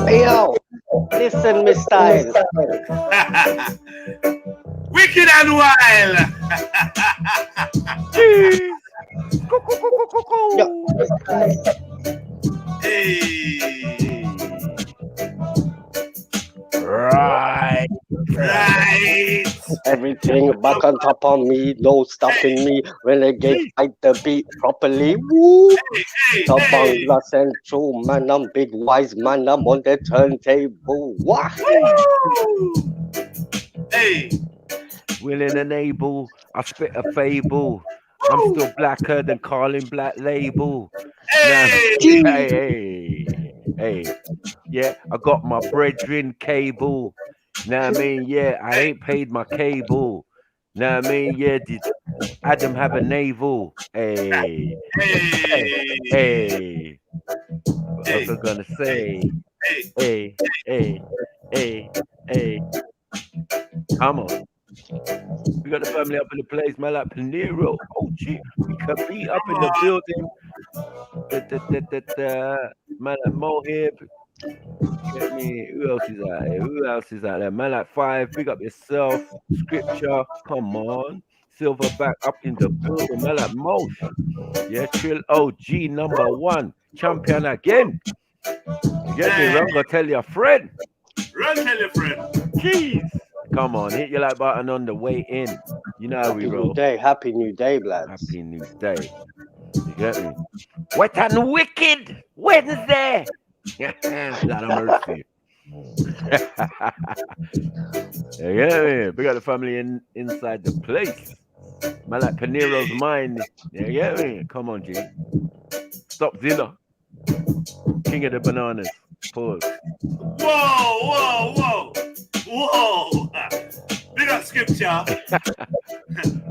Hey yo, listen, Miss Style. Wicked and wild. Jeez. Yo, Hey. Right. Right. everything back on top of me, no stopping me. Renegade fight the beat properly. Woo! Hey, Top on hey. glass and true man, I'm big wise man, I'm on the turntable. Wah! Woo. Hey. Willing and able, I spit a fable. I'm still blacker than Carlin Black Label. Now, Hey. hey, yeah, I got my brethren cable. Now I mean, yeah, I ain't paid my cable. Now I mean, yeah, did Adam have a navel? Hey, Hey. hey, what else Hey. I gonna say? Hey. Hey, hey, hey, hey, come on. We got the family up in the place, man, like Panero. Oh, gee, we could be up in the building. Man, like Mohib. Get me. Who else is out there? Who else is out there? Man, like Five. Big up yourself. Scripture. Come on. Silverback up in the building. Man, like Mosh. Yeah, Trill OG #1. Champion again. You get me? Run, go tell your friend. Run, tell your friend. Jeez. Come on. Hit your like button on the way in. You know how we Happy New roll. Day, Happy New Day, lads. Happy New Day. You get me? Wet and wicked Wednesday. Lord of mercy. Yeah, big up the family inside the place. Man, like Panero's mind. Yeah, get me? Come on, G. Stop Zilla. King of the bananas. Pause. Whoa. Big up Scripture. I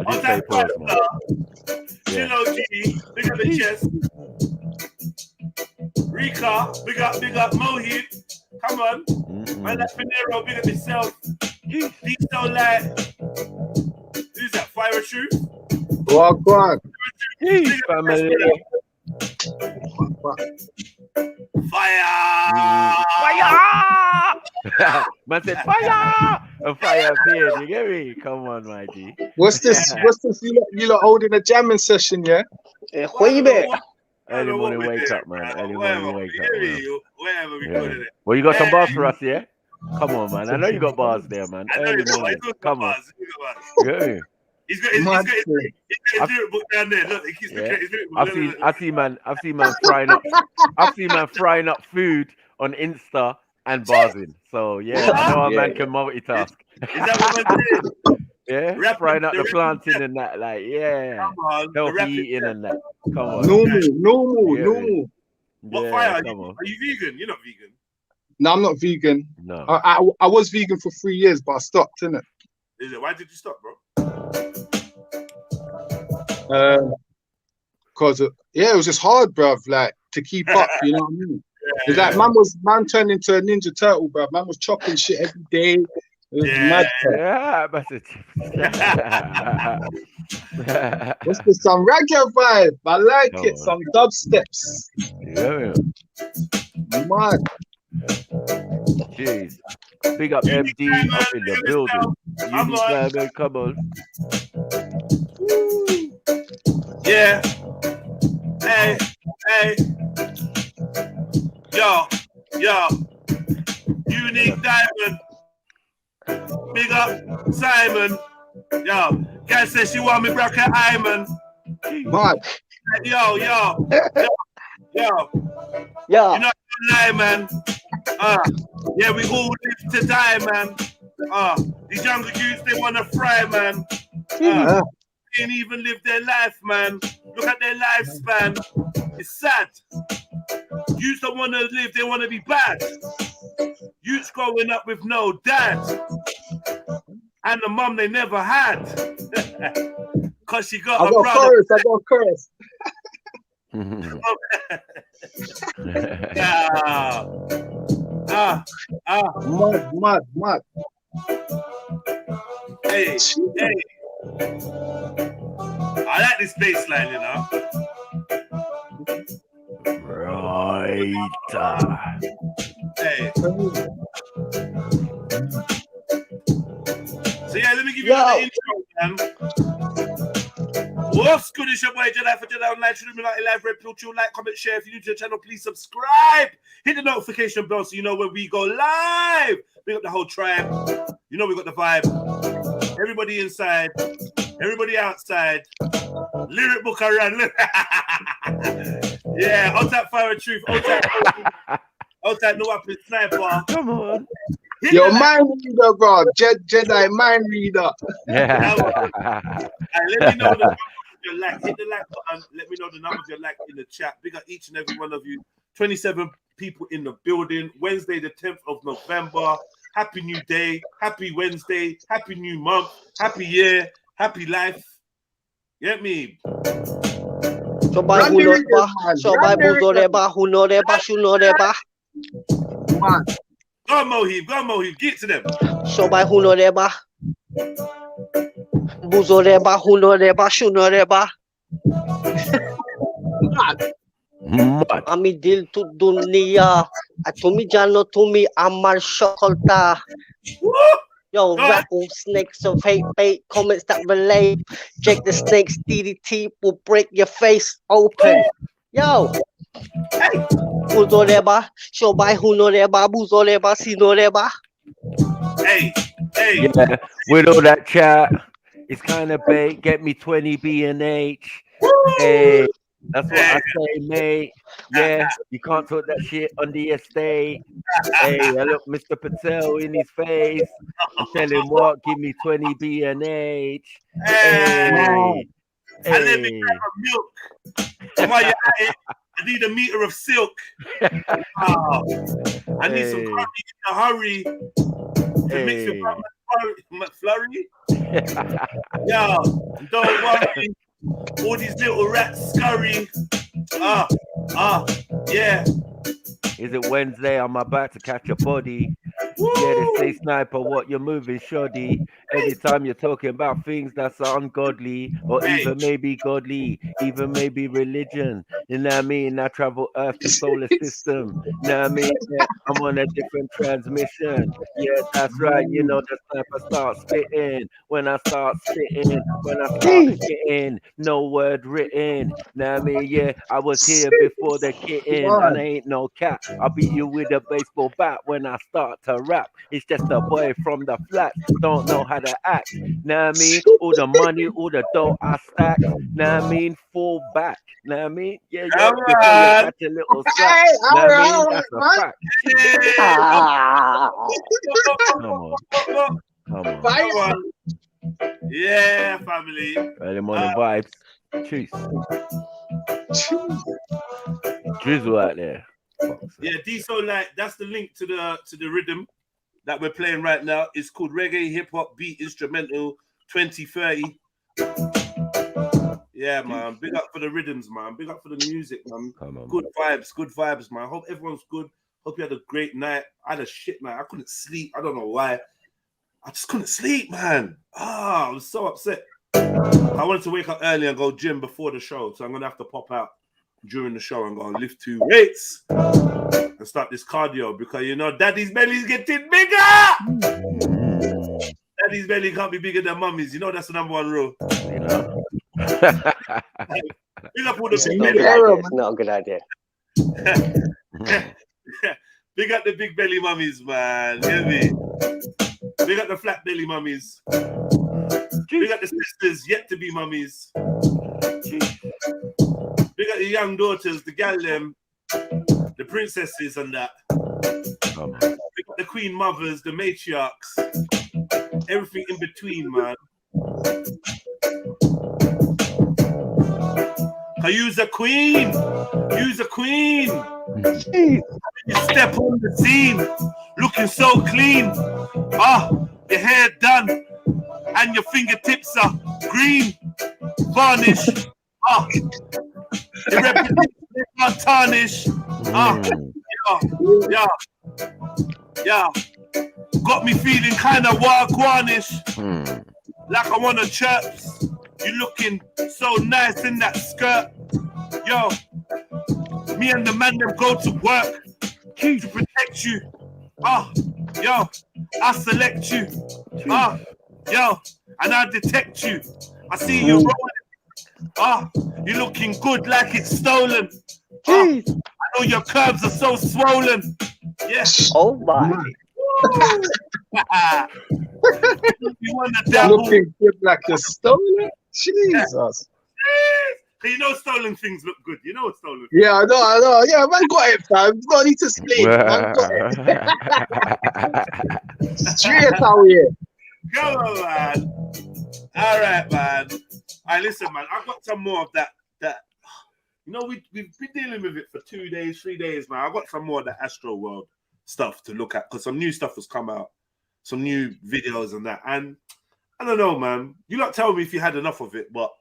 On did say that pause, man. Chill Yeah. OG. Big up the chest. Rika. Big up Mohib. Come on. Man, like Panero. Big up yourself. Diesel Light. Who's that? Fire Truth? Go on. Jeez, family. Fire! Fire! Man said fire! And fire appeared. You get me? Come on, my G. What's this? You lot holding a jamming session, yeah? Jueves. Early morning wake up, man. Early morning wake up, man. Wherever we Yeah. put it. Well, you got some bars for us, yeah? Come on, man. I know you got bars there, man. I know Early he's got morning. bars. Come on. He's got Yeah. He's got his lyric book down there. Look, he's Yeah. his lyric book. I've seen man frying up food on Insta and barzing. So yeah, I know a man can multitask. Is that what man did? Yeah, frying up the plantain and that, like, yeah, Come on, healthy eating and that. Come on. Normal. What Yeah, fire? come on. Are you vegan? You're not vegan. No, I'm not vegan. No. I was vegan for 3 years, but I stopped, innit? Is it? Why did you stop, bro? Cause it was just hard, bruv. Like to keep up, you know what I mean? It's like man turned into a Ninja Turtle, bruv. Man was chopping shit every day. It was mad. Yeah, but What's this? Some reggae vibe. I like Come it. on. Some dubsteps. yeah. Mad. Jeez. Big up MD up in the building. Unique Diamond, come on. Yeah. Hey. Yo. Unique Diamond. Big up Simon. Yo. Guy says she want me Bracket Hyman. Mad. Yo. Yeah. You know lie, man. Yeah, we all live to die, man. These younger youths, they wanna fry, man. They ain't even live their life, man. Look at their lifespan. It's sad. Youths don't wanna live, they wanna be bad. Youths growing up with no dad. And the mum they never had. Cause she got I a got brother. a chorus. Mad. Hey. I like this bass line, you know. Right. Hey. So yeah, let me give you Yo. another intro, man. What's good? It's your boy Jedi for Jedi Online, Trilluminati Live, Red Pill Chill, like, comment, share. If you're new to the channel, please subscribe. Hit the notification bell so you know when we go live. We got the whole tribe. You know we got the vibe. Everybody inside, everybody outside. Lyric book around. Yeah, out that fire of truth. Out that no weapon sniper. Come on. Yo, mind reader, bro. Jedi mind reader. Yeah. And let me know the number of your like. Hit the like button. Let me know the number of your like in the chat. Big up each and every one of you. 27 people in the building. Wednesday, the 10th of November. Happy new day. Happy Wednesday. Happy new month. Happy year. Happy life. Get me? Coba hunodeba, coba buzodeba, hunodeba, shunodeba. Man. Go on, Mohib. Get to them. Coba hunodeba, buzodeba, hunodeba, shunodeba. Ami dil tu dunia, atumi jano tumi amar shokolta. Yo, rattlesnakes of hate bait, comments that relate. Jake the Snake's DDT will break your face open. Yo, buzoreba, shobai hunoreba, buzoreba, sinoreba. Hey. Yeah, with all that chat, it's kind of bait. Get me 20 B&H. Hey, that's what I say, mate. Yeah, you can't talk that shit on the estate. Hey, I look Mr. Patel in his face. I'm telling him what, give me 20 B&H. Hey. And let me grab a milk. And while you're at it, I need a meter of silk. I need some coffee in a hurry to mix with McFlurry. Yo, don't worry. All these little rats scurry. Yeah. Is it Wednesday? I'm about to catch a body. Woo! Yeah, they say sniper, what you're moving shoddy. Every time you're talking about things that's ungodly, or even maybe godly, even maybe religion. You know what I mean? I travel Earth, the solar system. You know what I mean? Yeah, I'm on a different transmission. Yeah, that's right. You know, the sniper starts spitting. When I start spitting, when I start getting, no word written. Know what I mean? Yeah, I was here before the kitten, and I ain't no cat. I'll beat you with a baseball bat when I start to rap. It's just a boy from the flats, don't know how to act. Know what I mean? All the money, all the dough I stack. Know what I mean? Fall back. Know what I mean? Yeah, before you catch a little slack. Know what I mean? That's a fact. Come on. Yeah, family. Early morning vibes. Cheers. Drizzle out there. Yeah, D-So like that's the link to the rhythm that we're playing right now. It's called Reggae Hip Hop Beat Instrumental 2030. Yeah, man. Big up for the rhythms, man. Big up for the music, man. Good vibes, man. Hope everyone's good. Hope you had a great night. I had a shit night. I couldn't sleep. I don't know why. I just couldn't sleep, man. I was so upset. I wanted to wake up early and go gym before the show, so I'm gonna have to pop out during the show and go and lift 2 weights and start this cardio because you know daddy's belly's getting bigger. Daddy's belly can't be bigger than mummy's. You know that's the #1 rule. You know. Big up all the big belly. It's not a good idea. Big up the big belly mummies, man. Hear me? Big up the flat belly mummies. Big up the sisters yet to be mummies. Big up the young daughters, the gal them, the princesses and that. Big up the queen mothers, the matriarchs, everything in between, man. I use a queen. Use a queen. You step on the scene, looking so clean. Your hair done, and your fingertips are green. Varnish. Your reputation can't tarnish. Yeah. Got me feeling kind of wagwanish. Like I wanna chirps. You looking so nice in that skirt. Yo, Me and the man them go to work to protect you. Yo, I select you. Yo, and I detect you. I see you rolling. You're looking good like it's stolen. I know your curves are so swollen. Yes. Oh my. You want the devil? Looking good like a stolen. Jesus. You know stolen things look good. You know what stolen things. Yeah, I know. Yeah, man got it, fam. No need to explain it, man. Got it. Straight out here. Come on, man. All right, man. All right, listen, man. I've got some more of that. You know, we've been dealing with it for 2 days, 3 days, man. I've got some more of the AstroWorld stuff to look at because some new stuff has come out, some new videos and that. And I don't know, man. You lot tell me if you had enough of it, but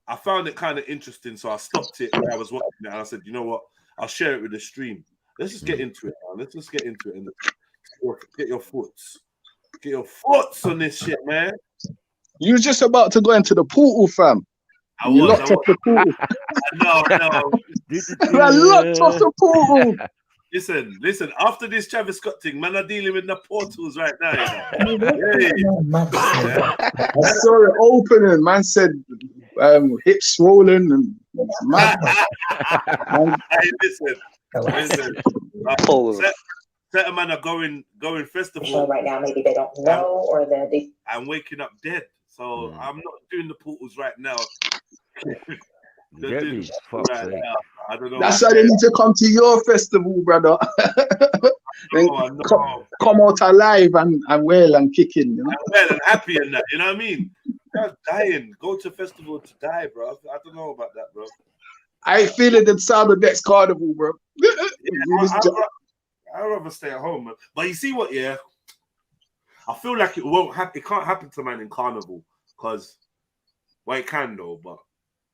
I found it kind of interesting, so I stopped it when I was watching it, and I said, you know what? I'll share it with the stream. Let's just get into it, man. Let's just get into it and get your thoughts. Get your thoughts on this shit, man. You was just about to go into the portal, fam. You locked off the portal. No. I locked off the portal. Listen. After this Travis Scott thing, man, I'm dealing with the portals right now. You know? I saw it opening. Man said, hips swollen and mad. Hey, listen. Certain man are going festival. So right now, maybe they don't know, or they. I'm waking up dead, so I'm not doing the portals right now. I don't know. That's why they need to come to your festival, brother. Then come out alive and well and kicking, you know. Well and happy and that, you know what I mean? You're dying. Go to festival to die, bro. I don't know about that, bro. I ain't feeling the sound of next carnival, bro. I'd rather stay at home, man. But you see what? Yeah, I feel like it won't happen. It can't happen to man in carnival because, well, it can though, but.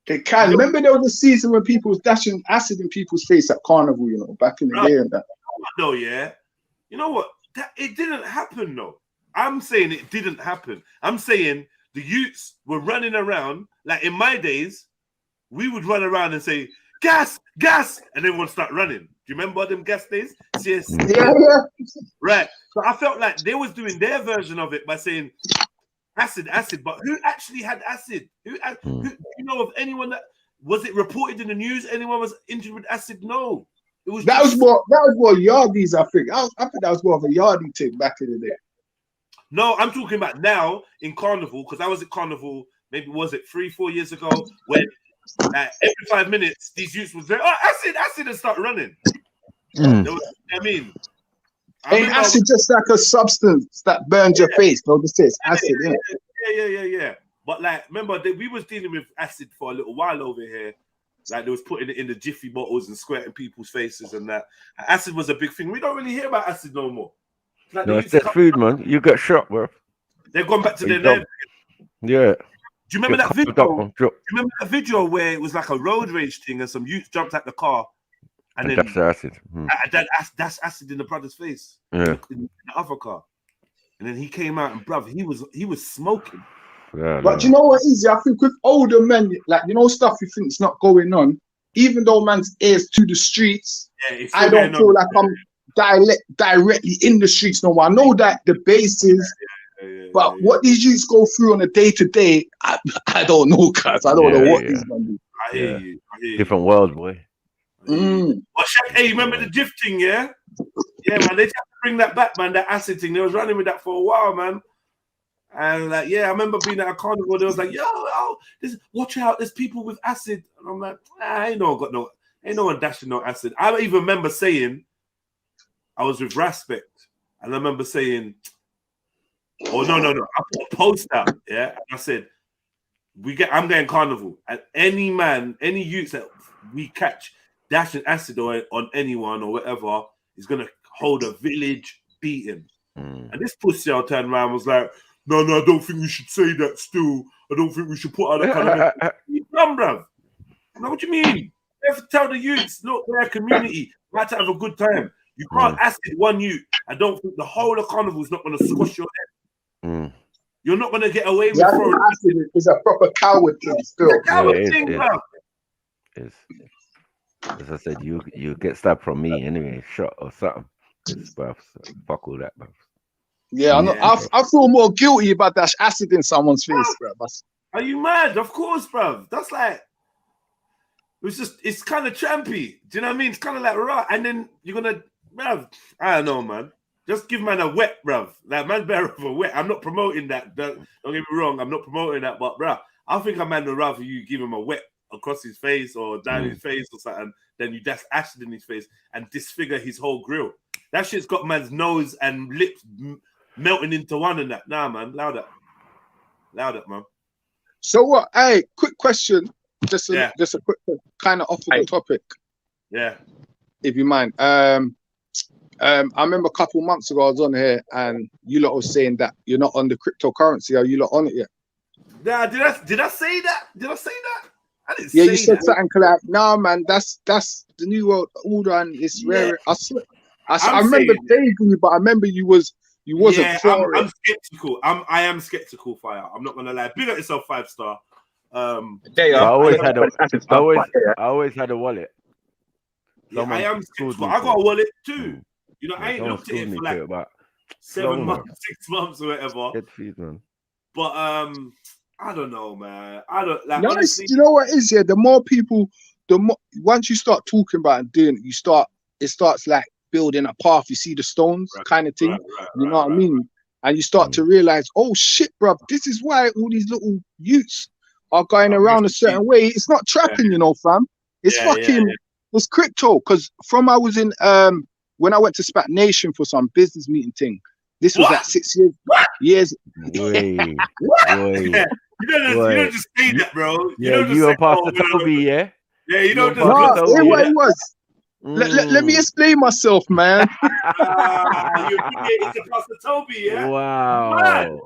It can. Remember there was a season when people was dashing acid in people's face at carnival, you know, back in the day and that. No, yeah. You know what? It didn't happen, though. I'm saying it didn't happen. I'm saying the youths were running around. Like in my days, we would run around and say, gas, and everyone start running. Do you remember them gas days? Yes. Yeah. Right. So I felt like they was doing their version of it by saying, acid, but who actually had acid? Who you know of anyone that was it reported in the news? Anyone was injured with acid? No, it was that was more yardies. I think that was more of a yardie thing back in the day. No, I'm talking about now in carnival because I was at carnival. Maybe was it 3-4 years ago when every 5 minutes these youths would say, "Oh, acid," and start running. I mean. Ain't acid just like a substance that burns your face? No, this is acid, yeah. But like, remember that we was dealing with acid for a little while over here. Like they was putting it in the jiffy bottles and squirting people's faces and that. Acid was a big thing. We don't really hear about acid no more. Like no, it's that food, man. You get shot, bro. They've gone back to their name. Yeah. Do you remember that video? Do you remember that video where it was like a road rage thing and some youths jumped out the car? And then that's acid. That's acid in the brother's face. Yeah. In the other car. And then he came out and bruv, he was smoking. Yeah, but you know what is? I think with older men, like you know, stuff you think is not going on, even though man's ears to the streets, I don't feel like I'm directly in the streets no more. I know that the bases, but what these youths go through on a day-to-day, I don't know, cuz I don't know what these men do. I hear you. Different world, boy. Well, hey, remember the GIF thing, yeah? Yeah, man, they tried to bring that back, man, that acid thing. They was running with that for a while, man. And like, yeah, I remember being at a carnival. They was like, watch out, there's people with acid. And I'm like, ain't no one dashing no acid. I even remember saying, I was with Respect, and I remember saying, no. I put a post out, yeah. And I said, I'm going carnival, and any youths that we catch dashing acid on anyone or whatever is gonna hold a village beating. And this pussy out turned around and was like, no, I don't think we should say that still. I don't think we should put out that kind of bruv. No, what do you mean? You have to tell the youths, look, we're a community. We have to have a good time. You can't acid one youth. I don't think the whole of carnival is not gonna squash your head. You're not gonna get away with throwing acid. It's a proper coward thing still. It's a coward thing, bruv. As I said, you get stabbed from me anyway, shot or something. Bruv, so fuck all that, bruv. Yeah, I feel more guilty about that acid in someone's face, bro. Are you mad? Of course, bruv. That's like, it's kind of trampy. Do you know what I mean? It's kind of like raw. And then you're gonna, bruv, I don't know, man. Just give man a wet, bruv. Like, man's better for a wet. I'm not promoting that. Don't get me wrong. I'm not promoting that. But, bruv, I think a man would rather you give him a wet across his face or down his face or something, then you dash acid in his face and disfigure his whole grill. That shit's got man's nose and lips melting into one and that. Nah, man. Loud up, man. So what? Hey, quick question. Just a quick kind of off of the topic. Yeah. If you mind. I remember a couple months ago I was on here and you lot was saying that you're not on the cryptocurrency. Are you lot on it yet? Nah, did I say that? Did I say that? I didn't say you said that. something like, nah, man, that's the new world order and it's rare. I remember vaguely, but I remember you wasn't for it. I'm skeptical. I am skeptical, Fire. I'm not gonna lie. Big up yourself, 5-star. I always had a wallet. Yeah, I am skeptical. I got a wallet too. You know, I ain't looked at it for like about 7 months, 6 months or whatever. But I don't know, man. I don't like. No, honestly, you know what it is, yeah. The more people, the more once you start talking about and doing it, it starts like building a path. You see the stones kind of thing. You know what I mean? And you start to realize, oh shit, bruv, this is why all these little youths are going around a certain way. It's not trapping, you know, fam. It's it's crypto. Because I was in when I went to Spat Nation for some business meeting thing. This was like 6 years. Wait. You don't just say that, bro. You and Pastor Toby, yeah? Yeah, you don't just it was. Let me explain myself, man. It's a Pastor Toby, yeah? Wow. Man.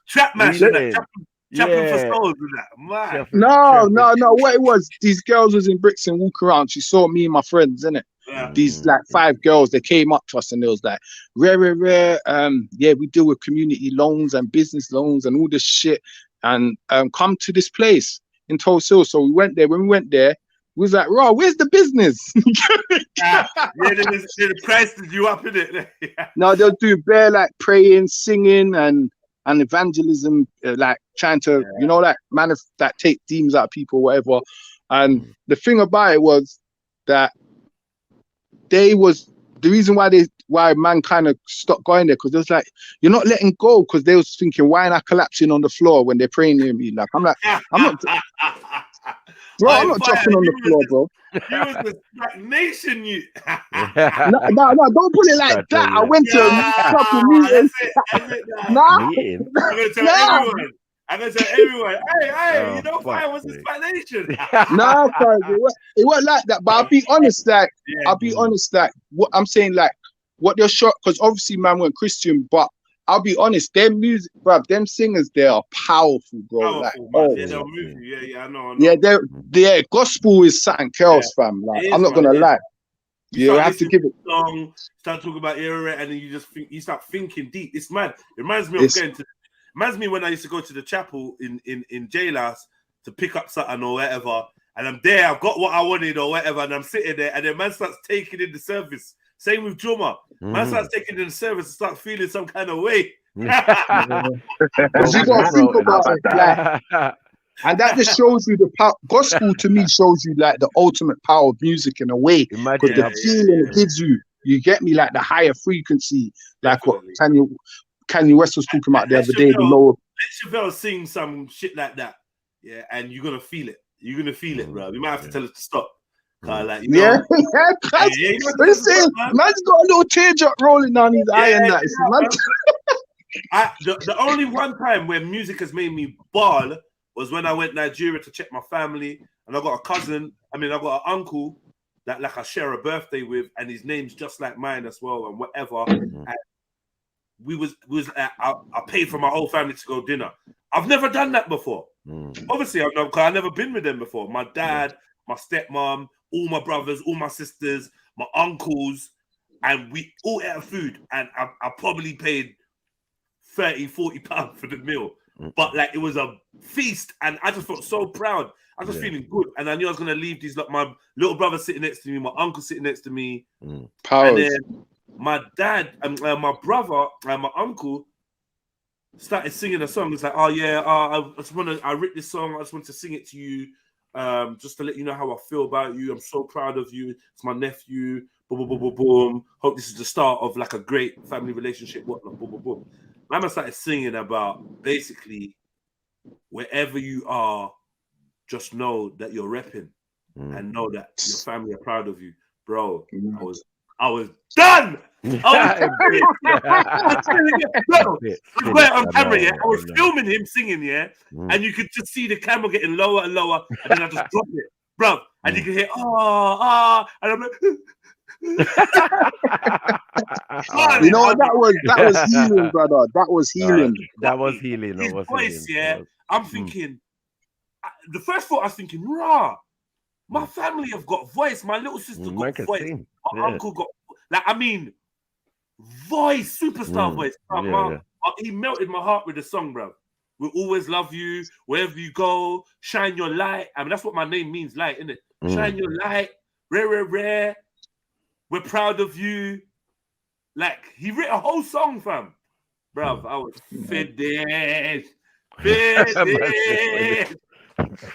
Trap man, trapping for souls and that. Man. No. What it was, these girls was in Brixton and walk around. She saw me and my friends, innit? Yeah. These like 5 girls, they came up to us and they was like, rare. We deal with community loans and business loans and all this shit. And come to this place in Tulse Hill. So we went there. When we went there, we was like, "Raw, where's the business?" The price did you up in it. No, they'll do bare like praying, singing, and evangelism, like trying to, you know, like that take demons out of people, whatever. And the thing about it was that the reason why man kind of stopped going there, because it was like, you're not letting go, because they was thinking, why am I collapsing on the floor when they're praying near me? Like, I'm not bro, I'm not dropping on the floor, bro. You was the stagnation, you. No, don't put it like that. I went to a couple meetings. I'm gonna tell everyone, hey, you know, Fire was the stagnation. No, it wasn't like that. But I'll be honest, what I'm saying, like, what they're short, because obviously man went Christian, but I'll be honest, their music, bro, them singers, they are powerful, bro. They'll move you. Yeah, I know. Yeah, gospel is something else, fam. Like, I'm not gonna lie. You have to give it. Song, start talking about era, and then you start thinking deep. It's mad. It reminds me of reminds me when I used to go to the chapel in jailhouse to pick up something or whatever, and I'm there, I've got what I wanted or whatever, and I'm sitting there, and then man starts taking in the service. Same with drummer. Man starts taking in the service and start feeling some kind of way. Because you got to think about it, like, and that just shows you the power. Gospel to me shows you like the ultimate power of music in a way, because the feeling it gives you. You get me, like the higher frequency, like definitely. What Kanye West was talking about the other day. The lower. Let Chevelle sing some shit like that, yeah, and you're gonna feel it. You're gonna feel it, bro. You might have to tell us to stop. Like, you know, man's got a little teardrop rolling down his eye and that. The only one time when music has made me bawl was when I went to Nigeria to check my family, and I got a cousin. I got an uncle that like I share a birthday with, and his name's just like mine as well, and whatever. And I paid for my whole family to go dinner. I've never done that before. Obviously, I've never been with them before. My dad, my stepmom, all my brothers, all my sisters, my uncles, and we all ate food, and I probably paid £30-40 for the meal. but like it was a feast, and I just felt so proud. I was just feeling good, and I knew I was gonna leave these. Like my little brother sitting next to me, my uncle sitting next to me, and then my dad and my brother and my uncle started singing a song. It's like, oh yeah, I wrote this song. I just want to sing it to you, just to let you know how I feel about you. I'm so proud of you. It's my nephew. Boom, boom, boom, boom, boom. Hope this is the start of like a great family relationship. Whatnot. Boom, boom, boom. Mama started singing about basically wherever you are, just know that you're repping and know that your family are proud of you, bro. I was done. I was on camera, yeah. I was filming him singing, yeah, and you could just see the camera getting lower and lower, and then I just dropped it, bro, and you can hear and I'm like. You know what that was healing, brother. That was healing. That was healing. His voice, yeah. I'm thinking. The first thought I was thinking, rah, my family have got voice. My little sister got voice. My uncle got, like, I mean, voice, superstar voice. He melted my heart with the song, bro. We'll always love you wherever you go. Shine your light. I mean, that's what my name means, light, isn't it? Shine your light. Rare. We're proud of you. Like, he wrote a whole song, fam. Bro, I was finished.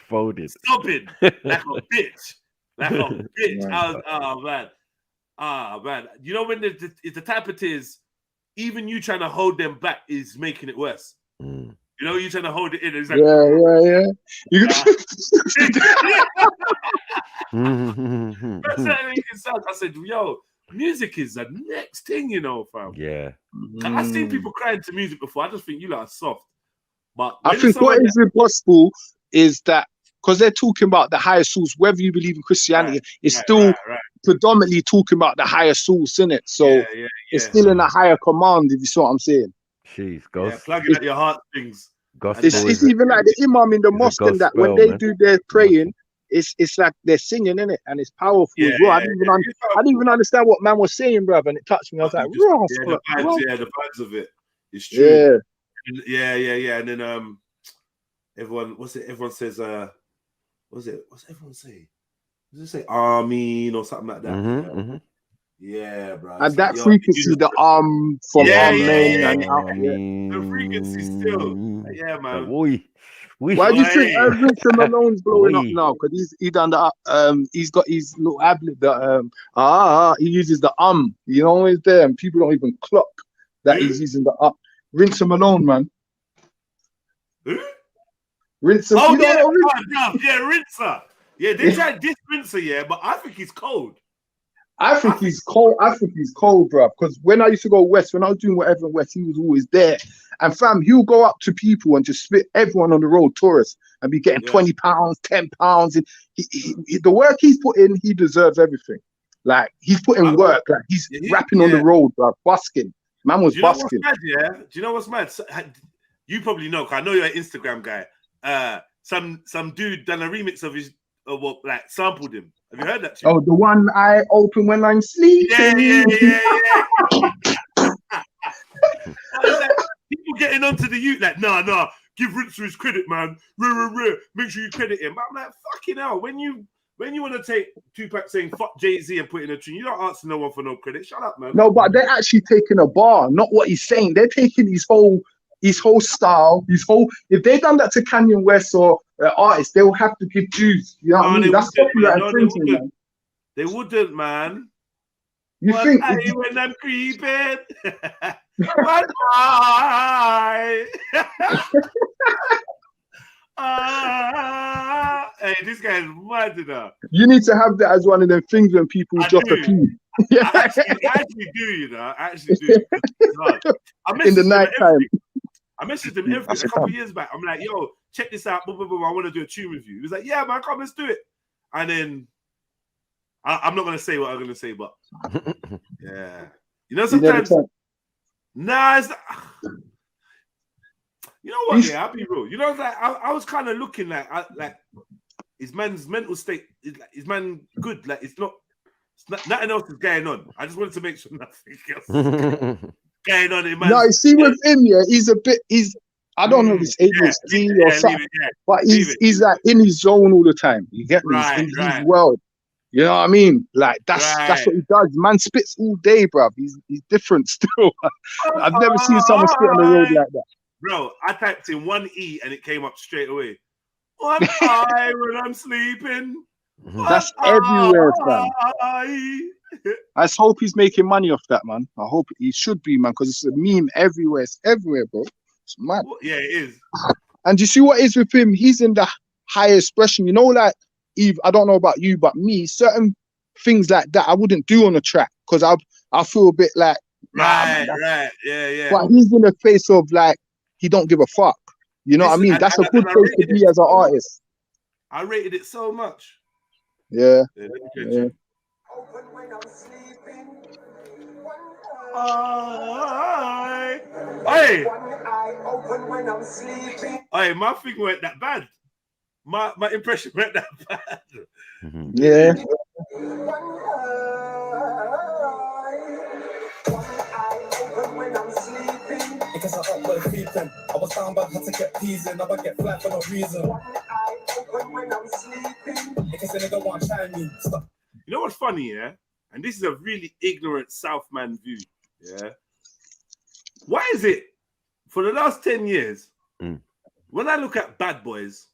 Folded. Stopping like a bitch. Like a bitch. I was, man. You know when it's the type of tears, even you trying to hold them back is making it worse. You know, you trying to hold it in. It's like, I said, yo, music is the next thing, you know, fam. Yeah. I've seen people crying to music before. I just think you lot are soft. But I think what is with gospel is that because they're talking about the higher source, whether you believe in Christianity, it's still predominantly talking about the higher source, isn't it? So it's still in a higher command, if you see what I'm saying. Jeez, plugging at your heartstrings. It's even like the imam in the mosque and that when they do their praying, it's like they're singing, innit? And it's powerful as well. I didn't even understand what man was saying, bruv, and it touched me. I was like, the vibes of it. It's true. Yeah. And then everyone, everyone says, what's everyone say? Does it say Amin or something like that? Yeah, bro. And that frequency, the from Amen. The frequency still. Yeah, man. Why do you think Vincent Malone's blowing up now? Because he done the he's got his little ablet that he uses the you know, it's there, and people don't even clock that he's using the Vincent Malone, man. Rinser. Rinser. Yeah, they tried this Rinser, yeah, but I think he's cold. I think he's cold, bro. Because when I used to go west, when I was doing whatever in west, he was always there. And fam, he'll go up to people and just spit everyone on the road, tourists, and be getting £20, £10. And the work he's put in, he deserves everything. Like, he's putting work. Like, he's rapping on the road, bro, busking. Man was busking. Do you know what's mad? You probably know, because I know you're an Instagram guy. Some dude done a remix of his, like, sampled him. Have you heard that tune? Oh, the one I open when I'm sleeping. Yeah. People getting onto the youth like, nah, give Rinser his credit, man. Make sure you credit him. But I'm like, fucking hell, when you want to take Tupac saying fuck Jay-Z and put in a tune, you don't ask no one for no credit. Shut up, man. No, but they're actually taking a bar, not what he's saying. They're taking his whole style, if they done that to Kanye West or artists, they will have to give dues. You know what I mean? That's popular infringement, man. They wouldn't, man. You think when I'm creeping? But I hey, this guy's mad enough. You need to have that as one of them things when people drop a pee. I actually do, you know. I actually do. In the night time. I messaged him a couple of years back. I'm like, yo, check this out. Boom, boom, boom. I want to do a tune with you. He was like, yeah, man, come, let's do it. And then I'm not going to say what I'm going to say, but yeah. You know, sometimes, it's not, you know what? Yeah, I'll be real. You know, like I was kind of looking like his man's mental state, is man good? Like, it's nothing else is going on. I just wanted to make sure nothing else. Going on in no, you see with him, yeah, I don't know if it's ADHD or leave something, it, yeah. but Leave it. he's like in his zone all the time. You get me? He's in his world. You know what I mean? Like that's what he does. Man spits all day, bruv. He's different still. I've never seen someone spit on the road like that. Bro, I typed in 1E and it came up straight away. One eye when I'm sleeping. That's everywhere, fam. I just hope he's making money off that, man. I hope he should be, man, because it's a meme everywhere. It's everywhere, bro. It's mad. Yeah, it is. And you see what is with him? He's in the higher expression. You know, like, Eve, I don't know about you, but me, certain things like that I wouldn't do on the track because I feel a bit like, right, yeah. But he's in the face of like, he don't give a fuck. You know what I mean? That's a good place to be as an artist. I rated it so much. Yeah. Hey, my thing weren't that bad. My impression weren't that bad. Yeah. Because I got boy creeping. I was down bad, had to get peas in. Now I get flat for no reason. Because the nigga want shine me. Stop. You know what's funny, yeah? And this is a really ignorant Southman view, yeah? Why is it, for the last 10 years, when I look at bad boys,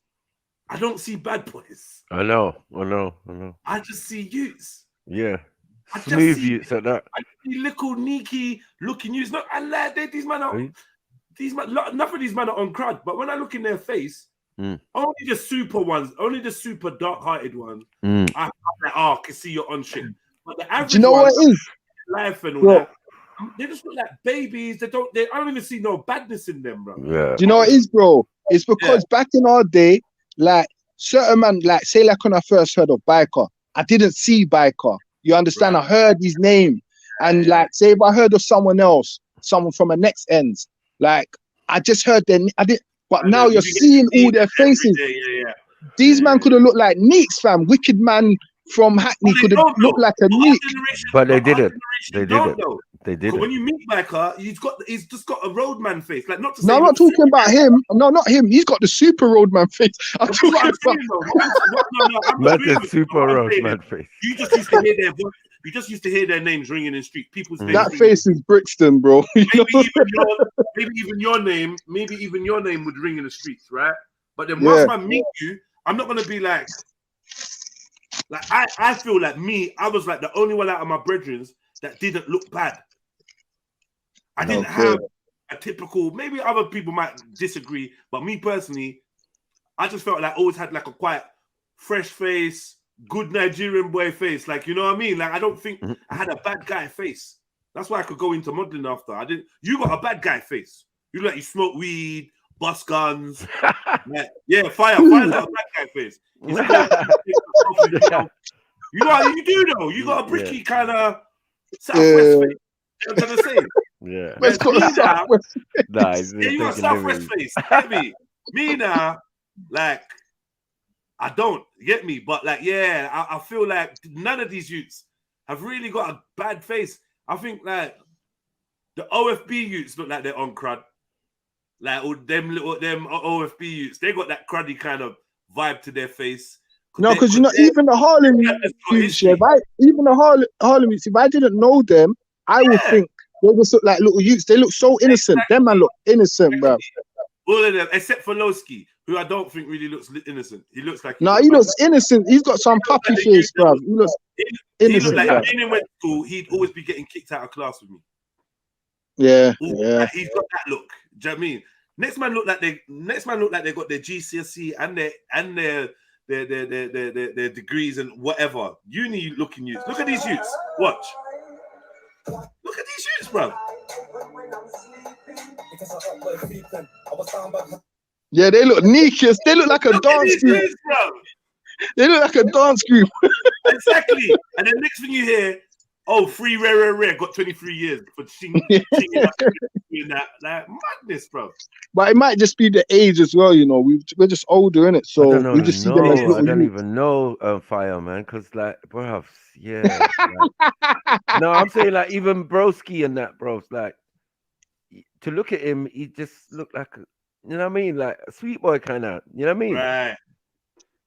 I don't see bad boys. I know. I just see youths. Yeah. Smooth youths at that. I see little sneaky looking youths. No, I like these men are, enough of these men are on crud, but when I look in their face, only the super ones, only the super dark-hearted ones, I'm like, I can see you're on shit. But the average, do you know what it is? Life and all that, they just look like babies. I don't even see no badness in them, bro. Yeah. Do you know what it is, bro? It's because back in our day, like certain man, like say like when I first heard of Biker, I didn't see Biker. You understand? Right. I heard his name, and like say if I heard of someone else, someone from a next ends, like I just heard their, I didn't. But now you're seeing all their faces. These man could have looked like Neeks, fam. Wicked Man from Hackney could have looked like a Neek. But they didn't. They didn't. They didn't. When you meet Biker, he's just got a roadman face. Like, not to say. No, I'm not talking about him. No, not him. He's got the super roadman face. I'm talking about. That's super roadman face. You just used to hear their voice. You just used to hear their names ringing in street. People's names. That face is Brixton, bro. Maybe even your name would ring in the streets, right? But then once I meet you, I'm not gonna be like I feel like I was like the only one out of my brethren that didn't look bad. I didn't have a typical. Maybe other people might disagree, but me personally, I just felt like I always had like a quite fresh face. Good Nigerian boy face, like, you know what I mean? Like, I don't think I had a bad guy face. That's why I could go into modeling after. I didn't. You got a bad guy face. You look like you smoke weed, bust guns. Fire got a bad guy face. You know what you do though? You got a bricky kind of Southwest face. You know what I'm saying? Yeah. Let's call it Southwest. You got Southwest face. Me now, like. I don't get me, but like, I feel like none of these youths have really got a bad face. I think like the OFB youths look like they're on crud. Like all them OFB youths, they got that cruddy kind of vibe to their face. No, because you know, even the Harlem youths, even the Harlem youths, if I didn't know them, I would think they just look like little youths. They look so innocent. Them man look innocent, bro. All of them, except for Lowski, who I don't think really looks innocent. He looks like... he looks innocent. He's got some puppy face, bro. He looks innocent. He like, when he went to school, he'd always be getting kicked out of class with me. Yeah. Like, he's got that look. Do you know what I mean? Next man look like they got their GCSE and their degrees and whatever. Uni looking youths. Look at these youths. Watch. Look at these youths, bro. Yeah, they look neekiest. They look like a dance group. They look like a dance group. Exactly. And then next thing you hear, free rare got 23 years for singing that. Like, madness, bro. But it might just be the age as well, you know. We're just older, innit? So we just see them as little. I don't even know Fire, man, because like, bro, like, no, I'm saying like even Broski and that, bro, like to look at him, he just looked like You know what I mean? Like a sweet boy kind of. You know what I mean? Right.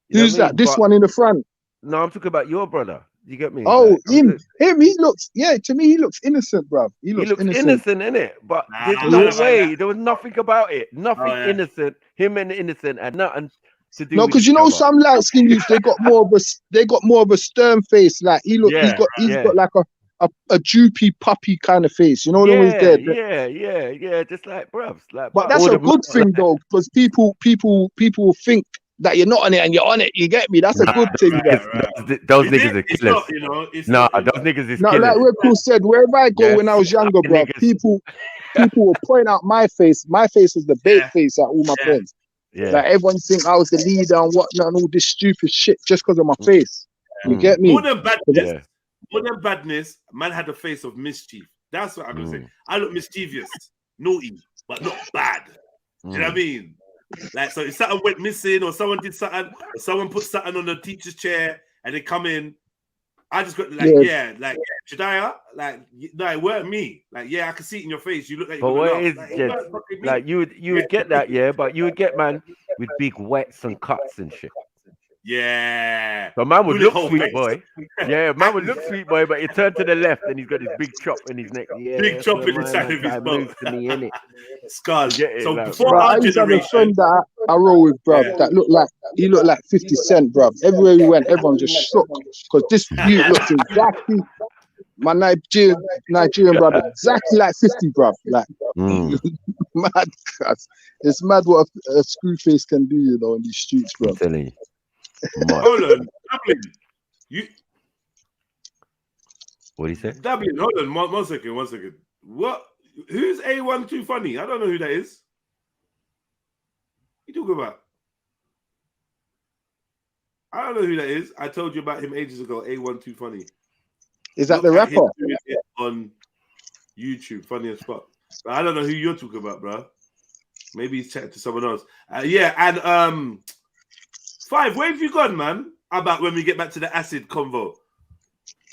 You know Who's what I that? mean? This But one in the front. no, I'm talking about your brother. You get me? Oh, Like, him. He looks. Yeah, to me, he looks innocent, bruv. He he looks looks innocent. innocent, innit? But Nah, there's I no don't like way. There was nothing about it. Nothing Oh, yeah. innocent. Him and innocent had nothing to do No, with because you each know other. some light skin youths, they got more of a stern face. Like he's Yeah, got like a droopy puppy kind of face. You know the ones yeah, there. yeah. Just like bruvs. Like, But all that's a the good thing like, though, because people think that you're not on it and you're on it. You get me? That's a good thing. right, niggas, those Is niggas it? are It's killers. not, you know. It's Nah, not. those niggas is Now, killers. like Red Cool said, wherever I go Yeah, when I was younger, bro, niggas. people will point out my face. My face is the bait Yeah. face at all my Yeah. friends. Yeah. Like everyone think I was the leader and whatnot and all this stupid shit just because of my face. You get me? More than badness, Yeah. more than badness, man had a face of mischief. That's what I'm gonna say. I look mischievous, naughty, but not bad. You know what I mean? Like, so if something went missing or someone did something, or someone put something on the teacher's chair and they come in, I just got like, Jediah, like, no, it weren't me. Like, yeah, I can see it in your face. You look like you're But what gonna is laugh. just like you would get that, yeah, but you would get man with big wets and cuts and shit. Yeah. So man would Bullet look hole sweet face. boy. Yeah, man would look sweet boy, but he turned to the left and he's got this big chop in his neck. Yeah, Big chop in the man, side of his time mouth. moves to me, innit? Scars. Get it, So like, before Bro, I our used to have a generation, friend that I roll with, bruv, that looked like 50 Cent, bruv. Everywhere we went, everyone just shook because this youth looks exactly my Nigerian brother, exactly like 50, bruv. Like mad, cuz. It's mad what a screw face can do, you know, in these streets, I'm bruv. telling you. hold on, Dublin. What do you say? Dublin, hold on, one second. What? Who's A1 Too Funny? I don't know who that is. What you talking about? I don't know who that is. I told you about him ages ago. A1 Too Funny. Is that Look the at him rapper? doing it on YouTube, funny as fuck. But I don't know who you're talking about, bro. Maybe he's chatting to someone else. Yeah, and Five, where have you gone, man? How about when we get back to the acid convo?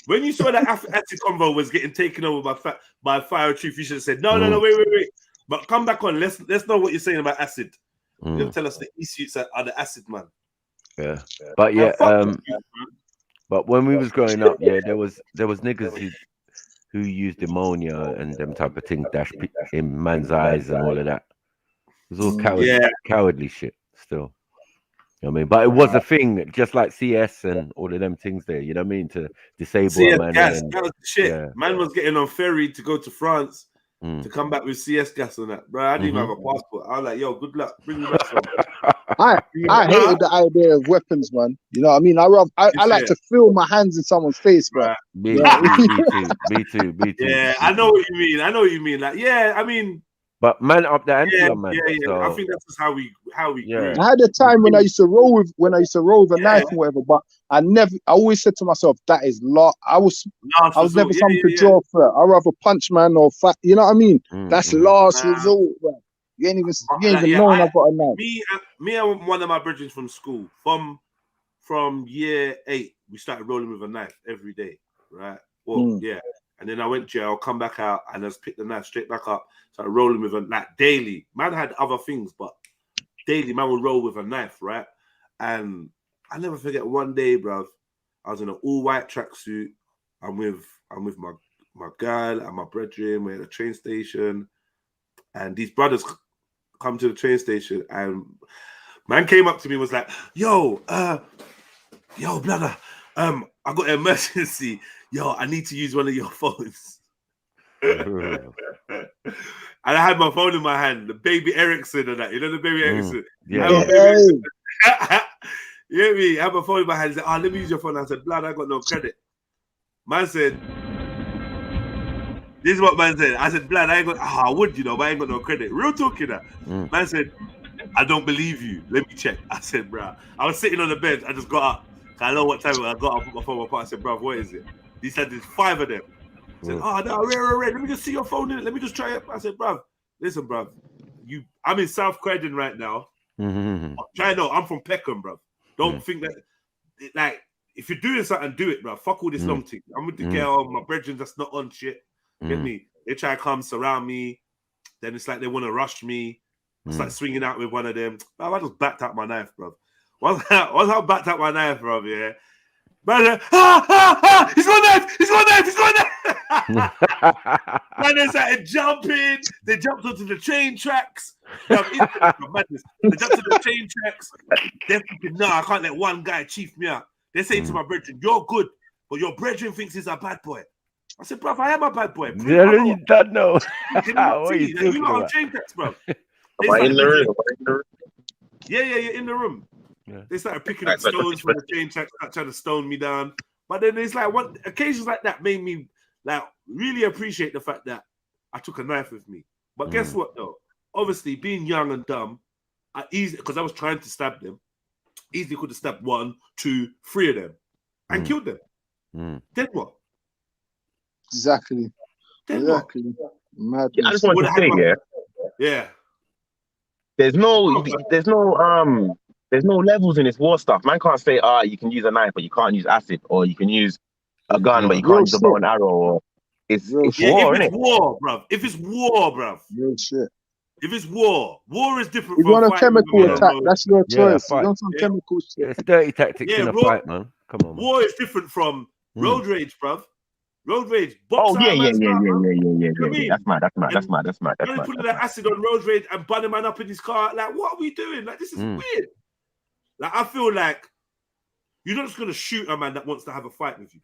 When you saw that acid convo was getting taken over by Fire Truth, you should have said, no, wait. But come back on. Let's know what you're saying about acid. You'll tell us the issues are the acid, man. Yeah. But yeah, but when we was growing up, yeah, there was niggas who used ammonia and them type of thing, dash in man's eyes and all of that. It was all cowardly shit still. You know what I mean? But it was a thing, just like CS and all of them things there, you know what I mean? To disable CS a man. gas, And, that was shit. yeah. Man was getting on ferry to go to France to come back with CS gas and that. Bro, I didn't even have a passport. I was like, yo, good luck. Bring me back some. I hated the idea of weapons, man. You know what I mean? I like to feel my hands in someone's face, bro. Me too. Yeah, I know what you mean. Like, yeah, I mean, but man up the ante, man. Yeah. So, I think that's just how we grew. I had a time when I used to roll with a knife and whatever, but I always said to myself, that is I was never something to draw for. I'd rather punch man or fight. You know what I mean? That's last resort, bro. You ain't even knowing I've got a knife. Me and one of my brothers from school, from year 8, we started rolling with a knife every day, right? Well, yeah. And then I went jail, come back out, and just picked the knife straight back up. Started rolling with a knife daily. Man had other things, but daily man would roll with a knife, right? And I never forget one day, bruv. I was in an all-white tracksuit. I'm with my girl and my brethren. We're at the train station, and these brothers come to the train station, and man came up to me and was like, yo, brother, I got an emergency. Yo, I need to use one of your phones. And I had my phone in my hand, the baby Ericsson and that. You know the baby Ericsson? Yeah. You hear me? I had my phone in my hand. He said, let me use your phone. I said, blood, I got no credit. Man said, this is what man said. I said, blood, I ain't got, I would, you know, but I ain't got no credit. Real talk, you know. Man said, I don't believe you. Let me check. I said, bro. I was sitting on the bed. I just got up. I know what time I got up, put my phone apart. I said, bro, what is it? He said, there's 5 of them. I said, no, rare. Let me just see your phone in it. Let me just try it. I said, bro, listen, bro. I'm in South Croydon right now. Try no, I'm from Peckham, bro. Don't think that, like, if you're doing something, do it, bro. Fuck all this long thing. I'm with the girl, my brethren that's not on shit. Get me? They try to come surround me. Then it's like they want to rush me. I started swinging out with one of them. I just backed out my knife, bro. Once I backed out my knife, bro, yeah. Man, he's got a knife! He's got a knife! He's got a knife! Man, they started jumping. They jumped onto the train tracks. Madness. They jumped to the train tracks. They're thinking, no, I can't let one guy chief me out. They're saying to my brethren, you're good, but your brethren thinks he's a bad boy. I said, bruv, I am a bad boy. Yeah, you don't know. You lot on train tracks, bro. Am I in the room? Yeah, you're in the room. Yeah. They started picking up stones from the train tracks, trying to stone me down. But then it's like occasions like that made me like really appreciate the fact that I took a knife with me. But guess what though? Obviously, being young and dumb, because I was trying to stab them, easily could have stabbed 1, 2, 3 of them and killed them. Then what? Exactly. Then Exactly. What? I just want to say, yeah. There's no levels in this war stuff. Man can't say, you can use a knife, but you can't use acid, or you can use a gun, but you can't use a bow and arrow. Or it's war, if it's war, bruv. If it's war, bruv. Real shit. If it's war is different. If you want a chemical attack, that's your choice. Fight. You want some chemical shit. It's dirty tactics in a fight, man. Come on. Man. War is different from road rage, bruv. Road rage. Yeah. That's mad. Putting that acid on road rage and bunning man up in his car. Like, what are we doing? Like, this is weird. Like, I feel like you're not just gonna shoot a man that wants to have a fight with you.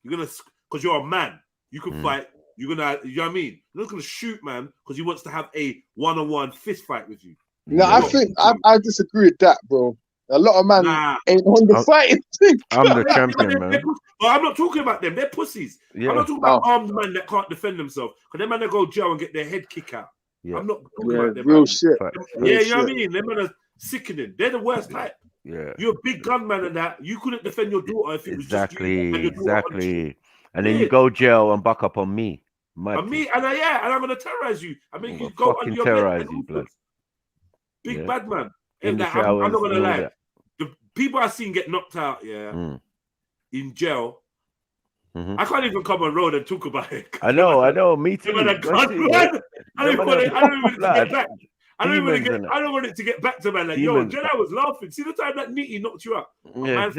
You're gonna, because you're a man. You can fight. You're gonna, you know what I mean? You're not gonna shoot man because he wants to have a one-on-one fist fight with you. No, I think I disagree with that, bro. A lot of man ain't on the fighting thing. I'm the champion, man. Well, I'm not talking about them. They're pussies. Yeah. I'm not talking about armed men that can't defend themselves. Because them men that go jail and get their head kicked out. Yeah. I'm not talking about them. Real shit. You know what I mean? Them men are sickening. They're the worst type. Yeah. You're a big gunman and that. You couldn't defend your daughter if it was just you. Exactly. And then you go jail and buck up on me. On me, and I'm gonna terrorize you. I mean, you go on your terrorize you, blood. Big bad man. In the showers, I'm not gonna lie. The people I've seen get knocked out, in jail. I can't even come on road and talk about it. I know. Me too. I don't want it to get back to man. Like, yo, Jedi was laughing. See the time that Nitty knocked you out? Man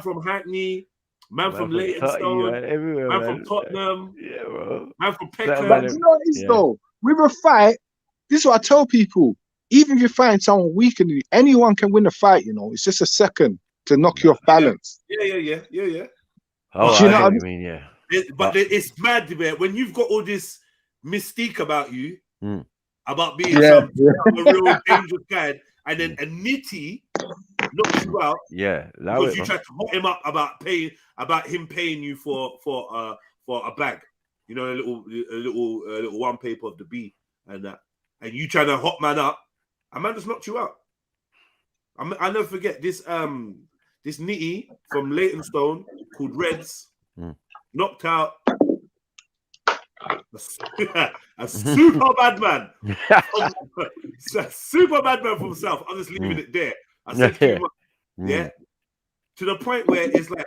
from Hackney. Man from Leytonstone, man from Tottenham, man from Peckham. But you know what it is though? With a fight, this is what I tell people. Even if you find someone weaker than you, anyone can win a fight, you know. It's just a second to knock you off balance. Yeah. Oh, you know what I mean, yeah. It's mad, man. When you've got all this mystique about you, about being a real dangerous guy, and then a Nitty knocks you out. Yeah, because you tried to hot him up about him paying you for a bag, you know, a little one paper of the B and that, and you trying to hot man up, a man just knocked you out. I'll never forget this Nitty from Leytonstone called Reds knocked out a super bad man. A super bad man from South. I'm just leaving it there. I said to him, to the point where it's like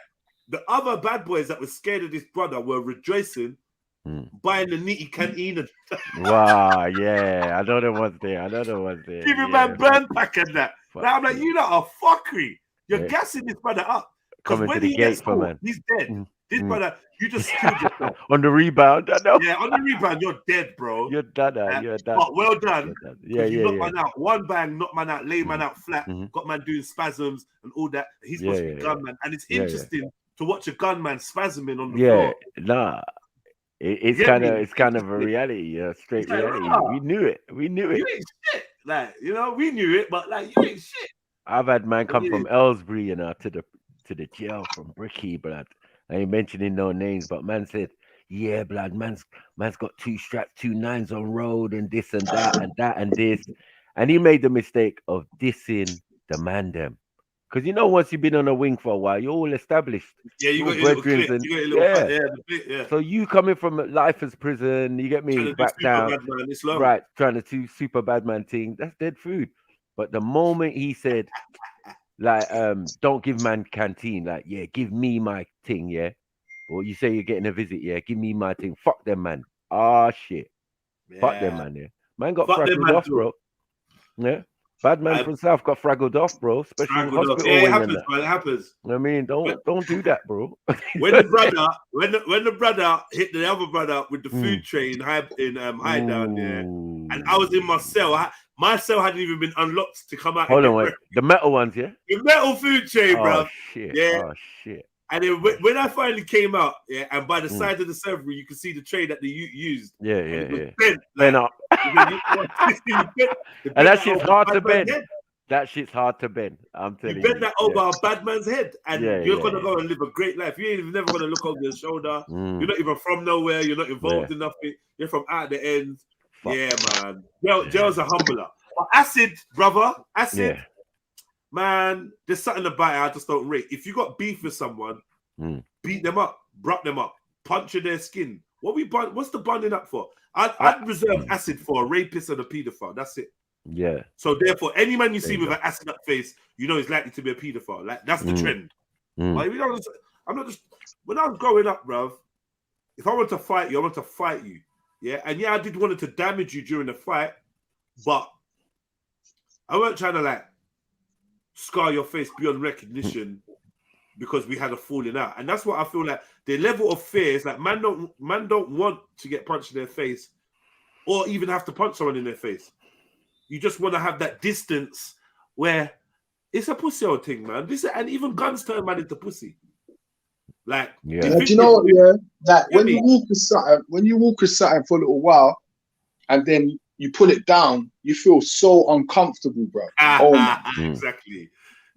the other bad boys that were scared of this brother were rejoicing, buying the Nitty canteen. Wow, yeah. I know there was there. Giving man burn pack and that. Now I'm like, you lot are fuckery. You're gassing this brother up. Because when he gets home, he's dead. This brother, you just killed yourself. On the rebound, I know. Yeah, on the rebound, you're dead, bro. You're done. But well done. Yeah. Knocked man out. One bang, knocked man out, lay man out flat, got man doing spasms and all that. He's supposed to be a gunman. And it's interesting to watch a gunman spasming on the floor. Nah. It's kind of a reality, straight reality. We knew it. You ain't shit. Like, you know, we knew it, but like, you ain't shit. I've had man come from Ellsbury, you know, to the jail from Bricky, blood. I ain't mentioning no names, but man said, yeah, blood, man's got 2 straps, 2 9s on road and this and that and that and this. And he made the mistake of dissing the man them. Because you know, once you've been on a wing for a while, you're all established. Yeah, you got your little clip. You got your little So you coming from life as prison, you get me back down. Right, trying to do super bad man thing. That's dead food. But the moment he said, like, don't give man canteen, like, yeah, give me my thing, yeah. Or you say you're getting a visit, yeah, give me my thing. Fuck them, man. Ah, shit. Yeah. Fuck them, man, yeah. Man got Fuck them fraggled man off, too. bro. Yeah. Bad man from South got fraggled off, bro. Especially in Struggled up. hospital Yeah, it wing and happens, that. man. It happens. I mean, don't do that, bro. When the brother hit the other brother with the food tray in high down there, and I was in my cell. My cell hadn't even been unlocked to come out. Hold on, wait. The metal ones, yeah? The metal food tray, bro. Oh shit. Yeah. Oh shit. And then when I finally came out, yeah, and by the side of the server, you could see the tray that they used. Yeah. Bent, Bend up. and that shit's hard to bend. That shit's hard to bend. I'm telling you. You bent that over a bad man's head, and you're gonna go and live a great life. You ain't never gonna look over your shoulder. You're not even from nowhere. You're not involved in nothing. You're from out the end. Fuck. Yeah, man. Jail's a humbler. But acid, brother, acid. Man, there's something about it I just don't rate. If you got beef with someone, beat them up, bruck them up, puncture their skin. What's the bonding up for? I'd reserve acid for a rapist and a paedophile. That's it. Yeah. So therefore, any man you see with an acid up face, you know he's likely to be a paedophile. Like that's the trend. Like, I'm not just when I was growing up, bruv. If I want to fight you, I want to fight you. Yeah, and I did want to damage you during the fight, but I weren't trying to like scar your face beyond recognition because we had a falling out. And that's what I feel like the level of fear is like man don't want to get punched in their face or even have to punch someone in their face. You just want to have that distance where it's a pussy old thing, man. And even guns turn man into pussy. Like, do you know what? Yeah, like when you walk with something for a little while, and then you pull it down, you feel so uncomfortable, bro. Exactly.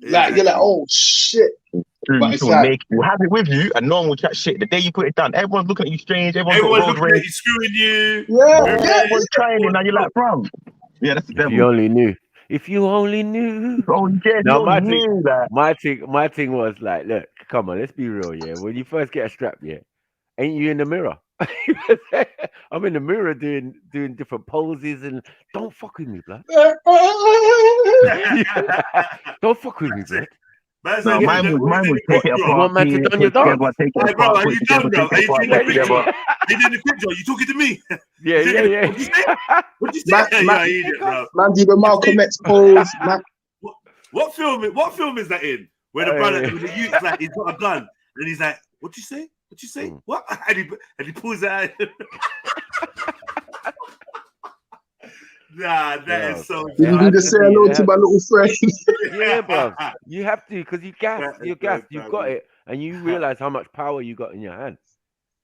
Like you're like, oh shit. But it's like, we'll have it with you, and no one will chat shit. The day you put it down, everyone's looking at you strange. Everyone's looking at you, screwing you. Everyone's trying it, now you're like, bro. Yeah, that's the devil. If you only knew. If you only knew. Oh, yeah, no, my thing was like, look, come on, let's be real, yeah. When you first get a strap, yeah, ain't you in the mirror? I'm in the mirror doing different poses and don't fuck with me, blood. Don't fuck with me, blood. No, mine would take it apart. You want man to done your dog? Hey, bro, are you done, bro? Are you doing the picture? You doing the picture? You talking to me? Yeah. What'd you say? Man, do the Malcolm X pose. What film is that in? Where the brother, the youth's like, he's got a gun, and he's like, "What you say? What you say? What?" And he pulls it out. Nah, that is so. You need to say hello to my little friend. Yeah, bro. You have to, because you gas. You've got it, and you realize how much power you got in your hand,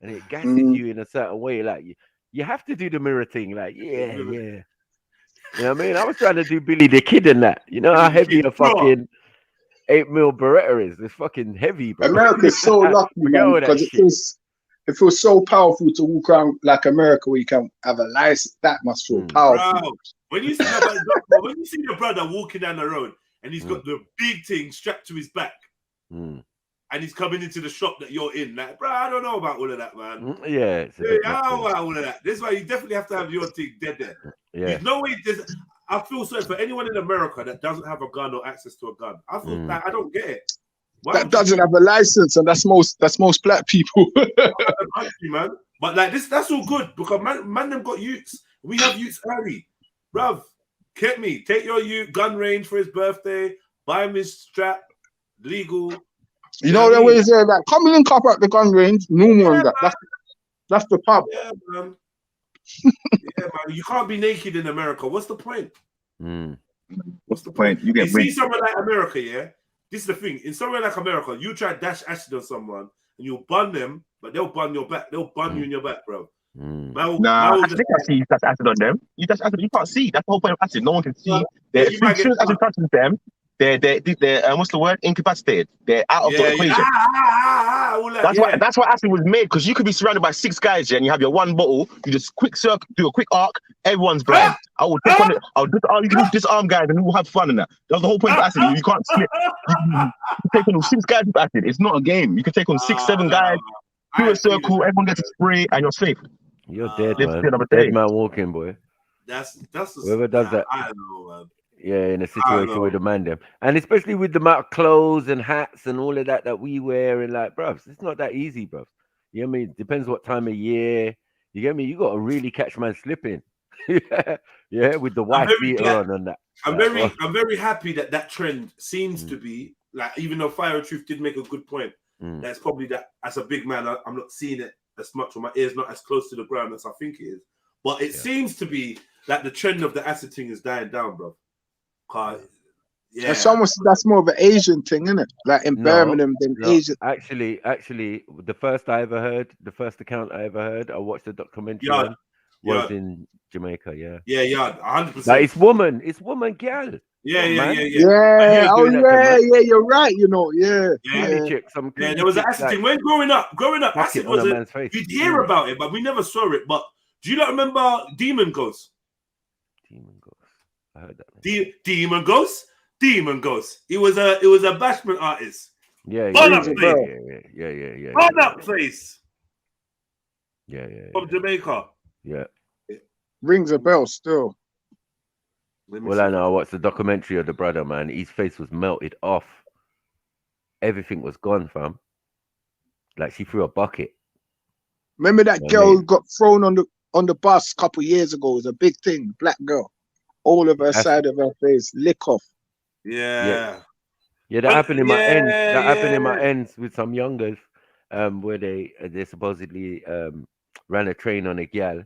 and it gasses you in a certain way. Like you have to do the mirror thing. Like, yeah. You know what I mean? I was trying to do Billy the Kid in that. You know how heavy a fucking 8mm Beretta is? It's fucking heavy, bro. America's so lucky, man, because it feels so powerful to walk around like America where you can have a license. That must feel powerful. Bro, when you see the brother walking down the road and he's got the big thing strapped to his back and he's coming into the shop that you're in, like, bro, I don't know about all of that, man. Yeah, I don't know about all of that. This is why you definitely have to have your thing dead there. Yeah. There's no way. I feel sorry for anyone in America that doesn't have a gun or access to a gun. I feel like I don't get it. That doesn't have a license, and that's most black people. Man. But like this, that's all good because man them got youths. We have youths early, bruv. Get me. Take your youth gun range for his birthday. Buy him his strap, legal. You know the way there, like come in and cop at the gun range. No more than that. That's the pub. Yeah, man. Man. You can't be naked in America. What's the point? What's the point? You get see somewhere like America, yeah. This is the thing. In somewhere like America, you try to dash acid on someone and you'll bun them, but they'll bun your back. They'll bun you in your back, bro. I think I see that's acid on them. You dash acid, you can't see. That's the whole point of acid. No one can see. As soon as acid touches them, they're what's the word? Incapacitated. They're out of the equation. That's why acid was made, because you could be surrounded by 6 guys, and you have your one bottle. You just quick circle, do a quick arc. Everyone's blind. You can disarm guys, and we'll have fun in that. That's the whole point of acid. You can't split. You take on 6 guys with acid. It's not a game. You can take on 6, 7 guys. Do a circle. Everyone gets a spray, and you're safe. You're dead, man. Dead man walking, boy. That's whoever does that. I don't know, man. Yeah, in a situation with the man them, and especially with the amount of clothes and hats and all of that we wear, and like, bruv, it's not that easy, bruv. You know what I mean? Depends what time of year. You get me? You got to really catch man slipping, yeah, with the wife beater on and that. I'm very happy that trend seems to be like, even though Fire of Truth did make a good point, that's probably that as a big man, I'm not seeing it as much, or my ear's not as close to the ground as I think it is. But it seems to be that the trend of the acid thing is dying down, bro. That's more of an Asian thing, isn't it? Like in Birmingham, than Asian. Actually, the first account I ever heard, I watched the documentary on, was in Jamaica. Yeah, 100%. Like, it's woman, girl. Yeah. You're right. You know, there was an acid thing when growing up. Acid was you'd hear about it, but we never saw it. But do you not remember Demon Ghost? I heard that. Demon Ghost. It was a bashment artist. Yeah. On that place. Yeah. From Jamaica. Yeah. Rings a bell still. Well, I know I watched the documentary of the brother, man. His face was melted off. Everything was gone, fam. Like she threw a bucket. Remember that girl who got thrown on the bus a couple of years ago? It was a big thing. Black girl. All of her side of her face lick off. Yeah, that happened in my ends. That happened in my ends with some youngers, where they supposedly ran a train on a gal,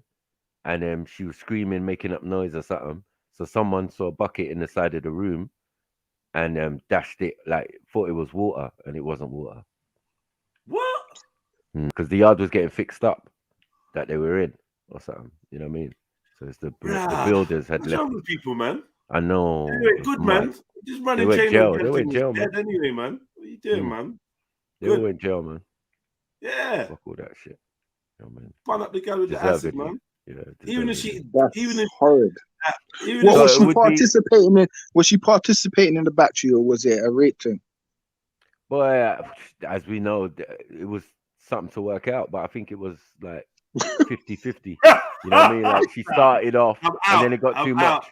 and she was screaming, making up noise or something. So someone saw a bucket in the side of the room, and dashed it, like thought it was water, and it wasn't water. What? Because the yard was getting fixed up that they were in or something. You know what I mean? So it's the builders had left. What's wrong with people, man? I know. Anyway, good man. Just running chain. They went jail, man. Anyway, man. What are you doing, man? They all went jail, man. Yeah. Fuck all that shit. You know, man. Fun up the guy with the acid, man. Yeah. Even if she, horrid. Was she participating in the battery, or was it a rape thing? Boy, as we know, it was something to work out, but I think it was like 50-50. You know what I mean? Like she started off, and then it got too much.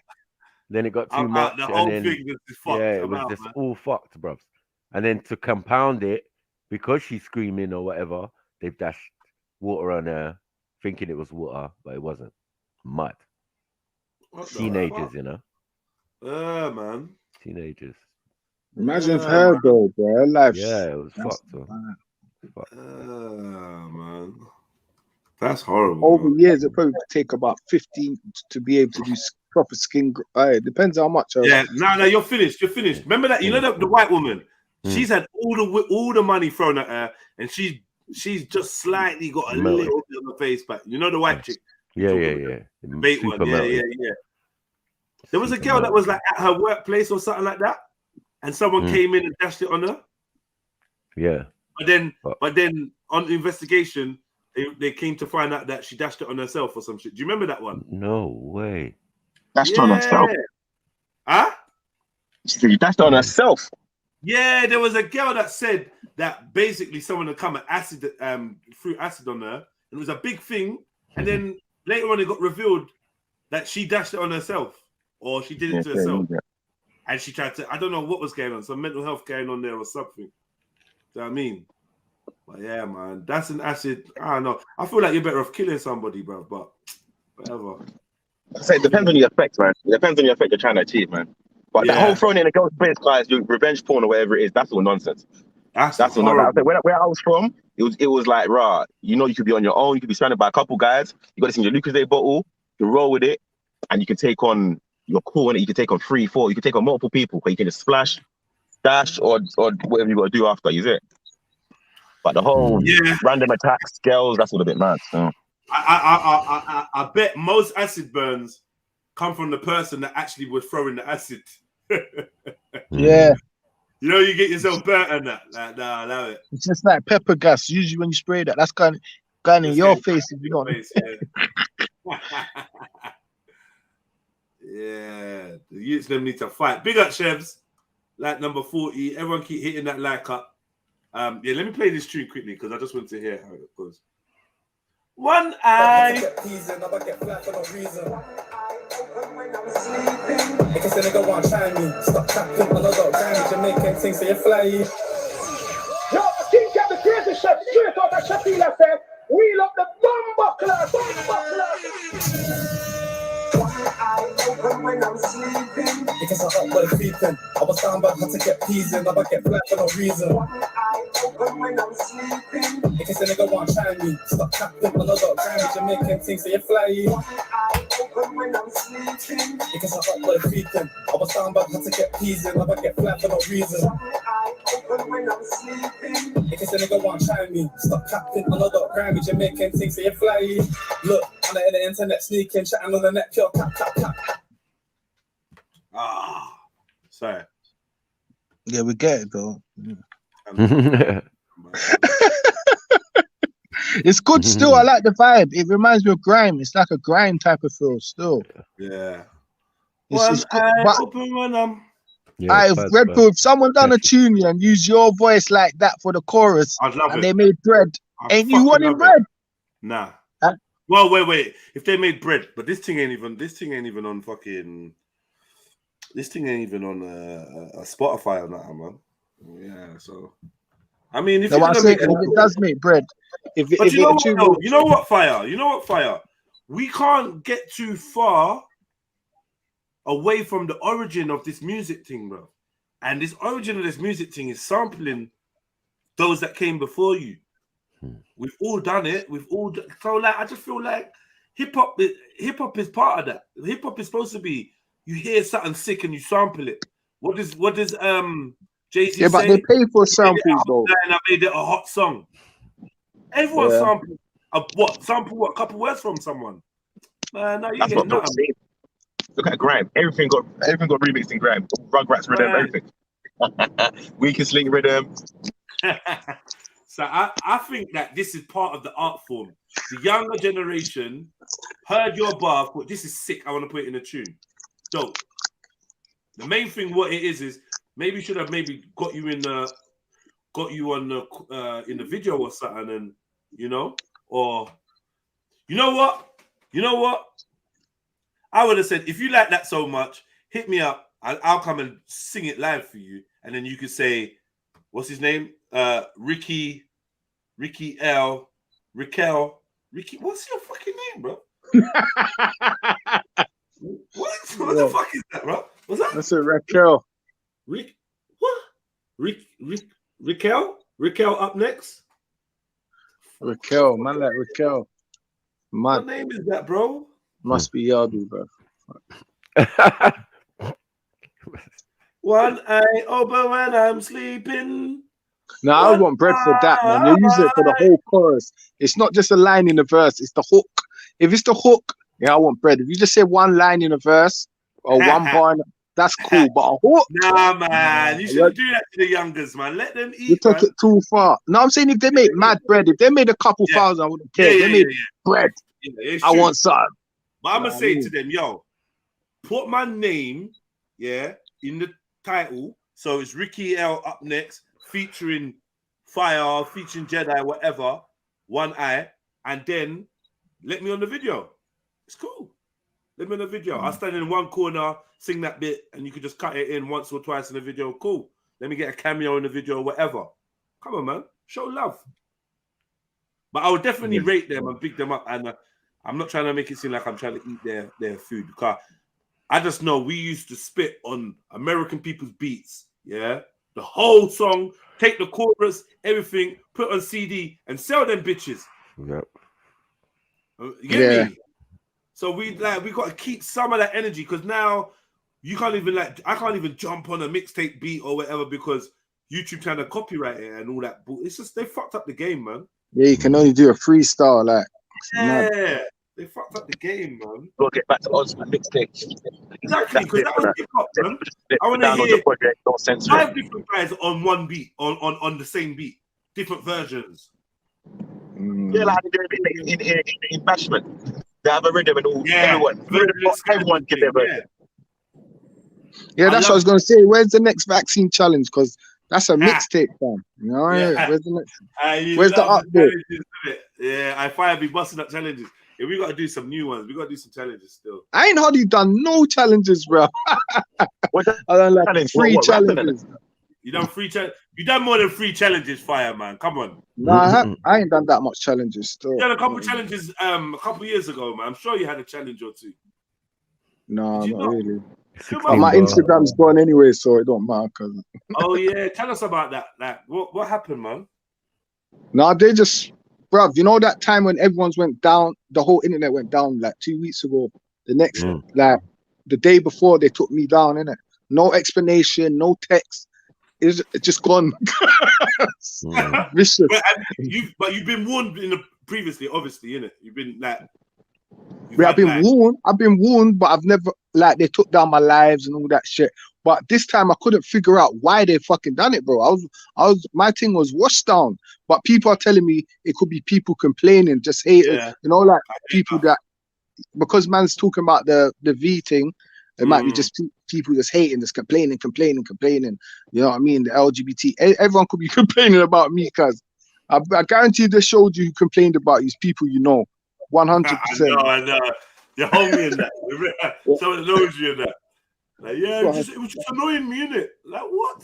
Then it got too much, the whole thing was fucked. It was just all fucked, bruv. And then to compound it, because she's screaming or whatever, they've dashed water on her, thinking it was water, but it wasn't. Mud. Teenagers, you know. Man. Teenagers. Imagine her though, bro. Her life. Yeah, it was fucked. Man. That's horrible. Over years, it probably take about 15 to be able to do proper skin. It depends how much. No, you're finished. Remember that? You know the white woman. She's had all the money thrown at her, and she's just slightly got a little bit on her face back. You know the white chick. Yeah. The bait one. Yeah. There was a girl that was like at her workplace or something like that, and someone came in and dashed it on her. Yeah. But then on the investigation, they came to find out that she dashed it on herself or some shit. Do you remember that one? No way. Dashed on herself. Huh? She dashed on herself. Yeah, there was a girl that said that basically someone had come and threw acid on her, and it was a big thing. And then later on, it got revealed that she dashed it on herself, or she did it to herself, and she tried to. I don't know what was going on, some mental health going on there or something. Do you know what I mean? But yeah, man, that's an acid. I don't know. I feel like you're better off killing somebody, bro. But whatever. So it depends on your effect, man. It depends on your effect you're trying to achieve, man. But that whole throwing in a girl's face, guys, revenge porn or whatever it is, that's all nonsense. That's all nonsense. Where I was from, it was like, rah, you know, you could be on your own, you could be surrounded by a couple guys, you got this in your Lucozade bottle, you roll with it, and you can take on your cool, and you can take on 3, 4, you can take on multiple people, but you can just splash, dash, or whatever you got to do after, is it? But the whole random attacks, girls, that's all a bit mad. So. I bet most acid burns come from the person that actually was throwing the acid. Yeah. You know, you get yourself burnt and that. Like, nah, allow it. It's just like pepper gas. Usually when you spray that, that's going in your face if you don't. Yeah. The youths them need to fight. Big up, Chevs. Like number 40. Everyone keep hitting that like up. Let me play this tune quickly because I just want to hear how it goes. One eye. Because a nigga want try me. Stop tapping on the dog. Jamaican thing, so you fly. Yo, King Cap the crazy chef, straight out of Shakila said, wheel up the bomb buckler. open when I'm sleeping. Because I hot boy creeping. I was down bad, had to get peas in. Now I get black for no reason. One eye open when I'm sleeping. Because the nigga want try me. Stop tapping on the dot, trying to Jamaican things so you fly. One eye open when I'm sleeping. Because I hot boy creeping. I was down bad, had to get peas in. Now I get black for no reason. One eye open when I'm sleeping. Because the nigga want try me. Stop tapping on the dot, trying to Jamaican things so you fly. Look, I'm in the internet sneaking, chatting on the net, pure tap, tap, tap. Ah, sorry. Yeah, we get it though. It's good still. I like the vibe. It reminds me of grime. It's like a grime type of feel still. Yeah. It's good. But open when I'm. Yeah, Red Bull, if someone done a tune you and use your voice like that for the chorus, I'd love and it. they made bread, ain't you wanting bread? Nah. Huh? Well, wait. If they made bread, but this thing ain't even on fucking. This thing ain't even on a Spotify or nothing, man. Yeah, so. I mean, if, No, I say, if it does make bread, but you know what, though? You know what, Fire? We can't get too far away from the origin of this music thing, bro. And this origin of this music thing is sampling those that came before you. We've all done it. So like, I just feel like hip hop is part of that. Hip hop is supposed to be, you hear something sick and you sample it. What does Jay-Z yeah, but say? they pay for samples though. And I made it a hot song. Everyone sampled a couple words from someone. Now you get nothing. Look at grime. Everything got remixed in grime. Rugrats rhythm, everything. Weakest link rhythm. So I think that this is part of the art form. The younger generation heard your bar, thought this is sick. I want to put it in a tune. Dope. The main thing, what it is maybe should have got you in the video or something, and or you know what? I would have said, if you like that so much, hit me up. I'll come and sing it live for you, and then you could say, what's his name? Ricky L. Raquel. Ricky, what's your fucking name, bro? What the fuck is that, bro? What's that? That's it, Raquel. Raquel up next? Raquel, man, like Raquel. Man. What name is that, bro? Must be Yarby, bro. One eye open when I'm sleeping. No, I want bread for that, man. You use it for the whole chorus. It's not just a line in a verse, it's the hook. If it's the hook, yeah, I want bread. If you just say one line in a verse or one bar, that's cool. But a hook? Nah, man. You shouldn't do that to the youngers, man. Let them eat. You took it too far. No, I'm saying if they make mad bread, if they made a couple thousand, I wouldn't care. If they made bread, I want some. But I'm going to say to them, yo, put my name, in the title. So it's Ricky L up next, featuring Fire, featuring Jedi, whatever, One Eye, and then let me on the video. It's cool. Let me on the video. I'll stand in one corner, sing that bit, and you can just cut it in once or twice in the video. Cool. Let me get a cameo in the video, whatever. Come on, man. Show love. But I would definitely rate them and pick them up. And I'm not trying to make it seem like I'm trying to eat their food, because I just know we used to spit on American people's beats. Yeah. The whole song, take the chorus, everything, put on CD and sell them bitches. Yep. You get me? So we got to keep some of that energy, because now you can't even I can't even jump on a mixtape beat or whatever because YouTube trying to copyright it and all that. It's just they fucked up the game, man. Yeah, you can only do a freestyle, like. Yeah, they fucked up the game, man. We'll get back to us and mixtape. Exactly, because that was hip hop, man. I want to hear 5 different guys on one beat, on the same beat, different versions. Yeah, like they do it in Bashment. They have a rhythm and all. Everyone give their version. Yeah, that's what I was going to say. Where's the next vaccine challenge? Because that's a mixtape, fam. You know, where's the next? Where's the update? Yeah, I Fire be busting up challenges. Yeah, we got to do some new ones. We got to do some challenges still. I ain't hardly done no challenges, bro. I done like 3 challenges. You done 3 challenges? You done more than 3 challenges, Fire, man. Come on. No, I ain't done that much challenges still. You had a couple challenges a couple years ago, man. I'm sure you had a challenge or 2. No, Did you not not? really. But 16, my bro. Instagram's gone anyway, so it don't matter. Cause Oh yeah, tell us about that. Like, what happened, man? no, they just, bruv, you know that time when everyone's went down, the whole internet went down like 2 weeks ago. The next, like the day before, they took me down, innit? No explanation, no text. It's just gone. Vicious. But you've been warned previously, obviously, innit? You've been like. I've been warned, but I've never, like, they took down my lives and all that shit. But this time I couldn't figure out why they fucking done it, bro. My thing was washed down. But people are telling me it could be people complaining, just hating, you know, like people that, because man's talking about the V thing, it might be just people just hating, just complaining. You know what I mean? The LGBT, everyone could be complaining about me, because I guarantee they showed you who complained about these people, you know. 100%. I know. You're homie in that. Someone knows you in that. Like, yeah, it was just annoying me, innit? Like, what?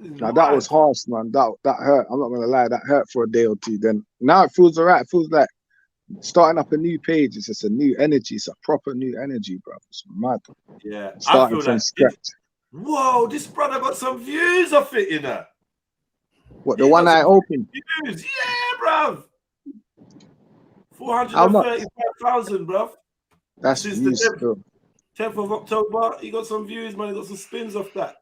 Now that was harsh, man. That hurt. I'm not gonna lie, that hurt for a day or two. Then now it feels alright. It feels like starting up a new page. It's just a new energy. It's a proper new energy, bro. It's mad. Yeah, starting from scratch. Whoa, this brother got some views off it, you know. What, the one I opened? Views. Yeah, bro. 435,000, bro. That's since views, the 10th of October. He got some views, man. He got some spins off that.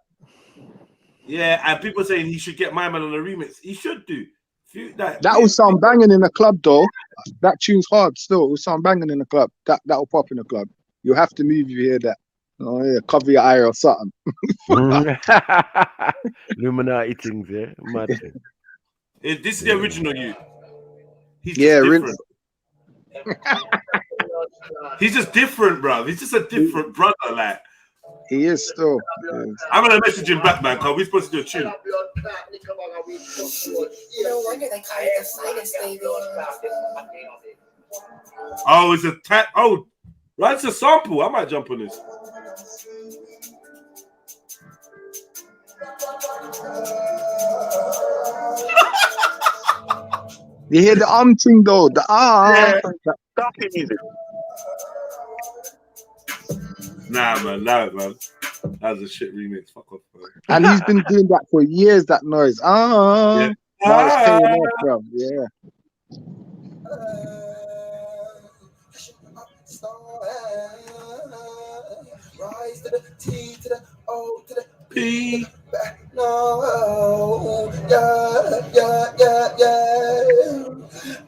Yeah, and people saying he should get my man on a remix. He should do. That will sound banging in the club, though. That tune's hard still. It will sound banging in the club. That will pop in the club. You'll have to move if you hear that. Oh yeah, cover your eye or something. Illuminati things, yeah. Mad thing. This is the original you. He's just different. He's just different, bro. He's just a different brother, like. He is still. I'm gonna message him back, man, because we're supposed to do a tune. No wonder they call it the finest, baby. Oh, it's a tag. Oh, right, it's a sample. I might jump on this. You hear the thing though? The Dark music. Nah, man. That was a shit remix. Fuck off, bro. And he's been doing that for years, that noise. Yeah. Now it's paying off, bro. Yeah. Rise to the T to the O to the P. No, yeah.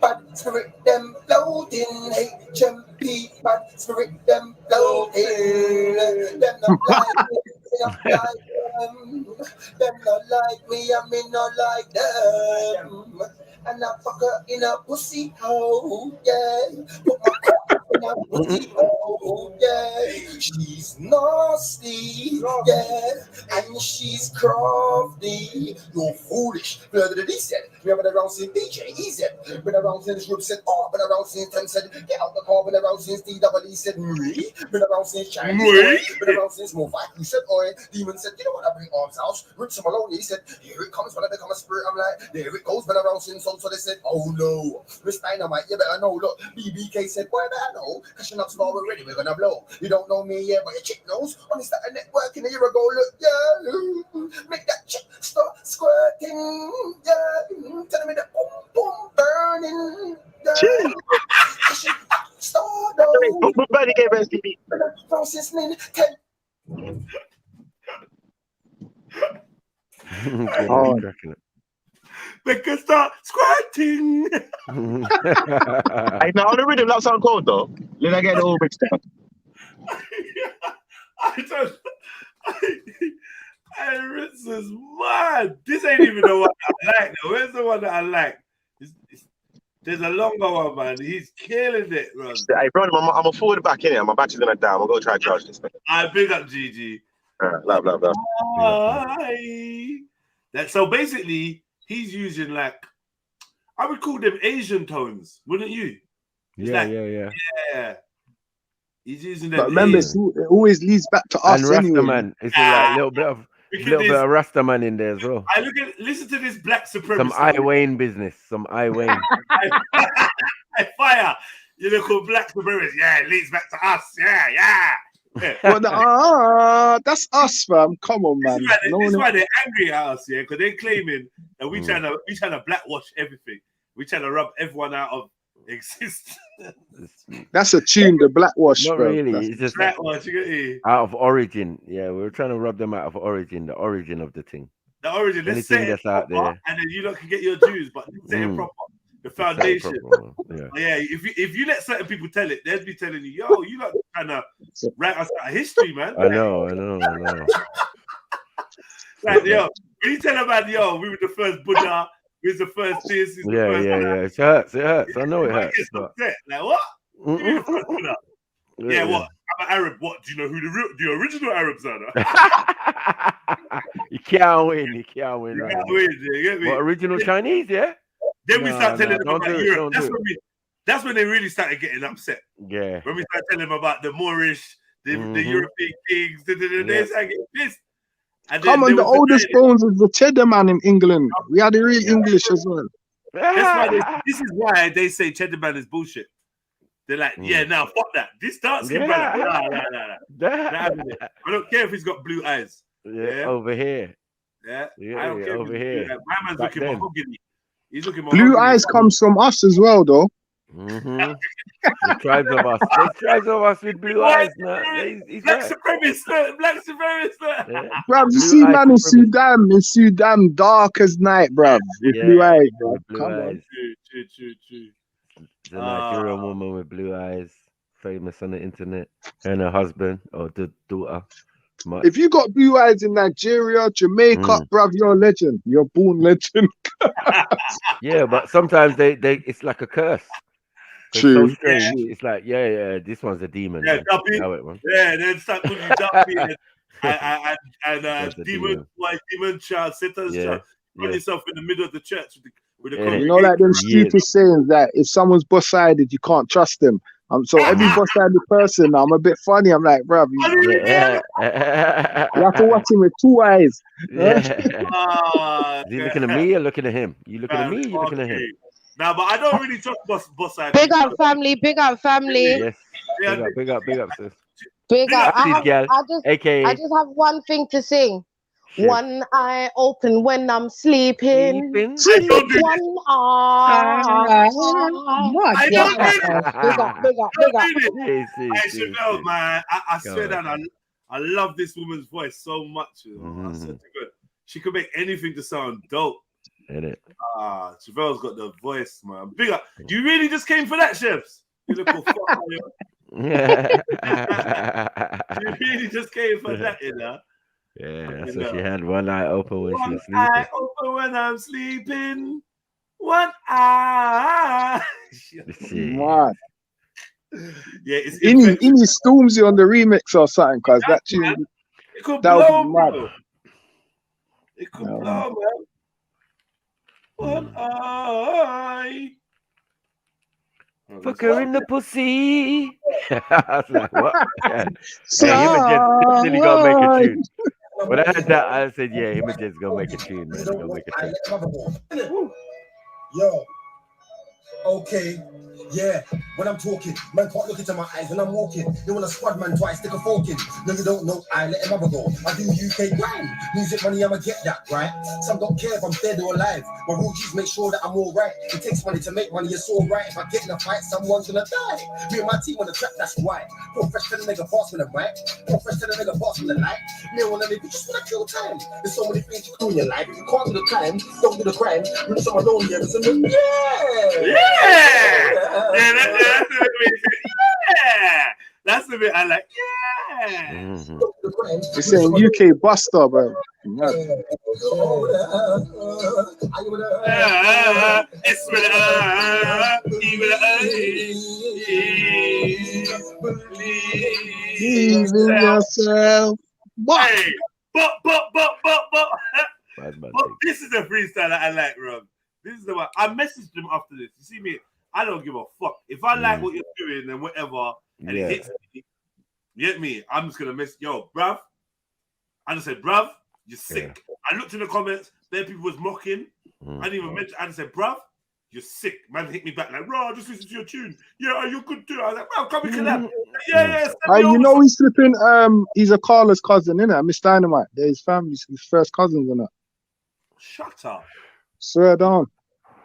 Bad spirit them floating, HMP. Bad spirit them floating. Them not like me, them not like me, I mean not like them. And I fuck her in a pussy hole, yeah. Put my cock in a pussy hole, yeah. She's nasty, yeah. And she's crafty. You're foolish. Further than he said. Remember around since DJ, he said. Been around since Group said, oh, been around since 10 said, get out the car. Been around since DWE said, me. Been around since Chinese. Been around since Move. Who said, oi. Demon said, you know what, I bring arms house. Rich Malone, he said, here it comes when I become a spirit. I'm like, there it goes. Been around since so they said, oh no. Miss Dynamite, you better know. Look, BBK said, boy, better know. Cause you're not small already, we're gonna blow. You don't know me yet, but your chick knows. Only started networking a year ago. Look, yeah. Make that chick start squirting. Yeah. Tell me the boom boom burning. Yeah. Start though. Buddy gave us TV. Processing. Make her start squirting. I know the rhythm that sound cold though. Let I get the whole mixed down. Ritz is mad. This ain't even the one I like. Though. Where's the one that I like? There's a longer one, man. He's killing it, bro. Hey, bro, I'm a forward back in here. My battery's gonna die. I'm gonna go try to charge this. I big up GG. Blah blah blah. So basically, he's using like I would call them Asian tones, wouldn't you? Yeah. He's using them. But remember, it always leads back to us and anyway. Rastaman. It's like a little bit of Rastaman in there as well. Listen to this black supremacy. Some I Wayne business. Some I Wayne. Fire. You look called black supremacy. Yeah, it leads back to us. Yeah. Well, that's us, fam. Come on, man. This is why they're angry at us, yeah, because they're claiming that we trying to blackwash everything. We trying to rub everyone out of existence. That's a tune, the blackwash, Not bro. really. It's just blackwash. Out of origin. Yeah, we were trying to rub them out of origin. The origin of the thing. The origin. Let's Anything say that's proper, out there, and then you lot can get your dues, but let's say it proper. The foundation. Yeah. If you let certain people tell it, they'll be telling you, yo, you lot kind of write us out of history, man. I know. Like, yo, when you tell them about, yo, we were the first Buddha, we was the first this, It hurts. I know it hurts. But... Like, what? Yeah, what? I'm an Arab. What? Do you know who the original Arabs are? You can't win. You can't win. What, original Chinese, yeah? Then we start telling them about Europe. That's when they really started getting upset. Yeah. When we start telling them about the Moorish, the European kings, they started getting pissed. Come on, the oldest bones is the Cheddar Man in England. We had the real English as well. This is why they say Cheddar Man is bullshit. They're like, now fuck that. This dark skin brother. Nah. I don't care if he's got blue eyes. Yeah. Over here. I don't care over here. My man's looking mahogany. He's looking blue eyes comes from us as well, though. The tribes of us. There's tribes of us with blue eyes. Black supremacist. Yeah. Bruv, you see, man, in Sudan, dark as night, bruv. With blue eyes, bro. Come on. True. The Nigerian woman with blue eyes, famous on the internet, and her husband or the daughter. If you got blue eyes in Nigeria, Jamaica, bruv, you're a legend. You're born legend. Yeah, but sometimes they it's like a curse. True. It's so strange. It's like, this one's a demon. Yeah, Duppy. Then start calling you Duppy and demon child, Satan's child. Put yourself in the middle of the church with the you know, like them stupid sayings that if someone's boss-sided, you can't trust them. So every boss-sided person, I'm a bit funny. I'm like, bruv, you have to watch him with two eyes. Is he looking at me or looking at him? You looking at me? You looking at him? Nah, but I don't really trust boss-sided. Big up, family. Yes. Big up, sis. Big up. I just have one thing to sing. Shit. One eye open when I'm sleeping. I don't do One eye. I don't do Big up. Hey, Chanel, man. I swear that I love this woman's voice so much. She could make anything to sound dope. Chevelle's got the voice, man. Big up. You really just came for that, chefs? You look all fuck. You really just came for that, you know? Yeah, so she had one eye open when she was sleeping. One eye open when I'm sleeping. One eye. Man. Yeah, it's Inni Stormzy on the remix or something, because that tune. It could blow, bro. It could blow, man. One eye. Fuck her in the pussy. I was like, what? Yeah, Images gonna make a tune. When I heard that, I said, yeah, Images gonna make a tune, man. Gonna make a tune. Yo. Okay. Yeah, when I'm talking, man can't look into my eyes when I'm walking. They want a squad man twice, stick a fork in. No, you don't know, I let him have a go. I do UK grind, music money, I'ma get that, right? Some don't care if I'm dead or alive. My royalties make sure that I'm alright. It takes money to make money, it's alright. If I get in a fight, someone's gonna die. Me and my team on the track, that's why. Go fresh to the nigga, pass me the mic. Go fresh to the nigga, pass me the light. Me and one of them, you just wanna kill time. There's so many things you do in your life. If you can't do the crime, don't do the crime. You're someone lonely, yeah. That's the bit I like. It's saying UK Buster, bro. Believe in yourself. What? Hey, but. This is a freestyle that I like, Rob. This is the one. I messaged him after this. You see me? I don't give a fuck. If I like what you're doing and whatever, and it hits me, you get me? I'm just gonna miss. Yo, bruv. I just said, bruv, you're sick. I looked in the comments. There people was mocking. I didn't even mention. I just said, bruv, you're sick. Man hit me back like, "Raw, just listen to your tune. Yeah, you good too." I was like, "Well, come and collab." Yeah. You know he's flipping. He's a Carla's cousin, innit? Miss Dynamite. They're his family's his first cousins, innit? Shut up. Swear down.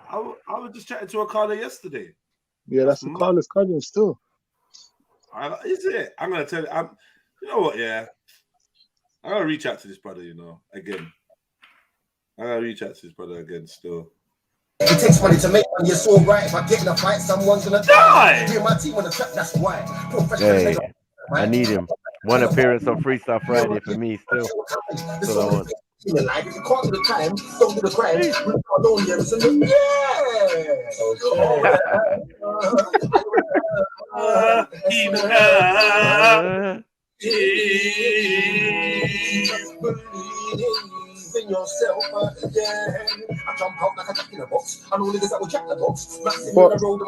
I was just chatting to a Carla yesterday. Yeah, that's a Carla's cousin still. Is it? I'm gonna tell you. You know what? Yeah, I'm gonna reach out to this brother. Again. I'm gonna reach out to this brother again. Still. It takes money to make money. It's all right. If I get in a fight, someone's gonna die. Me and my team on the track. That's why. Hey, I need him. One appearance on Freestyle Friday for me. Still. That's all I want. Like, if you can't do the time, don't do the crime. In yourself, I jump out like a jack in a box. And all niggas that will jack the box. Massive on the road,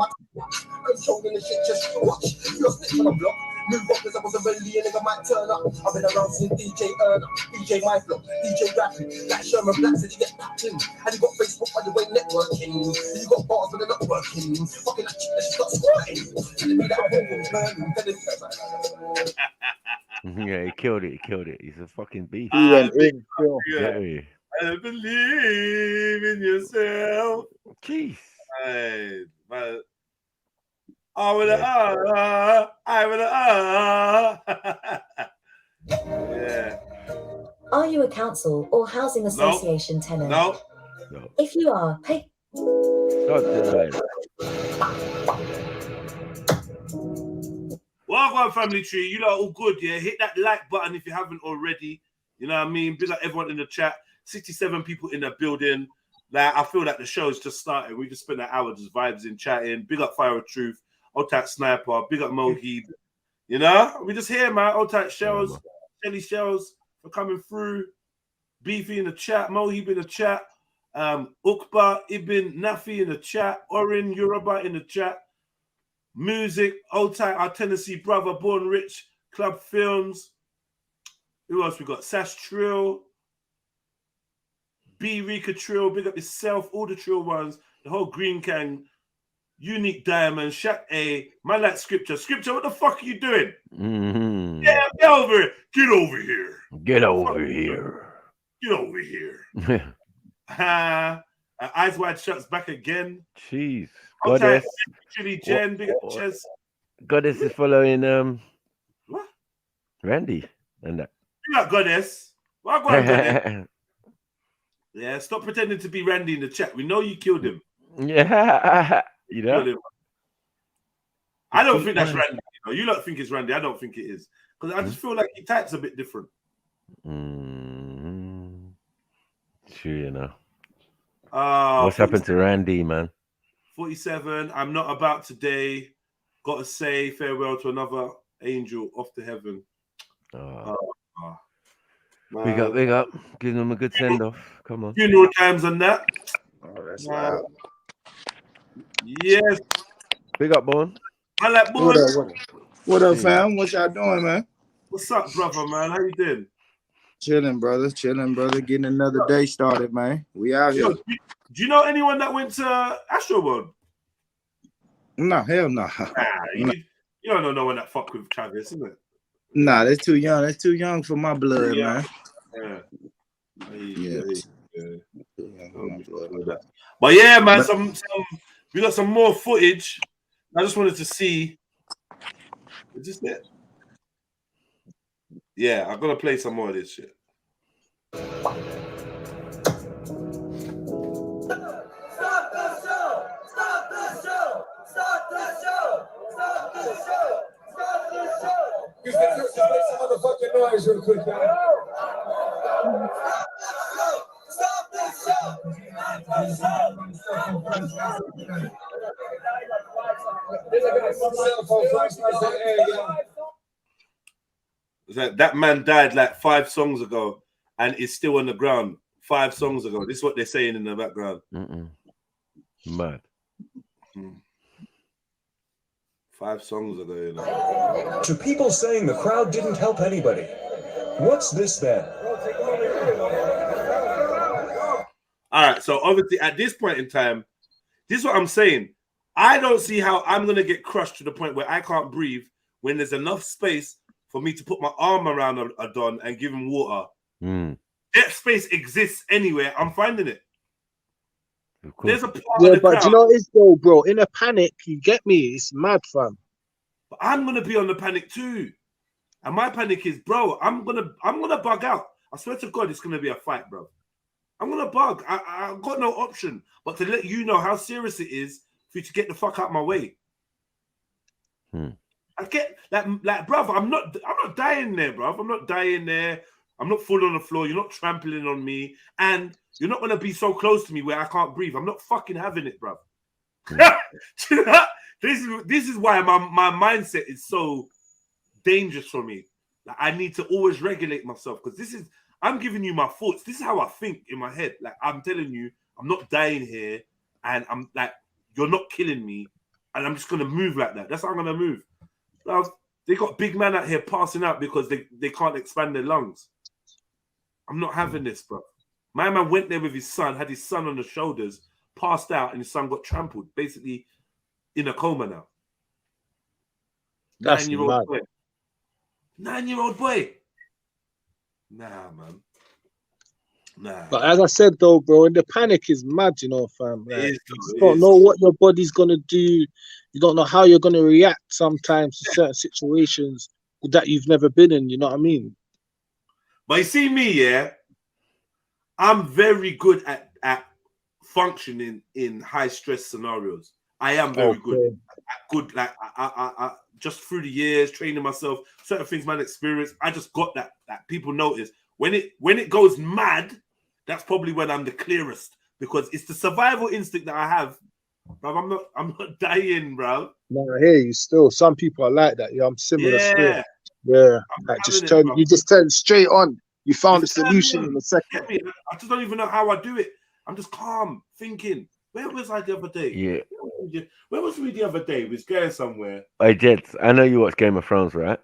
controlling the shit, just watch. You're snitch on the block. Move up because I wasn't ready, a nigga might turn up. I've been around since DJ Earner, DJ My Flow, DJ Rapping. Like Sherman Black said, you get packed in. And you got Facebook on your way networking. And you got bars but they're not working. Fucking that shit, that start squirting. Telling me that I won't burn. Yeah, he killed it. He's a fucking beast. I believe in yourself. Jeez. Yeah. Are you a council or housing association tenant? No. If you are, hey. Welcome, family tree. You lot all good, yeah? Hit that like button if you haven't already. You know what I mean? Big up everyone in the chat. 67 people in the building. Like, I feel like the show's just started. We just spent an hour just vibes in chatting. Big up Fire of Truth. Old tight Sniper. Big up Mohib. You know? We just here, man. Old tight Shells. Shelly Shells for coming through. Beefy in the chat. Mohib in the chat. Ukba Ibn Nafi in the chat. Orin Yoruba in the chat. Music, old tight, our Tennessee brother, Born Rich, Club Films. Who else we got? Sash Trill, B Rika Trill, big up yourself, all the Trill ones, the whole Green Gang, Unique Diamond, Shaq A, Man Like Scripture. Scripture, what the fuck are you doing? Mm-hmm. Yeah, get over here. Get over here. Get over here. Get over here. Eyes Wide Shut's back again. Jeez. Goddess. Actually, Jen, big up Ches. Goddess is following what? Randy and that. Big up Goddess. What going on, Goddess? Yeah, stop pretending to be Randy in the chat. We know you killed him. Yeah. You know? I don't think that's Randy. You don't think it's Randy. I don't think it is. Because I just feel like he types a bit different. Sure, you know. What's happened to Randy, man? 47. I'm not about today. Got to say farewell to another angel off to heaven. Big up. Give them a good send off. Come on. Funeral times and that. Oh, that's loud. Yes. Big up, Born. I like Born. What up, fam? What y'all doing, man? What's up, brother, man? How you doing? Chilling, brother. Getting another day started, man. We out here. Do you know anyone that went to AstroWorld? No, hell no. You don't know no one that fuck with Travis, isn't it? Nah, that's too young. That's too young for my blood, man. Yeah. But yeah, man, we got some more footage. I just wanted to see. Is this it? Yeah, I'm gonna play some more of this shit. Just make some motherfucking noise real quick, man. Stop the show! That man died like 5 songs ago and is still on the ground 5 songs ago. This is what they're saying in the background. Mad. 5 songs ago, you know. To people saying the crowd didn't help anybody. What's this then? All right, so obviously at this point in time, This is what I'm saying. I don't see how I'm going to get crushed to the point where I can't breathe when there's enough space for me to put my arm around a Don and give him water. That space exists anywhere. I'm finding it. There's a part of the but crowd, you know what it is though, bro? In a panic, you get me? It's mad, fam. but I'm going to be on the panic too. And my panic is, bro, I'm gonna bug out. I swear to God, it's going to be a fight, bro. I'm going to bug. I've got no option but to let you know how serious it is for you to get the fuck out of my way. I get like, bruv, I'm not dying there, bruv. I'm not dying there. I'm not full on the floor. You're not trampling on me. And you're not going to be so close to me where I can't breathe. I'm not fucking having it, bruv. This is why my mindset is so dangerous for me. Like, I need to always regulate myself because I'm giving you my thoughts. This is how I think in my head. Like, I'm telling you, I'm not dying here. And I'm like, you're not killing me. And I'm just going to move like that. That's how I'm going to move. They got big man out here passing out because they can't expand their lungs. I'm not having this, bro. My man went there with his son, had his son on the shoulders, passed out, and his son got trampled, basically in a coma now. That's 9-year-old boy. 9-year-old boy. Nah, man. Nah. But as I said though, bro, and the panic is mad, you know, fam. Like, It is, you don't know what your body's gonna do. You don't know how you're gonna react sometimes to certain situations that you've never been in. You know what I mean? But you see me, yeah. I'm very good at functioning in high stress scenarios. I am very good. Like I just through the years training myself, certain things, man, experience. I just got that people notice when it goes mad. That's probably when I'm the clearest because it's the survival instinct that I have. Bro, I'm not dying, bro. No, I hear you still. Some people are like that. Yeah, I'm similar still. Yeah. Like you just turn straight on. You found a solution in a second. I just don't even know how I do it. I'm just calm, thinking. Where was I the other day? Yeah. Where was we the other day? We was going somewhere. Hey, Jets, I know you watch Game of Thrones, right?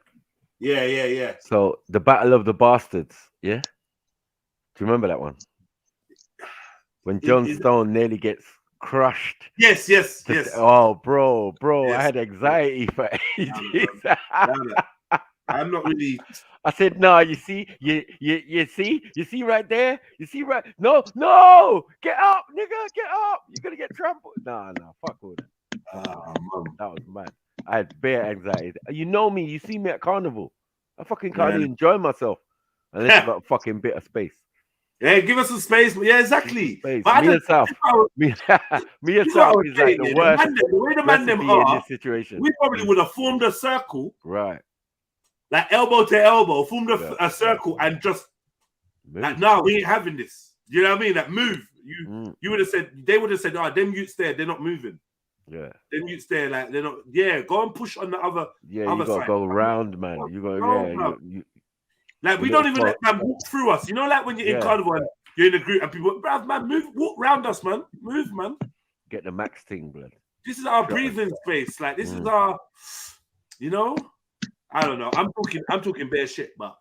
Yeah. So, the Battle of the Bastards, yeah? Do you remember that one? When Jon Snow nearly gets crushed. Yes. Oh, bro, yes. I had anxiety for ages. I'm not really. I said, no, you see right there? You see right? No, get up, nigga, get up. You're going to get trampled. No, fuck all that. That was mad. I had bare anxiety. You know me, you see me at Carnival. I fucking can't even enjoy myself unless I got a fucking bit of space. Yeah, give us some space. Yeah, exactly. Me and South is like the worst. The way the man them are, in this situation. We probably would have formed a circle. Right. Like elbow to elbow, formed a circle and just like, no, we ain't having this. You know what I mean? Like, move. You would have said, they would have said, oh, them youths there, they're not moving. Yeah. Them youths there, like, they're not, go and push on the other. Yeah, you gotta go round, man. You go, like, we don't even let man walk through us. You know, like when you're in Carnival and you're in a group and people, bruv, man, walk round us, man. Move, man. Get the max thing, blood. This is our breathing space. Like, this is our, you know, I don't know. I'm talking bare shit, but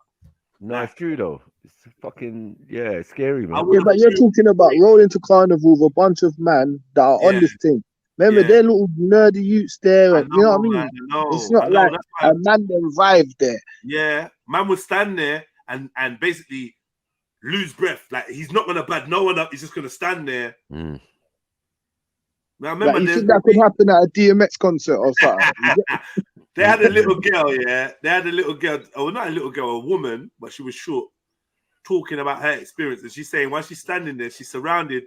no, it's true though. It's fucking it's scary, man. Yeah, but you're talking about rolling to Carnival with a bunch of men that are on this thing. Remember, they're little nerdy youths there, and you know what I mean? It's not like a man them vibe there. Yeah, man would stand there and basically lose breath. Like, he's not gonna bad no one up. He's just gonna stand there. Now, remember, you think that could happen at a DMX concert or something? They had a little girl, They had a little girl, not a little girl, a woman, but she was short, talking about her experience. And she's saying, while she's standing there, she's surrounded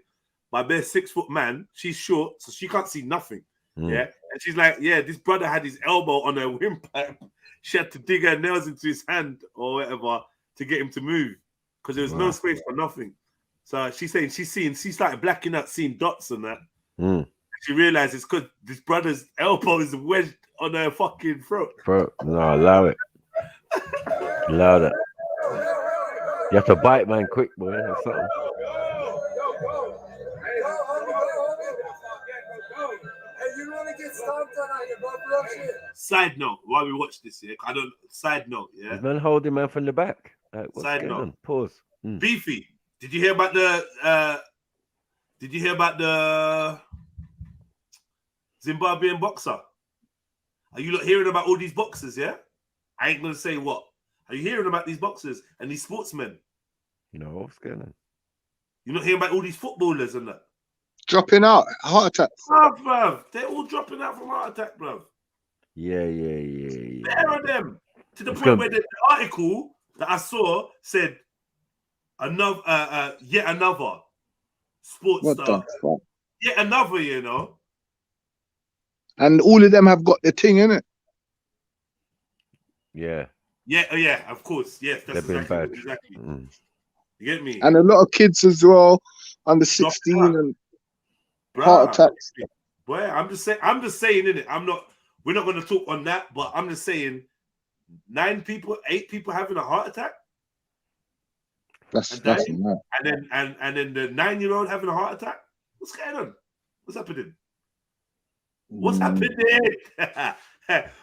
by bare 6-foot man. She's short, so she can't see nothing. Yeah. And she's like, this brother had his elbow on her windpipe. She had to dig her nails into his hand or whatever to get him to move because there was no space for nothing. So she's saying she started blacking out, seeing dots on that. She realized it's because this brother's elbow is wedged on her fucking throat. Bro, no, allow it. Allow that. You have to bite, man, quick, boy. Or something. Side note, while we watch this, side note, There's man holding man from the back. Like, what's side going note. on? Pause. Beefy, did you hear about the Zimbabwean boxer. Are you not hearing about all these boxers, yeah? I ain't going to say what. Are you hearing about these boxers and these sportsmen? You know what's going on? You're not hearing about all these footballers and that? Dropping out, heart attacks. Bruv. They're all dropping out from heart attack, bruv. Yeah. There are them. To the point where the article that I saw said yet another sports star. Yet another, you know. And all of them have got the thing, innit? Yeah. Yeah, of course. Yes, that's exactly. You get me? And a lot of kids as well, under 16 and heart attacks. Boy, I'm just saying, innit? We're not going to talk on that, but I'm just saying 8 people having a heart attack. That's mad. And then the 9-year-old having a heart attack. What's going on? What's happening? What's happening?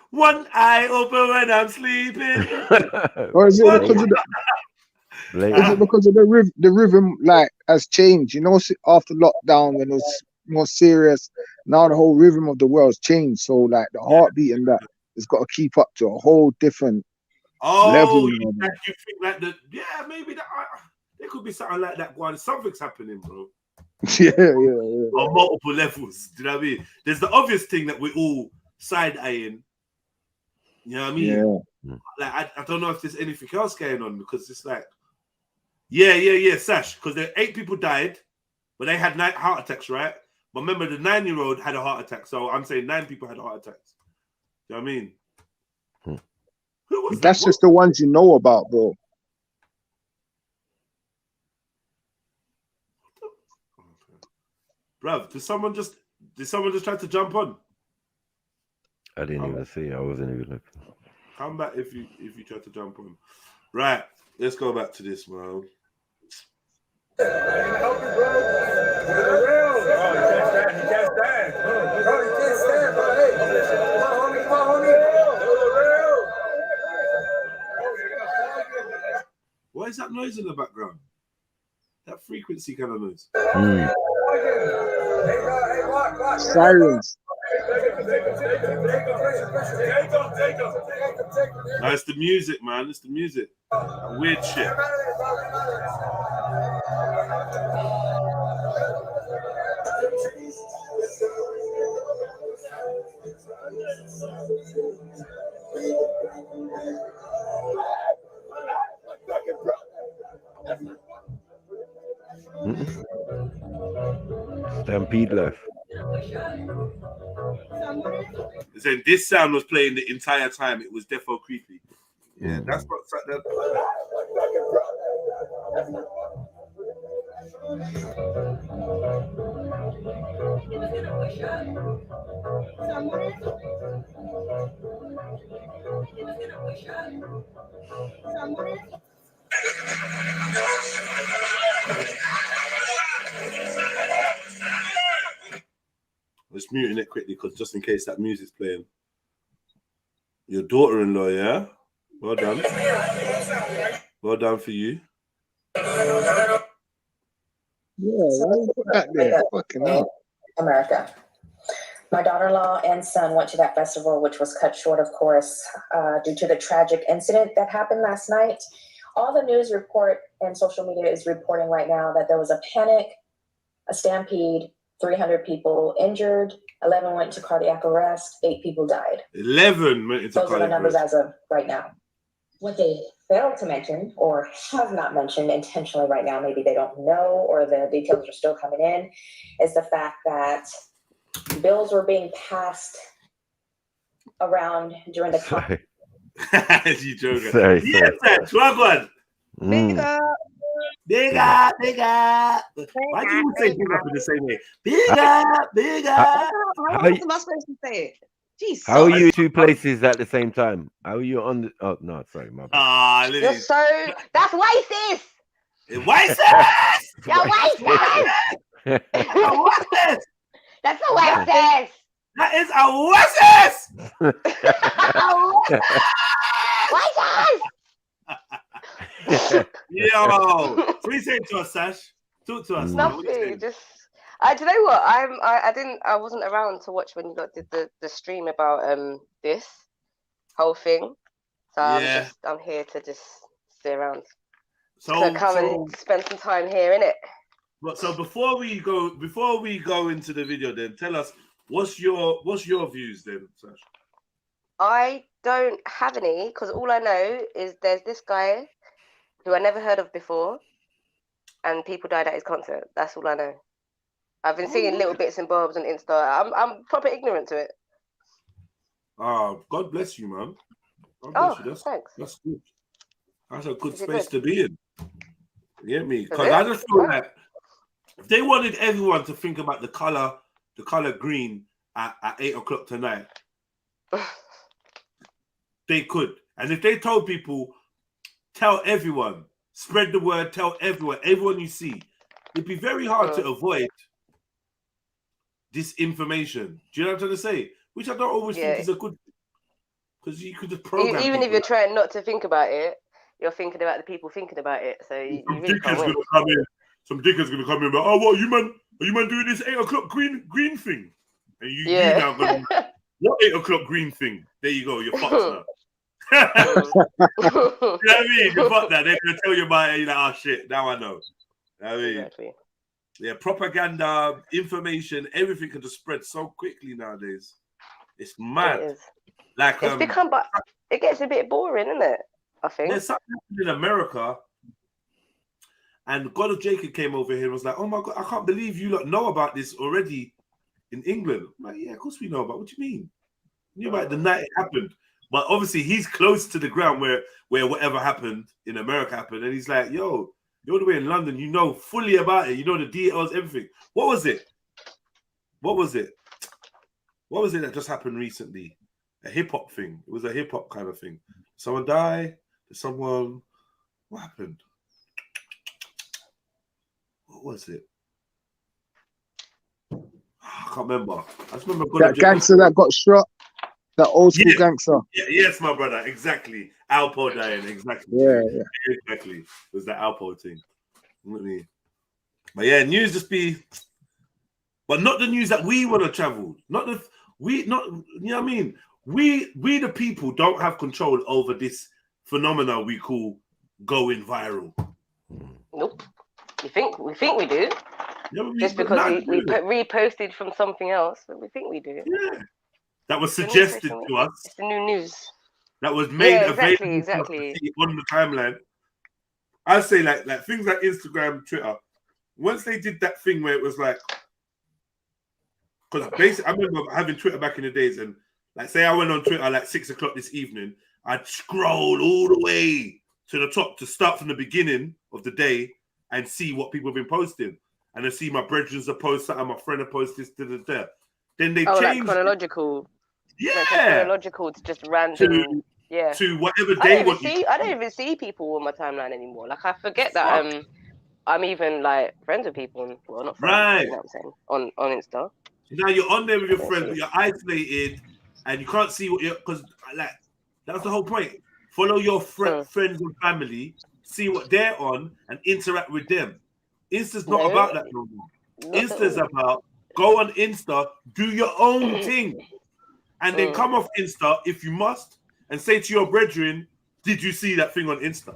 One eye open when I'm sleeping. Or is it because of the rhythm like has changed? You know, after lockdown when it was more serious, now the whole rhythm of the world's changed. So like the heartbeat and that has got to keep up to a whole different level. You think like maybe that there could be something like that going. Something's happening, bro. Yeah. On multiple levels. Do you know what I mean? There's the obvious thing that we're all side-eyeing. You know what I mean? Yeah. Like I don't know if there's anything else going on because it's like, yeah, Sash. Because 8 people died, but they had 9 heart attacks, right? But remember, the 9-year-old had a heart attack, so I'm saying 9 people had heart attacks. You know what I mean? Who was That's just the ones you know about, bro. Bruv, did someone just try to jump on? I didn't even see. I wasn't even looking. Come back if you try to jump on. Right, let's go back to this, man. What is that noise in the background? That frequency kind of noise. Sirens. No, it's the music, man. It's the music. Weird shit. Stampede left. So this sound was playing the entire time. It was defo creepy. Yeah, that's what that. Let's muting it quickly because just in case that music's playing. Your daughter-in-law, yeah? Well done. Well done for you. Yeah, why you put that there? Fucking hell. America. My daughter-in-law and son went to that festival, which was cut short, of course, due to the tragic incident that happened last night. All the news report and social media is reporting right now that there was a panic, a stampede, 300 people injured, 11 went to cardiac arrest, 8 people died. 11 went into Those are the numbers as of right now. What they failed to mention or have not mentioned intentionally right now, maybe they don't know or the details are still coming in, is the fact that bills were being passed around during the conference. You joking? Sorry. Yes, that's one. Big up. Why do you say big up in the same way? Big up. How am I supposed to say it? Jeez. How are you 2 places at the same time? How are you on the? Oh no, sorry, my bad. You're so. That's racist. Racist. You're racist. That's a racist. That is a racist. Yo, what are you saying to us, Sash? Talk to us. Nothing. Just, Do you know what? I wasn't around to watch when you did the stream about this whole thing. So I'm here to just stay around. So come and spend some time here, innit? But so before we go into the video, then tell us what's your views then, Sash? I don't have any, because all I know is there's this guy who I never heard of before, and people died at his concert. That's all I know. I've been seeing little bits and bobs on Insta. I'm proper ignorant to it. God bless you, man. God bless you. Thanks. That's good. That's a good space to be in. You get me? Because I just feel like if they wanted everyone to think about the color green at 8 o'clock tonight, they could. And if they told people, tell everyone, spread the word, tell everyone you see, it'd be very hard to avoid disinformation. Do you know what I'm trying to say? Which I don't always think is a good thing. Because you could just program even if you're trying not to think about it, you're thinking about the people thinking about it. So you really can't win. Some dickhead's gonna come in, but what you man doing this 8 o'clock green thing? And you now going, what 8 o'clock green thing? There you go, you're fucked now. You know what I mean? You're fucked now. They're gonna tell you about it, you're like, oh shit, now I know. You know what I mean? Exactly. Yeah, propaganda, information, everything can just spread so quickly nowadays. It's mad. It is. Like it's become, but it gets a bit boring, isn't it? I think there's something in America, and God of Jacob came over here and was like, "Oh my God, I can't believe you lot know about this already in England." I'm like, yeah, of course we know about. What do you mean? You knew about the night it happened, but obviously he's close to the ground where whatever happened in America happened, and he's like, "Yo, you're the way in London, you know fully about it, you know the details, everything." What was it? What was it that just happened recently? A hip hop thing. It was a hip hop kind of thing. Someone died. Someone. What happened? What was it? I can't remember. I just remember that gangster that got shot. That old school gangster. Yeah, yes, my brother. Exactly. Alpo dying. Exactly. Yeah. Exactly. It was that Alpo thing. But yeah, news just be. But not the news that we want to travel. You know what I mean? We the people don't have control over this phenomena we call going viral. Nope. We think we do. Yeah, just because we reposted from something else, but we think we do. Yeah. That was suggested to us. It's the new news. That was made available exactly. on the timeline. I say like things like Instagram, Twitter. Once they did that thing where it was like, because basically I remember having Twitter back in the days, and like say I went on Twitter like 6 o'clock this evening, I'd scroll all the way to the top to start from the beginning of the day and see what people have been posting. And I see my brethren's a post something, my friend a post this, Then they changed like chronological. Yeah. Like chronological to just random. To whatever they want. I don't even see people on my timeline anymore. Like I forget that I'm even like friends with people. Well, not friends. Right. You know what I'm saying? On Insta. Now you're on there with your friends, but you're isolated and you can't see what you're, because like that's the whole point. Follow your friends and family, see what they're on, and interact with them. Insta's not about that no more. Insta's about go on Insta, do your own thing, and then come off Insta if you must, and say to your brethren, "Did you see that thing on Insta?"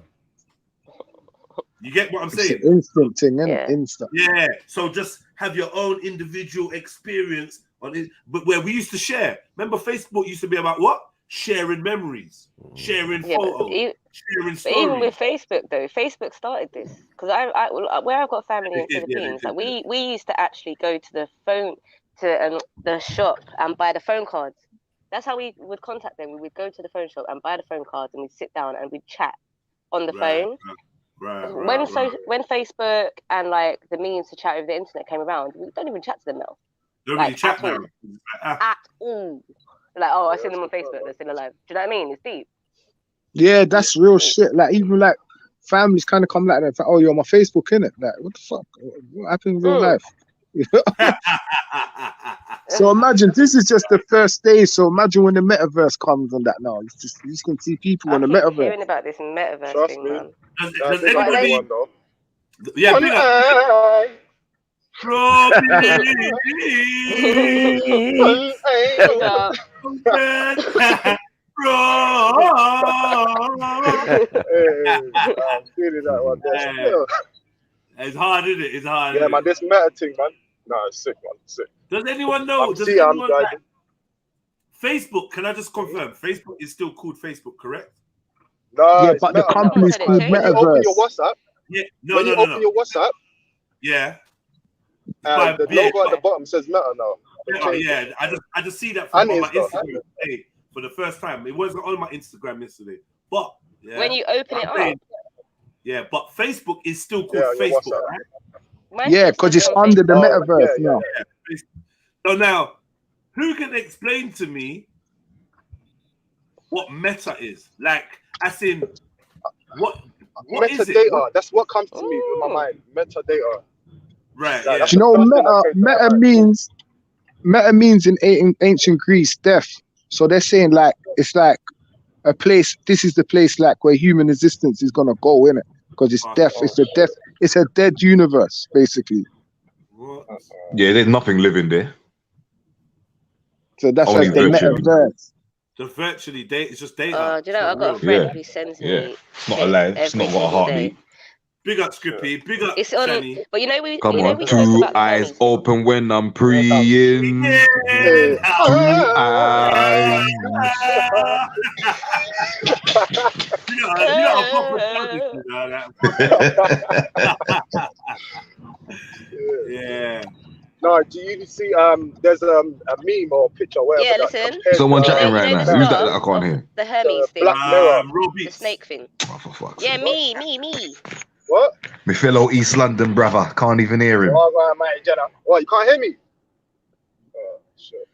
You get what I'm saying? It's an instant thing, isn't it? Insta. Yeah. So just have your own individual experience on it. But where we used to share, remember Facebook used to be about what? Sharing memories, sharing photos, sharing stories. But even with Facebook though, Facebook started this because I where I've got family in Philippines, like we used to actually go to the phone to the shop and buy the phone cards. That's how we would contact them. We would go to the phone shop and buy the phone cards, and we'd sit down and we'd chat on the phone. When Facebook and like the means to chat over the internet came around, we don't even chat to them now. Don't really chat now. At all. Like, oh, I see them on Facebook, they're still alive. Do you know what I mean? It's deep. Yeah, that's real shit. Like even like families kind of come like that. Like, oh, you're on my Facebook, innit? Like, what the fuck? What happened in real life? So imagine this is just the first stage. So imagine when the metaverse comes on that now. You just can see people on the metaverse. Hearing about this metaverse thing, man. Does anybody? I'm feeling that one there. Still. It's hard, isn't it? It's hard. Yeah, man, this meta thing, man. No, it's sick, man. It's sick. Does anyone know? Facebook, can I just confirm? Facebook is still called Facebook, correct? No, yeah, but the company is called When you open your Metaverse. WhatsApp, yeah, when you open your WhatsApp, yeah, the logo at the bottom says Meta now. Yeah, I just see that from on my Instagram today for the first time. It wasn't on my Instagram yesterday, but when you open it up, yeah, but Facebook is still called Facebook, right? Yeah, because it's under the Metaverse now. Yeah. So now, who can explain to me what Meta is? Like, as in, what is it? Metadata. That's what comes to me in my mind. Metadata. Right. Like, Yeah. Do you know meta means in ancient Greece death. So they're saying like it's like a place. This is the place like where human existence is gonna go in it because it's death. It's a death. It's a dead universe basically. Yeah, there's nothing living there. So that's Only like the virtually. metaverse. So virtually, it's just data. Do you know, I've got a friend who sends me. It's not alive. It's not got a heartbeat. Big up, Scrippy. Big up, It's on, Shani. but you know we. Come you know, on, we spoke two about the eyes Hermes. open when I'm preying. Two eyes. Yeah. No, do you see? There's a meme or picture where listen. Someone chatting right know now. the Who's star that I can't hear? The Hermes thing. Black Mirror. The snake thing. Oh, for fuck's Yeah, sake. me. What? My fellow East London brother. Can't even hear him. What? You can't hear me? Oh, shit.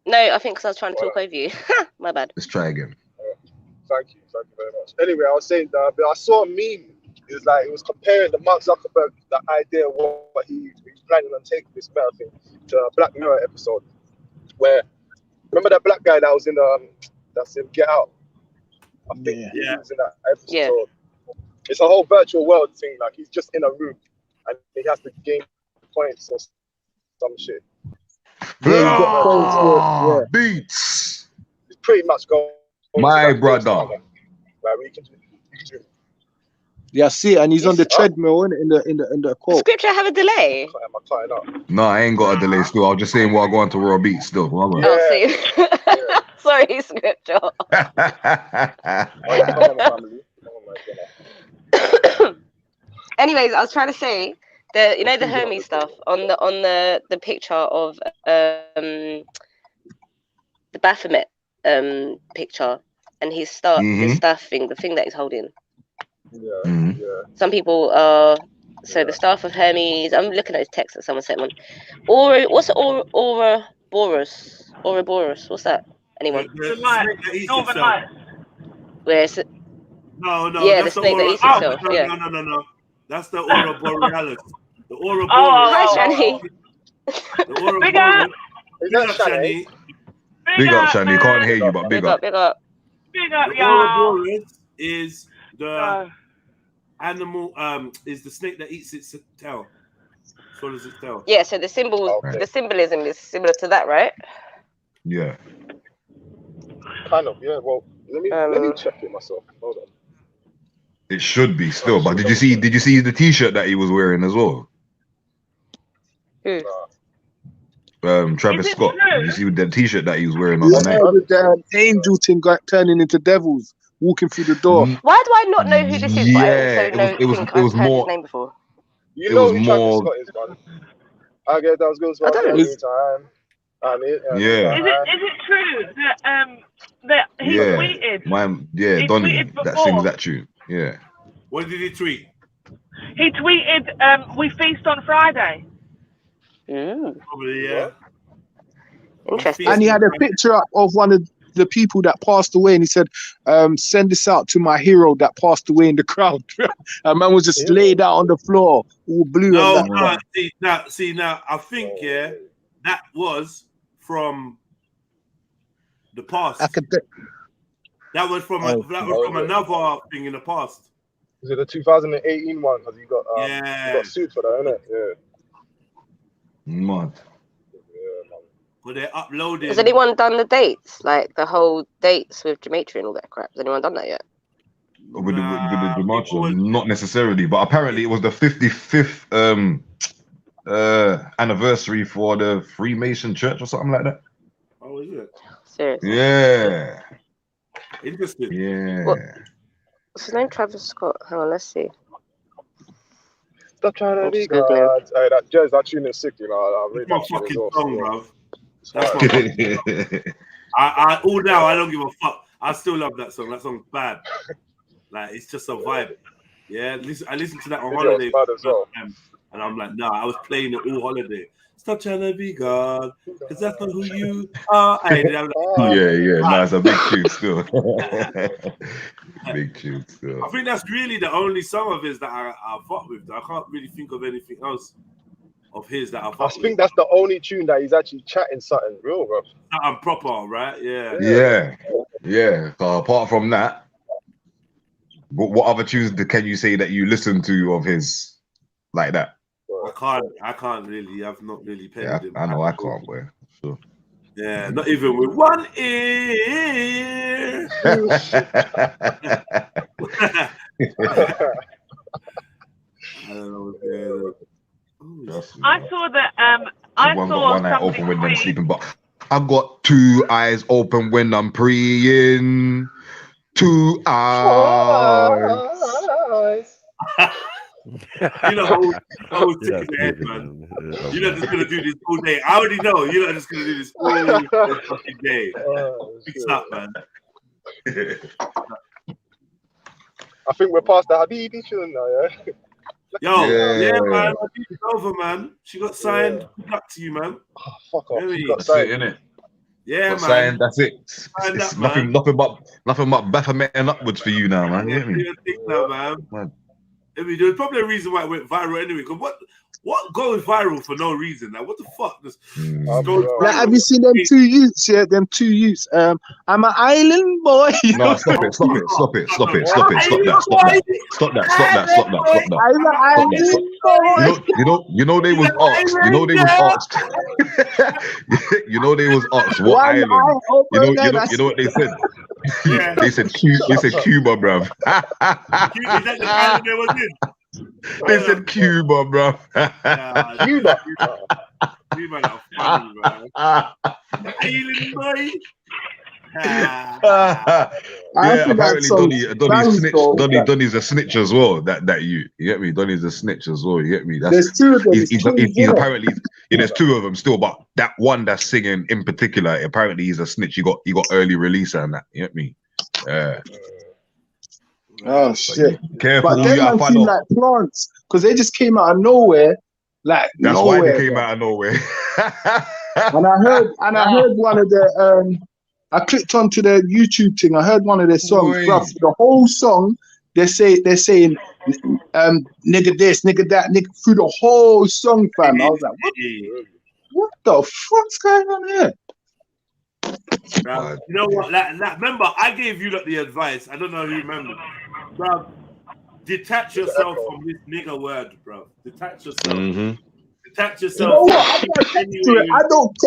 No, I think because I was trying to talk over you. My bad. Let's try again. Thank you very much. Anyway, I was saying that I saw a meme. It was comparing the Mark Zuckerberg, the idea of what he's planning on taking this meta thing to a Black Mirror episode. Where remember that black guy that was in that's in Get Out? I think he was in that episode. Yeah. It's a whole virtual world thing. Like he's just in a room and he has to gain points or some shit. Yeah, you got points. Yeah. Beats. It's pretty much going. My brother. Like we can do. Yeah, I see it, and he's on the treadmill in the court. Scripture have a delay. No, I ain't got a delay still. I was just saying while going to Raw Beats still. Oh, see. Sorry, Scripture. Anyways, I was trying to say that the Hermes stuff on the picture of the Baphomet picture and his staff, his staff thing, the thing that he's holding. Yeah. Some people are the staff of Hermes. I'm looking at his text that someone sent one. What's Ouroboros? Ouroboros. What's that? Anyone? Northern Lights. Where is it? No. Yeah, the snake that eats itself. Yeah. No. That's the Aurora Borealis. The Aurora Borealis. Hi, Shani. The Aurora Borealis. Big up, Shani. Big up, Shani. Can't hear you, but big up. Big up, the Aurora Borealis is the animal. Is the snake that eats its tail. Swallows its tail. Yeah. So the symbolism is similar to that, right? Yeah. Kind of. Yeah. Well, let me check it myself. Hold on. It should be still, but did you see the T-shirt that he was wearing as well? Travis Scott. Did you see the T-shirt that he was wearing on the night? With the angel thing turning into devils, walking through the door. Why do I not know who this is? Yeah, but I also it was I've heard more. his name before. You know who Travis Scott is, man. I get those goes for every time. Yeah. Is it true that he tweeted? Donny tweeted that before. sings that tune. Yeah. What did he tweet? He tweeted, "We feast on Friday." Probably, yeah. Interesting. And he had a picture up of one of the people that passed away, and he said, "Send this out to my hero that passed away in the crowd." A man was just laid out on the floor, all blue. No. See now. I think that was from the past. That was from another thing in the past. Is it the 2018 one? Because you got sued for that, innit? Yeah. Mad. But they're uploading. Has anyone done the dates? Like the whole dates with Demetri and all that crap? Has anyone done that yet? With the Gematria, not necessarily, but apparently it was the 55th anniversary for the Freemason Church or something like that. Oh, is it? Seriously? Yeah. Interesting. Yeah. What's his name? Travis Scott. Hang on, let's see. Stop trying to I'm be just googling. God. Hey, that jazz, that tune is sick, you know. I That's rate my that tune as fucking well. song, bruv. That's my fucking song. I all now I don't give a fuck. I still love that song. That song's bad. Like it's just a vibe. Yeah, I listened to that on Video holiday is bad as well. and I'm like, nah, I was playing it all holiday. Stop trying to be God, because that's not who you are. I'm like, oh, Yeah. Nah, it's a big tune still. Big tune still. I think that's really the only song of his that I fuck with. I can't really think of anything else of his that I fuck with. I think that's the only tune that he's actually chatting something real, bro. Something proper, right? Yeah. So apart from that, what other tunes can you say that you listen to of his like that? I can't really. I've not really paid him. I know I can't, boy. Sure. Yeah, not even with one ear. I don't know what's going on. I saw that. I Everyone saw got one eye something open when I'm free. sleeping, but I got two eyes open when I'm praying. 2 eyes. You know, I was taking the head, man. You're not just gonna do this all day. I already know you're not just gonna do this all fucking day. Fix up, man. I think we're past the Habibi tune now, yeah? Yeah, man. It's over, man. She got signed. Good luck to you, man. Oh, fuck off. Really? That's it, innit? Yeah, Got man. signed, that's it. Signed It's up, nothing but Baphomet and upwards for you now, man. You get me? Think that, man. I mean, there's probably a reason why it went viral anyway. Because what goes viral for no reason? Like, what the fuck? Just goes viral. Like, have you seen them two youths? Yeah, them two youths. I'm an island boy. No, stop it. Stop that. Stop that. Stop that. I'm an island boy. You know they was asked. You know they was asked. You know they was asked what One island. eye open You know what they said. They said Cuba, bruv. Is that the island they was in? They said Cuba, bruv. Cuba. Cuba, not funny, man. Island boy. Apparently Donny's a snitch as well. That you get me? Donny's a snitch as well. You get me? There's two of them. He's apparently there's two of them still, but that one that's singing in particular, apparently he's a snitch. He got early release and that. You get me? Oh shit! Careful, but them man seem like plants because they just came out of nowhere. Like that's nowhere, why they came out of nowhere. and I heard one of the I clicked onto the YouTube thing. I heard one of their songs, bruv. The whole song, they're saying nigga this, nigga that, nigga through the whole song, fam. I was like, what the fuck's going on here? You know what? Remember, I gave you the advice. I don't know if you remember, bro. Detach yourself from this nigga word, bro. Detach yourself. Detach yourself. You know what?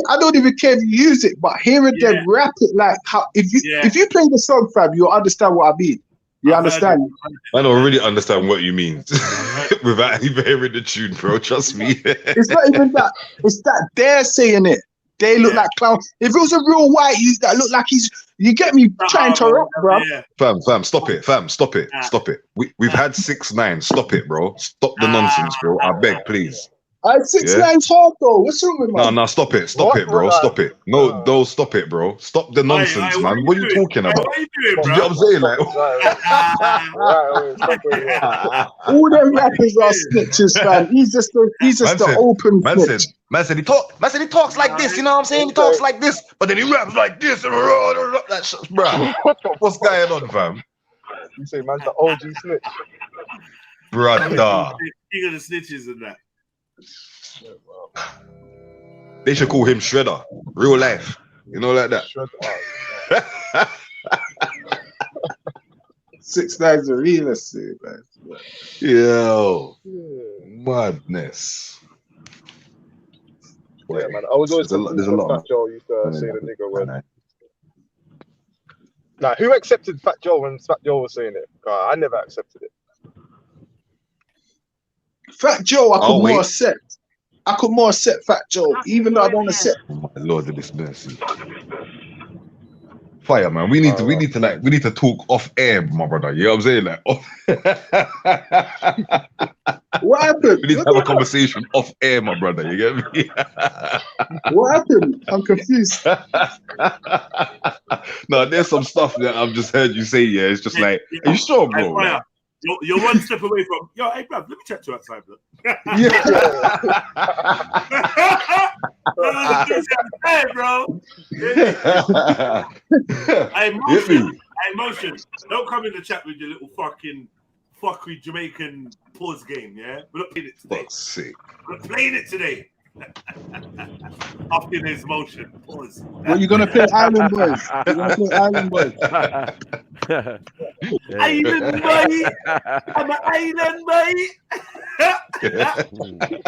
I don't even care if you use it, but hearing them rap it like how if you play the song, fam, you'll understand what I mean. You understand? I don't really understand what you mean without even hearing the tune, bro. Trust me. It's not even that. It's that they're saying it. They look like clowns. If it was a real white youth that looked like you get me trying to rap, bro. Fam, stop it, stop it. We've had 6ix9ine. Stop it, bro. Stop the nonsense, bro. I beg, please. 6ix9ine's hard though. What's wrong with man? No, stop it, bro. Stop it. No, don't stop it, bro. Stop the nonsense, man. What are you talking about? What are you doing, bro? You know what I'm saying? Like, all them rappers are snitches, fam. He's just the open snitch. Man said he talks like this, you know what I'm saying? He talks like this, but then he raps like this. That shit, bro. What's going on, fam? You say man's the OG snitch. Brother. King of the snitches and that. They should call him Shredder. Real life. You know, like that. 6ix9ine's a realist, man. Yo. Madness. Yeah, man. I was always There's confused a when lot, Fat Joe used to man. say the nigger word. Like, who accepted Fat Joe when Fat Joe was saying it? I never accepted it. Fat Joe, I could Oh, more wait. accept. I could more accept Fat Joe, even though I don't accept. Oh, my Lord of this mercy. Fire, man. We need to talk off air, my brother. You know what I'm saying? Like, what happened? We need to have a conversation off air, my brother. You get me? What happened? I'm confused. No, there's some stuff that I've just heard you say. Yeah, it's just like, are you sure, bro? Fire. You're one step away from. Yo, hey, bruv, let me chat to you outside, bro. Hey, bro. Hey, motion. Don't come in the chat with your little fucking fuckery Jamaican pause game, yeah? We're not playing it today. Fuck's sake. We're not playing it today. After this motion, pause. Well, you're gonna play Island Boys. You're gonna play Island Boys. Island boy. I'm an island boy.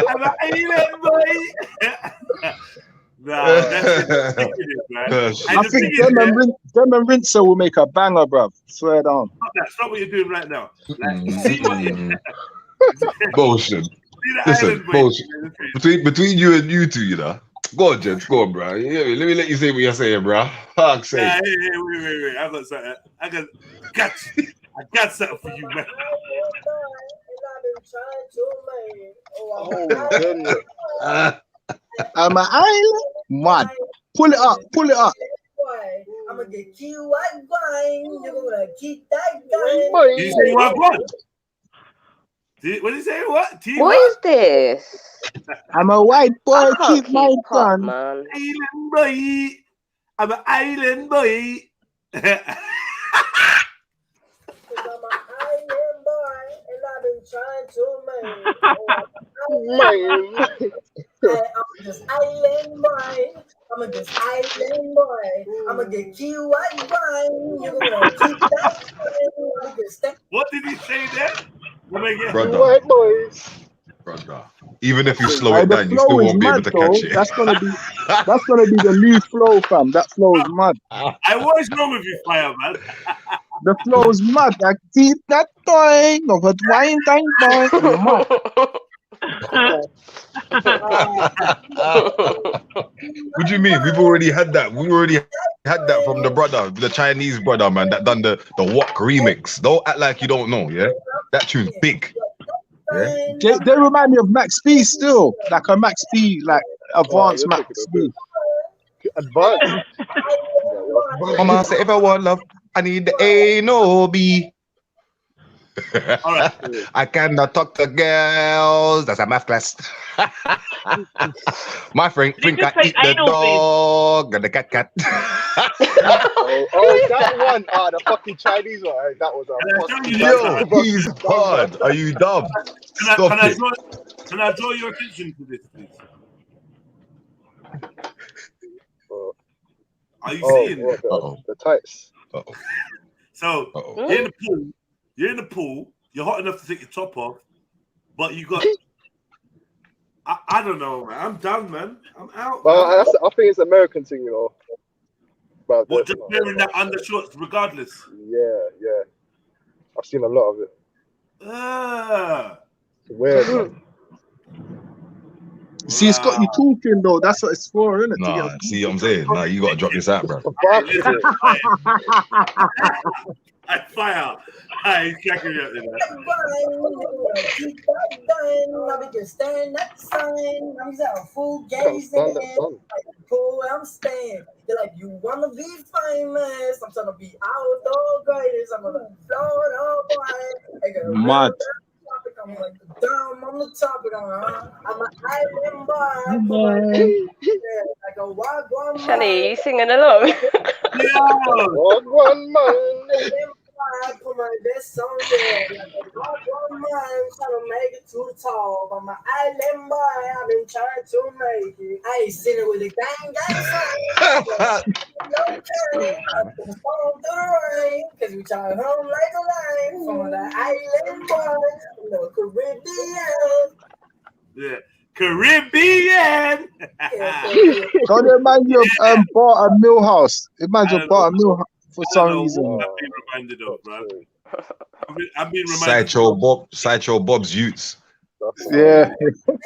I'm an island boy. Nah, that's ridiculous, man. I think them and Rinso will make a banger, bruv. Swear down. That's not what you're doing right now. Like, see what you Motion. Listen, motion. Between you and you two, you know. Go on, gents. Go on, bro. Yeah, let me let you say what you're saying, bro. Fuck's sake. Yeah, wait. I got something. I got something for you, man. Oh, goodness. I'm an island man. Pull it up. I'm gonna get you white wine. You're gonna keep that going. Did you say what? What did you say? What? What is this? I'm a white boy. Keep my gun. Island boy. I'm an island boy. Trying to I'm just island boy. I'm just island boy. I'm gonna get you white wine. You're gonna keep that. What did he say there? Brother. White boys. Brother. Even if you slow it down, you flow still is won't be able mad, to though. catch it. That's gonna be the new flow, fam. That flow is mad. What is wrong with you, Fire, man? The flow is mad. I keep that thing of a wine time boy. What do you mean? We've already had that. We already had that from the brother, the Chinese brother, man, that done the Wok remix. Don't act like you don't know, yeah? That tune's big. Yeah? They remind me of Max B still. Like a Max B, like advanced Max B. Advanced? Mama say if I want love, I need the A, no B. Right. I cannot talk to girls. That's a math class. My friend think I eat the dog and the cat. Oh, that one. The fucking Chinese one. Right? That was Yo, he's hard. Are you dumb? Stop it. Can I draw your attention to this, please? Are you seeing the tights? So you're in the pool. You're hot enough to take your top off, but you got. I don't know, man. I'm done, man. I'm out. I think it's American thing, you know. What, just wearing that undershorts regardless? Yeah. I've seen a lot of it. It's weird, man. See, it's got you talking though. That's what it's for, isn't it? Nah, see what I'm saying? Nah, you gotta drop this out, bro. Fire. He's cracking me up there, man. I'll be just staring at the sign. I'm just out full gazing. Cool, I'm staying. They're like, you wanna be famous? I'm trying to be outdoor greatest. I'm gonna Florida boy. Mad. I'm like down on the topic. I'm an island boy. Like a wild one. Shani, you singing along? Wild one man. I put my best on there. Like a wild one man, trying to make it to the top. I'm an island boy. I've been trying to make it. I ain't seen it with a gang. Because we try home like a line from the island boy. No Caribbean. Yeah. Caribbean. So the man you bought a mill house. The man you bought a mill house for some reason. I've been reminded of, man. I've been reminded. Sideshow Bob's Utes. Yeah. That's the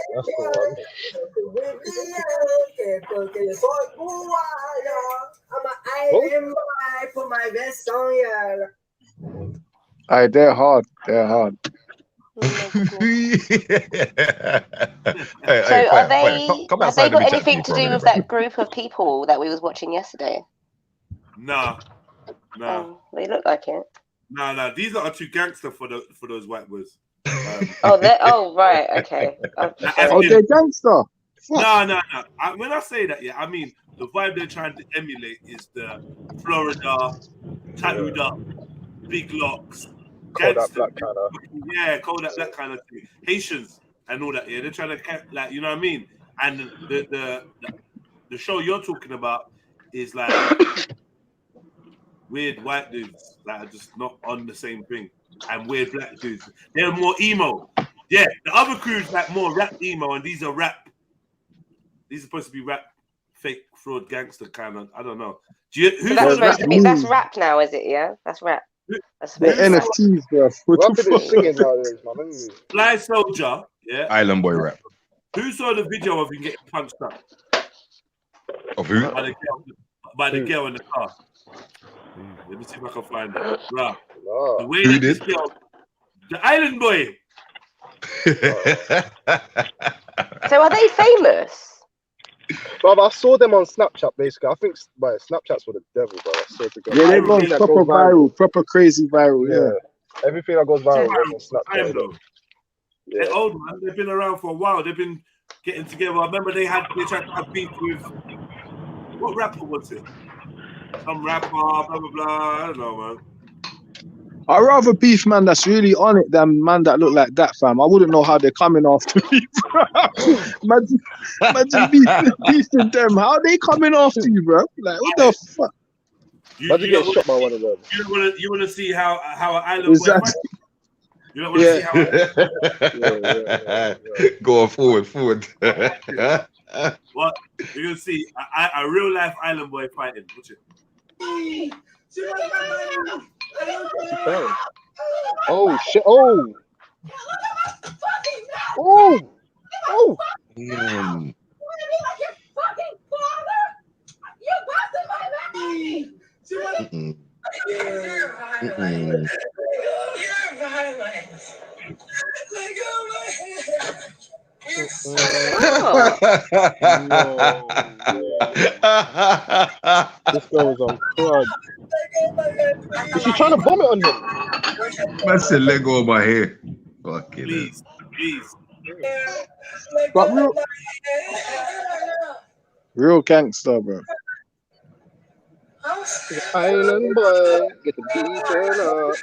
Aye, they're hard. They're hard. So are they? Come Have outside, they got let me chat to anything you to for a do minute, with bro. that group of people that we was watching yesterday? Nah. They look like it. Nah. These are too gangster for those white boys. Oh, right. Okay. Oh, they're gangster. No. When I say that, yeah, I mean the vibe they're trying to emulate is the Florida, tattooed up, big locks, Kodak Black kind of. Yeah, Kodak Black kind of thing. Haitians and all that. Yeah, they're trying to like, you know what I mean. And the show you're talking about is like weird white dudes that are just not on the same thing, and weird black dudes. They're more emo. Yeah, the other crew's like more rap emo, and these are rap. These are supposed to be rap, fake fraud gangster kind of. I don't know. So that's supposed to be. That's rap now, is it? Yeah, that's rap. That's the NFTs, bro. What the singing nowadays, man. Fly Soldier, yeah. Island boy rap. Who saw the video of him getting punched up? Of who? By the girl in the car. Let me see if I can find it. Right. No. The way Who that did? this girl, the Island boy. So are they famous? Brother, I saw them on Snapchat basically. I think Snapchat's for the devil, bro. I swear to God. Yeah, they're going proper viral, proper crazy viral. Yeah. Everything that goes viral goes on Snapchat. They're old, man. They've been around for a while. They've been getting together. I remember they tried to have beef with what rapper was it? Some rapper, blah blah blah. I don't know, man. I'd rather beef man that's really on it than man that look like that, fam. I wouldn't know how they're coming after me, bro. Imagine beefing them. How are they coming after you, bro? Like, what the fuck? Imagine getting shot by one of them. You want to see how an island boy fight? You don't want to see how. Go forward. What? You're going to see a real life island boy fighting. Watch it. Oh shit! Oh! Damn. This girl was on crud. Is she trying to vomit on him? That's a leg over my hair. Fucking please. But real gangster, bro. Island boy, get the beat up.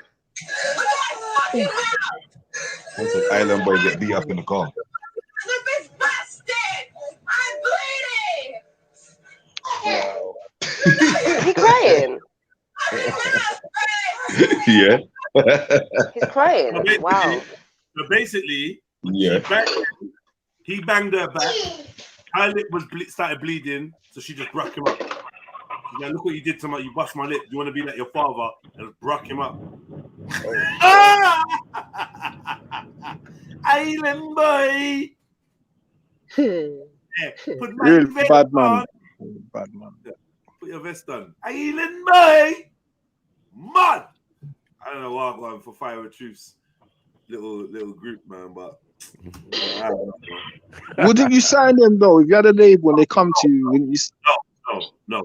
That's an island boy get beat up in the car. Is he crying? Yeah. He's crying. Wow. So basically, yeah, he banged her back. Her lip started bleeding, so she just broke him up. She's like, look what you did to me. You bust my lip. You want to be like your father? And broke him up. Island boy. Yeah, put my Real vest bad man. on. Bad man. Put your vest on. Island boy. Man. I don't know why I'm going for Fire with Truths. Little group, man, but I don't know. Wouldn't you sign them though? If you had a label when they come to you, wouldn't you? No.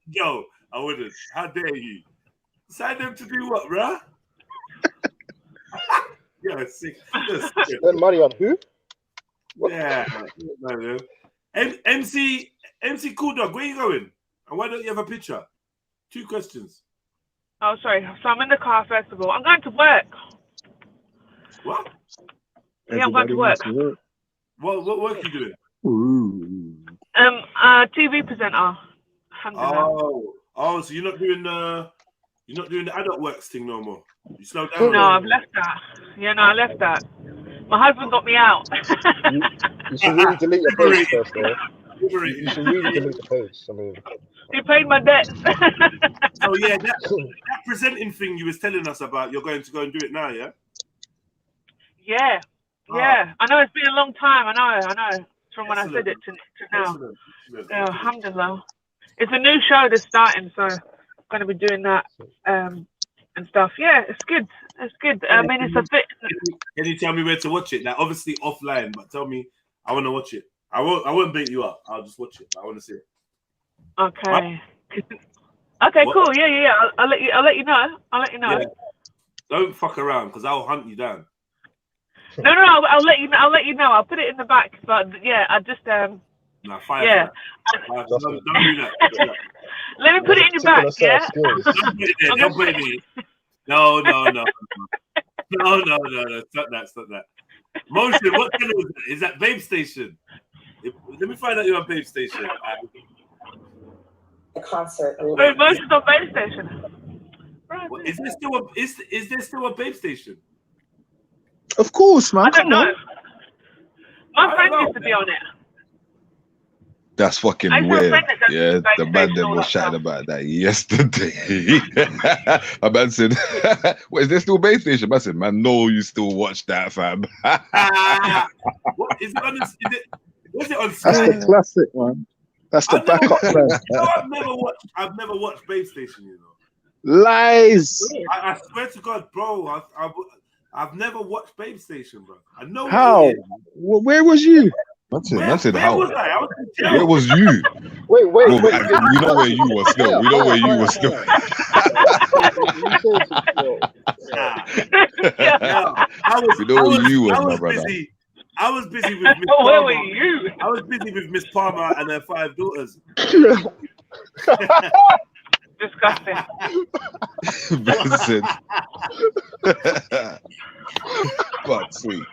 Yo, I wouldn't. How dare you? Sign them to do what, bruh? Yeah, sick. Spend money on who? Yeah, man. MC Cool Dog, where you going? And why don't you have a picture? 2 questions. Oh, sorry. So I'm in the car, first of all. I'm going to work. What? Yeah, I'm going to work. What work are you doing? TV presenter. Oh, so you're not doing the adult works thing no more. You slowed down. No, I've left that. Yeah, no, I left that. My husband got me out. You should really delete your page first, though. You should really delete the page. I mean, He paid my debts. Oh yeah, that presenting thing you was telling us about. You're going to go and do it now, yeah? Yeah. I know it's been a long time. I know. From when I said it to now. Excellent. Yeah, alhamdulillah. It's a new show that's starting, so I'm going to be doing that and stuff. Yeah, it's good. It's good. I mean, it's a bit. Can you tell me where to watch it? Like, obviously offline, but tell me. I want to watch it. I won't beat you up. I'll just watch it. I want to see it. Okay. Okay, What? cool. Yeah. I'll let you know. Yeah. Don't fuck around, because I'll hunt you down. No. I'll let you know. I'll put it in the back. But yeah, I just Nah, fire. yeah. Don't do that. Let me put it in your back. Yeah. Don't put it in. No. Stop that. Motion, what channel is that? Is that Babe Station? Let me find out you're on Babe Station. The concert. Motion's on Babe Station. What, is there still a Babe Station? Of course, man. I don't know. My friend used to be on it. That's fucking I saw a weird. friend that does Yeah, Babe the man Station, them all was that chatting stuff. about that yesterday. A man said, "What is there still Base Station?" I said, "Man, no, you still watch that, fam." What is it on? Was it on? That's the classic one. That's the backup plan. I've never watched Babe Station. You know. Lies. I swear to God, bro. I've never watched Babe Station, bro. I know. How? Where was you? I said, where how? was I? I was in jail. Where was you? Wait. Bro, we know where you were still. We know where you were still. We know where you was, my brother. Busy. I was busy with Miss Where Palmer. were you? I was busy with Miss Palmer and her 5 daughters. Disgusting. Listen. Fuck, sweet.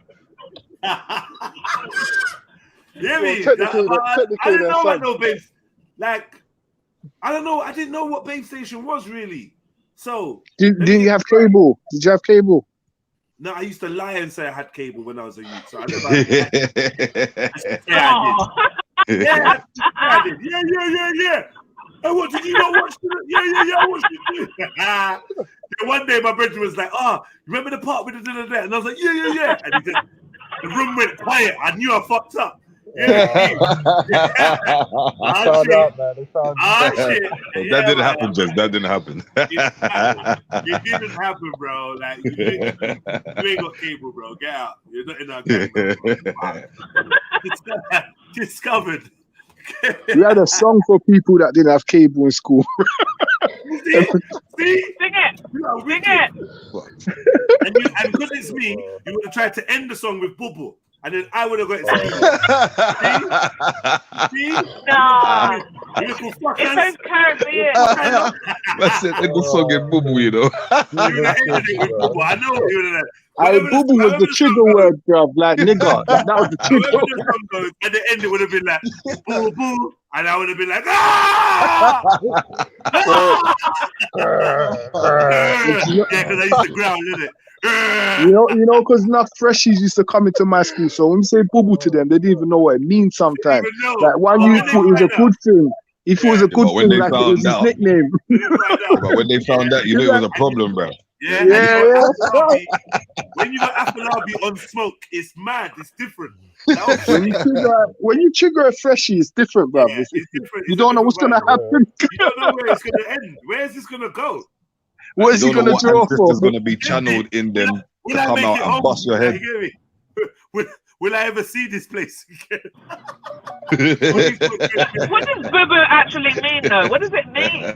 Yeah, Well, technically, I didn't know they're about no Babe. Like, I don't know. I didn't know what Babe Station was really. So Didn't you have cable? Did you have cable? no, I used to lie and say I had cable when I was a youth. So I never. I did. Yeah. And what did you not watch? Yeah. I watched it. Then one day my brother was like, "Oh, remember the part with the da-da-da?" And I was like, "Yeah." And he just, the room went quiet. I knew I fucked up. Yeah. Shit. That didn't happen, Jess. That didn't happen. It didn't happen, bro. Like you ain't got cable, bro. Get out. You're not in our game. Discovered. We had a song for people that didn't have cable in school. See? Sing it. Sing it. And because it's me, you would have tried to end the song with Bubble. And then I would have got it. See? Nah. You little fuckers. It's so Caribbean. That's it. In the song in Boo, you know. You would have ended it with Bubble. I know what you would have done. Boo was the trigger word, bruv. Like, nigga. That was the trigger word. At the end, it would have been like, boo, boo. And I would have been like, ah! Yeah, because I used to growl, didn't it? You know, because enough freshies used to come into my school. So when you say boo to them, they didn't even know what it means sometimes. Like, one you thought it was a good thing. He thought it was a good thing, like it was his nickname. But when they found out, you knew it was a problem, bro. Yeah. When you got Afolabi on smoke, it's mad. It's different. When you trigger a freshie, it's different, bro. Yeah, it's different. You don't know what's gonna happen. You don't know where it's gonna end. Where is this gonna go? What is he gonna draw for? It's gonna be channeled in them to come out and bust your head. Will I ever see this place again? What does Bubba actually mean, though? What does it mean?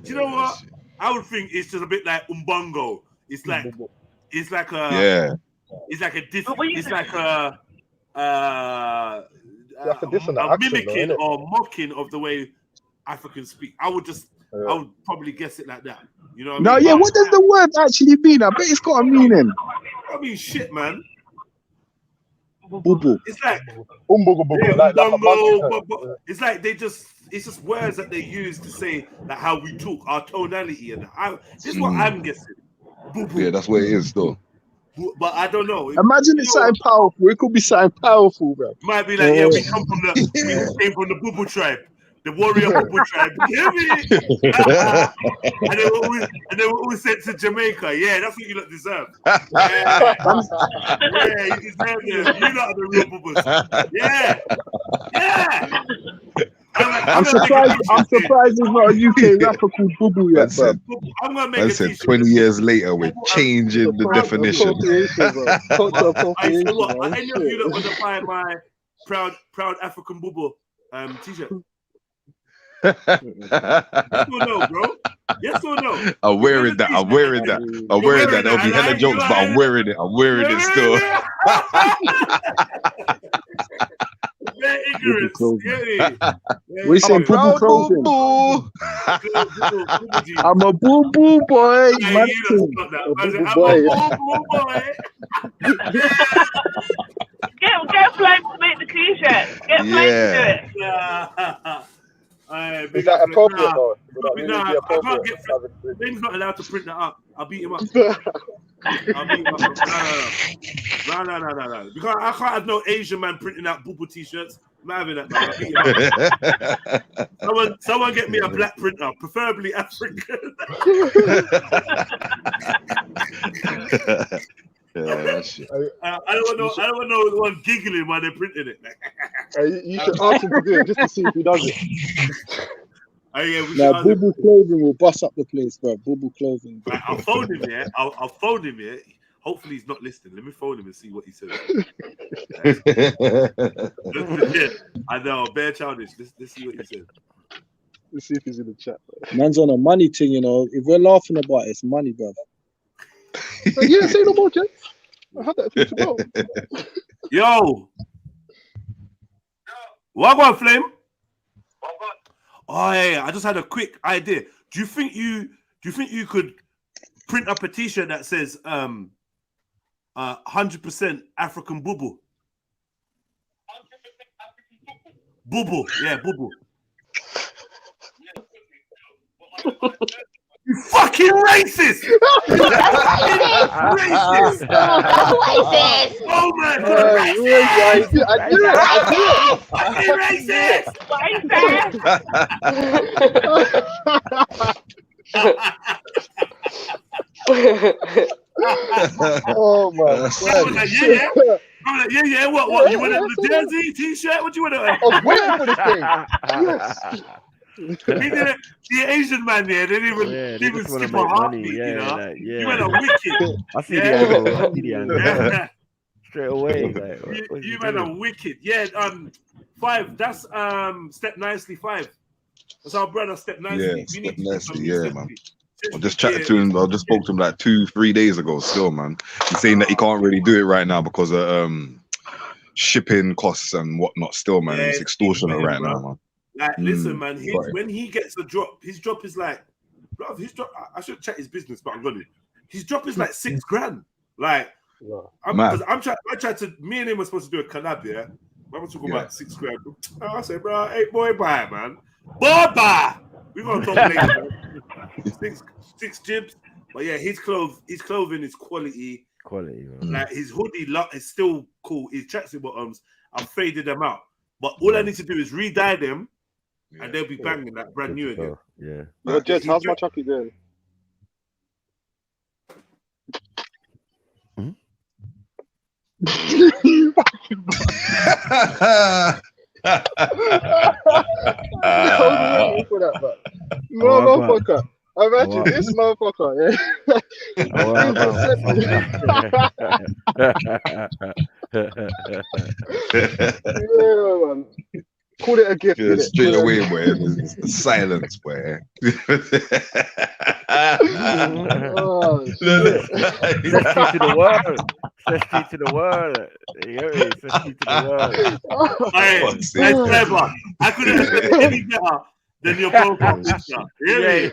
Do you know what? I would think it's just a bit like umbongo. It's like a It's like a mimicking or mocking of the way Africans speak. I would probably guess it like that. You know what I mean? What does the word actually mean? I bet it's got a meaning. I mean, shit, man. Boo. It's like it's like it's just words that they use to say like how we talk, our tonality, and this is what I'm guessing. Yeah, that's what it is, though. But I don't know. Imagine it's something powerful. It could be something powerful, bro. Might be like, yeah, we came from the Bubu tribe, the warrior Bubu tribe. You hear me? and they were all sent to Jamaica. Yeah, that's what you lot deserve. Yeah, you deserve it. You lot are the real Bubus. Yeah. I'm surprised there's not a UK rapper called Bubu yet, bro. I'm gonna make I said 20 years later, we're changing the definition. Any of you that want to buy my proud African Bubu t-shirt? Yes or no, bro? Yes or no? I'm wearing that. There'll be hella jokes, but I'm wearing it. I'm wearing it still. They're ignorant. We say Bubu clothing. I'm a Bubu boy. I'm a Bubu boy. Get Flame to make the t-shirt. Get Flame to do it. Is that appropriate though? I can't get Flame's not allowed to print that up. I'll beat him up. No. Because I can't have no Asian man printing out Bubu t-shirts. I'm not having that, man. I'll beat him up. Someone get me a black printer, preferably African. I don't know the one giggling while they're printing it. You should ask him to do it just to see if he does it. Bubu clothing will bust up the place, bro. Bubu clothing. Right, I'll phone him here. I'll phone him here. Hopefully he's not listening. Let me phone him and see what he says. I know, bare childish. Let's see what he says. Let's see if he's in the chat. Man's on a money thing, you know. If we're laughing about it, it's money, bro. Yeah, say no more, Jeff. I had that thing tomorrow. Yo. What about Flame? Oh yeah, I just had a quick idea. Do you think you could print up a t-shirt that says 100% African Bubu? Bubu, yeah, Bubu. You fucking racist! You racist! Racist! Oh my god, racist! I did it! Oh my god. Yeah, what? You want a jersey, t-shirt? What you want to I was waiting for this thing. Yes. The Asian man there, they didn't even skip a heartbeat, you know? You went a wicked. I see the angle. Straight away. You went a wicked. Yeah, 5. That's Step Nicely 5. That's our brother Step Nicely. Yeah, Step Nicely, yeah, man. I just chatted to him. I just spoke to him like 2-3 days ago. Still, man, he's saying that he can't really do it right now because of shipping costs and whatnot. Still, man, it's extortionate right now, man. Like, listen, man. When he gets a drop, his drop is like, his drop. I should check his business, but I'm gonna. His drop is like $6,000. Like, I tried to. Me and him were supposed to do a collab, yeah. I was talking about $6,000. I said, bro, hey boy, bye, man. Bye. We're gonna talk later. Six jibs, but yeah, his clothing is quality. Man. Like his hoodie is still cool. His tracksuit bottoms, I faded them out, but all I need to do is re-dye them, and they'll be banging like brand new again. Yeah. Yo, Jess, how's my chucky doing? Motherfucker. Imagine this motherfucker, yeah, man. Call it a gift. Yeah, straight away, boy. It's the silence, boy. Oh, let's teach to the world. Let's teach to the world. Let's teach to the world. That's clever. I couldn't have been any better than your profile picture. Really?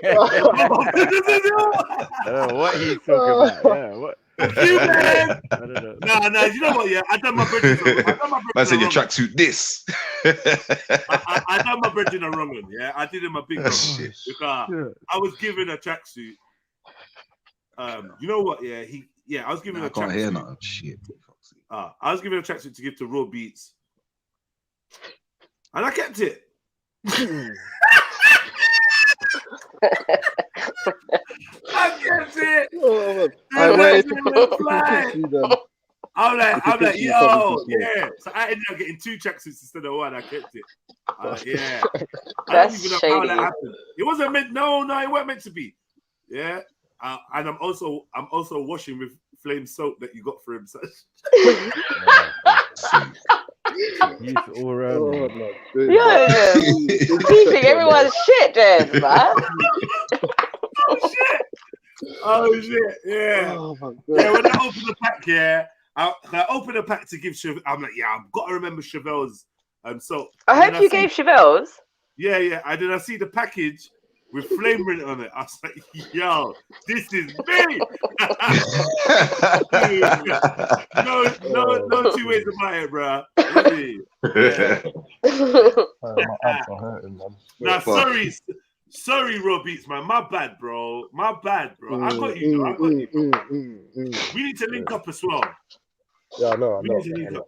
What he's talking about? Yeah, what? You man. No, you know what? Yeah, I done my brethren. I said your tracksuit this. I done my brethren wrong one. Yeah, I did him a big wrong because I was given a tracksuit. You know what? Yeah, I was giving I a can't hear tracksuit. nothing. Shit. I was giving a tracksuit to give to Raw Beats, and I kept it. I kept it. I'm like, yo, yeah. So I ended up getting 2 tracksuits instead of 1. I kept it. Yeah. I don't even know how that happened. It wasn't meant. No, it wasn't meant to be. Yeah. And I'm also washing with flame soap that you got for him. So. He's all around. Beefing everyone's shit, then, man. Oh shit! Yeah. Oh my God. Yeah. When I opened the pack, I opened the pack to give Chevelle. I'm like, I've got to remember Chevelle's. So I hope you gave Chevelle's. Yeah. And then I see the package with flame print on it. I was like, yo, this is me. no 2 ways about it, bro. Nah, sorry, Raw Beats, man. My bad, bro. I got you. We need to link up as well. Yeah, I know. We need to link up.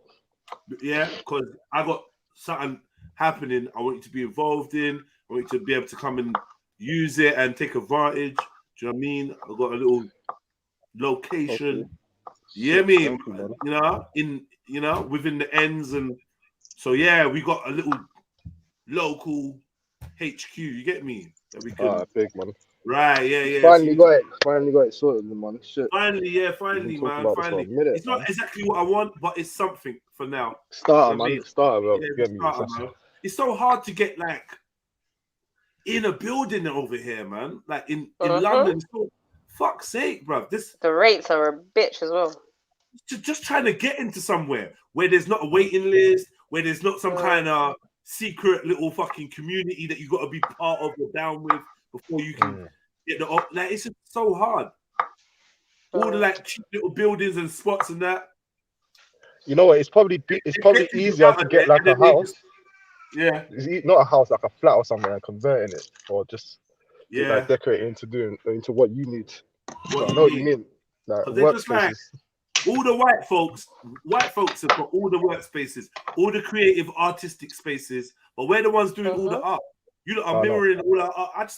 Yeah, because I got something happening I want you to be involved in. I want you to be able to come and use it and take advantage. Do you know what I mean? I got a little location. Yeah, me. Within the ends, and so we got a little local HQ. You get me? That we can. Big man. Right, yeah. Finally got it sorted, man. Shit. Finally, man. Finally. It's not exactly what I want, but it's something for now. Starter, bro. It's so hard to get in a building over here, man. Like in London. So, fuck's sake, bro. The rates are a bitch as well. Just trying to get into somewhere where there's not a waiting list, where there's not some kind of secret little fucking community that you got to be part of or down with before you can get the it's just so hard. All the cheap little buildings and spots and that. You know what? It's probably easier to get a house. Yeah, it's not a house, like a flat or something, and converting it, or just decorate it into what you need. I know what you mean. Workspaces. All the white folks have got all the workspaces, all the creative artistic spaces, but we're the ones doing all the art. You lot are mirroring all our art.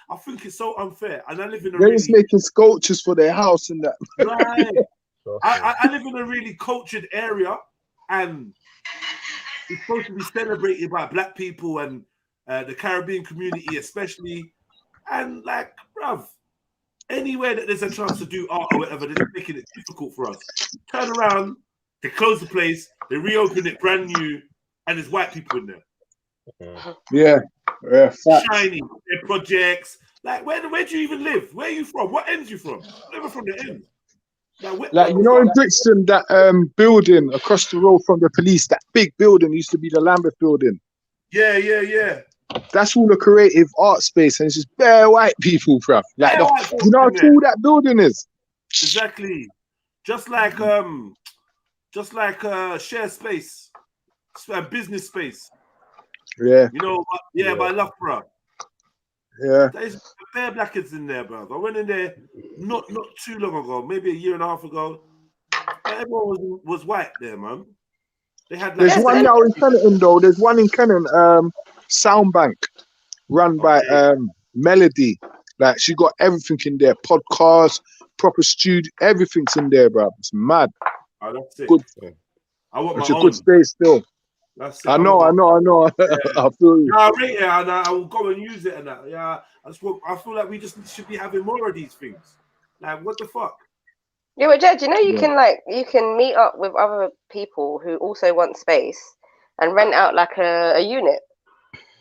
I think it's so unfair. And I live in They're just making sculptures for their house and that. Right. I live in a really cultured area, and it's supposed to be celebrated by Black people and the Caribbean community especially. And bruv, anywhere that there's a chance to do art or whatever, they're making it difficult for us. Turn around, they close the place, they reopen it brand new, and there's white people in there. Yeah. Shiny, their projects. Where do you even live? Where are you from? What end are you from? Never from the end. In Brixton, that building across the road from the police, that big building used to be the Lambeth building. Yeah. That's all the creative art space, and it's just bare white people, bruv. You know how tall that building is? Exactly. Just like share space, business space. Yeah. By Loughborough. Yeah. There's bare blackheads in there, bro. I went in there not too long ago, maybe a year and a half ago. Everyone was white there, man. They had. There's one now in Kenton though. There's one in Kenton, Soundbank, run by Melody. She got everything in there, podcast, proper studio, everything's in there, bro. It's mad. Oh, that's it. Good. I want it's my a own. Good space still. That's it. I know. Yeah. I feel you. I rate it, and I will go and use it and that. Yeah, I feel like we just should be having more of these things. What the fuck? Yeah, but Jed, you can meet up with other people who also want space and rent out a unit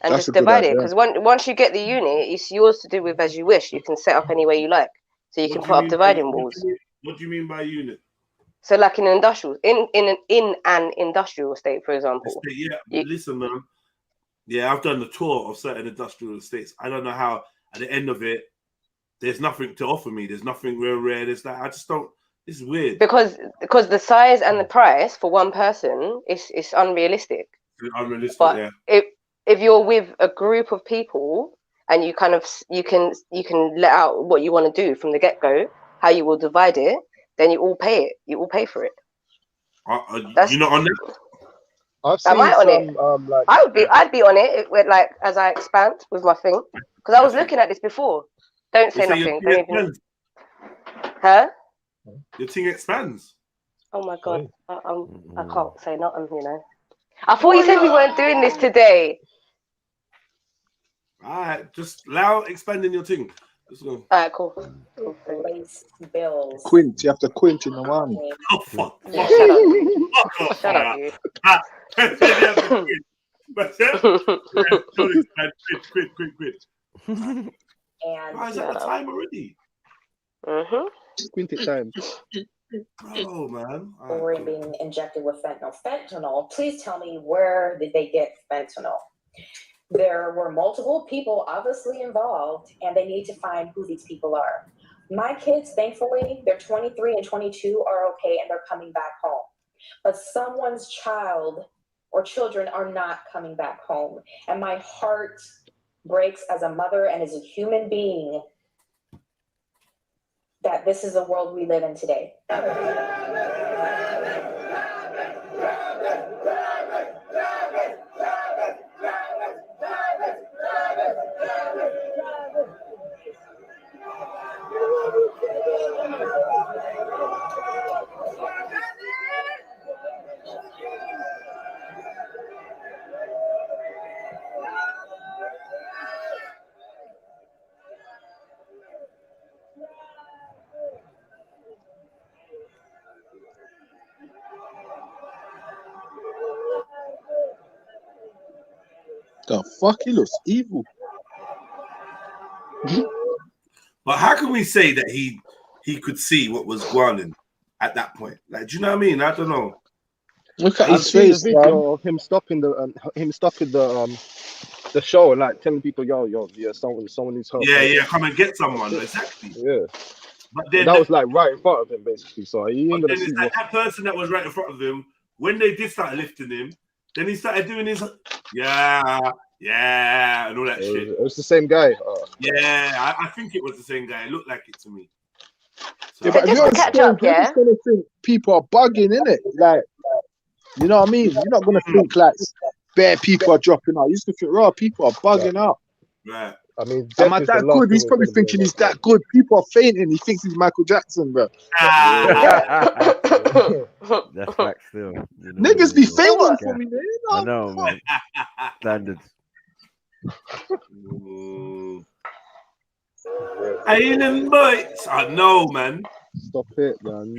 and just divide it. Because once you get the unit, it's yours to do with as you wish. You can set up any way you like, so you can put up dividing walls. What do you mean by unit? So, in an industrial, in an industrial estate, for example. Yeah, listen, man. Yeah, I've done the tour of certain industrial estates. I don't know how at the end of it, there's nothing to offer me. There's nothing real rare. There's I just don't. It's weird. Because the size and the price for one person is unrealistic. It's unrealistic. But if you're with a group of people and you can let out what you want to do from the get go, how you will divide it. then you all pay it. You all pay for it. You're not on that? I've Am I on it? like I'd be on it with, like, as I expand with my thing, because I was looking at this before. Don't say nothing. Don't even... Huh? Your thing expands. Oh my god, I can't say nothing. You know. I thought you said we weren't doing this today. Alright, just allow expanding your thing. Alright, cool. Bills. Quint, you have to quint in the one. Oh fuck! Yeah, shut up. Shut up, you. Quit. And Why is that the time already? Quint it time. Oh man. We're being injected with fentanyl. Fentanyl, please tell me, where did they get fentanyl? There were multiple people obviously involved, and they need to find who these people are. My kids, thankfully, they're 23 and 22, are okay, and they're coming back home. But someone's child or children are not coming back home. And my heart breaks as a mother and as a human being that this is the world we live in today. The fuck, he looks evil. But how can we say that he could see what was going on at that point? Like, do you know what I mean? I don't know. Look at I've his seen face, the video man. of him stopping the show and like telling people, yo, yeah, someone needs help. Yeah, come and get someone. Exactly. Yeah. But then that was like right in front of him, basically. So he ain't but gonna then see it's like that person that was right in front of him, when they did start lifting him, then he started doing his yeah, and all that shit. It was the same guy. Yeah, I think it was the same guy. It looked like it to me. So, Yeah, but if you're you're just gonna think people are bugging, innit? Like, you know what I mean? You're not gonna think like bare people are dropping out. You used to think, raw people are bugging out. Right. I mean, am I that good? He's probably thinking he's that good. People are fainting. He thinks he's Michael Jackson, bro. That's fact still. You know, Niggas be fainting for me, man. I know, man. Standards. Island boys. I know, man. Stop it, man.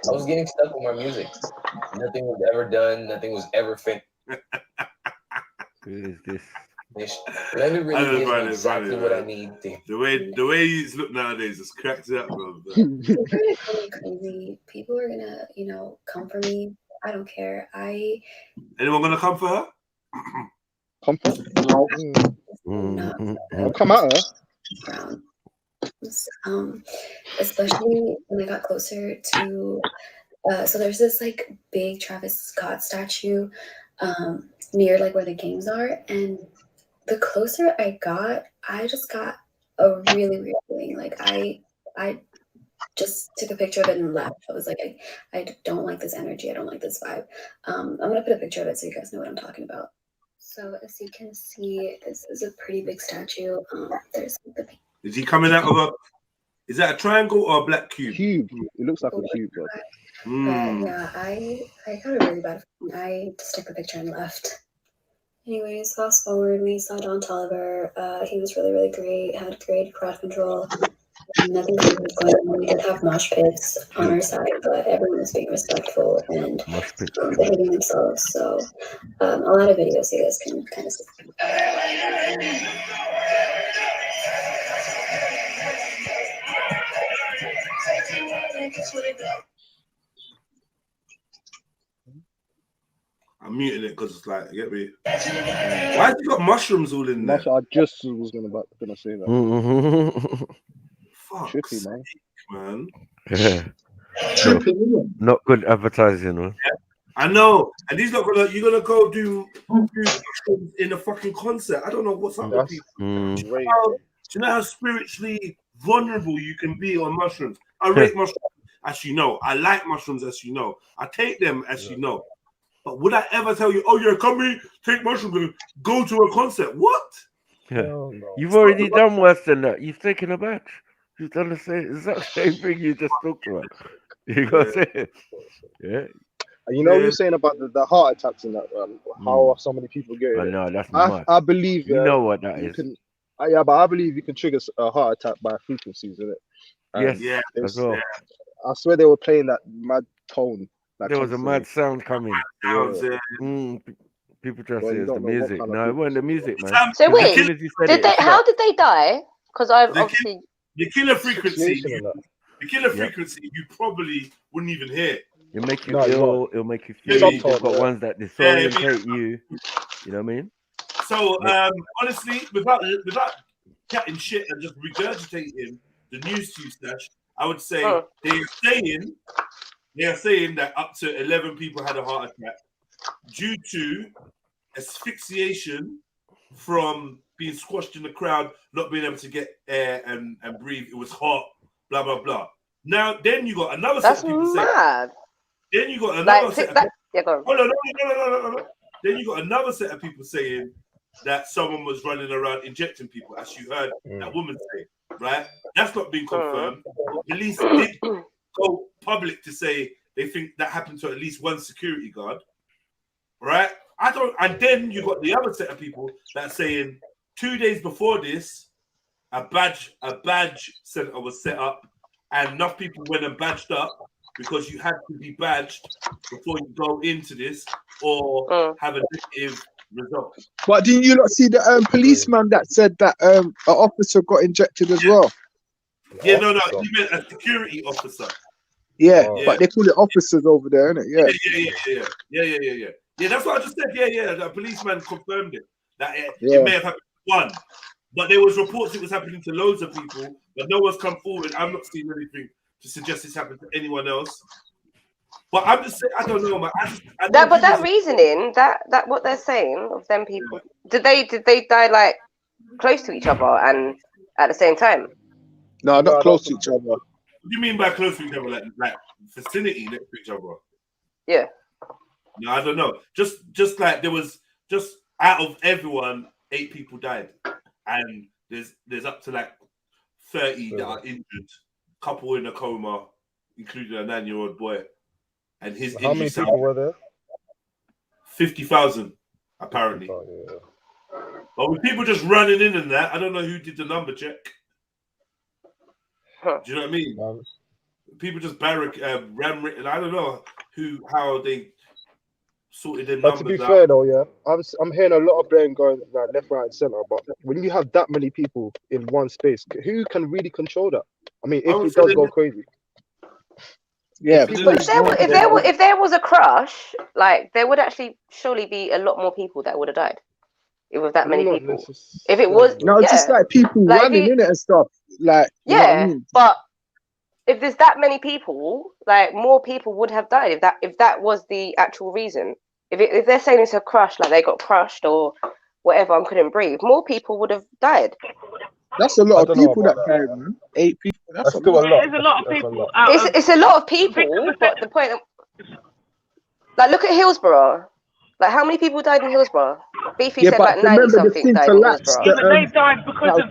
I was getting stuck with my music. Nothing was ever done. Nothing was ever finished. Who is this? Let me really give me exactly what I need. The way you look nowadays is cracked up, bro. People are gonna call me crazy. People are gonna, come for me. I don't care. Anyone gonna come for her? Come for her? No. Come at her. Especially when I got closer to so there's this like big Travis Scott statue near like where the games are, and the closer I got, I just got a really weird feeling. Like I just took a picture of it and left. I was like, I don't like this energy. I don't like this vibe. I'm gonna put a picture of it so you guys know what I'm talking about. So as you can see, this is a pretty big statue. There's the Is he coming out of a? Is that a triangle or a black cube? Cube. It looks like a cube, bro. Yeah, I got a really bad feeling. I just took a picture and left. Anyways, fast forward, we saw Don Toliver. He was really, really great. Had great crowd control. Nothing was going on. We did have mosh pits on our side, but everyone was being respectful and behaving themselves. So a lot of videos so you guys can kind of see. I'm muting it because it's like, get me. Why you got mushrooms all in there? I just was gonna say that. Fuck, trippy, man. Yeah. Not good advertising, man. I know, and he's not gonna. You're gonna go do mushrooms in a fucking concert. I don't know what's up with people. Do you know how spiritually vulnerable you can be on mushrooms. I rate mushrooms, as you know. I like mushrooms, as you know. I take them, as you know. But would I ever tell you, oh yeah, come here, take mushrooms and go to a concert? What? Yeah. You've already done worse than that. You've taken a batch. You've done the exact same thing you just talked about. You got to say it. Yeah. You know, you're saying about the heart attacks and that, how so many people get it. I know, that's mad. I believe you know what that is. Yeah, but I believe you can trigger a heart attack by frequencies, isn't it? Yes, as well. I swear they were playing that mad tone. There was a mad sound coming. People just say it's the music. No, it wasn't the music, man. So wait, how did they die? Because I've obviously the killer frequency. The killer frequency you probably wouldn't even hear. It'll make you ill. It'll make you feel. They've got ones that disorientate you. You know what I mean? So honestly, without chatting shit and just regurgitating the news to you, Stash, I would say they are saying that up to 11 people had a heart attack due to asphyxiation from being squashed in the crowd, not being able to get air and breathe. It was hot, blah blah blah. Now then you got another set of people saying. Then you got another set of people. No. Then you got another set of people saying that someone was running around injecting people, as you heard that woman say, right? That's not been confirmed. Police did go public to say they think that happened to at least one security guard, right? And then you got the other set of people that are saying 2 days before this, a badge center was set up, and enough people went and badged up because you had to be badged before you go into this or have a negative result. But didn't you not see the policeman that said that an officer got injected as well? Yeah, no, you meant a security officer. Yeah, but they call it officers over there, innit? Yeah. Yeah, that's what I just said. Yeah. The policeman confirmed it. That it may have happened to one. But there was reports it was happening to loads of people, but no one's come forward. I've not seen anything to suggest this happened to anyone else. But I'm just saying, I don't know, man. That reasoning, that what they're saying of them people, did they die like close to each other and at the same time? No, not close to each other. What do you mean by close to each other? Like vicinity next to each other? Yeah. No, I don't know. Just like there was just out of everyone, 8 people died, and there's up to like 30 that are injured. Couple in a coma, including a 9-year-old boy, and his. How many people were there? 50,000 apparently. But with people just running in and that, I don't know who did the number check. Do you know what I mean? People just ram, and I don't know how they sorted their numbers. But to be fair though, I'm hearing a lot of blame going like left, right, and center. But when you have that many people in one space, who can really control that? I mean, if it does go crazy. Yeah. If there was a crush, like there would actually surely be a lot more people that would have died. With that many people. If it was just like people like running in it and stuff. Like you know what I mean? But if there's that many people, like more people would have died if that was the actual reason. If they're saying it's a crush, like they got crushed or whatever and couldn't breathe, more people would have died. That's a lot of people that died, man. 8 people. That's a lot. There's a lot of people. It's a lot of people, but the point, like, look at Hillsborough. Like, how many people died in Hillsborough? Beefy said like 90-something died in Hillsborough. But they died because of.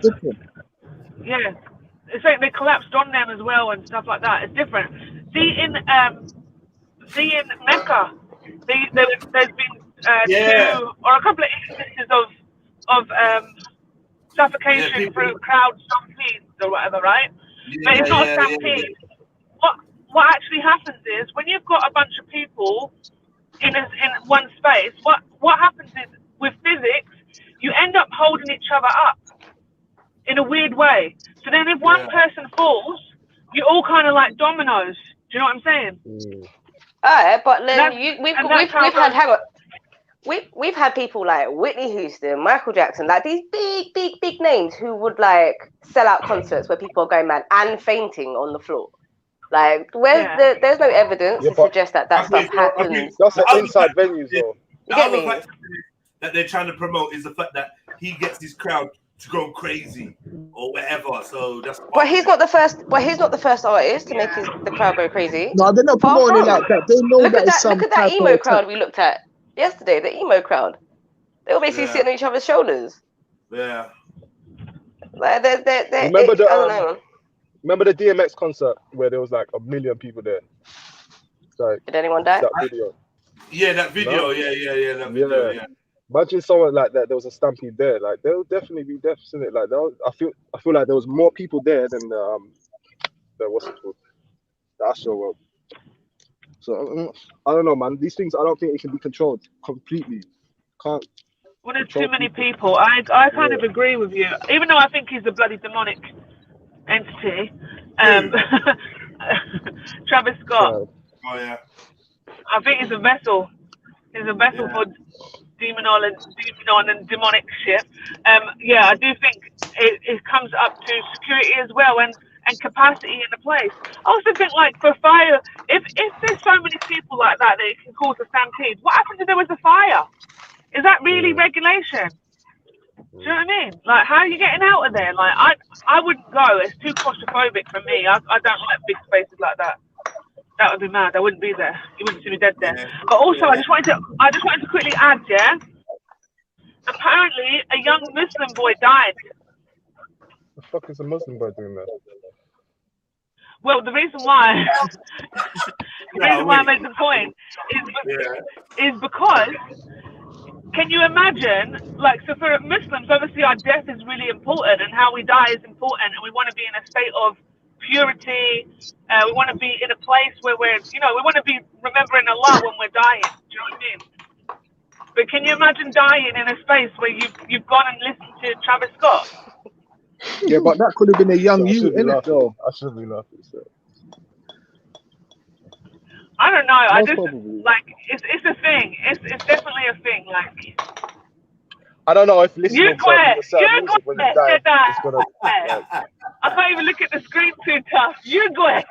Yeah, it's like they collapsed on them as well and stuff like that. It's different. See in Mecca, there's been 2 or a couple of instances of suffocation through crowd stampedes or whatever, right? But it's not a stampede. What actually happens is when you've got a bunch of people in one space, what happens is with physics, you end up holding each other up in a weird way. So then if one person falls, you all kind of like dominoes. Do you know what I'm saying? Alright, but then we've had people like Whitney Houston, Michael Jackson, like these big names who would like sell out concerts where people are going mad and fainting on the floor. Like, there's no evidence to suggest that stuff happens. That's an inside venues, though. You get me? That they're trying to promote is the fact that he gets his crowd to go crazy or whatever. So that's. But he's not the first. But he's not the first artist to make the crowd go crazy. No, they're not Far promoting it from. like that. They know Look that at it's that. some Look at that type emo of crowd we looked at yesterday. The emo crowd. They were basically sitting on each other's shoulders. Yeah. Like they're Remember I don't know. Remember the DMX concert where there was like 1 million people there? Like, did anyone die? That video. Yeah, that video. No? Yeah. That video. Yeah. Imagine someone like that. There was a stampede there. Like there will definitely be deaths in it. Like I feel like there was more people there than the what's it called? The AstroWorld. So I don't know, man. These things I don't think it can be controlled completely. Can't. When there's too many people, I kind of agree with you. Even though I think he's a bloody demonic entity, Travis Scott. Oh yeah. I think he's a vessel. He's a vessel for demonal and demonic shit. I do think it comes up to security as well and capacity in the place. I also think like for fire, if there's so many people like that it can cause a stampede, what happens if there was a fire? Is that really regulation? Do you know what I mean? Like, how are you getting out of there? Like, I wouldn't go. It's too claustrophobic for me. I don't like big spaces like that. That would be mad. I wouldn't be there. You wouldn't see me dead there. But also, I just wanted to quickly add, apparently, a young Muslim boy died. The fuck is a Muslim boy doing that? Well, the reason why, I made the point is because. Can you imagine, like, so for Muslims, obviously our death is really important and how we die is important, and we want to be in a state of purity. We want to be in a place where we want to be remembering Allah when we're dying. Do you know what I mean? But can you imagine dying in a space where you've gone and listened to Travis Scott? Yeah, but that could have been a young you, innit, though? I should be laughing. So. I don't know. I just like it's a thing. It's definitely a thing. Like I don't know if listening to certain music when you die, it's gonna. I can't even look at the screen too tough. You go ahead.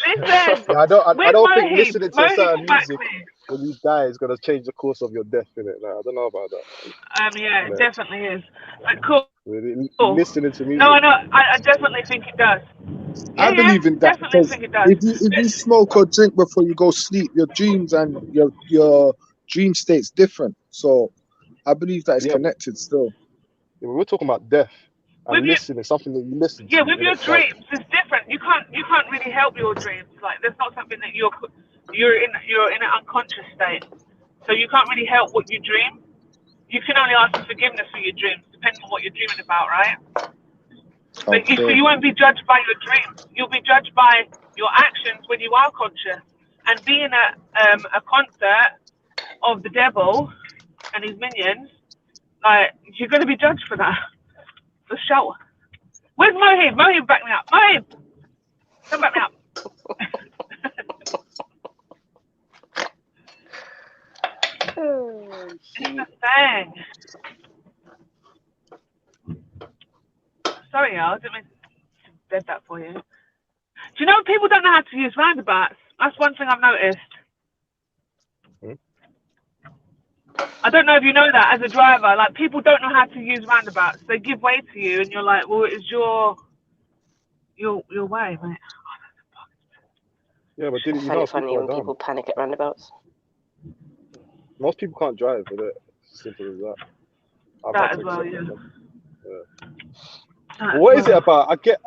Listen. Yeah, I don't think listening to certain music when you die is gonna change the course of your death, innit? Like, I don't know about that. Yeah, it definitely is. Like, cool. Listening to music. No, I definitely think it does. I believe in that because if you smoke or drink before you go sleep, your dreams and your dream state's different. So I believe that it's connected still. Yeah, we're talking about death and listening, something that you listen to. Yeah, with your dreams, it's different. You can't really help your dreams. Like, there's not something that you're in an unconscious state, so you can't really help what you dream. You can only ask for forgiveness for your dreams, depending on what you're dreaming about, right? But you won't be judged by your dreams. You'll be judged by your actions when you are conscious. And being at a concert of the devil and his minions, you're going to be judged for that. For sure. Where's Mohib? Mohib, back me up. Mohib! Come back me up. It's a thing. Sorry, y'all. I didn't mean to dead that for you. Do you know people don't know how to use roundabouts? That's one thing I've noticed. I don't know if you know that as a driver. Like, people don't know how to use roundabouts. They give way to you, and you're like, well, it's your way, mate. Yeah, but didn't you find know it funny when people panic at roundabouts? Most people can't drive with it. Simple as that. That as well, yeah. What is it about? I get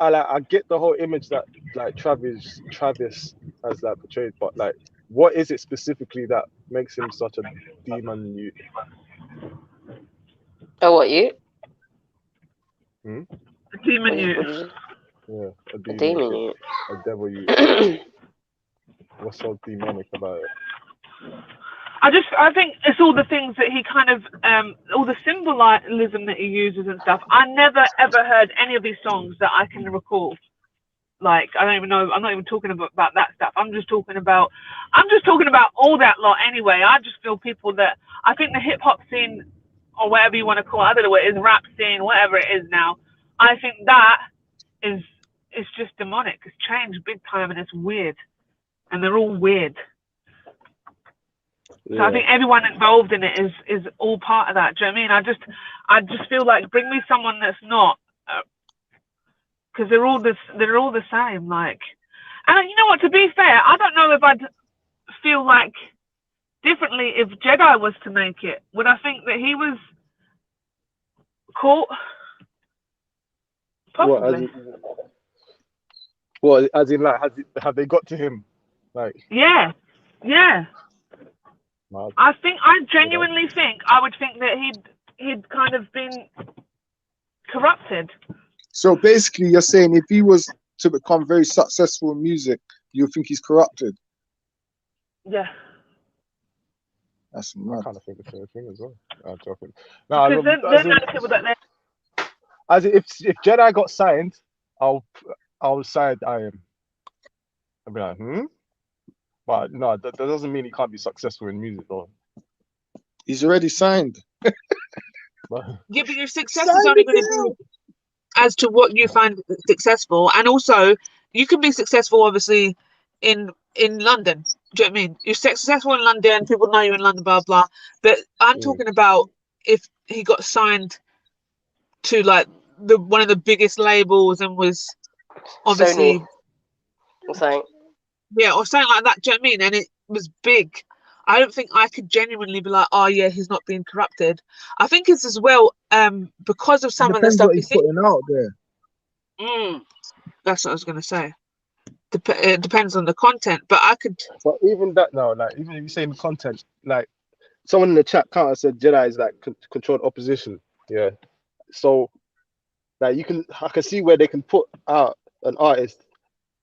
the whole image that like Travis has like portrayed, but like, what is it specifically that makes him such a demon youth? Oh, what you? A demon youth. Yeah, a demon youth. A devil youth. What's so demonic about it? I think it's all the things that he kind of, all the symbolism that he uses and stuff. I never ever heard any of these songs that I can recall. Like, I don't even know. I'm not even talking about that stuff. I'm just talking about all that lot anyway. I just feel people that, I think the hip hop scene, or whatever you want to call it, I don't know what it is, rap scene, whatever it is now. I think that is, it's just demonic. It's changed big time and it's weird. And they're all weird. So I think everyone involved in it is all part of that. Do you know what I mean? I just feel like bring me someone that's not, because they're all the same. Like, and you know what? To be fair, I don't know if I'd feel like differently if Jedi was to make it. Would I think that he was caught? Possibly. What, as in, like, have they got to him? Like, Yeah. man. I genuinely think I would think that he'd kind of been corrupted. So basically, you're saying if he was to become very successful in music, you think he's corrupted? Yeah. That's mad. I kind of think the same thing as well. I'm joking. Because they're not people that they. As in, if Jedi got signed, I'll side I am. I'll be like, But no, that doesn't mean he can't be successful in music, though. He's already signed. Yeah, but your success is only going to be as to what you find successful, and also you can be successful, obviously, in London. Do you know what I mean? You're successful in London, people know you in London, blah blah. But I'm talking about if he got signed to like one of the biggest labels and was obviously Sony. Yeah, or something like that. Do you know what I mean? And it was big. I don't think I could genuinely be like, oh yeah, he's not being corrupted. I think it's as well because of some of the Depends stuff what he's putting out there. That's what I was going to say. It depends on the content, but I could. But even that now, like even if you're saying content, like someone in the chat counter said Jedi is like controlled opposition. Yeah. So like I can see where they can put out an artist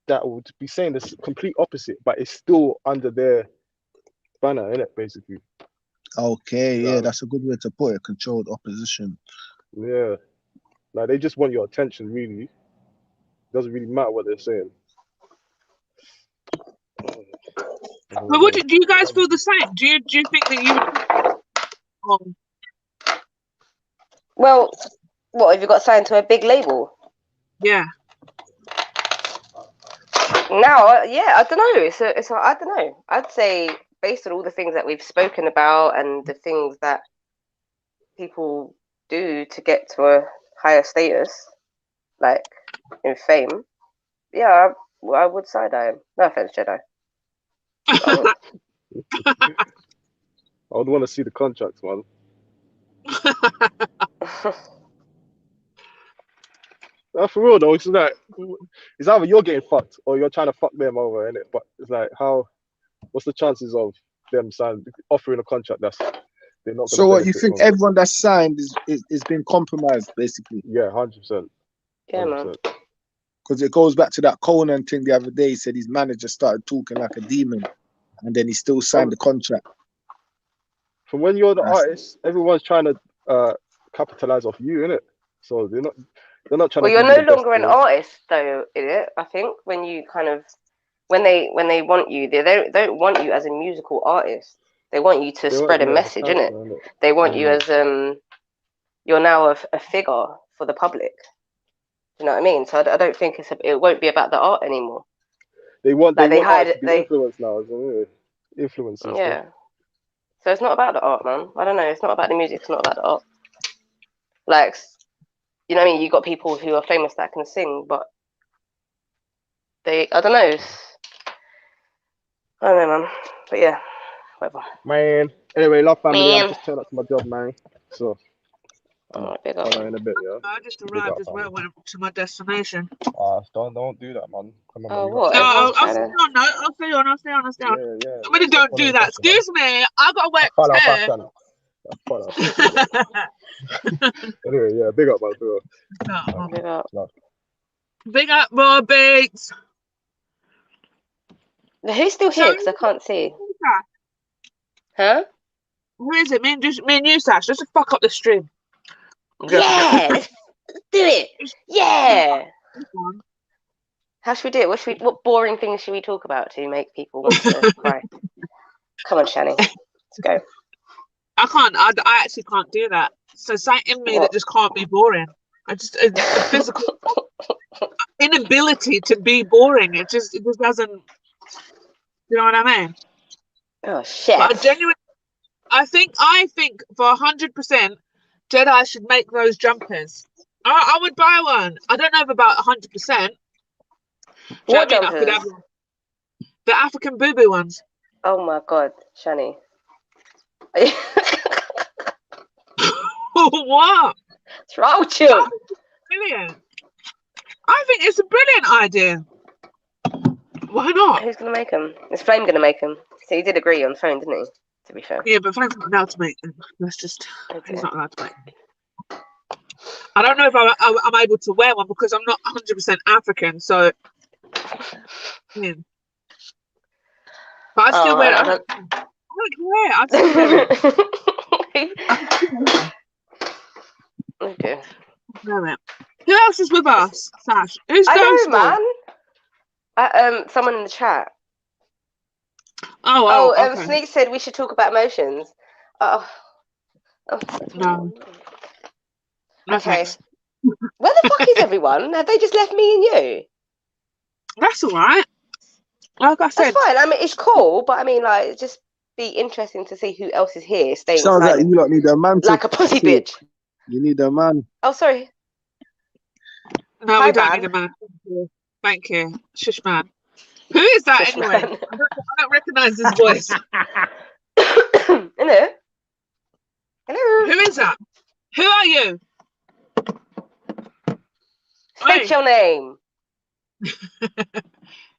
that would be saying the complete opposite, but it's still under their banner, innit, basically. Okay, yeah, that's a good way to put it. Controlled opposition. Yeah. Like they just want your attention, really. Doesn't really matter what they're saying. But do you guys feel the same? Do you think that you? Well, what have you got signed to a big label? Yeah. Now, yeah, I don't know. I don't know. I'd say based on all the things that we've spoken about and the things that people do to get to a higher status, like in fame, yeah, I would side eye him. No offense, Jedi. I would want to see the contracts, man. For real though, it's like it's either you're getting fucked or you're trying to fuck them over, innit? But it's like what's the chances of them offering a contract that's they're not? So what you think? Everyone that's signed is been compromised, basically. Yeah, 100%. Yeah, man. Because it goes back to that Conan thing the other day. He said his manager started talking like a demon, and then he still signed the contract. From when you're the artist, everyone's trying to capitalize off you, innit? So they're not trying. Well, you're no longer an artist, though, is it? I think when you kind of when they want you, they don't want you as a musical artist. They want you to spread a message, innit? They want you as you're now a figure for the public. You know what I mean? So I don't think it won't be about the art anymore. They want influence now, isn't it? Influence. Yeah. So it's not about the art, man. I don't know. It's not about the music. It's not about the art. Like, you know what I mean? You got people who are famous that can sing, but I don't know. I don't know, man. But yeah, whatever. Man. Anyway, love family. I'm just turning up to my job, man. So. Big up. In a bit, yeah. I just arrived as well, went to my destination. Don't do that, man. Come on, oh, what? No, I'll stay on. Yeah. I mean, don't do that. Excuse me, I got to work too. Anyway, yeah, big up, man. Big up. Big up, more beats. Who's still here? Because I can't see. Huh? Where is it? Me and you, Sash. Just to fuck up the stream. Yeah, let's do it. Yeah. How should we do it? What boring things should we talk about to make people want to cry? Come on, Shani. Let's go. I can't. I actually can't do that. So something in me that just can't be boring. It's a physical inability to be boring. It just doesn't. You know what I mean? Oh shit! But I think for 100%, Jedi should make those jumpers. I would buy one. I don't know if about 100%. What I could have the African boo ones. Oh my god, Shani. What? What's wrong with you? Brilliant. I think it's a brilliant idea. Why not? Who's gonna make them? Is Flame gonna make them? So he did agree on the phone, didn't he? To be fair. Yeah, but Flame's not allowed to make them. Let's just. Okay. He's not allowed to make them. I don't know if I'm able to wear one because I'm not 100% African, so. Yeah. But I still wear it. I don't care. I still wear it. Okay. Who else is with us, Sash? Who's I know, man. Someone in the chat. Okay. Sneak said we should talk about emotions. No. Okay. Where the fuck is everyone? Have they just left me and you? That's all right. Like I said, that's fine. I mean, it's cool, but I mean, like, it'd just be interesting to see who else is here staying Sounds silent. like you lot need a man. Like a pussy bitch. You need a man. Oh, sorry. No, we don't need a man. Thank you. Shush man. Who is that anyway? I don't recognise his voice. Hello. Hello. Who is that? Who are you? State your name.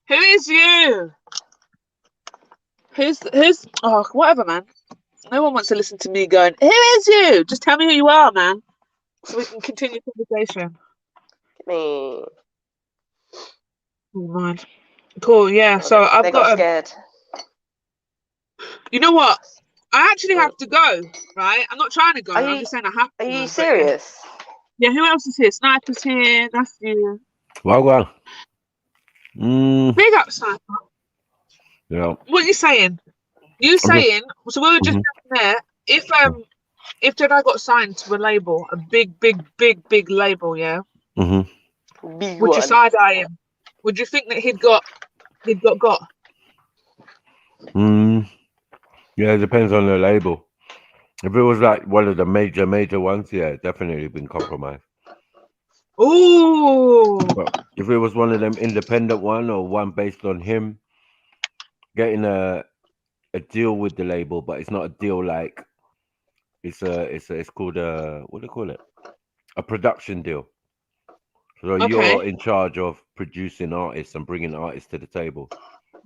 Who is you? Who's whatever, man. No one wants to listen to me going, who is you? Just tell me who you are, man. So we can continue conversation. Me. Oh, man. Cool, yeah. So I've got scared. You know what? I actually have to go, right? I'm not trying to go. I'm just saying I have to. Are you serious? Yeah, who else is here? Sniper's here. That's you. Well. Big up, Sniper. Yeah. What are you saying? So we were just there. If Jedi got signed to a label, a big label, yeah. Mm-hmm. Would you side eye him? Would you think that he'd got? Yeah, it depends on the label. If it was like one of the major ones, yeah, definitely been compromised. Ooh. But if it was one of them independent one or one based on him getting a deal with the label, but it's not a deal like it's called what do you call it? A production deal. So you're in charge of producing artists and bringing artists to the table.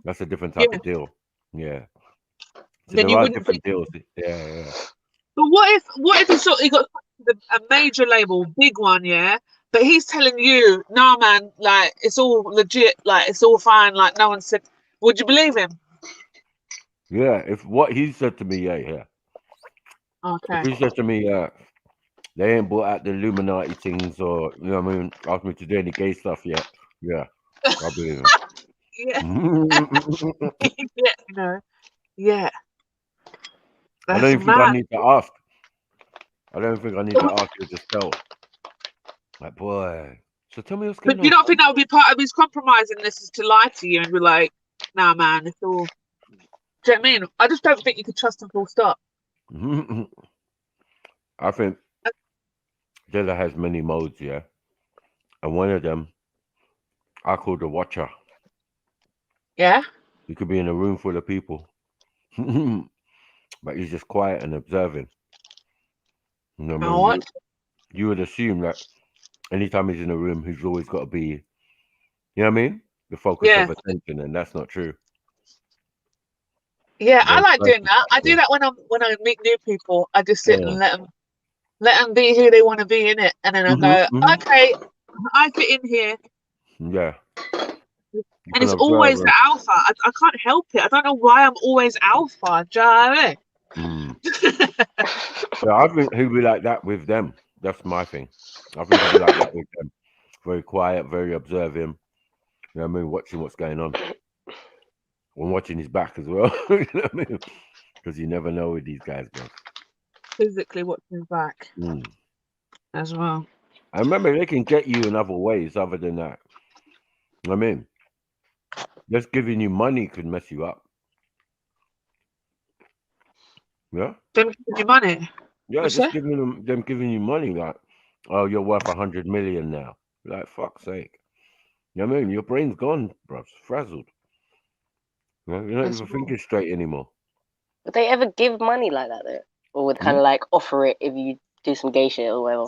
That's a different type of deal. Yeah. So then there you are wouldn't different deals. Yeah. But what if he got a major label, big one, yeah? But he's telling you, nah, man, like it's all legit, like it's all fine, like no one said. Would you believe him? Yeah. If what he said to me, yeah. Okay. If he said to me, they ain't brought out the Illuminati things, or you know what I mean, asked me to do any gay stuff yet. Yeah, I believe him. Yeah. I don't even think I need to ask. I don't think I need to ask you to tell. Like, boy. So tell me what's going on. But you don't think that would be part of his compromising this is to lie to you and be like, nah, man, it's all. Do you know what I mean? I just don't think you could trust him full stop. I think Jedi has many modes, yeah. And one of them, I call the watcher. Yeah? You could be in a room full of people, but he's just quiet and observing. You know what I mean? You would assume that anytime he's in a room, he's always got to be, you know what I mean? The focus of attention, and that's not true. Yeah, I like doing that. I do that when I meet new people. I just sit and let them be who they want to be in it, and then I go, okay, I fit in here. Yeah. And it's always the alpha. I can't help it. I don't know why I'm always alpha. Do you know what I mean? Yeah, I think he'll be like that with them. That's my thing. I think he'll be like that with them. Very quiet, very observing. You know what I mean? Watching what's going on. And watching his back as well. You know what I mean? Because you never know with these guys, bro. Physically watching his back as well. I remember they can get you in other ways other than that. I mean, just giving you money could mess you up. Yeah. Them giving you money. Yeah, What's just that? giving them giving you money like, oh, you're worth 100 million now. Like, fuck's sake. You know what I mean? Your brain's gone, bruv. Frazzled. You know, you're not That's even wrong. thinking straight anymore. Would they ever give money like that though? Or would kind Hmm? of like offer it if you do some gay shit or whatever?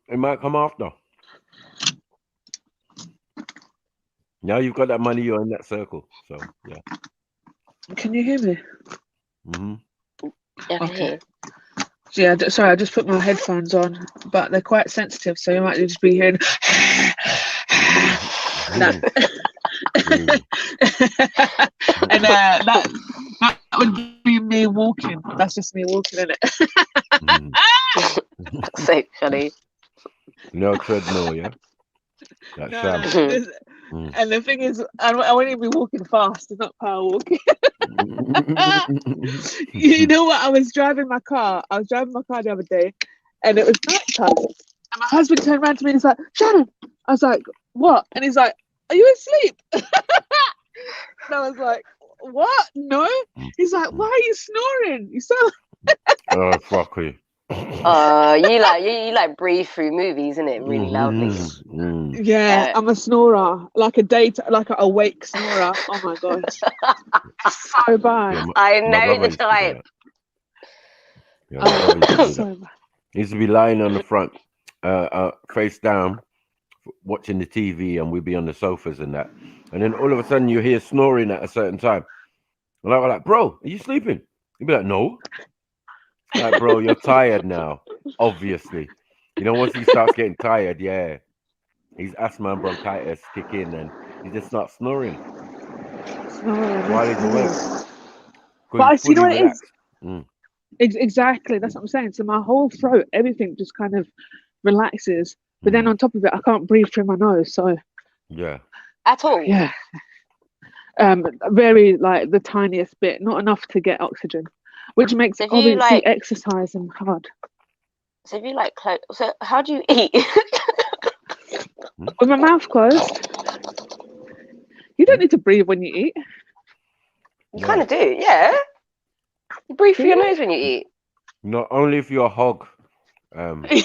It might come after. Now you've got that money, you're in that circle. So, yeah. Can you hear me? Mm-hmm. Yeah, I can Okay. hear. So yeah, sorry, I just put my headphones on, but they're quite sensitive, so you might just be hearing that. And that would be me walking. That's just me walking in it. So funny. No treadmill, yeah? That No, sham. and the thing is, I won't even be walking fast. It's not power walking. You know what? I was driving my car the other day, and it was nighttime. And my husband turned around to me and he's like, "Shannon." I was like, "What?" And he's like, "Are you asleep?" And I was like, "What? No." He's like, "Why are you snoring? You sound." Oh, fuck you. You like breathe through movies, isn't it? Really loudly. Yeah, I'm a snorer, like like an awake snorer. Oh my god, it's so bad. Yeah, I my know brother the used to do type. that. Yeah, my brother used to do So that. bad. He used to be lying on the front, face down, watching the TV, and we'd be on the sofas and that. And then all of a sudden, you hear snoring at a certain time. And I was like, "Bro, are you sleeping?" He'd be like, "No." Like, bro, you're tired now, obviously. You know, once he starts getting tired, yeah, his asthma and bronchitis kick in, and he just starts snoring while he's awake. But I He's see fully what it is. relaxed. Exactly, that's what I'm saying. So my whole throat, everything just kind of relaxes. But then on top of it, I can't breathe through my nose. So Yeah. At all. yeah, very like the tiniest bit, not enough to get oxygen, which makes So if you obviously like, exercising hard. so if you like, so how do you eat? With my mouth closed. You don't need to breathe when you eat. You kind of do, yeah. You breathe through your nose when you eat. Not only if you're a hog. Only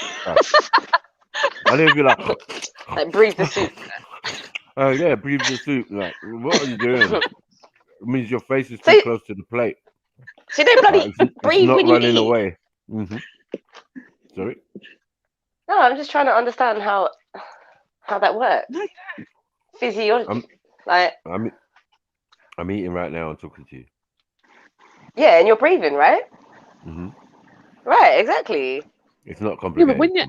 if you're like breathe the soup. Oh yeah, breathe the soup. Like, what are you doing? It means your face is too close to the plate. So you don't bloody it's breathe not when you running eat. away. Sorry. No, I'm just trying to understand how that works. Physiology. I'm eating right now and talking to you. Yeah, and you're breathing, right? Mm-hmm. Right, exactly. It's not complicated. Yeah, but when you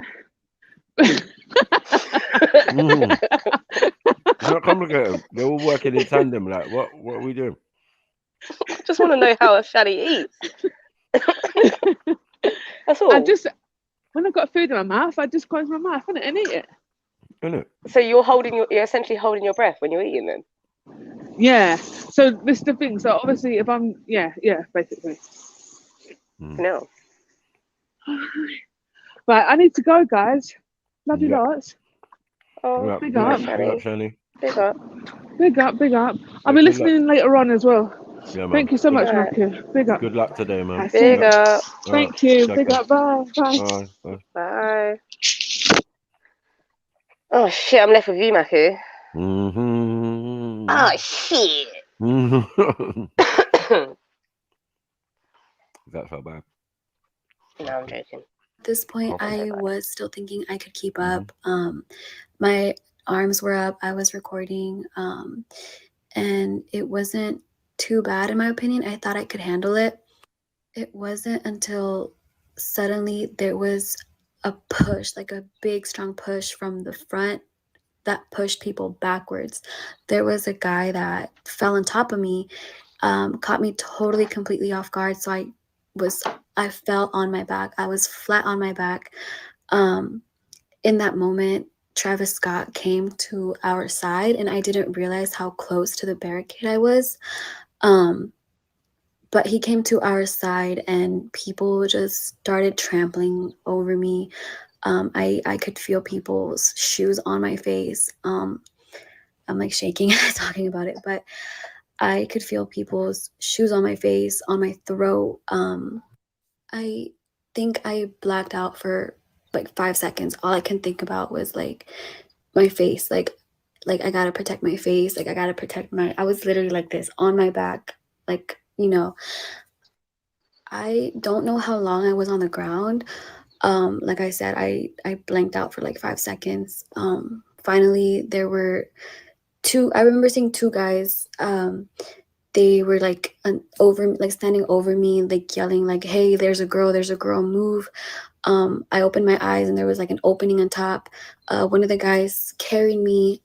It's not complicated. They're all working in tandem. Like, what are we doing? Just want to know how a fatty eats. That's all. When I've got food in my mouth, I just close my mouth and eat it. Isn't it? So you're essentially holding your breath when you're eating then? Yeah. So this is the thing. So obviously, if I'm basically. No. Right, I need to go, guys. Love you lots. Oh, big up. Shani. Big up. Big up, big up. I'll be listening later on as well. Yeah, man. Thank you so much, Right. Matthew. Big up. Good luck today, man. Big up. Thank you. Big up. Bye. Bye. Bye. Oh shit, I'm left with you, Maku. Mm-hmm. Oh shit. That felt bad. No, I'm joking. At this point, I was still thinking I could keep up. My arms were up. I was recording, and it wasn't too bad in my opinion. I thought I could handle it. It wasn't until suddenly there was a push, like a big, strong push from the front that pushed people backwards. There was a guy that fell on top of me, caught me totally, completely off guard. So I fell on my back. I was flat on my back. In that moment, Travis Scott came to our side, and I didn't realize how close to the barricade I was. But he came to our side, and people just started trampling over me. I could feel people's shoes on my face. I'm like shaking talking about it, but I could feel people's shoes on my face, on my throat. I think I blacked out for like 5 seconds. All I can think about was like my face, like I gotta protect my face, like I gotta protect my. I was literally like this on my back, like, you know. I don't know how long I was on the ground. Like I said, I blanked out for like 5 seconds. Finally, there were two. I remember seeing two guys. They were like standing over me, like yelling, like, "Hey, there's a girl, move." I opened my eyes and there was like an opening on top. One of the guys carried me.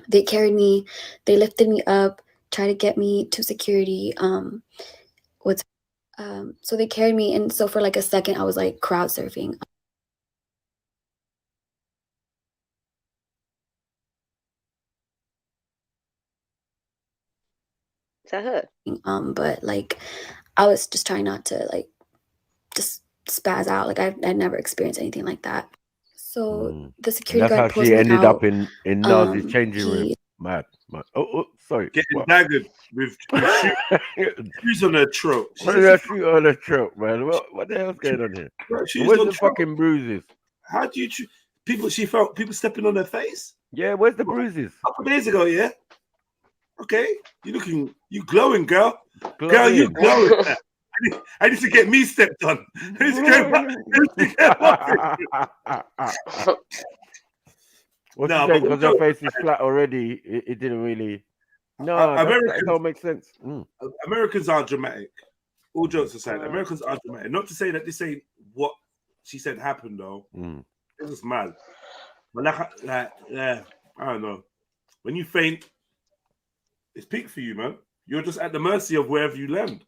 They carried me. They lifted me up, tried to get me to security. So they carried me, and so for like a second, I was like crowd surfing. Is that her? But like, I was just trying not to like just spaz out. Like I'd never experienced anything like that. So the security That's how guard pulls she me ended out. up in Nazi's changing room. Mad. Oh, sorry. Getting daggered with shoes on her throat. Shoes on her throat, man. What the hell's going on here? Where's the fucking bruises? How do you people? She felt people stepping on her face. Yeah, where's the bruises? A couple days ago, yeah. Okay, you glowing, girl. Girl, you glowing. I need to get me stepped on. I need to get What's you saying? Because your face is flat already, it didn't really. No, that don't make sense. Americans are dramatic. All jokes aside, Americans are dramatic. Not to say that this ain't what she said happened, though. This is mad. But I don't know. When you faint, it's peak for you, man. You're just at the mercy of wherever you land.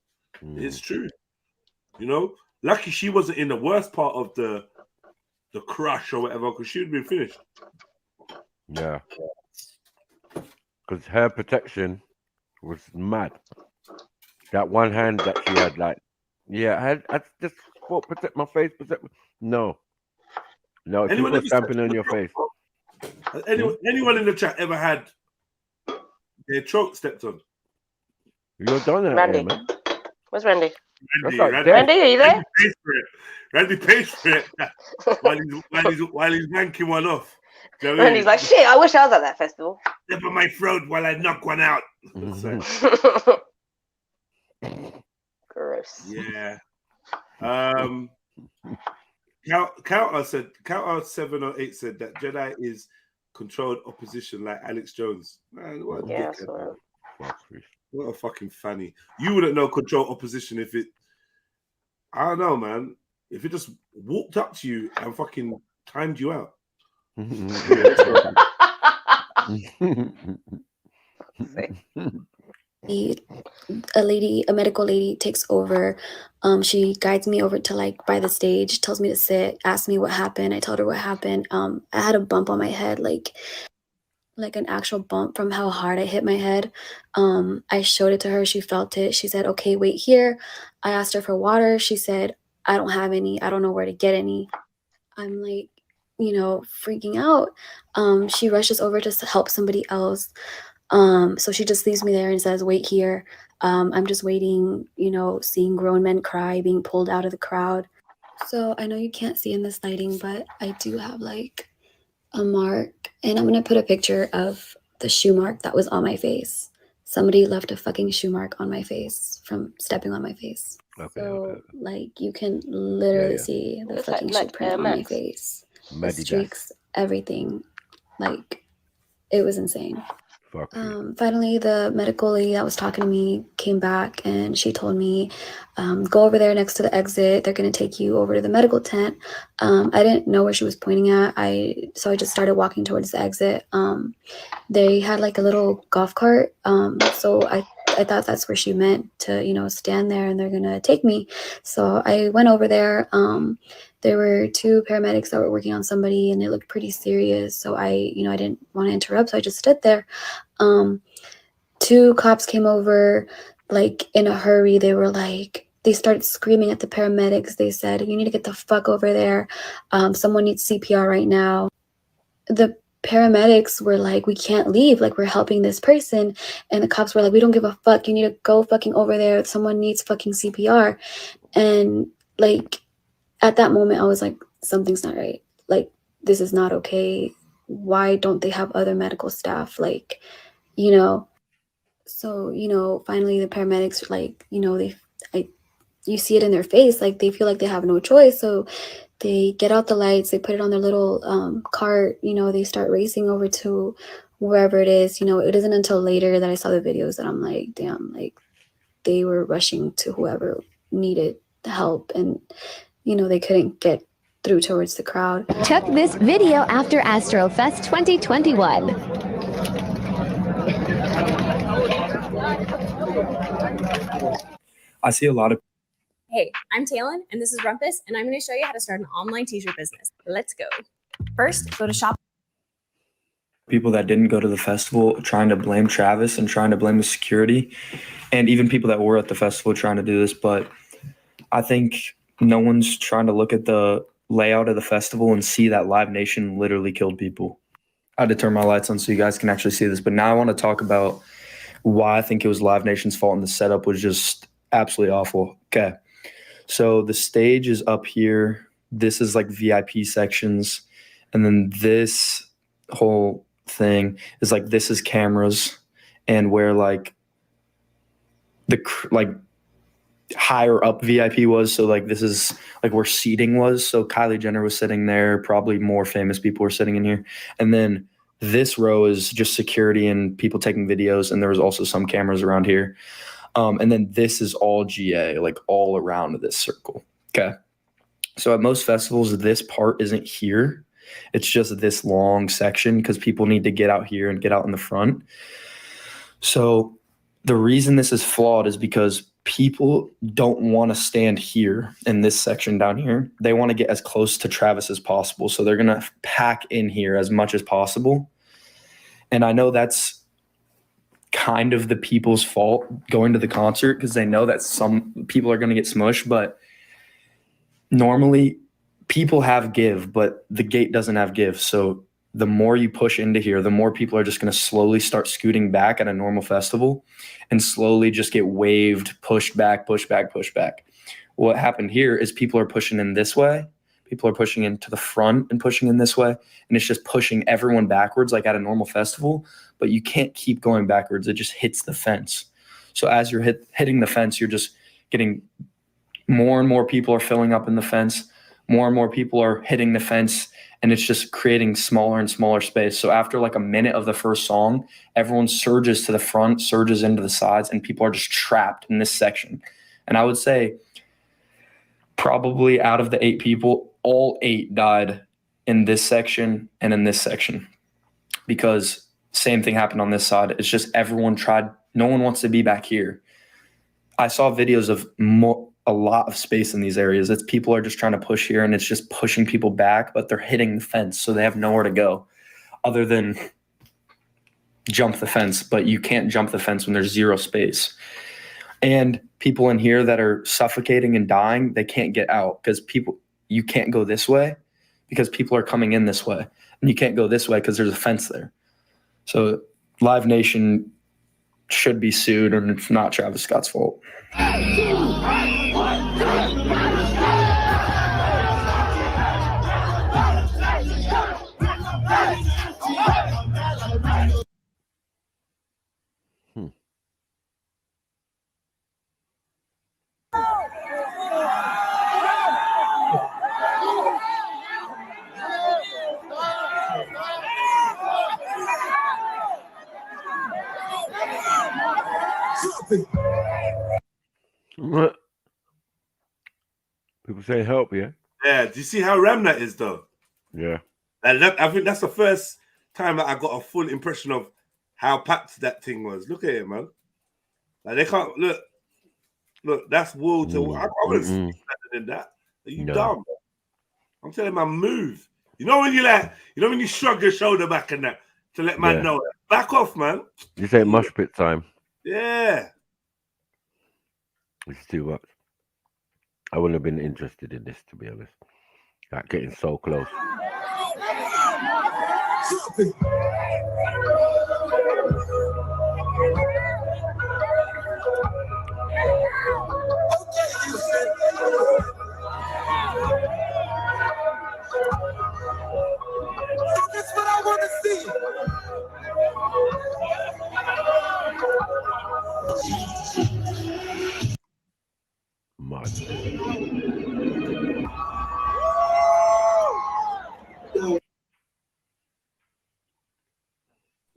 It's true. You know, lucky she wasn't in the worst part of the crush or whatever, because she would have been finished. Yeah. Because her protection was mad. That one hand that she had, like, I just thought protect my face, No, Anyone people stamping on your face. Anyone in the chat ever had their throat stepped on? You're done that, Randy. man. Where's Randy? Randy, are you there? Randy pays for it while he's wanking one off. You know Randy's like, shit, I wish I was at that festival. Step on my throat while I knock one out. Gross. Yeah. Counter 7 or 8 said that Jedi is controlled opposition like Alex Jones. Man, what a dickhead. What a fucking fanny. You wouldn't know control opposition if it, I don't know, man. If it just walked up to you and fucking timed you out. A medical lady takes over. She guides me over to like by the stage, tells me to sit, asks me what happened. I told her what happened. I had a bump on my head, like an actual bump from how hard I hit my head. I showed it to her. She felt it. She said, "Okay, wait here." I asked her for water. She said, "I don't have any. I don't know where to get any." I'm like, freaking out. She rushes over to help somebody else. So she just leaves me there and says, "Wait here." I'm just waiting, seeing grown men cry, being pulled out of the crowd. So I know you can't see in this lighting, but I do have like a mark, and I'm gonna put a picture of the shoe mark that was on my face. Somebody left a fucking shoe mark on my face from stepping on my face. Like you can literally see the fucking shoe print on my face. The streaks, everything. Like it was insane. Finally, the medical lady that was talking to me came back and she told me, go over there next to the exit. They're going to take you over to the medical tent. I didn't know where she was pointing at. So I just started walking towards the exit. They had like a little golf cart. So I thought that's where she meant to, stand there and they're going to take me. So I went over there. There were 2 paramedics that were working on somebody and it looked pretty serious. So I didn't want to interrupt. So I just stood there. 2 cops came over like in a hurry. They started screaming at the paramedics. They said, "You need to get the fuck over there. Someone needs CPR right now." The paramedics were like, we can't leave, like we're helping this person, and the cops were like, we don't give a fuck, you need to go fucking over there, someone needs fucking CPR. And like at that moment I was like, something's not right, like this is not okay, why don't they have other medical staff, like, you know. So, you know, finally the paramedics, like, you know, you see it in their face, like they feel like they have no choice. So they get out the lights, they put it on their little cart, you know, they start racing over to wherever it is. You know, it isn't until later that I saw the videos that I'm like, damn, like they were rushing to whoever needed the help, and, you know, they couldn't get through towards the crowd. Took this video after AstroFest 2021. I see a lot of. Hey, I'm Talon, and this is Rumpus, and I'm going to show you how to start an online t-shirt business. Let's go. First, go to shop. People that didn't go to the festival trying to blame Travis and trying to blame the security, and even people that were at the festival trying to do this. But I think no one's trying to look at the layout of the festival and see that Live Nation literally killed people. I had to turn my lights on so you guys can actually see this. But now I want to talk about why I think it was Live Nation's fault and the setup was just absolutely awful. Okay. So the stage is up here. This is like VIP sections. And then this whole thing is like, this is cameras, and where like the higher up VIP was. So like, this is like where seating was. So Kylie Jenner was sitting there. Probably more famous people were sitting in here. And then this row is just security and people taking videos. And there was also some cameras around here. And then this is all GA, like all around this circle. Okay. So at most festivals, this part isn't here. It's just this long section because people need to get out here and get out in the front. So the reason this is flawed is because people don't want to stand here in this section down here. They want to get as close to Travis as possible. So they're going to pack in here as much as possible. And I know that's kind of the people's fault going to the concert because they know that some people are going to get smushed, but normally people have give, but the gate doesn't have give. So the more you push into here, the more people are just going to slowly start scooting back at a normal festival and slowly just get waved, pushed back, push back, push back. What happened here is people are pushing in this way. People are pushing into the front and pushing in this way. And it's just pushing everyone backwards like at a normal festival, but you can't keep going backwards. It just hits the fence. So as you're hitting the fence, you're just getting more and more people are filling up in the fence. More and more people are hitting the fence, and it's just creating smaller and smaller space. So after like a minute of the first song, everyone surges to the front, surges into the sides, and people are just trapped in this section. And I would say probably out of the 8 people, all 8 died in this section and in this section, because same thing happened on this side. It's just everyone tried. No one wants to be back here. I saw videos of a lot of space in these areas. It's people are just trying to push here, and it's just pushing people back, but they're hitting the fence, so they have nowhere to go other than jump the fence. But you can't jump the fence when there's 0 space. And people in here that are suffocating and dying, they can't get out because you can't go this way because people are coming in this way, and you can't go this way because there's a fence there. So Live Nation should be sued, and it's not Travis Scott's fault. People say help, yeah? Yeah, do you see how ram that is, though? Yeah. And I think that's the first time that I got a full impression of how packed that thing was. Look at it, man. Like, they can't, look, that's wall to wall. I wouldn't see better than that. Are you dumb? I'm telling man, move. You know when you shrug your shoulder back and that to let man know. Back off, man. You say mosh pit time. Yeah. It's too much. I wouldn't have been interested in this, to be honest. Like getting so close. That's what I want to see.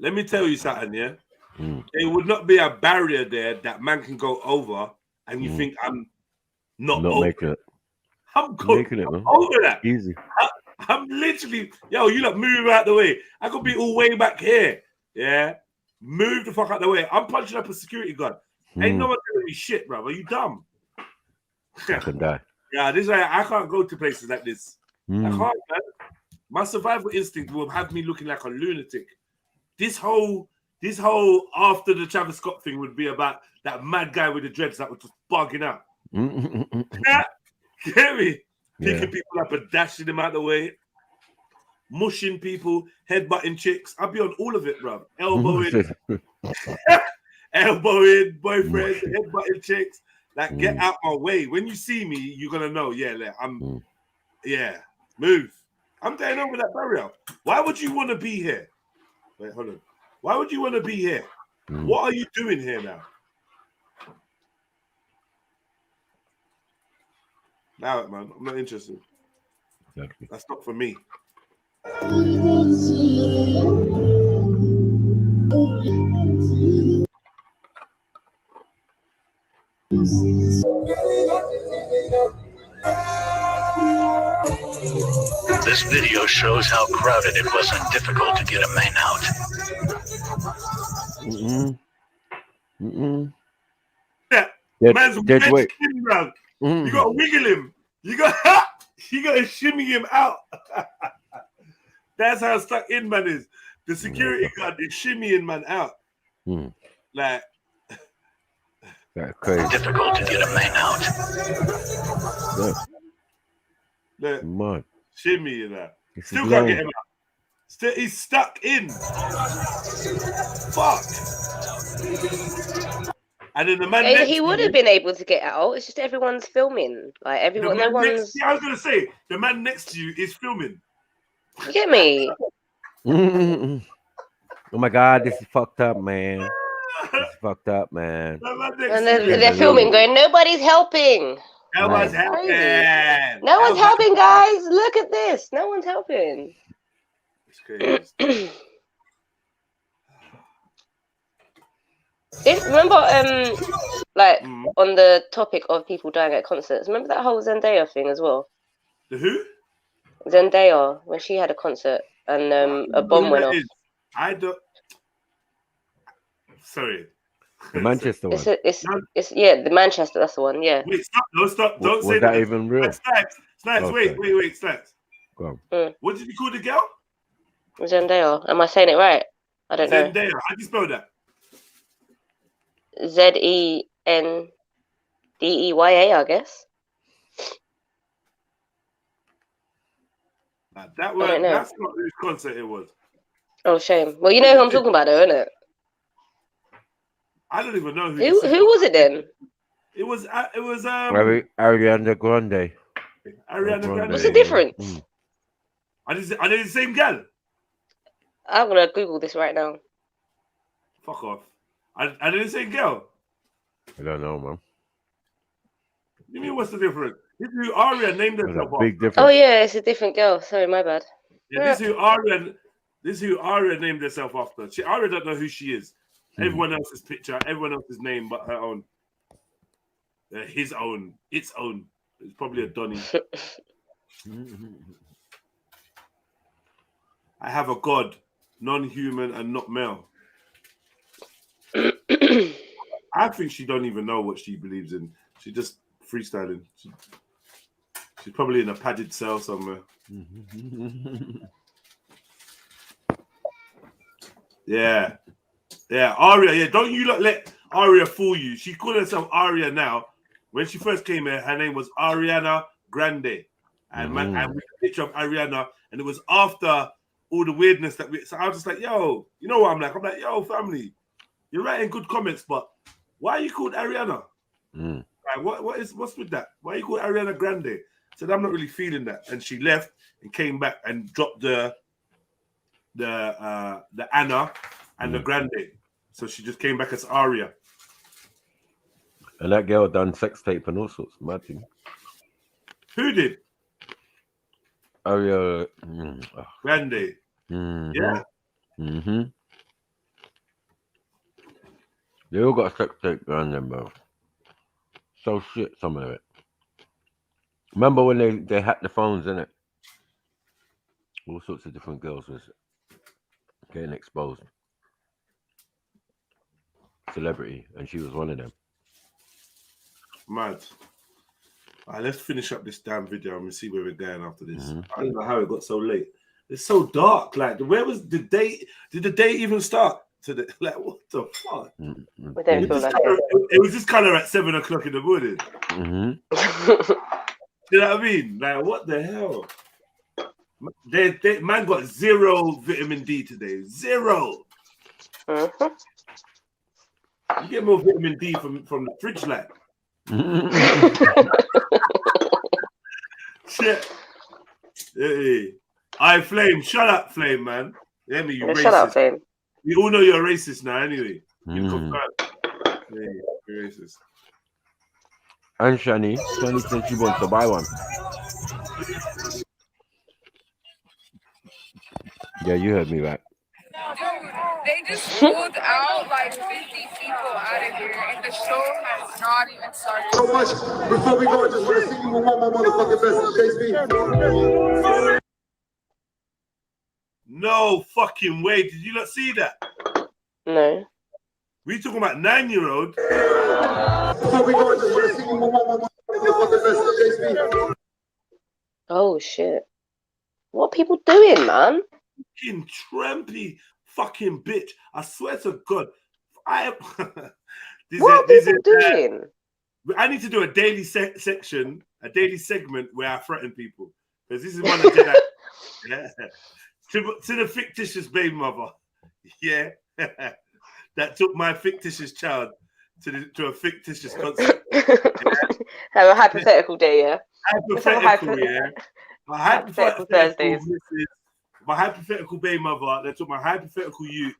Let me tell you something, yeah? There would not be a barrier there that man can go over and you think I'm not over making it. I'm making it, man. Over that. Easy. I'm literally, yo, you look, move out the way. I could be all way back here. Yeah. Move the fuck out the way. I'm punching up a security guard. Ain't no one telling me shit, bro. Are you dumb? I can die. Yeah, this is why I can't go to places like this. I can't, man. My survival instinct will have me looking like a lunatic. This whole after the Travis Scott thing would be about that mad guy with the dreads that was just bugging out. Get me? Picking people up and dashing them out the way, mushing people, headbutting chicks. I'll be on all of it, bro. Elbowing, elbowing boyfriends, headbutting chicks. Like, get out my way. When you see me, you're gonna know. Yeah, like, move. I'm getting over that barrier. Why would you want to be here? Wait, hold on. Why would you want to be here? What are you doing here now? Now, man, I'm not interested. Exactly. That's not for me. This video shows how crowded it was and difficult to get a man out. Man's dead weight. You gotta wiggle him. You gotta shimmy him out. That's how stuck in man is. The security guard is shimmying man out. Like that's crazy. Difficult to get a man out. Look, shimmy that. Still can't get him out. Still, he's stuck in. Fuck. And then the man he would have been able to get out. It's just everyone's filming. Like everyone, no one's. I was gonna say the man next to you is filming. You get me? Oh my God, this is fucked up, man. This is fucked up, man. And they're filming, going, nobody's helping. No one's helping. No one's helping, guys. Look at this. No one's helping. It's crazy. Remember, like on the topic of people dying at concerts. Remember that whole Zendaya thing as well. The who? Zendaya, when she had a concert and a bomb went off. I don't. Sorry. The Manchester one. It's the Manchester. That's the one. Yeah. Wait, stop! Don't say was that even real? Snipes. Okay. Wait, Snipes. Go on. What did you call the girl? Zendaya. Am I saying it right? I don't know. Zendaya. How do you spell that? Zendaya, I guess. That's not whose concert it was. Oh, shame. Well, you know who I'm talking about, though, innit? I don't even know who was it then. It was Ariana Grande. Ariana Grande. What's the difference? Are they the same girl? I'm gonna Google this right now. Fuck off. Are they the same girl? I don't know, man. You mean what's the difference? This is who Aria named herself after. Big difference. Oh yeah, it's a different girl. Sorry, my bad. Yeah, this is who Aria named herself after. Aria don't know who she is. Everyone else's picture, everyone else's name, but her own. His own. Its own. It's probably a Donny. I have a god, non-human and not male. I think she don't even know what she believes in. She just freestyling. She's probably in a padded cell somewhere. Yeah. Aria. Yeah, don't you let Aria fool you. She called herself Aria now. When she first came here, her name was Ariana Grande. And with a picture of Ariana, and it was after all the weirdness that we. So I was just like, yo, you know what I'm like? I'm like, yo, family, you're writing good comments, but why are you called Ariana? Like, what's with that? Why are you called Ariana Grande? Said I'm not really feeling that, and she left and came back and dropped the Anna and the Grande. So she just came back as Aria. And that girl done sex tape and all sorts. Mad thing. Who did? Aria. Grande. Yeah. They all got a sex tape around them, bro. So shit, some of it. Remember when they hacked the phones, innit? All sorts of different girls was getting exposed. Celebrity, and she was one of them. Mad. All right, let's finish up this damn video and we'll see where we're going after this. I don't know how it got so late. It's so dark. Like, where was the day? Did the day even start? Like, what the fuck? It was just kind of at 7 o'clock in the morning. You know what I mean? Like, what the hell? Man got 0 vitamin D today. 0. You get more vitamin D from the fridge light. Shit. Hey. I Flame. Shut up, Flame, man. You hear me? You racist. Shut up, Flame. We all know you're a racist now, anyway. You confirm. Yeah, you're racist. And Shani said she wants to buy one. Yeah, you heard me right. They just pulled out like 50 people out of here, and the show has not even started. So much. Before we go, I just want to see you with one more motherfucking message, JC. No fucking way. Did you not see that? No. We talking about 9-year-old. Before we go, I just want to see you with one more motherfucking message, JC. Oh shit. What are people doing, man? Fucking trampy fucking bitch. I swear to God. What are people doing? I need to do a daily section, a daily segment where I threaten people. Because this is one of the yeah. To the fictitious baby mother. Yeah. That took my fictitious child to a fictitious concert. Have a hypothetical day, yeah? Hypothetical, yeah. My hypothetical Thursdays. My hypothetical baby mother that took my hypothetical youth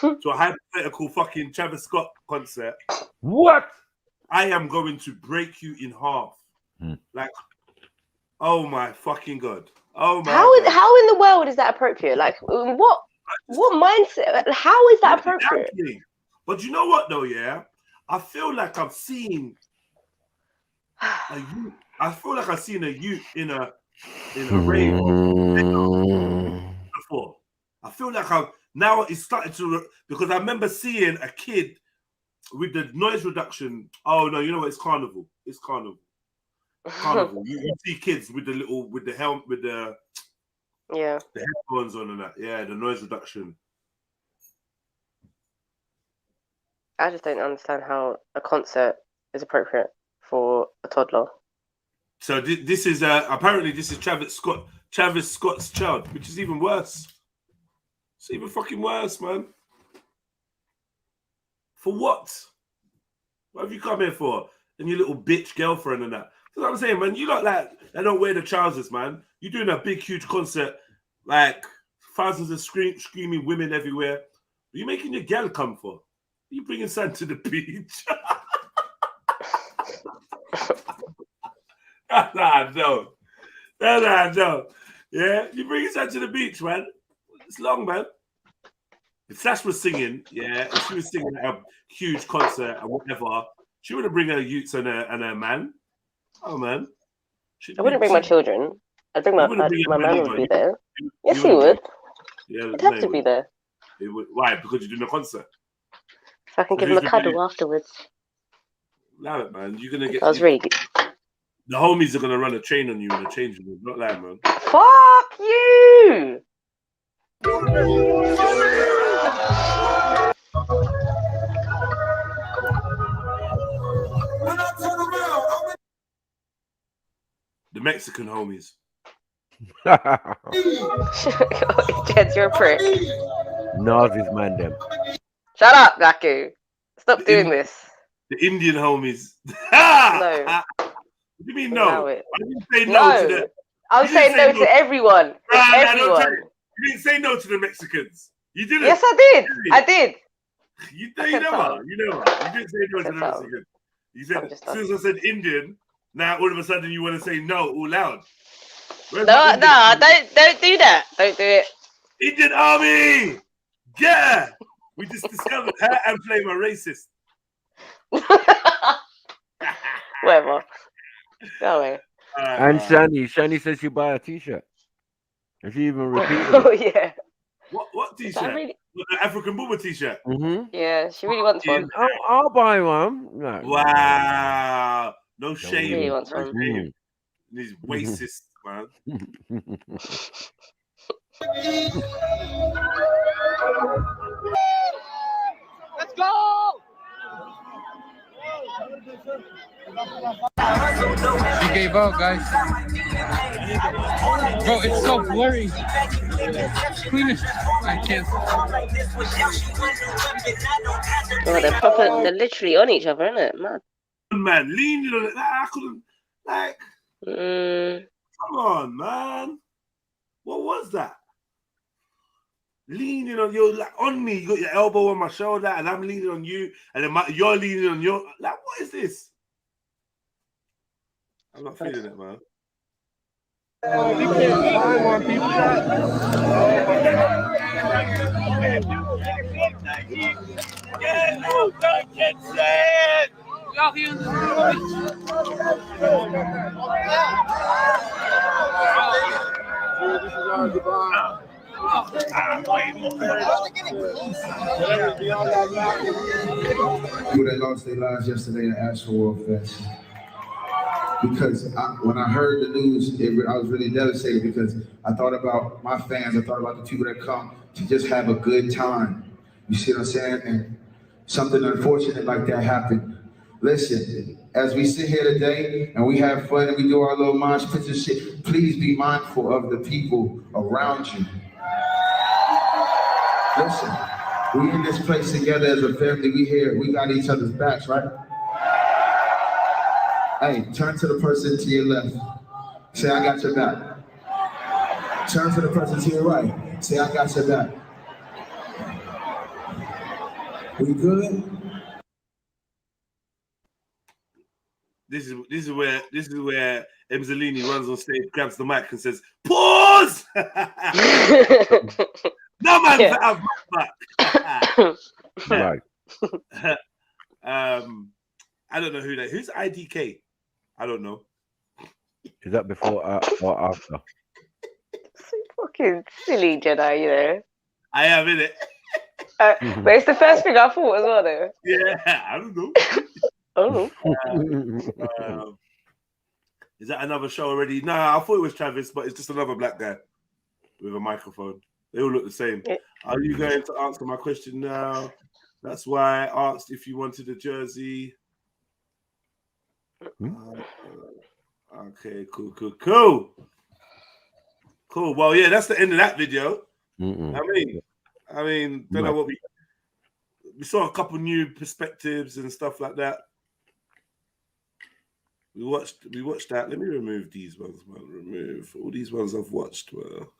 to a hypothetical fucking Travis Scott concert. What? I am going to break you in half. Like, oh my fucking God. Oh my God. How in the world is that appropriate? Like, what mindset? How is that appropriate? Exactly. But you know what though, yeah? I feel like I've seen a youth. I feel like I've seen a youth in a rave before. I feel like now it's starting to, because I remember seeing a kid with the noise reduction. Oh no, you know what? It's Carnival. It's Carnival. Carnival. You see kids with the helmet, with the headphones on and that. Yeah, the noise reduction. I just don't understand how a concert is appropriate for a toddler. So this is apparently this is Travis Scott's child, which is even worse. It's even fucking worse, man. For what? What have you come here for? And your little bitch girlfriend and that. That's what I'm saying, man. You look like they don't wear the trousers, man. You're doing a big, huge concert, like thousands of screaming women everywhere. What are you making your gal come for? Are you bringing sand to the beach? Nah, no. Yeah, you bring sand to the beach, man. It's long, man. If Sash was singing, yeah, if she was singing at a huge concert and whatever, she wouldn't bring her youths and her man. Oh, man. I wouldn't bring my children. I'd bring my man would be there. Yes, he would. Yeah, he'd have to be there. Why? Because you're doing a concert. So I can give him a cuddle afterwards. Allow it, man. You're gonna get. I was really good. The homies are gonna run a train on you in a changing room. Not that, man. Fuck you! The Mexican homies. Jed, you're a prick. Nazis, man, them. Shut up, Gaku. Stop doing this. The Indian homies. No. What do you mean no? It. I didn't say no to them. I'm saying no to everyone. Everyone. You didn't say no to the Mexicans. You didn't. Yes, I did. I did. You never. You didn't say no to the Mexicans. You said, as soon as I said Indian, now all of a sudden you want to say no all loud. No, don't do that. Don't do it. Indian Army! Yeah! We just discovered her and Flame are racist. Whatever. Go away. And Shani says she buy a t-shirt. And she even repeated Oh, it. yeah. What t-shirt? Really... The African Boomer t-shirt? Yeah, she really wants one. I'll buy one. No. Wow. No shame. She really wants one. These racists, man. Let's go! She gave up, guys. Bro, it's so blurry. Clean it. I can't. Oh, they're literally on each other, isn't it? Man, leaning on it. I couldn't, like. Come on, man. What was that? Leaning on you, like on me. You got your elbow on my shoulder, and I'm leaning on you, and then you're leaning on your. Like, what is this? I'm not feeling it, man. You can't find one, people. People that lost their lives yesterday at AstroWorld Fest. Because when I heard the news, I was really devastated because I thought about my fans. I thought about the people that come to just have a good time. You see what I'm saying? And something unfortunate like that happened. Listen, as we sit here today and we have fun and we do our little mosh pits and shit, please be mindful of the people around you. Listen, we in this place together as a family. We got each other's backs, right? Hey, turn to the person to your left. Say, I got your back. Turn to the person to your right. Say, I got your back. We good? This is where Emzalini runs on stage, grabs the mic, and says, "Pause." No man, have my back. Right. I don't know who that. Who's IDK? I don't know. Is that before or after? Fucking silly Jedi, you know. I am in it. But it's the first thing I thought as well, though. Yeah, I don't know. Oh. Is that another show already? No, I thought it was Travis, but it's just another black guy with a microphone. They all look the same. Are you going to answer my question now? That's why I asked if you wanted a jersey. Okay, cool. Well, yeah, that's the end of that video. I mean, don't know what we saw a couple new perspectives and stuff like that. We watched that. Let me remove these ones, man. Remove all these ones I've watched. Well,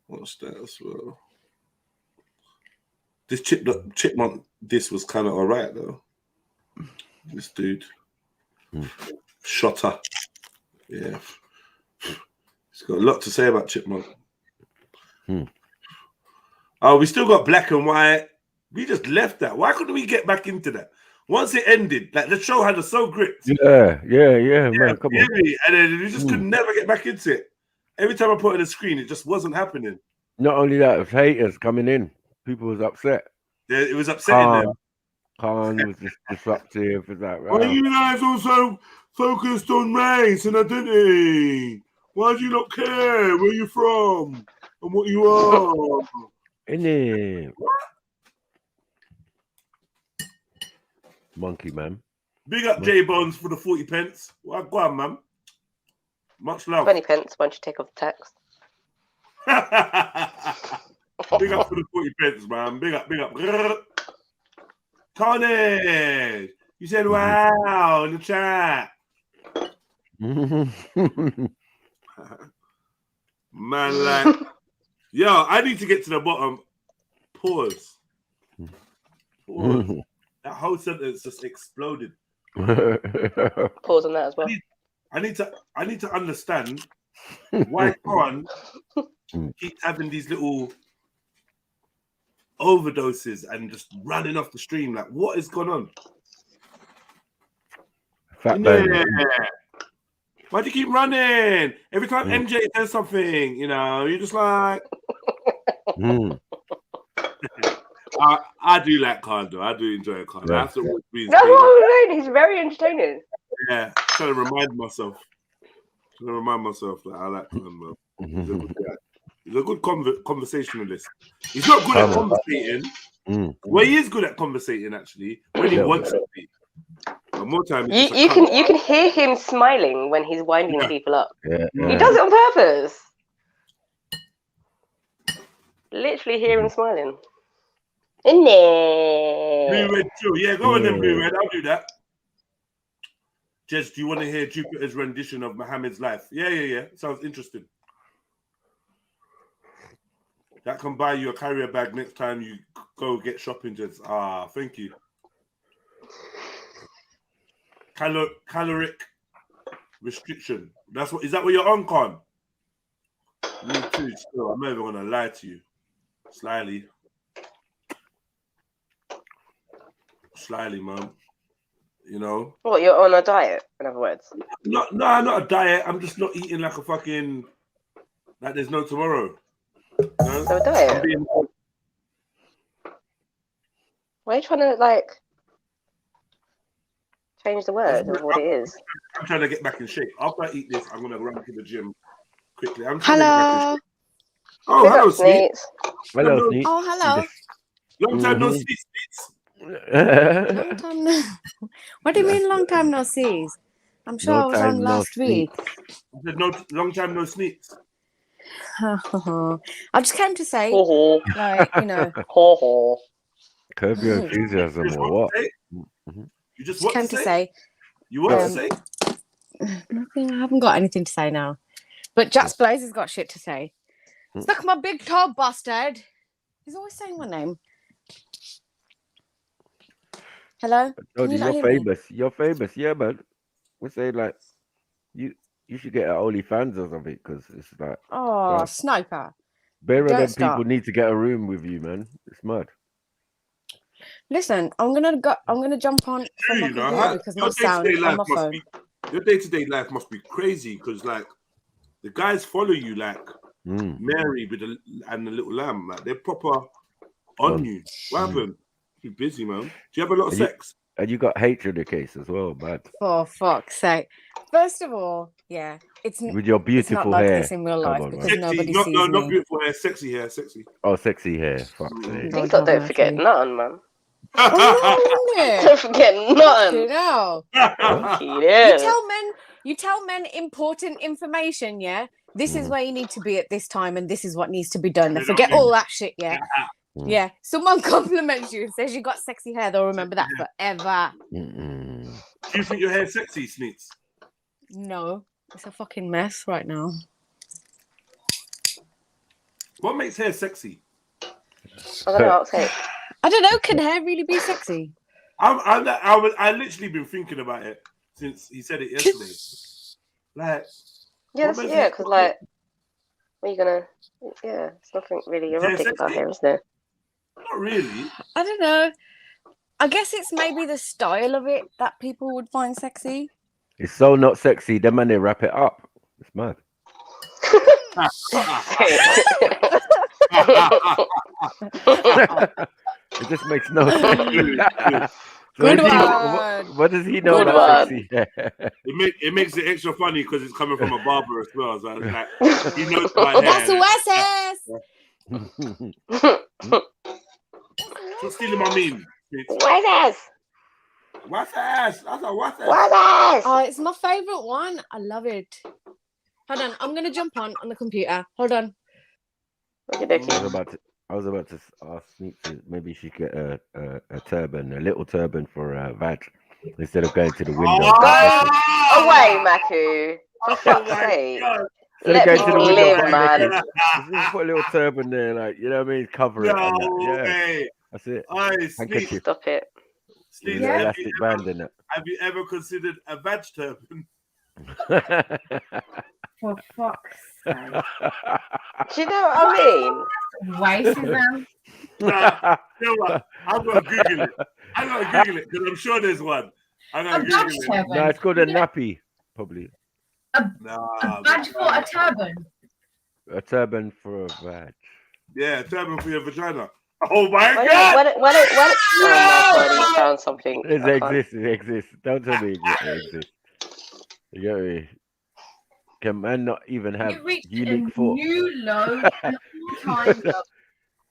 watch that as well. This chipmunk, this was kind of alright though. This dude, Shotter, yeah, he's got a lot to say about Chipmunk. Oh, we still got Black and White. We just left that. Why couldn't we get back into that? Once it ended, like the show had us so gripped. Yeah, man, come on. And then we just could never get back into it. Every time I put it on the screen, it just wasn't happening. Not only that, it was haters coming in. People was upset. Yeah, it was upsetting them. Khan was just disruptive. It's like, Why are you guys also focused on race and identity? Why do you not care where you're from and what you are? Innit? Monkey man. Big up J Bones for the 40 pence. Well, go on, man. Much love. 20 pence once you take off the tax. Big up for the 40 pence, man. Big up. Carnage, you said wow in the chat. Man, like, yo, I need to get to the bottom. Pause. That whole sentence just exploded. Pause on that as well. I need to understand why Khan keeps having these little overdoses and just running off the stream. Like, what is going on? Why do you keep running? Every time MJ says something, you know, you're just like. I do like Khan, though. I do enjoy Khan. No, he's very entertaining. Yeah, trying to remind myself that I like Khan, bro. He's a good guy. He's a good conversationalist. He's not good at conversating. Well, he is good at conversating, actually, when he wants to be. But more time, you can hear him smiling when he's winding people up. He does it on purpose. Literally hear him smiling. In there. Blue Red too. Yeah, go on then, Blue Red. I'll do that. Jez, do you want to hear Jupiter's rendition of Muhammad's life? Yeah. Sounds interesting. That can buy you a carrier bag next time you go get shopping, Jez. Ah, thank you. Caloric restriction. Is that what you're on, Con? Me too. Still, I'm never gonna lie to you. Slyly, man. You know. What, you're on a diet, in other words? No, not a diet. I'm just not eating like a fucking like there's no tomorrow. You know? So a diet. Why are you trying to like change the word of what it is? I'm trying to get back in shape. After I eat this, I'm gonna run to the gym quickly. Hello. Oh, hello, Sneets. Hello, Sneets. Oh, hello. Long time no see, Sneets. Long time no. What do you mean, long time no see? I'm sure I was on last week. Long time no Sneets. I just came to say, like, you know. Curb your enthusiasm or what? You just came to say. You want to say? Nothing. I haven't got anything to say now. But Jax Blaze has got shit to say. Suck my big toe, bastard. He's always saying my name. Hello? You're famous. You're famous. Yeah, man. We say like you should get an OnlyFans or something because it's like sniper. Better than people need to get a room with you, man. It's mad. Listen, I'm gonna jump on from my computer because my sound is on my phone. Your day-to-day life must be crazy because like the guys follow you like Mary with and the little lamb, like they're proper on you. What happened? You're busy, man. Do you have a lot of sex? And you got hatred in the case as well, man. For fuck's sake! First of all, yeah, it's with your beautiful it's not hair. like this in real life because sexy, nobody sees not me. beautiful hair, sexy hair, sexy. Oh, sexy hair. Fuck me. Don't forget nothing, man. Oh, don't forget nothing. You tell men important information, yeah? This is where you need to be at this time and this is what needs to be done. Now, forget all that shit, yeah? Yeah. Someone compliments you and says you got sexy hair, they'll remember that forever. Do you think your hair's sexy, Sneets? No. It's a fucking mess right now. What makes hair sexy? I don't know. Can hair really be sexy? I literally been thinking about it since he said it yesterday. Like, because like, what are you gonna? Yeah, it's nothing really erotic about hair, is there? Not really. I don't know. I guess it's maybe the style of it that people would find sexy. It's so not sexy. Then when they wrap it up, it's mad. It just makes no sense. Good one. What does he know about sexy? It makes it extra funny because it's coming from a barber as well. So it's like, he knows about hair. That's Stop stealing my meme. What's ass? Oh, it's my favorite one. I love it. Hold on. I'm gonna jump on the computer. Hold on. I was about to ask Sneak to maybe she get a turban, a little turban for Vag, instead of going to the window. Away, Maku. For fuck's sake. Let people live, man. Just put a little turban there, like, you know what I mean? Cover it. And that. Yeah. That's it. Handkerchief. Stop it. With an elastic band in it. Have you ever considered a Vag turban? For fuck's sake. Do you know what I mean? Racism. Nah, you know what? I'm gonna Google it. Because I'm sure there's one. I'm gonna Google it. No, it's called a nappy, probably. A badge for a turban. A turban for a Vag. Yeah, a turban for your vagina. Oh my What? god! Oh my god, he found something. It exists. Don't tell me it exists. You get me? Can man not even have unique thought? New low, all-time low.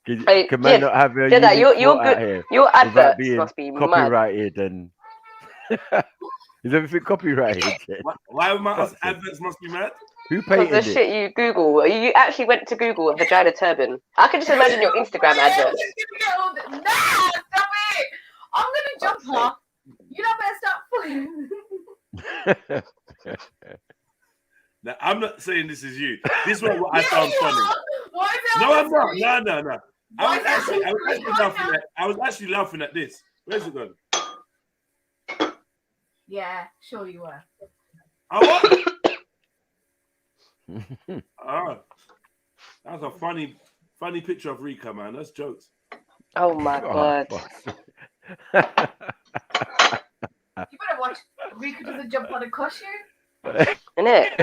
Can man not have a unique thought out here? Your without adverts being must be copyrighted and is everything copyrighted? Why my adverts must be mad? Who Because painted the it? shit you Google, you actually went to Google a vagina turban. I can just imagine your Instagram advert. Nah, stop it! I'm gonna jump off. You don't better stop fucking. Now, I'm not saying this is you. This is what I found funny. Why is that No, I'm funny? not. No. I was actually laughing at this. Where's it gone? Yeah, sure you were. Oh, what? Oh, that's a funny picture of Rika, man. That's jokes. Oh my god. You better watch Rika doesn't jump on a costume. Innit?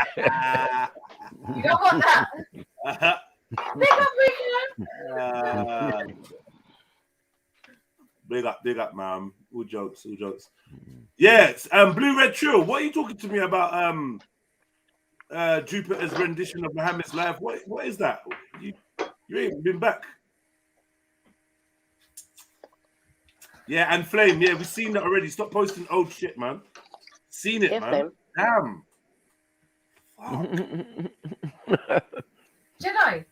You don't want that. Big up, Rika. Big up, man. All jokes. Yes, Blue Red Trill. What are you talking to me about? Jupiter's rendition of Muhammad's life. What is that? You ain't been back. Yeah, and Flame. Yeah, we've seen that already. Stop posting old shit, man. Seen it, man. Flame. Damn. Jedi.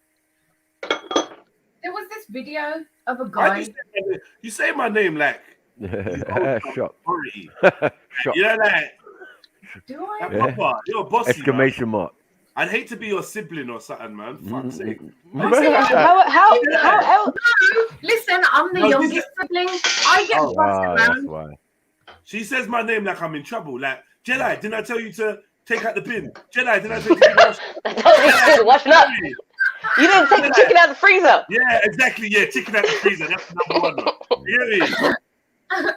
There was this video of a guy. You say my name like Shock. Shock. You know, like, do I? Yeah. Papa, you're a bossy, Exclamation mark. I'd hate to be your sibling or something, man. Fuck's sake. How else? No, listen, I'm the youngest sibling. I get bossed around. That's why. She says my name like I'm in trouble. Like, Jedi, didn't I tell you to take out the bin? Jedi, didn't I tell you to washing up? You didn't take the chicken out of the freezer. Yeah, exactly. Yeah, chicken out the freezer. That's number one. You hear me?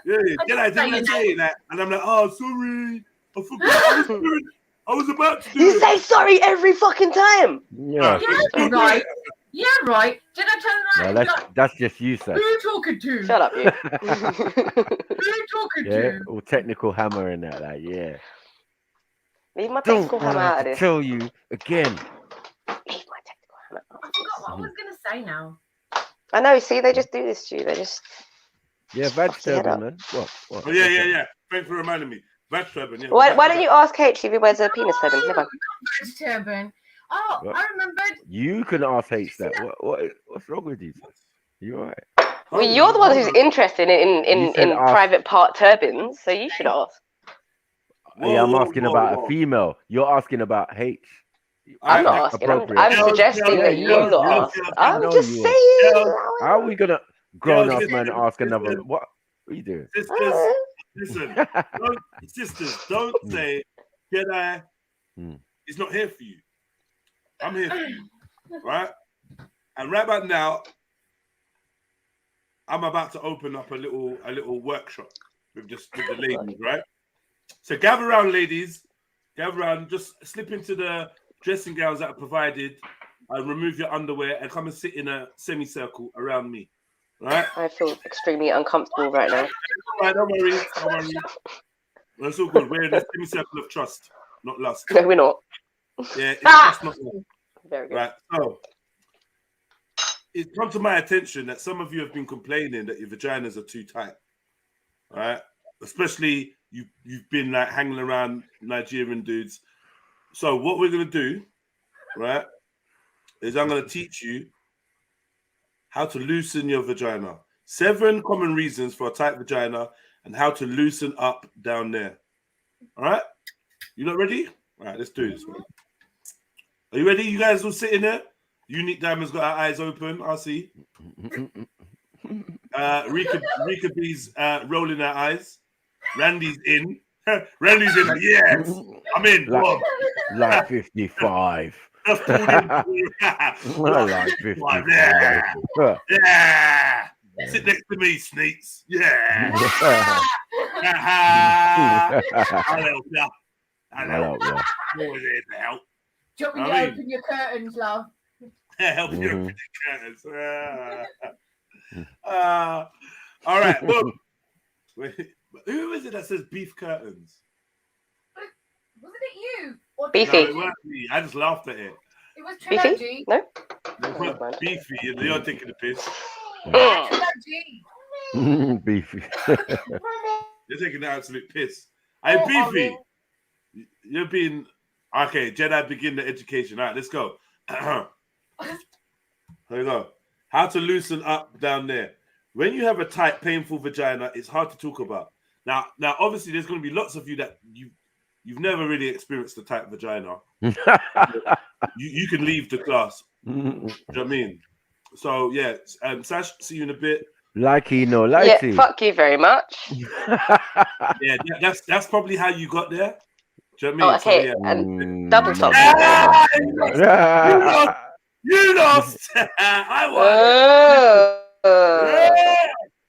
Yeah, Jedi, didn't I say that? And I'm like, oh, sorry. I forgot. I was about to do it. You say sorry every fucking time. Yeah. Right. Yeah, right. Did I tell No, that's just you, sir. Who you talking to? Shut up, you. Who you talking Yeah, to? all technical hammer and that, like, yeah. Leave my technical hammer out of this. Tell you again. Leave my technical hammer out. I forgot what I was gonna say now. I know. See, they just do this to you. They just. Yeah, Vag turban, man. What? Oh, yeah. Thanks for reminding me. Vag turban, yeah. Why don't you ask H if he wears a penis turban? Never. Veg turban. Oh, What? I remembered. You can ask H that. What's wrong with you? You alright? Well, you're the one who's interested in private part turbans, so you should ask. Yeah, I'm asking about a female. You're asking about H. I'm not asking. I'm suggesting that you lot ask. I'm just saying. How are we gonna grown up man ask another? What are you doing? Sisters, don't say Jedi. It's not here for you. I'm here for you, right? And right about now, I'm about to open up a little workshop with the ladies, right? So gather around, ladies. Gather around. Just slip into the dressing gowns that are provided, and remove your underwear, and come and sit in a semicircle around me, right? I feel extremely uncomfortable right now. Right, don't worry. That's all good. We're in a semicircle of trust, not lust. No, we're not. Yeah, it's trust, not lust. Very good. Right. So it's come to my attention that some of you have been complaining that your vaginas are too tight. Right? Especially you've been like hanging around Nigerian dudes. So what we're gonna do right, is I'm going to teach you how to loosen your vagina. 7 common reasons for a tight vagina and how to loosen up down there. All right? You not ready? All right, let's do this. Man. Are you ready? You guys all sitting there? Unique Diamond's got her eyes open. I'll see. Rika B's rolling her eyes. Randy's in. Randy's in. Yes, I'm in. Like 55. Just pulled in. Like 55. Yeah. Sit next to me, Sneaks. Yeah. I'll help you. I'll help you. Always here to help. Do you want me to open your curtains, love? Help you open the curtains. All right. Look. Wait, who is it that says beef curtains? Wasn't it you? Or Beefy. No, it weren't me. I just laughed at it. It was Beefy? Trilluminati. No? It weren't beefy. You're taking the piss. Beefy. You're taking the absolute piss. Hey, Beefy. You're being... Okay, Jedi, begin the education. All right, let's go. Here we go. How to loosen up down there. When you have a tight, painful vagina, it's hard to talk about. Now, obviously, there's going to be lots of you that you've never really experienced a tight vagina. you can leave the class. Do you know what I mean? So yeah, Sash, see you in a bit. Likey, no likey. Yeah, fuck you very much. Yeah, that's probably how you got there. Do you know what I mean? Oh, okay, So, yeah. and double top. You lost. I won.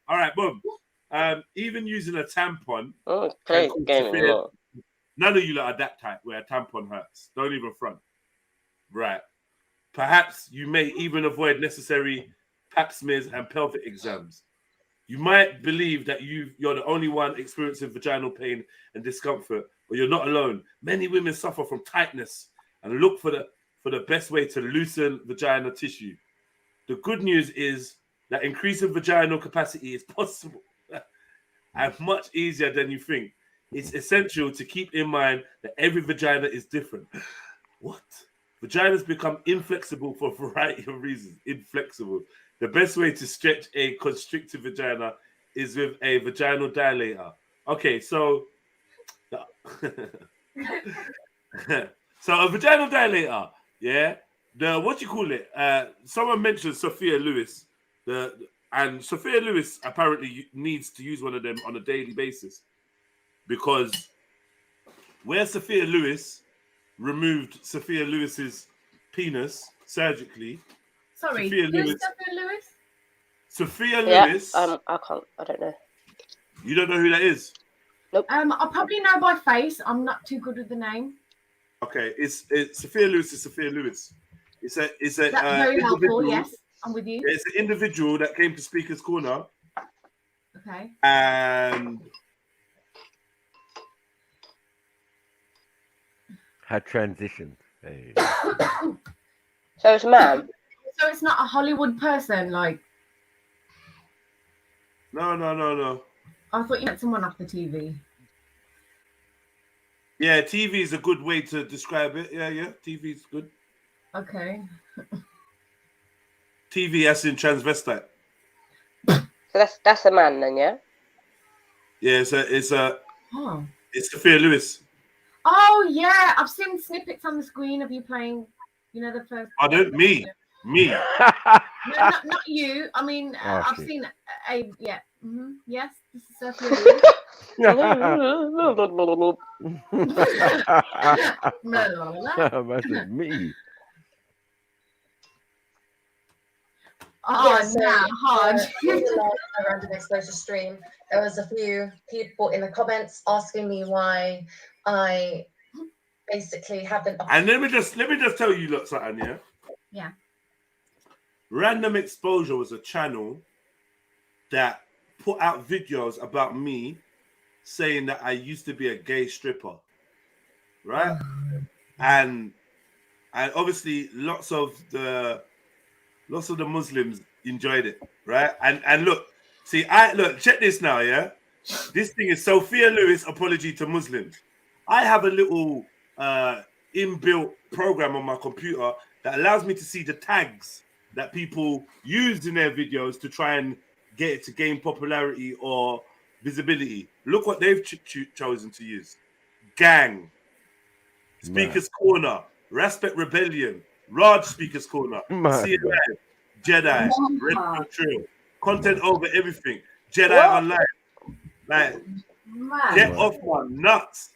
All right, boom. Even using a tampon. None of you lot are that tight where a tampon hurts. Don't even front. Right. Perhaps you may even avoid necessary pap smears and pelvic exams. You might believe that you're the only one experiencing vaginal pain and discomfort, but you're not alone. Many women suffer from tightness and look for the best way to loosen vaginal tissue. The good news is that increasing vaginal capacity is possible and much easier than you think. It's essential to keep in mind that every vagina is different. What? Vaginas become inflexible for a variety of reasons. Inflexible. The best way to stretch a constricted vagina is with a vaginal dilator. Okay, so so a vaginal dilator, yeah. What do you call it? Someone mentioned Sophia Lewis. And Sophia Lewis apparently needs to use one of them on a daily basis because where Sophia Lewis removed Sophia Lewis's penis surgically. Sorry, Sophia who's Lewis. Sophia Lewis? Yeah, Sophia Lewis. I don't know. You don't know who that is? Nope. I probably know by face. I'm not too good with the name. Okay, it's Sophia Lewis is Sophia Lewis. It's a That's very helpful. Yes, I'm with you. It's an individual that came to Speaker's Corner. Okay. And had transitioned. Hey. So it's a man. So it's not a Hollywood person, like. No. I thought you meant someone off the TV. Yeah, TV is a good way to describe it. Yeah, TV is good. Okay. TV as in transvestite. So that's a man then, yeah? Yeah, it's Sophia Lewis. Oh yeah, I've seen snippets on the screen of you playing. You know the first. Me. No, not you. I mean, I've seen a yeah. Mm-hmm. Yes, this is Sophia Lewis. Me. Oh, Yeah, so, nah, hard. in the last Random Exposure stream, there was a few people in the comments asking me why I basically haven't. And let me just tell you look something, yeah? Yeah. Random Exposure was a channel that put out videos about me saying that I used to be a gay stripper, right? And obviously lots of the Muslims enjoyed it, right? And look, check this now, yeah? This thing is Sophia Lewis apology to Muslims. I have a little inbuilt program on my computer that allows me to see the tags that people used in their videos to try and get it to gain popularity or visibility. Look what they've chosen to use. Gang, Speaker's Corner, Respect Rebellion, Raj Speaker's Corner, CLI, Jedi, REDPILLTRILL, Content Over Everything, Jedi Online. Like, get off my nuts.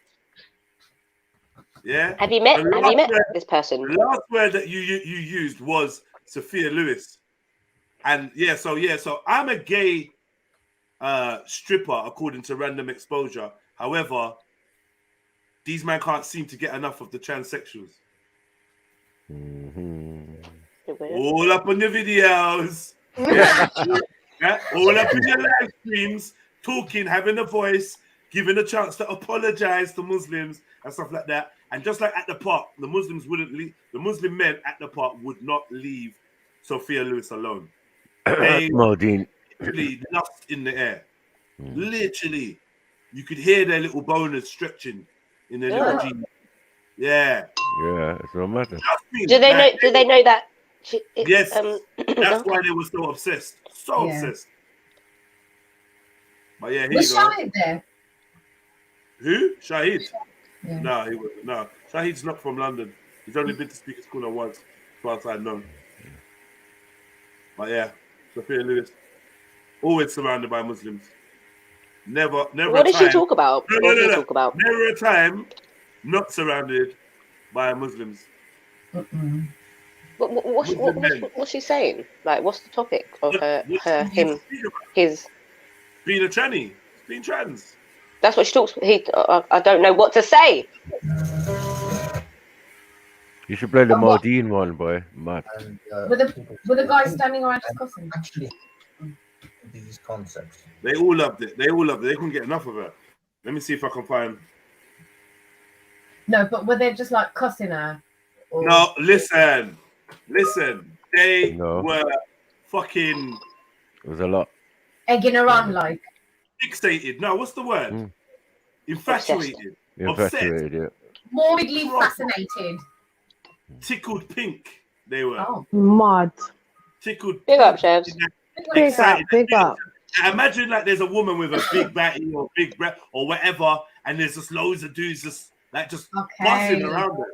Yeah. Have you met this person? The last word that you used was Sophia Lewis. And so I'm a gay stripper according to Random Exposure. However, these men can't seem to get enough of the transsexuals. All up on your videos. Yeah, all up in your live streams, talking, having a voice, giving a chance to apologize to Muslims and stuff like that. And just like at the park, the Muslims wouldn't leave. The Muslim men at the park would not leave Sophia Lewis alone. They literally lust in the air. Literally, you could hear their little boners stretching in their little jeans. Yeah. Yeah, it's no matter. Do they know? Do they know that? Yes. That's why they were so obsessed. So obsessed. But yeah, here Was you go. Shahid there? Who? Shahid? Yeah. No, he wasn't. No, Shahid's not from London. He's only been to Speaker's Corner once, as far as I know. But yeah, Sophia Lewis, always surrounded by Muslims. Never. What did she talk about? No. Talk about? Never a time not surrounded by Muslims. What's she saying? Like, what's the topic of his being a tranny, being trans? That's what she talks. I don't know what to say. You should play the Modine one, boy. Mad. With the guy standing around discussing. Actually, these concepts. They all loved it. They couldn't get enough of it. Let me see if I can find. No, but were they just like cussing her? Or... No, listen. They were fucking. It was a lot. Egging her on, like. Fixated. No, what's the word? Infatuated. Infatuated, yeah. Morbidly fascinated. Tickled pink. They were. Oh. Mad. Tickled. Big up, Chefs. Big up. Imagine like there's a woman with a big batty or big breath or whatever, and there's just loads of dudes just buzzing around her.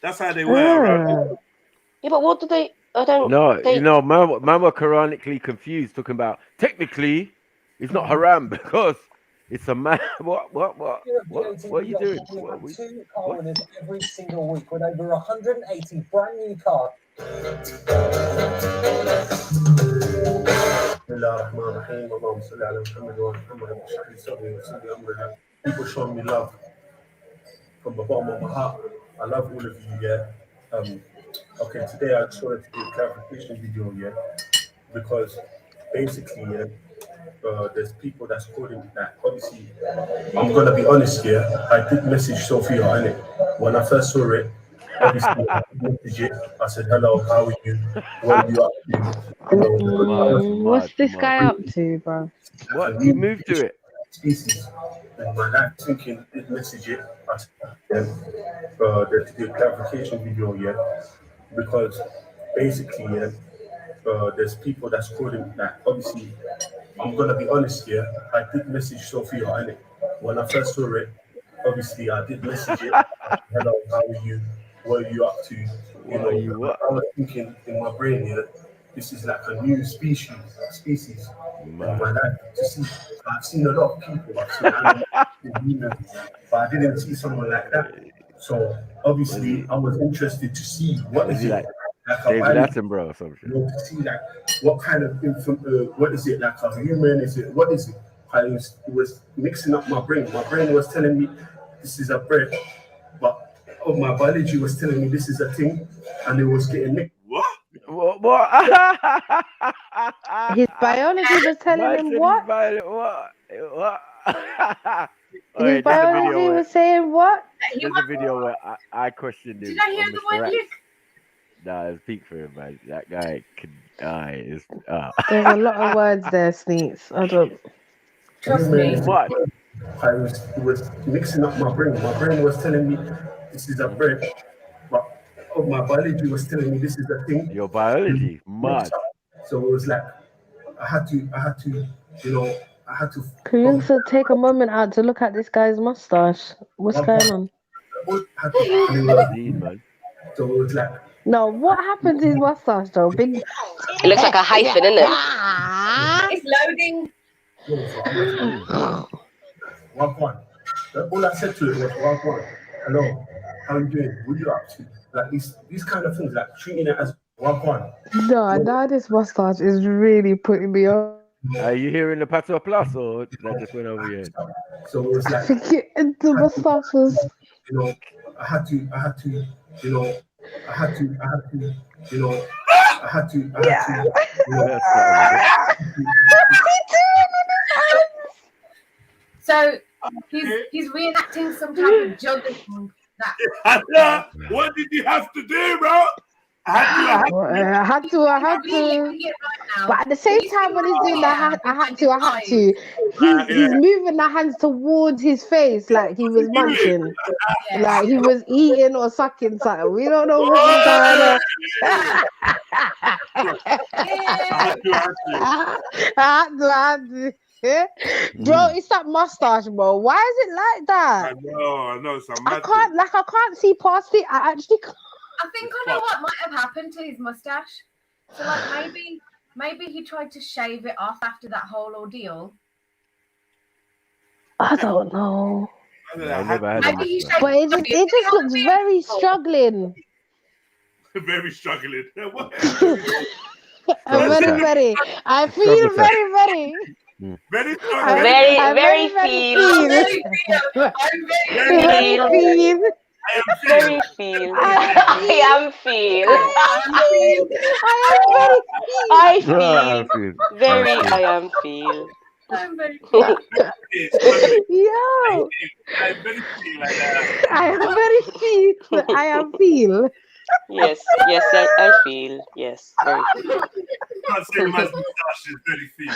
That's how they were. Yeah, but what do they? I don't. No, man were Quranically confused, talking about technically it's not haram because it's a man. What are you doing? Two car winners every single week with over 180 brand new cars. People showing me love from the bottom of my heart. I love all of you, yeah. Okay, today I just wanted to do a clarification video, yeah, because basically, there's people that's calling that. Obviously, I'm gonna be honest, yeah. I did message Sophia on it when I first saw it. Obviously, I messaged it. I said, "Hello, how are you? What are you up to?" What's this guy up to, bro? What? You moved to it? Species. And my dad thinking, did message it. I said, to do a clarification video, yeah, because basically, yeah, there's people that's calling that. Obviously, I'm gonna be honest here. I did message Sophia on it when I first saw it. Obviously, I did message it. Hello, how are you? What are you up to? I was thinking in my brain here, this is like a new species. And my dad, I've seen a lot of people. I've seen humans, but I didn't see someone like that. So obviously, I was interested to see what is it like David Attenborough or some shit. To see like what kind of what is it like a human? Is it what is it? It was mixing up my brain. My brain was telling me this is a bread, but my biology was telling me this is a thing, and it was getting mixed. What? His biology was telling him what? His biology was saying what? There's a video where I questioned him. Did I hear the word lick? Nah, it's peak for him, man. That guy could die. There's a lot of words there, Sneaks. I don't. Trust me. What? It was mixing up my brain. My brain was telling me this is a bread, but of my biology was telling me this is the thing. Your biology, mad. So it was like I had to, you know, I had to. Can you also take a moment out to look at this guy's mustache? What's going on? Indeed, man. So it was like. No, what happened to his mustache though? Big. It looks like a hyphen, isn't it? It's loading. One. All I said to it was one. Hello, how you doing? What you up to? Like these kind of things, like treating it as one. No, now this mustache is really putting me on. Are you hearing the Pato Plus or that just went over here? So it was like the mustache was. You know, I had to, you know. So he's reenacting some type of juggling. What did you have to do, bro? I had to. But at the same time, when he's doing that, I had to. He's moving the hands towards his face like he was munching, like he was eating or sucking something. We don't know what was going on. I had to. Bro, it's that mustache, bro. Why is it like that? I know. I can't see past it. I actually can't. I think I know what might have happened to his mustache. So like maybe he tried to shave it off after that whole ordeal. I don't know. Maybe he shaved but it just looks very struggling. Very struggling. Very. I feel very. Very feel. I'm very Yo. I am feel. Yes, I feel. Yes, very feel. Can't say my moustache is very feel.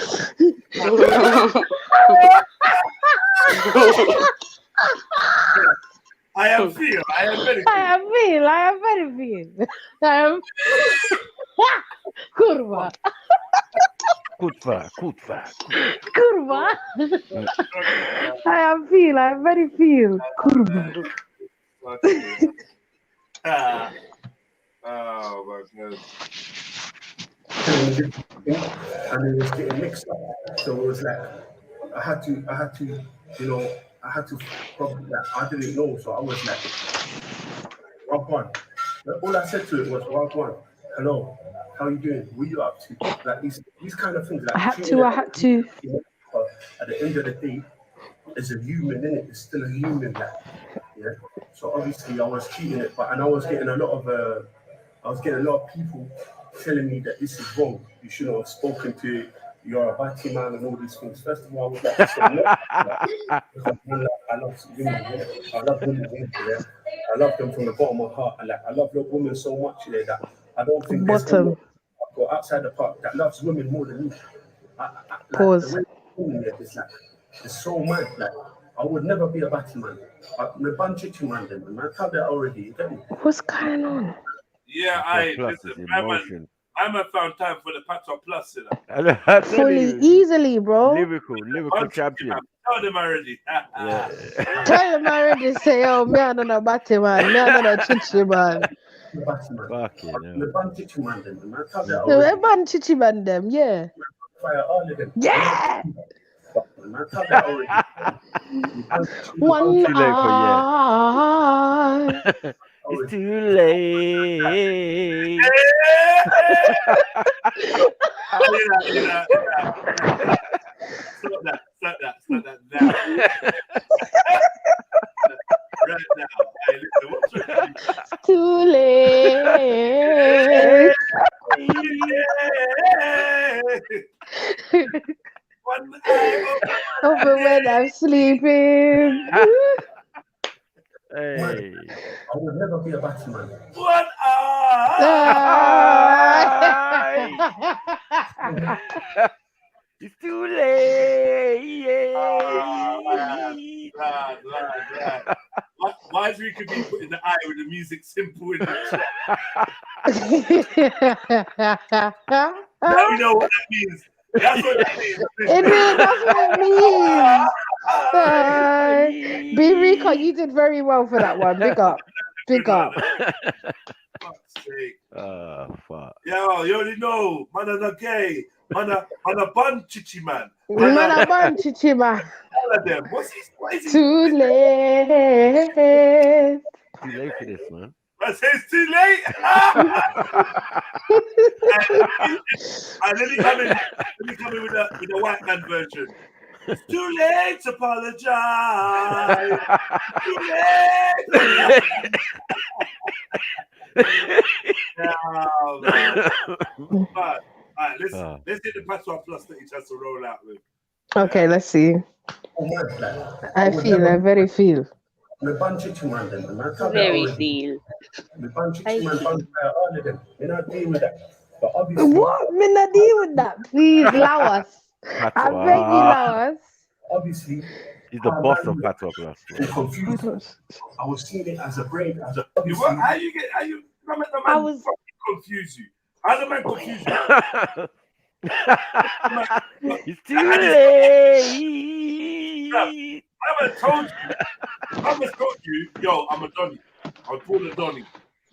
I am feel. I am very feel. Kurwa. I am very feel. Kurwa. Oh my God. And it was getting mixed up. So it was like I had to, you know, probably like I didn't know, so I was like, one. All I said to it was one. Hello, how you doing? What you up to? Like these kind of things. Like I had to. At the end of the day, it's a human, in it. It's still a human, like, yeah. So obviously I was treating it, and I was getting a lot of people telling me that this is wrong. You shouldn't have spoken to you're a batty man and all these things. First of all, I would like to say no. I love women. I love women. Yeah. I love them from the bottom of my heart. I love women so much that I don't think there's anyone I go outside the park that loves women more than me. Pause. The way it's so mad. Like I would never be a batty man. I'm a bunch of man. I tell that already. You get me? What's going on? Yeah, I found time for the Pato Plus, you know. Fully, easily, bro. Lyrical champion. Tell them already. Tell them already. Say, oh, me I'm not a batty man. Me I'm not a chichi man. Fucking hell. Man, chichi man them, yeah. Fire all of them. Yeah. One eye. It's too late. Stop that now. Right now. Hey, listen, what's your too late. One eye open when I'm sleeping. Hey. I would never be a batty man. One eye. It's too late. Marjorie could be putting the eye with the music simple in the chat. Now we know what that means. That's what that means. That's what it means. B Rico, you did very well for that one. Big up. Big up. Fuck's sake. Fuck. Yo, you already know. Man are not gay. Man are bun chichi man. Man a bun chichi man. All of them. What is he? Too late. Too late for this, man. I say it's too late. and then he come in with the white man version. It's too late to apologize. Too late. All right, let's hit the Patois Plus that he has to roll out with. Okay, let's see. I very feel. Very feel. What? Me not deal with that. Please allow us. I beg you, allow us. Obviously, he's the boss of Patois Plus. I was seeing it as a break, as a. How you confuse you? How the man confuse you? It's too late. I haven't told you, yo, I'm a Donny. I'll call a Donny.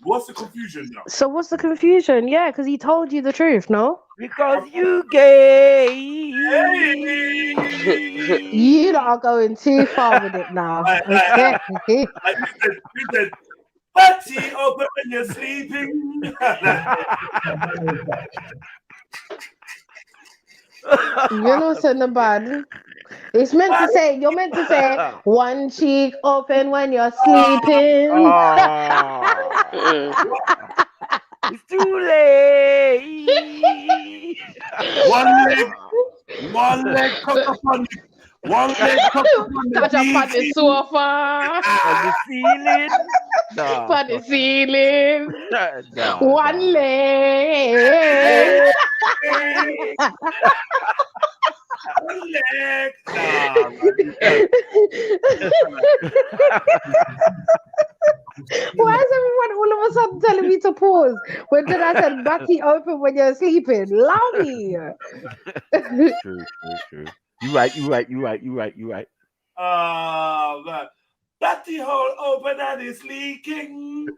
What's the confusion now? So what's the confusion? Yeah, because he told you the truth, no? Because you gay. You are going too far with it now. Okay. You said, Patty, open when you're sleeping. You're not saying the bad. It's meant to say, you're meant to say, one cheek open when you're sleeping. It's too late. One leg cock up on you. One leg cock up on the sofa. On the ceiling. On the ceiling. One leg. One leg. Why is everyone all of a sudden telling me to pause? When did I said Batty open when you're sleeping? Allow me. True. You right. Man. Batty hole open and it's leaking.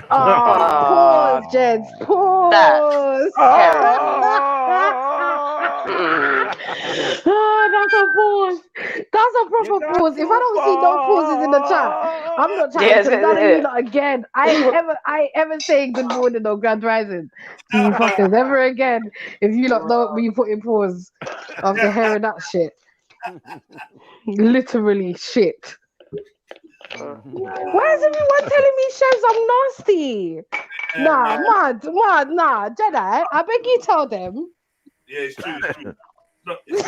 Pause, gents. Pause. That's a pause. That's a proper pause. If I don't see no pauses in the chat, I'm not trying to none of you lot again. I ain't ever saying good morning or grand rising to you fuckers ever again. If you lot don't be putting pause after hearing that shit. Literally shit. Why is everyone telling me chefs I'm nasty? Nah, Jedi, I beg you tell them. Yeah, it's true. No, you're not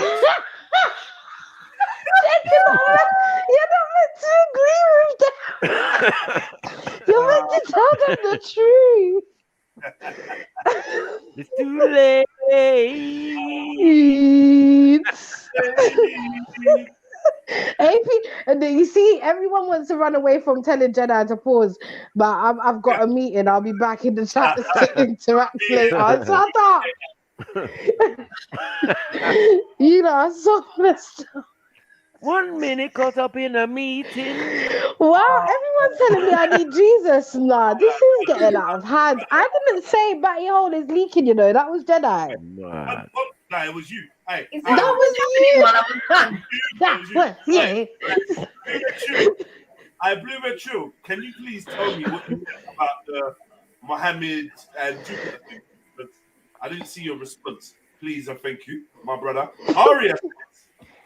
meant to agree with them. You're meant to tell them the truth. It's too late. AP, and then you see, everyone wants to run away from telling Jedi to pause, but I've got a meeting. I'll be back in the chat to interact later. Shut up. You know, so messed up. 1 minute caught up in a meeting. Wow, everyone's telling me I need Jesus. Nah, this is getting out of hand. I didn't say Batty Hole is leaking, you know. That was Jedi. Nah, it was you. Hey, that was you. That was you. Blue Red Chill. Can you please tell me what you think about the Mohammed and Jupiter thing? But I didn't see your response. Please and thank you, my brother.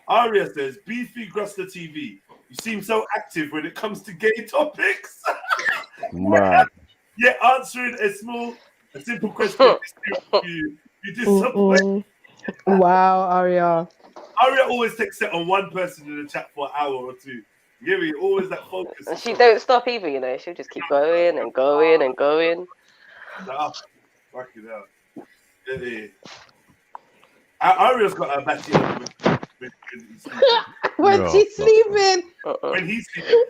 Aria says, Beefy Gruster TV. You seem so active when it comes to gay topics. Man. Yeah, answering a simple question. You disappoint. Wow, Aria. Aria always takes it on one person in the chat for an hour or two. Yeah, always that focus. And she don't stop either, you know. She'll just keep going and going and going. Fuck it out. Yeah. Aria's got a batty when she's sleeping. When he's sleeping.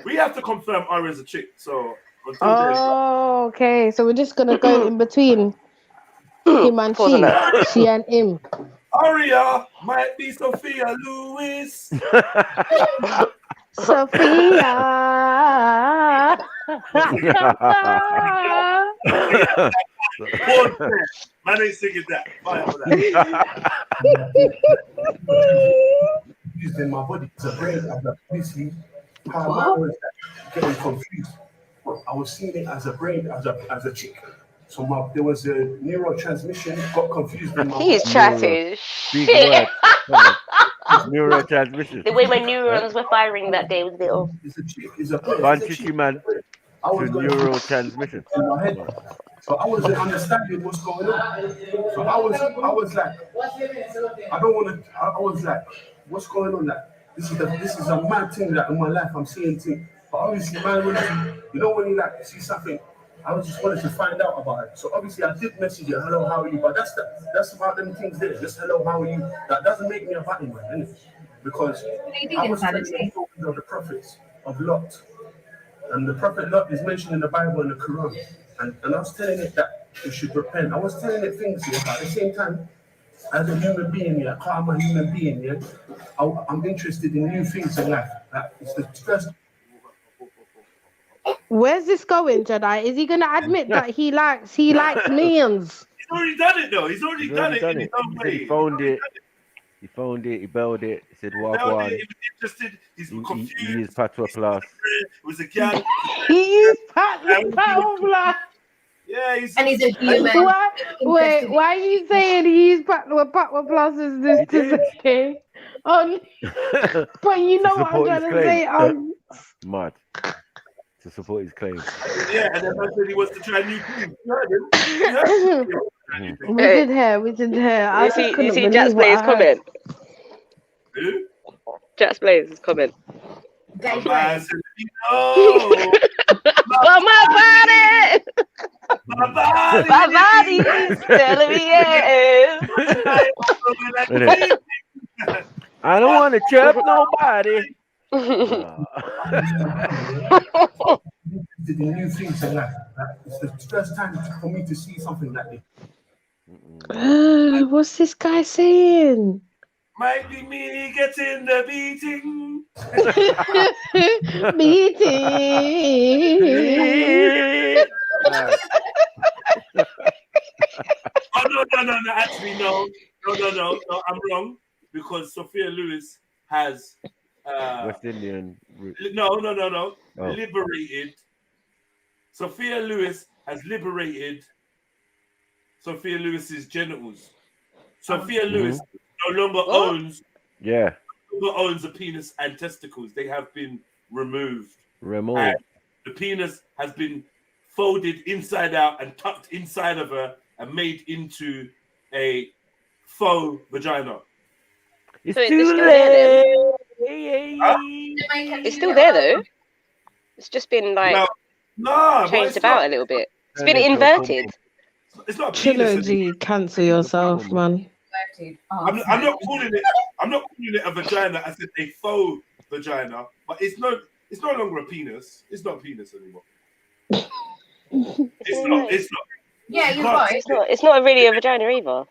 We have to confirm Ari is a chick. So until Oh, okay. So we're just gonna go in between him and she and him. Aria might be Sophia Lewis. Sophia. Man ain't singing that. Fine for that. Confused in my body. It's a brain. I'm like, obviously, how I was getting confused. I was seeing it as a brain, as a chick. So there was a neurotransmission, got confused in my body. He's chatting Big shit. word. Neurotransmission. The way my neurons were firing that day was a bit off. It's a chick. It's a brain. Banshee man to neurotransmission. In my head. So I wasn't understanding what's going on. So I was like, I don't want to. I was like, what's going on? Like, this is a mad thing that in my life I'm seeing things. But obviously, man, you know when you like see something, I just wanted to find out about it. So obviously, I did message you, hello, how are you? But that's about them things there. Just hello, how are you? That doesn't make me a button man, innit? Because I was telling you of the prophets of Lot. And the prophet Lot is mentioned in the Bible and the Quran. And I was telling it that we should repent. I was telling it things here, but at the same time, as a human being, yeah, I'm a human being, yeah, I'm interested in new things in life. It's the first. Where's this going, Jedi? Is he gonna admit that he likes millions? He's already done it though. He's already done it in his own way. He found it. He found it. He belled it. He said, "Walk on." He was interested. He's confused. He used Patois plus. It was a gal. He used Patois plus. Yeah, he's a human. Wait, why are you saying he used Patois plus is this to say? But you know what I'm trying to say. Mad. To support his claim. Yeah, and then I said he wants to try new things. We did hear. You see Jax Blaze comment? Who? Jax Blaze comment. Oh, my body's telling me yes. I don't want to chirp nobody. The new things in life. It's the first time for me to see something like this. What's this guy saying? Might be me getting the beating. Beating. Oh no! Actually, no. I'm wrong because Sophia Lewis has West Indian root. No. Oh. Liberated. Sophia Lewis has liberated Sophia Lewis's genitals. Sophia Lewis no longer owns a penis and testicles. They have been removed. And the penis has been folded inside out and tucked inside of her and made into a faux vagina. It's still there then. It's still there though. It's just been like changed about a little bit. It's been inverted. It's not Trilogy, cancel yourself, man. I'm not calling it a vagina. I said a faux vagina, but it's no longer a penis. It's not a penis anymore. It's not. Yeah, you're right. It's not really a vagina either.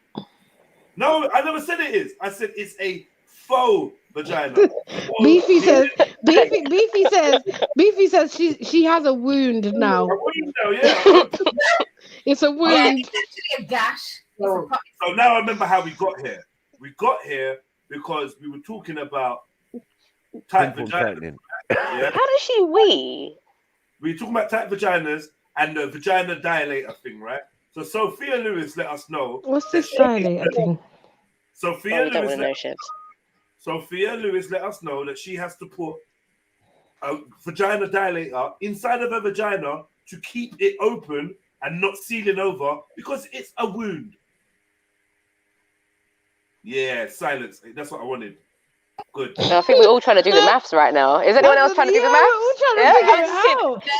No, I never said it is. I said it's a faux vagina. Beefy says she has a wound now. It's a wound. It's actually a gash. So now I remember how we got here. We got here because we were talking about tight vaginas. Yeah? How does she wee? We were talking about tight vaginas and the vagina dilator thing, right? So Sophia Lewis let us know. What's this dilator thing? Sophia Lewis let us know that she has to put a vagina dilator inside of her vagina to keep it open and not sealing over because it's a wound. Yeah, silence. That's what I wanted. Good. I think we're all trying to do the maths right now. Is anyone else trying to do the maths?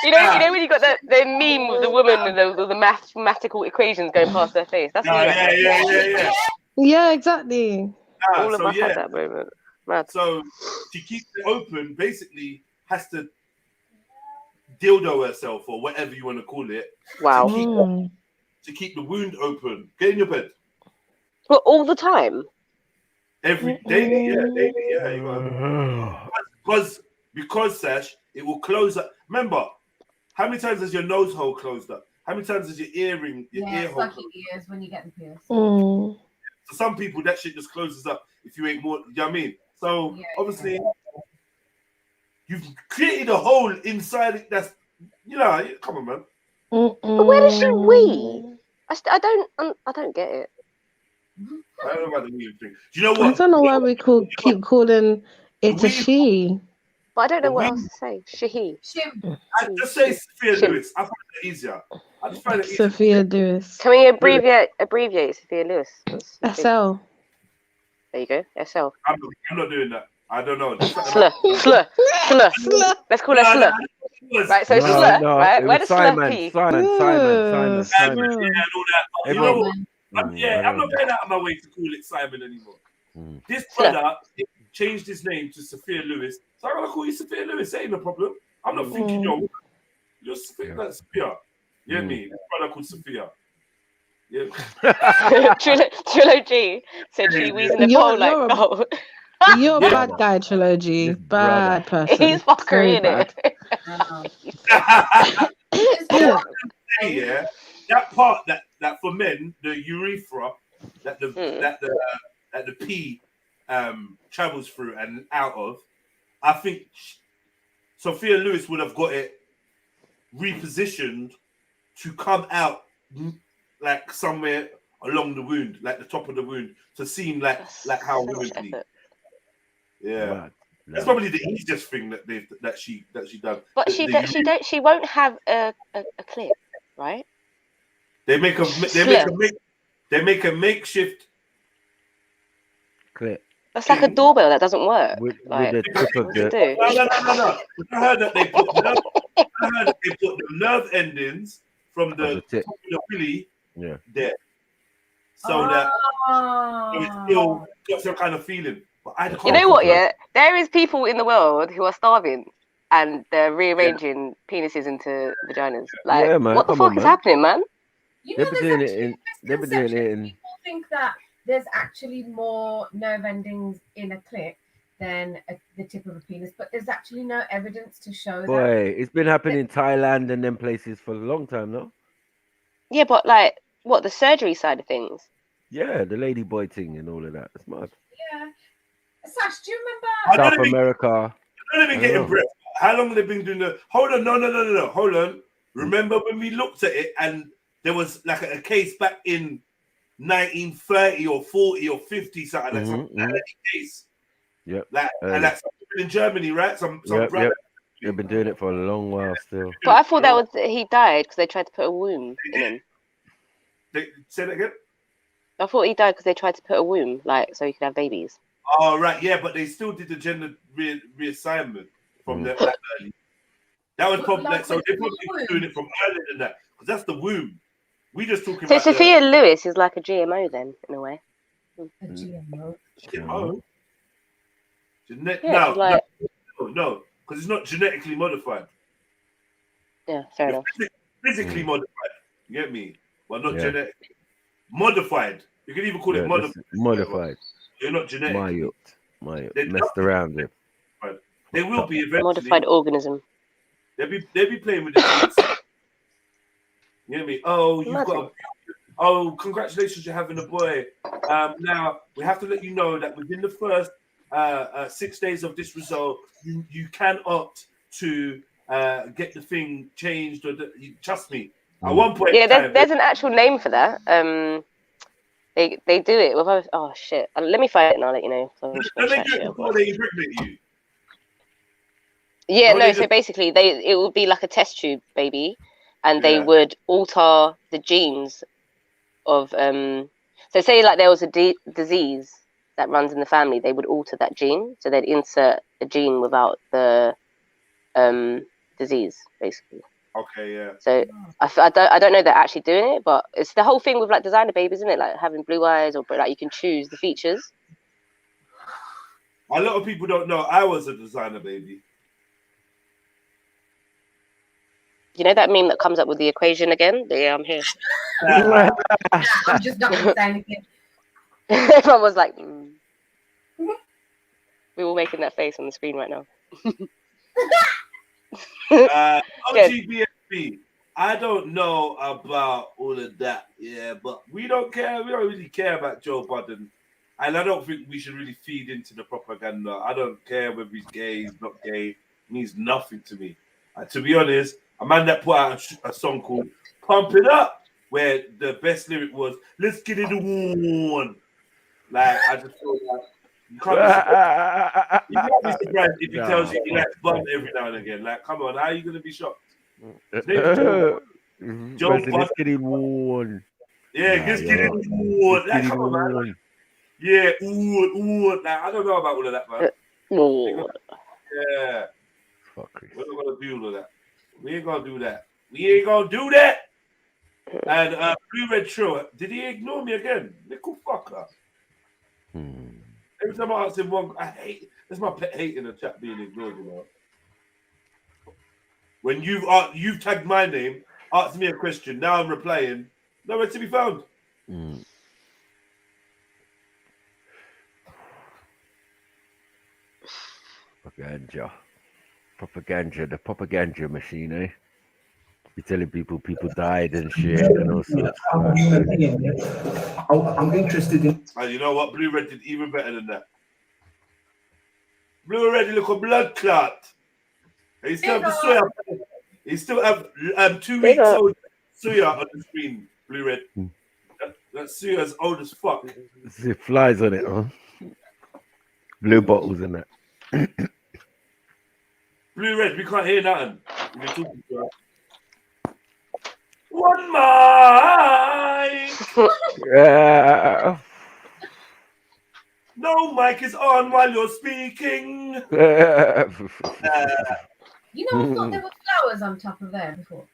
You know when you got the meme with the woman and the mathematical equations going past her face. That's yeah. Yeah, exactly. All of us had that moment. Mad. So to keep it open, basically has to dildo herself or whatever you want to call it. Wow. To keep the wound open. Get in your bed. Well, all the time. Daily, yeah. You gotta, because Sash, it will close up. Remember, how many times has your nose hole closed up? How many times has your ear it's hole like closed? your ears when you get the pierced. For some people, that shit just closes up if you ain't more. You know what I mean? So obviously, you've created a hole inside it. That's come on, man. But where does she wee? I don't get it. I don't know about the weird thing. Do you know I what? don't know why we keep calling it a she. But I don't know what else to say. She. I just say Sophia Lewis. I find it easier. I just find it easier. Sophia Lewis. Can we abbreviate Sophia Lewis? SL. There you go. SL. I'm not doing that. I don't know. Slur. Let's call her slur. Right, so slur, right? Where does slur be? Simon. You know what? I'm not going out of my way to call it Simon anymore. This brother changed his name to Sophia Lewis, so I'm gonna call you Sophia Lewis. Ain't no problem. I'm not thinking you're Sophia. That's Sophia. You hear me? This brother called Sophia. Yeah. Trillo G said she wees in the bowl like oh. You're a bad guy, Trilogy. Bad person. He's fuckery in it. Yeah, that part that for men, the urethra, that the pee travels through and out of, I think Sophia Lewis would have got it repositioned to come out like somewhere along the wound, like the top of the wound, to seem like how women pee. Yeah, that's probably the easiest thing that she done. But she won't have a clip, right? They make a makeshift clip. That's like a doorbell that doesn't work. With the tip of the... No. I heard that they put the nerve endings from the top of the willy there, so that it still got some kind of feeling. But I can't. You know what? Yeah, there is people in the world who are starving and they're rearranging penises into vaginas. Like, what the fuck is happening, man? You know, They've been doing it in. People think that there's actually more nerve endings in a clit than the tip of a penis, but there's actually no evidence to show Boy, that. it's been happening in Thailand and them places for a long time, no? Yeah, but like, what, the surgery side of things? Yeah, the lady boy thing and all of that. It's mad. Yeah. Sash, do you remember South America? I don't even get impressed. How long have they been doing the? Hold on, no. Hold on. Remember when we looked at it and there was like a case back in 1930 or 40 or 50, something like some case. Yep. And that's in Germany, right? Some Yep. They've been doing it for a long while still. But I thought he died because they tried to put a womb in him. Say that again? I thought he died because they tried to put a womb, like, so he could have babies. Oh, right, yeah, but they still did the gender reassignment from that early. That was probably so they probably doing it from earlier than that because that's the womb. We just talking so about. Sophia Lewis is like a GMO then, in a way. A GMO? GMO? No, because it's not genetically modified. Yeah, fair enough. Physically modified. You get me? Well, not genetically modified. You can even call it modified. Modified. You're not genetically. They messed around with. They will be eventually. Modified organism. They'll be playing with the things. You get me? Oh, you've got. Oh, congratulations! You're having a boy. Now we have to let you know that within the first 6 days of this result, you can opt to get the thing changed. Or trust me. At one point, there's an actual name for that. They do it with shit. Let me find it and I'll let you know. So they do it before they impregnate you. Yeah, no. So basically, it would be like a test tube baby, and they would alter the genes of So say like there was a disease that runs in the family, they would alter that gene. So they'd insert a gene without the disease, basically. Okay, yeah. So I don't know they're actually doing it, but it's the whole thing with like designer babies, isn't it? Like having blue eyes or like you can choose the features. A lot of people don't know I was a designer baby. You know that meme that comes up with the equation again? Yeah, I'm here. I'm just not going to say anything. Everyone was like, we were making that face on the screen right now. OGBFB. I don't know about all of that, yeah, but we don't care. We don't really care about Joe Budden. And I don't think we should really feed into the propaganda. I don't care whether he's gay, he's not gay. It means nothing to me. To be honest, a man that put out a song called Pump It Up, where the best lyric was, let's get it on. Like, I just feel like you can't be surprised if he tells you he likes bum every now and again. Like, come on, how are you going to be shocked? Joe Let's get it on. Yeah, let's get it on. Like, come on, man. Yeah, ooh. Like, I don't know about all of that, man. Yeah. We're not going to do all of that. We ain't going to do that. And Blue Red Trill, did he ignore me again? Little fucker. Every time I ask him one, I hate. That's my pet hate in the chat being ignored, you know. When you've tagged my name, asked me a question, now I'm replying. Nowhere to be found. Propaganda, the propaganda machine, eh? You're telling people died and shit and all sorts. I'm interested in. And you know what? Blue Red did even better than that. Blue Red, look a blood clot. He still have the soya. He still have 2 weeks old soya on the screen. Blue Red. That soya is old as fuck. It flies on it, huh? Blue bottles in that. Blue Red, we can't hear nothing. We're talking to her. One mic. No mic is on while you're speaking. You know, I thought there were flowers on top of there before,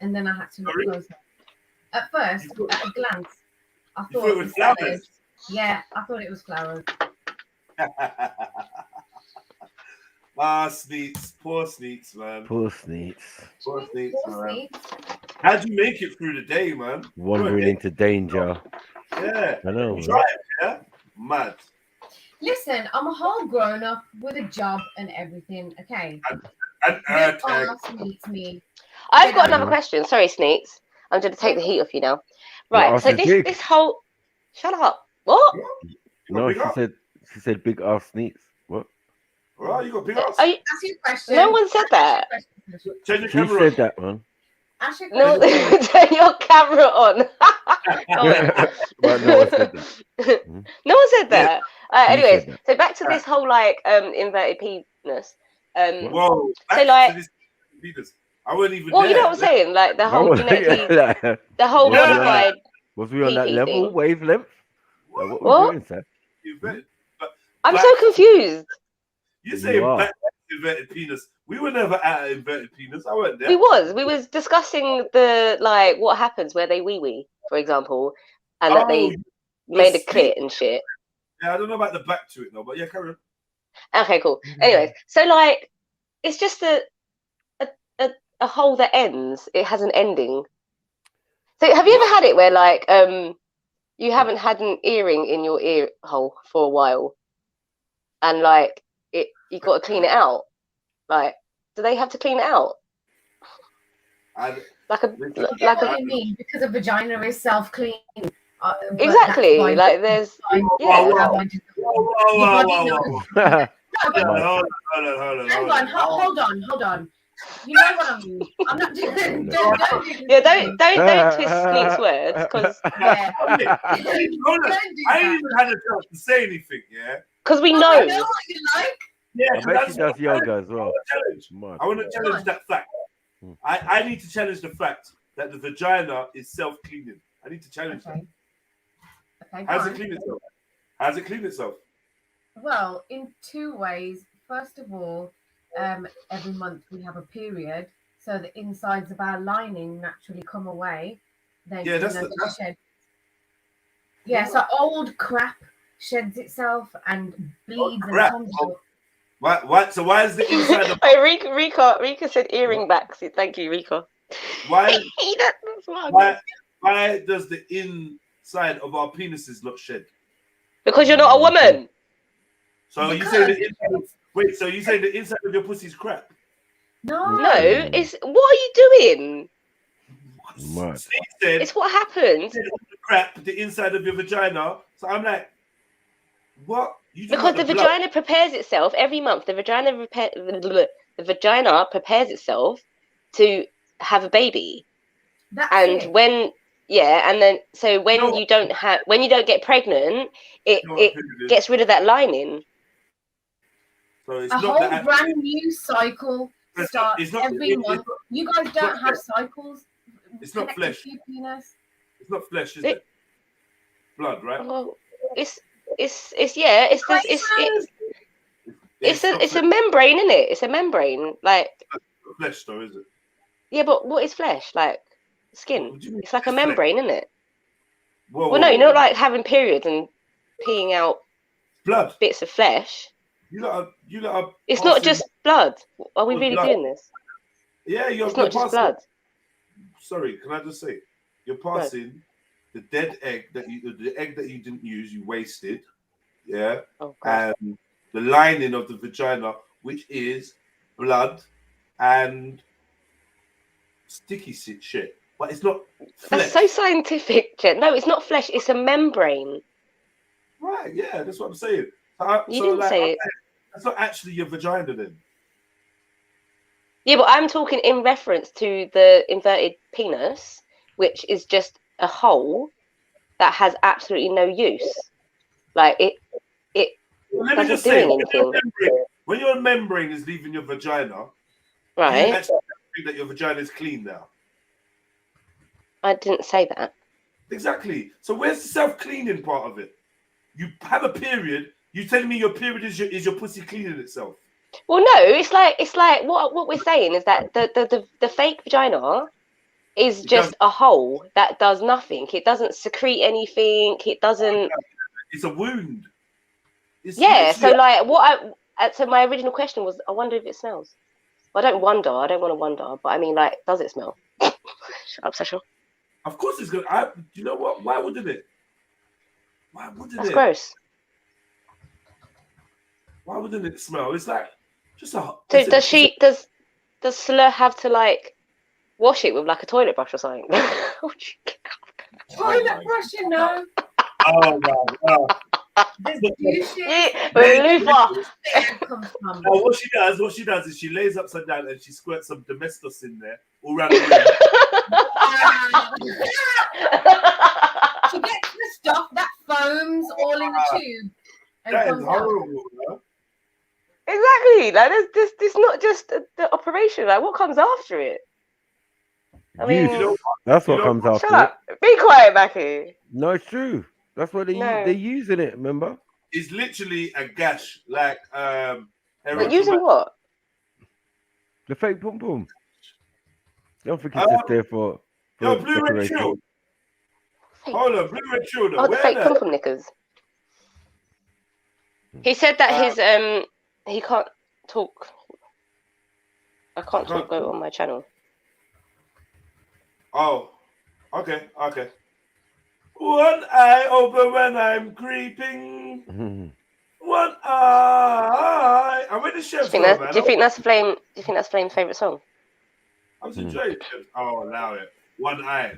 and then I had to look closer. At first, at a glance, I thought it was flowers. Yeah, I thought it was flowers. Poor Sneaks, man. Poor Sneaks. Man. How'd you make it through the day, man? Wandering into danger. Yeah. I know. Yeah? Mad. Listen, I'm a whole grown up with a job and everything, okay? I've got another question. Sorry, Sneaks. I'm going to take the heat off you now. Right, so this whole... Shut up. What? No, she said big ass Sneaks. What? Oh, you got big ass. Ask your question. No one said that. Turn your She camera said on. that, man. No, turn your camera on. But no one said that. No one said that. Anyways, said that. so back to this whole like inverted penis. Whoa. So like, I wasn't even well, there. you know what I'm saying? Like the whole genetically, the whole modified. Was we on that PP level, thing. wavelength? What? What? Doing, sir? I'm so confused. You say inverted penis. We were never at an inverted penis. I wasn't there. We was discussing the like what happens where they wee, for example, and that they made a clit and shit. Yeah, I don't know about the back to it though, but yeah, carry on. Okay, cool. Anyways, so like it's just a hole that ends. It has an ending. So have you ever had it where like you haven't had an earring in your ear hole for a while, and like you got to clean it out? Like, do they have to clean it out? Like what you mean? Because a vagina is self-cleaning. Exactly. Like there's Hold on. You know what I mean? I'm not doing. Don't twist Sneak's words because I ain't even had a chance to say anything. Yeah. Because we know. I know what you like. Yeah, I bet she does yoga as well. I want to challenge that fact. I need to challenge the fact that the vagina is self-cleaning. I need to challenge that. Okay, How's it clean itself? How's it clean itself? Well, in 2 ways. First of all, every month we have a period, so the insides of our lining naturally come away. Then shed. Yeah, so old crap sheds itself and bleeds and comes out. Why? So why is the inside of Hey, Rika said earring backs. Thank you, Rika. why That's what why does the inside of our penises not shed? Because you're not a woman. So you say the inside wait, so you say the inside of your pussy is crap? No, it's what are you doing? It's what happens. Crap, the inside of your vagina. So I'm like, what? Because the vagina prepares itself every month. The vagina prepares itself to have a baby. And then when you don't get pregnant, it gets rid of that lining. So it's a not whole that brand new cycle starts every month. You guys don't have cycles. It's not flesh. To your penis. It's not flesh, is it? Blood, right? Oh, it's a membrane, isn't it? It's a membrane, like flesh, though, is it? Yeah, but what is flesh? Like skin? It's like a membrane, isn't it? Well, no, you know, like having periods and peeing out blood, bits of flesh. You lot are it's not just blood. Are we really doing this? Yeah, it's not just blood. Sorry, can I just say, you're passing the dead egg the egg that you didn't use, you wasted, yeah, and the lining of the vagina, which is blood and sticky shit, but it's not flesh. That's so scientific, Jen. No, it's not flesh. It's a membrane. Right? Yeah, that's what I'm saying. You didn't say it. That's not actually your vagina, then. Yeah, but I'm talking in reference to the inverted penis, which is just a hole that has absolutely no use. Like it let me just say, when your membrane is leaving your vagina, right? You actually think that your vagina is clean now. I didn't say that. Exactly. So where's the self-cleaning part of it? You have a period. You telling me your period is your pussy cleaning itself? Well, no. It's like what we're saying is that the fake vagina is just a hole that does nothing. It doesn't secrete anything. It doesn't. It's a wound. So like so my original question was, I wonder if it smells. Well, I don't wonder. I don't want to wonder, but I mean, like, does it smell? Shut up, Sasha. Of course it's good. You know what? Why wouldn't it? Why wouldn't That's it? gross. Why wouldn't it smell? It's like just a. So does Slur have to like wash it with like a toilet brush or something? Toilet brush, you know. Oh my god. What she does is she lays upside down and she squirts some domestos in there all around the room. She gets the stuff that foams all in the tube. That is horrible, man. Exactly. Like it's not just the operation. Like what comes after it? I mean, that's what comes after. Shut up. Be quiet back here. No, it's true. That's what they're using it. Remember? It's literally a gash, like But using what? The fake pum pum. Don't think it's just there for Blue Red Chill. Hold on, Blue Red Chill. Oh, the fake pum pum knickers. He said that his he can't talk. I can't talk on my channel. Oh, okay. One eye open when I'm creeping. One eye. I'm with the chef. Do you think that's Flame? Do you think that's Flame's favorite song? I was enjoying it. Oh, allow it. One eye.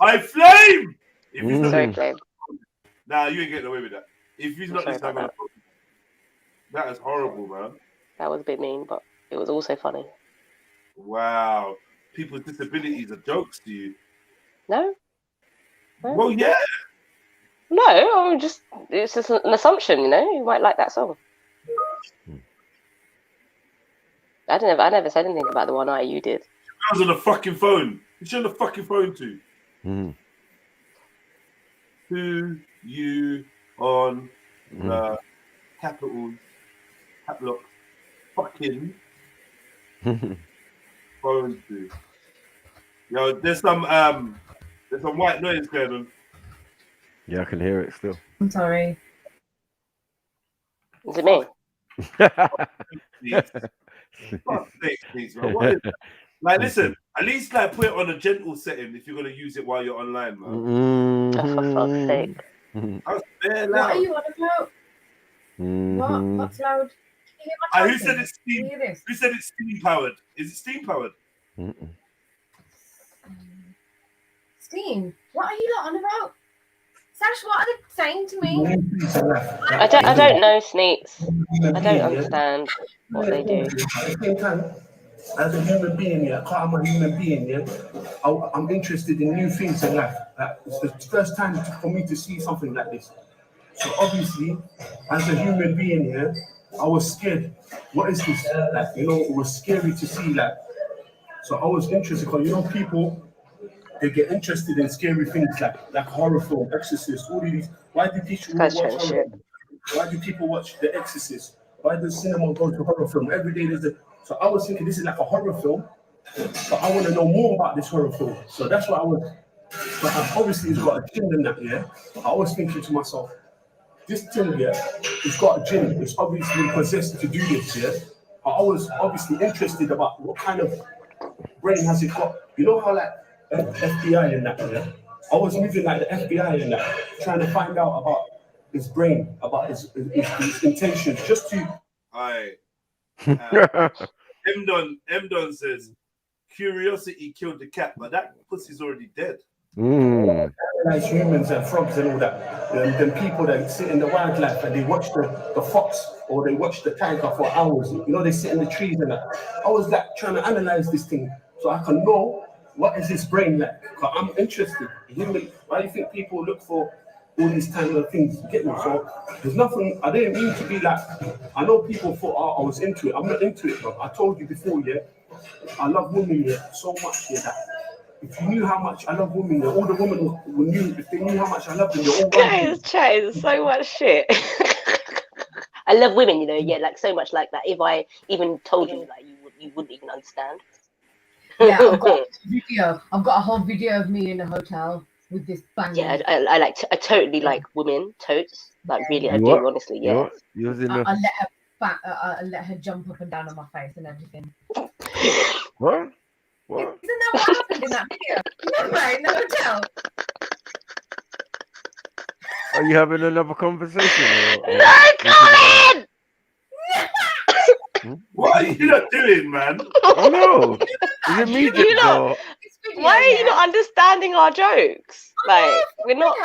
I Flame. If he's not, sorry, Flame. Nah, you ain't getting away with that. If he's not listening, that is horrible, man. That was a bit mean, but it was also funny. Wow, people's disabilities are jokes to you. No. Well, yeah. No, it's just an assumption, you know. You might like that song. I never said anything about the one eye. You did. I was on the fucking phone. Who's on the fucking phone to? Who you on the capital fucking phone to? Yo, there's some white noise going on. Yeah, I can hear it still. I'm sorry. Is it me? Fuck's sake, please, man. What is that? Like, listen, at least like put it on a gentle setting if you're gonna use it while you're online, man. Oh, for fuck's sake. That's bare What loud. are you on about? What? What's loud? Can you hear my Who typing? said it's Can you steam? hear this? Who said it's steam powered? Is it steam powered? Steam. What are you lot on about? Sash, what are they saying to me? I don't know, Sneaks. I don't understand what they do. At the same time, as a human being, yeah, I'm a human being, yeah. I'm interested in new things in life. Like, it's the first time for me to see something like this. So obviously, as a human being, yeah, I was scared. What is this? Like, you know, it was scary to see, like. So I was interested because, you know, people, they get interested in scary things like horror film, Exorcist, all of these. Why do people watch horror? Why do people watch The Exorcist? Why does cinema go to horror film? Every day there's a. So I was thinking this is like a horror film, but I want to know more about this horror film. So that's what I was. But obviously it's got a gin in that, yeah. I was thinking to myself, this thing, yeah, it's got a gin. It's obviously possessed to do this, yeah. I was obviously interested about what kind of brain has it got. You know how like FBI and that, yeah. I was moving like the FBI and that, trying to find out about his brain, about his intentions, just to. Aye. M Don says, curiosity killed the cat, but that pussy's already dead. Like humans and frogs and all that. Them people that sit in the wildlife and they watch the fox or they watch the tiger for hours. You know, they sit in the trees and that. I was like trying to analyze this thing so I can know what is his brain like. Because I'm interested. Why do you think people look for all these kind of things? Get me? So there's nothing. I didn't mean to be like. I know people thought, oh, I was into it. I'm not into it, bro. I told you before, yeah. I love women, yeah, so much, yeah. That if you knew how much I love women, yeah, all the women who knew, if they knew how much I love them, they're all Guys, chatting so much shit. I love women, you know, yeah, like so much like that. If I even told you, like, you wouldn't even understand. Yeah, I've got a video. I've got a whole video of me in a hotel with this bang. Yeah, I totally like women, totes. Like really, I do, honestly, yeah. I let her jump up and down on my face and everything. What? Isn't that what happened in that video? Remember, in the hotel? Are you having another conversation? No comment! What are you not doing, man? Oh no! Is it me? Why are you not understanding our jokes? Like, we're not.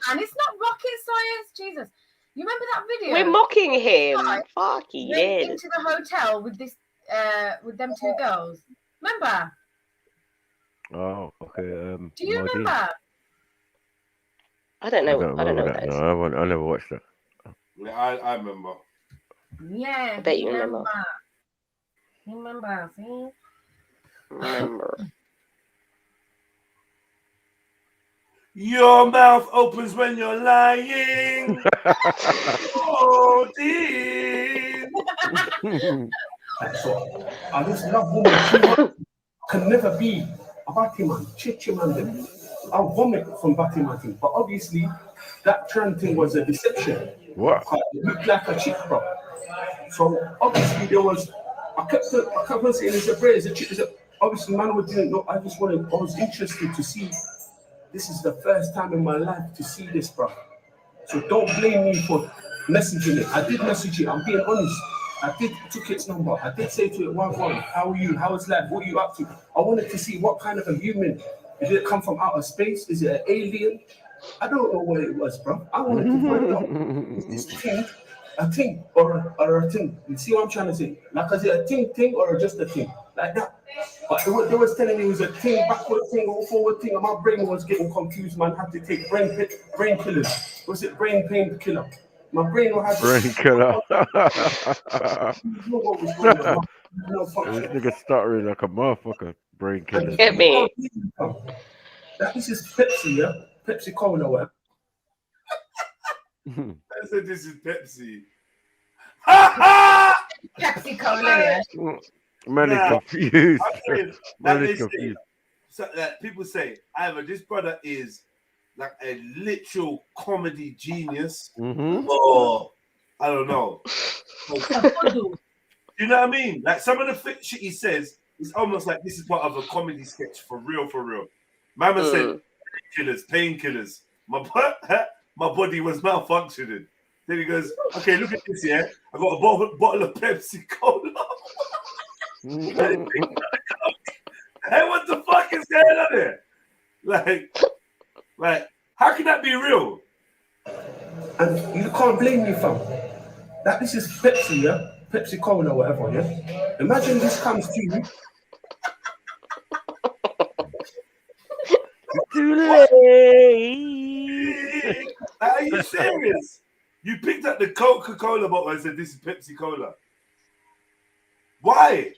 And it's not rocket science, Jesus. You remember that video? We're mocking him. Right. Fucking Went hell. into the hotel with this, with them two girls. Remember? Oh, okay. Do you remember? I don't know. I don't know what that is. No, I never watched that. Yeah, I remember. Yeah. I bet you remember. Remember, see? Remember. Your mouth opens when you're lying. Oh, dear. So I just love women. Can never be a batty man, chichi man. I'll vomit from batty man, but obviously that trend thing was a deception. What? It looked like a chick, bro. So obviously there was. I kept on saying it's a brain, it's a chick. Obviously, man, didn't know. I was interested to see. This is the first time in my life to see this, bro. So don't blame me for messaging it. I did message it. I'm being honest. I took its number. I did say to it, one, how are you? How is life? What are you up to? I wanted to see what kind of a human. Did it come from outer space? Is it an alien? I don't know what it was, bro. I wanted to find out. Is this thing a thing or a thing? You see what I'm trying to say? Like, is it a thing or just a thing? Like that. But they was telling me it was a thing, backward thing, or forward thing, and my brain was getting confused, man. I had to take brain killers. Was it brain pain killer? My brain had to... Brain killer. This nigga stuttering like a motherfucker. Brain killer. Get me. This is Pepsi, yeah? Pepsi Cola, whatever. I said this is Pepsi. Pepsi Cola, yeah. Man is confused. Man is confused. So, people say either this brother is like a literal comedy genius, or I don't know. You know what I mean? Like some of the shit he says is almost like this is part of a comedy sketch for real, for real. Mama said painkillers. My body was malfunctioning. Then he goes, okay, look at this, yeah. I got a bottle of Pepsi Cola. Hey, what the fuck is going on here? Like, how can that be real? And you can't blame me, fam. That this is Pepsi, yeah? Pepsi Cola, whatever, yeah? Imagine this comes to you. Too late. Are you serious? You picked up the Coca-Cola bottle and said, this is Pepsi Cola. Why?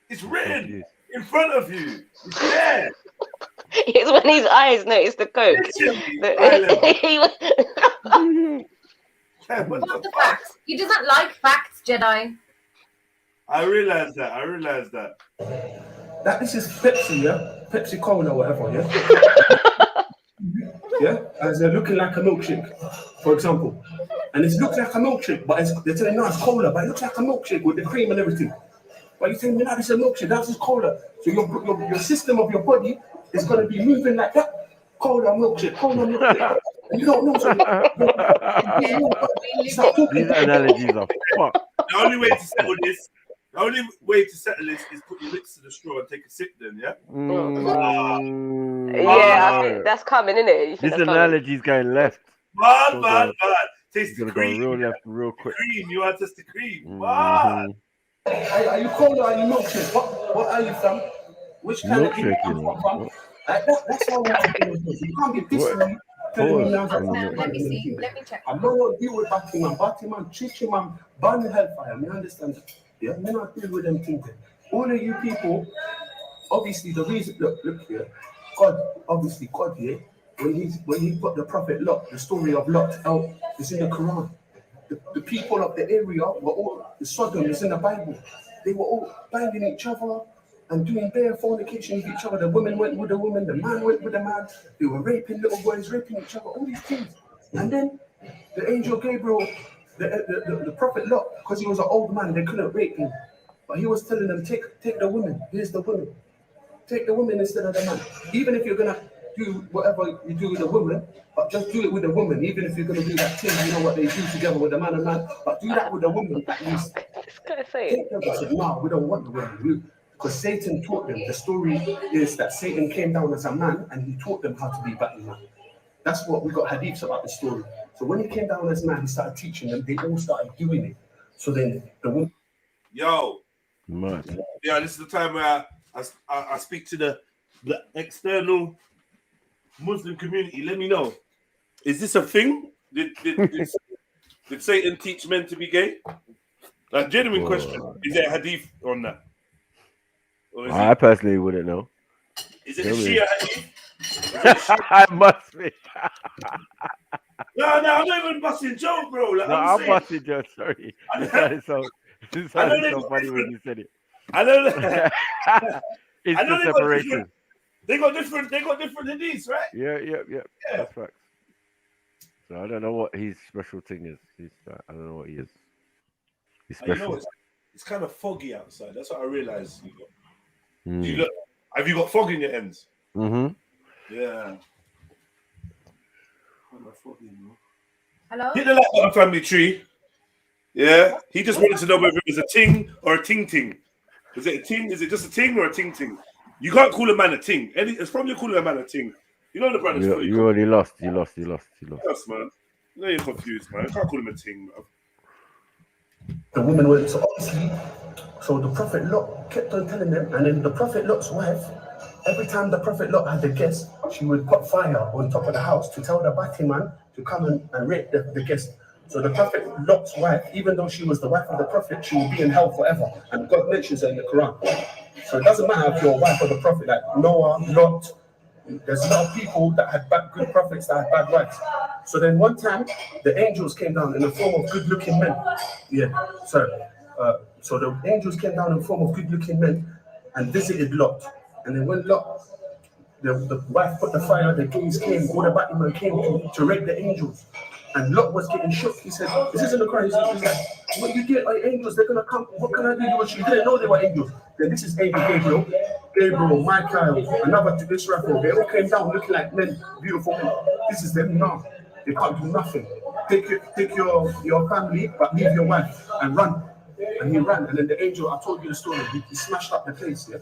It's written in front of you. It's there. It's when his eyes notice the Coke. What's the facts? He doesn't like facts, Jedi. I realized that. That this is Pepsi, yeah? Pepsi Cola, whatever, yeah? Yeah? As they're looking like a milkshake, for example. And it looks like a milkshake, but they're telling you, no, it's cola, but it looks like a milkshake with the cream and everything. But you're telling me, no, this is a milkshake, that's just cola. So your system of your body is going to be moving like that. Cola, milkshake, cola, milkshake. And you don't know. These analogies are fucked. The only way to settle this is put your lips to the straw and take a sip then, yeah? Yeah, that's coming, isn't it? This analogy is going left. Man. Taste the cream. Go real left, real quick. Cream, you want to taste the cream. Man. Are you cola or are you milkshake? What are you, fam? Which kind of milkshake, you know? That's how I want to do it. You can't be dissing me. Let me see. Let me check. I'm not deal with Batman, Chichi man, ban hellfire. Me understand that. Yeah, me not deal with them things. All of you people, obviously the reason look here, God here, when he put the prophet Lot, the story of Lot out, it's in the Quran. The people of the area were all the Sodom is in the Bible. They were all banging each other and doing bare fornication with each other. The women went with the woman, the man went with the man. They were raping little boys, raping each other, all these things. And then the angel Gabriel, the prophet Lot, because he was an old man, they couldn't rape him. But he was telling them, take the woman. Here's the woman. Take the woman instead of the man. Even if you're gonna do whatever you do with the woman, but just do it with the woman. Even if you're gonna do that thing, you know what they do together with the man and man, but do that with the woman at least. Take them. I said, no, we don't want the woman. Because Satan taught them. The story is that Satan came down as a man and he taught them how to be Batman. That's what we got hadiths about the story. So when he came down as man, he started teaching them. They all started doing it. So then the woman. Yo. Man. Yeah, this is the time where I speak to the external Muslim community. Let me know. Is this a thing? Did Satan teach men to be gay? Like, genuine question. Is there a hadith on that? I personally wouldn't know. Is it a Shia hadith? I must be. No, I'm not even busting joke, bro. Like, I'm busting joke. Sorry. It sounded so funny when you said it. I know that. It's the separation. They got different hadiths, right? Yeah. That's facts. So I don't know what his special thing is. I don't know what he is. He's special. It's kind of foggy outside. That's what I realized. Have you got fog in your ends? Mm-hmm. Yeah. Hello? Hit the like button, family tree. Yeah. He just wanted to know whether it was a ting or a ting. Is it a ting? Is it just a ting or a ting? You can't call a man a ting. It's from you calling a man a ting. You know the brothers. You already lost. You lost. Yes, man. You know you're confused, man. You can't call him a ting, man. The woman went, so obviously, so the Prophet Lot kept on telling them, and then the Prophet Lot's wife, every time the Prophet Lot had a guest, she would put fire on top of the house to tell the Batman to come and rape the guest. So the Prophet Lot's wife, even though she was the wife of the Prophet, she will be in hell forever. And God mentions her in the Quran. So it doesn't matter if you're a wife of the Prophet, like Noah, Lot. There's a lot of people that had good prophets that had bad wives. So then one time, the angels came down in the form of good-looking men. So the angels came down in the form of good-looking men and visited Lot. And then when Lot, the wife put the fire, the gays came, all the Batman came to rape the angels. And Lot was getting shook. He said, this isn't a crime. He was like, what you get are angels, they're gonna come. What can I do? You didn't know they were angels. Then this is Angel Gabriel, Michael, another to Israel. They all came down looking like men, beautiful men. This is them now. They can't do nothing. Take your family, but leave your wife and run. And he ran. And then the angel, I told you the story, he smashed up the place, yeah?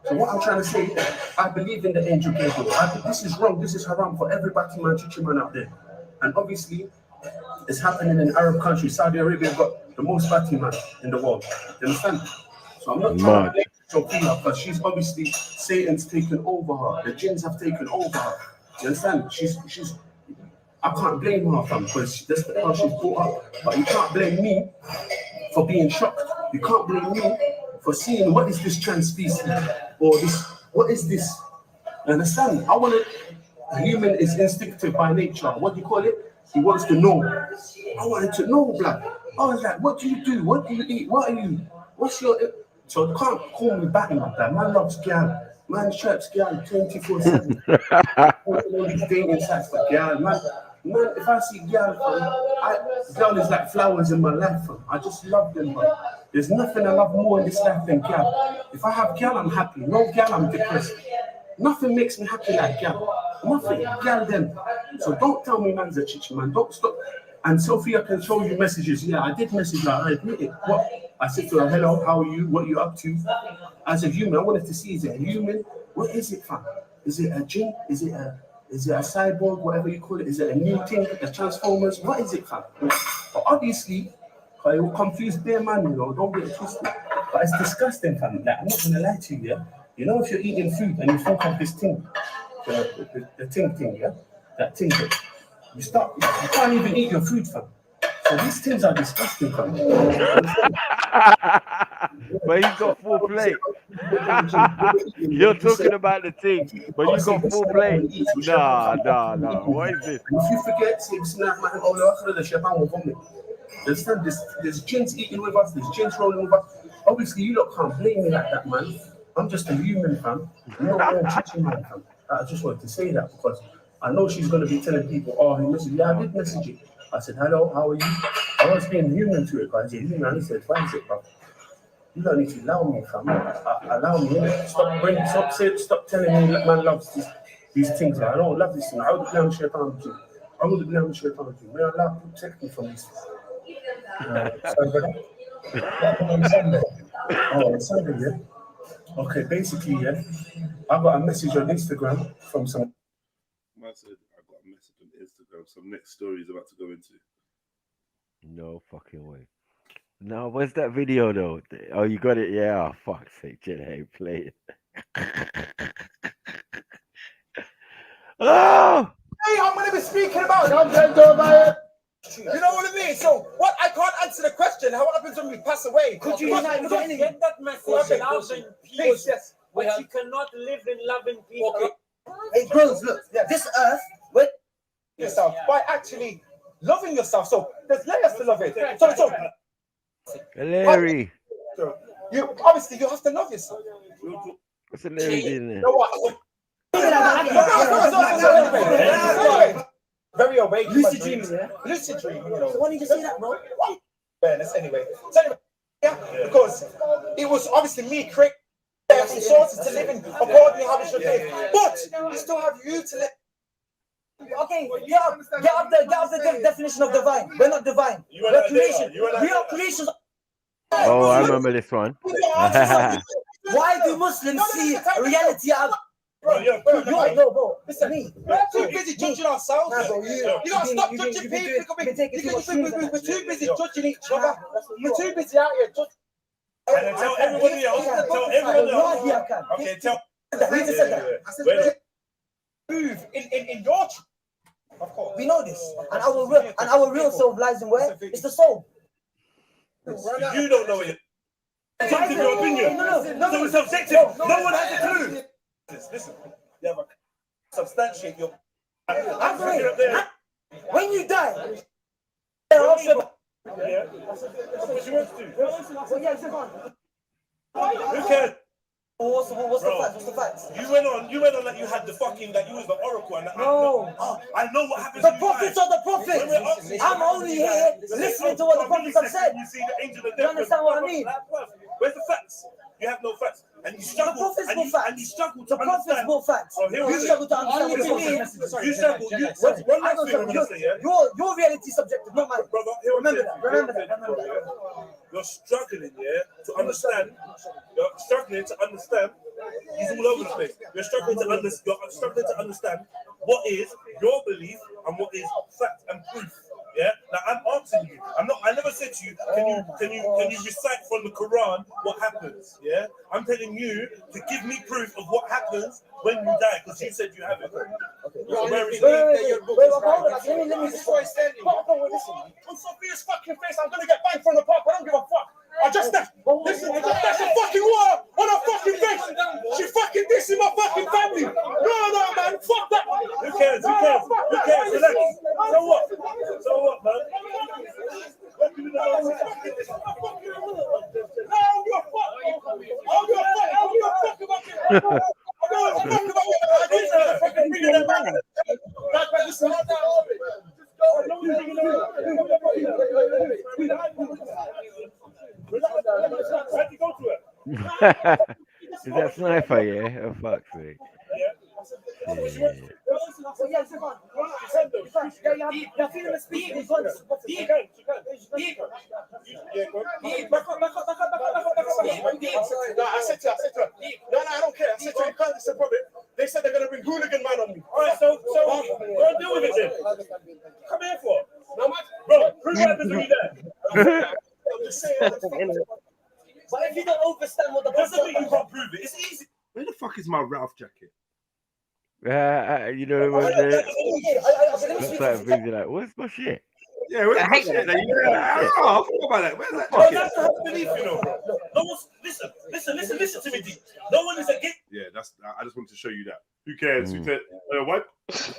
So what I'm trying to say, I believe in the angel Gabriel. This is wrong, this is haram for every Batiman, Chichiman out there. And obviously, it's happening in Arab countries. Saudi Arabia got the most Batiman in the world. You understand? So I'm not trying to blame Sophia, because she's obviously, Satan's taken over her. The jinns have taken over her. You understand? I can't blame her, fam, because that's how she's brought up. But you can't blame me for being shocked. You can't blame me for seeing what is this trans species or this. What is this? You understand? A human is instinctive by nature. What do you call it? He wants to know. I wanted to know, blood. I was like, what do you do? What do you eat? What are you? What's your? So you can't call me Batman, that man loves girl. Man chirps girl 24/7. Dating sites for girl, man. Man, if I see girl, girl is like flowers in my life. I just love them. There's nothing I love more in this life than girl. If I have girl, I'm happy. No girl, I'm depressed. Nothing makes me happy like girl. Nothing, girl then. So don't tell me man's a chichi, man. Don't stop. And Sophia can show you messages. Yeah, I did message her. I admit it. What? I said to her, hello, how are you? What are you up to? As a human, I wanted to see, is it a human? What is it, fam? Is it a jinn? Is it a cyborg, whatever you call it? Is it a new thing, a Transformers? What is it, fam? But obviously, it will confuse bare man, you know, don't get it twisted. But it's disgusting, fam. Like, I'm not gonna lie to you, yeah? You know, if you're eating food and you think of this thing, the thing, yeah? That thing, you can't even eat your food, fam. So these things are disgusting, fam. But he's got full plate. You're talking about the thing, but you got full plate. Nah. What is this? If you forget, understand this? There's jinns eating with us, there's jinns rolling with us. Obviously, you lot can't blame me like that, man. I'm just a human, fam. I'm not a chicken man, fam. I just wanted to say that because I know she's going to be telling people, oh, he messaged. Yeah, I did message you. I said, hello, how are you? I was being human to it, guys. He said, why is it, bro? You don't need to allow me, fam. Allow me. Stop telling me that man loves these things. I don't love this thing. I would blame shaitan to you. I would blame shaitan to you. May Allah protect me from this. Sorry, brother. On Sunday. Oh, on Sunday, yeah. Okay, basically, yeah. I got a message on Instagram from some. I said I got a message on Instagram. Some next story is about to go into. No fucking way. No, where's that video though? Oh, you got it? Yeah. Oh, fuck's sake, Jedi, play it. Oh! Hey, I'm going to be speaking about it. You know what I mean? So, what? I can't answer the question. What happens when we pass away? Could you get that message? Loving people, but you cannot live in loving people. Okay. It grows. Look, this earth, with yourself by actually loving yourself. So there's layers to love it. So Larry. You obviously you have to love yourself. What's the Larry doing there? You know what? Very awake. Lucid dreams, yeah? Lucid dream, you know. So why did you say that, bro? Awareness, anyway. So anyway, yeah, because it was obviously me creating sources to live in according to how we should live. But we still have you to live. Okay, get up the definition of divine. We're not divine. We're creation. We are creations. Oh, I remember this one. Why do Muslims see reality as... Bro, bro, listen, me. We're too busy judging ourselves. Nah, bro, you gotta stop judging people. We're too busy judging each other. We're too busy out here judging. And tell everybody else. Okay, tell. Move in your truth. Of course. We know this. And our real self lies in where? It's the soul. You don't know it. Subjective your opinion. So it's subjective. No one has a clue. Listen, you have a substantiate your. When you die, who cares? What's the facts? What's the facts? You went on like you had the fucking, that you was the oracle and that. No. I know what happens. The prophets are the prophets. I'm only here listening to what the prophets have said. You see the angel of death. You understand what I mean? Where's the facts? You have no facts. And you struggle. The prophets will facts. And you struggle to the prophets will facts. Oh, here you struggle to understand what it means. You struggle. One last thing I'm going to say, yeah? Your reality subjective, not mine. Brother, remember that. You're struggling, yeah, to understand. You're struggling to understand. He's all over the place. You're struggling to understand what is your belief and what is fact and proof. Yeah. Now I'm asking you. I never said to you, can you recite from the Quran what happens? Yeah. I'm telling you to give me proof of what happens when you die, because you said you have it. Wait, this is why he's standing. On Sophia's fucking face, I'm gonna get banged from the park. I don't give a fuck. I just left. Listen, I just left the fucking water on her fucking face. She fucking dissing my fucking family. No, man, fuck that. Who cares? Relax. So what, man? Is that sniper? Yeah, oh fuck's sake. I said to her, no, I don't care. I said to her, you can't disapprove it. They said they're going to bring hooligan man on me. All right, so go and deal with it then. Come here for. No, man. Bro, prove what happens when you die. I'm just saying. But if you don't understand what the doesn't mean you can't prove it. It's easy. Where the fuck is my Ralph jacket? You know what I'm saying? That's like things you're like, where's my shit? Yeah, where's my shit? I forgot about that. Where's that jacket? That's the belief, you know, bro. No one's listen to me, D. No one is against. Yeah, I just wanted to show you that. Who cares? Who cares?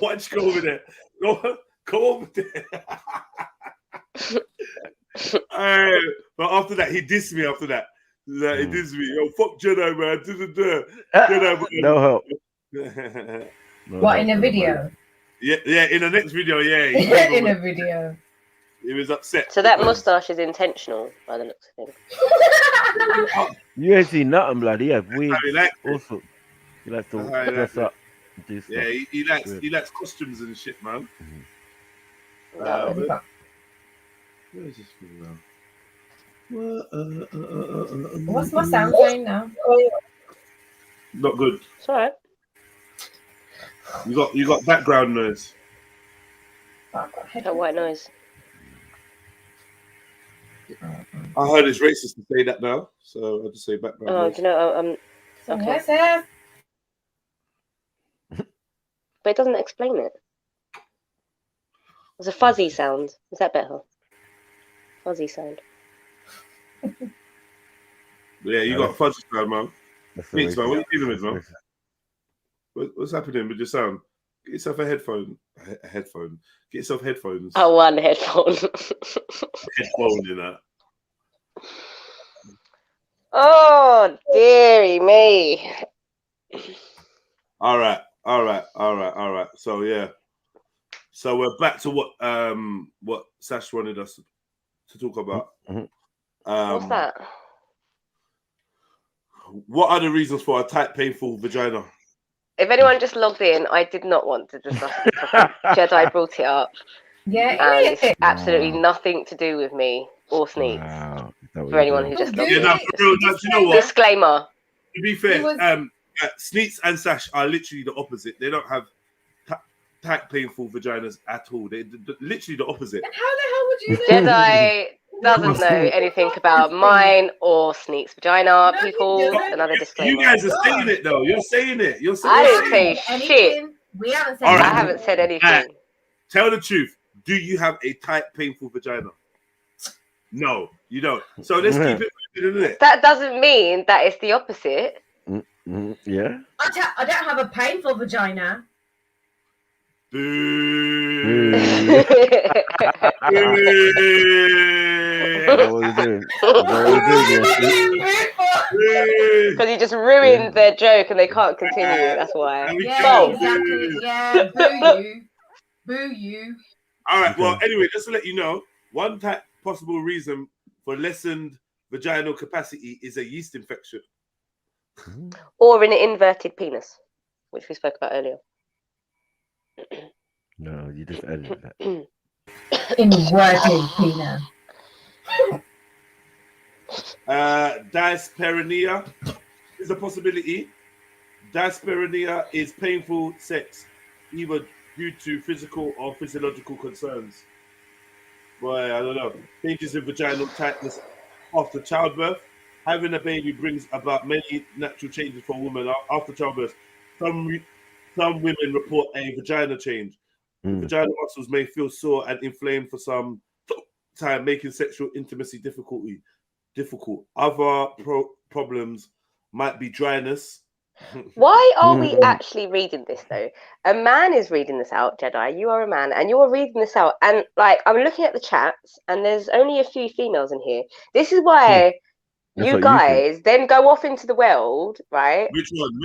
Why don't you go over there? Go over there. But after that, he dissed me. After that, he dissed me. Yo, fuck Jedi, man. Jedi, man. No help. What, in a video? Yeah, in the next video, yeah. In a video. He was upset. So that mustache is intentional by the looks of things. You ain't seen nothing, blood. He has weird. Also, he likes to dress up. Do stuff. Yeah, he likes costumes and shit, man. Where's this thing now? What's my sound saying now? Not good. It's alright. You got background noise. That white noise. I heard it's racist to say that now, so I'll just say background noise. Do you know? Okay. But it doesn't explain it. There's a fuzzy sound. Is that better? Fuzzy sound. Yeah, you got fuzzy sound, man. Meats, man. What are you dealing with, man? What's happening with your sound? Get yourself a headphone. A headphone. Get yourself headphones. Oh, one headphone. Headphone in that. Oh, dearie me. All right. So yeah. So we're back to what Sash wanted us to talk about. What's that? What are the reasons for a tight, painful vagina? If anyone just logged in, I did not want to discuss this topic. Jedi brought it up. Yeah, and it's absolutely nothing to do with me or Sneaks. Wow. For anyone who just logged in. No, you know what? Disclaimer. To be fair, Sneaks and Sash are literally the opposite. They don't have tight, painful vaginas at all. They're literally the opposite. How the hell would you know? Jedi doesn't know anything about mine or Sneak's vagina, people. Another disclaimer. You guys are saying it though. You're saying it. I didn't say shit. We haven't said I haven't said anything. Right. Tell the truth. Do you have a tight, painful vagina? No, you don't. So let's keep it moving, isn't it? That doesn't mean that it's the opposite. Yeah. I don't have a painful vagina. Boo. What was doing? Because you just ruined their joke and they can't continue. That's why. Yeah, exactly. Yeah, boo you. All right. Well, anyway, just to let you know, one possible reason for lessened vaginal capacity is a yeast infection. Or an inverted penis, which we spoke about earlier. No, you just edited that. Inverted penis. Dyspareunia is a possibility. Dyspareunia is painful sex, either due to physical or physiological concerns. Boy, I don't know. Changes in vaginal tightness after childbirth. Having a baby brings about many natural changes for a woman after childbirth. Some women report a vagina change. Vaginal muscles may feel sore and inflamed for some time, making sexual intimacy difficult. Other problems might be dryness. Why are we actually reading this though? A man is reading this out, Jedi. You are a man, and you're reading this out. And like, I'm looking at the chats, and there's only a few females in here. This is why you guys then go off into the world, right? Which one?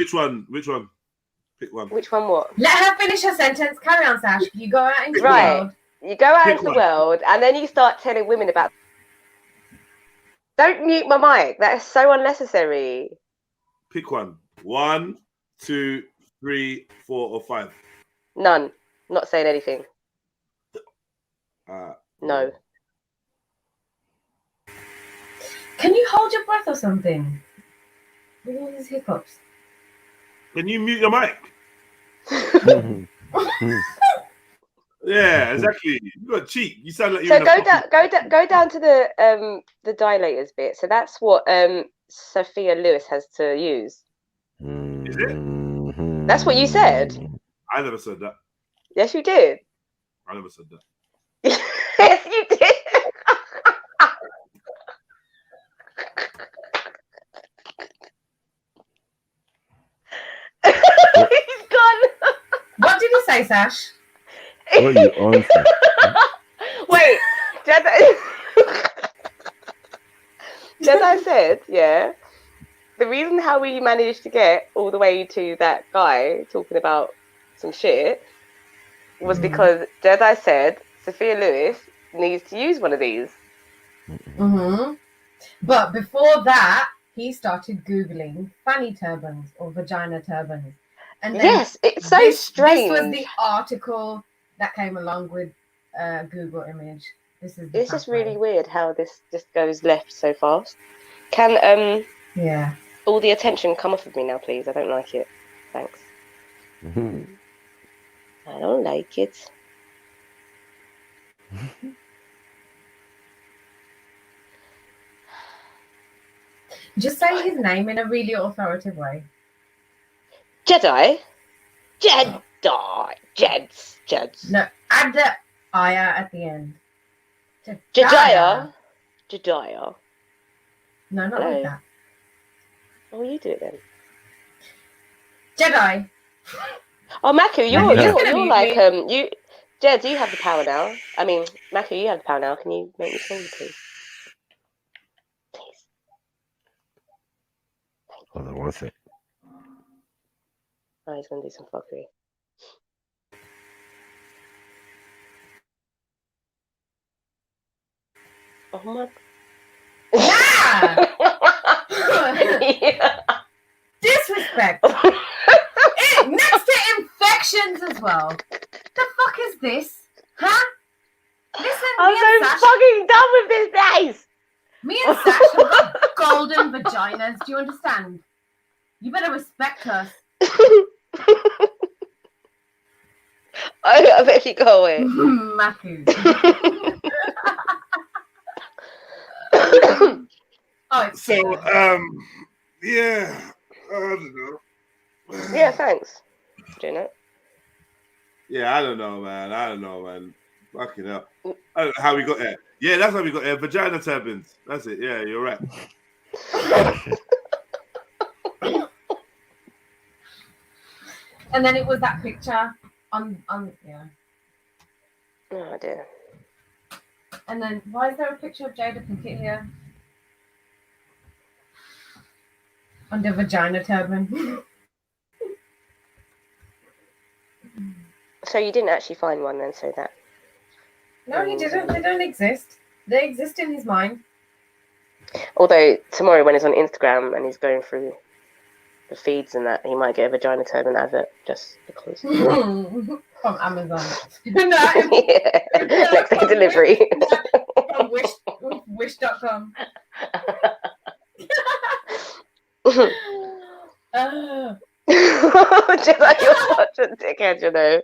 Pick one. Which one? What? Let her finish her sentence. Carry on, Sash. You go out into the world. You go out into the world, and then you start telling women about. Don't mute my mic. That is so unnecessary. Pick one. 1, 2, 3, 4, or 5. None. Not saying anything. No. Can you hold your breath or something? With all these hiccups. Can you mute your mic? Yeah, exactly. You got cheap. You sound like you're. So go down to the dilators bit. So that's what Sophia Lewis has to use. Is it? That's what you said. I never said that. Yes, you did. I never said that. Yes, you did. He's gone. What did you say, Sash? What are you on? Wait, Jedi said, yeah. The reason how we managed to get all the way to that guy talking about some shit was because Jedi said Sophia Lewis needs to use one of these. But before that, he started Googling fanny turbans or vagina turbans. And then yes, it's so strange. This was the article that came along with Google image. This is. It's just really weird how this just goes left so fast. Can yeah. all the attention come off of me now, please? I don't like it. Thanks. I don't like it. Just say his name in a really authoritative way. Jedi. Jeds. No, add the aya at the end. Jediah. No, not like that. Oh, you do it then. Jedi. Oh, Maku, you're like you. Jed, you have the power now. I mean, Maku, you have the power now. Can you make me stronger, please? Hold on one sec. Oh, he's gonna do some fuckery. Oh my. Yeah. Disrespect. Next to infections as well. The fuck is this? Huh? Listen, I'm so fucking done with this place. Me and Sash have got golden vaginas. Do you understand? You better respect us. I bet you go away. Maku. Yeah, I don't know. Yeah, thanks, Janet. Yeah, I don't know, man. Fucking hell. I don't know how we got there. Yeah, that's how we got there. Vagina turbans. That's it. Yeah, you're right. And then it was that picture on yeah. Oh dear. And then, why is there a picture of Jada Pinkett here? Under vagina turban. So you didn't actually find one then, so that. No, he didn't. They don't exist. They exist in his mind. Although tomorrow when he's on Instagram and he's going through the feeds and that, he might get a vagina turban advert just because. From Amazon. Yeah. Next day delivery. From wish.com. Jedi, you're such a dickhead, you know.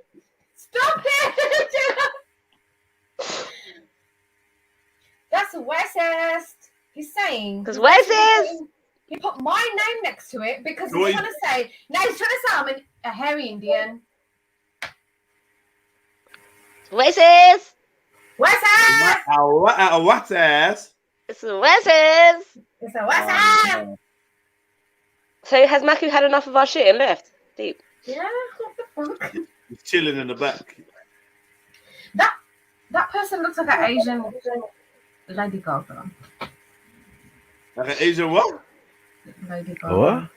Stop it! That's Wes's. He's saying. Because Wes's. He put my name next to it because he's trying to say. No, he's trying to say I'm a hairy Indian. Wes's. Wes's. Wes's. It's Wes's. It's a Wes's. So has Maku had enough of our shit and left? Deep. Yeah, what the fuck? He's chilling in the back. That person looks like an Asian Lady Gaga. Like an Asian what? Lady Gaga. What?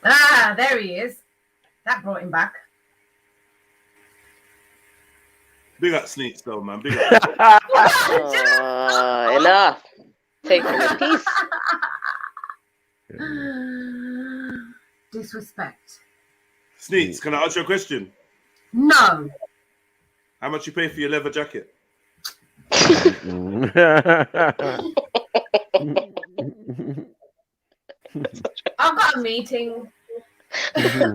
Ah, there he is. That brought him back. Big up Sneaks though, man. Big up. Enough. Take a piece. Disrespect. Sneaks, can I ask you a question? No. How much you pay for your leather jacket? I've got a meeting. No,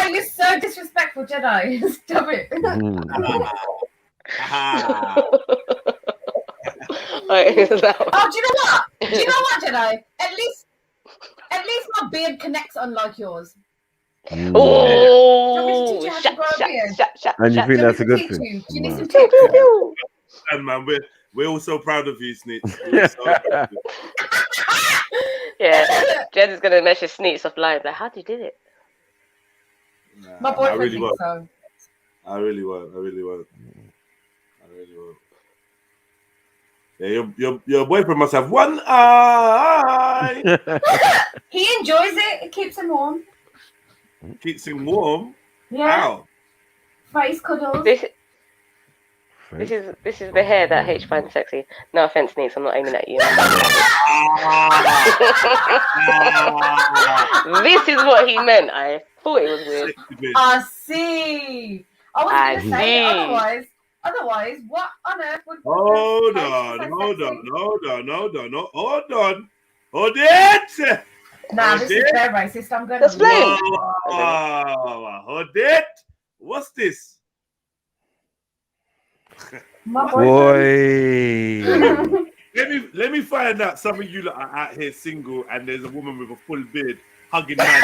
you're so disrespectful, Jedi. Stop it. Oh, do you know what? Do you know what, Jedi? At least my beard connects unlike yours. Oh, and you think that's a good thing? Do you need some tips? And man, we're all so proud of you, Sneaks. Yeah, Jed is gonna measure Sneaks off live. Like, how do you do it? My boyfriend really thinks won't. so. I really won't. Yeah, your boyfriend must have one eye. He enjoys it. It keeps him warm. Keeps him warm. Yeah. How? Face cuddles. This is the hair that H finds sexy. No offense, Sneaks. I'm not aiming at you. This is what he meant. I thought it was weird. I see. I was going to say it, otherwise, what on earth would... Hold it! Nah, this is very racist. I'm going to... Hold it! What's this? My Boy. Let me find out some of you that are out here single and there's a woman with a full beard hugging man.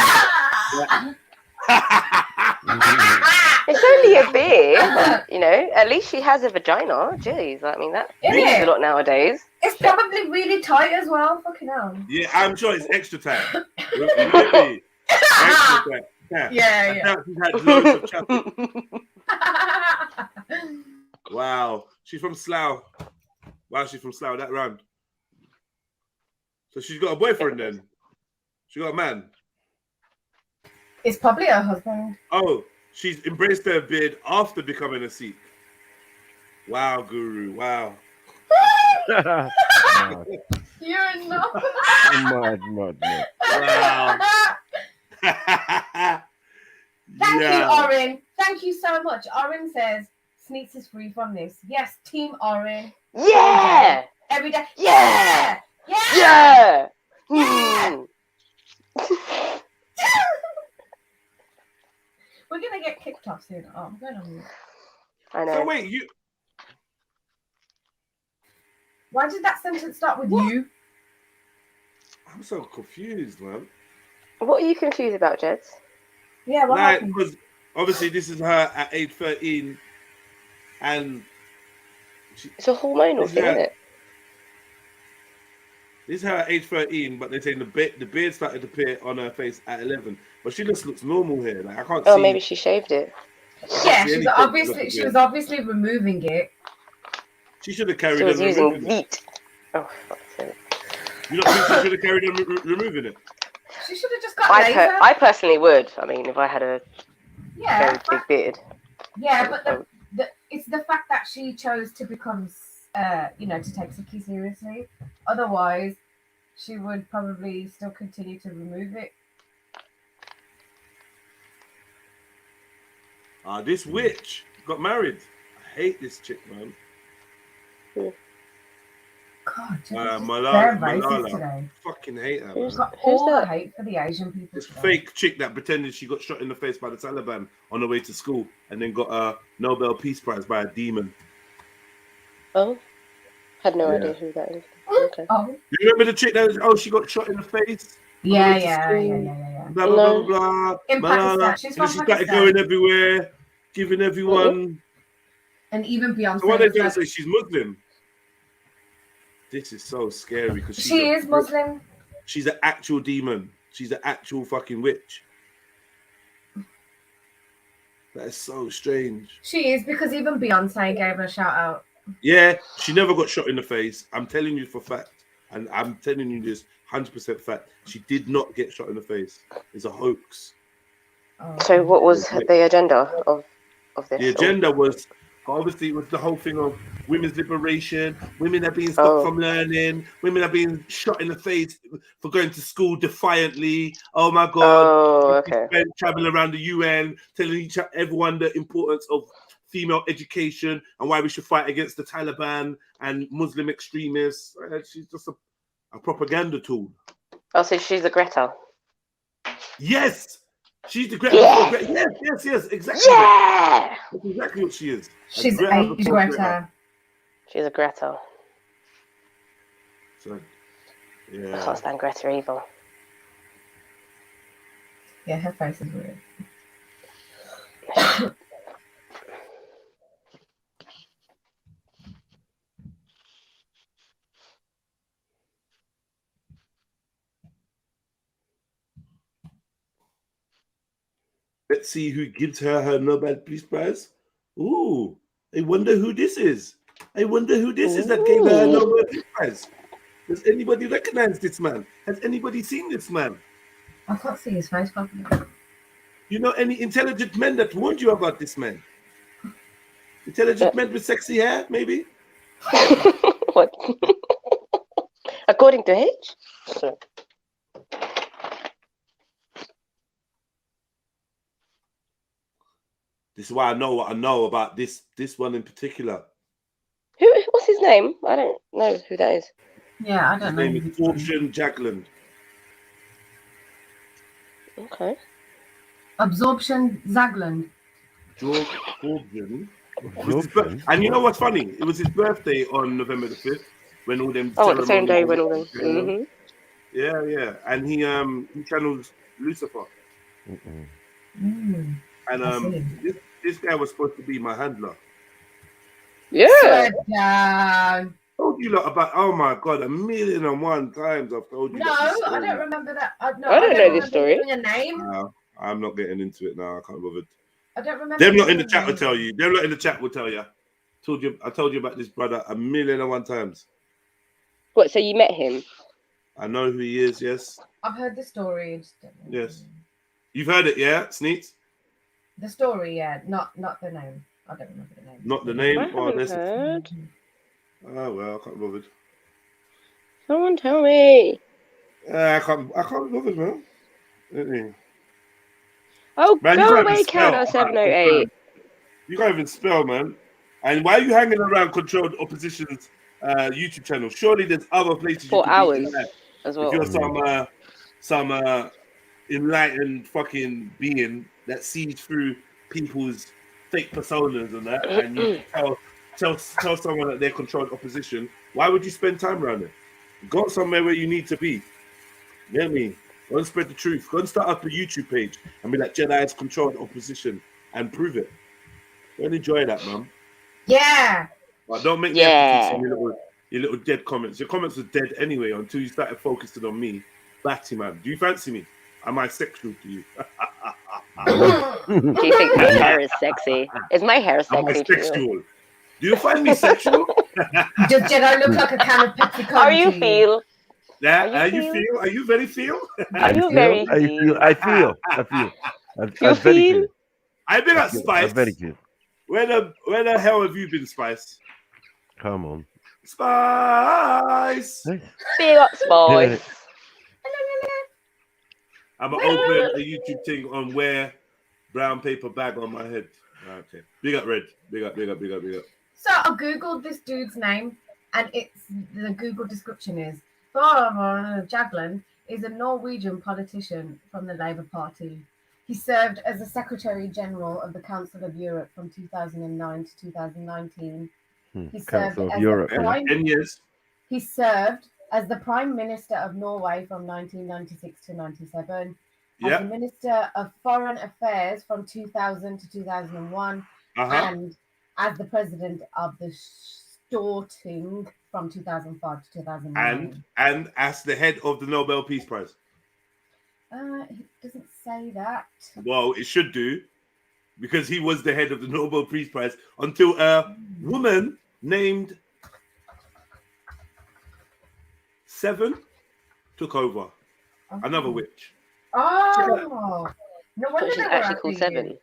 It's only a beard, you know. At least she has a vagina. Jeez, I mean that means a lot nowadays. It's probably really tight as well. Fucking hell. Yeah, I'm sure it's extra tight. Extra tight. Yeah. She's had loads of traffic. Wow, she's from Slough. That round. So she's got a boyfriend then. She got a man. It's probably her husband. Oh, she's embraced her beard after becoming a Sikh. Wow, Guru. Wow. You're not. Mad. Wow. Thank you, Orin. Thank you so much. Orin says Sneaks is free from this. Yes, Team Orin. Yeah. Every day. Yeah. Yeah. We're gonna get kicked off soon. Oh, I'm going on mute. I know. So wait, you. Why did that sentence start with you? I'm so confused, man. What are you confused about, Jeds? Yeah, what happened? Because obviously this is her at age 13, and it's a hormonal thing, isn't it? This is her at age 13, but they're saying the beard started to appear on her face at 11. But she just looks normal here. Like I can't see. Oh, maybe she shaved it. Yeah, she was obviously removing it. She should have carried She was on using removing it. meat. Oh, fuck's sake. You don't think she should have carried on removing it? She should have just got laser. I personally would. I mean, if I had a Yeah, very big beard. yeah, but it's the fact that she chose to become, you know, to take Siki seriously. Otherwise, she would probably still continue to remove it. This witch got married. I hate this chick, man. God, Malala. today. Fucking hate her. Who's got all the hate for the Asian people? This today. fake chick that pretended she got shot in the face by the Taliban on the way to school and then got a Nobel Peace Prize by a demon. Oh, had no idea who that is. Okay. Oh. You remember the chick that was, she got shot in the face? Yeah. Blah, blah, blah, blah. In Malala. Pakistan. She's from She started Pakistan. going everywhere, giving everyone. And even Beyonce. So what they was do like, say she's Muslim. This is so scary because she is Muslim. She's an actual demon. She's an actual fucking witch. That is so strange. She is, because even Beyonce gave her a shout out. Yeah, she never got shot in the face. I'm telling you for fact. And I'm telling you this 100% fact. She did not get shot in the face. It's a hoax. So what was the agenda of this? The agenda was, obviously, it was the whole thing of women's liberation. Women are being stopped from learning. Women are being shot in the face for going to school defiantly. Oh my God. Oh, okay. Traveling around the UN, telling everyone the importance of female education and why we should fight against the Taliban and Muslim extremists. She's just a propaganda tool. Oh, so she's a Greta. Yes! She's the Greta. Yeah. Yes, exactly. Yeah! That's exactly what she is. She's a Greta. She's a Greta. So, I yeah. can't stand Greta either. Yeah, her face is weird. Let's see who gives her Nobel Peace Prize. Ooh, I wonder who this is. I wonder who this is that gave her Nobel Peace Prize. Does anybody recognize this man? Has anybody seen this man? I can't see his face properly. You know any intelligent men that warned you about this man? Intelligent men with sexy hair, maybe? What? According to H? Sorry. This is why I know what I know about this one in particular. What's his name? I don't know who that is. Yeah, I don't know. His name is Absorption Jagland. Okay. Absorption Zagland. George Absorption. And you know what's funny? It was his birthday on November the 5th when all them. Oh, the same day when all them. Mm-hmm. Yeah. And he channels Lucifer. And this guy was supposed to be my handler. Yeah. Down. Told you lot about, oh my God, 1,000,001 times I've told you. No, I don't remember that. I don't know this story. Your name? No, I'm not getting into it now. I can't bother. I don't remember. Them not in the chat will tell you. Them not in the chat will tell you. I told you about this brother 1,000,001 times. What? So you met him? I know who he is. Yes. I've heard the story. Yes. You've heard it, yeah, Sneaks? The story, yeah. Not the name. I don't remember the name. Not the name. I haven't heard. Oh well, I can't be bothered. Someone tell me. I can't be bothered, man. Oh, Man, go away, Canada 708. You can't even spell, man. And why are you hanging around controlled opposition's YouTube channel? Surely there's other places for hours as well. If you're some enlightened fucking being that sees through people's fake personas and that, and you tell someone that they're controlled opposition, why would you spend time around it? Go somewhere where you need to be. You know what I mean? Go and spread the truth. Go and start up a YouTube page and be like, Jedi's controlled opposition and prove it. Go and enjoy that, man. Yeah. But don't make me have to teach Your little dead comments. Your comments were dead anyway until you started focusing on me. Batty man, do you fancy me? Am I sexual to you? Do you think my hair is sexy? Is my hair Am I sexy to you? sexual? Do you find me sexual? Does Jedi look like a can of Pepsi Cola? How you to feel? Yeah, Are you feel? Are you very feel? Are you very I feel. I feel. I feel. You I'm very feel? feel. I've been I at feel. Spice. I'm very feel. Where the hell have you been, Spice? Come on. Spice. Big up, Spice. I'm gonna open a YouTube thing on wear brown paper bag on my head. Okay. Big up, Red. Big up. So I googled this dude's name, and the Google description is Jagland is a Norwegian politician from the Labour Party. He served as the Secretary General of the Council of Europe from 2009 to 2019. He served Council of as Europe. the Prime 10 years. He served as the Prime Minister of Norway from 1996 to 97, as the Minister of Foreign Affairs from 2000 to 2001, and as the President of the Storting from 2005 to 2009. And as the head of the Nobel Peace Prize. It doesn't say that. Well, it should do, because he was the head of the Nobel Peace Prize until a woman named Seven took over. Another witch. Oh, no wonder She's they were actually called after Seven. you.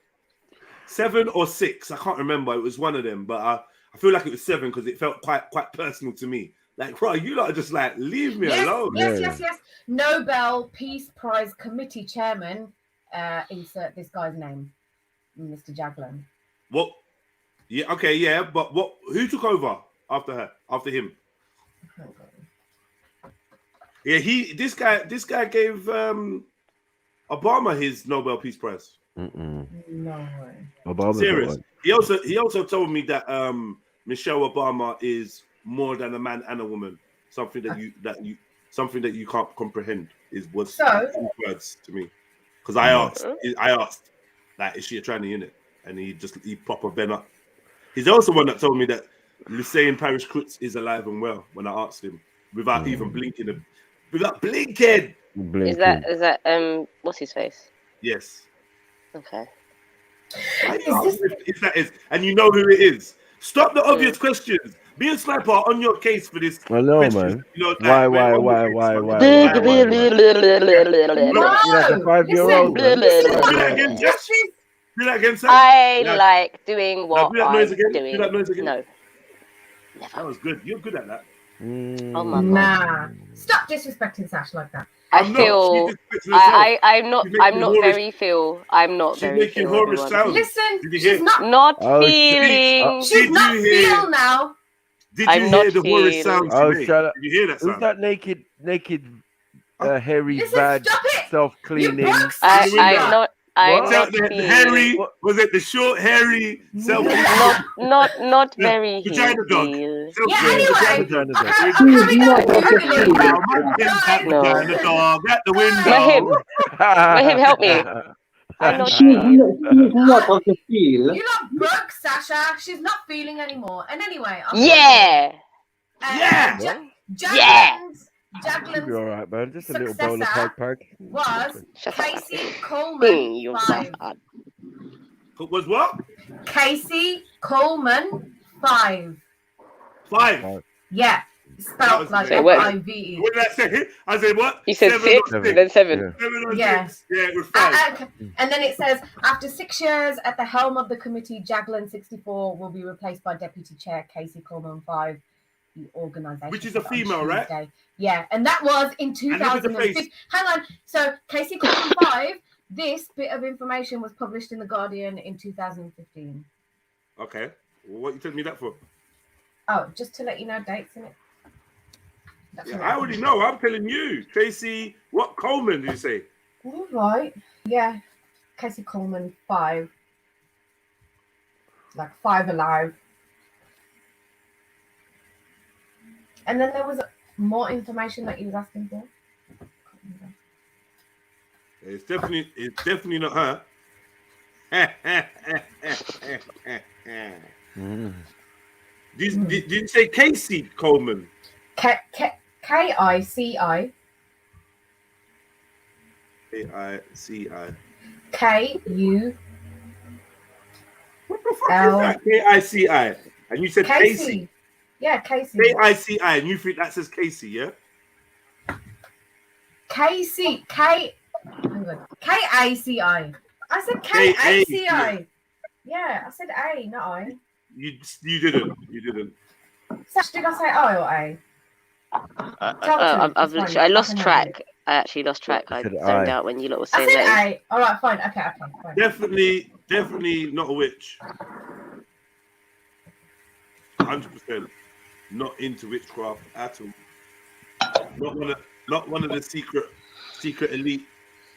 7 or 6, I can't remember. It was one of them, but I feel like it was 7 because it felt quite personal to me. Like, right, you lot are just like, leave me alone. Yes. Nobel Peace Prize Committee Chairman. Insert this guy's name, Mr. Jagland. What? Yeah, okay, yeah, but what? Who took over after her? After him? Yeah, this guy gave Obama his Nobel Peace Prize. No way. Obama's Serious. He also told me that Michelle Obama is more than a man and a woman. Something that you can't comprehend was his words to me. Because I asked, like, is she a tranny in it? And he proper bent up. He's also one that told me that Lucien Parish Crutz is alive and well when I asked him without even blinking. Without blinking. Is that what's his face? Yes. Okay. If that is, and you know who it is. Stop the obvious questions. Be a sniper on your case for this. I know, man. Why? You're like a 5-year-old. Do that again, sir. I like doing what do that noise I'm again. doing. Do that noise again. No. That was good. You're good at that. Oh my Nah. Stop disrespecting Sash like that. I'm not very feel. She's making horrorous sounds. Listen, Did you she's hear? not feeling. She's not feel now. Did you hear the horrorous sounds? Oh, today? shut up. Did you hear that sound? Who's that naked, hairy, bad, self-cleaning? I'm not hairy. Was it the short, hairy, self? not very. Vagina dog. Vagina dog at the window. Mahim, help me. I'm not. You not broke, Sasha. She's not feeling anymore. And anyway. Jagland's You're all right, man. Just a little bowl of pack. Was Casey Coleman 5. Was what? Casey Coleman 5. 5. Yeah. Spelled like F-I-V-E. What did I say? I said what? He said 6, then 7. Yeah. Yeah, it was 5. And then it says, after 6 years at the helm of the committee, Jagland 64 will be replaced by Deputy Chair Casey Coleman 5. The organization, which is a female, right? Yeah, and that was in 2006. Hang on. So Casey Coleman 5. This bit of information was published in the Guardian in 2015. Okay. Well, what you telling me that for? Oh, just to let you know dates in it. Yeah, I already know. I'm telling you, Tracy. What Coleman did you say? All right. Yeah, Casey Coleman 5. Like 5 alive. And then there was more information that you was asking for. It's definitely not her. Did you say Casey Coleman? K-I-C-I. K-I-C-I. K-U. What the fuck is that? K-I-C-I. And you said Casey. Yeah, Casey. K-I-C-I, and you think that says Casey, yeah? Casey. Hang on. K-A-C-I. I said K-A-C-I. Yeah, I said A, not I. You didn't. You didn't. Sash, did I say I or A? I lost track. I actually lost track. I zoned out when you lot were saying I said that. A. All right, fine. Okay, fine. Definitely not a witch. 100%. Not into witchcraft at all. Not one of the secret elite.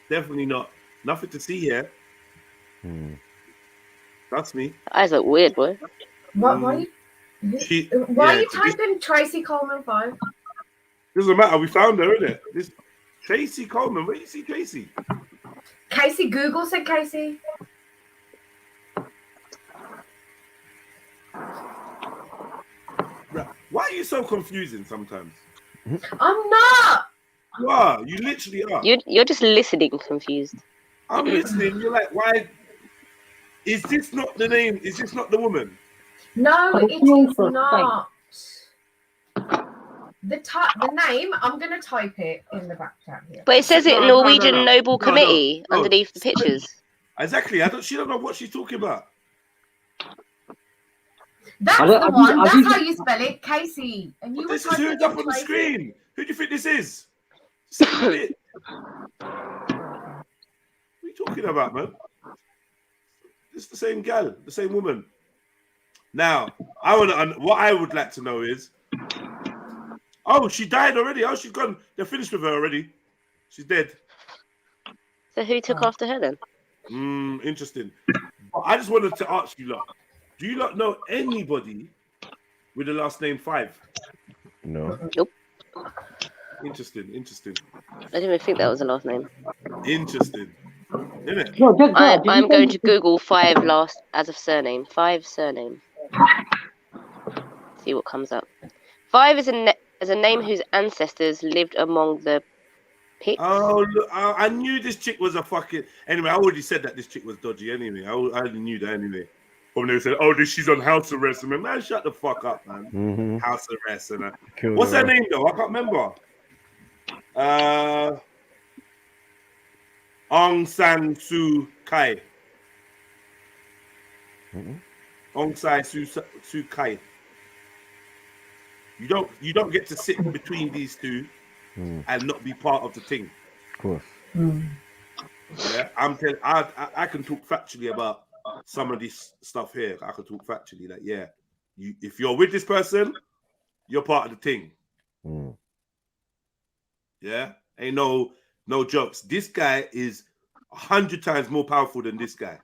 Definitely not. Nothing to see here. That's me. Eyes look weird, boy. Why are you typing Tracy Coleman 5? Doesn't matter. We found her, innit? This Tracy Coleman. Where do you see Tracy? Casey. Google said Casey. Why are you so confusing sometimes? I'm not. You are. You literally are. You're just listening confused. I'm listening. You're like, why? Is this not the name? Is this not the woman? No, it is not. The name, I'm going to type it in the back chat here. But it says it Norwegian Noble Committee underneath the pictures. Exactly. She don't know what she's talking about. That's the one. That's how you spell it, Casey. And you This is who's up on the screen. Who do you think this is? What are you talking about, man? It's the same gal, the same woman. Now, what I would like to know is, oh, she died already. Oh, she's gone. They're finished with her already. She's dead. So who took after her then? Interesting. I just wanted to ask you lot. Do you not know anybody with the last name 5? No. Nope. Interesting. I didn't even think that was a last name. Interesting. Isn't it? I'm going to Google 5 last as a surname. 5 surname. See what comes up. 5 is a name whose ancestors lived among the Picts. Oh, look, I knew this chick was a fucking... Anyway, I already said that this chick was dodgy anyway. I already knew that anyway. When they said, oh, she's on house arrest. Man, shut the fuck up, man. House arrest. And what's her name, though? I can't remember. Aung San Suu Kyi. Aung San Suu Kyi. You don't get to sit between these two and not be part of the thing. Of course. Yeah, I can talk factually about some of this stuff here. I can talk factually that if you're with this person, you're part of the thing. Yeah, ain't no jokes. This guy is 100 times more powerful than this guy.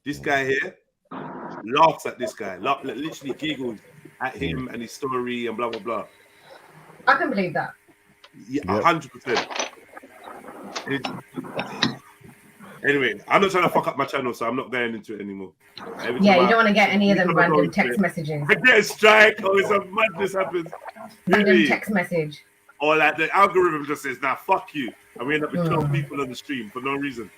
This guy here laughs at this guy, literally giggles at him and his story and blah blah blah. I can believe that. Yeah, 100%. Anyway, I'm not trying to fuck up my channel, so I'm not going into it anymore. You don't want to get any of them random text messages. I get a strike, or some madness happens. Random text message. Or like the algorithm just says, nah, fuck you. And we end up with 12 people on the stream for no reason.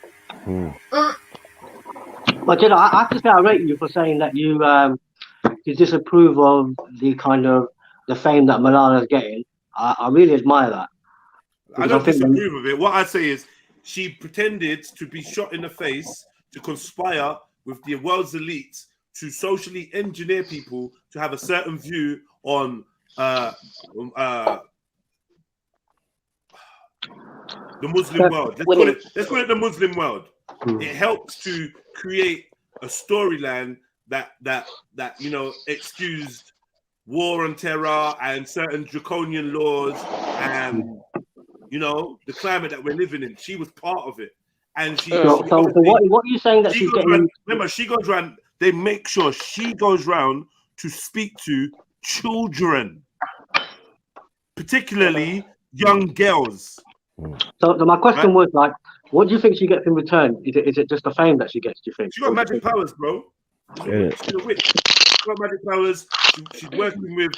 But you know, I have to say I rate you for saying that you disapprove of the kind of the fame that Malala's getting. I really admire that. I don't disapprove of it. What I say is she pretended to be shot in the face to conspire with the world's elites to socially engineer people to have a certain view on the Muslim world. Let's call it the Muslim world. It helps to create a storyline that excused war on terror and certain draconian laws and the climate that we're living in. She was part of it, and she. So what are you saying that she's getting? Remember, she goes around. They make sure she goes around to speak to children, particularly young girls. So my question was like, what do you think she gets in return? Is it just the fame that she gets? Do you think she got magic powers, bro? She's a witch. She's got magic powers. She's working with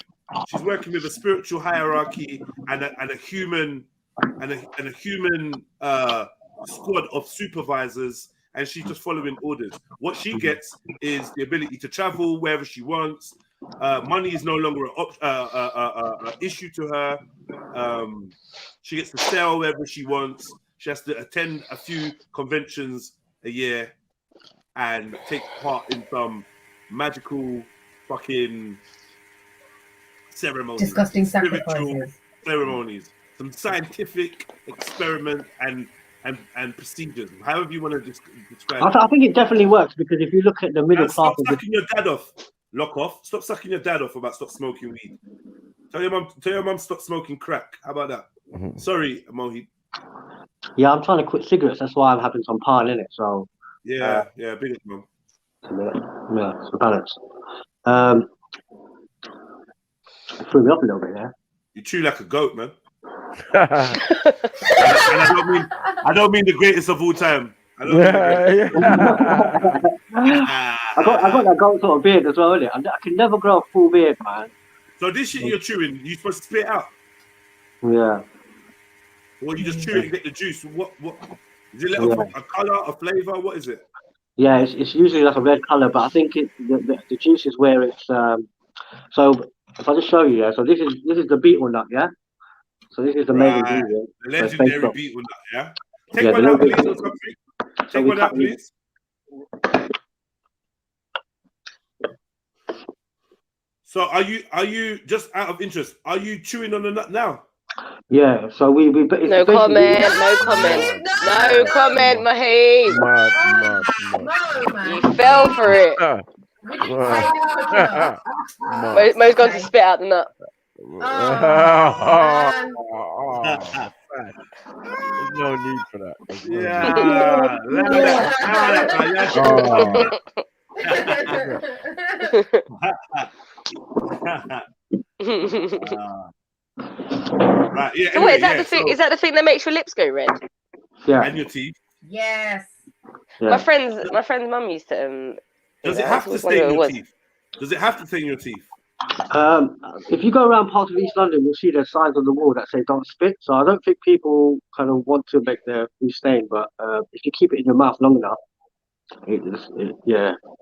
she's working with a spiritual hierarchy and a human squad of supervisors, and she's just following orders. What she gets is the ability to travel wherever she wants. Money is no longer an issue to her. She gets to sell wherever she wants. She has to attend a few conventions a year and take part in some magical fucking ceremonies. Disgusting Spiritual sacrifices. ceremonies. Some scientific experiment and procedures. However you want to describe it. I think it definitely works, because if you look at the middle class Stop of sucking your dad off. Lock off. Stop sucking your dad off about stop smoking weed. Tell your mum stop smoking crack. How about that? Sorry, Mohit. Yeah, I'm trying to quit cigarettes. That's why I'm having some pile in it. So Yeah, big up, mum. Yeah, it's a balance. Threw me up a little bit, yeah. You chew like a goat, man. and I don't mean the greatest of all time. I don't mean the greatest. I got that goat sort of beard as well, innit? I can never grow a full beard, man. So this shit you're chewing, you supposed to spit it out? Yeah. Or you just chew it and get the juice? What is it? A color, a flavor? What is it? Yeah, it's usually like a red color, but I think the juice is where it's so if I just show you, yeah. So this is the beetle nut, yeah. So this is the main ingredient. The legendary beetle nut, yeah. Take Yeah, one out, please, or something. Take one out, please. So are you just out of interest? Are you chewing on the nut now? Yeah. So we no comment, no comment, no comment, Mahib. You fell for it. Mo's gone to spit out the nut. There's no need for that. Right, yeah. So wait, is that the thing? Is that the thing that makes your lips go red? Yeah. And your teeth. Yes. My friend's mum used to. Does it have to stay in your teeth? Does it have to stay in your teeth? If you go around parts of East London, you'll see there's signs on the wall that say "Don't spit." So I don't think people kind of want to make their food stain, but if you keep it in your mouth long enough, it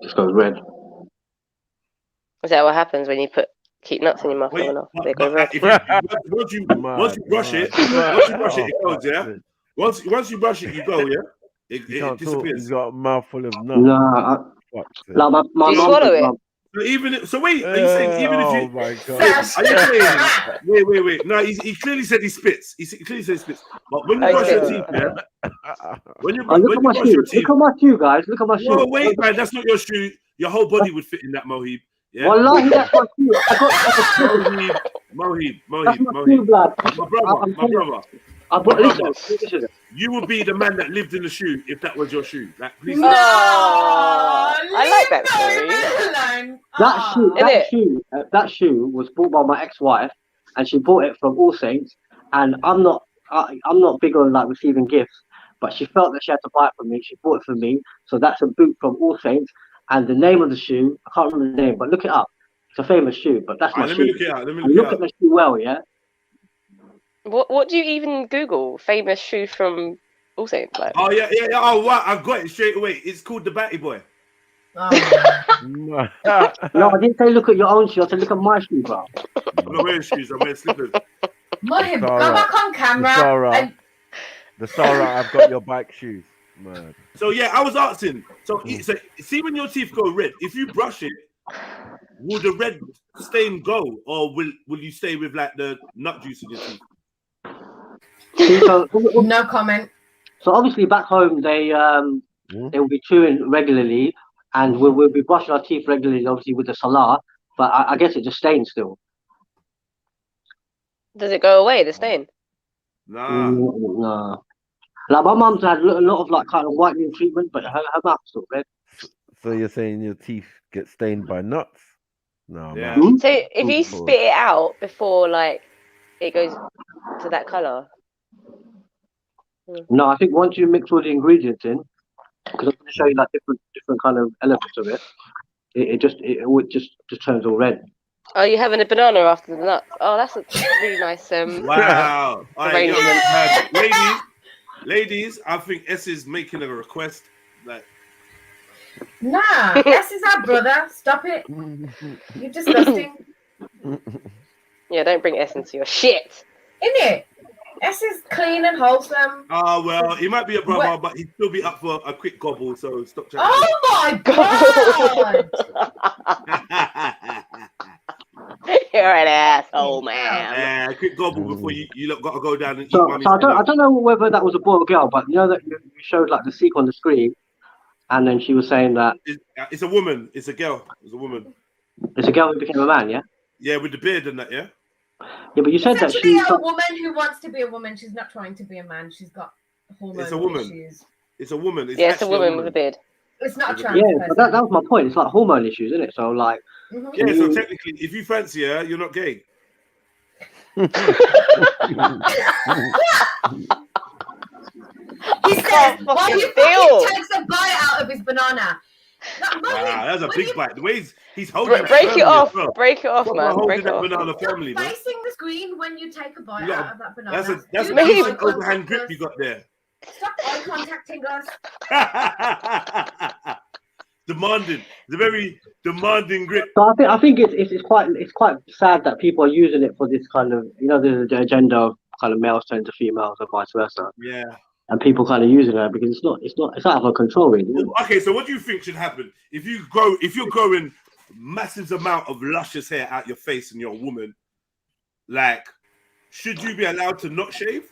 just goes red. Is that what happens when you keep nuts in your mouth long enough? They go red. Once you brush it, it goes, yeah. Once you brush it, you go, yeah. It disappears. He's got a mouthful of nuts. No, my Do you swallow it? So even are you saying even if you? Oh my god! Are you saying? Wait. No, he clearly said he spits. He clearly said he spits. But when you brush your teeth, yeah. When you brush your teeth, look at my shoe, guys. Look at my shoe. No, wait, man. That's not your shoe. Your whole body would fit in that, Mohib. Yeah. Wallahi, that's my shoe. I got Mohib. My brother. Listen. You would be the man that lived in the shoe if that was your shoe. Like, please. No, I like that story. That shoe was bought by my ex-wife, and she bought it from All Saints. And I'm not big on like receiving gifts, but she felt that she had to buy it for me. She bought it for me, so that's a boot from All Saints. And the name of the shoe, I can't remember the name, but look it up. It's a famous shoe, but that's my shoe. Let me look it out. Look at the shoe well, yeah. What do you even Google? Famous shoe from All Saints? Like? Oh yeah. Oh wow, I got it straight away. It's called the Batty Boy. No, I didn't say look at your own shoe. I said look at my shoe, bro. I'm not wearing shoes. I'm wearing slippers. Mohib, go back on camera. The Sarah, I've got your bike shoes. Man. So yeah, I was asking. So see when your teeth go red, if you brush it, will the red stain go, or will you stay with like the nut juice in your teeth? No comment. So obviously back home they will be chewing regularly, and we'll be brushing our teeth regularly, obviously with the salah. But I guess it just stains still. Does it go away, the stain? Nah. Like my mum's had a lot of like kind of whitening treatment, but her mouth's still red. So you're saying your teeth get stained by nuts? No. Yeah. Man. So if you spit it out before like it goes to that color. No, I think once you mix all the ingredients in, because I'm going to show you like different kind of elements of it, it just turns all red. Oh, you having a banana after the nuts? Oh, that's a really nice Wow. All right, yo, arrangement. ladies, I think S is making a request. Like, Nah, S is our brother. Stop it. You're disgusting. Yeah, don't bring S into your shit. Innit? S is clean and wholesome. oh well, he might be a brother, but he'd still be up for a quick gobble. So stop trying. Oh my god! You're an asshole, man. Yeah, quick gobble before you lot got to go down and eat. So Mummy's I dinner. don't know whether that was a boy or girl, but you know that you showed like the sequel on the screen, and then she was saying that It's a woman. It's a girl. It's a woman. it's a girl who became a man, yeah. Yeah, with the beard and that. Yeah. Yeah, but you said It's that actually she. a woman who wants to be a woman. She's not trying to be a man. She's got hormonal It's a woman. issues. It's a woman. It's Yeah, it's a actually woman with a beard. It's not a trans Yeah, person. but that was my point. It's like hormone issues, isn't it? So like. Yeah, so technically, if you fancy her, you're not gay. He says, why you fucking takes a bite out of his banana. Wow, that's a big bite. The way he's holding Break it off. Break it off, man. Holding Break it that off. banana firmly, man. Facing the screen when you take a bite out of that banana. That's Do a not decent eye overhand grip contact you got there. us. Stop eye contacting us. Demanding. It's a very demanding grip. So I think it's quite sad that people are using it for this kind of, you know, the agenda of kind of males turning to females or vice versa. Yeah. And people kind of using it because it's out of control really. Okay, so what do you think should happen if you're growing massive amount of luscious hair out your face and you're a woman? Like, should you be allowed to not shave?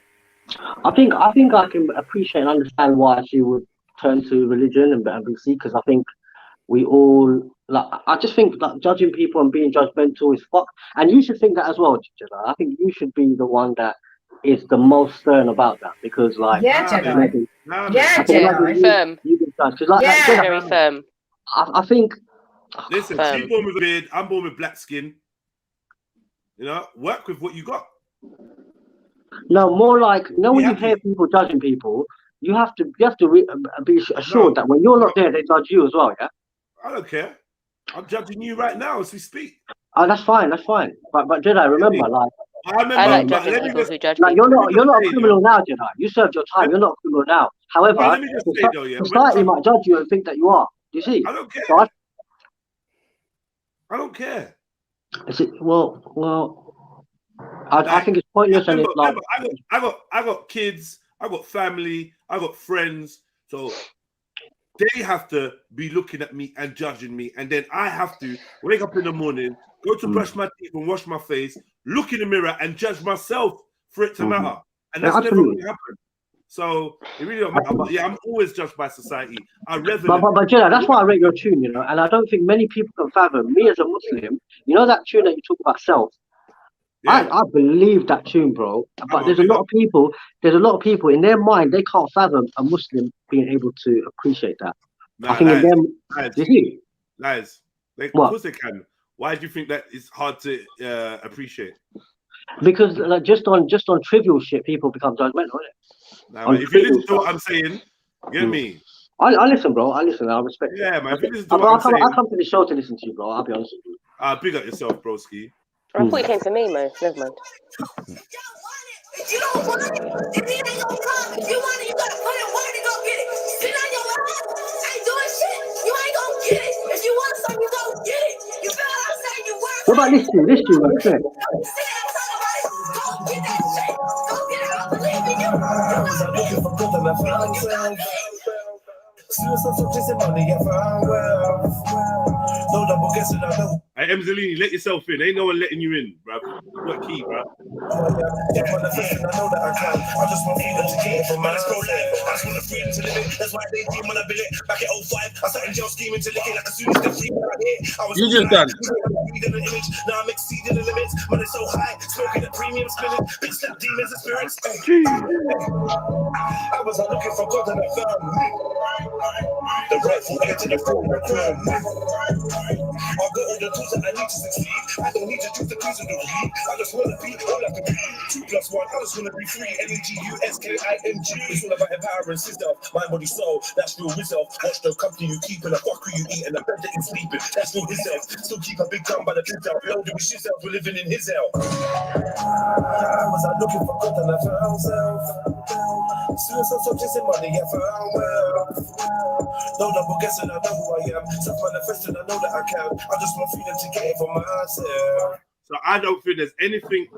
I think I can appreciate and understand why she would turn to religion and BC, because I think we all I just think that judging people and being judgmental is fuck. And you should think that as well, Jedi. I think you should be the one that is the most stern about that, because like Jedi. Firm. Very firm. I think. Listen, she's born with a beard. I'm born with black skin. You know, work with what you got. No, more like when you hear people judging people, you have to be assured that when you're not there, they judge you as well. Yeah. I don't care. I'm judging you right now as we speak. Oh, that's fine. But Jedi, remember, like. I like judging people who judge Like, people. you're not a criminal now, Jedi. You served your time. You're not a criminal now. However, let me just say though, society might judge you and think that you are. Do you see? I don't care. So I don't care. I think it's pointless and it's like. I got kids. I got family. I got friends. So they have to be looking at me and judging me, and then I have to wake up in the morning, go to brush my teeth and wash my face, look in the mirror and judge myself for it to matter. And that's never going to happen. So it really don't matter. But yeah, I'm always judged by society. But Jedi, that's why I rate your tune, you know, and I don't think many people can fathom me as a Muslim. You know that tune that you talk about self. Yeah. I believe that tune, bro. But there's a lot of people in their mind, they can't fathom a Muslim being able to appreciate that. Nah, I think in them, lies. Of course they can. Why do you think that it's hard to appreciate? Because like just on trivial shit, people become judgmental, isn't it? Nah, if you listen to what I'm saying, you get me? I listen, bro. I listen. I respect it. Yeah, man. If you listen to what I'm saying, I come to the show to listen to you, bro. I'll be honest with you. Big up yourself, broski. I thought you came to me, Mo. Never mind. If you don't want it, if it ain't gonna come, if you want it, you gotta put in work to go get it. Sitting on your ass, ain't doing shit, you ain't gonna get it. If you want something, you go get it. You feel what I'm saying? You work. What about this tune? This tune, man. Sit and talk about it. Go get that shit. Go get it. I believe in you. You gotta be Hey, Emzalini, let yourself in. Ain't no one letting you in, bruv. You got a key, bruv. I just want freedom to get it from my pro-life. I just want freedom to live it. That's why they team when I built it. Back at 05, I started jail scheming to lick it. Like as soon as the free out here, I was You just done. reading the image. Now I'm exceeding the limits. Money so high, smoking at premium spinning. Big step demons and spirits. I was looking for God and I found me. The rightful heir to the throne of crown. I've got all the tools that I need to succeed. I don't need to choose the piece of the weed. I just want to be all I can be. 2 + 1, I just want to be free. NEGUSKING. It's all about empowering yourself, mind, body, soul. That's real yourself. Watch the company you keep and the fuck who you eat and the bed that you sleeping. That's real yourself. Still keep a big gun by the pit out. Loaded with shit out. We're living in his hell. I was out looking for good and I found self. Soon as I stopped chasing money, I found wealth. No double guessing, I know who I am. Self-manifesting, I know that I can. I just want freedom to get it for myself. So I don't think there's anything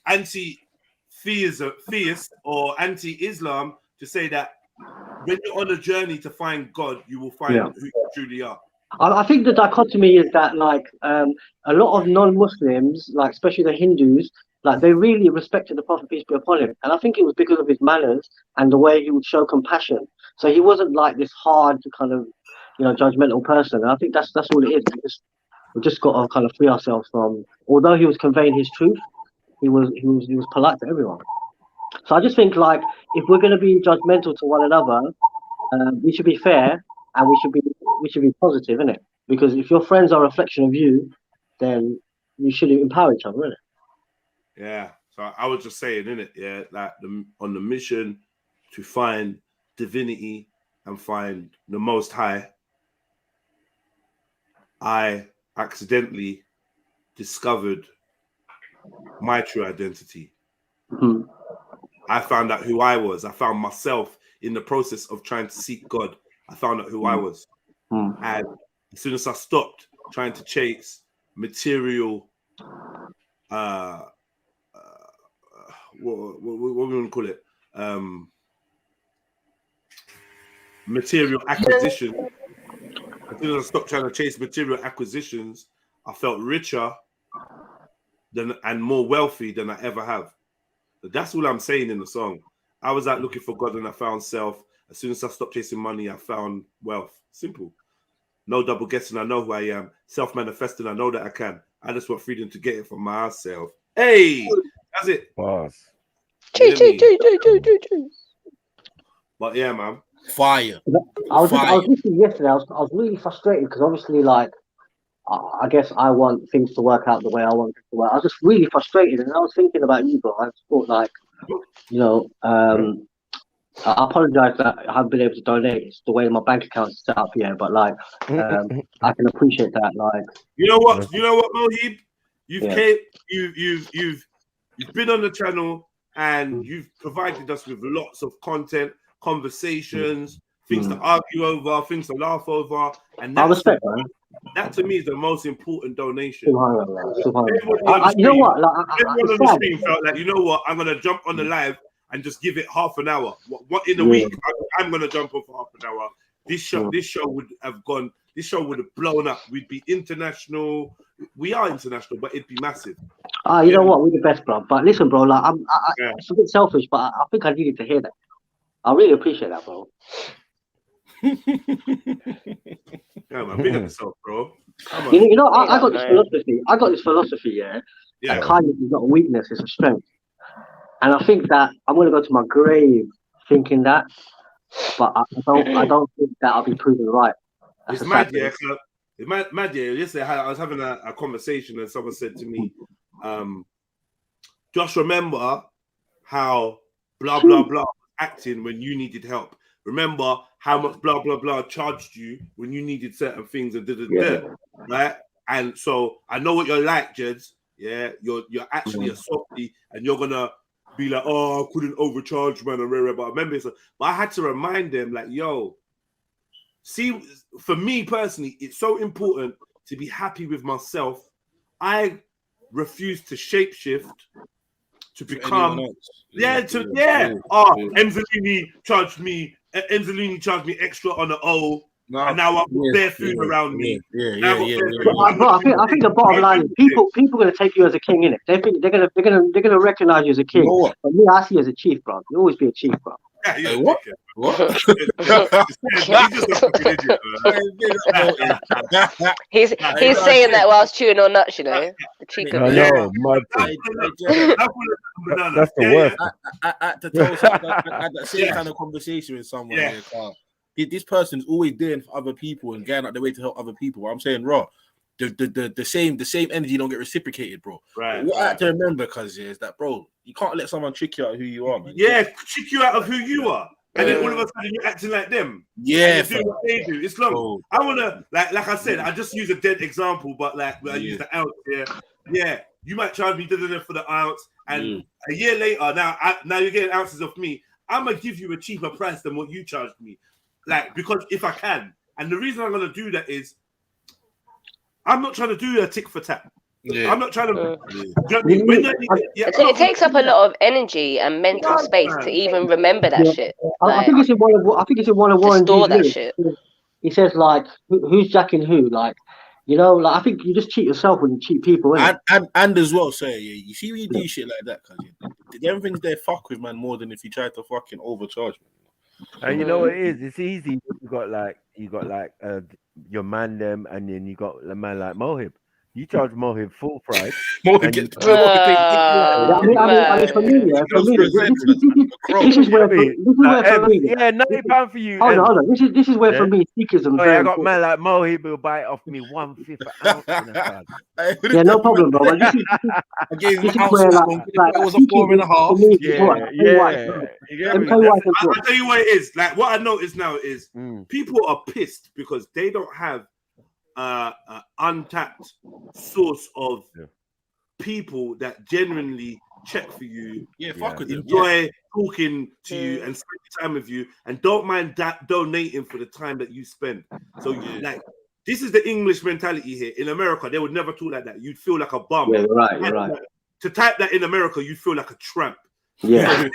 anti-theist or anti-Islam to say that when you're on a journey to find God, you will find who you truly are. I think the dichotomy is that, like, a lot of non-Muslims, like especially the Hindus, like they really respected the Prophet, peace be upon him, and I think it was because of his manners and the way he would show compassion. So he wasn't like this hard, kind of, judgmental person. And I think that's all it is. We just got to kind of free ourselves from. Although he was conveying his truth, he was polite to everyone. So I just think, like, if we're going to be judgmental to one another, we should be fair and we should be positive, innit? Because if your friends are a reflection of you, then you should empower each other, innit? Yeah. So I was just saying, innit? Yeah, like on the mission to find divinity and find the Most High, I accidentally discovered my true identity. Mm-hmm. I found out who I was. I found myself in the process of trying to seek God. I found out who I was. And as soon as I stopped trying to chase material, what we want to call it, material acquisition. As soon as I stopped trying to chase material acquisitions, I felt richer and more wealthy than I ever have. But that's all I'm saying in the song. I was out looking for God and I found self. As soon as I stopped chasing money, I found wealth. Simple. No double guessing. I know who I am. Self-manifesting. I know that I can. I just want freedom to get it for myself. Hey, that's it. Boss. But yeah, man. Fire. I was listening yesterday. I was really frustrated because obviously, like, I guess I want things to work out the way I want it to work. I was just really frustrated, and I was thinking about you, bro. I just thought, like, I apologize that I haven't been able to donate. It's the way my bank account is set up here, but like, I can appreciate that. Like, you know what, Mohib, you've been on the channel and you've provided us with lots of content, conversations, things to argue over, things to laugh over, and I respect that. That to me is the most important donation. You know what? Like, everyone on the stream felt like, you know what? I'm gonna jump on the live and just give it half an hour. What in a week? I'm gonna jump on for half an hour. This show would have gone. This show would have blown up. We'd be international. We are international, but it'd be massive. You know what? We're the best, bro. But listen, bro. Like, it's a bit selfish, but I think I needed to hear that. I really appreciate that, bro. Yeah, man, big up yourself, bro. You know, I got this philosophy. That kindness is not a weakness; it's a strength. And I think that I'm going to go to my grave thinking that, but I don't think that I'll be proven right. That's it's mad, yeah. It's mad, yeah. Yesterday, I was having a conversation, and someone said to me, "Just remember how blah blah blah was acting when you needed help. Remember how much blah blah blah charged you when you needed certain things and right? And so I know what you're like, Jeds. Yeah, you're actually a softie, and you're gonna be like, oh, I couldn't overcharge, man. But I remember, but I had to remind them, like, yo, see, for me personally, it's so important to be happy with myself. I refuse to shapeshift to become, Enzolini charged me extra on the O, and now I put their food around me. Bro, I think the bottom line is people are gonna take you as a king, innit? They think they're gonna recognize you as a king. But me, I see you as a chief, bro. You always be a chief, bro. Yeah, what? He's saying that whilst chewing on nuts, you know. The cheek of That's the worst. I had that same kind of conversation with someone in the car. this person's always doing for other people and going out their way to help other people. I'm saying, raw, the same energy don't get reciprocated, bro. Right. But what I have to remember, cuz, is that, bro, you can't let someone trick you out of who you are, man. Yeah, trick you out of who you are. And then all of a sudden you're acting like them. Yeah, and you're doing what they do. It's long. Bro. I wanna like I said, I just use a dead example, but like I use the ounce here. Yeah, you might charge me for the ounce, and a year later, now you're getting ounces of me. I'm gonna give you a cheaper price than what you charged me, like, because if I can. And the reason I'm gonna do that is I'm not trying to do a tick for tack. I'm not trying to. It takes up a lot of energy and mental space to even remember that shit. I think it's in one of Warren store that G's shit. He says like, who's jacking who? Like, you know, like I think you just cheat yourself when you cheat people. Innit? And as well, sir, you see when you do shit like that, cuz everything's there fuck with, man, more than if you try to fucking overcharge me. And you know what it is? It's easy. You got like your man them, and then you got a man like Mohib. You charge Mohib full price. Mohib and gets you- I mean, for me, this is where for me. Yeah, £90 for you. Hold on. This is where for me Sikhism. Oh, yeah, I got man like Mohib who'll buy it off me 1/5 ounce. Yeah, no problem, bro. But this is where like it was a 4.5. I'll tell you what it is. Like what I notice now is people are pissed because they don't have untapped source of people that genuinely check for you, fuck with them, enjoy talking to you and spend time with you, and don't mind that donating for the time that you spend. So like this is the English mentality here. In America, they would never talk like that. You'd feel like a bum. Yeah, right, you're right. To type that in America, you feel like a tramp. Yeah.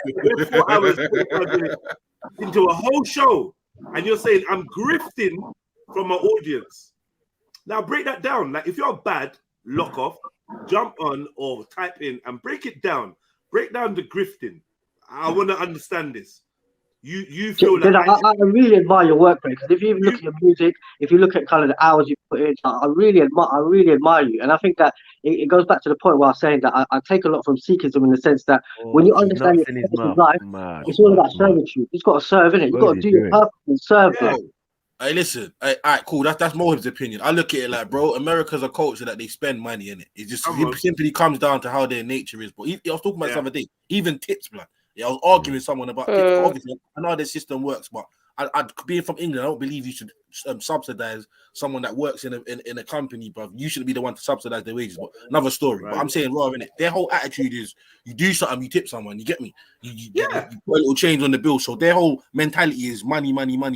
4 hours into a whole show, and you're saying I'm grifting from my audience. Now break that down. Like if you're bad, lock off, jump on or type in and break it down. Break down the grifting. I want to understand this. You feel like I really admire your work, because if you look at your music, if you look at kind of the hours you put in, I really admire you. And I think that it goes back to the point where I was saying that I take a lot from Sikhism in the sense that when you understand your life, it's all about servitude. You've got to serve, innit? You've got to do your purpose and serve. Hey, listen. All right, cool. That's Mohib's opinion. I look at it like, bro, America's a culture that they spend money in it. It just simply comes down to how their nature is. But I was talking about this other day. Even tips, blood. Yeah, I was arguing with someone about tips. Obviously, I know how the system works, but I being from England, I don't believe you should subsidize someone that works in a company, bro. You shouldn't be the one to subsidize their wages. But another story. Right. But I'm saying, rather in it, their whole attitude is you do something, you tip someone. You get me? You put a little change on the bill. So their whole mentality is money,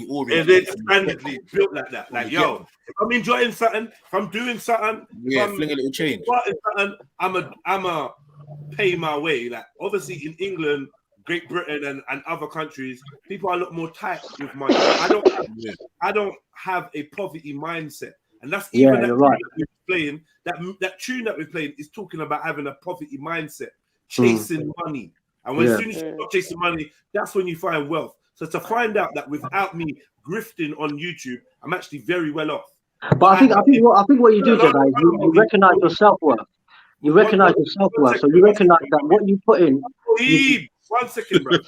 oriented. They're expandedly built like that. Like, yo, if I'm enjoying something, if I'm doing something, fling a little change. I'm pay my way. Like, obviously in England, Great Britain and other countries, people are a lot more tight with money. I don't have a poverty mindset, and that's even that right. We're playing. That tune that we're playing is talking about having a poverty mindset, chasing money. And as soon as you stop chasing money, that's when you find wealth. So to find out that without me grifting on YouTube, I'm actually very well off. But I think what you do, Jedi, is you recognize your self-worth. You recognize your self-worth, so you recognize that what you put in. 1 second, bro.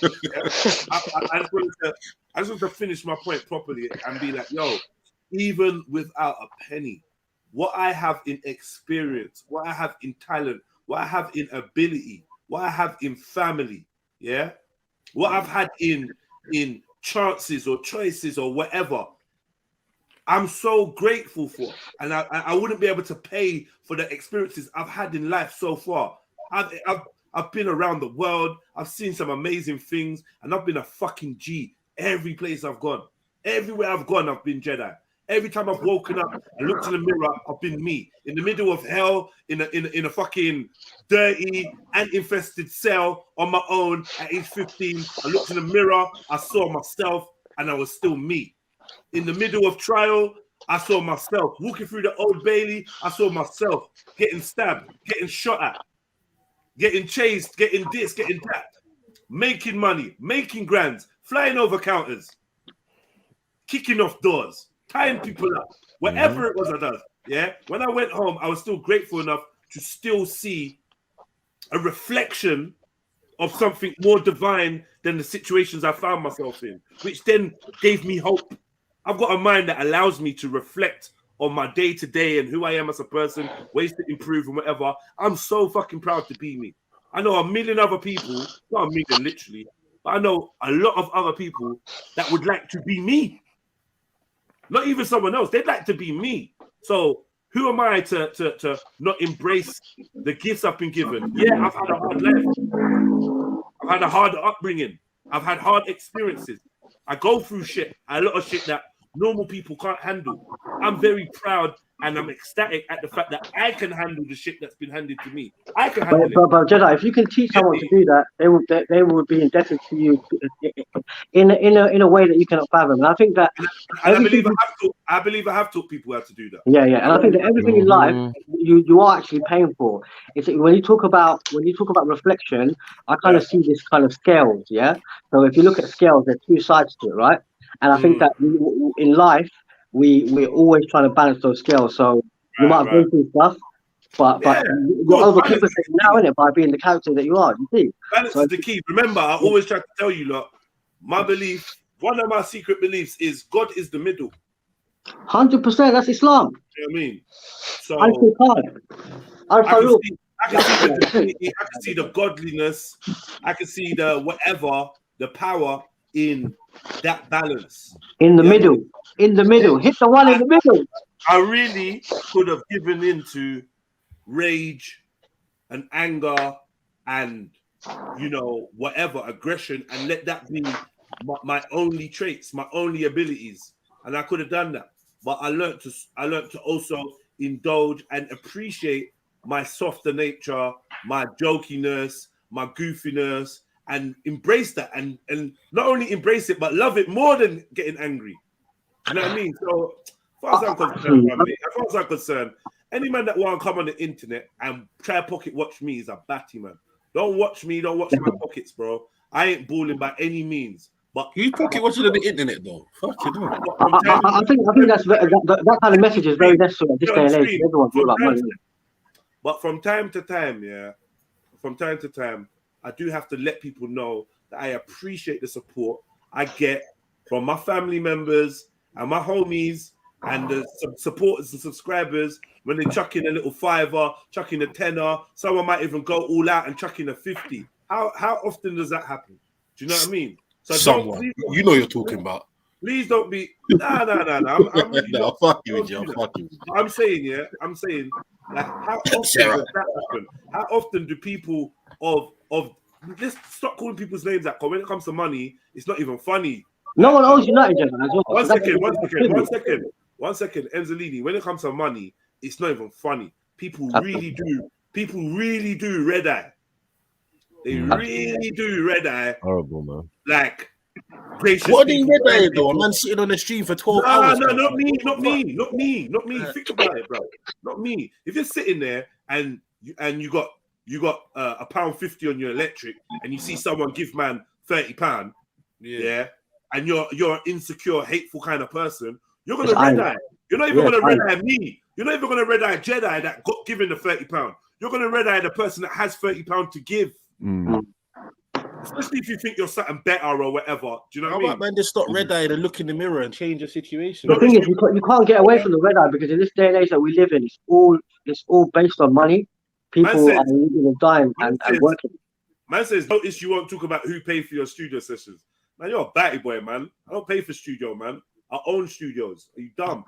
I just want to finish my point properly and be like, yo, even without a penny, what I have in experience, what I have in talent, what I have in ability, what I have in family, what I've had in chances or choices or whatever, I'm so grateful for. And I wouldn't be able to pay for the experiences I've had in life so far. I've been around the world. I've seen some amazing things, and I've been a fucking G every place I've gone. Everywhere I've gone, I've been Jedi. Every time I've woken up and looked in the mirror, I've been me. In the middle of hell, in a fucking dirty and infested cell on my own at age 15, I looked in the mirror, I saw myself, and I was still me. In the middle of trial, I saw myself. Walking through the Old Bailey, I saw myself getting stabbed, getting shot at, getting chased, getting this, getting that, making money, making grands, flying over counters, kicking off doors, tying people up, whatever it was I done. When I went home, I was still grateful enough to still see a reflection of something more divine than the situations I found myself in, which then gave me hope I've got a mind that allows me to reflect on my day-to-day and who I am as a person, ways to improve and whatever. I'm so fucking proud to be me. I know a million other people, not a million literally, but I know a lot of other people that would like to be me. Not even someone else. They'd like to be me. So who am I to not embrace the gifts I've been given? Yeah, I've had a hard life. I've had a hard upbringing. I've had hard experiences. I go through shit, a lot of shit that normal people can't handle. I'm very proud and I'm ecstatic at the fact that I can handle the shit that's been handed to me. I can handle it. But Jedi, if you can teach someone to do that, they will be indebted to you in a way that you cannot fathom. And I think that And I believe I have taught people how to do that. Yeah, and I think that everything in life you are actually paying for. It's when you talk about reflection, I kind of see this kind of scales. Yeah, so if you look at scales, there's two sides to it, right? And I think that in life we're always trying to balance those scales. So you might go through stuff, but you're overcompensating now, innit, by being the character that you are. You see, balance is the key. Remember, I always try to tell you, lot, my belief. One of my secret beliefs is God is the middle. 100%. That's Islam. You know what I mean? So I can see the godliness. I can see the whatever, the power in that balance. In the middle. In the middle. Hit the one in the middle. I really could have given into rage and anger and, you know, whatever, aggression, and let that be my only traits, my only abilities. And I could have done that. But I learned to also indulge and appreciate my softer nature, my jokiness, my goofiness, and embrace that. And not only embrace it, but love it more than getting angry. You know what I mean? So as far as I'm concerned, any man that want to come on the internet and try to pocket watch me is a batty man. Don't watch me, don't watch my pockets, bro. I ain't balling by any means. But you pocket watching on the internet though. Fuck you, no. I think that kind of message is very necessary at this day and age. Everyone's all about money. But from time to time, I do have to let people know that I appreciate the support I get from my family members and my homies and the supporters and subscribers when they chuck in a little $5, chuck in a $10. Someone might even go all out and chuck in a $50. How often does that happen? Do you know what I mean? So someone, you know you're talking about. Please don't be. No. No, fuck you, Joe. Fuck you. I'm saying, like, how often does that happen? How often do people of let's stop calling people's names out? Because when it comes to money, it's not even funny. No one owes United, gentlemen, as well. One second, Enzolini. When it comes to money, it's not even funny. People really do red eye. They really do red eye. Horrible, man. Like, gracious. What are they red eye though? A man sitting on the stream for 12 hours. No, not me. Think about it, bro. Not me. If you're sitting there and you got £1.50 on your electric, and you see someone give man £30, yeah, and you're an insecure, hateful kind of person, you're gonna red eye. You're not even gonna red eye me. You're not even gonna red eye Jedi that got given the £30. You're gonna red eye the person that has £30 to give. Especially if you think you're something better or whatever. Do you know what I mean? Man, just stop red eye and look in the mirror and change the situation. The thing is, you can't get away from the red eye because in this day and age that we live in, it's all based on money. People are living and dying and working. Man says, notice you won't talk about who paid for your studio sessions. Man, you're a batty boy, man. I don't pay for studio, man. I own studios. Are you dumb?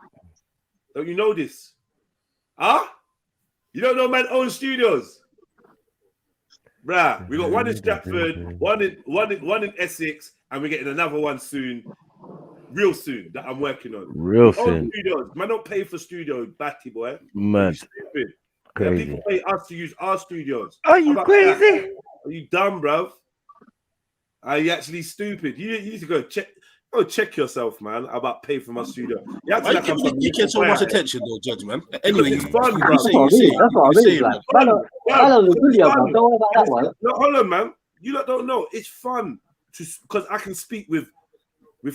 Don't you know this? Huh? You don't know man owns studios? Bruh, we got one in Stratford, one in Essex, and we're getting another one soon, real soon, that I'm working on. Real soon. Studios. Man, don't pay for studio, batty boy. Man, stupid. crazy. Yeah, people pay us to use our studios. Are you crazy? That? Are you dumb, bruv? Are you actually stupid? You need to go check yourself, man, about paying for my studio. You get so much attention, though, Judge, man. Anyway, it's fun, bro. That's what I mean. Don't worry about that one. No, hold on, man. You lot don't know. It's fun because I can speak with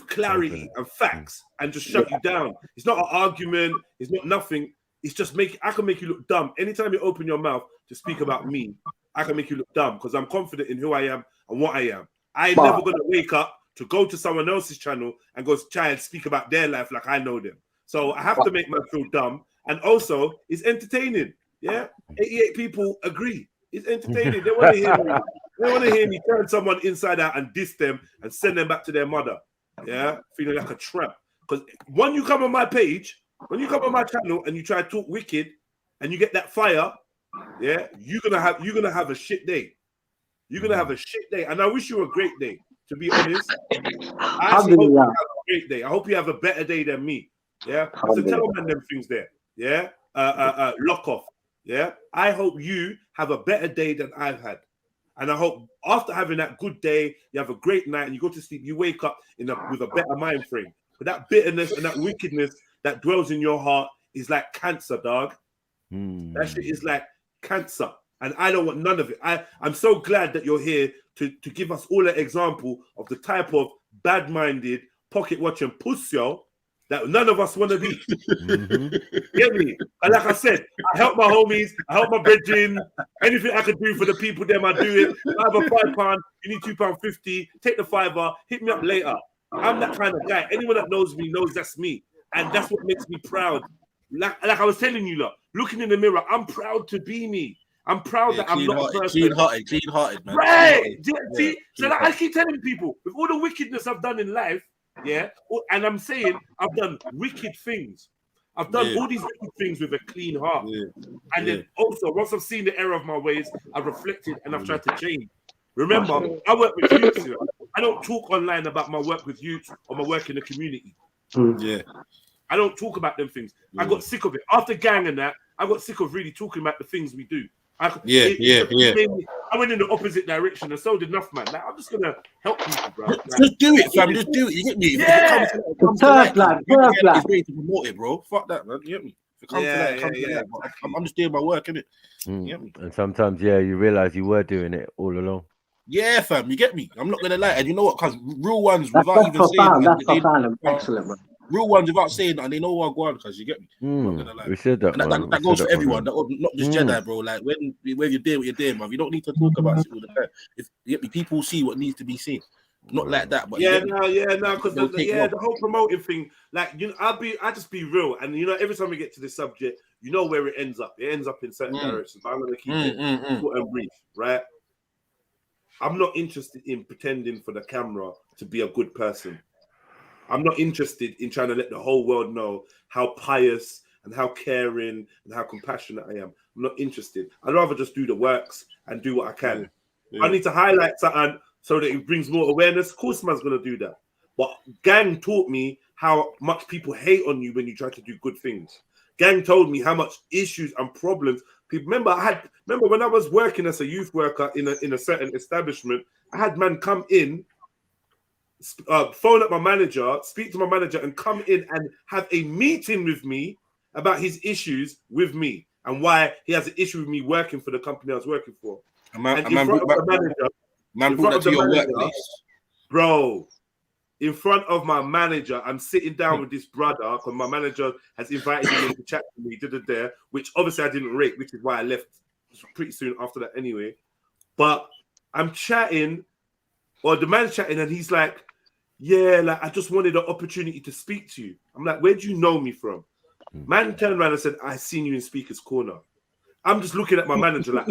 clarity and facts and just shut you down. It's not an argument. It's not nothing. It's just I can make you look dumb. Anytime you open your mouth to speak about me, I can make you look dumb because I'm confident in who I am and what I am. I'm never going to wake up to go to someone else's channel and go try and speak about their life like I know them. So I have to make man feel dumb. And also, it's entertaining. Yeah, 88 people agree. It's entertaining. They want to hear me. They want to hear me turn someone inside out and diss them and send them back to their mother. Yeah, feeling like a tramp. Because when you come on my page, when you come on my channel and you try to talk wicked and you get that fire, yeah, you're gonna have a shit day. You're gonna have a shit day, and I wish you a great day. To be honest, I actually hope you have a great day. I hope you have a better day than me. Yeah, so tell man them things there. Yeah, lock off. Yeah, I hope you have a better day than I've had, and I hope after having that good day, you have a great night, and you go to sleep. You wake up with a better mind frame. But that bitterness and that wickedness that dwells in your heart is like cancer, dog. That shit is like cancer, and I don't want none of it. I'm so glad that you're here to give us all an example of the type of bad-minded, pocket-watching pussy that none of us want to be. Get me? And like I said, I help my homies, I help my brethren. Anything I can do for the people, them I do it. I have a £5, you need £2.50. Take the £5, hit me up later. I'm that kind of guy. Anyone that knows me knows that's me, and that's what makes me proud. Like I was telling you, looking in the mirror, I'm proud to be me. I'm proud that I'm not a person. Clean-hearted, man. Right. See, so like I keep telling people, with all the wickedness I've done in life, yeah, and I'm saying I've done wicked things. I've done all these wicked things with a clean heart. And then also, once I've seen the error of my ways, I've reflected and I've tried to change. Remember, I work with youth. I don't talk online about my work with youth or my work in the community. Yeah. I don't talk about them things. I got sick of it. After gang and that, I got sick of really talking about the things we do. I went in the opposite direction, and so did enough, man. Like, I'm just gonna help people, bro. Like, just do it, fam. Just do it. You get me? Yeah. If it comes to light, it's ready to promote it, bro. Fuck that, man. You get me? If it comes to light, it comes to light. I'm just doing my work, innit? You get me? And sometimes, you realize you were doing it all along. Yeah, fam. You get me? I'm not gonna lie. And you know what? Because real ones, without even saying, excellent, man. Real ones without saying that, and they know what I go on, because you get me. We said that. And that goes for everyone, not just Jedi, bro. Like when you're doing what you're doing, man, you don't need to talk about it all the time. If you get me, people see what needs to be seen. Not like that, but because the whole promoting thing, like, you know, I just be real, and you know, every time we get to this subject, you know where it ends up. It ends up in certain directions. But I'm gonna keep it short and brief, right? I'm not interested in pretending for the camera to be a good person. I'm not interested in trying to let the whole world know how pious and how caring and how compassionate I am. I'm not interested. I'd rather just do the works and do what I can. I need to highlight something so that it brings more awareness. Of course, man's going to do that. But gang taught me how much people hate on you when you try to do good things. Gang told me how much issues and problems people. Remember when I was working as a youth worker in a certain establishment, I had man come in, phone up my manager, speak to my manager, and come in and have a meeting with me about his issues with me and why he has an issue with me working for the company I was working for. Man brought that to your workplace, bro. In front of my manager, I'm sitting down with this brother because my manager has invited him to chat to me, which obviously I didn't rate, which is why I left pretty soon after that anyway. But I'm chatting, or the man's chatting, and he's like, yeah, like, I just wanted an opportunity to speak to you. I'm like, where do you know me from? Man turned around and said, I seen you in Speaker's Corner. I'm just looking at my manager like,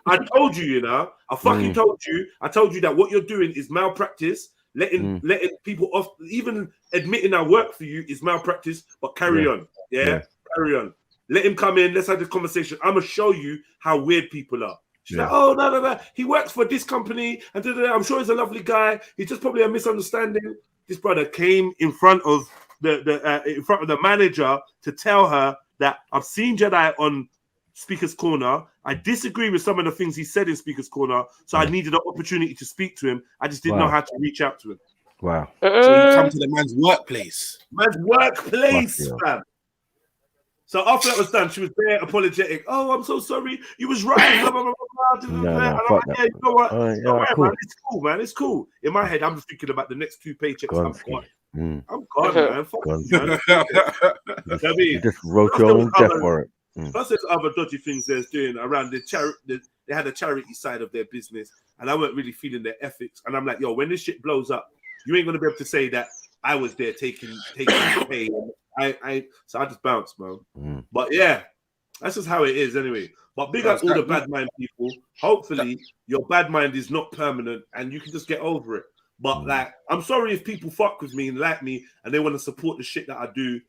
I told you, you know, I fucking told you. I told you that what you're doing is malpractice. Letting people off, even admitting I work for you is malpractice, but carry on. Carry on. Let him come in. Let's have this conversation. I'm going to show you how weird people are. She's like, oh, no. He works for this company. And I'm sure he's a lovely guy. He's just probably a misunderstanding. This brother came in front of the manager to tell her that I've seen Jedi on Speaker's Corner. I disagree with some of the things he said in Speaker's Corner, so I needed an opportunity to speak to him. I just didn't know how to reach out to him. Wow. So you come to the man's workplace. Fam. So after that was done, she was there apologetic. Oh, I'm so sorry. You was right. Blah, blah, blah, blah, blah. Fuck that. You know what? Cool. Man. It's cool, man. It's cool. In my head, I'm just thinking about the next 2 paychecks. I'm gone. I'm gone, man. Fuck man. You just wrote your own death warrant. Plus, there's other dodgy things they're doing around the charity. They had a charity side of their business, and I weren't really feeling their ethics. And I'm like, yo, when this shit blows up, you ain't gonna be able to say that I was there taking the pay. So I just bounced, man. But yeah, that's just how it is anyway. But big up all the bad mind people. Hopefully your bad mind is not permanent and you can just get over it. But like, I'm sorry if people fuck with me and like me and they want to support the shit that I do,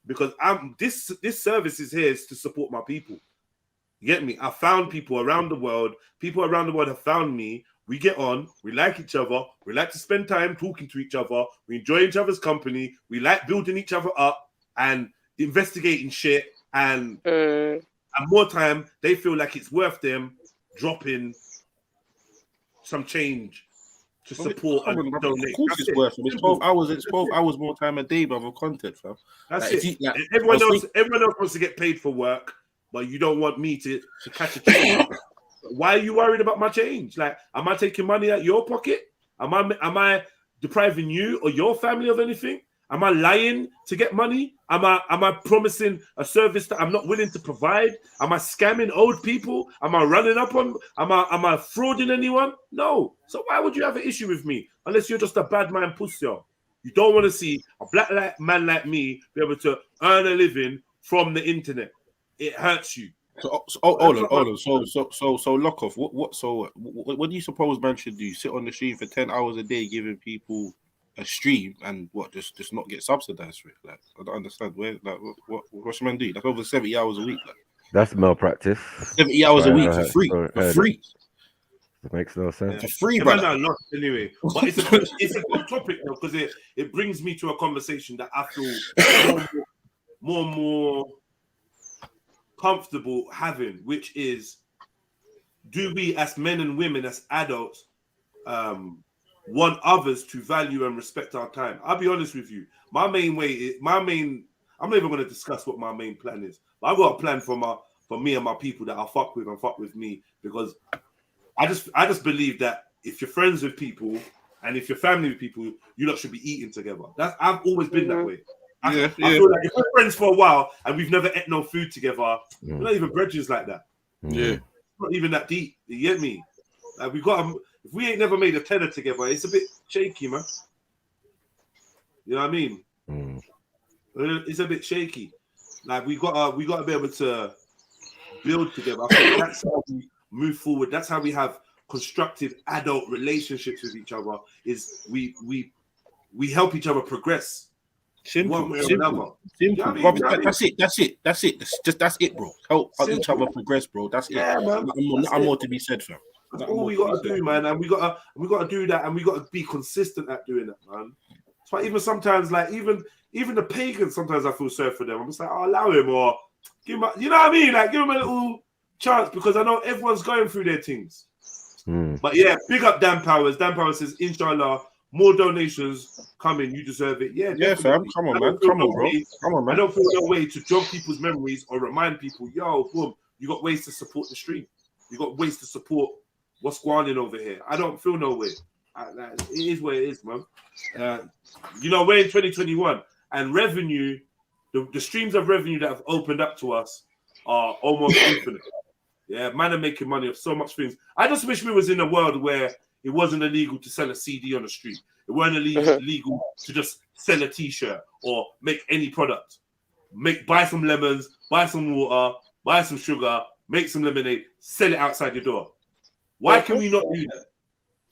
because this service is here to support my people. You get me? I found people around the world. People around the world have found me. We get on. We like each other. We like to spend time talking to each other. We enjoy each other's company. We like building each other up and investigating shit. And more time, they feel like it's worth them dropping some change to support and donate. Of course, it's worth it. It's 12 hours. It's 12 hours more time a day, brother. Content, fam. That's like, it. Everyone else wants to get paid for work, but you don't want me to catch a change. Why are you worried about my change? Like, am I taking money out your pocket? Am I depriving you or your family of anything? Am I lying to get money? Am I promising a service that I'm not willing to provide? Am I scamming old people? Am I running up on? Am I frauding anyone? No. So why would you have an issue with me unless you're just a bad man pussy? You don't want to see a black man like me be able to earn a living from the internet. It hurts you. Hold on. So lock off. What do you suppose man should do? Sit on the stream for 10 hours a day, giving people a stream and just not get subsidized for it? Like, I don't understand what should man do? That's over 70 hours a week. Like. That's malpractice. 70 hours a week for free. For free. It makes no sense. For free, brother. Anyway, but it's a good topic though, because it brings me to a conversation that I feel more and more comfortable having, which is, do we as men and women, as adults, want others to value and respect our time? I'll be honest with you. I'm not even going to discuss what my main plan is. But I've got a plan for me and my people that I'll fuck with and fuck with me, because I just believe that if you're friends with people and if you're family with people, you lot should be eating together. I've always been that way. I feel like if we're friends for a while and we've never ate no food together, we're not even bridges like that. Yeah, it's not even that deep. You get me? Like, if we ain't never made a tenner together, it's a bit shaky, man. You know what I mean? It's a bit shaky. Like, we gotta be able to build together. I think that's how we move forward. That's how we have constructive adult relationships with each other. Is we help each other progress. Simple. You know That's it. That's it, bro. Help each other progress, bro. That's it. Yeah, man. Nothing more to be said, fam. That's all we gotta do, man. And we gotta do that, and we gotta be consistent at doing that, man. It's like even sometimes, like even the pagans, sometimes I feel sorry for them. I'm just like, oh, allow him or give him, you know what I mean? Like, give him a little chance, because I know everyone's going through their things. But yeah, big up Dan Powers. Dan Powers says, inshallah, more donations coming. You deserve it. Yeah, fam. Come on, man. Come on, bro. Come on, man. I don't feel no way to jog people's memories or remind people, yo, boom, you got ways to support the stream. You got ways to support what's going on over here. I don't feel no way. It is what it is, man. You know, we're in 2021, and revenue, the streams of revenue that have opened up to us are almost infinite. Yeah, man are making money of so much things. I just wish we was in a world where it wasn't illegal to sell a CD on the street. It weren't illegal to just sell a t-shirt or make any product. Buy some lemons, buy some water, buy some sugar, make some lemonade, sell it outside your door. Why can we not do that?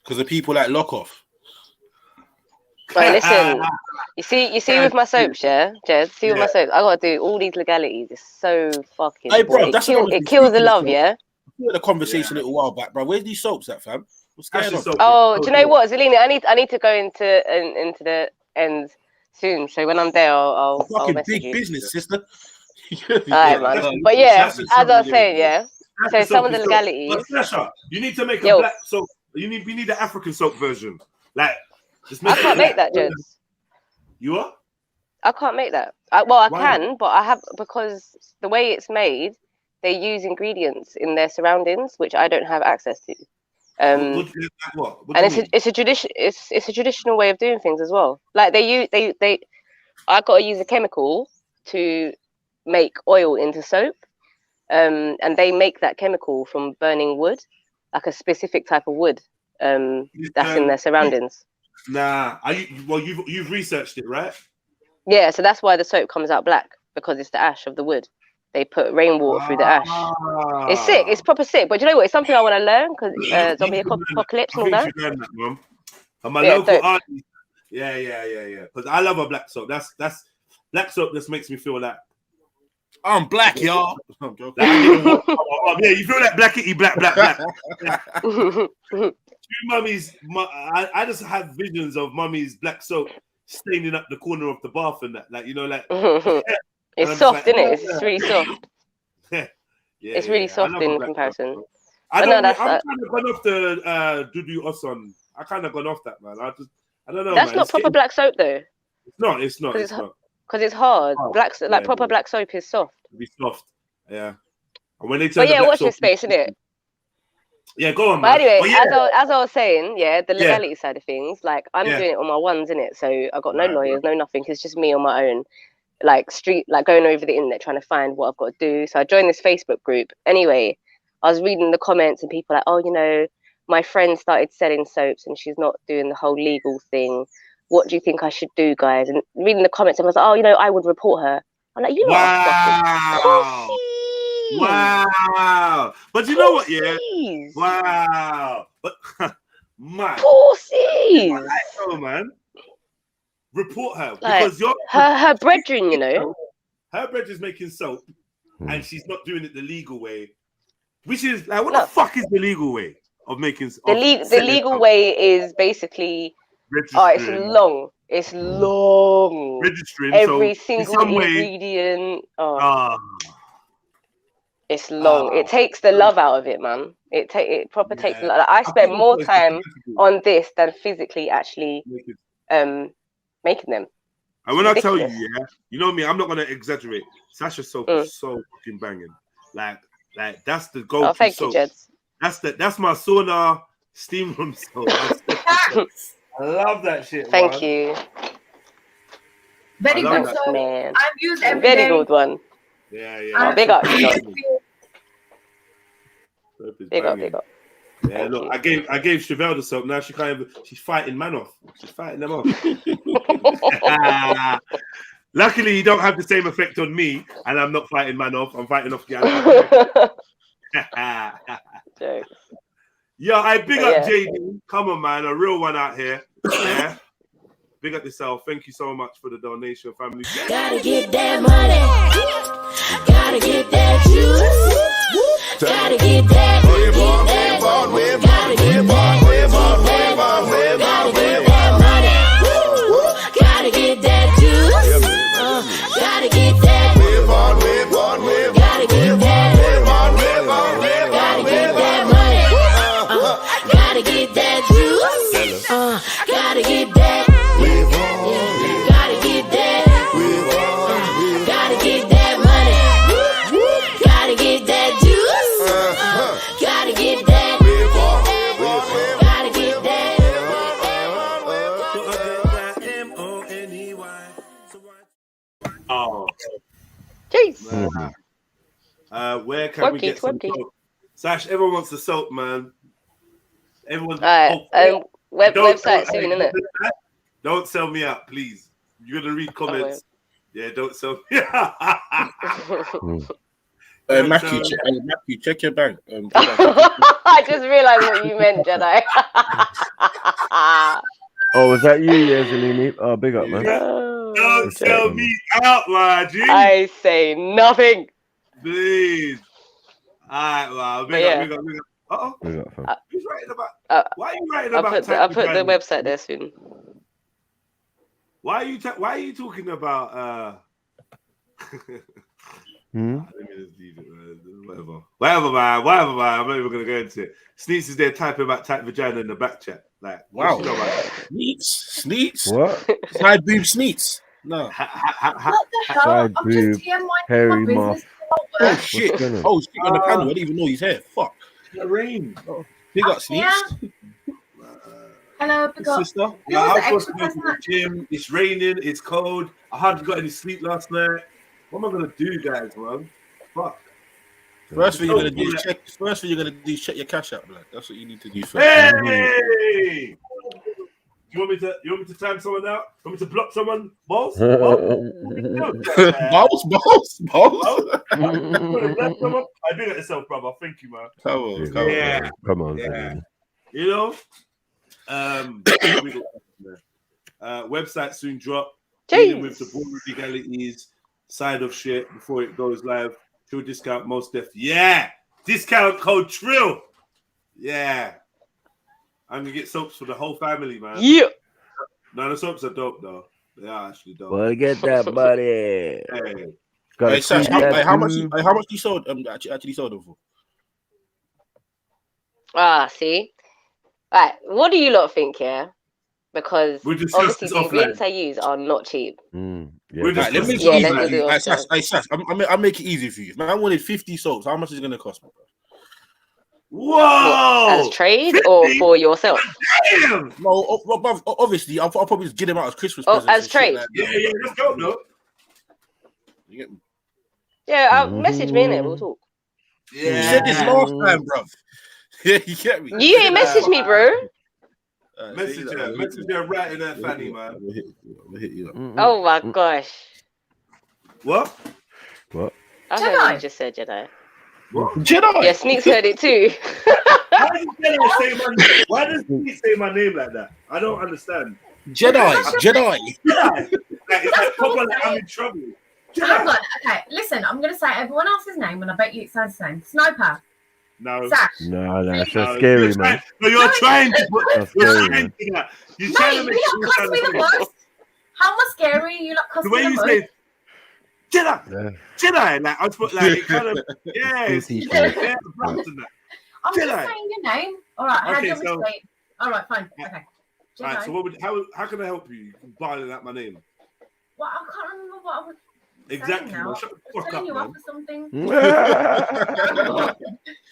Because the people like lock off. Right, listen. You see with my soaps, yeah, Jed. See with my soaps, I gotta do all these legalities. It's so fucking. Hey, bro, it kills the love, yeah. We had a conversation a little while back, bro. Where's these soaps at, fam? What's going on? Oh, do you know what, Zelina? I need to go into the end soon. So when I'm there, I'll message big you. Business, sister. All right, man. But yeah, as I was saying, yeah. So some of the legalities. You need to make a black soap. We need the African soap version. Like, I can't make that, Jed. You are? I can't make that. I can, but I have, because the way it's made, they use ingredients in their surroundings which I don't have access to. And it's a traditional way of doing things as well. Like I got to use a chemical to make oil into soap, and they make that chemical from burning wood, like a specific type of wood that's in their surroundings. Nah, you've researched it, right? Yeah, so that's why the soap comes out black, because it's the ash of the wood. They put rainwater through the ash. It's sick. It's proper sick. But you know what? It's something I want to learn because zombie apocalypse and all that. Learn that, Mum. And my local auntie. Yeah. Because I love a black soap. That's black soap. Just makes me feel like I'm black, y'all. Yeah, you feel like blackity, black. Two mummies. I just have visions of mummy's black soap staining up the corner of the bath and that, like, you know, like. It's soft, isn't it? It's really soft. It's really soft in comparison. Soap, I'm kind of gone off the Dudu Oson. I kind of gone off that, man. I don't know. That's not proper black soap, though. It's not. Because it's hard. Proper black soap is soft. Be soft, yeah. And when they turn, watch this space, isn't it? Yeah, go on. But man. anyway, as I was saying, the legality side of things, like I'm doing it on my ones, innit? So I got no lawyers, no nothing. It's just me on my own, like going over the internet trying to find what I've got to do. So I joined this Facebook group. Anyway, I was reading the comments and people like, oh, you know, my friend started selling soaps and she's not doing the whole legal thing. What do you think I should do, guys? And reading the comments, I was like, oh, you know, I would report her. I'm like, you know, wow. But you know what? Yeah. Wow. But man. Pussies. Oh man. Report her like, because you're her brethren, you know. Her brethren's making soap, and she's not doing it the legal way. Which is like, what the fuck is the legal way of making? The legal way is basically. It's long. It's long. Registering every single ingredient. It's long. It takes the love out of it, man. It proper takes. Like, I spend more time on this than physically actually making them. And when I tell you, you know me, I'm not gonna exaggerate. Sasha soap is so fucking banging. Like that's the go-to soap. Thank you, Jeds. That's my sauna steam room soap. I love that shit. Thank you. Very good, man. I've used every very day. Good one. Yeah. Big up. Big up. Yeah, look, I gave Chevelle the soap. Now she's fighting man off. She's fighting them off. Luckily, you don't have the same effect on me, and I'm not fighting man off. I'm fighting off the Yo, I big up JD. Come on, man, a real one out here. Yeah. Big up yourself. Thank you so much for the donation, family. Gotta get that money. Gotta get that juice. Gotta get that. Gotta get that. Gotta get that money. Gotta get that juice. Gotta get that. Gotta get that. Gotta get that money. Gotta get that juice. Gotta get that. Gotta get that. Gotta get that money. Gotta get that juice. Gotta get that. Gotta get that. Oh. Jeez. Where can we get some soap? Sash, everyone wants the soap, man. Everyone. Website soon, innit? Don't sell me out, please. You're gonna read comments. Yeah, don't sell me out. Matthew, check your bank. I just realized what you meant, Jedi. Oh, was that you, Zalini? Oh, big up, man. Don't sell me out, my G. I say nothing. Please. All right, well, big up. Uh-oh. Who's writing about? Why are you writing about? I'll put the website there soon. Why are you talking about? Let me just leave it, man. Whatever, man. I'm not even gonna go into it. Sneets is there typing about tight vagina in the back chat. Like, wow. Sneets. What? Side boob Sneets. No. What the hell? Side boob. Hairy mouth. Oh shit! On the panel. I didn't even know he's here. Fuck. The rain. Big up, Sneets. Hello, sister. Yeah, I was supposed to go to the gym. It's raining. It's cold. I hardly got any sleep last night. What am I gonna do, guys, man? Fuck. First thing you're gonna do is check your cash out, blood. That's what you need to do first. Hey! You want me to time someone out? You want me to block someone? Boss? Boss. I do that yourself, brother. Thank you, man. Come on. You know, website soon drop. Dealing with the board legalities side of shit before it goes live. Trill discount most def. Yeah, discount code Trill. Yeah, I'm gonna get soaps for the whole family, man. Yeah. No, the soaps are dope though. They are actually dope. Well, get that, buddy. Hey. Hey, Sash, how much you sold? Actually sold them for? See, right. What do you lot think? Yeah, because obviously the offline. ingredients I use are not cheap. Let me Sash, I'll make it easy for you. Man, I wanted 50 soaps. How much is it gonna cost me? Whoa! What, as trade 50? Or for yourself? Damn! No, obviously, I'll probably just get them out as Christmas presents. As trade? Like yeah, let's go, no. You get me? Yeah, message me in it. We'll talk. Yeah. You said this last time, bro. Yeah, you get me. You ain't messaged me, bro. Message her right in her fanny, man. I'll hit you up. Oh my gosh. What? I heard what you just said, Jedi. What? Jedi? Yeah, Sneaks heard it too. Why does Sneaks say my name like that? I don't understand. Jedi. Like, it's like proper, like I'm in trouble. Hang on. Okay, listen. I'm gonna say everyone else's name, and I bet you it sounds the same. Sniper. No. Sash. No, that's so scary, man. No, you're trying to put. That's scary, man. You're trying to make you not cuss me the most. How much scary you not cuss the me way the you most? say Jedi, like I put like it kind of I'm just saying your name. All right. How do you want me to say it? All right, fine. Okay. All right. So how can I help you? You can violate out my name. Well, I can't remember what I was. Exactly. Now. Shut the fuck Telling up, you man. off for something.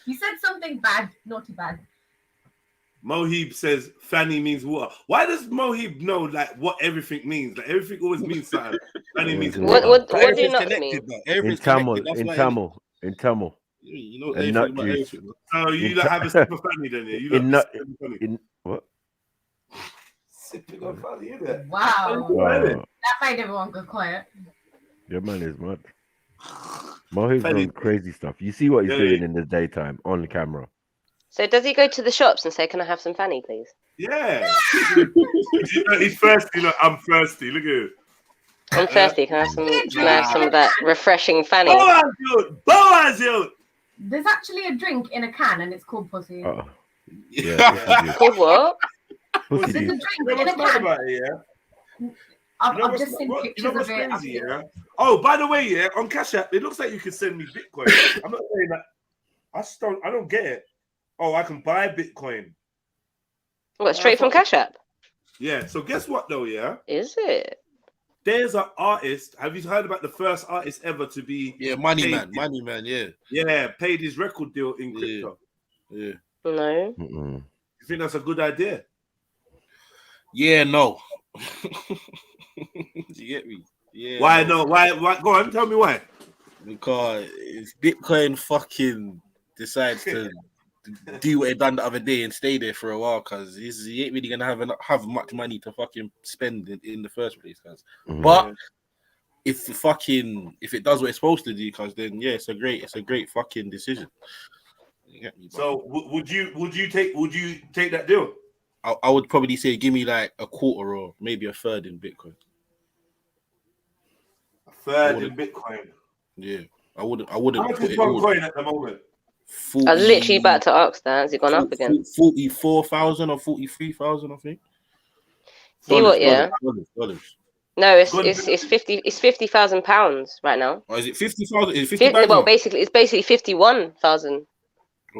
You said something bad, naughty bad. Mohib says Fanny means water. Why does Mohib know like what everything means? Like everything always means something. Fanny means water. What do you not mean? In Tamil. You know and not about juice. everything. So you don't have a sip of Fanny then, yeah? You in what? Sipping on Fanny, isn't it? Wow. That made everyone go quiet. Your man is mad. Mohib's doing crazy stuff. You see what he's doing in the daytime on the camera. So does he go to the shops and say, "Can I have some Fanny, please"? Yeah. He's thirsty. Look, I'm thirsty. Look at it. I'm thirsty. Can I have some of that refreshing Fanny? Boaz, yo. There's actually a drink in a can, and it's called pussy. Yeah. Called what? There's a drink in a can. About it, yeah. I've just seen pictures you know what's of it. crazy, yeah? Oh, by the way, yeah, on Cash App, it looks like you can send me Bitcoin. I'm not saying that. I don't get it. Oh, I can buy Bitcoin. What, straight from Cash App? Yeah. So guess what, though? Yeah. Is it? There's an artist. Have you heard about the first artist ever to be? Yeah, Money Man. Yeah. Yeah, paid his record deal in crypto. Yeah. No. You think that's a good idea? Yeah. No. You get me? Yeah. Why no? Why? Go on, tell me why. Because if Bitcoin fucking decides to do what it done the other day and stay there for a while, because he ain't really gonna have much money to fucking spend in the first place, guys. But if it does what it's supposed to do, because then yeah, it's a great fucking decision. You get me, so would you take that deal? I would probably say give me like a quarter or maybe a third in Bitcoin. A third in Bitcoin. Yeah, I wouldn't. How much is one coin at the moment? 40, I was literally about to ask that. Has it gone up again? 44,000 or 43,000, I think. See what? Yeah. Dollars. No, it's £50,000 right now. Oh, is it 50,000? Is it 50,000? Well, basically, it's basically 51,000.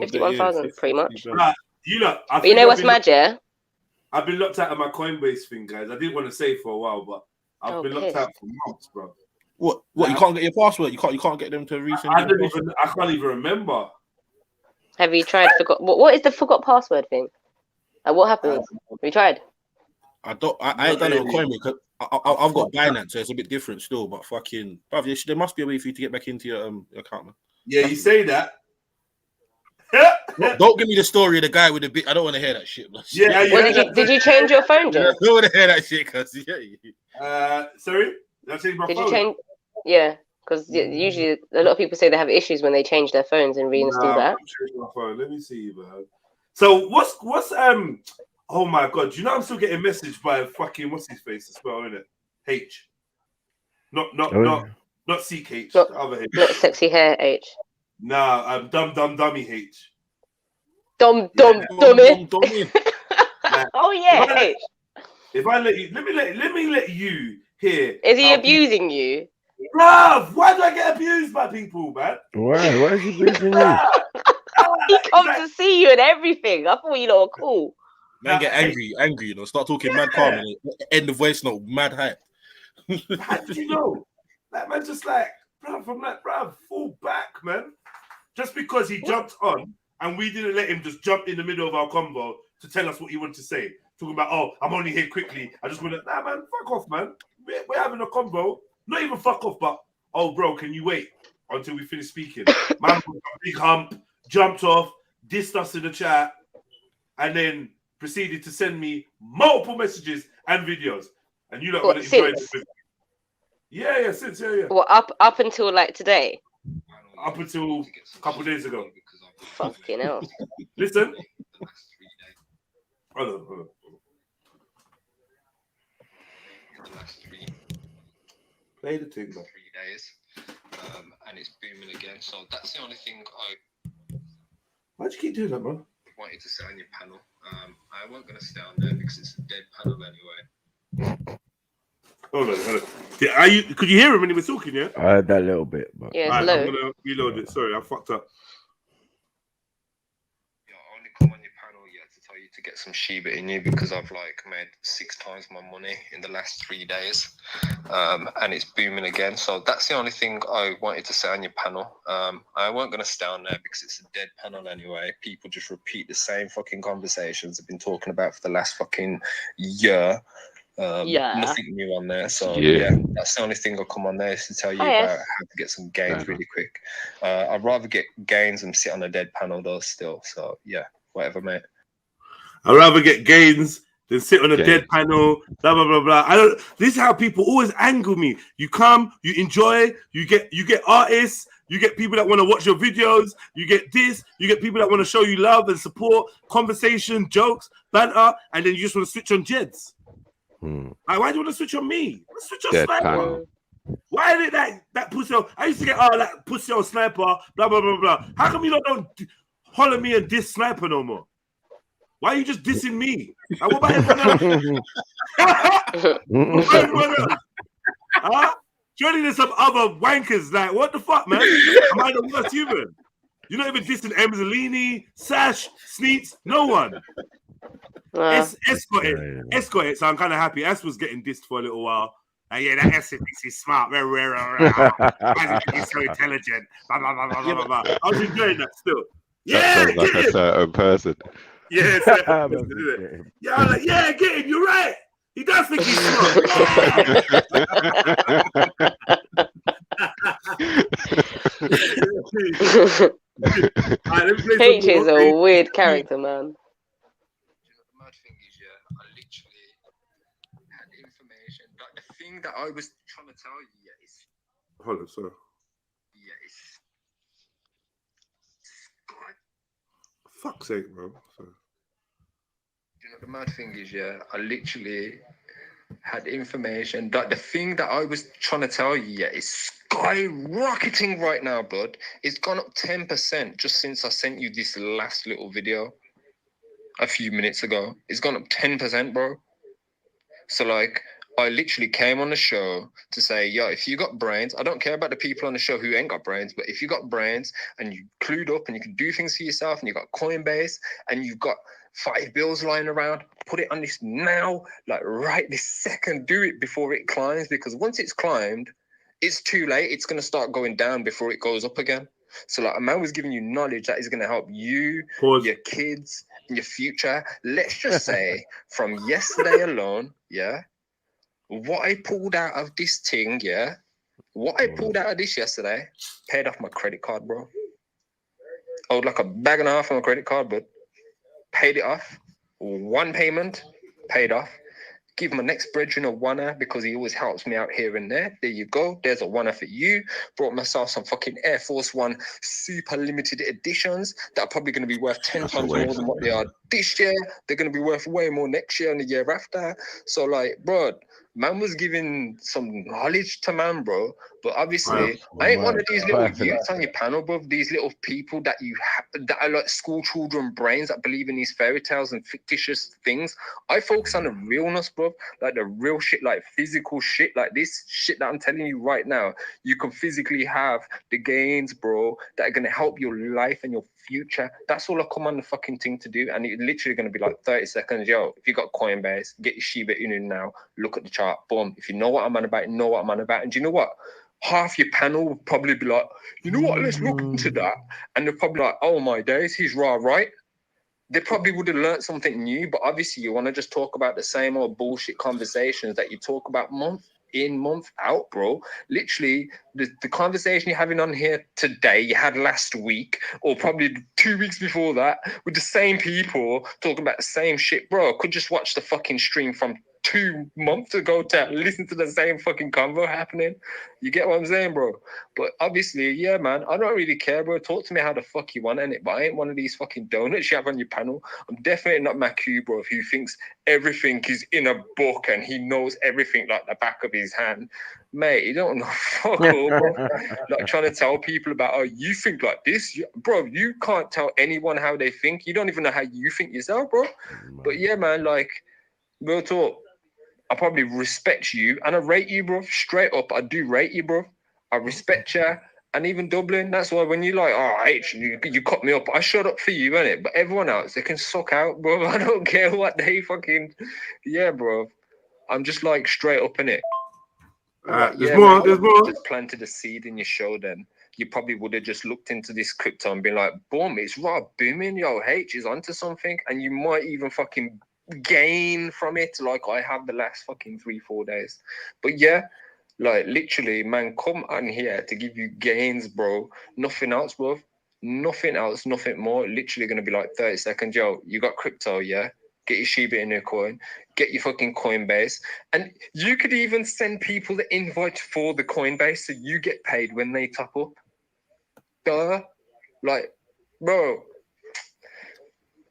51,000, pretty much. You know, but you know what's mad, yeah? I've been locked out of my Coinbase thing, guys. I didn't want to say for a while, but I've been locked out for months, bro. What? You can't get your password? You can't get them to resend? I can't even remember. Have you tried forgot? What is the forgot password thing? Like, what happens? Have you tried? I ain't done it on Coinbase because I've got Binance, so it's a bit different still. But fucking, bruv, there must be a way for you to get back into your account, man. Yeah, you say that. Don't give me the story of the guy with the big. I don't want to hear that shit. Bro. Yeah. Did you change your phone, Yeah, I Jeff? don't want to hear that shit, cuz. Sorry? Did I change my Did phone? you change? Yeah, because usually a lot of people say they have issues when they change their phones and reinstall Nah, that. I'm changing my phone. Let me see, man. So what's oh my god, do you know I'm still getting messaged by fucking what's his face as well, innit? H. Not CH, Not, the other H. not sexy hair H. Nah, dummy H. Dummy. Like, Oh yeah, H. If I let you, let me let you hear. Is he abusing you? Bruv, why do I get abused by people, man? Why? Why is he abusing you? He comes to see you and everything. I thought you lot were cool. Man, get angry, you know. Start talking mad calm and end the voice note mad hype. How did you know? That man just like, bruv, I'm like, bruv, fall back, man. Just because he jumped on and we didn't let him just jump in the middle of our convo to tell us what he wanted to say. Talking about, oh, I'm only here quickly. I just want to, nah, man, fuck off, man. We're having a convo. Not even fuck off, but, oh, bro, can you wait until we finish speaking? Man, a big hump, jumped off, dissed us in the chat, and then proceeded to send me multiple messages and videos. And you don't want to enjoy this with me. Yeah, since, yeah. Well, up until like today? Up until a couple of days ago. Fucking hell. Listen. Hold on. Play the thing, man. 3 days, and it's booming again. So that's the only thing I. Why'd you keep doing that, man? Wanted to say on your panel. I wasn't gonna stay on there because it's a dead panel anyway. Hold on. Yeah, could you hear him when he was talking? Yeah. I heard that little bit, but yeah, I'm gonna reload it. Sorry, I fucked up. To get some Shiba in you because I've like made 6 times my money in the last 3 days, and it's booming again. So that's the only thing I wanted to say on your panel. I weren't going to stay on there because it's a dead panel anyway. People just repeat the same fucking conversations I've been talking about for the last fucking year. Nothing new on there. So yeah, that's the only thing I'll come on there is to tell you about how to get some gains really quick. I'd rather get gains than sit on a dead panel though still. So yeah, whatever, mate. I'd rather get gains than sit on a dead panel, blah, blah, blah, blah. This is how people always angle me. You come, you enjoy, you get artists, you get people that want to watch your videos, you get this, you get people that want to show you love and support, conversation, jokes, banter, and then you just want to switch on Jeds. Like, why do you want to switch on me? Let's switch on Sniper. Why did that pussy on? I used to get that pussy on Sniper, blah, blah, blah, blah. How come you don't holler me and diss Sniper no more? Why are you just dissing me? Like, what about everyone else? Huh? Surely there's some other wankers. Like, what the fuck, man? Am I the worst human? You're not even dissing Emzalini, Sash, Sneets, no one. Escort it. So I'm kind of happy. S was getting dissed for a little while. Yeah, that S thinks he's smart. Why does he think he's so intelligent? Blah, blah, blah, blah, blah, blah. I was enjoying that still. That sounds like a certain person. Yeah, I'm like, yeah, get him. You're right. He does think he's smart. H is a weird character, man. The mad thing is, I literally had information. Like the thing that I was trying to tell you, is. Hold on, sorry. Fuck's sake, bro. Sorry. You know, the mad thing is, I literally had information that the thing that I was trying to tell you, is skyrocketing right now, bud. It's gone up 10% just since I sent you this last little video a few minutes ago. It's gone up 10%, bro. So, like, I literally came on the show to say, yo, if you got brains, I don't care about the people on the show who ain't got brains, but if you got brains and you clued up and you can do things for yourself and you got Coinbase and you've got 5 bills lying around, put it on this now, like right this second, do it before it climbs, because once it's climbed, it's too late. It's going to start going down before it goes up again. So like a man was giving you knowledge that is going to help you, your kids, and your future. Let's just say from yesterday alone, what I pulled out of this thing, what I pulled out of this yesterday, paid off my credit card, bro. owed like a bag and a half on a credit card, but paid it off. One payment, paid off. Give my next brethren a one-er because he always helps me out here and there. There you go. There's a one-er for you. Brought myself some fucking Air Force One super limited editions that are probably going to be worth 10 times more than what they are this year. They're going to be worth way more next year and the year after. So, like, bro, man was giving some knowledge to man, bro. But obviously, I ain't one of these little youths on your panel, bro. These little people that that are like school children brains that believe in these fairy tales and fictitious things. I focus on the realness, bro. Like the real shit, like physical shit, like this shit that I'm telling you right now. You can physically have the gains, bro, that are gonna help your life and your future. That's all I come on the fucking thing to do. And it's literally gonna be like 30 seconds. Yo, if you got Coinbase, get your Shiba Inu now. Look at the chart. Boom. If you know what I'm on about, you know what I'm on about. And do you know what? Half your panel will probably be like, you know what, let's look into that. And they're probably like, oh my days, he's right. They probably would have learned something new, but obviously you want to just talk about the same old bullshit conversations that you talk about month in, month out, bro. Literally, the conversation you're having on here today, you had last week, or probably 2 weeks before that, with the same people talking about the same shit, bro. I could just watch the fucking stream from 2 months ago to listen to the same fucking convo happening. You get what I'm saying, bro? But obviously, yeah, man, I don't really care, bro. Talk to me how the fuck you want, innit? But I ain't one of these fucking donuts you have on your panel. I'm definitely not Macu, bro, who thinks everything is in a book and he knows everything like the back of his hand. Mate, you don't know fuck all, bro. Like trying to tell people about, oh, you think like this? Bro, you can't tell anyone how they think. You don't even know how you think yourself, bro. But yeah, man, like, real talk. I probably respect you and I rate you, bro. Straight up, I do rate you, bro. I respect you. And even Dublin, that's why when you like, oh, you cut me up, I shut up for you, innit? But everyone else, they can suck out, bro. I don't care what they fucking... Yeah, bro. I'm just like straight up, innit? There's more. Just planted a seed in your show then. You probably would have just looked into this crypto and been like, boom, it's raw booming. Yo, H is onto something. And you might even fucking gain from it like I have the last fucking 3-4 days. But yeah, like literally, man, come on here to give you gains, bro. Nothing else, bro. Nothing else, nothing more. Literally gonna be like 30 seconds. Yo, you got crypto, yeah? Get your Shiba Inu coin, get your fucking Coinbase. And you could even send people the invite for the Coinbase so you get paid when they top up. Duh. Like, bro,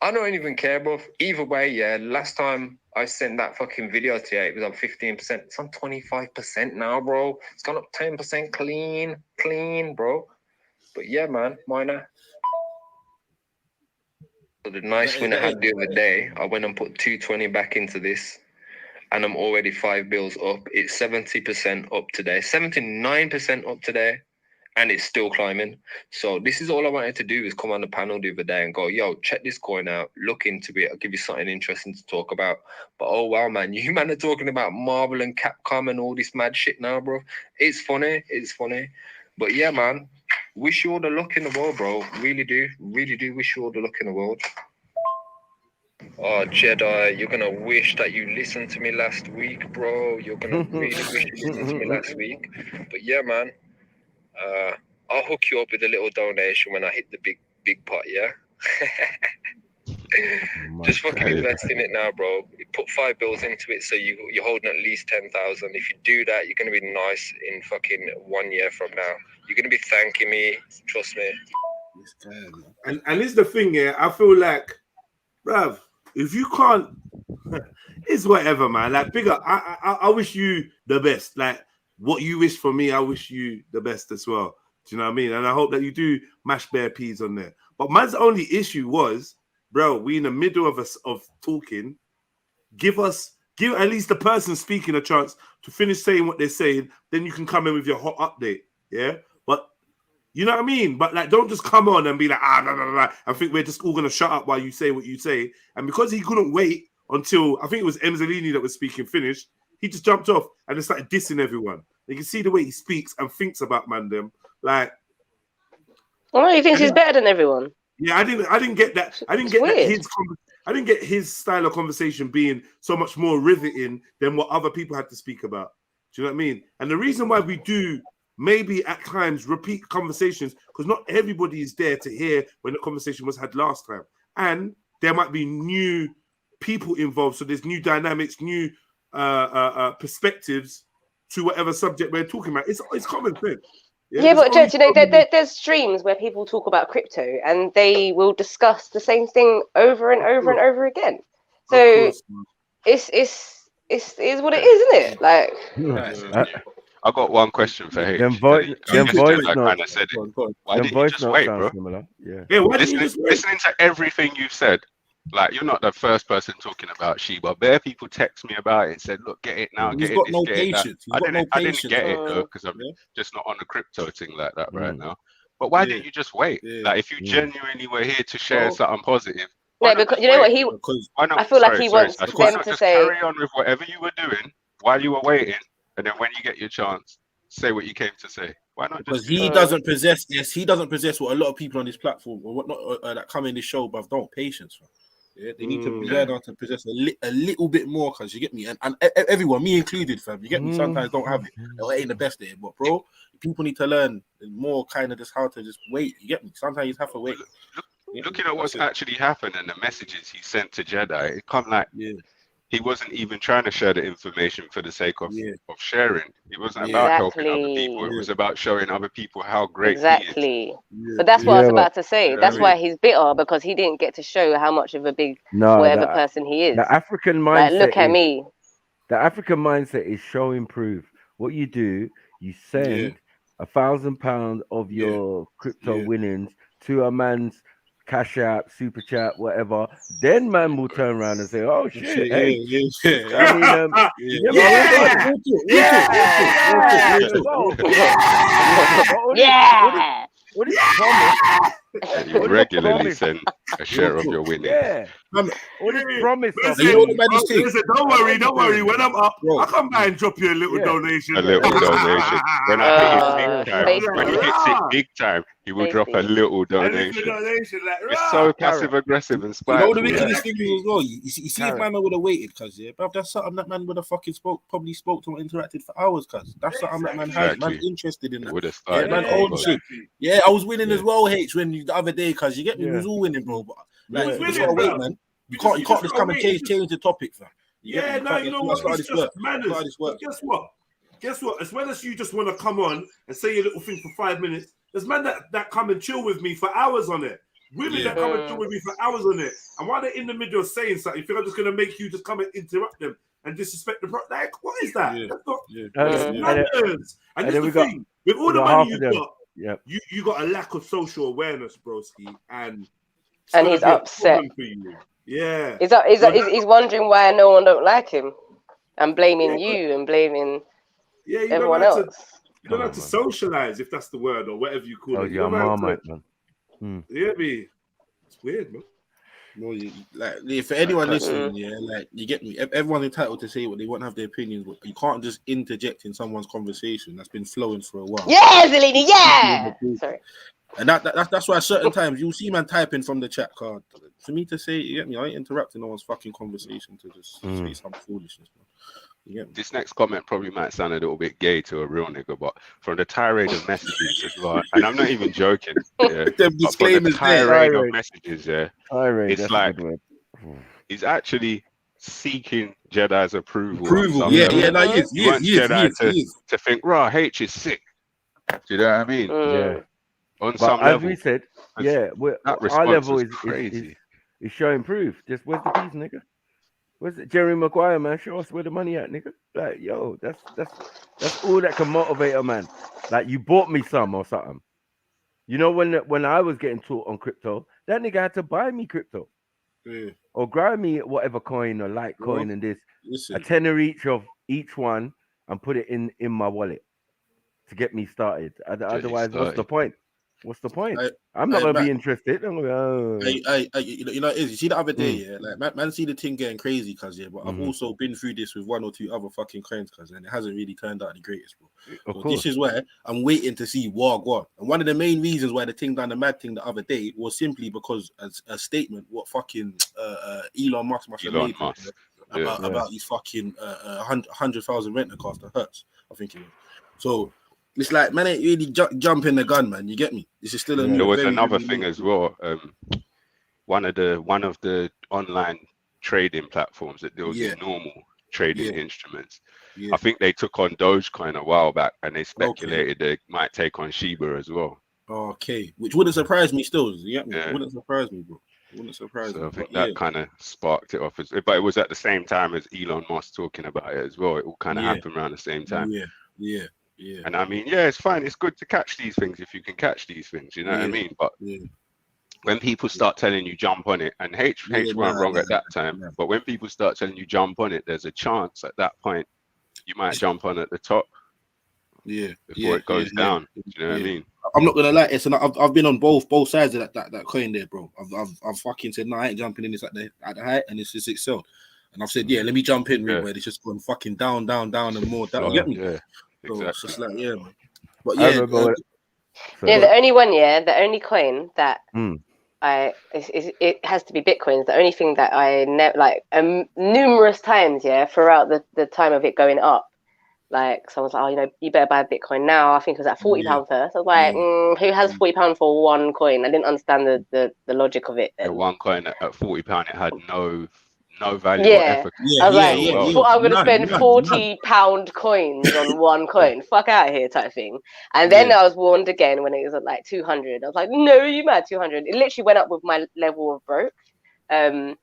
I don't even care, bro. Either way, yeah. Last time I sent that fucking video to you, it was on 15%. It's on 25% now, bro. It's gone up 10% clean, bro. But yeah, man, minor. So the nice win I had the other day, I went and put 220 back into this, and I'm already 5 bills up. It's 70% up today, 79% up today. And it's still climbing. So this is all I wanted to do is come on the panel the other day and go, yo, check this coin out, look into it, I'll give you something interesting to talk about. But oh wow, man, you man are talking about Marvel and Capcom and all this mad shit now, bro. It's funny. But yeah, man, wish you all the luck in the world, bro. Really do wish you all the luck in the world. Oh, Jedi, you're gonna wish that you listened to me last week, bro. You're gonna really wish you listened to me last week. But yeah, man. I'll hook you up with a little donation when I hit the big pot, yeah? Just fucking invest in it now, bro. You put 5 bills into it, so you're holding at least 10,000. If you do that, you're going to be nice in fucking 1 year from now. You're going to be thanking me, trust me. And it's the thing, yeah, I feel like, bruv, if you can't, it's whatever, man. Like, bigger, I wish you the best. Like, what you wish for me, I wish you the best as well. Do you know what I mean? And I hope that you do mash bare peas on there. But man's only issue was, bro, we in the middle of talking. Give at least the person speaking a chance to finish saying what they're saying. Then you can come in with your hot update. Yeah. But you know what I mean? But like, don't just come on and be like, blah, blah, blah. I think we're just all gonna shut up while you say what you say. And because he couldn't wait until I think it was Emzalini that was speaking finished, he just jumped off and just started dissing everyone. You can see the way he speaks and thinks about Mandem. Like, well, he thinks he's better than everyone. Yeah, I didn't get that. I didn't get his style of conversation being so much more riveting than what other people had to speak about. Do you know what I mean? And the reason why we do maybe at times repeat conversations, because not everybody is there to hear when the conversation was had last time. And there might be new people involved. So there's new dynamics, new perspectives to whatever subject we're talking about. It's common sense. Yeah, but Judge, you know, there's streams where people talk about crypto and they will discuss the same thing over and over and over again. So it's what it is, isn't it? Like, I got one question for H. Them voice notes kind of said it. Why didn't you just wait, bro? Yeah, why didn't you just wait? Listening to everything you've said, like, you're not the first person talking about Sheba. Bare people text me about it and said, look, get it now, get it. Got no patience. I didn't get it though, because I'm just not on the crypto thing like that right now. But why didn't you just wait? Like, if you genuinely were here to share something positive. No, because you know what I feel like he wants them to say. Carry on with whatever you were doing while you were waiting, and then when you get your chance, say what you came to say. Why not? Because he doesn't possess this. He doesn't possess what a lot of people on this platform or whatnot that come in this show, but don't patience. Fam. Yeah, they need to learn how to possess a little bit more, because you get me, and everyone, me included, fam. You get me. Sometimes don't have it, or it ain't the best at it, but bro, people need to learn more, kind of just how to just wait. You get me. Sometimes you have to wait. Looking at what's actually happened and the messages he sent to Jedi, it come like he wasn't even trying to share the information for the sake of sharing. It wasn't about helping other people. It was about showing other people how great he is. But that's what I was about to say. That's why he's bitter, because he didn't get to show how much of a big person he is. The African mindset. Like, look at me. The African mindset is show and prove. What you do, you send £1,000 of your crypto winnings to a man's Cash App, Super Chat, whatever. Then man will turn around and say, "Oh shit, hey, what is promise? And you regularly send a share of your winnings. What is promise? Listen, don't worry. When I'm up, I'll come by and drop you a little donation. A little donation. When I hit big time, when he hits it big time, he will drop a little donation. It's so passive aggressive and spiteful. You know the wickedest thing is as well. You see if man would have waited, cuz but that's something that man would have fucking probably spoke to and interacted for hours, cuz that's something that man has. Man's interested in that. Would have started. Man own shit. Yeah, I was winning as well, H, when the other day, cuz you get me, we was all winning, bro. But like, you gotta wait, man. You can't just come and change the topic, fam. You know what? It's just manners. But guess what? As well as you just want to come on and say your little thing for 5 minutes, there's men that come and chill with me for hours on it. Women that come and chill with me for hours on it. And while they're in the middle of saying something, you think I'm just going to make you just come and interrupt them and disrespect the like, what is that? That's not manners. And this is the thing. With all the money you got, you got a lack of social awareness, broski, and he's upset. For you. Yeah. He's wondering why no one don't like him, and blaming you and blaming everyone else. You don't have to socialize, if that's the word, or whatever you call it. Your Marmite, man. Yeah, it's weird, man. No, for anyone listening, like, you get me. Everyone's entitled to say what they want, to have their opinions, but you can't just interject in someone's conversation that's been flowing for a while. Yeah, Zelini, yeah. Sorry. And that's why certain times you'll see man typing from the chat card. For me to say, you get me, I ain't interrupting no one's fucking conversation to just say some foolishness, man. This next comment probably might sound a little bit gay to a real nigga, but from the tirade of messages as well, and I'm not even joking. Them disclaimers, tirade of messages, it's like he's actually seeking Jedi's approval. He is. He wants Jedi to think, "Raw, H is sick." Do you know what I mean? Yeah. On some level, as we said, our level is crazy. Is showing proof. Just where's the piece, nigga? Where's it? Jerry Maguire, man? Show us where the money at, nigga. Like, yo, that's all that can motivate a man. Like, you bought me some or something. You know, when I was getting taught on crypto, that nigga had to buy me crypto. Or grab me whatever coin or Litecoin and this. A tenner each of each one and put it in my wallet to get me started. Otherwise, what's the point? What's the point? I'm not gonna be interested. I'm gonna be, you know, it is. You see the other day, like man, see the thing getting crazy, cuz but I've also been through this with one or two other fucking coins, cuz, and it hasn't really turned out the greatest, bro. So this is where I'm waiting to see what. And one of the main reasons why the thing done the mad thing the other day was simply because as a statement what fucking Elon Musk must have made about these fucking 100,000 renter cars to Hertz, I think it was. So It's like, man, ain't really jumping the gun, man. You get me? This is still a new. There was another thing as well. One of the online trading platforms that deals in normal trading instruments. I think they took on Dogecoin a while back, and they speculated they might take on Shiba as well. Okay, which wouldn't surprise me still. You get me? It wouldn't surprise me, bro. It wouldn't surprise me. I think that kind of sparked it off. But it was at the same time as Elon Musk talking about it as well. It all kind of happened around the same time. Yeah. And I mean, it's fine. It's good to catch these things if you can catch these things. You know what I mean? But when people start telling you jump on it, and H weren't wrong at that time, but when people start telling you jump on it, there's a chance at that point you might jump on at the top. Before it goes down. Do you know what I mean? I'm not gonna lie, I've been on both sides of that coin there, bro. I've fucking said, no, I ain't jumping in this at the height, and it's just excelled. And I've said, let me jump in, where it's just going fucking down and more down. You get me? Yeah. So Exactly. it's just like, man. But the only one, the only coin that it has to be Bitcoin. It's the only thing that I numerous times, throughout the time of it going up. Like someone's like, oh, you better buy Bitcoin now. I think it was at £40 first. I was like, who has £40 for one coin? I didn't understand the logic of it. The one coin at £40, it had no value or efficacy. I was like, I'm going to spend £40 coins on one coin. Fuck out of here type thing. And then I was warned again when it was at like 200. I was like, no, you mad, 200. It literally went up with my level of broke. And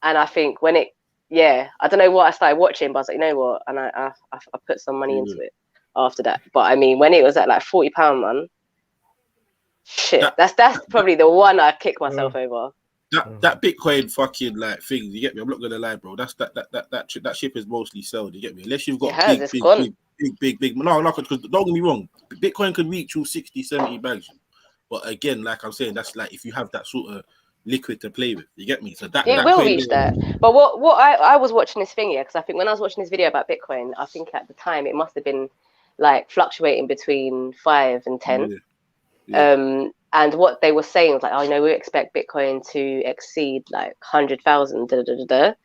I think when it, I don't know what I started watching, but I was like, you know what? And I put some money into it after that. But I mean, when it was at like £40, man, shit, that's probably the one I kicked myself over. That Bitcoin fucking like thing, you get me? I'm not gonna lie, bro. That ship is mostly sold. You get me? Unless you've got big. No, because don't get me wrong. Bitcoin could reach you 60, 70 bags. But again, like I'm saying, that's like if you have that sort of liquid to play with. You get me? So that it will reach that. But what I was watching this thing, because I think when I was watching this video about Bitcoin, I think at the time it must have been like fluctuating between 5 and 10. And what they were saying was like, oh, we expect Bitcoin to exceed like 100,000. And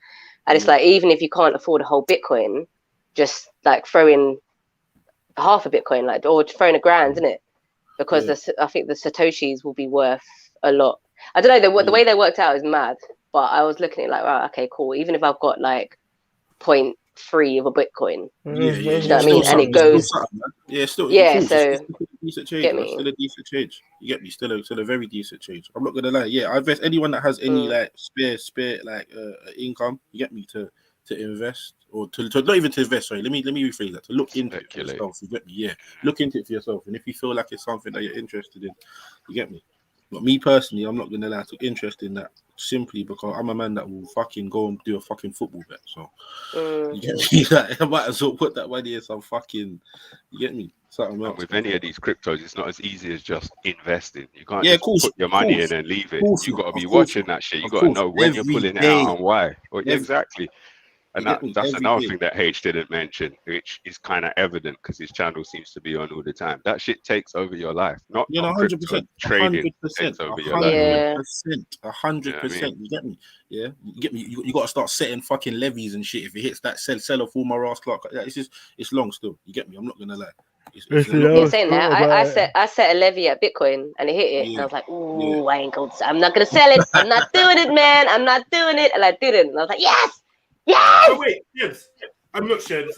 it's like, even if you can't afford a whole Bitcoin, just like throw in half a Bitcoin, like, or throw in $1,000, isn't it? Because I think the Satoshis will be worth a lot. I don't know, the way they worked out is mad. But I was looking at it like, wow, okay, cool. Even if I've got like 0.3 of a Bitcoin, you know what I mean? And it goes, still, so decent change. Still a decent change. You get me? Still a very decent change. I'm not gonna lie. I invest anyone that has any like spare like income. You get me to invest or to not even to invest. Sorry, let me rephrase that. To look into it for yourself. You get me? Look into it for yourself. And if you feel like it's something that you're interested in, you get me. But me personally, I'm not gonna lie. I took interest in that simply because I'm a man that will fucking go and do a fucking football bet. So you get me? Like, I might as well put that money in some fucking. You get me? Something else. And with any of these cryptos, it's not as easy as just investing. You can't just put your money in and leave it. You got to be watching that shit. You got to know when you're pulling it out and why. Exactly. And that's another thing that H didn't mention, which is kind of evident because his channel seems to be on all the time. That shit takes over your life. Not 100%. Trading takes over your life. 100%. You get me? Yeah. You get me? You got to start setting fucking levies and shit. If it hits that sell off all my Ross Clark, it's long still. You get me? I'm not gonna lie. You're saying that I set a levy at Bitcoin and it hit it, and I was like, ooh, I'm not gonna sell it. I'm not doing it, man. I'm not doing it, and I didn't. And I was like, yes. Oh, wait, yes. I'm not sure.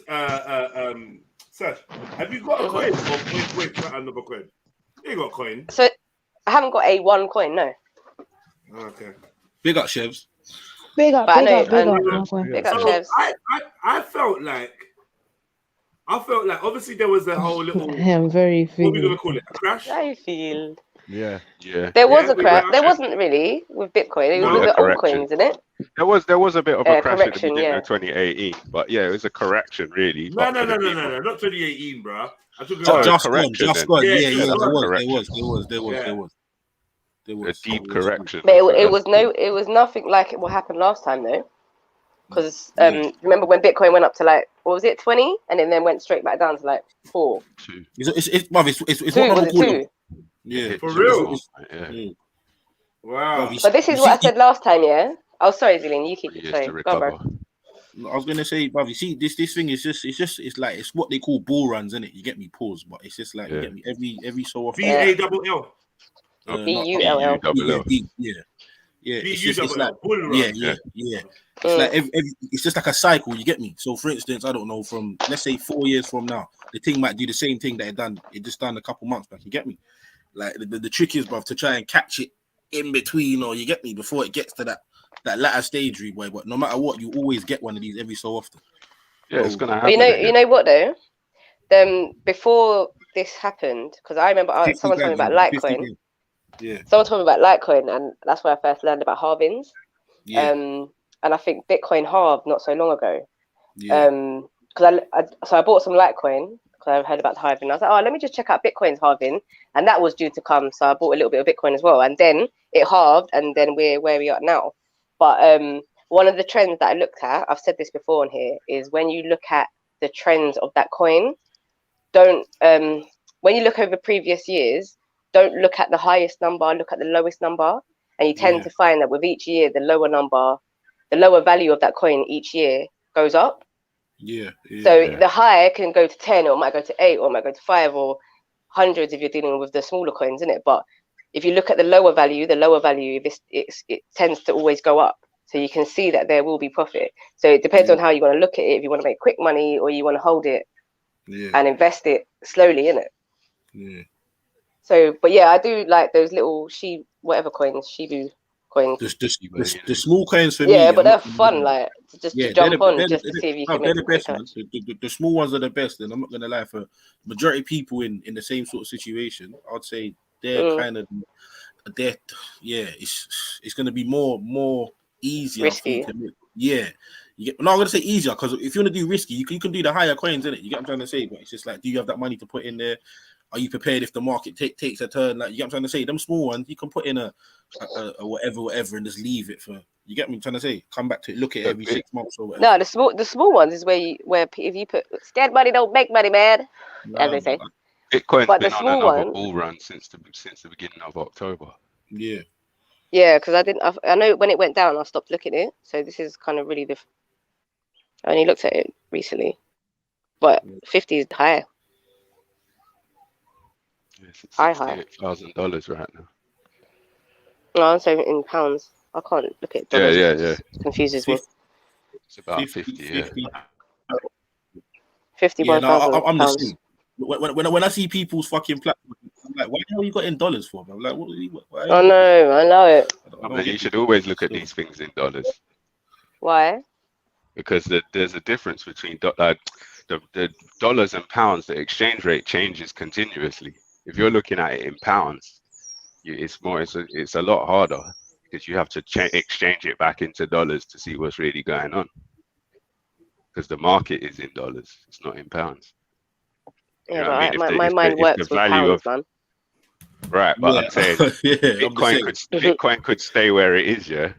Sash, have you got a coin? Or wait, another coin. You ain't got a coin. So I haven't got a one coin, no. Okay. Big up, Chevs. Big up, Chevs. I felt like obviously there was a whole little. I'm very. What are we gonna call it? A crash? I feel. Yeah. There was a crash. There wasn't really with Bitcoin. It was with the altcoins, isn't it? There was a bit of a crash at the beginning of 2018, but it was a correction, really. No, not 2018, bro. I took just gone. There was a deep correction. But it was nothing like what happened last time, though. Because remember when Bitcoin went up to like, what was it, 20, and then went straight back down to like 4. It's what 2. Yeah, for real. Wow. But this is what I said last time, yeah. Oh, sorry, Zillian, you keep it. Sorry, go on, bro. I was gonna say, bruv, you see, this thing is it's like it's what they call bull runs, isn't it? You get me? Pause, but it's just like you get me every so often. BALL. BULL. Yeah. It's like bull run. yeah. It's like it's just like a cycle. You get me? So, for instance, I don't know, from let's say 4 years from now, the thing might do the same thing that it just done a couple months back. You get me? Like the trick is, bruv, to try and catch it in between, or you get me, before it gets to that latter stage, boy. But no matter what, you always get one of these every so often. Yeah, it's gonna happen. You know what though? Before this happened, because I remember someone told me about Litecoin. Yeah. Someone told me about Litecoin, and that's where I first learned about halvings. Yeah. And I think Bitcoin halved not so long ago. Yeah. Because I bought some Litecoin because I heard about the halving. I was like, oh, let me just check out Bitcoin's halving, and that was due to come. So I bought a little bit of Bitcoin as well, and then it halved, and then we're where we are now. But one of the trends that I looked at, I've said this before on here, is when you look at the trends of that coin, when you look over previous years, don't look at the highest number, look at the lowest number, and you tend to find that with each year, the lower value of that coin each year goes up. So the high can go to 10, or it might go to 8, or it might go to 5, or hundreds if you're dealing with the smaller coins, isn't it? But if you look at the lower value, it tends to always go up. So you can see that there will be profit. So it depends on how you want to look at it. If you want to make quick money, or you want to hold it and invest it slowly in it. Yeah. So, but yeah, I do like those little Shibu coins. The small coins for me. Yeah, but they're fun, like to jump on just to see if you can they're make the best, man. The small ones are the best, and I'm not gonna lie, for majority of people in the same sort of situation, I'd say they're kind of it's gonna be more easier. Risky. I'm gonna say easier, because if you want to do risky, you can do the higher coins, in it. You get what I'm trying to say? But it's just like, do you have that money to put in there? Are you prepared if the market takes a turn? Like, you get what I'm trying to say? Them small ones, you can put in a whatever, and just leave it for. You get me? I'm trying to say? Come back to it, look at it every 6 months or whatever. No, the small ones is where if you put scared money don't make money, man. As they say. Bitcoin's But been the on small another one, bull run since the beginning of October. Yeah. Yeah, because I know when it went down, I stopped looking at it. So this is kind of really I only looked at it recently, but 50 is higher. Yeah, it's high. $68,000 right now. No, I'm saying in pounds. I can't look at dollars. Yeah. It confuses me. It's about 50. Yeah. 51,000 I'm the pounds. same. When I see people's fucking platform, I'm like, why the hell you got in dollars for? I'm like, why I know it. I mean, you should always look at these things in dollars. Why? Because there's a difference between the dollars and pounds. The exchange rate changes continuously. If you're looking at it in pounds, it's a lot harder, because you have to exchange it back into dollars to see what's really going on. Because the market is in dollars, it's not in pounds. Yeah, but my mind works with pounds, man. Right, but I'm saying Bitcoin could stay where it is, yeah.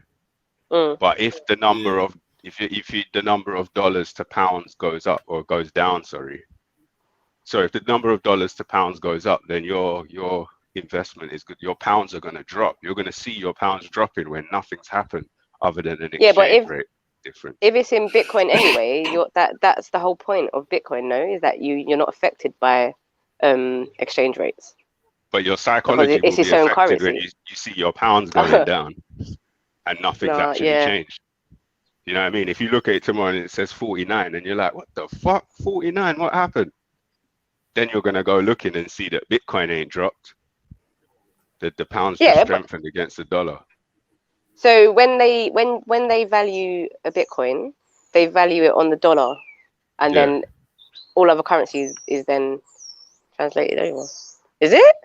But if the number of the number of dollars to pounds goes up or goes down, so if the number of dollars to pounds goes up, then your investment is good. Your pounds are going to drop. You're going to see your pounds dropping when nothing's happened other than an exchange rate difference. If it's in Bitcoin anyway, that's the whole point of Bitcoin, no? Is that you're not affected by exchange rates. But your psychology will be affected when you see your pounds going down and nothing's actually changed. You know what I mean? If you look at it tomorrow and it says 49 and you're like, what the fuck? 49? What happened? Then you're going to go looking and see that Bitcoin ain't dropped. The pound's just strengthened against the dollar. So when they value a Bitcoin, they value it on the dollar, and then all other currencies is then translated over. Is it?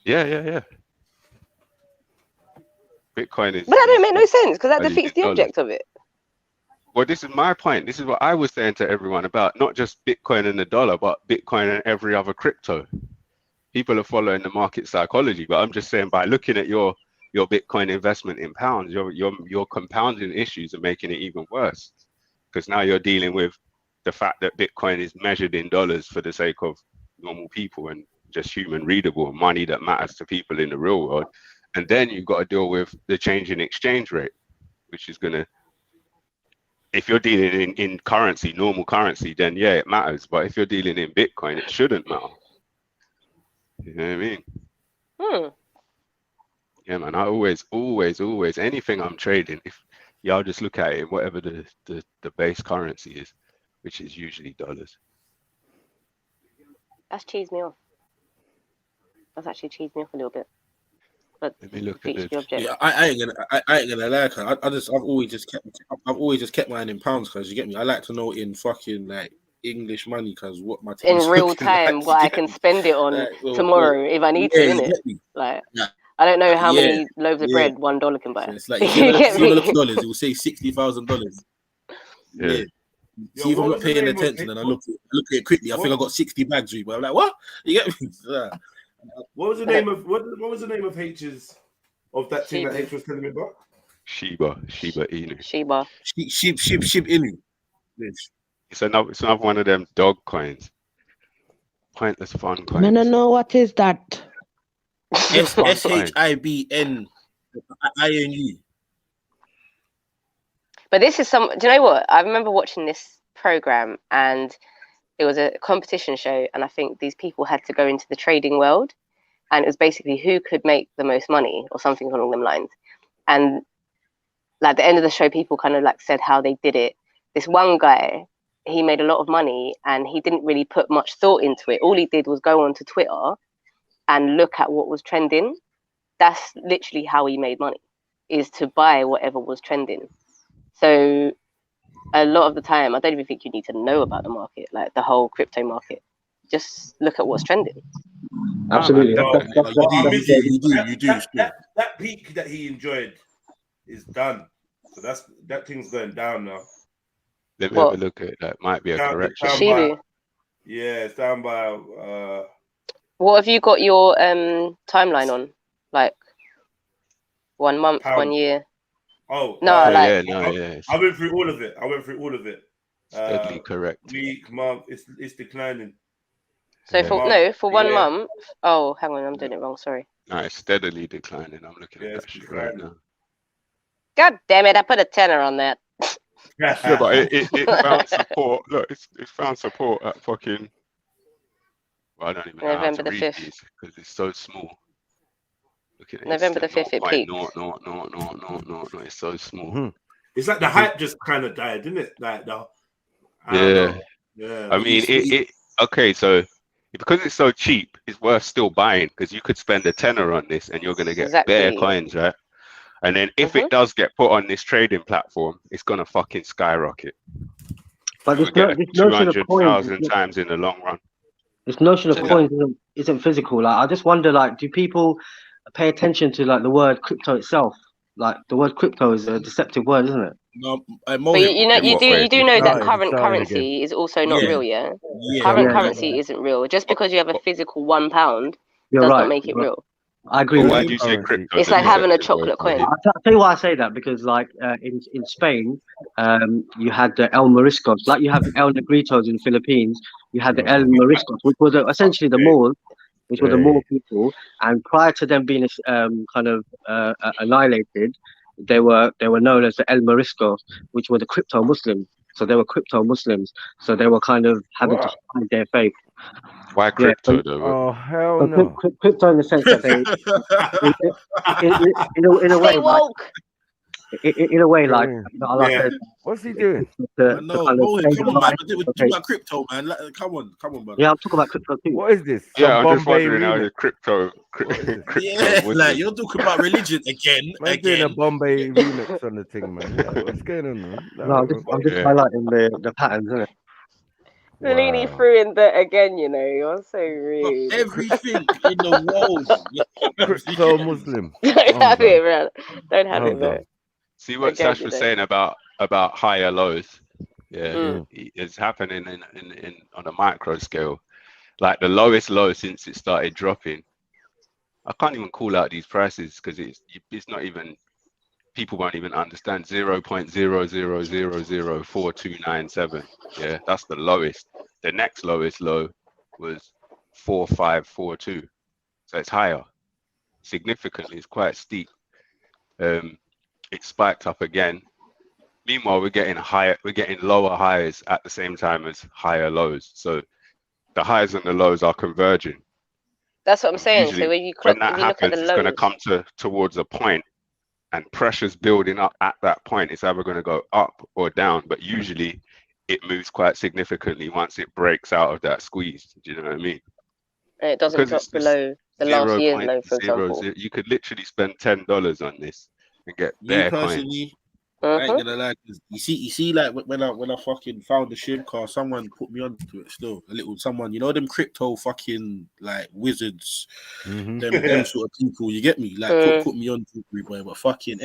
Yeah. Bitcoin is. But that don't make no sense, because that defeats the object of it. Well, this is my point. This is what I was saying to everyone about not just Bitcoin and the dollar, but Bitcoin and every other crypto. People are following the market psychology, but I'm just saying, by looking at your Bitcoin investment in pounds, your compounding issues are making it even worse, because now you're dealing with the fact that Bitcoin is measured in dollars for the sake of normal people and just human readable money that matters to people in the real world. And then you've got to deal with the change in exchange rate, which is going to if you're dealing in currency, normal currency, then yeah, it matters. But if you're dealing in Bitcoin, it shouldn't matter. You know what I mean? Yeah, man. I always, anything I'm trading, if y'all just look at it, whatever the base currency is, which is usually dollars. That's cheesed me off. That's actually cheesed me off a little bit. But let me look at it. Yeah, I ain't gonna lie. I've always just kept mine in pounds, because you get me. I like to know in fucking like English money, because what my in real time, like, what I can spend it on tomorrow if I need to, innit? Like, I don't know how many loaves of bread $1 can buy. So it's like if you look at dollars, it will say $60,000. Yeah. See, if I'm not paying attention and I look at it quickly, I think I got 60 bags, but I'm like, what? You get me? What was the name of what was the name of H's of that thing that H was telling me about? Shiba Inu. Shiba Inu. It's another one of them dog coins. Pointless fun coins. I don't know what is that. SHIBNINU. But this is do you know what? I remember watching this program, and it was a competition show, and I think these people had to go into the trading world, and it was basically who could make the most money or something along them lines. And like at the end of the show, people kind of like said how they did it. This one guy, he made a lot of money, and he didn't really put much thought into it. All he did was go onto Twitter and look at what was trending. That's literally how he made money, is to buy whatever was trending. So a lot of the time, I don't even think you need to know about the market, like the whole crypto market. Just look at what's trending. Absolutely. You do. That peak that he enjoyed is done. So that thing's going down now. Let me have a look at it. That might be a correction. Yeah, it's down by. What have you got your timeline on? Like 1 month, 1 year? Oh no, I went through all of it. Steadily correct. Week, month, it's declining. So for 1 month. Oh, hang on, I'm doing it wrong. Sorry. No, it's steadily declining. I'm looking at that shit right now. God damn it! I put a tenner on that. Yeah, but it found support. Look, it's found support at fucking. Well, I don't even know November how to the read 5th. these because it's so small. Look at it. November the 5th, it peaked. No, it's so small. It's like the hype just kind of died, didn't it? Like the. Yeah. I mean, it. Okay, so because it's so cheap, it's worth still buying, because you could spend a tenner on this and you're gonna get bare coins, right? And then if it does get put on this trading platform, it's gonna fucking skyrocket. But this notion of 200,000 times in the long run. This notion of coins isn't physical. Like, I just wonder, like, do people pay attention to like the word crypto itself? Like, the word crypto is a deceptive word, isn't it? No, but you do know that current currency is also not real, yeah? Current currency isn't real. Just because you have a physical £1 does not make it real. I agree. Why do you say crypto? It's like having a chocolate coin. I'll tell you why I say that, because like in Spain, you had the El Moriscos, like you have El Negritos in the Philippines, you had the El Moriscos, which was essentially the Moors, which were the Moor people, and prior to them being annihilated, they were known as the El Moriscos, which were the crypto Muslims. So they were crypto Muslims. So they were kind of having to hide their faith. Why crypto though? Oh hell no! Crypto in the sense that they, in a way, woke. In a way, like I said, what's he doing? Come on, man. We're talking about crypto, man. Come on, brother. Yeah, I'm talking about crypto too. What is this? Yeah, I'm just wondering how the crypto. Yeah, like you're talking about religion again. I'm doing a Bombay remix on the thing, man. What's going on, man? No, I'm just highlighting the patterns, isn't it? Lily threw in that again, you know. You're so rude. Everything in the world. Crypto Muslim. Don't have it, bro. Don't have it, bro. See what Sash was saying about higher lows. Yeah, it's happening in on a micro scale. Like the lowest low since it started dropping. I can't even call out these prices because it's not even. People won't even understand 0.00004297. Yeah, that's the lowest. The next lowest low was 4542. So it's higher. Significantly, it's quite steep. It spiked up again. Meanwhile, we're getting lower highs at the same time as higher lows. So the highs and the lows are converging. That's what I'm saying. Usually, So when you when clock, that if you look at happens, the it's going to lows, come towards a point, and pressure's building up at that point. It's either going to go up or down, but usually it moves quite significantly once it breaks out of that squeeze. Do you know what I mean? and it doesn't Because drop it's below the last year's low, for example. 0.00. You could literally spend $10 on this and get Me bare personally, coins. I ain't gonna lie. 'Cause you see, like when I fucking found the shim car, someone put me onto it. Still, a little someone, you know, them crypto fucking like wizards, them sort of people. You get me? Like put me on to it, boy. But fucking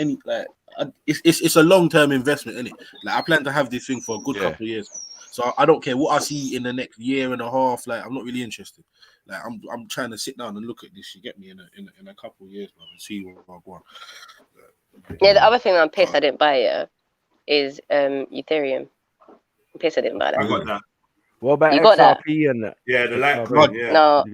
it's a long term investment, innit? Like I plan to have this thing for a good couple of years. So I don't care what I see in the next year and a half. Like I'm not really interested. Like I'm trying to sit down and look at this. You get me in a couple of years, man, and see what I want. Yeah, the other thing I'm pissed I didn't buy it is Ethereum. I'm pissed I didn't buy that. I got that. What about You got that? XRP and that? Yeah, the XRP? Litecoin. Yeah. No.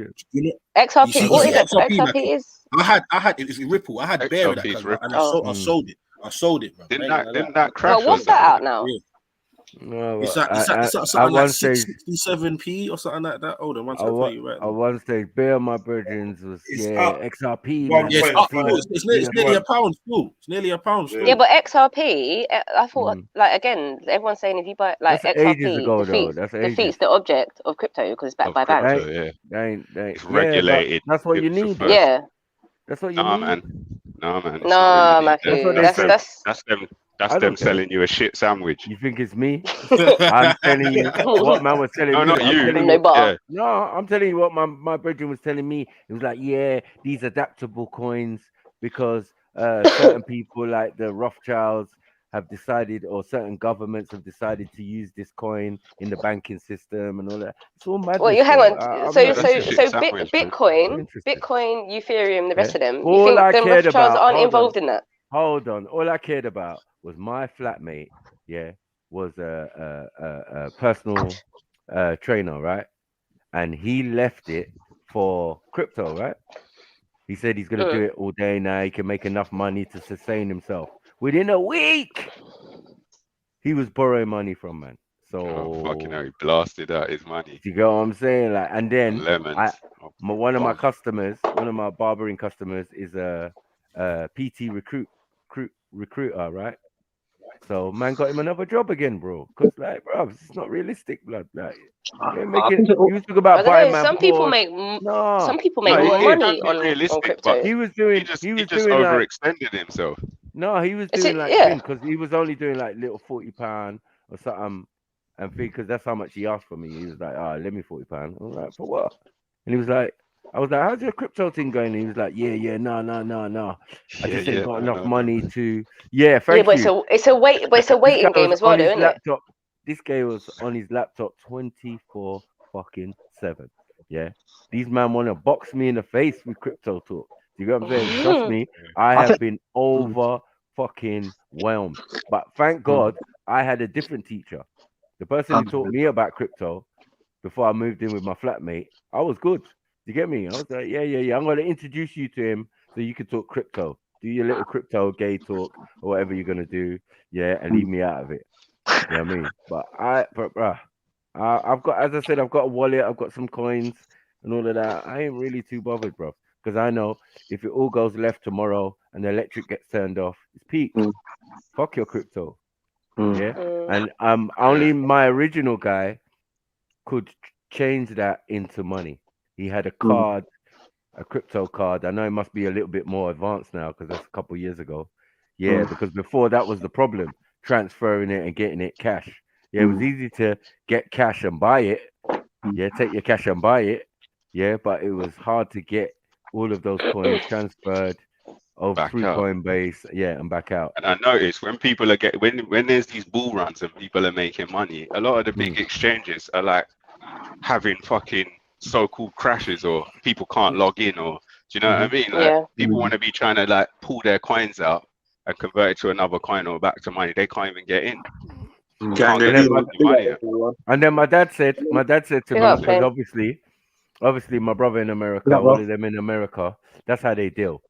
XRP. What is it? XRP like, is. I had it's Ripple. I had bear of that, XRP's and I sold it. I sold it, bro. Didn't that crash? Oh, what's that out now? Yeah. No, It's something at like one stage, 67p or something like that. Hold on, once I tell you right. At one stage, Bear my brethren was up. XRP. Well, Man. yes, it's nearly a pound still. It's nearly a pound still. Yeah, but XRP, I thought like again, everyone's saying if you buy like That's XRP ages ago, though. That's ages. defeats the object of crypto because it's backed by banks. It's regulated. That's what you need. Yeah. That's what you need. No, man. No, Matthew. That's them selling you a shit sandwich. You think it's me? I'm telling you what man was telling me. No, not you. No, I'm telling you what my brethren was telling me. It was like, yeah, these adaptable coins because certain people like the Rothschilds have decided, or certain governments have decided to use this coin in the banking system and all that. It's all madness. Well, you hang on. Bitcoin, Ethereum, the rest of them. You think the Rothschilds aren't involved in that? Hold on. All I cared about was my flatmate. Yeah, was a personal trainer, right? And he left it for crypto, right? He said he's gonna do it all day now. He can make enough money to sustain himself. Within a week, he was borrowing money from man. So fucking hell, he blasted out his money. You get what I'm saying? Like, and then one of my customers, one of my barbering customers, is a PT recruiter, right? So man got him another job again, bro. Because like, bro, it's not realistic, blood. Like, you talk about buying man. Some people make more money on crypto. He just overextended himself. No, he was doing because he was only doing like little £40 or something, and because that's how much he asked for me. He was like, let me £40. I was like, for what? And he was like, I was like, how's your crypto thing going? And he was like, no. I just ain't got enough money to. Yeah, thank you. It's a waiting game as well, though, isn't it? This guy was on his laptop 24 fucking 7. Yeah, these man want to box me in the face with crypto talk. You get what I'm saying? Trust me, I have been over fucking whelmed. But thank God I had a different teacher. The person who taught me about crypto before I moved in with my flatmate, I was good. You get me? I was like, yeah. I'm going to introduce you to him so you can talk crypto. Do your little crypto gay talk or whatever you're going to do. Yeah, and leave me out of it. You know what I mean? But I've got, as I said, I've got a wallet. I've got some coins and all of that. I ain't really too bothered, bro. Because I know if it all goes left tomorrow and the electric gets turned off, it's peak. Fuck your crypto. Yeah. And only my original guy could change that into money. He had a card, a crypto card. I know it must be a little bit more advanced now because that's a couple of years ago. Yeah, because before that was the problem, transferring it and getting it cash. Yeah, it was easy to get cash and buy it. Yeah, take your cash and buy it. Yeah, but it was hard to get all of those coins transferred over through Coinbase. Yeah, and back out. And I noticed when people are when there's these bull runs and people are making money, a lot of the big exchanges are like having fucking so-called crashes, or people can't log in, or do you know what I mean? Like people want to be trying to like pull their coins out and convert it to another coin or back to money. They can't even get in. And then my dad said to me, because obviously my brother in America, all of them in America, that's how they deal.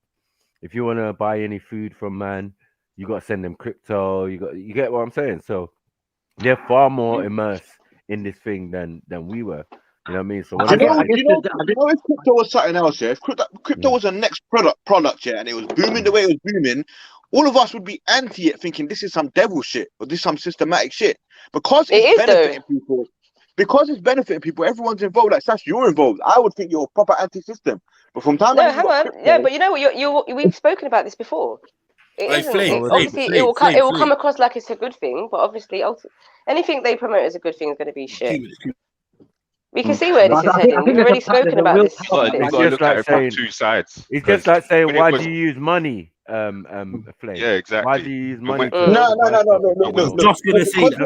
If you want to buy any food from man, You got to send them crypto. You get what I'm saying? So they're far more immersed in this thing than we were. You know what I mean? So when You know, if crypto was something else, yeah, if crypto was a next product, yeah, and it was booming the way it was booming, all of us would be anti it, thinking this is some devil shit or this is some systematic shit. Because it's benefiting people. Because it's benefiting people, everyone's involved. Like Sash, you're involved. I would think you're a proper anti-system. But from time no, hang on. Yeah, but you know what? We've spoken about this before. It isn't. Obviously, it will come across like it's a good thing, but obviously, anything they promote as a good thing is going to be shit. We can see where this is heading. We've already spoken about this. You've got to look at it from two sides. It's just like saying, why do you use money, Flame? Yeah, exactly. Why do you use money? No. Just gonna say, this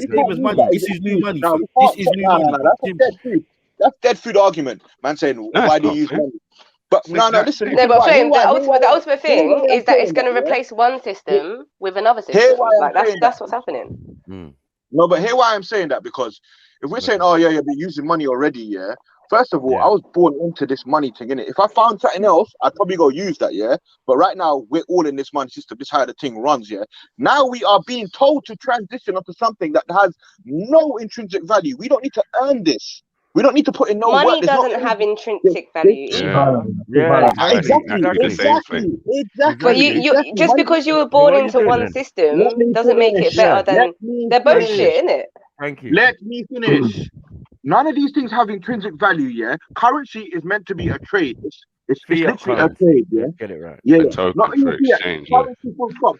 is new money. This is new money. That's dead food argument. Man saying, why do you use money? But listen. No, but Flame, the ultimate thing is that it's going to replace one system with another system. Like that's what's happening. No, but here why I'm saying that, because if we're saying, oh yeah, you're using money already, yeah. First of all, I was born into this money thing, innit? If I found something else, I'd probably go use that, yeah. But right now, we're all in this money system. This is how the thing runs, yeah. Now we are being told to transition onto something that has no intrinsic value. We don't need to earn this. We don't need to put in no money work. doesn't have intrinsic value. Exactly. But you just because you were born into one system doesn't make it better than they're both shit, innit? Thank you. Let me finish. None of these things have intrinsic value, yeah. Currency is meant to be a trade. It's literally a trade, yeah. Get it right. Yeah. Not even exchange.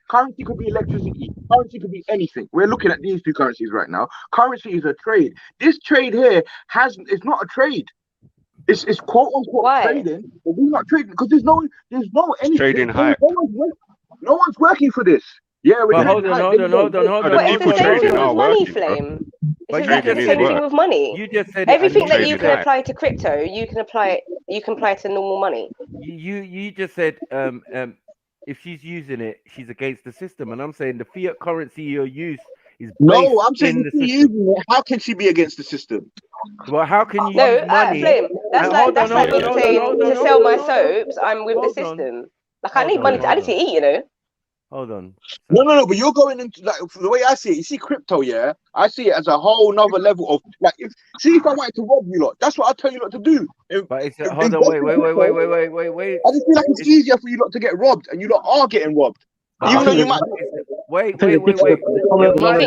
Currency could be electricity. Currency could be anything. We're looking at these two currencies right now. Currency is a trade. This trade here it's not a trade. It's quote unquote trading, but we're not trading because there's no anything. Trading hype. No one's working for this. Yeah, we're hold on. But it's the same thing with money, Flame. It's exactly the same thing with money. You just said everything that you can apply to crypto, you can apply to normal money. You just said if she's using it, she's against the system, and I'm saying the fiat currency you use is no. I'm saying if she's using it, how can she be against the system? Well, how can you use money? Flame, that's like me saying to sell my soaps, I'm with the system. Like I need money. I need to eat, you know. Hold on. No, but you're going into like the way I see it. You see crypto, yeah. I see it as a whole nother level of like. If I wanted to rob you lot, that's what I tell you lot to do. But it's hold on, wait. I just feel like it's easier for you lot to get robbed, and you lot are getting robbed. Even though you might. Wait. You think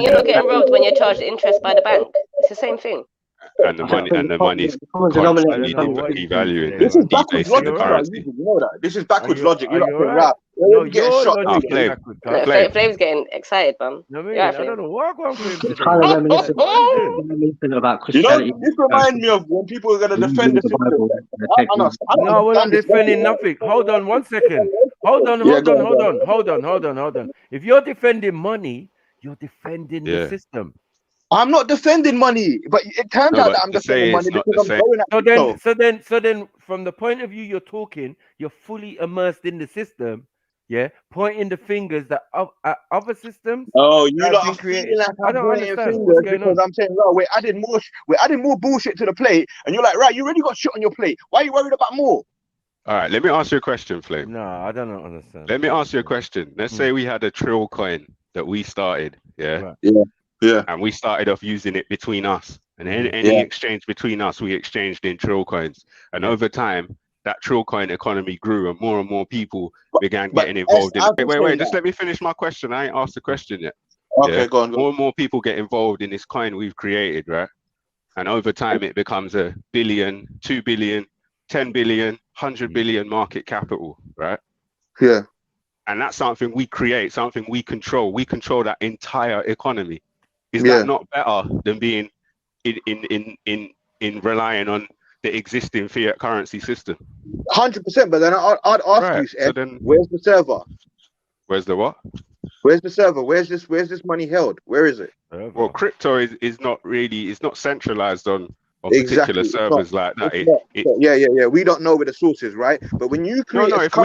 you're not getting robbed when you're charged interest by the bank? It's the same thing. And the money's constantly devaluing. This is backwards logic. You know that. This is backwards logic. You're not right. No, getting shot. Flame's getting excited, man. I don't know what I'm kind of reminiscent about Christianity. You know, this reminds me of when people are going to defend the system. No, we're not defending nothing. Hold on 1 second. Hold on. If you're defending money, you're defending the system. I'm not defending money, but it turns out that I'm defending money because I'm going at So then, from the point of view you're talking, you're fully immersed in the system, yeah, pointing the fingers that other systems. Oh, you lot are feeling like I'm pointing fingers because I'm saying, no, we're adding more bullshit to the plate, and you're like, right, you already got shit on your plate. Why are you worried about more? All right, let me ask you a question, Flame. No, I don't understand. Let me ask you a question. Let's say we had a Trill coin that we started, yeah. Yeah. And we started off using it between us. And any exchange between us, we exchanged in Trill coins. And over time, that Trill coin economy grew and more people began getting involved in it. Wait, just let me finish my question. I ain't asked the question yet. Okay, go on. More and more people get involved in this coin we've created, right? And over time, it becomes a billion, 2 billion, 10 billion, 100 billion market capital, right? Yeah. And that's something we create, something we control. We control that entire economy. Is that not better than being in relying on the existing fiat currency system? 100%. But then I'd ask you, Ed, where's the server? Where's the what? Where's the server? Where's this money held? Where is it? Well, crypto is not really, it's not centralized on particular servers like that. Yeah. We don't know where the source is, right? But when you create if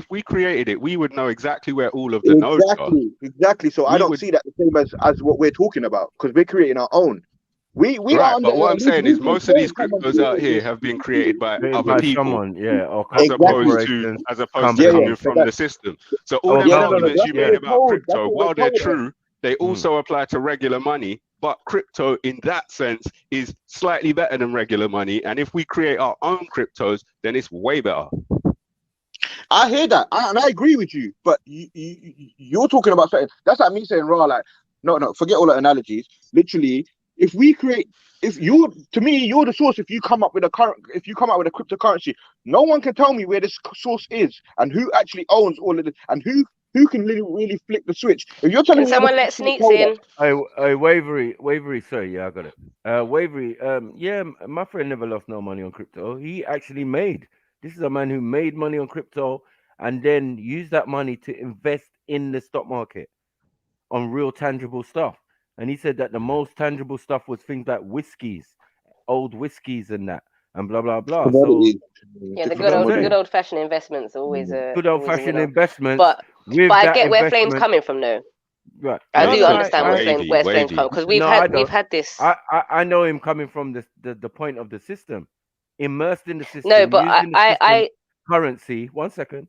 we created it, we would know exactly where all of the nodes are. Exactly. So I don't see that the same as what we're talking about, because we're creating our own. We Right, are but what I'm saying is most of these come and cryptos out create here this. have been created by Created other by people, someone, yeah, or as Exactly. opposed to Yeah, coming but from the system. So all or them no, government. arguments that's you what made we're about told. That's crypto, what while we're they're told. true, they also apply to regular money. But crypto, in that sense, is slightly better than regular money. And if we create our own cryptos, then it's way better. I hear that, and I agree with you. But you're talking about something. That's like me saying, "Raw, like, no, forget all the analogies. Literally, if we create, if you're to me, you're the source. If you come up with a cryptocurrency, no one can tell me where this source is and who actually owns all of it and who can really flick the switch. If you're telling Can me you're the someone let first to Sneaks tell in? Hey, Wavery, sorry, yeah, I got it. Wavery, yeah, my friend never lost no money on crypto. He actually made. This is a man who made money on crypto and then used that money to invest in the stock market on real tangible stuff. And he said that the most tangible stuff was things like whiskeys, old whiskeys and that, and blah blah blah. So Yeah, the you know what I'm good saying? old fashioned investments are always a Good old always a fashioned winner. investments. But With I that get where Flame's investment, coming from though. right? I No, do no, understand where Flame's Wavy. coming because we've I had don't. this. I know him coming from the point of the system, immersed in the system, No, but using the system I currency. 1 second,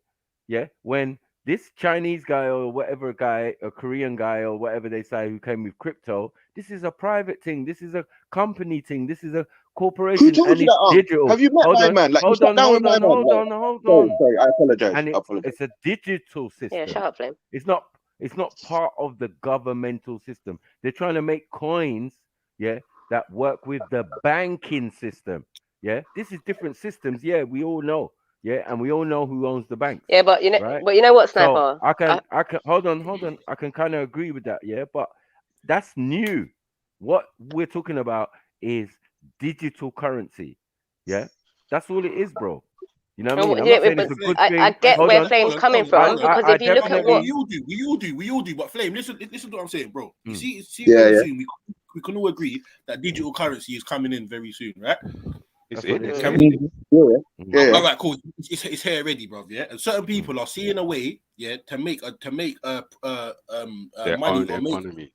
yeah. When this Chinese guy or whatever guy, a Korean guy or whatever they say who came with crypto, this is a private thing. This is a company thing. This is a corporation, Who told and you it's that? digital. Have you met Hold my on, man? Like, you hold sat on, down with hold my on, man. hold on, hold on. Sorry, I apologize. And it's a digital system. Yeah, shut up, Flame. It's not part of the governmental system. They're trying to make coins, yeah, that work with the banking system. Yeah, this is different systems. Yeah, we all know. Yeah, and we all know who owns the banks. Yeah, but you know, right? what, So Sniper? I can hold on. I can kind of agree with that. Yeah, but that's new. What we're talking about is digital currency. Yeah, that's all it is, bro. You know what I mean? I'm not saying it's a good thing. I get Hold where on. Flame's coming from because I if you look at definitely. what We all do. But Flame, listen to what I'm saying, bro. You see, Yeah, very yeah. soon we can all agree that digital currency is coming in very soon, right? It's Can it. we? Yeah. All right, cool. It's here already, bro. Yeah, and certain people are seeing a way, yeah, to make money Their own or economy.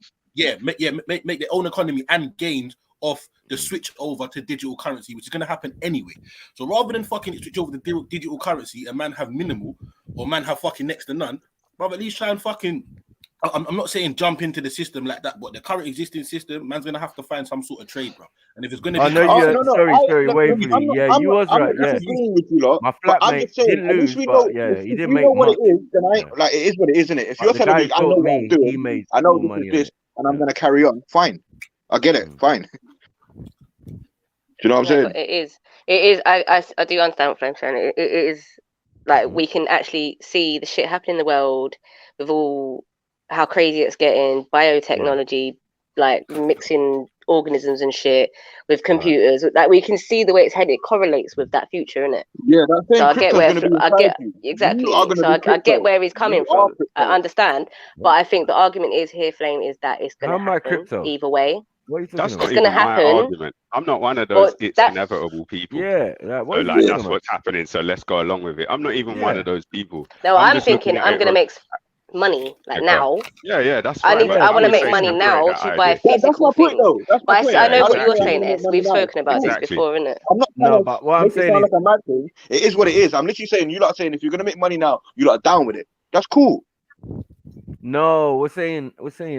make their own economy and gains off the switch over to digital currency, which is going to happen anyway. So rather than fucking switch over to digital currency and man have minimal or man have fucking next to none, but at least try and fucking. I'm not saying jump into the system like that, but the current existing system, man's gonna have to find some sort of trade, bro. And if it's gonna be, sorry, Waverly. Yeah, you was right. Yeah, agreeing with you lot. my But I'm flatmate just saying, didn't at least lose, we but know. yeah, he If didn't we make know what much. it is, then like it is what it is, isn't it? If But you're the telling guy me, I know told what I'm me doing, he made I know more this money is on this, it. and I'm gonna carry on. Fine, I get it. Fine. Do you know what I'm saying? It is. I do understand what Flame's saying. It is like we can actually see the shit happening in the world with all how crazy it's getting, biotechnology, like mixing organisms and shit with computers. Like we can see the way it's headed. It correlates with that future, innit? Yeah, that same So I get crypto's where gonna be inside you. exactly. You are gonna So be I crypto. get where he's coming You are from. crypto. I understand, but I think the argument is here, Flame, is that it's How going to am I happen crypto? either way. What are you That's talking not It's going to even my happen. argument. I'm not one of those But it's that inevitable people. Yeah, like, what So are you like talking that's about? what's happening. So let's go along with it. I'm not even one Yeah. of those people. no, I'm just looking thinking at I'm it going to make money like Okay. now. Yeah, that's I fine. need. But I the want to make conversation money create now that to buy idea. That's physical my point, things. though. That's my But point. I know Yeah, what you're exactly. saying, Es. We've spoken about this Exactly. before, innit? I'm not No, trying to but what I'm make it saying sound is, like a mad thing. It is what it is. I'm literally saying, you lot are saying if you're gonna make money now, you lot are down with it. That's cool. no, we're saying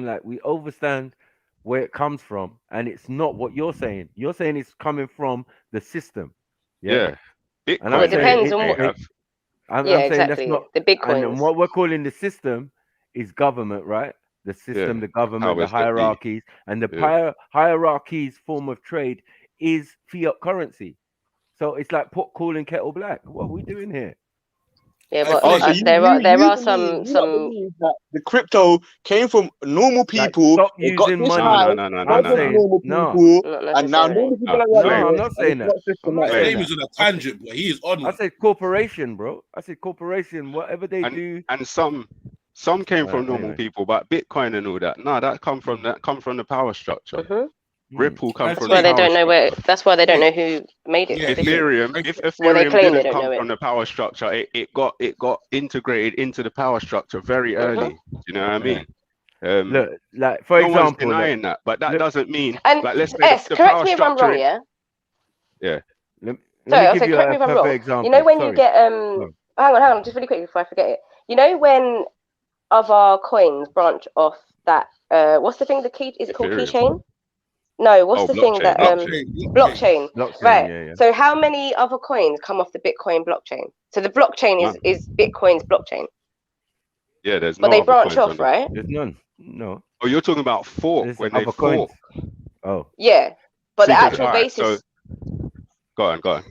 like we understand where it comes from, and it's not what you're saying. You're saying it's coming from the system. Yeah. Yeah. And Well, I'm it saying depends on what. I'm Yeah, saying that's exactly. not. The big And then coins. what we're calling the system is government, right? The system, the government, the powers that be. hierarchies, and the hierarchies form of trade is fiat currency. So it's like pot calling kettle black. What are we doing here? Yeah, but Oh, so you there are believe, some you lot believe that the crypto came from normal people. Stop It got using this money. high, No. I'm wasn't saying normal no. people, not and now necessarily. normal people are No, running I'm it, not and saying it's that. not I'm not systematic. saying Flame that. is on a tangent, boy. He is on I one. said corporation, bro. I said corporation. Whatever they do. And some came from normal anyway. people, but Bitcoin and all that. No, that come from the power structure. Ripple come That's from why the they power don't know structure. where. That's why they don't know who made it. Ethereum, if Well, they Ethereum claim they didn't don't come know from it. the power structure, it got integrated into the power structure very early. Do you know what I mean? Look, like for no one's example, denying that, but that doesn't mean And like let's say S, the correct power me if I'm structure. wrong, yeah. Yeah. Let Sorry, me I'll give say you correct a me if I'm perfect wrong. example. You know when you Sorry. get hang on, just really quickly before I forget it. You know when other coins branch off that what's the thing? The key is it called Ethereum. keychain? No, what's Oh, the thing blockchain, that blockchain? Blockchain, Right. yeah. So how many other coins come off the Bitcoin blockchain? So the blockchain is Bitcoin's blockchain. Yeah, there's But no they other branch coins off, on the. right? There's none. No. Oh, you're talking about fork There's when they other coins. fork. Oh. Yeah. But the See, actual alright, basis. So go on. I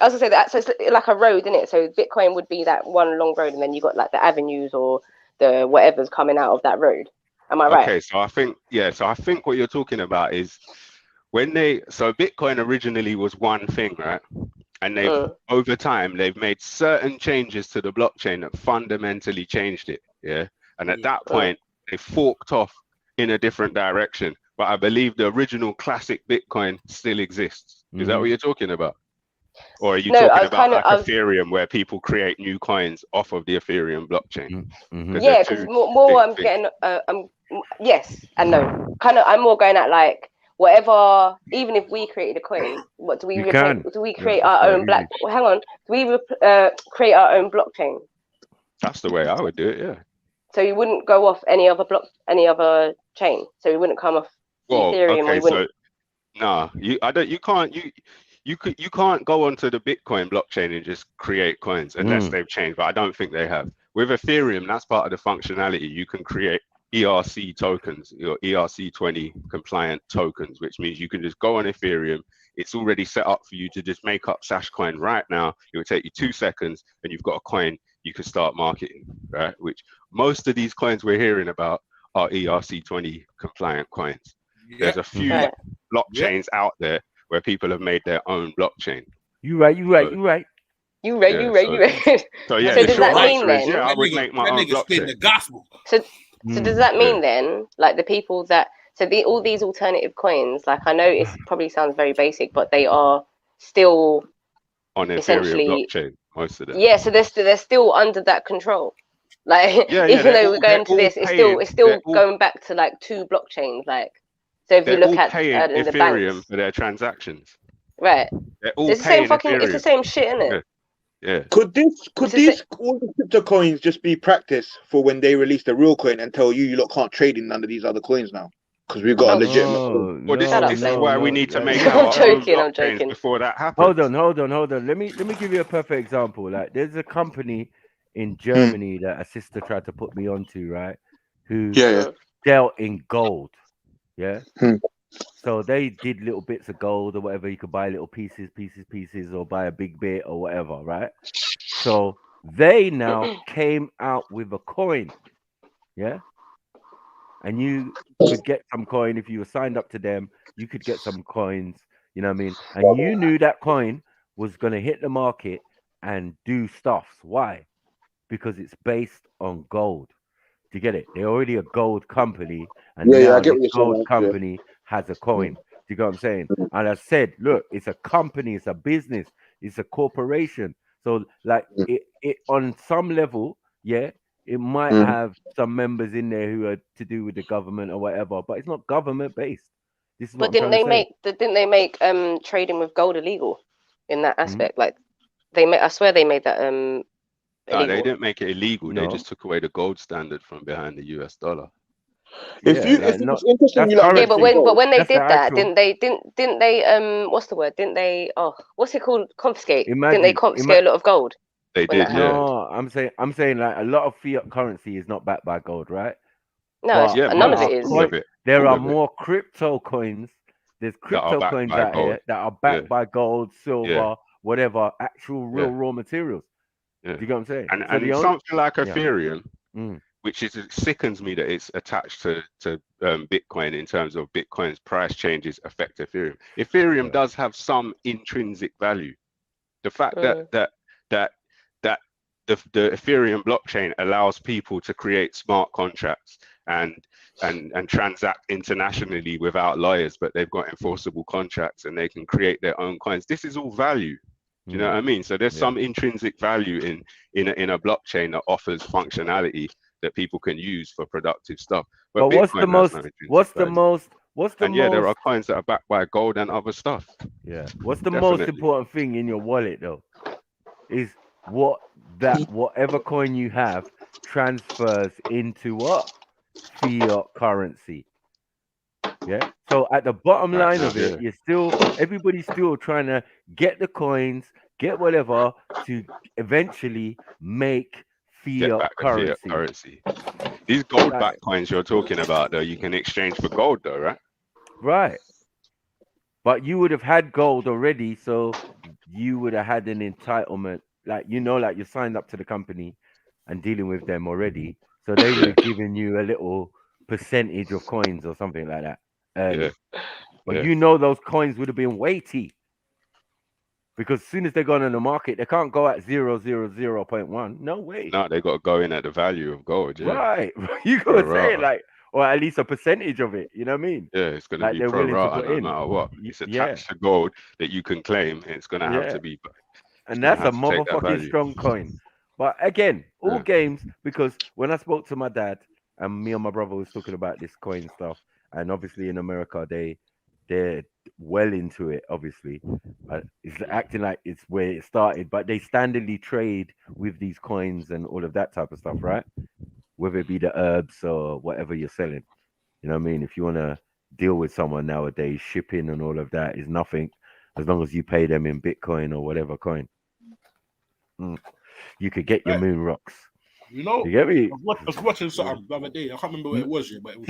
was gonna say that, so it's like a road, isn't it? So Bitcoin would be that one long road, and then you got like the avenues or the whatever's coming out of that road. Am I right? Okay, so I think what you're talking about is so Bitcoin originally was one thing, right? And they've over time they've made certain changes to the blockchain that fundamentally changed it. Yeah. And at that point they forked off in a different direction. But I believe the original classic Bitcoin still exists. Is that what you're talking about? Or are you talking about like Ethereum where people create new coins off of the Ethereum blockchain? Yeah, because more I'm getting yes and no. Kind of I'm more going at like whatever, even if we created a coin, what do we do we create our own create our own blockchain? That's the way I would do it, yeah. So you wouldn't go off any other chain. So you wouldn't come off Ethereum or you wouldn't. You can't go onto the Bitcoin blockchain and just create coins unless they've changed, but I don't think they have. With Ethereum, that's part of the functionality. You can create ERC tokens, your ERC20 compliant tokens, which means you can just go on Ethereum. It's already set up for you to just make up Sashcoin right now. It will take you 2 seconds and you've got a coin you can start marketing, right? Which most of these coins we're hearing about are ERC20 compliant coins. There's a few blockchains out there where people have made their own blockchain. You right. So yeah, so does that mean then? Yeah, I would make my own blockchain. The gospel. So does that mean then, like the people that all these alternative coins, like I know it probably sounds very basic, but they are still on essentially Ethereum blockchain, most of them. Yeah, so they're still under that control. Like even though we're going to this, it's still going back to like 2 bloblockchains. Like so if you look at in the Ethereum banks for their transactions. Right. They're all it's the same fucking. It's the same shit, isn't it? Yeah. Could these all the crypto coins just be practice for when they release the real coin and tell you lot can't trade in none of these other coins now? Because we've got a legitimate. Well, this is why we need to make our I'm own joking. blockchains before that happens. Hold on. Let me give you a perfect example. Like there's a company in Germany that a sister tried to put me onto, right? Who dealt in gold. Yeah. So they did little bits of gold or whatever. You could buy little pieces, or buy a big bit or whatever, right? So they now came out with a coin, yeah? And you could get some coin if you were signed up to them. You could get some coins, you know what I mean? And you knew that coin was going to hit the market and do stuff. Why? Because it's based on gold. Do you get it? They're already a gold company, and now the gold company has a coin. Do you get what I'm saying? And I said, look, it's a company, it's a business, it's a corporation. So, like, it on some level, yeah, it might have some members in there who are to do with the government or whatever, but it's not government based. This is what But I'm trying to say. didn't they make trading with gold illegal in that aspect? Like I swear they made that illegal. No, they didn't make it illegal. No. They just took away the gold standard from behind the US dollar. But when they did that, didn't they what's the word? Didn't they what's it called? Confiscate. Didn't they confiscate a lot of gold? They did, yeah. No, I'm saying like a lot of fiat currency is not backed by gold, right? No, none of it is. There are more crypto coins. There's crypto coins out here that are backed by gold, silver, whatever, actual real raw materials. Yeah. Do you get what I'm saying? And something like Ethereum, which it sickens me that it's attached to Bitcoin in terms of Bitcoin's price changes affect Ethereum. Ethereum does have some intrinsic value. The fact that the Ethereum blockchain allows people to create smart contracts and transact internationally without lawyers, but they've got enforceable contracts and they can create their own coins. This is all value. Do you know what I mean? So there's some intrinsic value in a blockchain that offers functionality that people can use for productive stuff. But what's the most? And yeah, there are coins that are backed by gold and other stuff. Yeah. What's the most important thing in your wallet though? Is whatever coin you have transfers into what? Fiat currency. Yeah. So at the bottom line of it, everybody's still trying to get the coins, get whatever to eventually make fiat currency. These gold-backed coins you're talking about, though, you can exchange for gold, though, right? Right. But you would have had gold already, so you would have had an entitlement, like you signed up to the company and dealing with them already, so they would have given you a little percentage of coins or something like that. But those coins would have been weighty. Because as soon as they're gone on the market, they can't go at 0.000.1. No way. No, they got to go in at the value of gold. Yeah. Right. You got to say it like, or at least a percentage of it. You know what I mean? Yeah, it's going to be pro rata no matter what. It's attached to gold that you can claim. It's going to have to be. And that's a motherfucking strong coin. But again, all games, because when I spoke to my dad and me and my brother was talking about this coin stuff, and obviously in America, they're well into it, obviously. It's acting like it's where it started, but they standardly trade with these coins and all of that type of stuff, right? Whether it be the herbs or whatever you're selling. You know what I mean? If you want to deal with someone nowadays, shipping and all of that is nothing as long as you pay them in Bitcoin or whatever coin. You could get your moon rocks. You know, you get me? I was watching something the other day. I can't remember what it was yet, but it was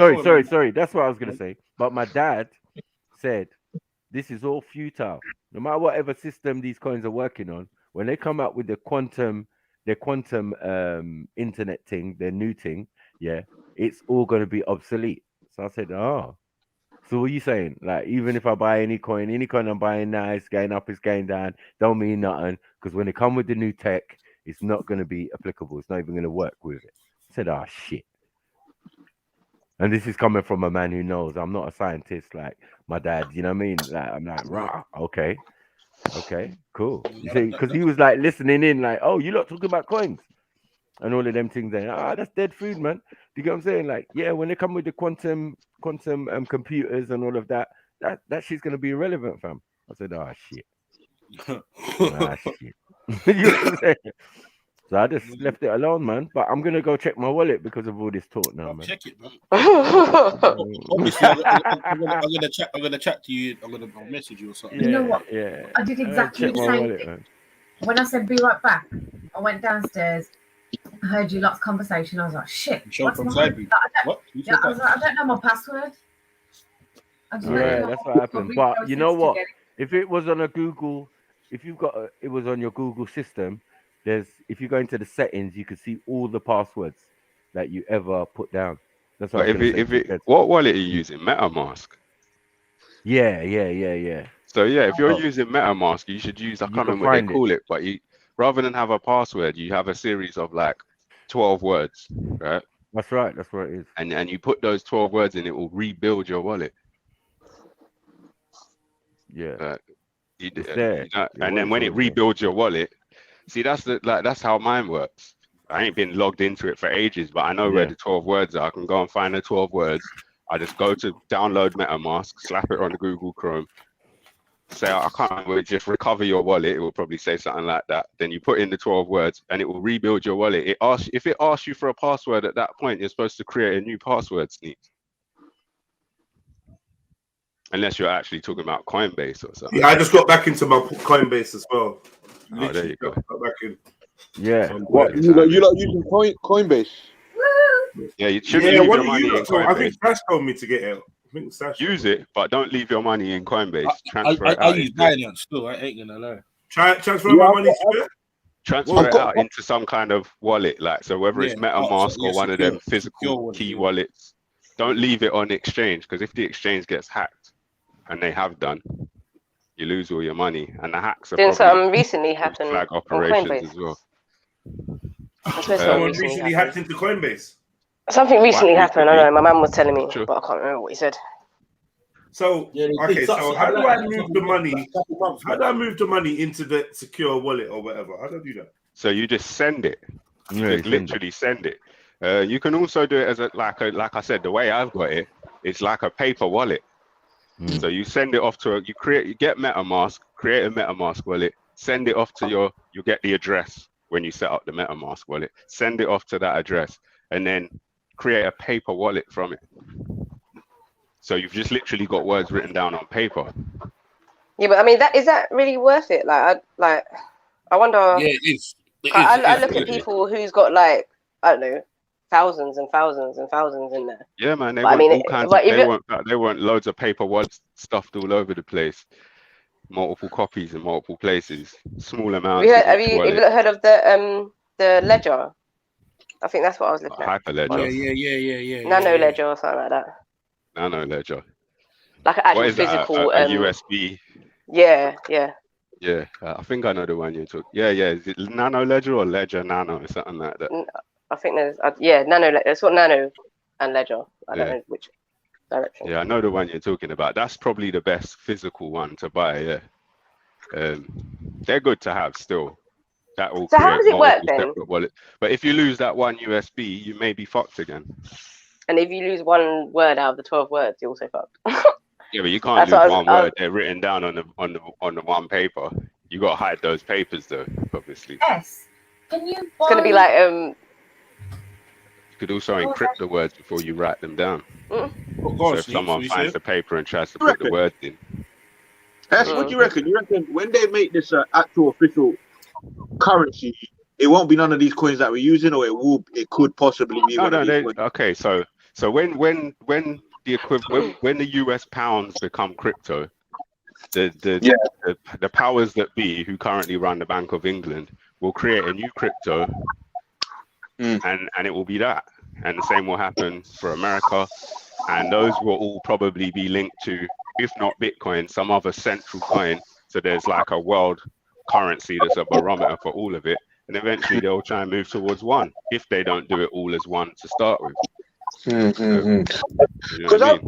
sorry. That's what I was gonna say. But my dad said this is all futile. No matter whatever system these coins are working on, when they come out with their quantum internet thing, their new thing, it's all gonna be obsolete. So I said, oh. So what are you saying? Like, even if I buy any coin I'm buying now, it's going up, it's going down, don't mean nothing. Because when they come with the new tech, it's not going to be applicable. It's not even going to work with it. I said, oh, shit. And this is coming from a man who knows I'm not a scientist like my dad. You know what I mean? Like, I'm like, rah, okay, cool. You see, because he was like listening in, like, oh, you lot talking about coins and all of them things. Then, that's dead food, man. Do you get what I'm saying? Like, yeah, when they come with the quantum computers and all of that shit's going to be irrelevant, fam. I said, oh, shit. Shit. You know what I'm saying? So I just left it alone, man. But I'm gonna go check my wallet because of all this talk now, man. Check it, man. Obviously, I'm gonna chat to you. I'll message you or something. You know what? Yeah. I did exactly the same thing. When I said be right back, I went downstairs. I heard you lot's conversation. I was like, shit. What's my what? I was like, I don't know my password. That's what happened. But you know what? If it was on a Google, if you've got it was on your Google system, if you go into the settings, you can see all the passwords that you ever put down. That's what. What wallet are you using? MetaMask. Yeah. So yeah, if you're using MetaMask, you should use, I can't remember what they call it, but rather than have a password, you have a series of like 12 words, right? That's right. That's what it is. And you put those 12 words in, it will rebuild your wallet. Yeah. And then when it rebuilds your wallet, see, that's how mine works. I ain't been logged into it for ages, but I know where the 12 words are. I can go and find the 12 words. I just go to download MetaMask, slap it on Google Chrome, say, I can't remember, just recover your wallet. It will probably say something like that. Then you put in the 12 words and it will rebuild your wallet. If it asks you for a password at that point, you're supposed to create a new password, Sneak. Unless you're actually talking about Coinbase or something. Yeah, I just got back into my Coinbase as well. Oh, there you go. Got back in. Yeah. What, you lot using Coinbase? Yeah, you should leave your money in Coinbase. I think Sash told me to get it. Use it, but don't leave your money in Coinbase. I use Binance still. I ain't gonna lie. Transfer my money to it? Transfer it out into some kind of wallet, like, so whether it's MetaMask or one of them physical key wallets. Don't leave it on exchange, because if the exchange gets hacked, and they have done, you lose all your money, and the hacks are probably recently happened flag operations as well. Someone recently hacked into Coinbase. Something recently happened. I don't know. My mum was telling me, but I can't remember what he said. So so how do I move the money? How do I move the money into the secure wallet or whatever? How do I do that? So you just send it. You just literally send it. You can also do it as like I said, the way I've got it, it's like a paper wallet. So you send it off to you get MetaMask, create a MetaMask wallet, send it off to you get the address when you set up the MetaMask wallet, send it off to that address, and then create a paper wallet from it. So you've just literally got words written down on paper. Yeah, but I mean, is that really worth it? I wonder. Yeah, it is. I look at people who's got like, I don't know, thousands and thousands and thousands in there. Yeah, man. They But want all kinds of, they want loads of paper wallets stuffed all over the place, multiple copies in multiple places, small amounts. Have you heard of the ledger? I think that's what I was looking at. Hyperledger. Yeah. Nano ledger or something like that. Nano ledger. Like an actual what is physical. That? A USB. Yeah. Yeah, I think I know the one you're talking. Yeah. Is it Nano Ledger or Ledger Nano or something like that? I think there's Nano Ledger. It's got Nano and Ledger. I don't know which direction. Yeah, I know the one you're talking about. That's probably the best physical one to buy. Yeah, they're good to have still. That will so how does it work then? Wallet. But if you lose that one USB, you may be fucked again. And if you lose one word out of the 12 words, you're also fucked. Yeah, but you can't lose one word. They're written down on the one paper. You got to hide those papers though, obviously. Yes. Can you? It's gonna be like You could also encrypt the words before you write them down. So if someone finds the paper and tries to put the words in. What do you reckon? You reckon when they make this actual official currency, it won't be none of these coins that we're using, or it could possibly be one of these coins? Okay, so when the US pounds become crypto, the powers that be who currently run the Bank of England will create a new crypto, and it will be that, and the same will happen for America, and those will all probably be linked to, if not Bitcoin, some other central coin. So there's like a world currency that's a barometer for all of it, and eventually they'll try and move towards one if they don't do it all as one to start with. Because I've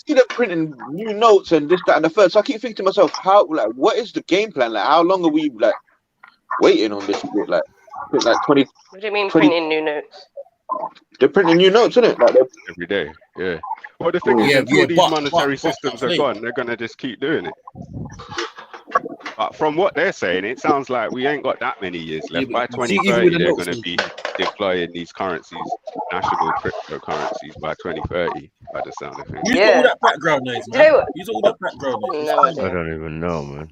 seen them printing new notes and this, that, and the third. So I keep thinking to myself, what is the game plan? Like, how long are we waiting on this? Like 20. What do you mean printing new notes? They're printing new notes, isn't it? Every day, yeah. Well, the thing is, until these monetary systems are gone, they're gonna just keep doing it. But from what they're saying, it sounds like we ain't got that many years left. By 2030, they're going to be deploying these currencies, national cryptocurrencies, by 2030, by the sound of things. Use all that background noise, man. Use all that background noise. I don't even know, man.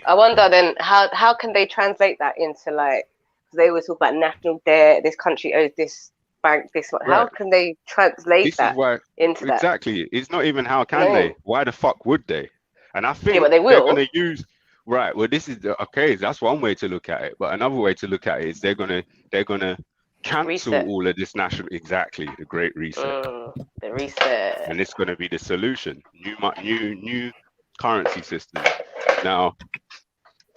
I wonder then, how can they translate that into like, because they always talk about national debt, this country owes this bank this one. How can they translate that into that? Exactly. It's not even how can they. Why the fuck would they? And I think but they will. They're going to use well, this is okay. That's one way to look at it, but another way to look at it is they're gonna cancel all of this national. Exactly, the Great Reset. The reset. And it's gonna be the solution. New currency system. Now,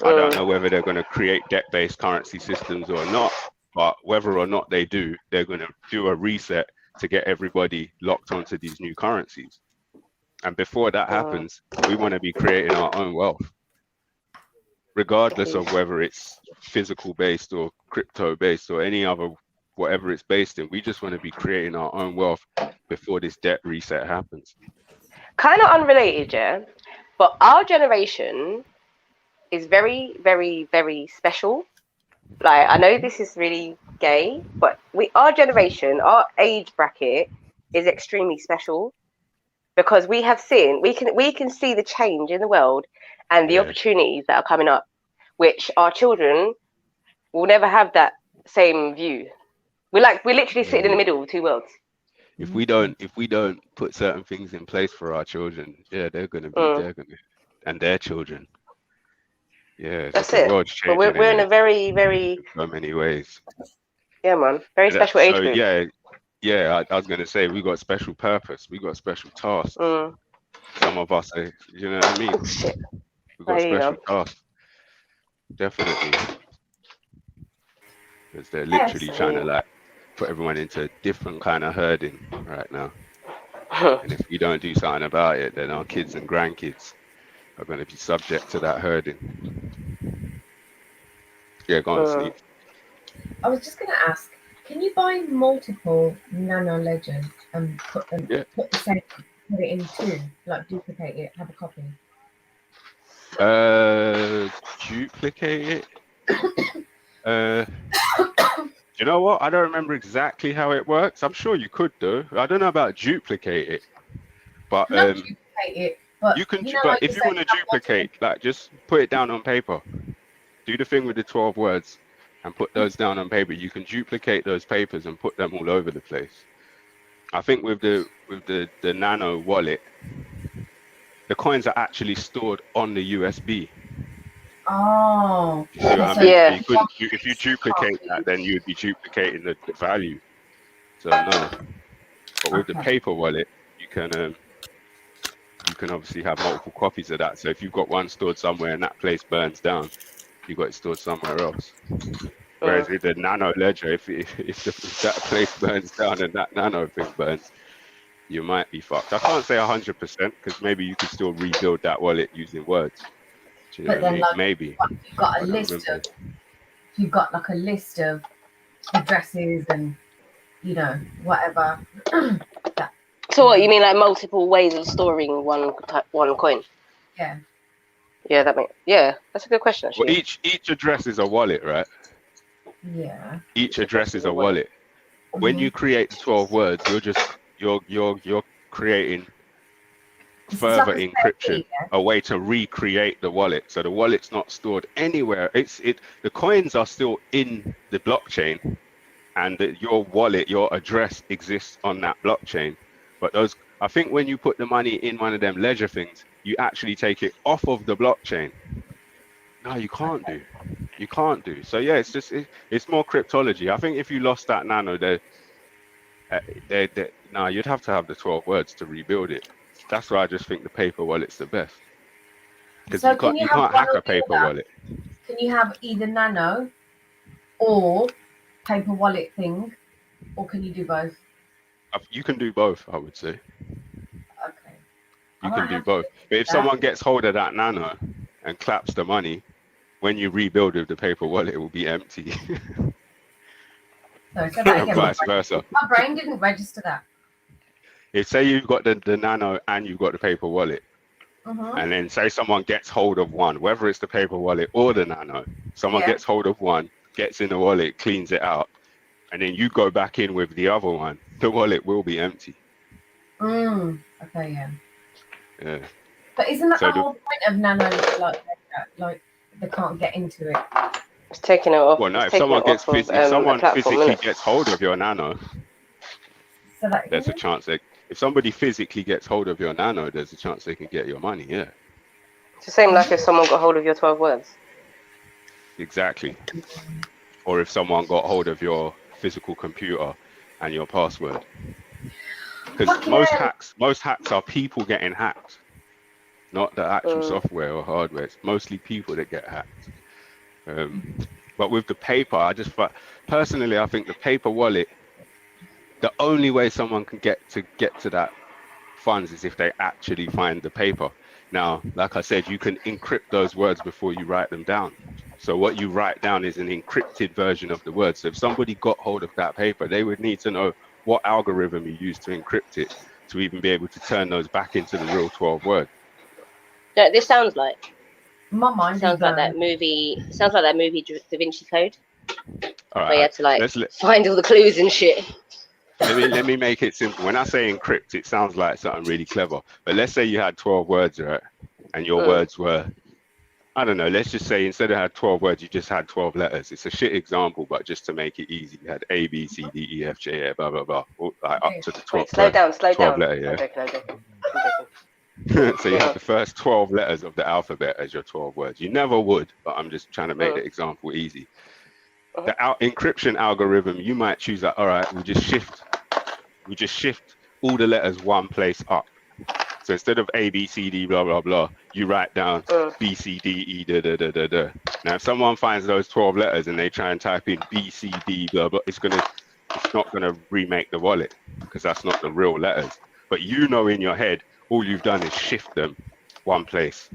I don't know whether they're gonna create debt-based currency systems or not, but whether or not they do, they're gonna do a reset to get everybody locked onto these new currencies. And before that happens, we want to be creating our own wealth, regardless of whether it's physical based or crypto based or any other, whatever it's based in. We just want to be creating our own wealth before this debt reset happens. Kind of unrelated, yeah, but our generation is very, very, very special. Like, I know this is really gay, but our generation, our age bracket is extremely special. Because we have seen, we can see the change in the world and the opportunities that are coming up, which our children will never have that same view. We're literally sitting in the middle of two worlds. If we don't put certain things in place for our children, they're gonna and their children. Yeah, that's it. But we're in a very, very so many ways. Yeah, man, very special age group. Yeah, I was going to say, we got special purpose. We got special tasks. Some of us, you know what I mean? We got special tasks. Definitely. Because they're literally trying to put everyone into a different kind of herding right now. And if we don't do something about it, then our kids and grandkids are going to be subject to that herding. Yeah, go on, Steve. I was just going to ask, Can you buy multiple nano ledgers and put them put the same, put it in two, like duplicate it, have a copy? Duplicate it. You know what? I don't remember exactly how it works. I'm sure you could do. I don't know about duplicate it, but Not duplicate it, but you can. you know, But like if you want to duplicate, like just put it down on paper. Do the thing with the 12 words and put those down on paper. You can duplicate those papers and put them all over the place. I think with the nano wallet, the coins are actually stored on the USB. Oh, You see what I mean? So you couldn't, if you duplicate that, then you'd be duplicating the value. So no. But with the paper wallet, you can obviously have multiple copies of that. So if you've got one stored somewhere and that place burns down, you've got it stored somewhere else. Whereas with the nano ledger, if that place burns down and that nano thing burns, you might be fucked. I can't say 100% because maybe you could still rebuild that wallet using words. Do you know what I mean? Like, maybe. you've got a list of, you've got like a list of addresses and, you know, whatever. So what, you mean like multiple ways of storing one coin? Yeah. Yeah, that's a good question actually. Well, each address is a wallet, right? Yeah. Each address is a wallet. When you create the 12 words, you're creating further encryption, a way to recreate the wallet. So the wallet's not stored anywhere. The coins are still in the blockchain, and your wallet, your address exists on that blockchain. But I think when you put the money in one of them ledger things, you actually take it off of the blockchain. No, you can't do. You can't do. So yeah, it's more cryptology. I think if you lost that nano, you'd have to have the 12 words to rebuild it. That's why I just think the paper wallet's the best. Because you can't hack a paper wallet. Can you have either nano or paper wallet thing, or can you do both? You can do both, I would say. Okay. You can do both. But if someone gets hold of that nano and claps the money, when you rebuild with the paper wallet, it will be empty. Sorry, say that again. Vice versa. My brain didn't register that. If say you've got the nano and you've got the paper wallet, and then say someone gets hold of one, whether it's the paper wallet or the nano, someone gets hold of one, gets in the wallet, cleans it out, and then you go back in with the other one, the wallet will be empty. Okay, yeah. Yeah. But isn't that the whole point of nano, like they can't get into it? It's taking it off. Well, no, if someone physically gets hold of your nano, so there's a chance that if somebody physically gets hold of your nano, there's a chance they can get your money. Yeah. It's the same like if someone got hold of your 12 words. Exactly. Or if someone got hold of your physical computer and your password. Because most hacks are people getting hacked, not the actual software or hardware. It's mostly people that get hacked. But with the paper, personally, I think the paper wallet, the only way someone can get to that funds is if they actually find the paper. Now, like I said, you can encrypt those words before you write them down. So what you write down is an encrypted version of the words. So if somebody got hold of that paper, they would need to know what algorithm you used to encrypt it to even be able to turn those back into the real 12 words. Yeah, this sounds like. My mind sounds like that movie. Sounds like that movie Da Vinci Code. All right, where you had to find all the clues and shit. Let me make it simple. When I say encrypt, it sounds like something really clever. But let's say you had 12 words, right? And your words were, I don't know, let's just say instead of had 12 words, you just had 12 letters. It's a shit example, but just to make it easy, you had A, B, C, D, E, F, G, blah, blah, blah, like up to the 12. Slow down. 12 letter, yeah. I'm joking. So you have the first 12 letters of the alphabet as your 12 words. You never would, but I'm just trying to make the example easy. The encryption algorithm, you might choose that, all right, we just shift all the letters one place up. So instead of A, B, C, D, blah, blah, blah, you write down B, C, D, E, da, da, da, da, da. Now, if someone finds those 12 letters and they try and type in B, C, D, blah, blah, it's not going to remake the wallet because that's not the real letters. But you know in your head, all you've done is shift them one place.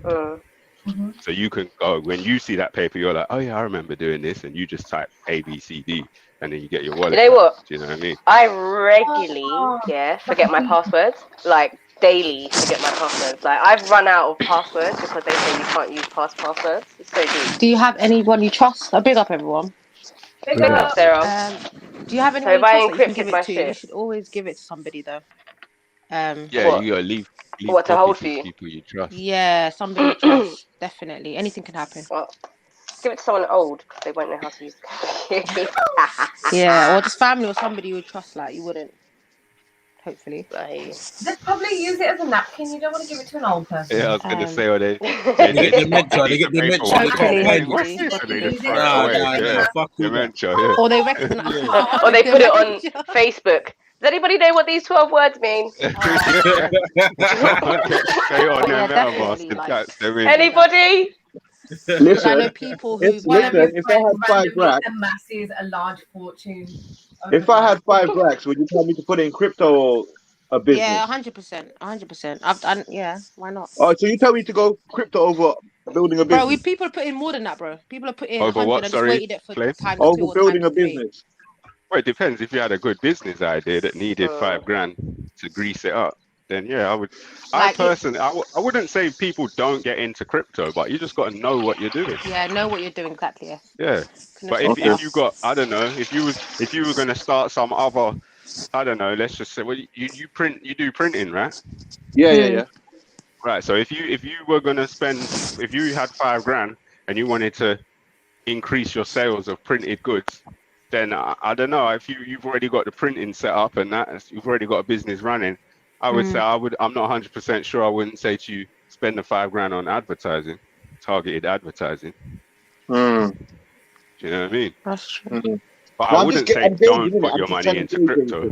So you can go, when you see that paper, you're like, oh yeah, I remember doing this. And you just type A, B, C, D. and then you get your wallet. You know what? Do you know what I mean? I regularly, forget my passwords. Like daily, forget my passwords. Like I've run out of passwords because they say you can't use passwords. It's so deep. Do you have anyone you trust? Big up everyone. Big up, Sarah. Do you have So anyone if you I trust that you can give encrypted it my to? You shit, should always give it to somebody though. Yeah, What? you gotta leave What to hold copies for with you? people you trust. Yeah, somebody you trust. Definitely. Anything can happen. Well, give it to someone old because they won't know how to use the computer. Yeah, or just family or somebody you would trust, like you wouldn't. Hopefully. Just probably use it as a napkin. You don't want to give it to an old person. Yeah, I was gonna say, or they get dementia. They get dementia. They can't find What's it. this? And they just throw Nah, it away. nah, fuck all that. Dementia, yeah. Or they recognize. Or they put it on Facebook. Does anybody know what these 12 words mean? Straight on their mailbox and touch them in. Anybody? Listen, I know people who. if I had 5 racks, amasses a large fortune. if I had 5 racks, would you tell me to put it in crypto or a business? Yeah, 100%, 100%. I've done. Yeah, why not? Oh, so you tell me to go crypto over building a business? Bro, people are putting more than that, bro. People are putting Over 100 what? and just Sorry, waited it for Flame? times over 2 or building times a 3. business. Well, it depends. If you had a good business idea that needed 5 grand to grease it up, then yeah, I would. I personally, I wouldn't say people don't get into crypto, but you just got to know what you're doing. Yeah, know what you're doing exactly. Yeah. Yeah, but if you got, I don't know, if you were gonna start some other, I don't know, let's just say, well, you do printing, right? Yeah. Right. So if you were gonna spend, if you had 5 grand and you wanted to increase your sales of printed goods, then I don't know, if you've already got the printing set up and that you've already got a business running, I would say I'm not 100% sure. I wouldn't say to you spend the 5 grand on advertising, targeted advertising. Do you know what I mean? That's true. But I wouldn't say don't put your money into crypto.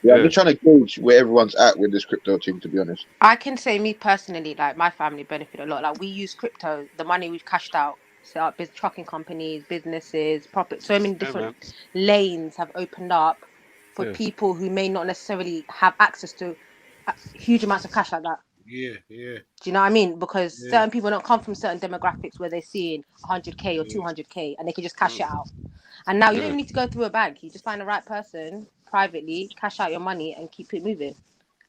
Yeah, I'm just trying to gauge where everyone's at with this crypto thing, to be honest. I can say me personally, like my family benefit a lot. Like we use crypto, the money we've cashed out, set up trucking companies, businesses, profit. So many different lanes have opened up for people who may not necessarily have access to huge amounts of cash like that. Yeah. Do you know what I mean? Because certain people don't come from certain demographics where they're seeing 100k or 200k and they can just cash it out. And now you don't even need to go through a bank. You just find the right person privately, cash out your money and keep it moving.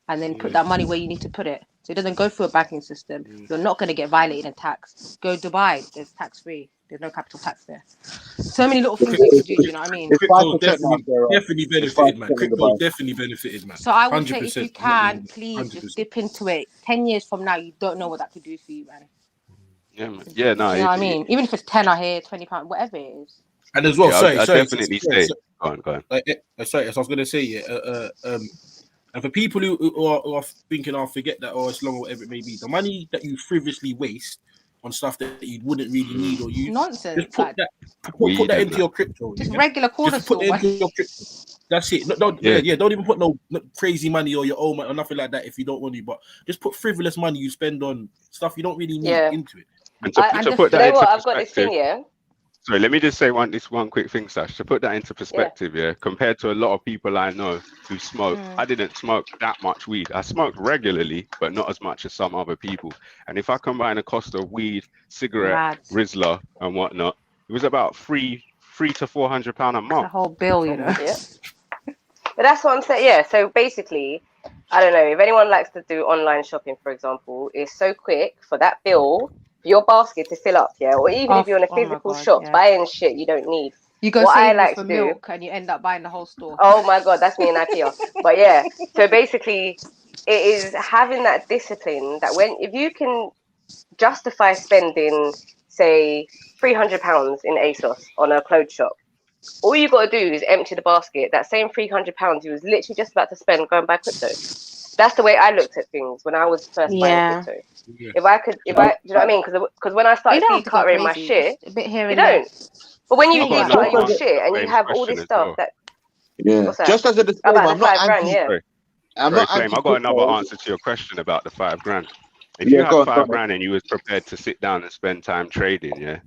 And then put that money where you need to put it. So it doesn't go through a banking system. You're not going to get violated and taxed. Go Dubai. There's tax free. There's no capital tax there. So many little things you can do. Do you know what I mean? Crypto definitely benefited, man. Crypto definitely benefited, man. So I would say 100%, if you can, 100%. please just dip into it. 10 years from now, you don't know what that could do for you, man. Yeah, man. Yeah, no. You know what I mean? Even if it's 10 or here, £20, whatever it is. And as well, I definitely say. Go on. Sorry, as I was going to say, and for people who are thinking, I'll forget that, or it's long, or whatever it may be, the money that you frivolously waste on stuff that you wouldn't really need or use, nonsense. Just put that into your crypto. Just regular corner Just put it into your crypto. That's it. Don't even put no crazy money or your own money or nothing like that if you don't want to. But just put frivolous money you spend on stuff you don't really need into it. And to put that into perspective, I've got this thing, Sorry, let me just say this one quick thing, Sash. To put that into perspective, compared to a lot of people I know who smoke, I didn't smoke that much weed. I smoked regularly, but not as much as some other people. And if I combine the cost of weed, cigarette, Rizzler, and whatnot, it was about £300 to £400 a month. The whole bill, you know. But that's what I'm saying. Yeah. So basically, I don't know if anyone likes to do online shopping, for example, it's so quick for that bill. Your basket to fill up, or even if you're in a physical shop buying shit you don't need. You go for milk and you end up buying the whole store. Oh my god, that's me in IKEA. But yeah, so basically, it is having that discipline that if you can justify spending, say, £300 in ASOS on a clothes shop, all you got to do is empty the basket. That same £300 you was literally just about to spend going buy crypto. That's the way I looked at things when I was first buying crypto. If I, do you know what I mean? Because when I started decluttering my shit, a bit here and you don't. But when you I've got declutter your another shit and you have all this stuff that. What's that? Just as a disclaimer, about I'm the not £5 grand, anti. I'm not anti. I've got another answer to your question about the £5 grand. If you had £5 grand and you was prepared to sit down and spend time trading,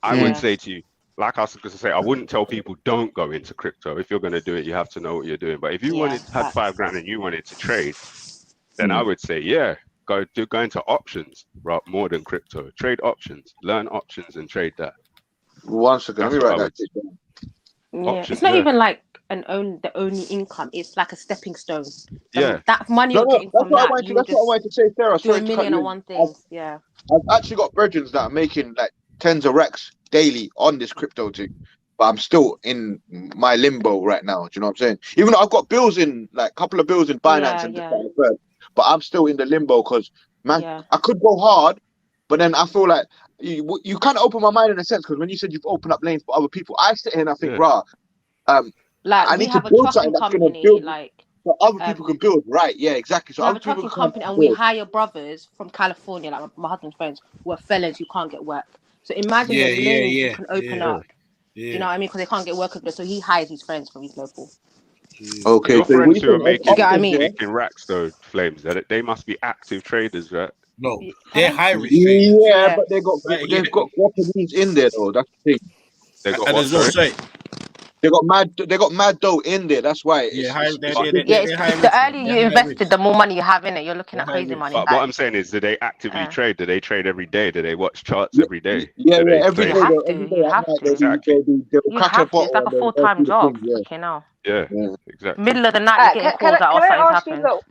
I would say to you, like I was going to say, I wouldn't tell people don't go into crypto. If you're going to do it, you have to know what you're doing. But if you had £5 grand and you wanted to trade, then I would say, go into options more than crypto. Trade options, learn options and trade that. 1 second, let me write that down. options. It's not even like the only income. It's like a stepping stone. So Yeah. that money No, you're no, getting that's from what I that, wanted to. you That's what I just wanted to say, Sarah. do a Sorry to cut million you and in. one things. Yeah. I've actually got brethren that are making like tens of racks daily on this crypto thing, but I'm still in my limbo right now. Do you know what I'm saying? Even though I've got bills in, like a couple of bills in Binance and this, that, and the third, but I'm still in the limbo because, man, I could go hard, but then I feel like you kind of open my mind in a sense, because when you said you've opened up lanes for other people, I sit here and I think, rah, Like I we need to have a build something trucking that's going to company, build like so other people can build. Right? Yeah, exactly. So we have other a people trucking can company and we build. hire brothers from California, like my husband's friends, who are felons who can't get work. So imagine Yeah, the yeah, lanes you yeah, can open yeah. up. Do you know what I mean? Because they can't get work over there. So he hires his friends from his local. Okay, Your so when friends you who are think of options, yeah. making racks though, Flames, they must be active traders, right? No, they're high risk traders. Yeah, but they've got weapons in there though. That's the thing. They got And what? as well, Sorry? sorry. They got mad dough in there. That's why. Yeah, It's Yeah, it's the earlier you invested, the more money you have in it. You're looking at crazy money. But what I'm saying is, do they actively trade? Do they trade every day? Do they watch charts every day? Yeah, Do they every trade? day. You have to. Exactly. They'll You crack a have to. It's bottle like a and they'll go full-time through the job. thing. Okay, now. Yeah, exactly. Middle of the night, you're getting calls out or Can I something's ask you, happened. look,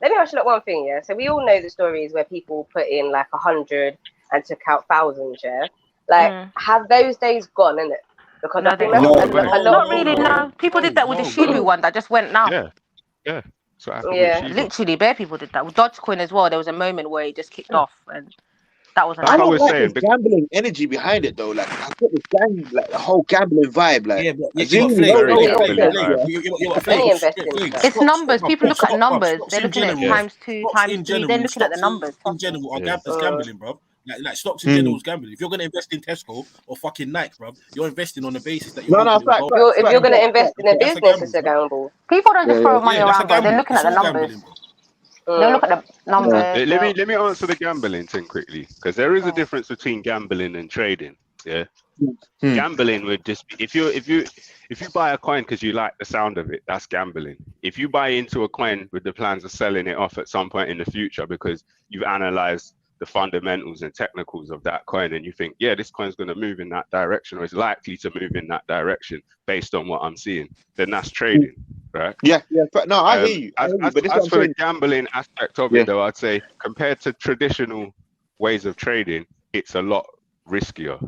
let me ask you one thing, yeah? So we all know the stories where people put in like 100 and took out thousands, yeah? Like, have those days gone, innit? Because I think that's a lot. Not really, no. People did that with the Shibu one that just went now. Yeah. So Literally, bare people did that. With Dogecoin as well, there was a moment where it just kicked off, and that was I another. don't like this gambling energy behind it though. Like I've got this like the whole gambling vibe. Like, It's numbers. People look at numbers. They're looking at times 2, times 3. They're looking at the numbers. In general, it's gambling, bro. Like stocks in general is gambling. If you're gonna invest in Tesco or fucking Nike, bro, you're investing on the basis that you're if you're gonna invest in a business, it's a gamble. People don't just throw money around, bro. They're looking at the numbers. They look at the numbers. Let me answer the gambling thing quickly, because there is a difference between gambling and trading. Yeah, gambling would just be if you buy a coin because you like the sound of it, that's gambling. If you buy into a coin with the plans of selling it off at some point in the future because you've analyzed the fundamentals and technicals of that coin and you think, yeah, this coin's going to move in that direction or is likely to move in that direction based on what I'm seeing, then that's trading. Right? Yeah. But no, I hear you. As for the gambling aspect of it, though, I'd say compared to traditional ways of trading, it's a lot riskier.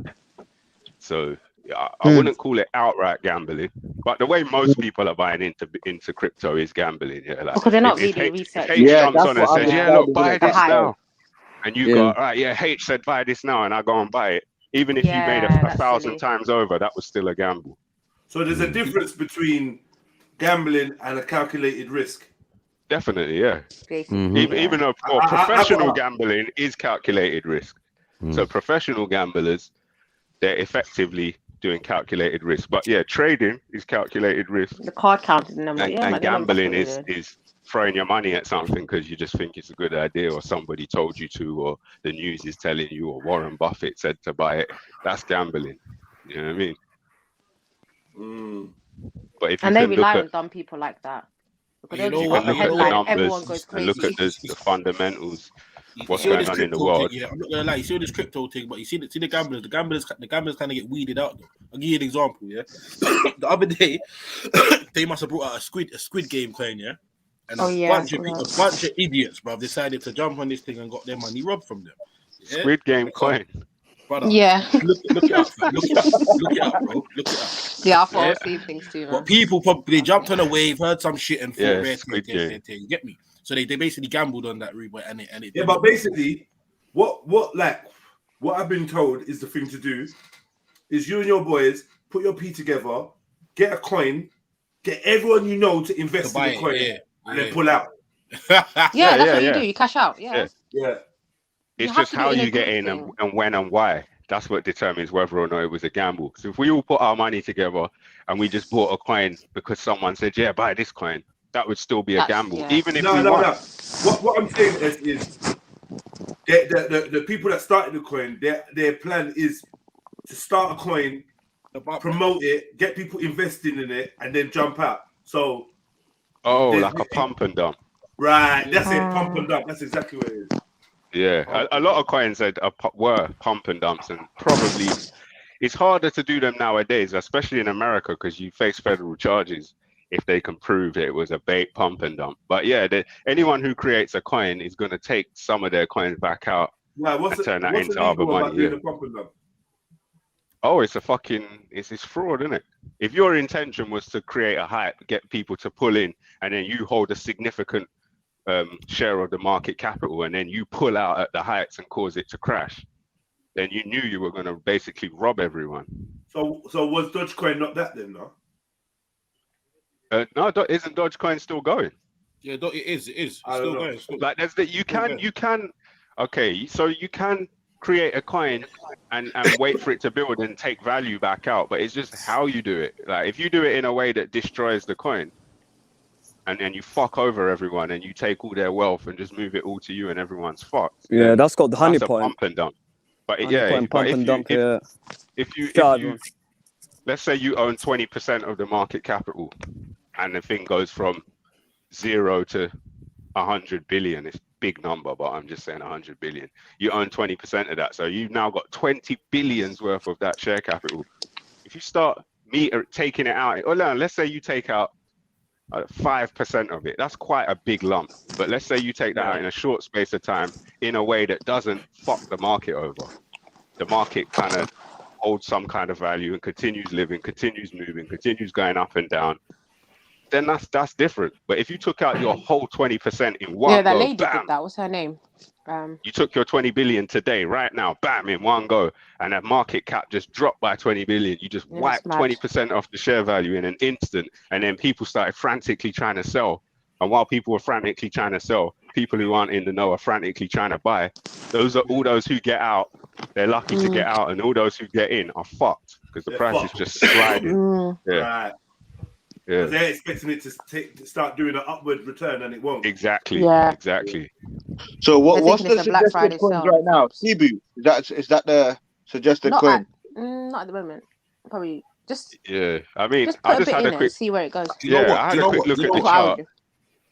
So I wouldn't call it outright gambling, but the way most people are buying into crypto is gambling. Yeah, like because they're not really researching. H jumps on and says, "Yeah, look, buy this now," and you go, "Right, yeah, H said buy this now," and I go and buy it. Even if you made a 1,000 times over, that was still a gamble. So there's a difference between gambling and a calculated risk. Definitely, yeah. Even though professional gambling is calculated risk. So professional gamblers, they're effectively doing calculated risk. But yeah, trading is calculated risk. The card counted number. And gambling is throwing your money at something because you just think it's a good idea or somebody told you to or the news is telling you or Warren Buffett said to buy it. That's gambling. You know what I mean? But if you they can rely on dumb people like that. Because you can look at the numbers and look at the fundamentals, what's going on in the world. I'm not gonna lie, you see this crypto thing, but you see the gamblers. The gamblers kind of get weeded out though. I'll give you an example. Yeah, the other day they must have brought out a squid game coin. Yeah, and a bunch of idiots, bro, decided to jump on this thing and got their money robbed from them. Yeah? Squid game coin. Brother, yeah. Look it up, bro. Look it up, bro. Look it up. Yeah, I thought I was seeing things too, man. But people probably jumped on a wave, heard some shit, and thought Squid game. Get me? So they basically gambled on that route, and it. Yeah, but basically, what I've been told is the thing to do is you and your boys put your P together, get a coin, get everyone you know to invest in the coin, and then pull out. That's what you do. You cash out. Yeah. It's just how you get in and when and why. That's what determines whether or not it was a gamble. So if we all put our money together and we just bought a coin because someone said, yeah, buy this coin, that would still be a gamble. Even if we won. What I'm saying is the people that started the coin, their plan is to start a coin, promote it, get people investing in it, and then jump out. So like a pump and dump. Right, that's it, pump and dump. That's exactly what it is. Yeah, a lot of coins were pump and dumps, and probably it's harder to do them nowadays, especially in America, because you face federal charges if they can prove it was a bait, pump and dump. But yeah, anyone who creates a coin is going to take some of their coins back out and turn that into other money. Yeah. Oh, it's fraud, isn't it? If your intention was to create a hype, get people to pull in, and then you hold a significant share of the market capital, and then you pull out at the heights and cause it to crash, then you knew you were going to basically rob everyone. So was Dogecoin not that then, no? No, isn't Dogecoin still going? Yeah, it is. It's still going. Like you can. Okay, so you can create a coin and wait for it to build and take value back out, but it's just how you do it. Like if you do it in a way that destroys the coin, and you fuck over everyone and you take all their wealth and just move it all to you and everyone's fucked. Yeah, that's got the honey point. Pump and dump. But if you let's say you own 20% of the market capital and the thing goes from 0 to 100 billion, it's a big number, but I'm just saying 100 billion. You own 20% of that. So you've now got 20 billions worth of that share capital. If you start taking it out, or let's say you take out 5% of it, that's quite a big lump. But let's say you take that out in a short space of time in a way that doesn't fuck the market over. The market kind of holds some kind of value and continues living, continues moving, continues going up and down. Then that's different. But if you took out your whole 20% in one that go, lady bam, did that. What's her name? You took your 20 billion today, right now, bam, in one go, and that market cap just dropped by 20 billion. You just wiped 20% off the share value in an instant, and then people started frantically trying to sell. And while people were frantically trying to sell, people who aren't in the know are frantically trying to buy. Those are all those who get out. They're lucky to get out, and all those who get in are fucked because the price is just sliding. Right. Yeah. They're expecting it to start doing an upward return, and it won't. Exactly. Yeah. Exactly. So what's the suggested coins right now? Cebu. Is that the suggested coin? Not at the moment. Probably just. Yeah, I mean, just put a bit in it, see where it goes. Yeah, I had a quick look at the chart.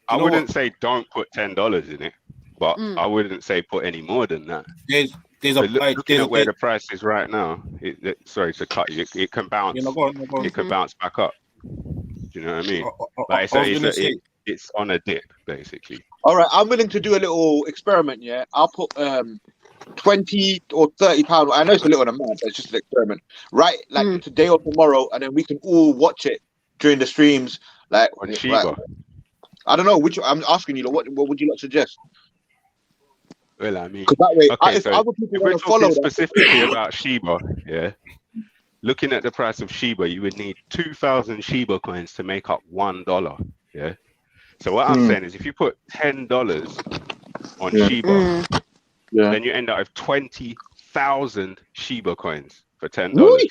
I wouldn't say don't put $10 in it, but I wouldn't say put any more than that. Looking at where the price is right now. Sorry to cut you. It can bounce. It can bounce back up. You know what I mean? Like it's on a dip, basically. All right, I'm willing to do a little experiment. Yeah, I'll put 20 or 30 pounds. I know it's a little amount, but it's just an experiment. Right, like today or tomorrow, and then we can all watch it during the streams. Like on Shiba. I don't know which. I'm asking you. What would you not suggest? Well, I mean, that way, okay, so if we're talking specifically about Shiba, yeah. Looking at the price of Shiba, you would need 2,000 Shiba coins to make up $1. Yeah. So what I'm saying is, if you put $10 on Shiba, then you end up with 20,000 Shiba coins for $10,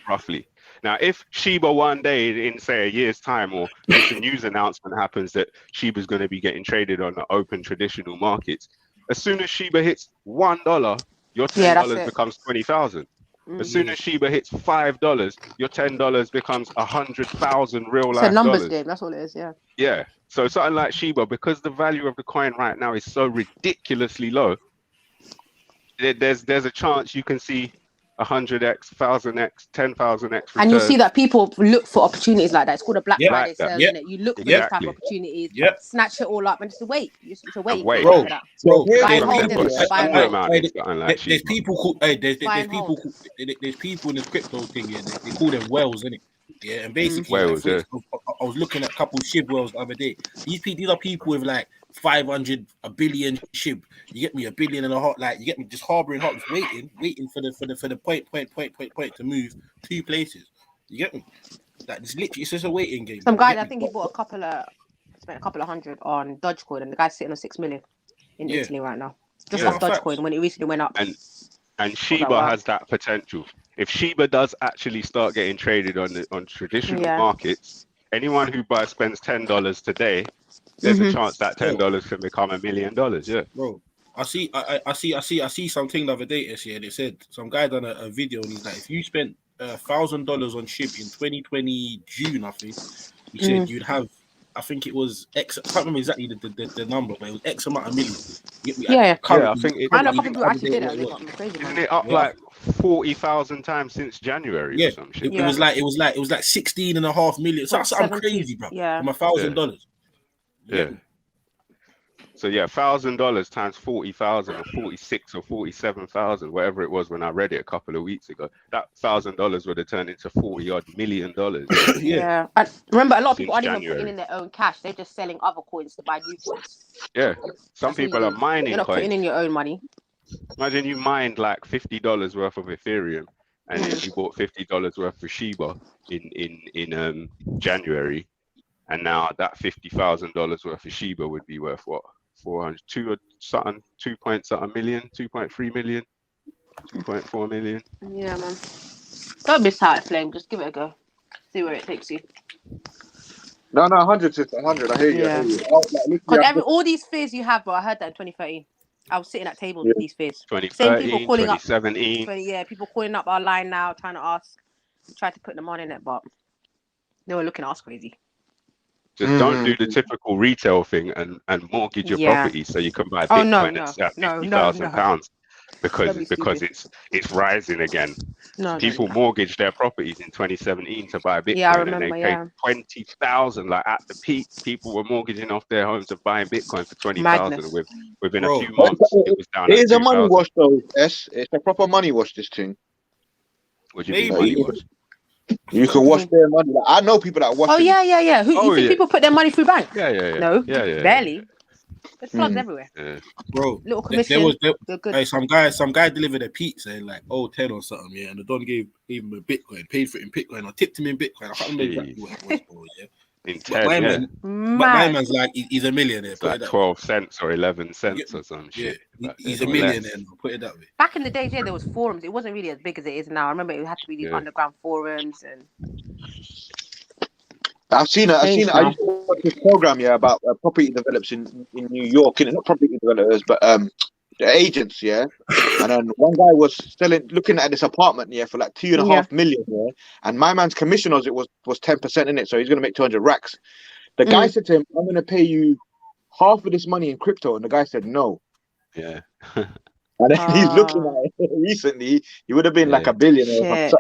roughly. Now, if Shiba one day, in say a year's time, or if a news announcement happens that Shiba is going to be getting traded on the open traditional markets, as soon as Shiba hits $1, your $10 becomes 20,000. As soon as Shiba hits $5, your $10 becomes 100,000 real life. It's a numbers dollars. game. That's what it is. Yeah. Yeah. So something like Shiba, because the value of the coin right now is so ridiculously low, there's a chance you can see 100x, 1,000x, 10,000x. And you'll see that people look for opportunities like that. It's called a Black Friday sale, isn't it? You look for those type of opportunities, snatch it all up, and just wait. Just wait. Bro, there's people called. There's people in the crypto thing. Yeah, they call them whales, innit? Yeah, and basically, whales, I was looking at a couple of SHIB whales the other day. These are people with like 500, a billion SHIB. You get me, $1.5 billion. Like, you get me, just harboring hot, waiting for the point to move 2 places. You get me? Like, it's just a waiting game. Some guy, I think he bought spent a couple of hundred on Dogecoin, and the guy's sitting on 6 million in Italy right now. Just off Dogecoin when it recently went up. And Shiba has that potential. If Shiba does actually start getting traded on traditional markets, anyone who spends $10 today, there's a chance that $10 can become $1 million. Yeah, bro. I see something the other day. They said some guy done a video, and he's like, if you spent $1,000 on SHIB in 2020 June, I think he said you'd have I think it was X. I can't remember exactly the number, but it was X amount of million. Yeah, I think I know a couple of people actually did it. They got crazy money. Isn't it up like 40,000 times since January or some shit? It was like 16.5 million. So that's something crazy, bro. Yeah. From $1,000. Yeah. So yeah, $1,000 times 40,000 or 46 or 47,000, whatever it was when I read it a couple of weeks ago. That $1,000 would have turned into $40 million. Yeah. And remember, a lot of people Since aren't even putting in their own cash. They're just selling other coins to buy new coins. Yeah. Some That's what people you are do. mining You're not coins. putting in your own money. Imagine you mined like $50 worth of Ethereum, and then you bought $50 worth of Shiba in January, and now that $50,000 worth of Shiba would be worth what? 2 or something, 2.3 million, 2.4 million. Yeah, man. Don't miss out, Flame. Just give it a go. See where it takes you. No, 100 to 100. I hear you. Yeah. I hear you. Because all these fears you have, bro, I heard that in 2013. I was sitting at tables with these fears. 2013, 2017. People calling up our line now, trying to ask, try to put them on in it, but they were looking at us crazy. Just don't do the typical retail thing and mortgage your property so you can buy Bitcoin at £50,000 because it's rising again. People mortgaged their properties in 2017 to buy Bitcoin, and they paid 20,000. Like at the peak, people were mortgaging off their homes of buying Bitcoin for 20,000. Within a few months, it was down. It is a money wash, though. It's a proper money wash. This thing. What do you mean money wash? You can wash their money. Like, I know people that wash. Oh yeah. Who you think people put their money through bank? Yeah. No, yeah. Barely. There's plugs everywhere. Yeah. Bro, little commission. Hey, some guy delivered a pizza in like 10 or something, yeah, and the don gave him a Bitcoin, paid for it in Bitcoin, or tipped him in Bitcoin. I can't remember exactly what it was, bro, yeah. My man's like he's a millionaire. It's like 12 cents or 11 cents or some shit. He's a millionaire. Put it that way. Back in the days, there was forums. It wasn't really as big as it is now. I remember it had to be these underground forums and. I've seen it. I used to watch this program, about property developers in New York, and not property developers, but the agents, and then one guy was looking at this apartment, for like 2.5 million, and my man's commission on it was 10% in it, so he's gonna make 200 racks. The guy said to him, "I'm gonna pay you half of this money in crypto," and the guy said no. Yeah. And then he's looking at it recently. He would have been like a billionaire.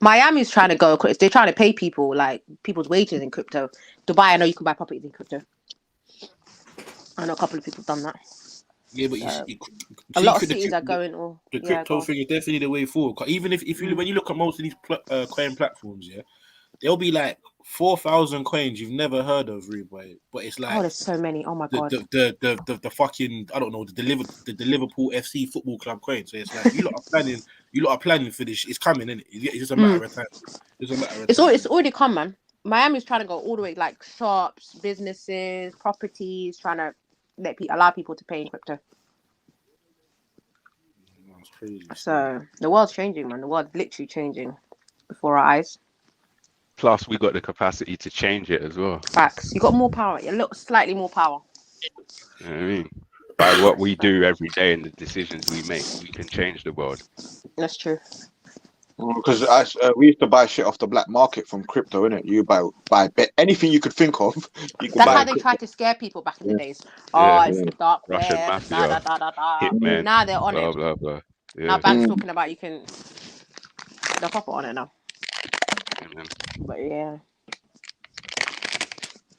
Miami's trying to go. They're trying to pay people like people's wages in crypto. Dubai, I know you can buy properties in crypto. I know a couple of people have done that. Yeah, but a lot of cities are going. The crypto thing is definitely the way forward. Even if you when you look at most of these coin platforms, they'll be like 4,000 coins you've never heard of, but it's like there's so many. Oh my god, the fucking I don't know the Liverpool FC football club coin. So it's like you lot are planning for this. It's coming, isn't it? It's just a matter of time. It's already come, man. Miami's trying to go all the way, like shops, businesses, properties, trying to allow people to pay in crypto. That's crazy. So the world's changing, man. The world's literally changing before our eyes. Plus, we got the capacity to change it as well. Facts. You got more power. You look slightly more power. You know what I mean? By what we do every day and the decisions we make, we can change the world. That's true. Because we used to buy shit off the black market from crypto, innit? You buy anything you could think of. That's how they tried to scare people back in the days. It's the dark Russian web, mafia, hitmen, now they're on blah, it. blah, blah. Yeah. Now banks talking about they're proper on it now. But yeah,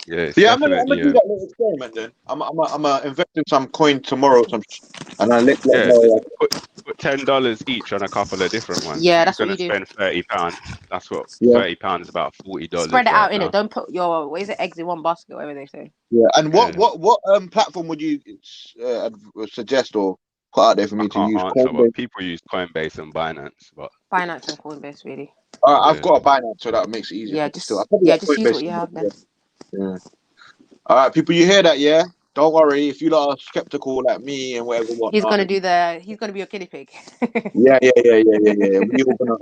I'm gonna do that little experiment then. I'm gonna invest in some coin tomorrow, and I let know. Put $10 each on a couple of different ones. Yeah, that's what you do. Spend £30. That's what £30 is about $40. Spread it out in it. Don't put your eggs in one basket, whatever they say. Yeah, and what platform would you suggest or put out there for me to use? But people use Coinbase and Binance, but Binance and Coinbase really. I've got a Binance, so that makes it easier. Yeah, just use what you have then. Yeah. All right, people, you hear that? Yeah. Don't worry if you lot are skeptical like me and whatever. He's gonna be your guinea pig. Yeah. We all gonna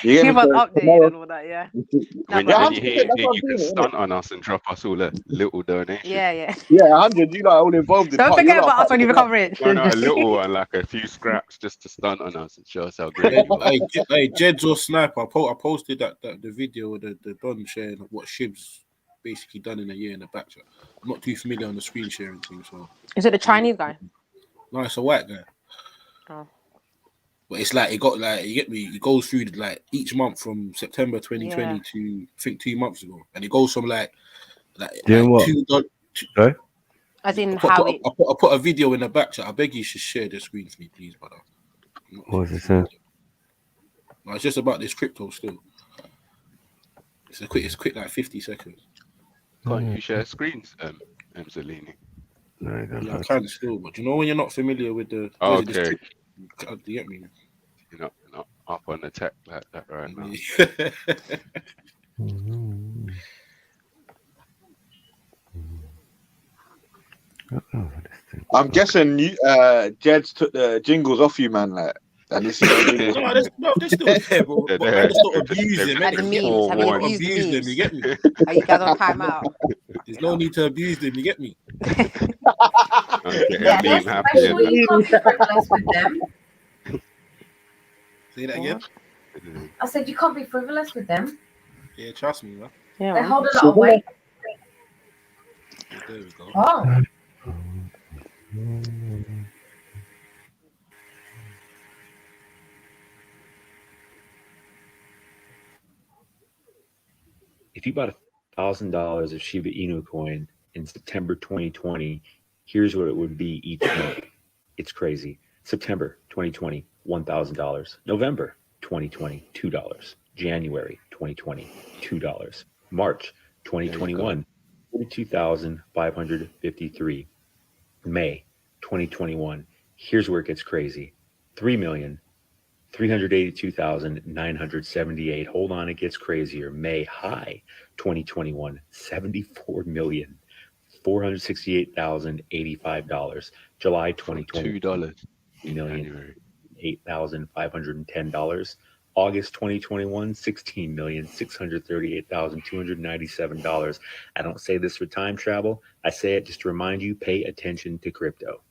you give us update and all that. Yeah. When you hear it, you can stunt on us and drop us all a little donation. Yeah. Yeah, 100. You lot all involved in. Don't forget about us when you become rich. No, a little one, like a few scraps, just to stunt on us and show us how great. Hey, Jed's or Sniper. I posted that the video with the Don sharing what Shibs basically done in a year in the back chat. I'm not too familiar on the screen sharing thing, so. Is it the Chinese guy? No, it's a white guy. Oh. But it's like it got like you get me. It goes through like each month from September 2020 to I think 2 months ago, and it goes from like Doing what? Sorry? As in I how it. put a video in the back chat. I beg you should share the screen for me, please, brother. What was it saying? No, it's just about this crypto still. It's quick, like 50 seconds. Can't you share screens, Zellini? No, I don't Yeah, I can still, but you know when you're not familiar with the. Okay. Do you get me? You're not up on the tech like that right now. I'm guessing you, Jed's took the jingles off you, man. Like, and this is no, they're still there, bro. I just don't abuse them. Like the memes. Have you abused the Abuse them, memes? you get me? Are you guys on timeout? There's no need to abuse them, you get me? Yeah, make sure you can't be frivolous with them. Say that again? I said you can't be frivolous with them. Yeah, trust me, man. Yeah, they hold a lot of weight. There we go. Oh. If you bought $1,000 of Shiba Inu coin in September 2020, here's what it would be each month. It's crazy. September 2020, $1,000. November 2020, $2. January 2020, $2. March 2021, 42,553. May 2021, here's where it gets crazy. 3,382,978. Hold on, it gets crazier. May high 2021, $74,468,085. July 2020, $2 million, $8,510. August 2021, $16,638,297. I don't say this for time travel. I say it just to remind you, pay attention to crypto.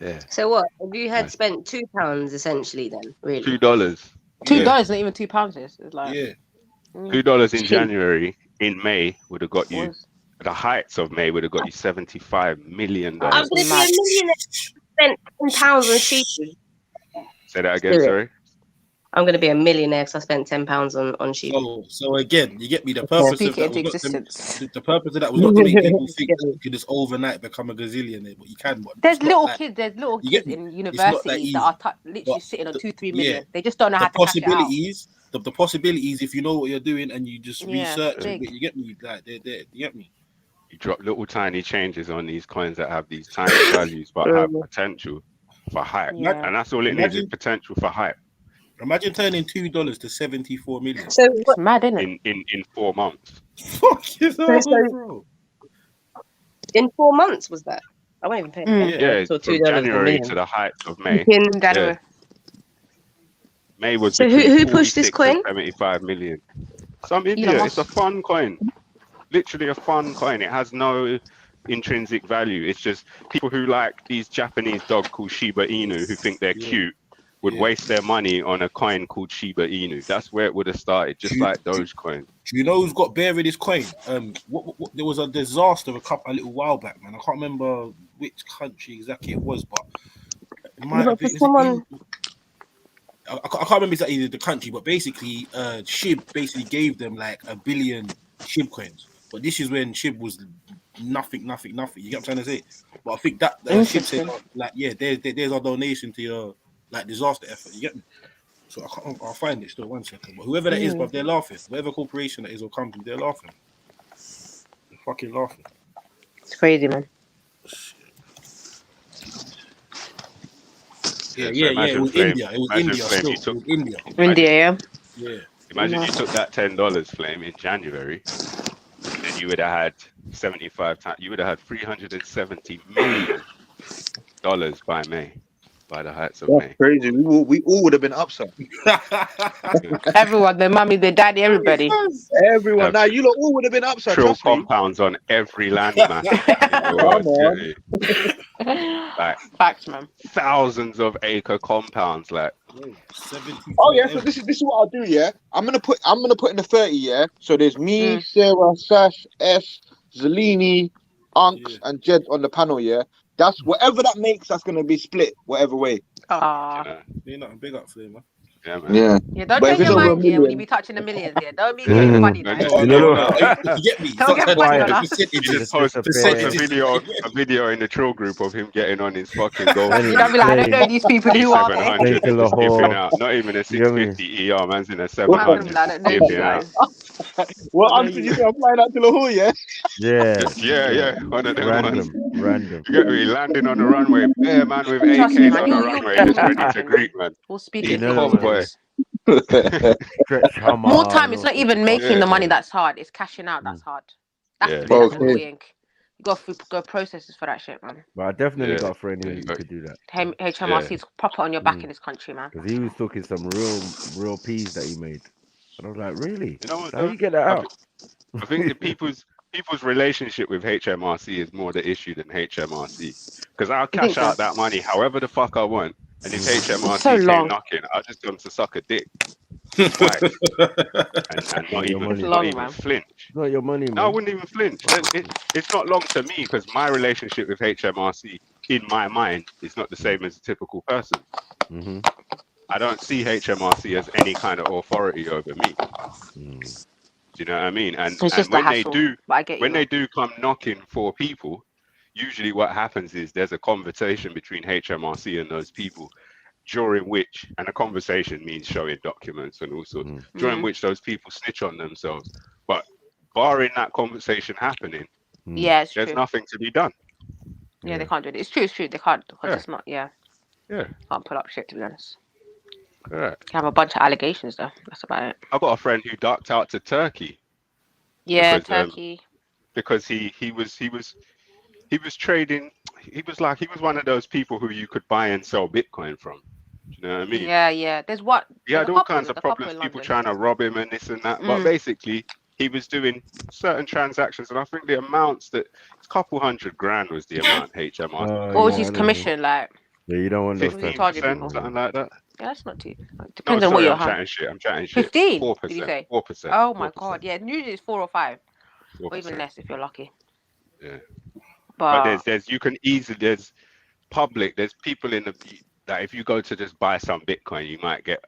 Yeah. So what? You had spent £2 essentially then, really? $2. $2, not even £2. It's like $2 in January. In May would have got you. The heights of May would have got you $75 million. I'm going to be a millionaire. Spent £10 on sheep. Say that again, sorry. I'm going to be a millionaire because I spent £10 on sheep. So again, you get me. The purpose of that was the purpose of that was not to make people think that you can just overnight become a gazillionaire, but you can. But there's little kids in universities that are literally sitting on 2-3 million. They just don't know how to cash it out. The possibilities, if you know what you're doing and you just research it, you get me. Like you get me. You drop little tiny changes on these coins that have these tiny values but have potential for hype, and that's all it needs is potential for hype. Imagine turning $2 to 74 million. So it's mad, isn't it? In 4 months. Fuck yourself, bro. In 4 months was that? I won't even pay. Yeah, from January to the height of May. In January. May was so who pushed this coin? 75 million. Some idiot. It's a fun coin. Literally a fun coin. It has no intrinsic value. It's just people who like these Japanese dog called Shiba Inu who think they're cute would waste their money on a coin called Shiba Inu. That's where it would have started, just like Dogecoin. Do you know who's got bare in his coin? There was a disaster a little while back, man. I can't remember which country exactly it was, but it might have been, I can't remember exactly the country, but basically, SHIB basically gave them like 1 billion SHIB coins. But this is when SHIB was nothing. You get what I'm trying to say? But I think that SHIB said, like, there's our donation to your like disaster effort. You get me? So I'll find it still 1 second. But whoever that is, but they're laughing. Whatever corporation that is or company, they're laughing. They're fucking laughing. It's crazy, man. Yeah. It was India. It was India. Still. It was India. India, yeah. Imagine you took that $10, Flame, in January, then you would have had 75 times. You would have had $370 million by May. By the heights of May. Crazy. We all would have been upset. Everyone, their mommy, their daddy, everybody. Everyone. Now you lot all would have been upset. Trill compounds on every landmass. Like facts, man. Thousands of acre compounds. Like Oh yeah, so this is what I'll do. Yeah, I'm gonna put in the 30. Yeah, so there's me, Sarah, Sash, S, Zelini, Unks, and Jed on the panel. Yeah, that's whatever that makes. That's gonna be split whatever way. You're not a big up flame, man. Yeah, man. Yeah. Yeah, don't But if change it's your over mind, yeah, when you $1 be touching the millions, yeah. Don't be getting funny, man. You get me? Don't get funny on us. You just post a video in the Trill group of him getting on his fucking golf. You don't be like, I don't know these people who are they. 700 and just dipping out. Not even a 650 ER, man's in a 700 dipping out. Well, I'm you think I'm flying out to Lahore, yeah? Yeah. One of them ones. Random. You get me landing on the runway. Yeah, man, with Trust AKs me, man, on the you'll runway, pull just ready them to greet, man. We'll speak He's in convoy. More time, it's not even making the money that's hard. It's cashing out that's hard. That's annoying. You got to go processes for that shit, man. But I definitely got a friend who could do that. HMRC's proper on your back in this country, man. Because he was talking some real peas that he made. And I was like, really? You know what, How you get that out? I think that people's relationship with HMRC is more the issue than HMRC. Because I'll cash out that money however the fuck I want. And if HMRC came knocking, I'll just come to suck a dick. Right. and not even flinch. It's not your money, man. No, I wouldn't even flinch. It's not long to me because my relationship with HMRC, in my mind, is not the same as a typical person. Mm-hmm. I don't see HMRC as any kind of authority over me. Do you know what I mean? And when they do come knocking for people, usually what happens is there's a conversation between HMRC and those people, during which, and a conversation means showing documents and all sorts, during which those people snitch on themselves. But barring that conversation happening, there's nothing to be done. Yeah, they can't do it. It's true. They can't, because it's not, can't pull up shit, to be honest. Correct. Can have a bunch of allegations, though. That's about it. I've got a friend who ducked out to Turkey. Yeah, because, Turkey. Because he was trading. He was one of those people who you could buy and sell Bitcoin from. Do you know what I mean? Yeah. There's what? He had all kinds of problems. People trying to rob him and this and that. But basically, he was doing certain transactions, and I think the amounts that it's a couple $100,000 was the amount HMRC. What was his commission like? Yeah, you don't want those 15%, something like that. Yeah, that's not too. Depends on what you're having. I'm chatting shit. 15. 4%. Did you say? 4%. Oh my god, yeah. Usually it's 4 or 5, 4%. or even less if you're lucky. Yeah. But there's you can easily there's people in that if you go to just buy some Bitcoin, you might get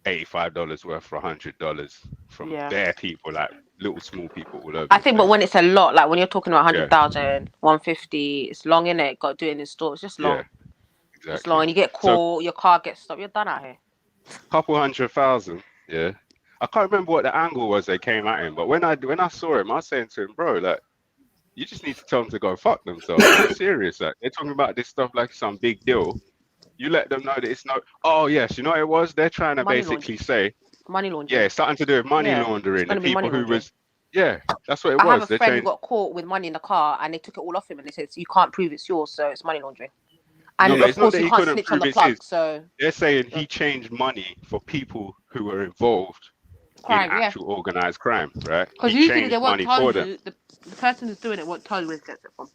$85 worth for $100 from bare people, like little small people all over. I think, but when it's a lot, like when you're talking about 100,000, 150, it's long, innit? Got to do it in the store. It's just long. Yeah, exactly. It's long, and you get caught, your car gets stopped. You're done out here. Couple $100,000. Yeah. I can't remember what the angle was they came at him, but when I saw him, I was saying to him, bro, like, you just need to tell them to go fuck themselves. I'm serious. Like, they're talking about this stuff like some big deal. You let them know that it's not. Oh yes, you know what it was. They're trying to basically say money laundering. Yeah, it's something to do with money laundering. The people who was. Yeah, that's what it was. I have a friend who got caught with money in the car, and they took it all off him, and they said, so "You can't prove it's yours, so it's money laundering." And of course, he can't snitch on the plug. So they're saying he changed money for people who were involved in actual organized crime, right? Because usually they won't tell you. The person who's doing it won't tell you where he gets it from.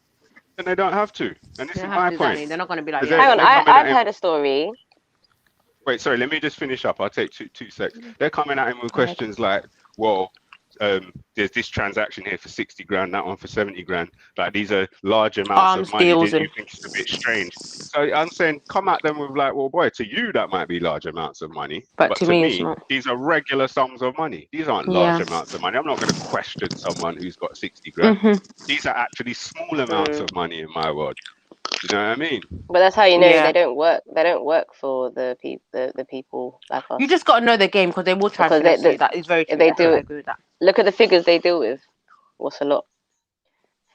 And they don't have to. And this is my point. They're not going to be like, hang on, I've heard a story. Wait, sorry, let me just finish up. I'll take two seconds. They're coming at him with questions like, well, there's this transaction here for 60 grand, that one for 70 grand. Like, these are large amounts of money. Didn't you think it's a bit strange? So I'm saying, come at them with like, well, boy, to you that might be large amounts of money, but to me these are regular sums of money. These aren't large amounts of money. I'm not going to question someone who's got 60 grand. These are actually small amounts of money in my world. You know what I mean? But that's how you know they don't work. They don't work for the people like us. You just got to know the game, because they will try to finesse you. That is very true. They do. I agree with that. Look at the figures they deal with. What's a lot?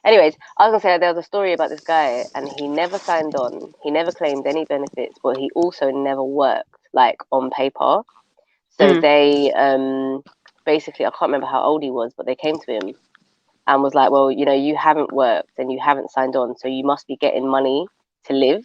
Anyways, I was gonna say there was a story about this guy, and he never signed on. He never claimed any benefits, but he also never worked like on paper. So they basically, I can't remember how old he was, but they came to him and was like, well, you know, you haven't worked and you haven't signed on, so you must be getting money to live.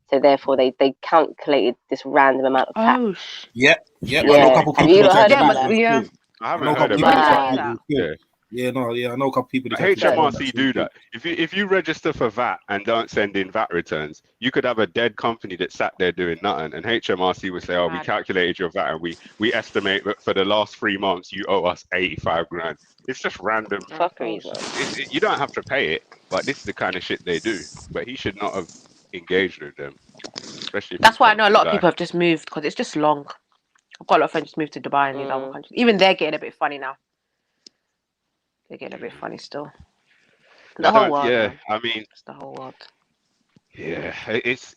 So therefore, they calculated this random amount of tax. Oh, yeah. Have you not heard about that? I haven't heard about that. Yeah. Yeah, no, yeah, I know a couple people. HMRC do that. If you register for VAT and don't send in VAT returns, you could have a dead company that sat there doing nothing, and HMRC would say, "Oh, we calculated your VAT, and we estimate that for the last 3 months you owe us 85 grand." It's just random. Fuckeries. You don't have to pay it, but this is the kind of shit they do. But he should not have engaged with them, especially. That's why I know a lot of people have just moved because it's just long. I've got a lot of friends just moved to Dubai and these other countries. Even they're getting a bit funny now. They're getting a bit funny still. The whole world. Yeah, man. I mean, it's the whole world. Yeah, it's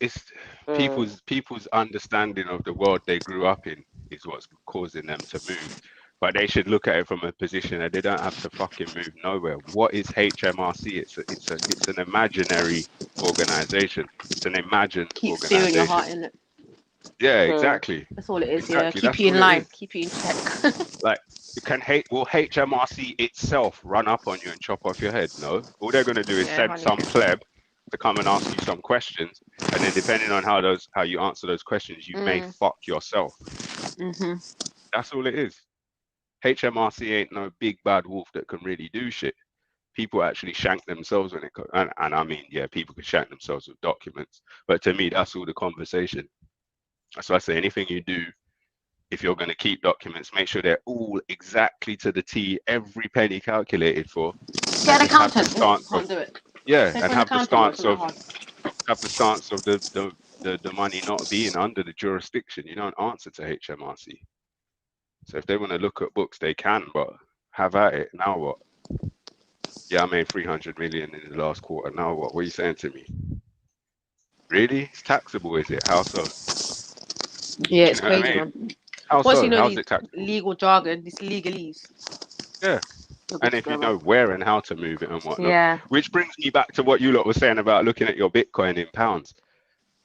people's understanding of the world they grew up in is what's causing them to move. But they should look at it from a position that they don't have to fucking move nowhere. What is HMRC? It's an imaginary organization. It's an imagined Keep steering your heart organization. in it. Yeah, exactly. That's all it is. Exactly. Yeah, keep you in That's all it line. is. Keep you in check. Like, will HMRC itself run up on you and chop off your head? No. All they're going to do is Yeah, send honey. some pleb to come and ask you some questions, and then depending on how you answer those questions, you may fuck yourself. That's all it is. HMRC ain't no big bad wolf that can really do shit. People actually shank themselves when it comes, and I mean, yeah, people can shank themselves with documents, but to me, that's all the conversation. That's why I say anything you do, if you're going to keep documents, make sure they're all exactly to the T, every penny calculated for. Get an accountant. Stance Can't of, do it. yeah, Take and an have the accountant, stance it's of not the money not being under the jurisdiction. You don't answer to HMRC. So if they want to look at books, they can, but have at it. Now what? Yeah, I made 300 million in the last quarter. Now what? What are you saying to me? Really? It's taxable, is it? How so? Yeah, it's You know what I crazy, mean? man. How Once so? you know How's these it taxable? legal jargon, these legalese. Yeah. you're good And to if go, you man. know where and how to move it and whatnot. Yeah. Which brings me back to what you lot were saying about looking at your Bitcoin in pounds.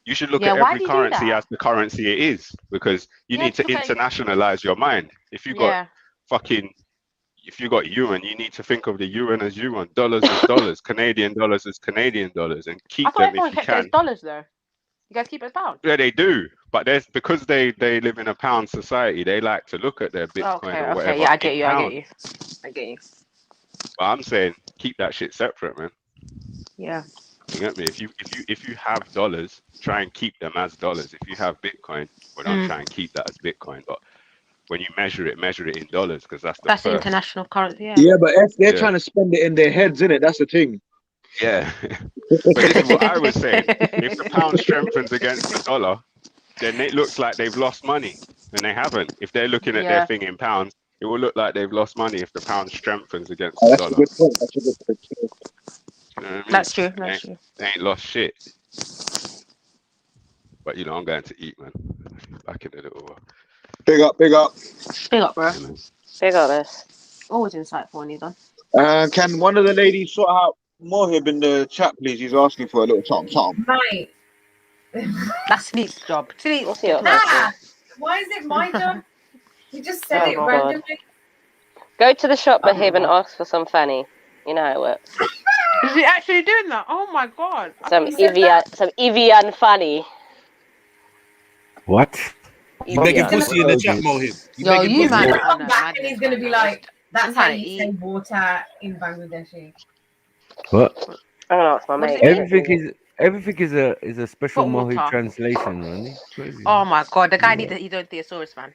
You should look Yeah, at why every do you do currency that? as the currency it is, because you Yeah, need to just look at it. internationalize your mind. If you got Yeah. if you got yuan, you need to think of the yuan as yuan, dollars as dollars, Canadian dollars as Canadian dollars, and I keep thought them if everyone you kept it as can. dollars though. You guys keep it as pounds. Yeah, they do, but because they live in a pound society, they like to look at their Bitcoin or whatever Yeah, I in get you. pounds. I get you. But I'm saying keep that shit separate, man. Yeah. You get me? If you have dollars, try and keep them as dollars. If you have Bitcoin, well, don't try and keep that as Bitcoin. But when you measure it in dollars, because that's the That's first. international currency. Yeah. Yeah, but if they're trying to spend it in their heads, innit? That's the thing. Yeah. But this is what I was saying. If the pound strengthens against the dollar, then it looks like they've lost money, and they haven't. If they're looking at their thing in pounds, it will look like they've lost money if the pound strengthens against the That's dollar. a good point. That's a good point. You know what I mean? That's true. That's true. They ain't lost shit. But I'm going to eat, man. Back in a little while. Big up, big up. Big up, bro. Yeah, man. Big up this. Always insightful when he's on. Can one of the ladies sort out Mohib in the chat, please? He's asking for a little something. Mate. That's Sleep's job. Sleep. Why is it my job? You just said it God. randomly. Go to the shop, Behave, and ask for some fanny. You know how it works. Is he actually doing that? Oh my god. Some Evian fanny. What? He's begging pussy in the chat, Mohib. Yo, you man. He's come back and he's going to be like, that's how you say water in Bangladeshi. What? I'm gonna ask my mate. Everything is a special Mohib water. translation, man. Crazy. Oh my god, the guy needs his own thesaurus, man.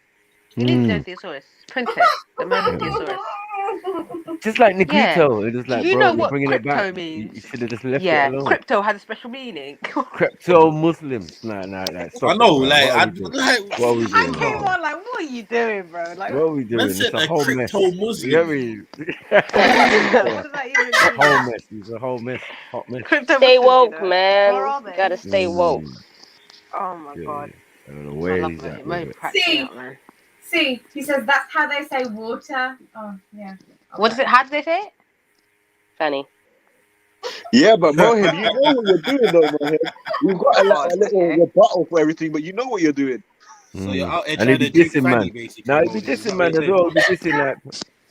He needs his own thesaurus. Print it. The moment thesaurus. Just like Negrito, it was like, do you bro, know you're what bringing it crypto back. means? You should have just left Yeah, it alone. crypto has a special meaning. Crypto Muslims. Nah, stop. I know, it, like, what are we doing? I came on like, what are you doing, bro? Like, What are we doing? It's a whole mess. crypto Muslim. You get me? what does that even It's a mean? whole mess. It's a whole mess. Hot mess. Stay woke, man. Where are they? You gotta stay woke. Oh my god. I don't know where he's at. with it. See, he says that's how they say water. Oh, yeah. What is it? How do they say it? Fanny. Yeah, but Mohib, you know what you're doing, though, Mohib. You've got a little rebuttal for everything, but you know what you're doing. So you're out there And trying he to be drink dissing, fanny, man. basically. Now he be Mohib. Is that dissing, what man, you're as well. saying? He be dissing like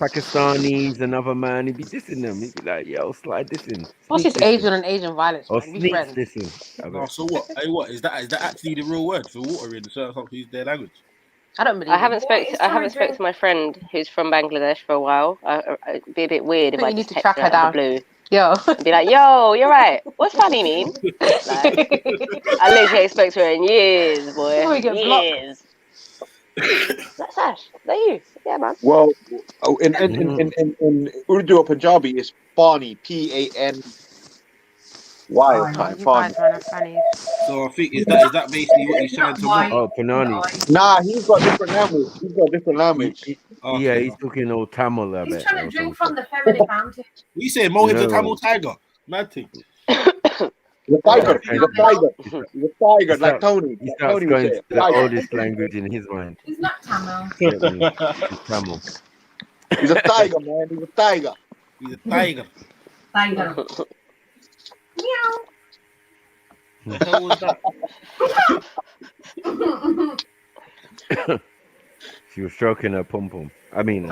Pakistanis, another man. He be dissing them. He be like, yo, slide dissing. What's this Asian and Asian violence, Or man? Be sneak friends. dissing. Oh, so what? Hey, what is that? Is that actually the real word for water in certain countries? Their language? I don't believe. I haven't spoke to my friend who's from Bangladesh for a while. It'd be a bit weird if I you need just to text track her her out down. of the blue. Yo. And be like, yo, you're right. What's funny mean? Like, I literally ain't spoke to her in years, boy. We get Years. That's Ash. Is that you? Yeah, man. Well, in Urdu or Punjabi, it's Pani, Pani. Or something. You guys man are funny. So I think is that basically what he's trying to want? Oh, Panani. Nah, he's got different language. Yeah, he's talking all Tamil. I He's bet, trying or to drink something. from the feminine fountain. You say Mohib's a Tamil tiger? Mad thing. The tiger, he's a tiger, like Tony. He starts Tony going would to say the tiger. oldest language in his mind. He's not Tamil. Get me? He's Tamil. He's a tiger, man. He's a tiger. He's a tiger. Tiger. Meow. What the hell was that? She was stroking her pom pom. I mean, she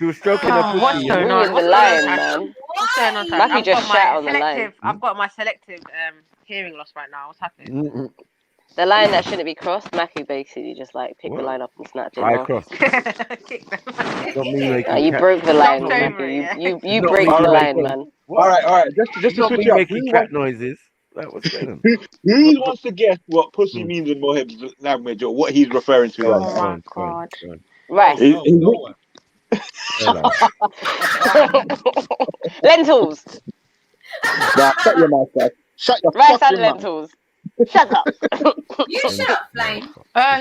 was stroking her pussy. What's going on? The lion, man. What's going on? Matthew just shat on the lion. I've got my selective hearing loss right now. What's happening? The line that shouldn't be crossed, Matthew basically just like picked the line up and snapped it. I off. crossed. You broke the line, Matthew. You break the line, man. All right. Just to switch up. Making cat noises. Like, what's going on? Who wants to guess what pussy means in Mohib's language or what he's referring to? Oh my god! Right. Lentils. Nah, shut your mouth, guys. Shut your Rice and fucking mouth. lentils. Shut up. You shut up, Flame.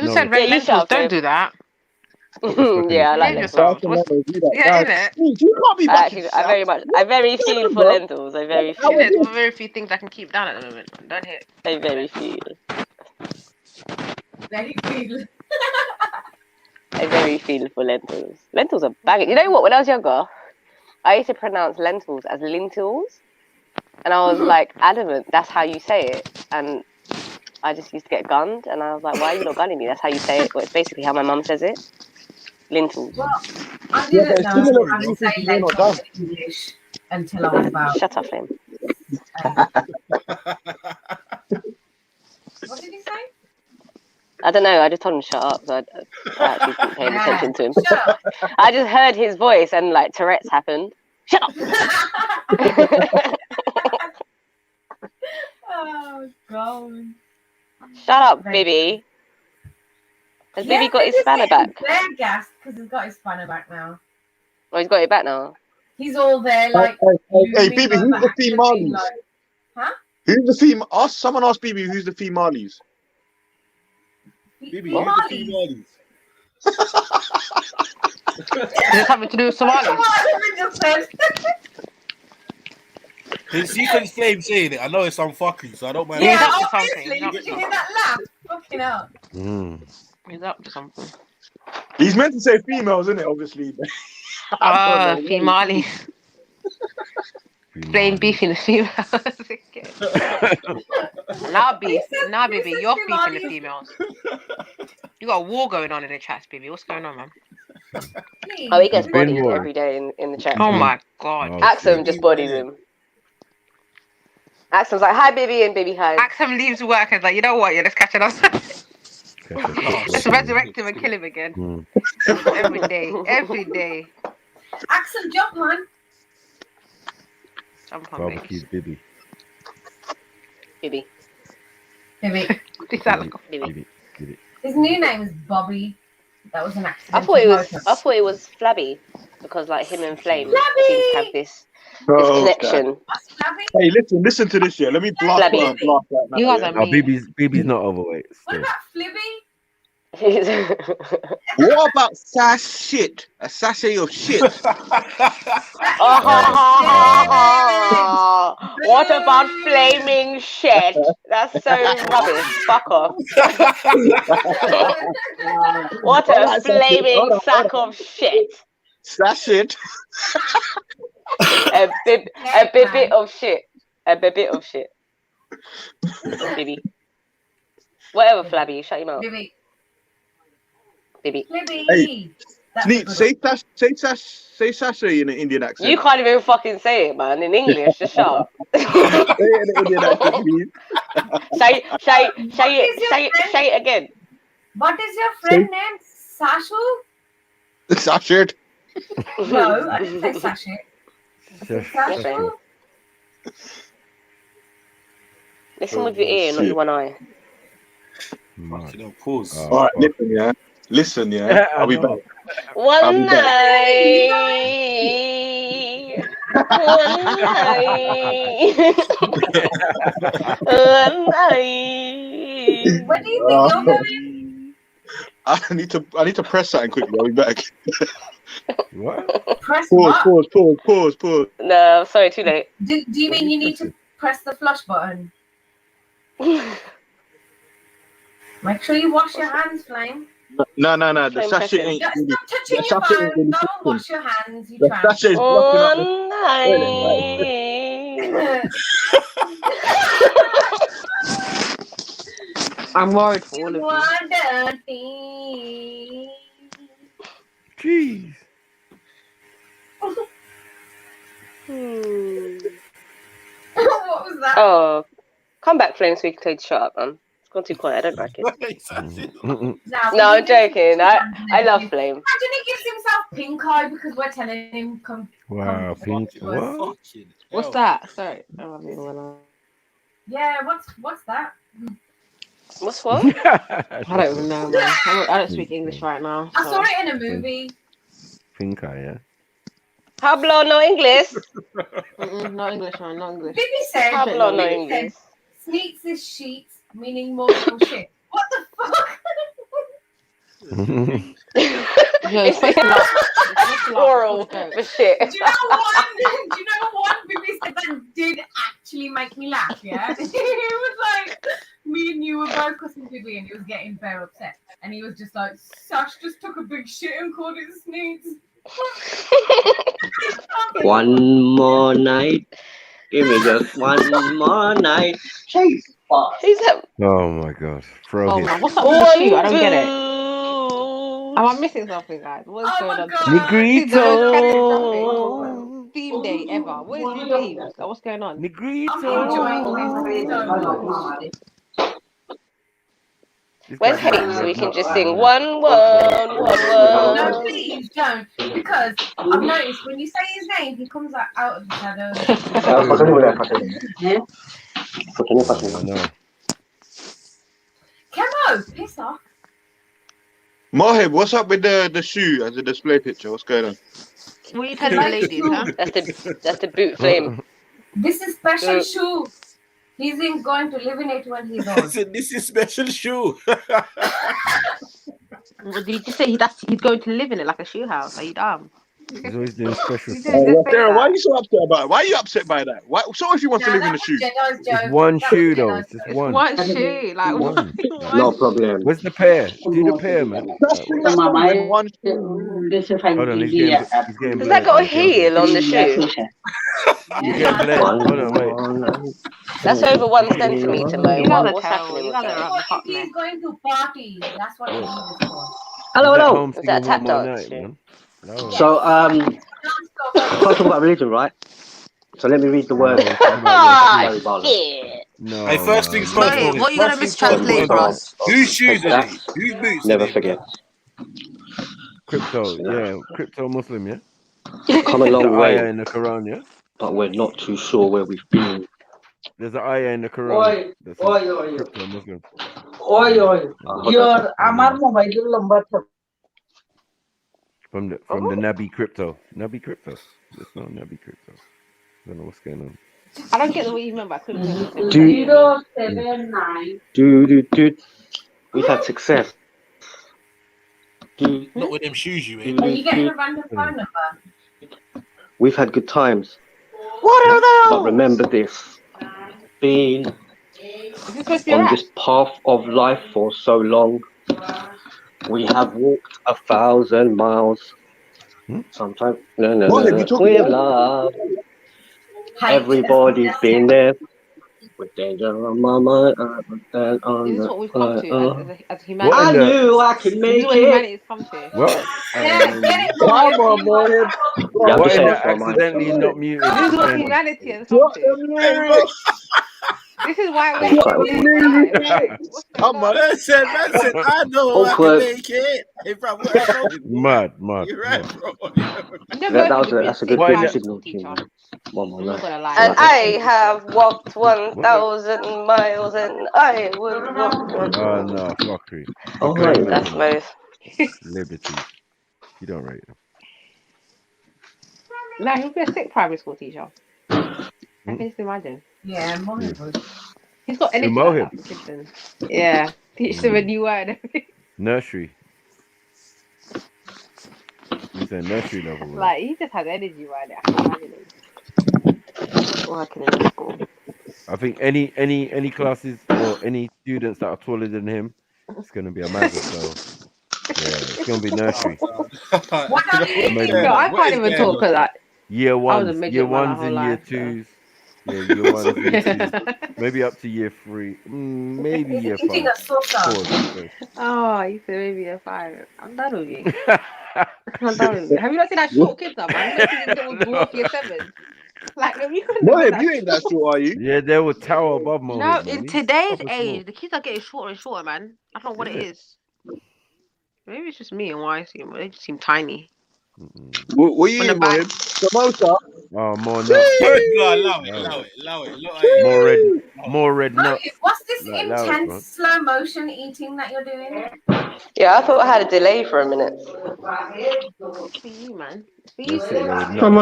Who said red lentils? Don't do that. Yeah, I like lentils. Yeah, innit? You can't be back. I very feel for lentils. I very feel. There's very few things I can keep down at the moment. Don't hit. I very feel. Very feel. I very feel for lentils. Lentils are banging. You know what? When I was younger, I used to pronounce lentils as lintils. And I was like adamant, that's how you say it. And I just used to get gunned. And I was like, why are you not gunning me? That's how you say it. Well, it's basically how my mum says it. Lentils. Well, I didn't know how to say lentils in English until I was about... Shut up, Flame. What did he say? I don't know. I just told him to shut up. So I actually didn't pay attention to him. I just heard his voice and like Tourette's happened. Shut up. Oh, God. Shut up, Bibby. Has Bibby got his spanner back? They're gassed because he's got his spanner back now. Oh, he's got it back now. He's all there like... Hey, Bibi, who's the females? Huh? Who's the female? Someone asked Bibi who's the females. Bibi, who's the females? Does it something to do with Somali? You can Flame saying it. I know it's some fucking, so I don't mind. Yeah, He's up to obviously. something. Did you hear that laugh? Fucking hell. He's up to something. He's meant to say females, isn't it? Obviously. Female. Plain beefing the females. Now, baby, you're beefing the females. You got a war going on in the chats, baby. What's going on, man? Oh, he gets bodied every day in the chat. Oh my god. Axum just bodied him. Axum's like, hi, baby, and baby, hi. Axum leaves work and is like, you know what? Yeah, let's catch it up. Let's resurrect him and kill him again. Every day. Axum, jump, man. Jump on, Barbecue Bibi. Bibi. Bibi. Bibi. His new name is Bobby. That was an accident. I thought it was Flabby because like him and Flame seem to have this connection. Hey, listen to this, yeah. Let me blast that. You guys are mean. Bibi's not overweight. What about Flibby? What about sass shit? A sachet of shit. What about flaming shit? That's so rubbish. Fuck off. What a flaming sack of shit. Sass shit. A bit of shit. A bit of shit. Bibi. Whatever, Flabby. Shut your mouth. Bibi. Bibi. Hey, Sneak, say sachet in an Indian accent. You can't even fucking say it, man. In English, just shut up. Say it in an Indian accent, please. Say it again. What is your friend name? Sashu? Sashed. No, I didn't say Sashu. Sashu? Listen with your ear, not your one eye. Pause. All right, listen, yeah. I'll be back. One night. One night. Where do you think you're going? I need to press something quickly. I'll be back. What? Press Pause. No, sorry, too late. Do you mean you need to press the flush button? Make sure you wash your hands, Flame. No. The sachet ain't. Stop touching your phone. Go and wash your hands. You tramp. Sachet is blocking I'm worried for all of you. Jeez. What was that? Oh, come back, Flame, so we can tell you to shut up, man. It's gone too quiet. I don't like it. No, I'm joking. I love Flame. Imagine he gives himself pink eye because we're telling him come. Wow, pink. What? What's that? Sorry. Oh, yeah, what's that? What's what? I don't even know, man. I don't speak English right now. I saw it in a movie. Pink eye, yeah. Hablo no English. No English, man. No English. Bibi said. Hablo no English. Sneaks is sheets, meaning multiple shit. What the fuck? It's oral for shit. Do you know what? Bibi said that did actually make me laugh, yeah? It was like, me and you were both cussing Bibi and he was getting very upset. And he was just like, Sash just took a big shit and called it sneaks. One more night. Give me just one more night. Chase. Oh my god. Throw him. Man, what's up with the shoe? I don't get it. Am I missing something, guys? What is going on? Negrito. Theme day ever. What is your theme? Like, what's going on? Negrito. Where's Hayes so we can just sing one word? No, please don't. Because I've noticed when you say his name, he comes out of the shadows. Kemo, piss off. Mohib, what's up with the shoe as a display picture? What's going on? What are you telling the ladies, huh? That's the boot Flame. This is special shoe. He's going to live in it when he's old. This is special shoe. Did you just say he's going to live in it like a shoe house? Are you dumb? He's always doing special. Sarah, why are you so upset about it? Why are you upset by that? Why? So if you want to live in the shoe, it's one shoe though. It's just one. One shoe, like one. No problem. Where's the pair? Do the pair, man. One shoe. Hold on, he's getting Has that got a heel on the shoe? He's getting bled. Hold on, wait. That's over 1 centimeter, Mo. What's happening? If he's going to party, that's what he is for. Hello. Is that a tap dance? So, can't talk about religion, right? So let me read the word. Shit. No. Hey, first things first. Mate, what are you gonna mistranslate for us? Whose shoes are these? Whose boots? Never forget. Crypto, yeah. Crypto Muslim, yeah? Come a long way. Ayah in the Quran, yeah? But we're not too sure where we've been. There's an ayah in the Quran. That's crypto Muslim. Amar mobile number. From the Nabi crypto. Nabi crypto. There's no Nabi crypto. I don't know what's going on. I don't get what you meant by crypto. 079. We've had success. Not with them shoes you in. Are you getting a random phone number? We've had good times. What are those? But remember this. Been on this path of life for so long. We have walked 1,000 miles. Sometimes we love. Everybody's been there. With danger on my mind. This is what we've come to as humanity. I knew I could make this is what humanity has come to. What? What accidentally not muted? This is what humanity has come to. This is is why we're here. Come on. Man said, I know I can make it. If I were at home. Mad. You're right, bro. That's a good signal tune. And I have walked 1,000 miles, and I will walk. Oh no, fuckery. Oh, right. That's most. Liberty. You don't rate them. No, he'll be a sick primary school teacher. I can just imagine. Yeah, Mohib would. He's got energy like that for kids then. Yeah, teach them a new word. Nursery. He's a nursery level. Like, he just has energy right there. I can imagine him working in the school. I think any classes or any students that are taller than him, it's gonna be a maggot. So yeah, it's gonna be nursery. No, I can't even talk because year ones and year life, twos. Yeah, year ones and year twos. Maybe up to year 3. Maybe year 5. Oh, you said maybe year 5. I'm done with you. I'm done with you. Have you not seen that short kids up, man? Have you not seen them dwarf year 7? Like, if you couldn't Mohib, you ain't that short, are you? Yeah, they will tower above Mohib. No, in today's age, the kids are getting shorter and shorter, man. I don't know what it is. Maybe it's just me and why I see them, but they just seem tiny. What you eating, Mohib? Samosa? Oh, more nuts. Allow it. More red nuts. What's this intense slow motion eating that you're doing? Yeah, I thought I had a delay for a minute. It's for you, man. It's for you. I'm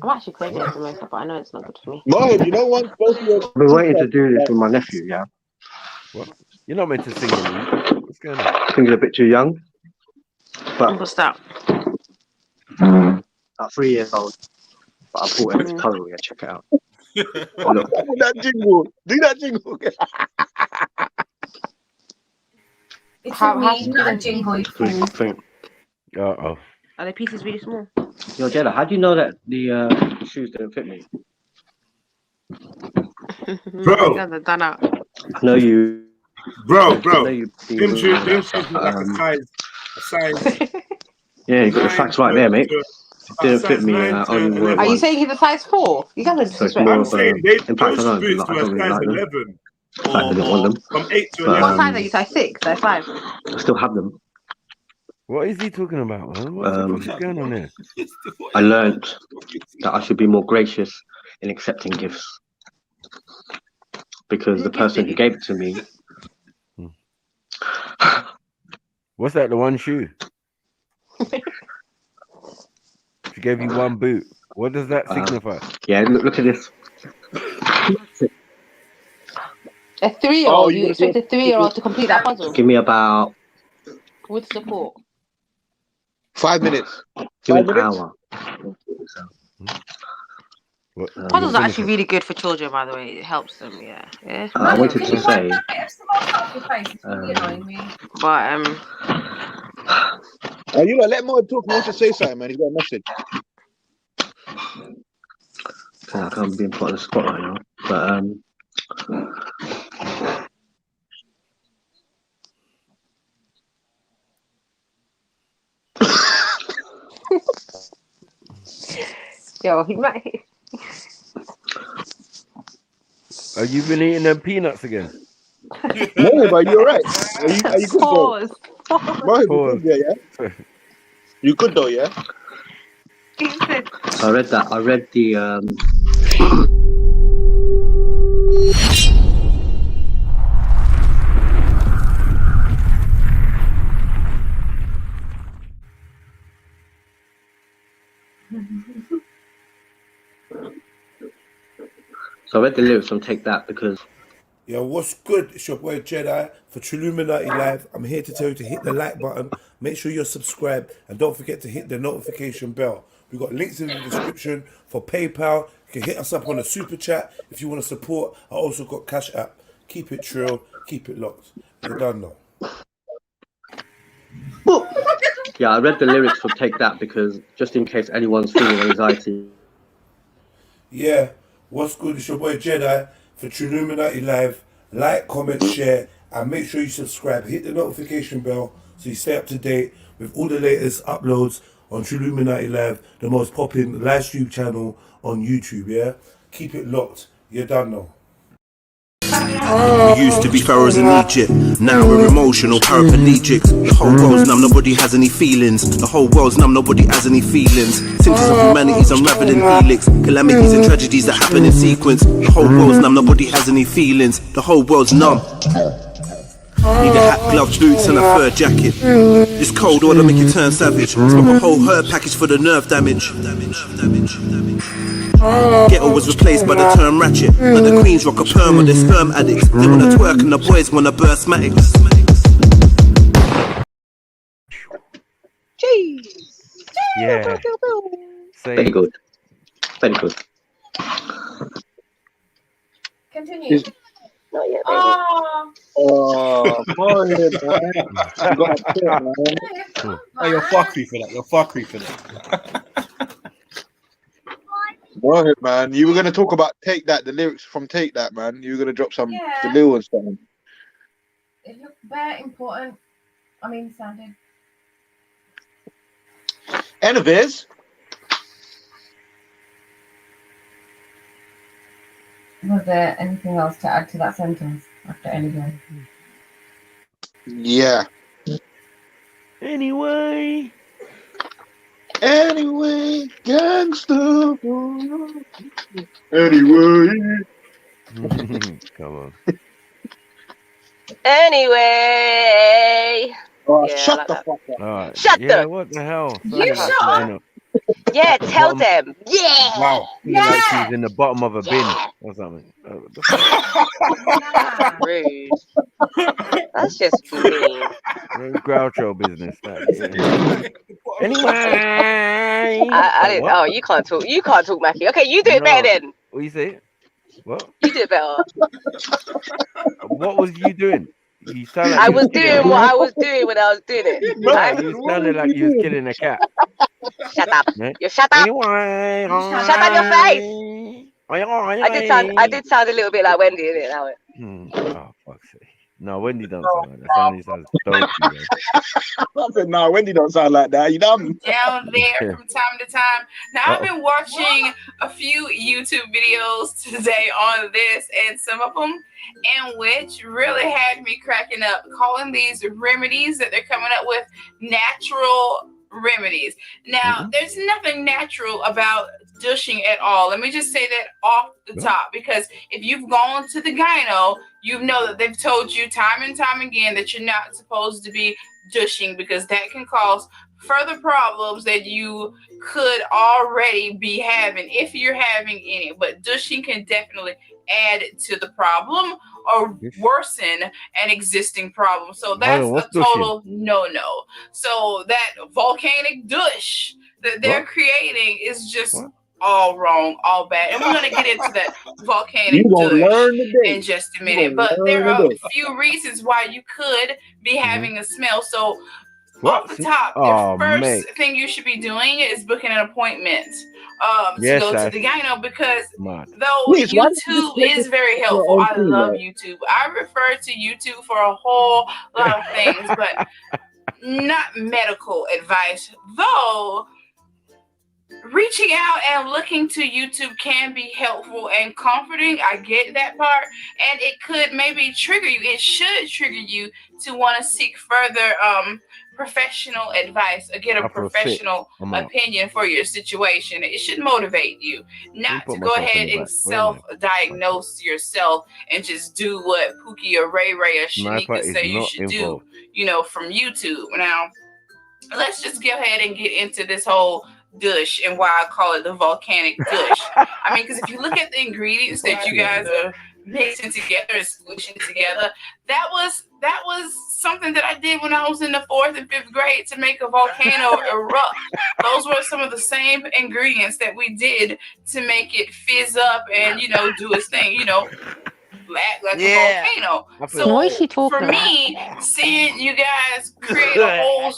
actually craving it samosa, but I know it's not good for me. Mohib, you know what? I've been waiting to do this with my nephew, yeah? What? You're not meant to sing it. What's going on? I think he's a bit too young. But what's that? About 3 years old. But I bought him to Carnival, yeah, check it out. Do that jingle. It's a me, not a jingle. Uh-oh. Are the pieces really small? Yo, Jella, how do you know that the shoes didn't fit me? Bro. I know you. Bro. I know you Them shoes look like a size. Yeah, you got the facts right there, mate. Didn't fit me. Only wore it Are you once. saying he's a size 4? You guys are disrespectful. I'm saying those boots to a size 11. I didn't want them. From 8 to 11. What size are you? Size 6? Size 5? I still have them. What is he talking about, man? What's going on there? I learned that I should be more gracious in accepting gifts because the person who gave it to me. What's that? The one shoe? She gave you one boot. What does that signify? Yeah, look at this. A 3-year-old? You expect a 3-year-old to complete that puzzle? Give me about. With support. 5 minutes. Give me an hour. Puzzles are actually really good for children, by the way. It helps them, yeah. I wanted to say. You know, let Mohib talk. I want to say something, man. He's got a message. I can't be put on the spot right now, but Yo, he might. Are you been eating them peanuts again? No, but you're right. Are you good though? Mohib, you good, yeah? You good though, yeah? I read that. I read the. So I read the lyrics from Take That because. Yo, what's good? It's your boy Jedi for Trilluminati Live. I'm here to tell you to hit the like button. Make sure you're subscribed and don't forget to hit the notification bell. We've got links in the description for PayPal. You can hit us up on the super chat if you want to support. I also got Cash App. Keep it trill, keep it locked. You're done now. Yeah, I read the lyrics from Take That because just in case anyone's feeling anxiety. Yeah, what's good? It's your boy Jedi for Trilluminati Live. Like, comment, share, and make sure you subscribe. Hit the notification bell so you stay up to date with all the latest uploads on Trilluminati Live, the most popping live stream channel on YouTube, yeah? Keep it locked. You're done now. We used to be pharaohs in Egypt, now we're emotional, paraplegic. The whole world's numb, nobody has any feelings. The whole world's numb, nobody has any feelings. Symptoms of humanity's unraveling helix, calamities and tragedies that happen in sequence. The whole world's numb, nobody has any feelings. The whole world's numb. Need a hat, gloves, boots and a fur jacket. This cold order make you turn savage. Smoke a whole herb package for the nerve damage. Ghetto was replaced by the term ratchet. And the queens rock a perm with their sperm addicts. They wanna twerk and the boys wanna burst matics. Yeah. Very good. Very good. Continue. Not yet, Oh, morning, man. Oh, you're fuckery for that. You're fuckery for that. Go ahead, man. You were going to talk about Take That, the lyrics from Take That, man. You were going to drop some the little ones down. It looked very important. I mean, sounded. Anyways. Was there anything else to add to that sentence after anyway? Yeah. Anyway, gangster. Anyway. Come on. Anyway. Oh, Yeah, shut like the that. fuck up. Alright. Shut Yeah, the. what the hell? You Sounded shut like, up. Yeah, tell them. Yeah. Wow. Yeah. Like she's in the bottom of a bin or something. Rude. That's just mean. Groucho business. Anyway. I didn't. Oh, you can't talk. You can't talk, Mackie. Okay, you do it better then. What you say? What? You do it better. What was you doing? You sound like I was doing what I was doing when I was doing it. Right? You sounded like you was killing a cat. Shut up. Yeah? You shut up. Anyway, Shut up your face. I did sound a little bit like Wendy, didn't it? That way. Oh, fuck's sake. No, Wendy don't sound like that. Wendy sounds dopey. I said, no, Wendy don't sound like that. You dumb. Down there from time to time. Now, I've been watching a few YouTube videos today on this, and some of them in which really had me cracking up, calling these remedies that they're coming up with natural remedies. Now, there's nothing natural about douching at all. Let me just say that off the top, because if you've gone to the gyno, you know that they've told you time and time again that you're not supposed to be douching, because that can cause further problems that you could already be having if you're having any. But douching can definitely add to the problem or worsen an existing problem. So that's a total no-no. So that volcanic douche that they're creating is just all wrong, all bad. And we're going to get into that volcanic douche in just a minute. But there are a few reasons why you could be having a smell. So off the top, the first thing you should be doing is booking an appointment to go to the gyno, because though YouTube is very helpful, I love YouTube. I refer to YouTube for a whole lot of things, but not medical advice. Though reaching out and looking to YouTube can be helpful and comforting. I get that part. And it could maybe trigger you. It should trigger you to want to seek further professional advice or get a professional opinion for your situation. It should motivate you not to go ahead and self-diagnose yourself and just do what Pookie or Ray Ray or Shanika say you should do, from YouTube. Now, let's just go ahead and get into this whole douche and why I call it the volcanic douche. I mean, because if you look at the ingredients that you guys are mixing together and squishing together, that was something that I did when I was in the 4th and 5th grade to make a volcano erupt. Those were some of the same ingredients that we did to make it fizz up and do its thing, act like a volcano. So for me, seeing you guys create a whole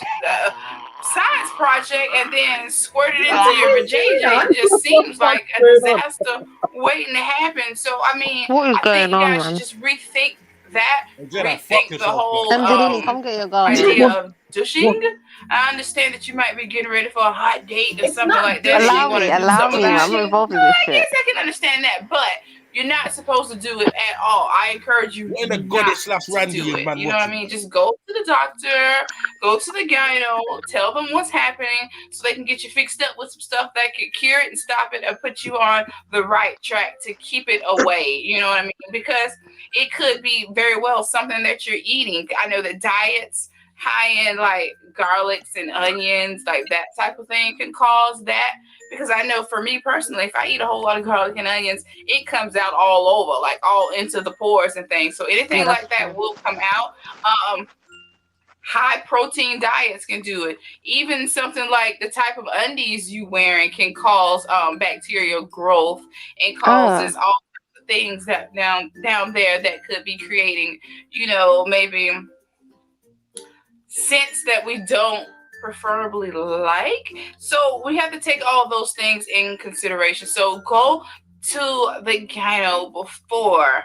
science project and then squirt it into your vajayjay, it just seems like a disaster waiting to happen. So I mean, I think you guys should just rethink that, rethink the whole idea of douching. I understand that you might be getting ready for a hot date or something like that. Allow me. I'm involved in this I shit. guess I can understand that, but you're not supposed to do it at all. I encourage you What in the not goddess slash to Randy do is it. man You know what I watching? mean? Just go to the doctor, go to the gyno, tell them what's happening so they can get you fixed up with some stuff that could cure it and stop it and put you on the right track to keep it away. You know what I mean? Because it could be very well something that you're eating. I know that diets high in like garlics and onions, like that type of thing can cause that. Because I know for me personally, if I eat a whole lot of garlic and onions, it comes out all over, like all into the pores and things. So anything like that will come out. High protein diets can do it. Even something like the type of undies you wearing can cause bacterial growth and causes all the things that down there that could be creating, you know, maybe scents that we don't preferably like. So we have to take all those things in consideration. So go to the gyno before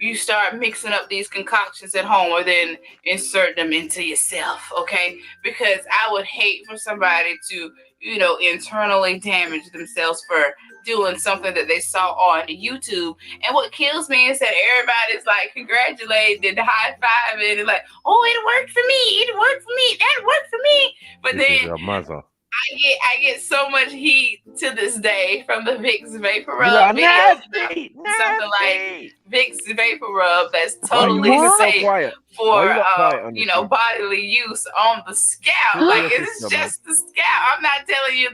you start mixing up these concoctions at home or then insert them into yourself, okay? Because I would hate for somebody to, you know, internally damage themselves for doing something that they saw on YouTube. And what kills me is that everybody's like congratulating and high-fiving and like, oh, it worked for me, that worked for me. But then I get so much heat to this day from the Vicks Vapor Rub videos. Something like Vicks Vapor Rub that's totally safe for you know, bodily use on the scalp. Like it's just the scalp. I'm not telling you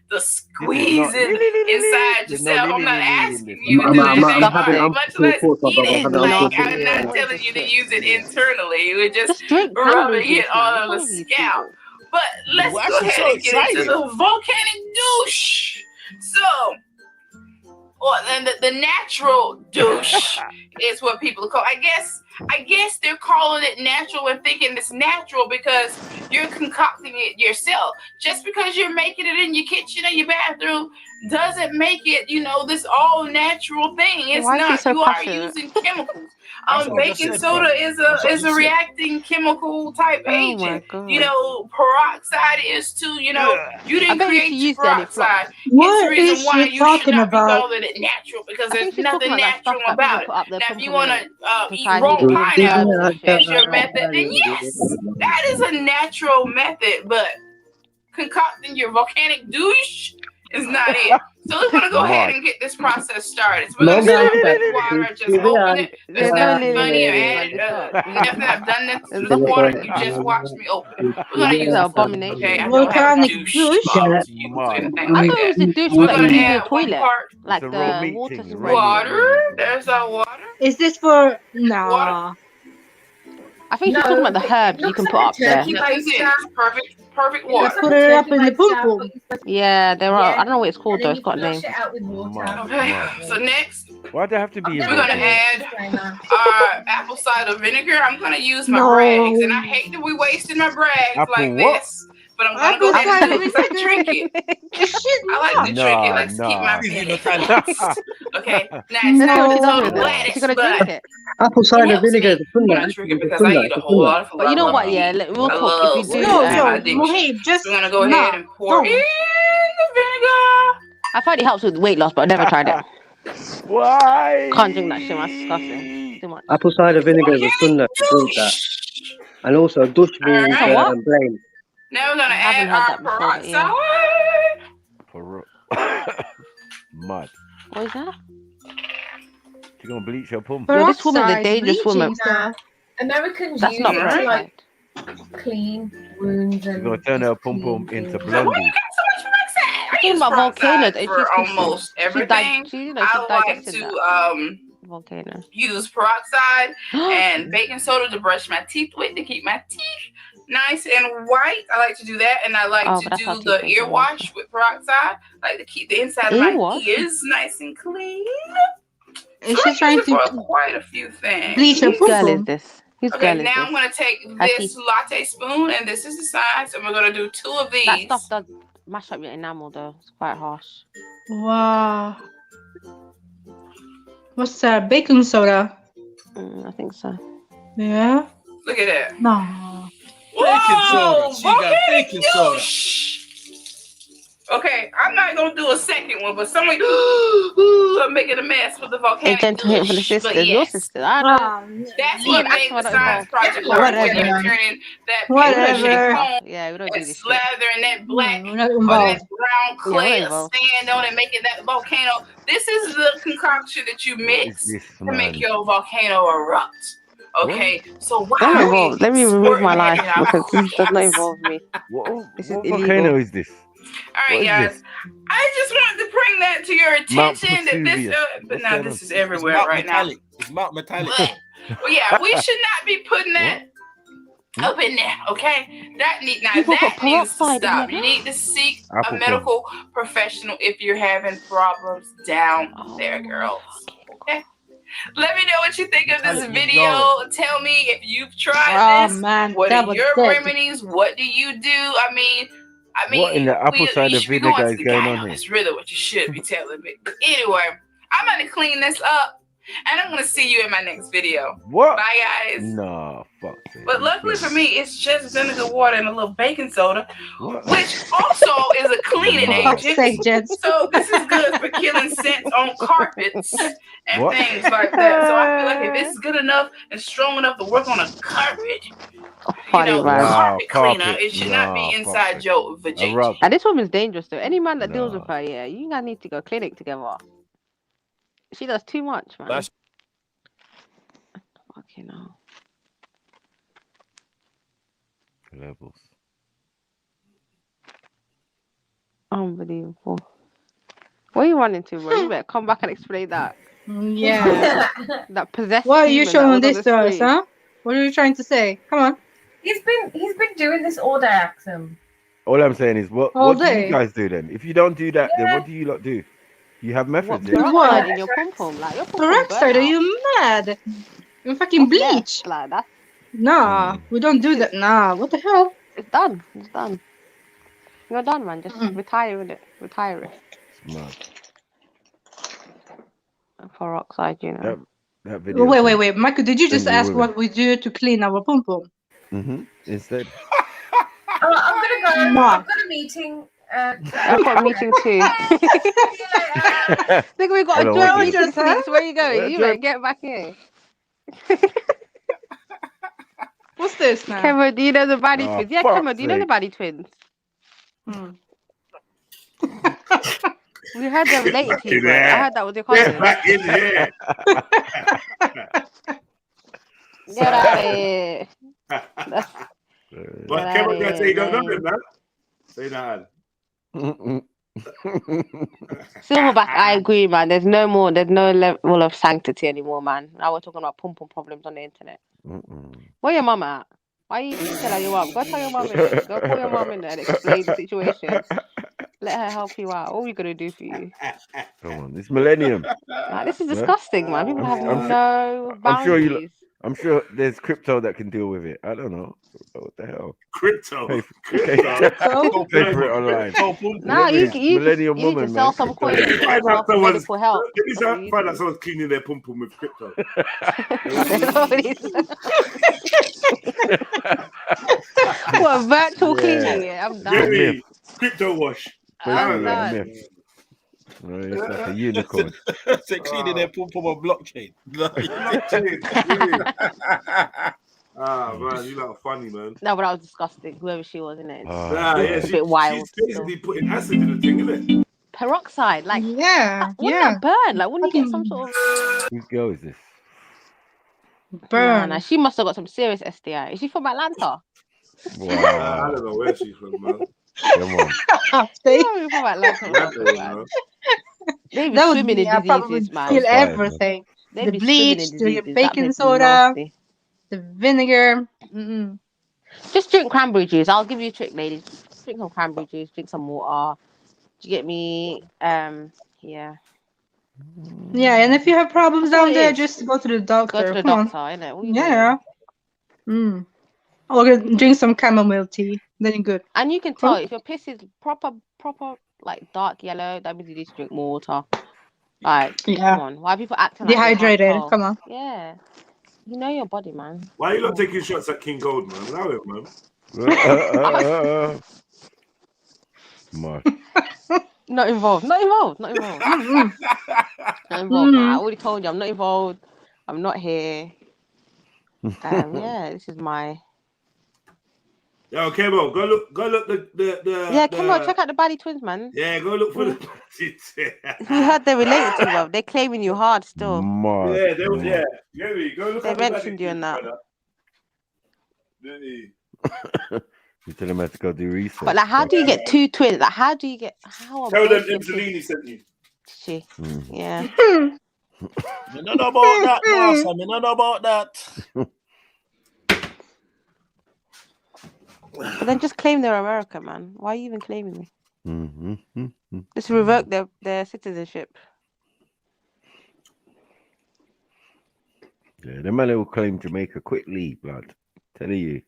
the squeezing inside yourself. I'm not asking you to do anything, much less eat it. Like I'm not telling you to use it internally. We're just rubbing it on the scalp. But let's go ahead and get into the volcanic douche. So, then the natural douche is what people call. I guess they're calling it natural and thinking it's natural because you're concocting it yourself. Just because you're making it in your kitchen or your bathroom doesn't make it, you know, this all natural thing. It's not. You are using chemicals. Baking soda is a reacting chemical type agent. You know, peroxide is too. You know, you didn't create peroxide. It's the reason why you should not be calling it natural because there's nothing natural about it. Now, if you want to eat raw pineapple as your method, then yes, that is a natural method. But concocting your volcanic douche is not it. So we're gonna go ahead and get this process started. So we're gonna start with water. Just open it. There's nothing funny or added. Nothing I've done this in the water. You just watch me open it. We're gonna use abomination. Okay, I don't have a douche bottle to use or anything like that. We're gonna add one part like the water. Water. There's our water. Is this for water? I think she's talking about the herbs you can put up there. Perfect water. Let's put it up in the poo. Yeah, there are. I don't know what it's called though. It's got a name. Okay. So next, why'd they have to be? We're gonna add our apple cider vinegar. I'm gonna use my brags, and I hate that we wasted my brags like this. But I'm gonna go ahead and do it because I drink it. I like to drink it. Let's keep my vinegar. Okay. Now it's all lettuce. You're gonna drink it. Apple cider vinegar. I'm gonna drink it because I eat a whole lot of. But you know what? Yeah, we'll talk. If you do, Mohib, just we're gonna go ahead and pour in the vinegar. I find it helps with weight loss, but I've never tried it. Why? Can't drink that shit. That's disgusting. Too much. Apple cider vinegar is a sunnah to drink that. And also, douche means blame. Now we're gonna add our peroxide. Mud. What is that? You're gonna bleach your pump. Well, this woman's a dangerous woman. Americans That's use not it right. to like clean wounds and. You're gonna turn her pum pum into blondie. I use about volcanoes. for almost everything. I like to volcano. Use peroxide and baking soda to brush my teeth with to keep my teeth nice and white. I like to do that, and I like to do the ear wash with peroxide. I like to keep the inside of my ears nice and clean. Is she trying to quite a few things? Bleach her Whose girl is this? Now I'm gonna take this latte spoon, and this is the size, and we're gonna do 2 of these. That stuff does mash up your enamel, though. It's quite harsh. Wow. What's that? Baking soda? I think so. Yeah. Look at that. No. Baking soda. Whoa, She got volcanic baking soda. Okay, I'm not gonna do a second one, but somebody, ooh, I'm making a mess with the A volcanic gentle hint for the douche. sisters. But Your yes, sisters. I know. that's Me what and made Axel the don't science involve. project work. Instead of Whatever. turning that paper Whatever. home Yeah, we don't do and this shit. slathering that black We're not or involved. that brown Yeah, we're clay not or involved. sand on it, making that volcano. This is the concoction that you What is mix this, to make man? your volcano erupt. Okay, so why I'm not are we involved. Let me remove my squirting life it in our because this does not pockets? involve me. This is What illegal. volcano is this? All right, What is guys. this? I just wanted to bring that to your Mount attention that this, Vesuvius. but What's now going this on? is everywhere Mount right Metallic. It's Mount Metallic. now. Well, yeah, we should not be putting that up in there, okay? That needs to People put stop. peroxide in You it. need to seek Apple a medical professional if you're having problems down there, girls. Okay. Let me know what you think of this video. Tell me if you've tried this. Man, What that are was your dead. remedies? What do you do? I mean, What in the apple you cider should be going vinegar to is the going guy. on here? That's really what you should be telling me. But anyway, I'm gonna clean this up, and I'm gonna see you in my next video. What? Bye, guys. Nah, fuck it. But luckily for me, it's just vinegar water and a little baking soda, What? which also is a cleaning For fuck's agent. sake, Jets. So this is good for killing scents on carpets and What? things like that. So I feel like if this is good enough and strong enough to work on a carpet, Funny, man. carpet cleaner, carpet. it should not be inside your A vagina. rug. And this woman's dangerous though. Any man that deals with her, yeah, you guys need to go clinic together. She does too much, man. That's Fucking hell. Levels. Unbelievable. What are you running to, bro? You better come back and explain that. Yeah. That possessed. Why are you demon that showing was on this the to us, screen. huh? What are you trying to say? Come on. He's been doing this all day, Axum. All I'm saying is, what All do day. you guys do then? If you don't do that, then what do you lot do? You have methods. What yeah? peroxide in your pom pom? Like your pom pom Peroxide, are you mad? You fucking bleach. Like that. Nah, we don't do that. Nah, what the hell? It's done. It's done. You're done, man. Just retire with it. Retire it. Man, Peroxide, you know. that video. Wait. Michael, did you just Send you ask women. what we do to clean our pom pom? Instead. I'm gonna go. I've got a meeting. I've got a meeting too. Think we got a Hold on, joint wait, meeting, Sneaks. Where are you going? Where's You that? better get back here. What's this now? Cameron, do you know the Baddie Oh, twins? Yeah, fuck's Cameron, do you know the sake. Baddie twins? We heard them related to you, bro. I heard that was your cousin. Get back in here. Get out of here. But Kevin gonna say you don't know them, man. Say that. Silverback, I agree, man. There's no level of sanctity anymore, man. Now we're talking about pom pom problems on the internet. Where your mum at? Why you tell your mum? Go tell your mum in there. Go call your mum in there and explain the situation. Let her help you out. What are we gonna do for you? Come on, this millennium. Like, this is Yeah? disgusting, man. People have I'm no boundaries. I'm sure there's crypto that can deal with it. I don't know. What the hell? Crypto. Pay Crypto. for it online. No, you Millennium need woman, to sell man. some coins and Find get out someone's medical help. find out someone's cleaning their pum pum with crypto. What, virtual cleaning? Yeah, I'm done. Really? Crypto wash. I'm done. Right, it's like a unicorn. They're cleaning their pom pom on blockchain. Man, you lot are funny, man. No, but that was disgusting. Whoever she was, in it. Yeah, a bit wild. She's basically putting acid in the thing, isn't it? Peroxide, like wouldn't that burn? Like, wouldn't you get some sort of Whose girl is this? burn? Nah, she must have got some serious STI. Is she from Atlanta? Wow. I don't know where she's from, man. Come on. She's probably from Atlanta. or something, man. They be That would swimming be, in I probably diseases, man. feel everything. They The be swimming in bleach, the diseases. That baking makes me soda, nasty. the vinegar. Just drink cranberry juice. I'll give you a trick, ladies. Drink some cranberry juice. Drink some water. Do you get me? Yeah. Yeah, and if you have problems That's what down it there, is. just go to the doctor. Go to the Come doctor, innit? What on. you Yeah. Or drink some chamomile tea. Then you're good. And you can tell if your piss is proper, like dark yellow, that means you need to drink more water. Like, come on. Why are people acting like they can't Dehydrated. tell? Come on. Yeah. You know your body, man. Why are you not taking shots at King Gold, man? Allow it, man. Not involved. Not involved. Not involved. Not involved. I already told you I'm not involved. I'm not here. Yeah, this is my. Yo, Kemo, go look the Yeah, Kemo, check out the Body Twins, man. Yeah, go look for the We heard they're related to you, they're claiming you hard still. Yeah, they were, yeah. Go look They at the mentioned you in that. You tell them how to go do research. But like, how do you get two twins? Like, how do you get? How? Tell them Imzalini sent you. She. Yeah. You don't know about that, Master. You don't know about that. But then just claim they're American, man. Why are you even claiming me? Just revoke their citizenship. Yeah, the man will claim Jamaica. Quick leave, blood. Telling you.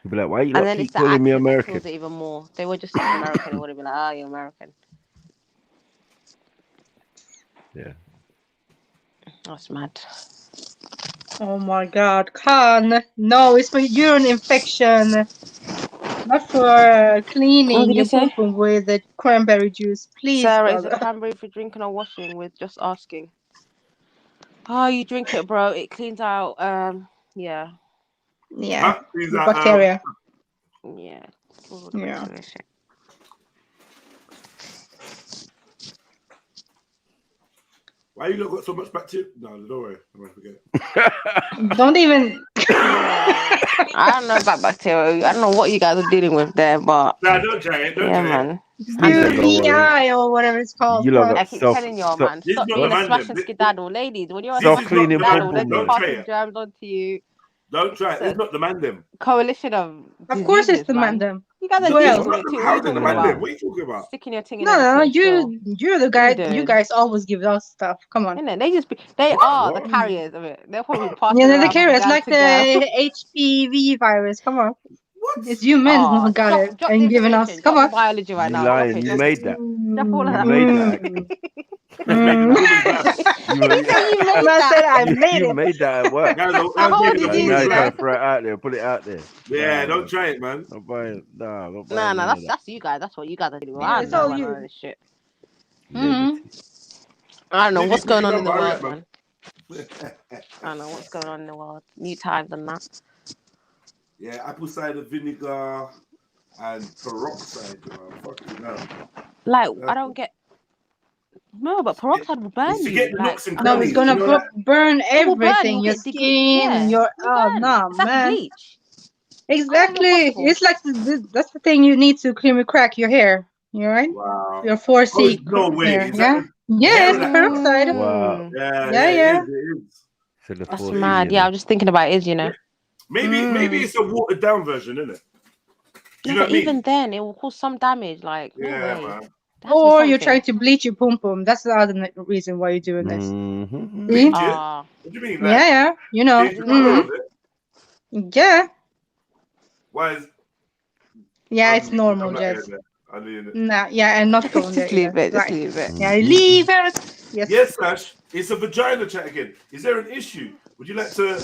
He'll be like, why you And not then keep it's the calling me accent that American? kills it even more. They were just American. They would have been like, you're American. Yeah. That's mad. Oh my God, Khan. No, it's for urine infection. Not for cleaning What did your you say? poo with the cranberry juice. Please, Sarah, is brother. it cranberry for drinking or washing? With just asking. Oh, you drink it, bro. It cleans out. Yeah. Yeah, Is the that, bacteria. Yeah. All Yeah. bacteria shit. Why you not got so much bacteria? No, don't worry. I'm gonna forget. Don't even. I don't know about bacteria. I don't know what you guys are dealing with there, but Nah, don't try it. Don't yeah, try man. UVI or whatever it's called. You lot I got keep self- telling y'all, stop- man, This stop is not being the a man smash them. and skedaddle, ladies. When you're a Stop smash and cleaning skedaddle, pom-pom, they're man. just Don't try passing it. germs onto you. Don't try it. It's not the man them. Coalition of Of course, it's diseases, the man. mandem. You guys are Who else? dealing with it too. What are How you is it the talking man about? them? What are you talking about? Sticking your thing in No, everything. Sure. you're the What guy. are you You doing? guys always give us stuff. Come on. Innit? They are the carriers of it. They're probably passing Yeah, they're the around from carriers, girl like to girl. the HPV virus. Come on. It's you men who got it Drop the and giving us. information. Come Drop the on. biology right You now. Drop lying. it. You Drop made it. that. Drop all of You that. made that. Making a woman's laugh. You say you made I said that. I made You it. made that at work. That was How old making is a you, Now woman's you man? trying laugh. to throw it out there. Put it out there. Yeah, Nah, don't try it, man. not buying. Nah, not Nah, buying none of that. that's you guys. That's what you guys are doing. Yeah, I it's don't all know you. about this shit. Liberty. I don't know what's going on in the Hurry world, up, man. I don't know what's going on in the world. New times and that. Yeah, apple cider vinegar and peroxide. Fucking hell. Like, I don't get. No, but peroxide will burn It's to you. get the Like, nooks and I don't No, it's crannies. gonna You know that? burn it will burn. everything. You'll Your get skin, yeah, your it will burn. no, It's like man. bleach. Exactly. possible. It's like that's the thing you need to cream and crack your hair. You right? Wow. Your 4C no way. hair. Is Yeah. that Yeah, it's that- peroxide. Wow. Yeah, Yeah, it yeah. is. It is. So the That's 4C, mad. you Yeah, know. I'm just thinking about it, you know. Maybe it's a watered down version, isn't it? Do you know No, what but I even mean? then, it will cause some damage. Like, no Yeah, way. man. There has to be Or you're something. trying to bleach your pum pum. That's the other reason why you're doing this. Mm-hmm. See? Bleach it? What do you mean? Like, Yeah, yeah. You know. change the colour of it? Yeah. Why is Yeah, it's normal, I'm not Jess. there. I knew it. Nah, yeah, and not going there. Just leave either. it. Just Right. leave it. Yeah, leave it. Yes. Yes, Sash. It's a vagina chat again. Is there an issue? Would you like to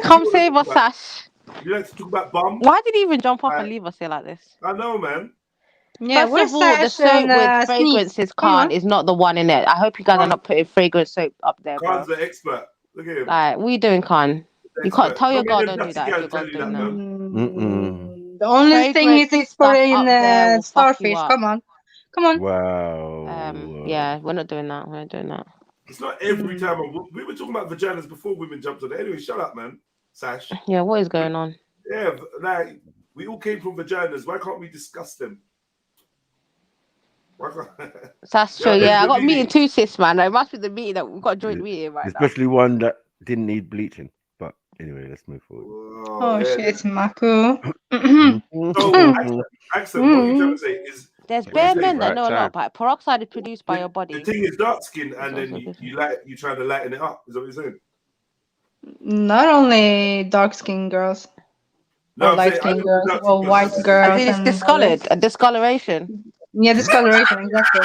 Come save us, Sash. Would you like to talk about bum? Why did he even jump off and leave us here like this? I know, man. Yeah, First where's of all, the Sash soap and with Sneaks? fragrances Come on. is not the one in it. I hope you guys are not putting fragrance soap up there, bro. Khan's the expert. Look at him. Like, what are you doing, Khan? You can't tell your girl don't do that if your girl's doing that. Mm-mm. The only thing is it's for stuff in up there will fuck you starfish. up. Come on. Come on. Wow. Yeah, we're not doing that. We're not doing that. It's not every time. We were talking about vaginas before women jumped on it. Anyway, shut up, man. Sash. Yeah, what is going on? Yeah, like, we all came from vaginas. Why can't we discuss them? Why can't... That's true. Yeah, Yeah, I the got a meeting. meeting too, sis, man. It must be the meeting that we've got a joint meeting right now. Especially one that didn't need bleaching. But anyway, let's move forward. Oh, shit, Maku. So, Axel, what you trying to say is There's what bare you men say, that right? know a lot about peroxide is produced by your The body. thing is dark skin, and then you try to lighten it up. Is that what you're saying? Not only dark skinned girls. No, Or I'm light saying, I skinned know girls. dark Or skin white girls. girls. I think it's and discolored. A discoloration. Yeah, discoloration, exactly.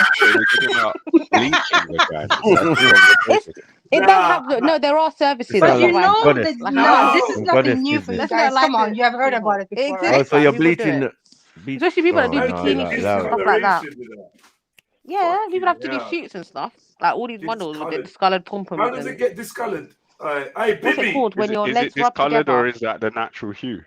It's It does have no. There are services. But you know goddess. that Like, no, this is some nothing goddess new for business. you guys. Come on, you have heard about it It before, Oh, right? so you're People do bleaching it. the Especially people that do no, bikini like, shoots allow and it. stuff like that. Yeah, Fucking people have to do hell. shoots and stuff. Like all these models with the Discoloured. discoloured pom How poms does it and get discoloured? Hey, what's it Bibby. called when your Is legs it rub discolored together? or is that the natural hue?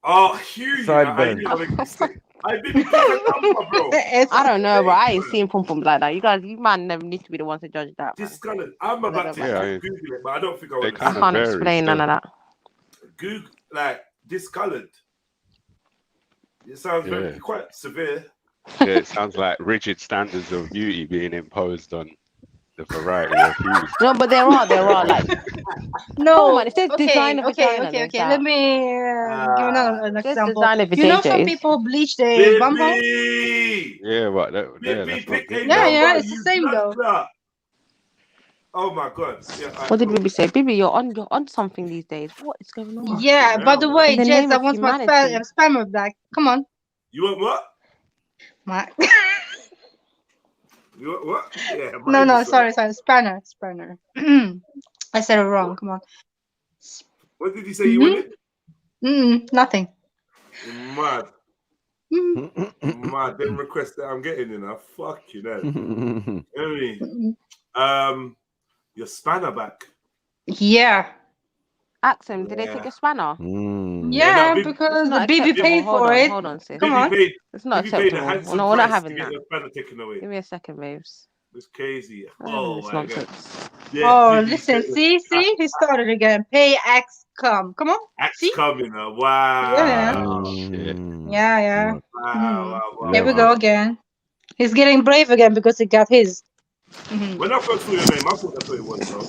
Oh, Hugh, you know, I Sideburn. know make a mistake. Hey, Bibby, pick a number, bro. I don't know, bro. I ain't seen pom poms like that. You guys, you man, never need to be the ones to judge that, man. Discoloured. I'm I don't know about to about that. Google it, but I don't think I They want to I kind see of can't vary explain none still. of that. Google, like, discoloured. It sounds Yeah. very quite severe. Yeah, it sounds like rigid standards of beauty being imposed on the variety of hues. No, but there are like No, man, it says designer vagina. there's okay. that. Let me give another an It says example. designer You know, some vajayjays. people bleach their bum hole. Bibby! Yeah, but yeah, Bibby, that's not pick good. a Yeah, number, yeah, it's the you same blood though. clot. Oh my god. Yeah, What did cool. Bibi say? Bibi, you're on something these days. What is going on? Yeah, by the way, In the Jess, name I of want my humanity. spammer back. Come on. You want what? My You want what? Yeah. no, sorry, spanner. I said it wrong. Come on. What did you say you wanted? Nothing. Mad. Mad. Them requests that I'm getting, you know. Fuck you, know. You know what I mean? Your spanner back. Yeah. Ask him, did they take a spanner? Yeah, no, because It's not the BB acceptable. paid Hold for on, it. hold on, sis. Come on. It's not Bibby paid a acceptable. handsome We're not price having to get that. your spanner taken away. Give me a second, babes. It's crazy. Oh, Oh it's my god. nonsense. Yeah, Bibby Listen, said- see, he started again. Pay X come. Come on. Axe See? coming now. Wow. Yeah. Wow. Here we go again. He's getting brave again because he got his. When I first saw your name, I thought that's what it was, bro.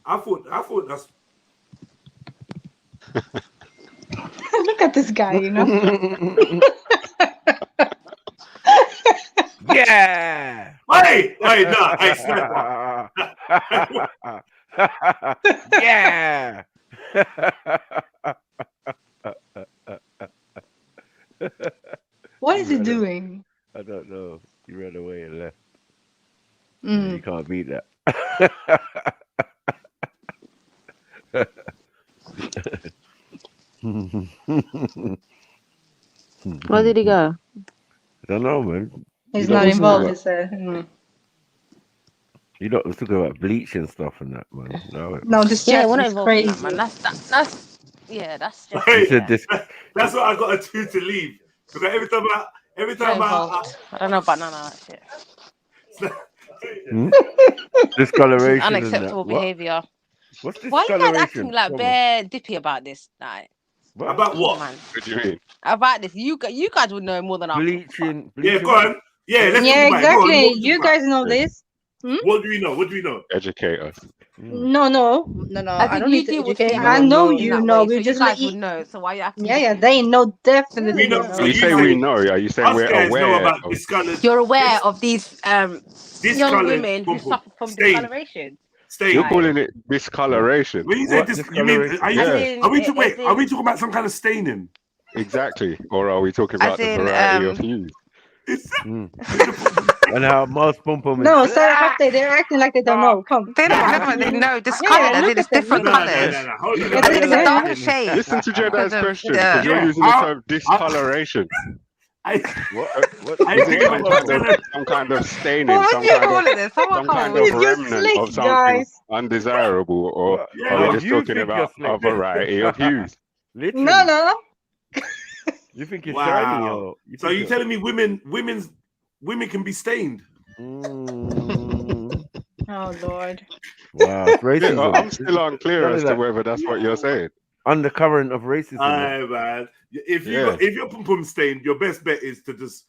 I thought that's. Look at this guy, you know. Yeah. Hey, no, hey, sniper. Yeah. What is he doing? I don't know. He ran away and left. Mm. You can't beat that. Where did he go? I don't know, man. He's You lot not was involved. talking He said. You lot was talking about bleach and stuff and that, man. No, this Yeah, Jess we're not is involved in crazy. that, man. That's yeah, that's just You said this. That's what I got to do to leave. Because every time I don't know about none of that shit. Discoloration. Unacceptable and that. behavior. What's Why are you guys acting discoloration? like Come on. bare dippy about this? Like, About what? man. What do you mean? About this, you guys would know more than us. Bleaching. Yeah, go on. Yeah, let's Yeah, talk about it. Go on, exactly. what we You talk guys about? know this. What do we know? What do we know? Educate us. No. I don't need to deal with educate. females I know in you that know. way, We so just you guys like would know. So why are you acting? Yeah, they know definitely. We know. know. When you say we know, are you saying we're aware about of discolored? You're aware of these young Discoloured women who pom-pom. suffer from Stain. discoloration. You're calling it discoloration. When you say this, you mean are we talking about some kind of staining? Exactly. Or are we talking about the variety of hues? And how most pom pom. No, sorry, they're acting like they don't know. Come. They know discoloured as in it's different colours. It's a darker shade. Listen to Jedi's question Yeah. because you're using the term discoloration. Some kind of staining, some kind of remnant of something undesirable, or are we just talking about a variety of hues? No. You think it's shiny? Or so you're telling me women can be stained? Oh Lord. Wow, racism. Yeah, I'm still unclear as to whether that's what you're saying. Undercurrent of racism. Aye, man. If your pum pum stained, your best bet is to just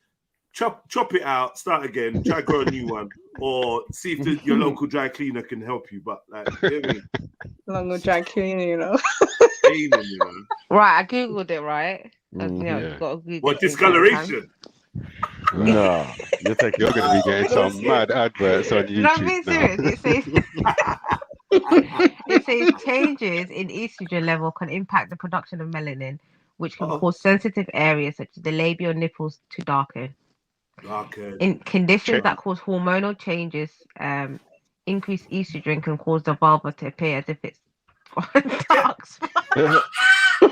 chop it out, start again, try to grow a new one, or see if your local dry cleaner can help you. But like, you know what I mean? Local dry cleaner, you know. Staining, you know. Right, I googled it. Right. Got what discoloration? No, you're going to be getting some mad adverts on YouTube. No, I'm being serious. It says changes in estrogen level can impact the production of melanin, which can cause sensitive areas such as the labia or nipples to darken. Okay. In conditions that cause hormonal changes, increased estrogen can cause the vulva to appear as if it's dark.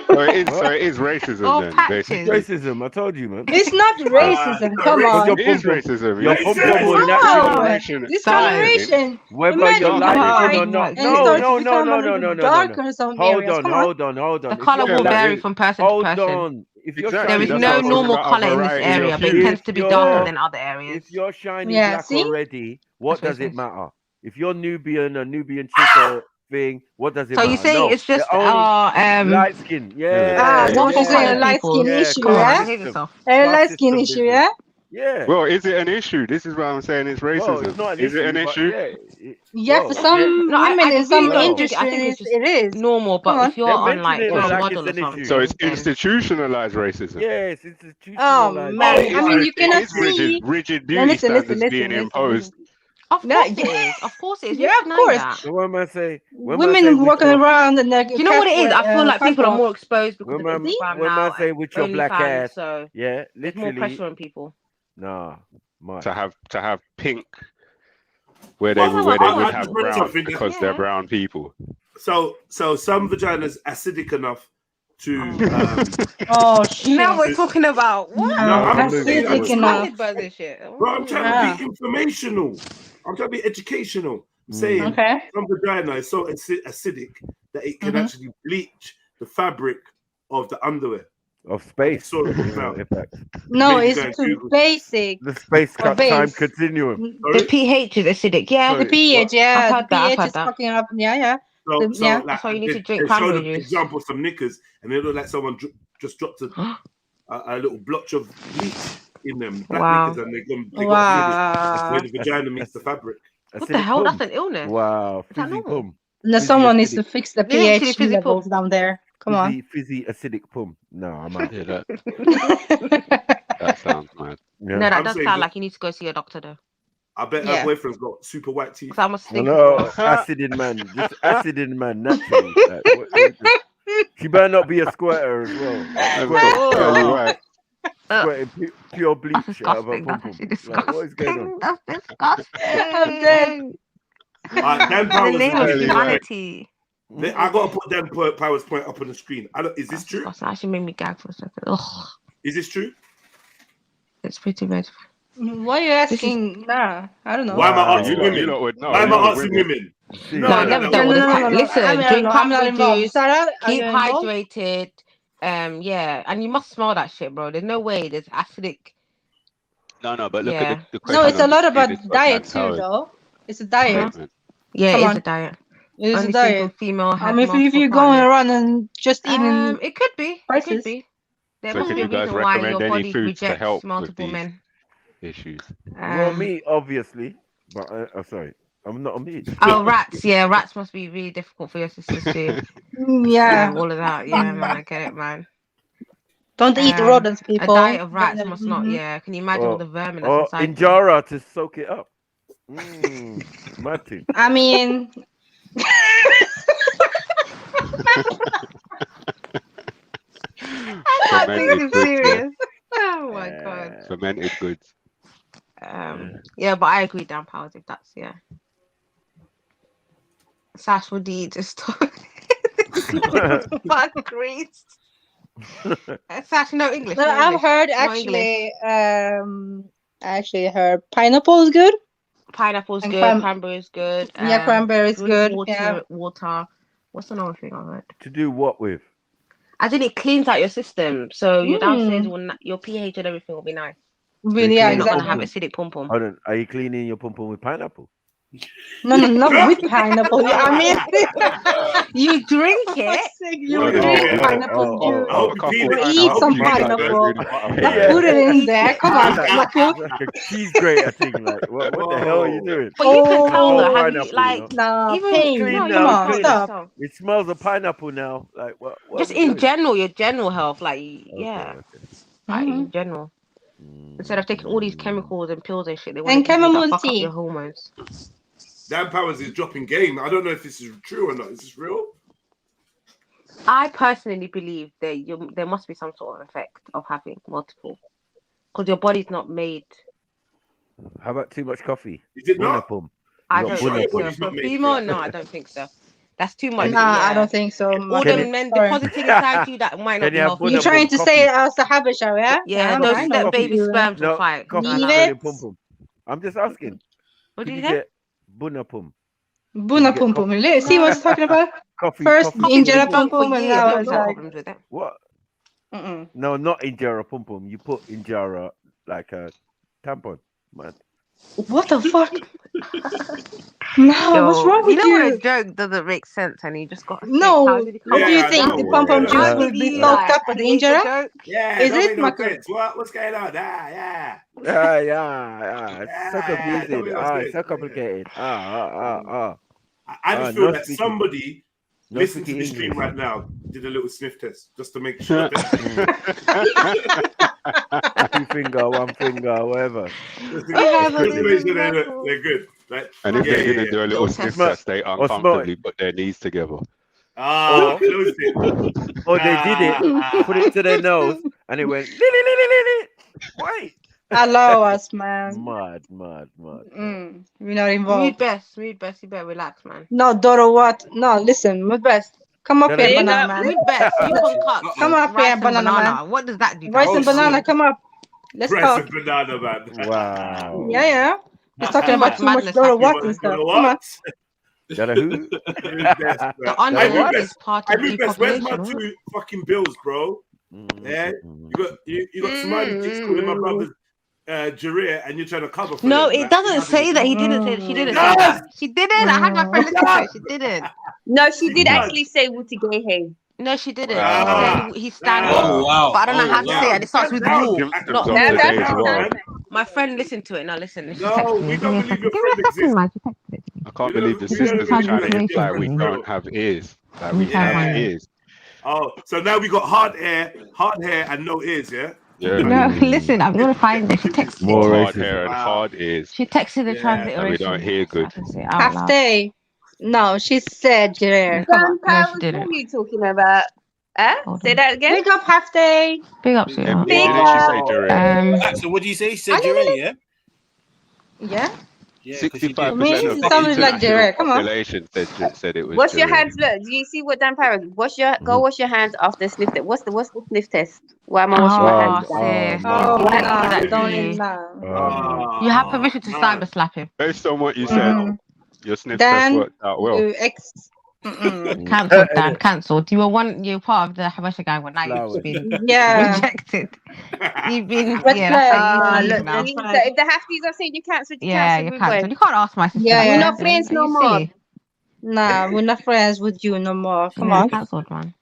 So it is racism then, basically. Racism, I told you, man. It's not racism. Come on. It is racism. Your pom-pom will naturally Discoloration. whether you're light skin or not. No. Darker in some areas. Come on. Hold on. The color will vary from person to person. Hold on. If you're There is shining no black normal already- color in this area, but it tends to be darker than other areas. If you're shining Yeah, black see? already, what That's does what it it matter? If you're Nubian, a Nubian chick or thing, what does it So matter? you're saying No, it's just the only light skin. Yeah. What you saying? A light skin issue, yeah? A light skin issue, yeah? Yeah. Well, is it an issue? This is what I'm saying. It's racism. it's not an is it an issue, issue? Yeah, for some women in some industries, it is normal. Come But on. if you're on like Oh, a so- model or something, So it's then- institutionalized racism. Yes, Oh man, I mean, you cannot It's see. rigid No, beauty listen, standards listen, being listen. imposed. Of course it is. Of course it is. Yeah, of course. So when man say Women walking around and like, Do you know what it is? I feel like people are more exposed because when of man, Instagram when now man say and with your black OnlyFans, ass, so yeah, there's more literally. pressure on people. Nah, To have pink where they Well, would, where they I- would I have just read brown something because that- they're brown people. So some vaginas acidic enough to. Oh shit! Now we're talking about what? No, I'm acidic saying, enough. About this shit. Bro, I'm trying to be informational. I'm trying to be educational. I'm saying Okay. some vagina is so acidic that it can actually bleach the fabric of the underwear. Of space. So No, Maybe it's go and too Google. basic. The space Or cut time base. continuum. The pH is acidic. Yeah, The pH, yeah, I've the had that. I've pH had is that. fucking up. Yeah. So, The- yeah. That's why you need to drink they showed cranberry an juice. example some knickers, and they look like someone just dropped a little blotch of bleach in them, black Wow. knickers, and they got Wow. That's where the vagina meets the fabric. What the hell? That's an illness. Wow, Is that fizzy normal? pum. No, someone needs to fix the Literally pH fizzy levels down there. Come on. Fizzy acidic pum. No, I'm out. Yeah, that sounds mad. No, that I'm does saying sound that- like you need to go see a doctor though. I bet Yeah. her boyfriend's got super white teeth. So I must think. No, acid in man. Just acid in man, naturally. Like, she better not be a squirter as well. Right. Squirting pure bleach out of her disgusting. pum That's pum. Like, what is going on? That's disgusting. I'm dead. Dan In Powers the name is of really right. humanity. I gotta put Dan Powers' point up on the screen. Is this true? That actually made me gag for a second. Ugh, Is this true? it's pretty bad. Why are you asking? Nah, I don't know. Why am I asking you women? lot would know. Why am You I lot asking would- women? No, I never dealt with this. Listen, drink cranberry juice, keep hydrated. Yeah, and you must smell that shit, bro. There's no way there's acidic. No, but look Yeah. at the question. No, it's a on lot the about screen. It's diet Dan too, Powers. though. It's a diet. Yeah, Come it is on. a diet. It is Only a diet. single female I had mean, if multiple you're going partners. around and just eating, It could be. It spices. could be. There So must can be a you guys reason why recommend your any body foods to rejects help with multiple these men. issues? Well, me, obviously. But, sorry. I'm not a meat. Oh, rats. Yeah, rats must be really difficult for your sisters too. yeah. All of that. Yeah, man, I get it, man. Don't eat rodents, people. A diet of rats must not. Mhm. Yeah, can you imagine all the vermin that's Or inside? them? injera to soak it up. Mad thing. I mean, I think it's serious. Oh my god. Fermented goods. Yeah, but I agree, Dan Powers. If that's Sash would eat just bad grease. Sash, no English. no, no I've English, heard no actually. I actually heard pineapple is good. Pineapple's And good. Cranberry is good. Yeah, cranberry is drink good. Water. What's another thing I heard? To do what with? As in, it cleans out your system, so your downstairs Mm. will your pH and everything will be nice. Really, yeah, You're not exactly. gonna have acidic pum pum. Hold on. Are you cleaning your pum pum with pineapple? No, not with pineapple. I mean, you drink it. You drink pineapple juice. You Eat some pineapple. Put it in there. Come on, like a cheese grater thing. Like, what the hell are you doing? But you can tell Oh, though, have you pineapple, like Nah, even pain. Clean no, now, come on, clean. stop. It smells of pineapple now. Like what? Just are we in doing? general, your general health, like yeah, like in general. Instead of taking all these chemicals and pills and shit, they want And to fuck chamomile up tea. your hormones. Dan Powers is dropping game. I don't know if this is true or not. Is this real? I personally believe that there must be some sort of effect of having multiple, because your body's not made How about too much coffee? Is it not? I don't think so. For female, no, I don't think so. That's too much. Nah, I don't think so. All them men depositing inside you that might not be healthy. You're trying to say us the Habesha, yeah? Yeah, I those know that what baby you do. sperms will fight. Leave it. I'm just asking. What did Could you say? get bunapum? Buna pum pum. See what he's talking about? Coffee. First injera pum for pum and years. now I've it's no like. problems with it. What? No, not injera pum pum. You put injera like a tampon, man. What the fuck? No, what's wrong with you? you? Know when a joke doesn't make sense and you just got. No. What do you think? The pom pom juice will be soaked up with the injera? Yeah, Is don't it, make no Marco? sense. What's going on? Yeah. It's so confusing. It's so complicated. I just feel that somebody listening to this stream right now did a little sniff test just to make sure that 2 finger, 1 finger, whatever. just to make sure they're good. Right? And if they didn't do a little sniff test, they uncomfortably put their knees together. Close it. Or they did it, put it to their nose, and it went. Wait. Allow us, man. Mad. We're not involved. Mood best. You better relax, man. No, Doro, what? No, listen, mood best. Come up here, banana man. Mood best. You can cut. Come up here, banana man. What does that do? Rice and banana, come up. Let's Rice talk. and banana, man. Wow. Yeah. He's talking about too much Doro what and stuff. Come on. Doro who? The underwear is part of the Where's population. my 2 fucking bills, bro? Yeah, you got Somali chicks calling my brother Jareer, and you're trying to cover for No, them. it doesn't say that. He didn't say. She didn't say that. She didn't. I had my friend listen to it. She didn't. No, she did actually say Wutigehe. No, she didn't. Ah. She said he's standing. Oh, wow. But I don't know how to say it. And it starts with you. Symptoms of Not today's world. my friend listened to it. Now listen. She No, texted me. we don't believe your friend exists. I can't believe the sisters are trying to imply we don't have ears. Like we have ears. Oh, so now we got hard hair, and no ears, yeah? Yeah. No, listen. I'm gonna find it. She texted More it. hard hair and hard ears. She texted the transliteration. And we don't hear good. Half day. No, she said Jareer. Grandpa, what are you talking about? Say that again. Big up half day. Big up, Didn't sweetheart. she say Jareer? So what do you say? She said Jareer, yeah? Yeah. 65% Me, of it the sounded like Jareer. Come on. population said it was. Wash your Jareer. hands. Look, do you see what Dan Parrott? Go wash your hands after the sniff test. What's the sniff test? Why am I washing my hands? You have permission to cyber slap him. Based on what you said, your sniff Dan, test worked out well. Cancelled, Dan. Cancelled. You were part of the Habesha gang, but now you've been rejected. You've been Look, now. if the Hafties are saying you cancelled, You're cancelled. You can't ask my sister. Yeah, We're not friends no more. Nah, we're not friends with you no more. Come on. Cancelled, man.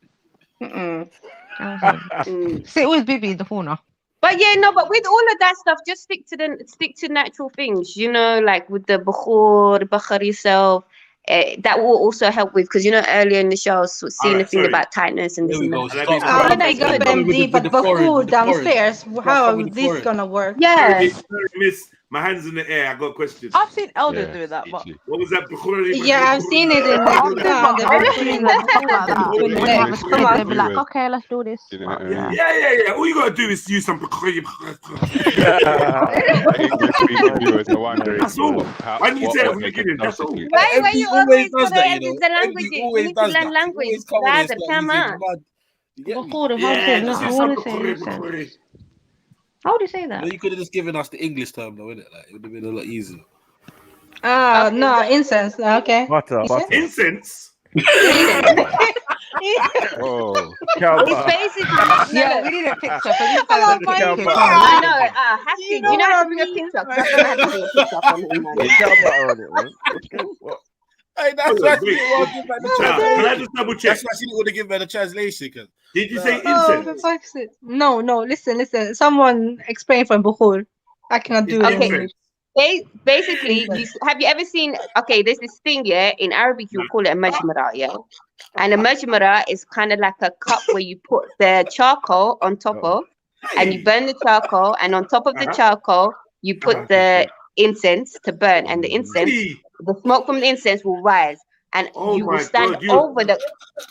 Sit with Bibi in the corner. But yeah, no, but with all of that stuff, just stick to natural things, you know, like with the Bakhar yourself. That will also help with, because you know earlier in the show I was seeing a thing about tightness and this and that. When I go them deep at Bakur downstairs, how is this gonna work? Yeah. Miss, my hands in the air. I got a question. I've seen elders doing that, but what was that? Yeah, I've seen it in they'll be like, okay, let's do this. Yeah. All you gotta do is use some. Viewers are wondering that's all. Why didn't you say it at the what beginning? That's all. Why you always does that, you know? the language? You need to learn language. Rather, come on. How would you say that? You could have just given us the English term, though, wouldn't it? Like, it would have been a lot easier. No, incense. Okay. Butter. Incense? Oh, it's basically yeah, we need a picture. I know. You know how to bring a picture. Can I just double check? That's why she didn't want to give her the translation. Did you say incense? No. Listen. Someone explain from Bukhur. I cannot do it in English. Basically, have you ever seen? Okay, there's this thing, yeah. In Arabic, you call it a majmara, yeah. And a majmara is kind of like a cup where you put the charcoal on top of, and you burn the charcoal, and on top of the charcoal, you put the incense to burn, and the incense, the smoke from the incense will rise. and Oh you will my stand God, over the.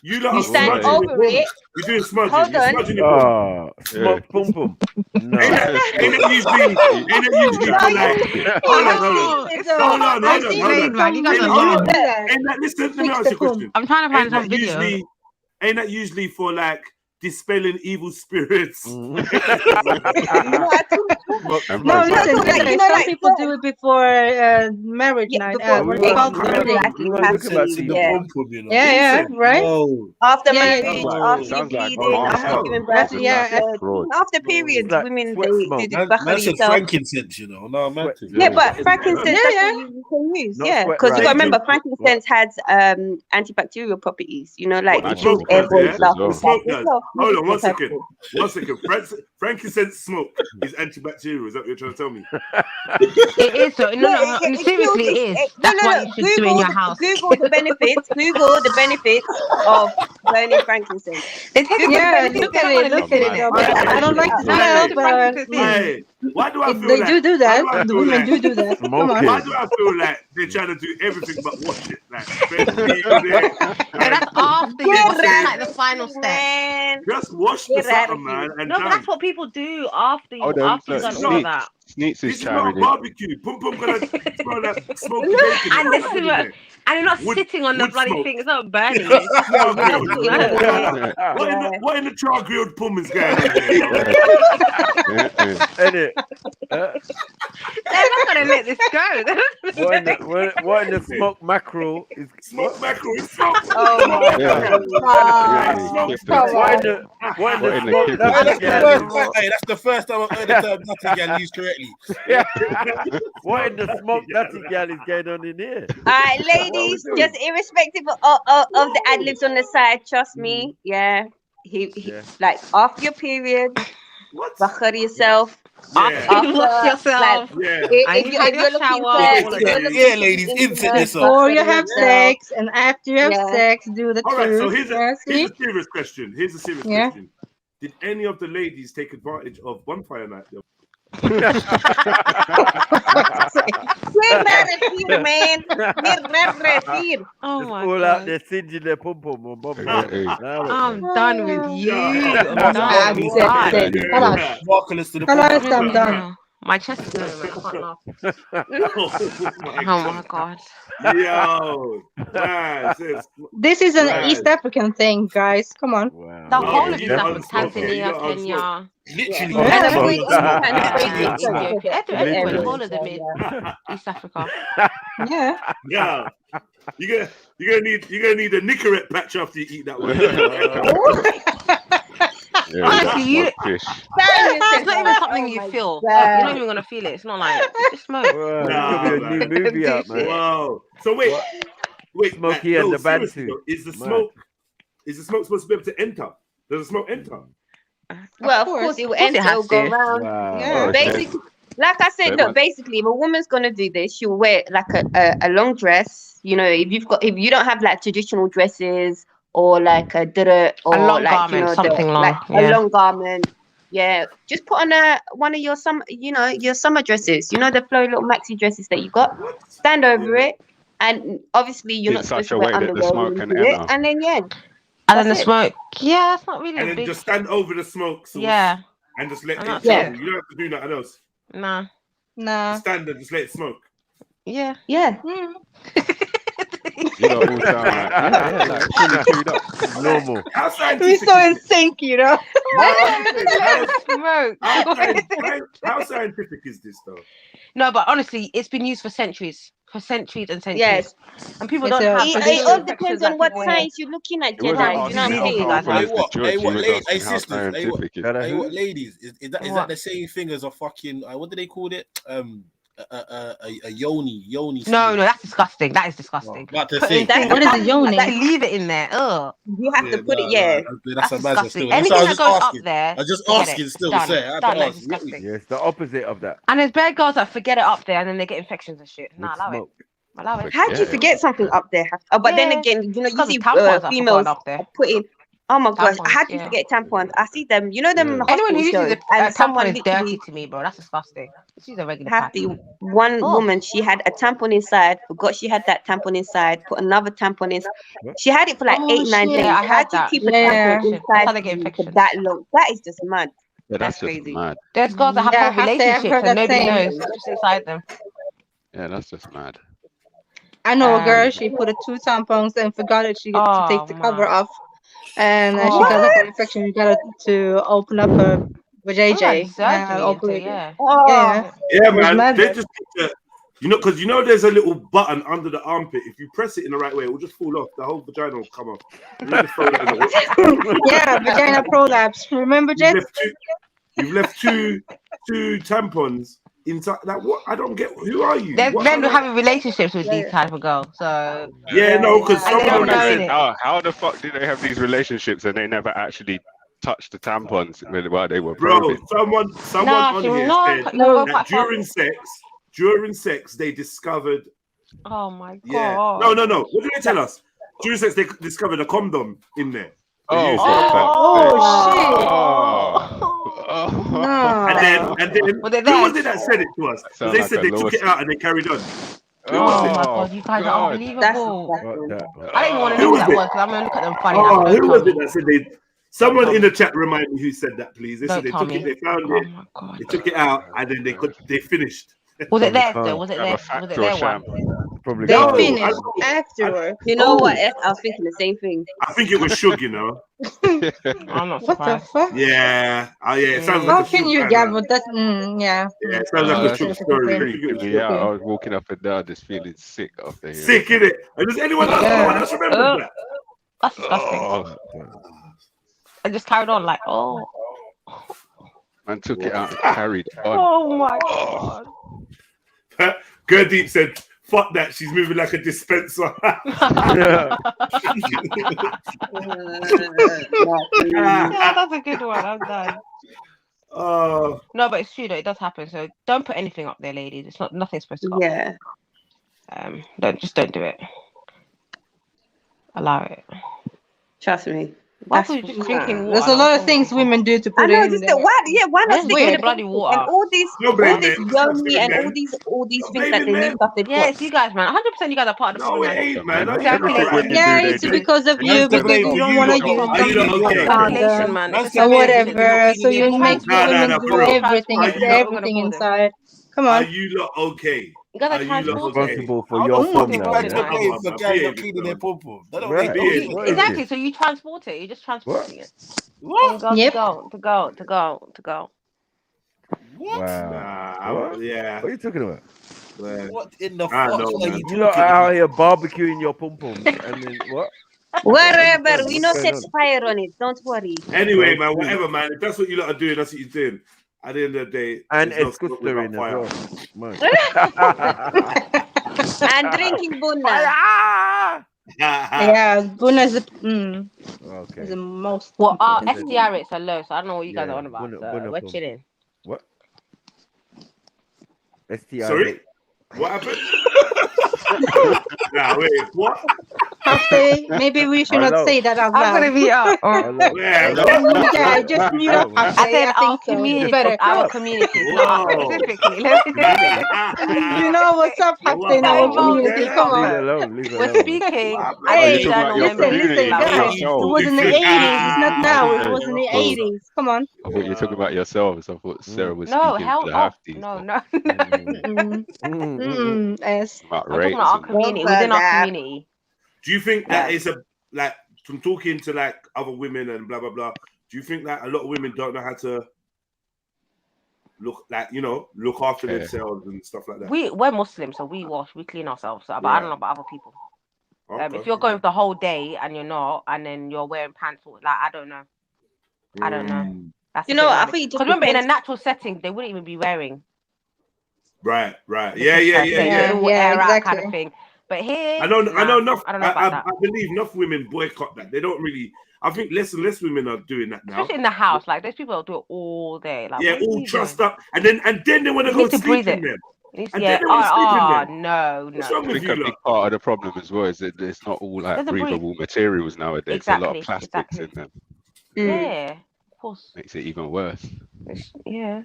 You lot You are stand smudging over your it. bum. You're doing smudging. Hold You're on. smudging your bum. Smoke pum pum. No. Ain't that usually for like? Hold on, hold on. It's Hold on, I've hold on, seen hold it, on. man. You guys are Hold on. young. Ain't that, listen, let me Fix ask the you a question. I'm trying to find Ain't some that video. Ain't that usually for like dispelling evil spirits? No, listen. Some people do it before marriage night. What do you call it? Yeah, right. After Yeah, marriage, yeah. after Sounds like bleeding, after Marshall. giving birth, Yeah, after periods, like women sweat they smoke. do the back Man of said yourself. frankincense, you know. No, man. Yeah, but frankincense, that's what you can use. Not Yeah, sweat because you got to right. remember, frankincense has antibacterial properties. You know, like What it the kills smoke does, airborne yeah? stuff. The and smoke stuff. does. Hold on, 1 second. 1 second. Frankincense smoke is antibacterial. Is that what you're trying to tell me? It is. So no, Yeah, no, seriously, it is. That's why you should do it in your house. Google the benefits. Google the benefits of burning frankincense. Yeah, look at it. Look at it. Though, but I don't like the smell, but Hey, why do I feel they like do that. Why do I The feel women like do that. Come on. Why do I feel like they're trying to do everything but wash it? Like spend tea on it. No, that's after you wash it. It's like the final step. Just wash the something, man, and No, but done. that's what people do after Oh, you then after you've look, done all of that. Sneaks This is is not a chiming in. barbecue. Pum Pum gonna smell that smoky bacon. And What's this happening is there? and you're not Wood- sitting on the wood bloody smoke. thing. It's not burning you. It's just Char you know, grilled. What in the char grilled pum is going on there? Edit. They're not gonna let this go. What in the smoked mackerel is smoked mackerel? It's smoked. Oh my God! What in the smoked nutty gal? That's the first time I've heard the term nutty gal used correctly. What in the smoked nutty gal is going on in here? All right, ladies, just irrespective of the ad libs on the side, trust me. Yeah, he like after your period, bakar yourself. After you wash yourself. If you're looking yeah, ladies, inset this up. Before you have sex and after you have sex, do the All right, so truth. here's a serious question. Question. Did any of the ladies take advantage of bonfire night? We're repeat, man. We're repeat. Oh my all God. out there singeing their pum pum on Bobby. I'm done with you. I'm done. I'm done. My chest is hurting. I can't laugh. Oh my God. Yo, man, This is an East African thing, guys. Come on. The whole of East Africa, Tanzania, Kenya. Literally. Everywhere, the whole of them in East Africa. Yeah. Yeah. You're gonna need a Nicorette patch after you eat that one. Honestly, it's not even something you feel. You're not even gonna feel it. It's not like just smoke. There could be a new movie out, man. Wow. So wait, Smokey and the Bantu. Is the smoke supposed to be able to enter? Does the smoke enter? Well, of course it will enter. It will go around. Wow. Basically, like I said, look. Basically, if a woman's gonna do this, she'll wear like a long dress. You know, if you don't have like traditional dresses or like a long garment, something long, a long garment. Yeah, just put on one of your summer dresses. You know the flowy little maxi dresses that you got. Stand over it, and obviously you're not supposed to wear underwear into it. And then and then the smoke. Yeah, that's not really. And then just stand over the smoke. Yeah. And just let it it. travel. You don't have to do nothing else. Nah. Just stand and just let it smoke. Yeah. Yeah. You know, all sound like fully chewed up. Normal. We're so in sync, you know. How scientific is this, though? No, but honestly, it's been used for centuries. And centuries. Yes. And people don't have. It all depends on what science you're looking at, Jedi. You know Hey, sisters. Hey, what, ladies? Is that the same thing as a fucking? What do they call it? A yoni. No, that's disgusting. That is disgusting. What is a yoni? Leave it in there. Ugh. You have to put it. Yeah. That's disgusting. Anything that goes up there. I'm just asking. Still, That's disgusting. Yeah, it's the opposite of that. And there's bad girls that forget it up there and then they get infections and shit. Nah, allow it. How do you forget something up there? But then again, you see females up there. putting Oh my gosh, Tampons, how do you forget tampons? I see them, you know them in the Anyone who hospital uses shows, a and someone tampon is dirty literally to me, bro. That's disgusting. She's a regular have pad. the one Oh. woman, she had a tampon inside, forgot she had that tampon inside, put another tampon in. She had it for like 8-9 days. Yeah, I How heard do you that. keep a Yeah. tampon That's inside how they get you for infections. that long? That is just mad. Yeah, That's that's just crazy. mad. There's girls that have Yeah, whole I've relationships heard and that nobody same. knows. It's just inside them. Yeah, that's just mad. I know a girl, she put 2 tampons and forgot that she to take the cover off. And she got like an infection. She got to open up her vajayjay. Operate it. Yeah. Oh. Yeah, It was man. They madness. just need to, because there's a little button under the armpit. If you press it in the right way, it will just fall off. The whole vagina will come off. You just throw that in the Yeah, vagina prolapse. Remember, Jess? You've left two tampons inside. Like what? I don't get. Who are you? There's What men who kind of- have relationships with these type of girls. So Yeah, no, because and they don't someone know said, it. How the fuck do they have these relationships and they never actually touched the tampons while they were bro, probing? someone on here said that during sex they discovered. Oh my god. Yeah. No. What did they tell us? During sex, they discovered a condom in there. Oh, shit. No. And then Was it who there? was it that said it to us? Sound They like said a they took lawsuit. it out and they carried on. Who Oh was my it? god, you guys are unbelievable. I don't even want to Who know was that it? was because I'm gonna look at them funny now. Oh, Don't who tell was me. it that said they? Someone in the chat remind me who said that, please. They said Don't they tell took me. it, they found it, they took it out, and then they finished. Was it theirs though? Was it Have a their? fact Was it or their sham? one? Probably They No, finished I don't- afterwards. You know what? Oh. I was thinking the same thing. I think it was Shug, you know. I'm not What the surprised. fuck? Yeah. Yeah. It sounds How like a can Shug you kind gamble of. that? Yeah. Yeah, it sounds like a That's Shug story. I think it was freaking me Shug. out. I was walking up and down just feeling sick after hearing Sick, that. innit? And does anyone else remember that? That's disgusting. Oh, I just carried on like, oh, man took it out and carried on. oh my god. Gurdeep said, fuck that, she's moving like a dispenser. Yeah, that's a good one. I'm done. Oh. No, but it's true though. It does happen. So don't put anything up there, ladies. It's nothing's supposed to go. Yeah. Don't do it. Allow it. Trust me. Why are you just drinking water? There's a lot of things women do to I put know, it in just there. why not That's stick weird. with Bloody water. and all these No blame yoni men. and all these things that they blaming need men. stuff they Yeah, put. it's you guys, man. 100% you guys are part of the No, it problem. ain't, man. Exactly. Everything women do, Yeah, they it's do. because of you, That's the because blame. you don't You want to lot- use are you them lot okay? Population, man. It's or a whatever. So you You're make Nah, women nah, do for real. everything, Are put you lot- everything inside. Come Are on. you lot okay? You guys are Are you lot transported. okay? Responsible for How your the fuck pom is now. back Yeah. to pay for I'm guys being not cleaning their pom pom? That don't Right. make Being- no sense. What? Exactly. So you transport it. You're just transporting it. What? From Yep. girl to go. What? Nah, What? yeah. What are you talking about? Man. What in the I fuck know, are man. you You lot talking out about? here barbecuing your pom poms and then what? Whatever, we What's not going set on? fire on it. Don't worry. Anyway, Well, man, cool. whatever, man. If that's what you lot are doing, that's what you're doing. At the end of the day, And there's no smoke without escustering as fire. well. Man. And drinking bunna. Yeah, Buna is Okay. the most. Well, our important. SDR rates are low, so I don't know what you guys Yeah, are on about. Buna- So Buna we're pom. chilling. What? STI Sorry? rate. What happened? Nah, wait, what? Happy, maybe we should not Hello. say that out I'm loud. gonna be up. Hello. Yeah, Hello. Yeah, just mute up. I Happy. said I our think so. You community, better. our community, not Whoa. specifically. Let me You know what's up, Happy, in Wow. our Wow. community. Okay. Come Leave on. it alone. Leave it We're alone. speaking. What Oh, you're Hey, talking about your listen, community, not guys. yourself. It was in the 80s. It's not now. It was in the Oh. 80s. Come on. I thought you were talking about yourselves. I thought Sarah was No, speaking hell to the off. halfties. No, but no. Yes. about I'm talking rates about our and community, within our community. Do you think that Yeah. it's like from talking to like other women and blah blah blah? Do you think that a lot of women don't know how to look after Yeah. themselves and stuff like that? We're Muslims, so we wash, we clean ourselves. So, but I don't know about other people. Okay. If you're going the whole day and you're not, and then you're wearing pants, or like I don't know. I don't know. That's You a know bit what, I random. think it just Because remember, in a depends. natural setting, they wouldn't even be wearing. Right. the Yeah. It will Yeah, air out kind exactly. of thing. But here, I know enough. I don't know about that. I believe enough women boycott that. They don't really. I think less and less women are doing that now. Especially in the house, like there's people that do it all day. Like, Yeah, what are all you trussed doing? up, and then they want to You go need to sleep breathe in it. them. And Yeah. then they want to sleep in Oh, them. no, What's no. wrong I with think you, a big lot? part of the problem as well is that it's not all like Doesn't breathe. breathable materials nowadays. A lot of Exactly. plastics in them. Yeah, of course. Makes it even worse. Yeah.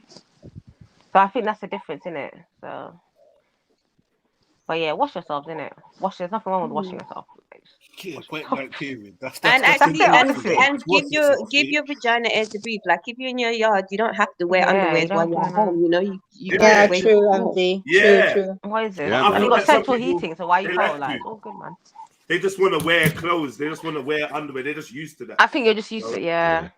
So I think that's the difference, isn't it? So, but yeah, wash yourselves, innit? There's nothing wrong with washing yourself. Point blank period. That's And that's actually, the honestly. and Wash yourself, give your vagina air to breathe. Like if you're in your yard, you don't have to wear Yeah, underwear you while don't you're have at to, home. You know, you Yeah, wear true, your Andy. Yeah. True. What is this? Yeah, But I And you feel got like some central people, heating, so why you they cold? like Like, to. it's all good, man. They just want to wear clothes. They just want to wear underwear. They're just used to that. I think you're just used to it, yeah.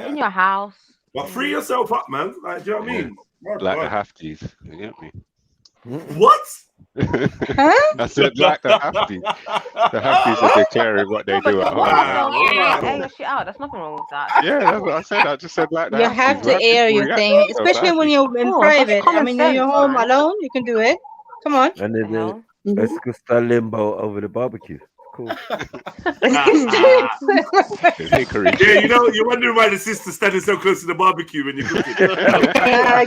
In your house. But free yourself up, man. Like, do you know what I mean? God, Like the God. hafties. You get me? What? I said like the hafties. The hafties are declaring what they do at home. Air your shit out. There's nothing wrong with that. Yeah, that's what I said. I just said like the You hafties. have to What air people your react thing, to especially when badly. you're in Oh, that's private. I common mean, you're sense, home man. alone, you can do it. Come on. And then Hello? let's go start limbo over the barbecue. Cool. Hickory. Yeah, you know, you're wondering why the sister's standing so close to the barbecue when you're cooking.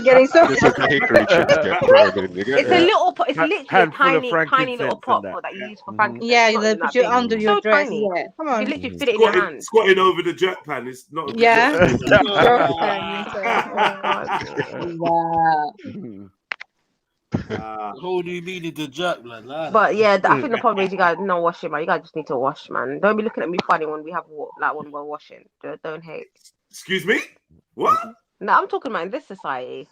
Getting so. This is the hickory chips get thrown in. You get It's a me? little pot. It's literally a Handful of tiny little frankincense pot and that. that you use for frankincense. Yeah, It's not they even put that you big. under It's your so dress. tiny. Yeah, come You on. can literally fit it in your hand. Squatting over the jerk pan is not a good Yeah. Wow. Who do you mean the jerk, man? But yeah, I think the problem is you guys not washing, man. You guys just need to wash, man. Don't be looking at me funny when we have when we're washing. Don't hate. Excuse me? What? No, I'm talking about in this society.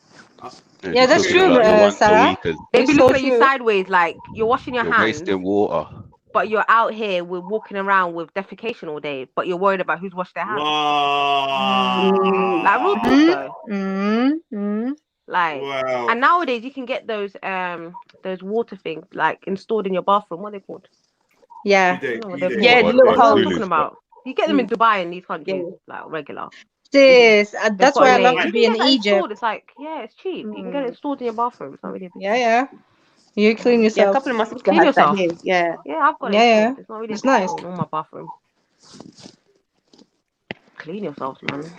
Yeah, that's Talking true, about the ones a Sarah. weekend. They be It's so looking at you true. sideways like you're washing your You're hands, wasting water. but you're out here we're walking around with defecation all day, but you're worried about who's washed their hands. Wow. Like real talk though. Mm-hmm. Like Wow. and nowadays you can get those water things like installed in your bathroom. What are they called? Yeah. Yeah, the the little I'm holes. talking about. You get them in Dubai and these countries, like regular. This, They've that's got why a I love name. to You be can in get that Egypt. installed. It's like, yeah, it's cheap. You can get it installed in your bathroom. It's not really a big Yeah, yeah. You clean Yeah, a yourself. couple of my sisters Clean has that yourself. here. Yeah. Yeah, I've got it Yeah, yeah. installed. It's not really It's a big nice. deal in my bathroom. Clean yourselves, man.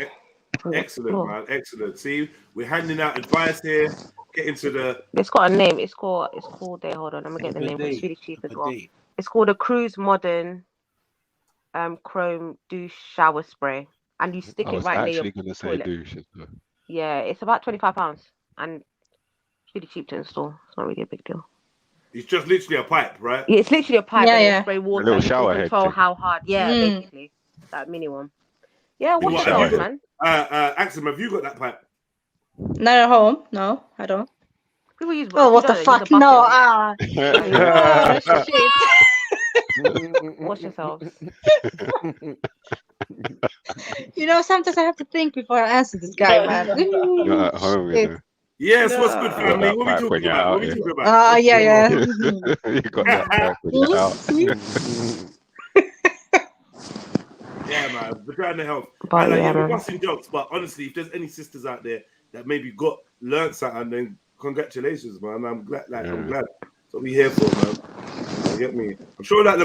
Excellent, man. Excellent. See, we're handing out advice here. Get into the. It's got a name. It's called there. Hold on, let me get the name. It's really cheap as well. It's called a Cruise Modern Chrome Douche Shower Spray, and you stick I it was right near actually your going to say toilet. douches. Yeah, it's about £25, and it's really cheap to install. It's not really a big deal. It's just literally a pipe, right? Yeah, it's literally a pipe Yeah, and yeah. it'll spray water. A little And you can shower head control thing. how hard. Yeah, basically that mini one. Yeah, What, wash have yourself, you man. Axel, have you got that pipe? Not at home. No, I don't. People use. Oh, what you the don't, use fuck? a bucket. No. Oh, shit. Wash yourselves. You know, sometimes I have to think before I answer this guy, man. Not at home, you know. Yes, what's good, You got family? that What we pipe when talking you're about? out What we here. talking about? Yeah, yeah. You got that pipe when you're out. Yeah, man. Vagina health. But Like, yeah, we're man. busting jokes, but honestly, if there's any sisters out there that maybe learned something, then congratulations, man. I'm glad. I'm glad. That's what we here for, man. You get me? I'm sure that the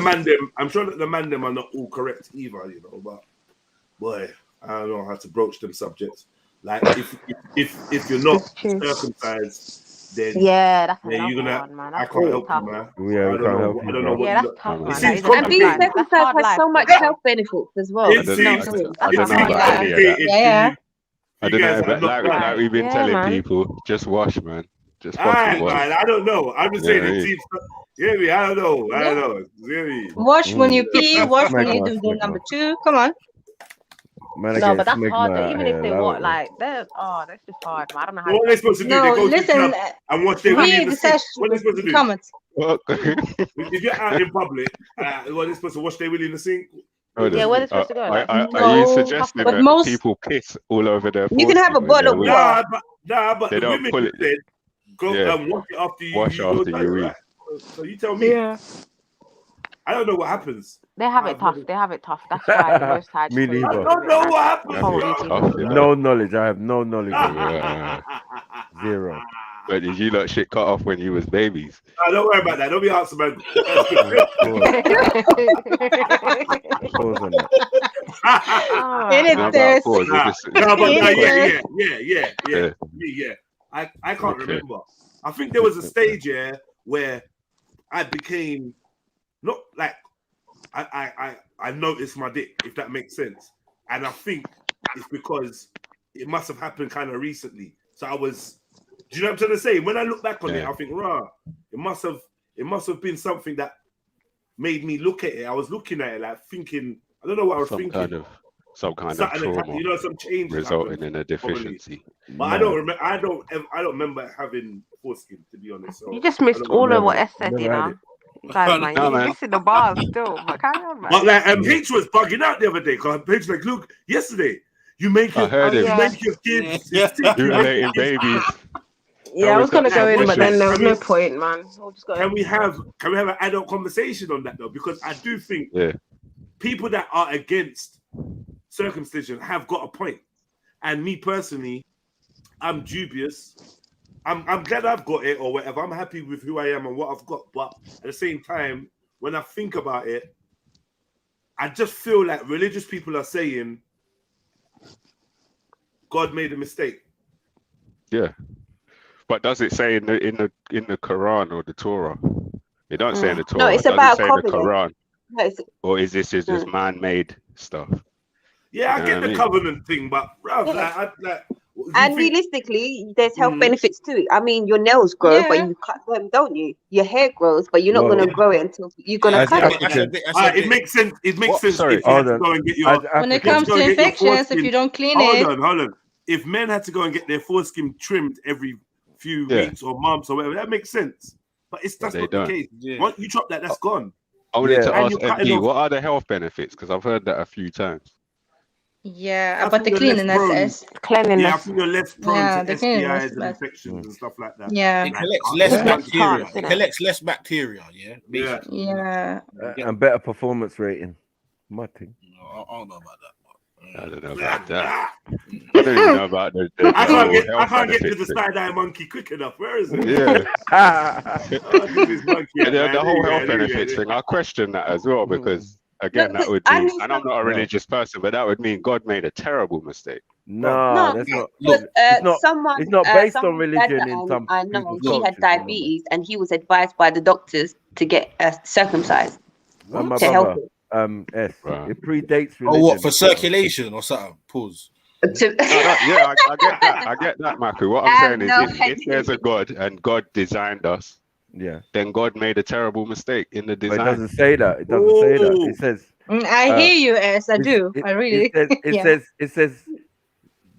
man them are not all correct either, you know. But boy, I don't know how to broach them subjects. Like if you're not circumcised, then Yeah, that's you're gonna. one, man. I That's can't really help tough. you, man. Yeah, I don't know. What Yeah, you that's tough, it man. seems That is And being complicated. circumcised has so much health benefits as well. It seems I don't know about any of that. Yeah. I don't know, but guys are not like we've been Yeah, telling man. people, just wash, man. Just fucking wash. I don't know. I'm just saying it seems. Yeah, I don't know. I don't know. Really. Wash when you pee, wash when you do the number 2. Come on. Man, No, but that's hard though. Even if they want, like, that's just hard, man. I don't know how. What are they supposed to do? No, They go listen, to the club and watch their willy in the sink. What are they supposed to do? Comments. If you're out in public, what are they supposed to wash their willy in the sink? Yeah, where are they supposed to go? Like, Are you suggesting but that most- people piss all over their You can have a forces bottle of when water. But They the don't women pull it. said go Yeah. and wash it after you Wash go after done, you eat. right? So you tell me. Yeah. I don't know what happens. They have it tough. They have it tough. That's why the most high. Me I neither. don't know what happens. That's it, tough, you know. No knowledge. I have no knowledge of it. Yeah. Zero. But did you lot shit cut off when you was babies? Don't worry about that. Don't be answering, man. Pause on that. Yeah. I can't remember. I I think there was a stage here where I became not like I noticed my dick, if that makes sense. And I think it's because it must have happened kind of recently. So I was, do you know what I'm trying to say? When I look back on it, I think, it must have been something that made me look at it. I was looking at it like thinking, I don't know what I was thinking. Some kind of trauma, you know, some change resulting in a deficiency. But I don't remember. I don't remember having foreskin, to be honest. So you just missed all of what S said, you know. Guys, man, you're missing the bars still. But carry on, man. But like, H was bugging out the other day because H was like, look, yesterday you make your kids stimulating babies. Yeah, I was gonna go in, but then there was no point, man. Can we have an adult conversation on that though? Because I do think people that are against circumcision have got a point. And me personally, I'm dubious. I'm glad I've got it or whatever. I'm happy with who I am and what I've got. But at the same time, when I think about it, I just feel like religious people are saying God made a mistake. Yeah. But does it say in the Quran or the Torah? It don't say in the Torah. No, it's about the Quran. No, or is this just man-made stuff? Yeah, I get the covenant thing, but and realistically, there's health benefits too. I mean, your nails grow, but you cut them, don't you? Your hair grows, but you're not going to grow it until you're going to cut it. It makes sense. It makes sense. Sorry, if you had to go and get your, when it comes to infections, if you don't clean it. Hold on. If men had to go and get their foreskin trimmed every few weeks or months or whatever, that makes sense. But that's not the case. Once you drop that, that's gone. I wanted to ask MP, what are the health benefits? Because I've heard that a few times. Yeah, about the cleanliness. Cleanliness. Yeah, I think you're less prone to STIs and infections and stuff like that. Yeah. It collects less bacteria. It collects less bacteria, Yeah. And better performance rating. My thing. I don't know about that. I don't know about that. I don't even know about the I can't get to the side-eye monkey quick enough. Where is it? Yeah. The whole health benefits thing, I question that as well because, again, that would mean, and I'm not a religious person, but that would mean God made a terrible mistake. No, that's not. It's not based on religion in some. I know he had diabetes, and he was advised by the doctors to get circumcised to help him. It predates religion. Oh, what, for circulation or something? Pause. I get that, Maku. What I'm saying is, if there's a God and God designed us, then God made a terrible mistake in the design. But it doesn't say that. It doesn't say that. It says. I hear you, S. I do. I really. It says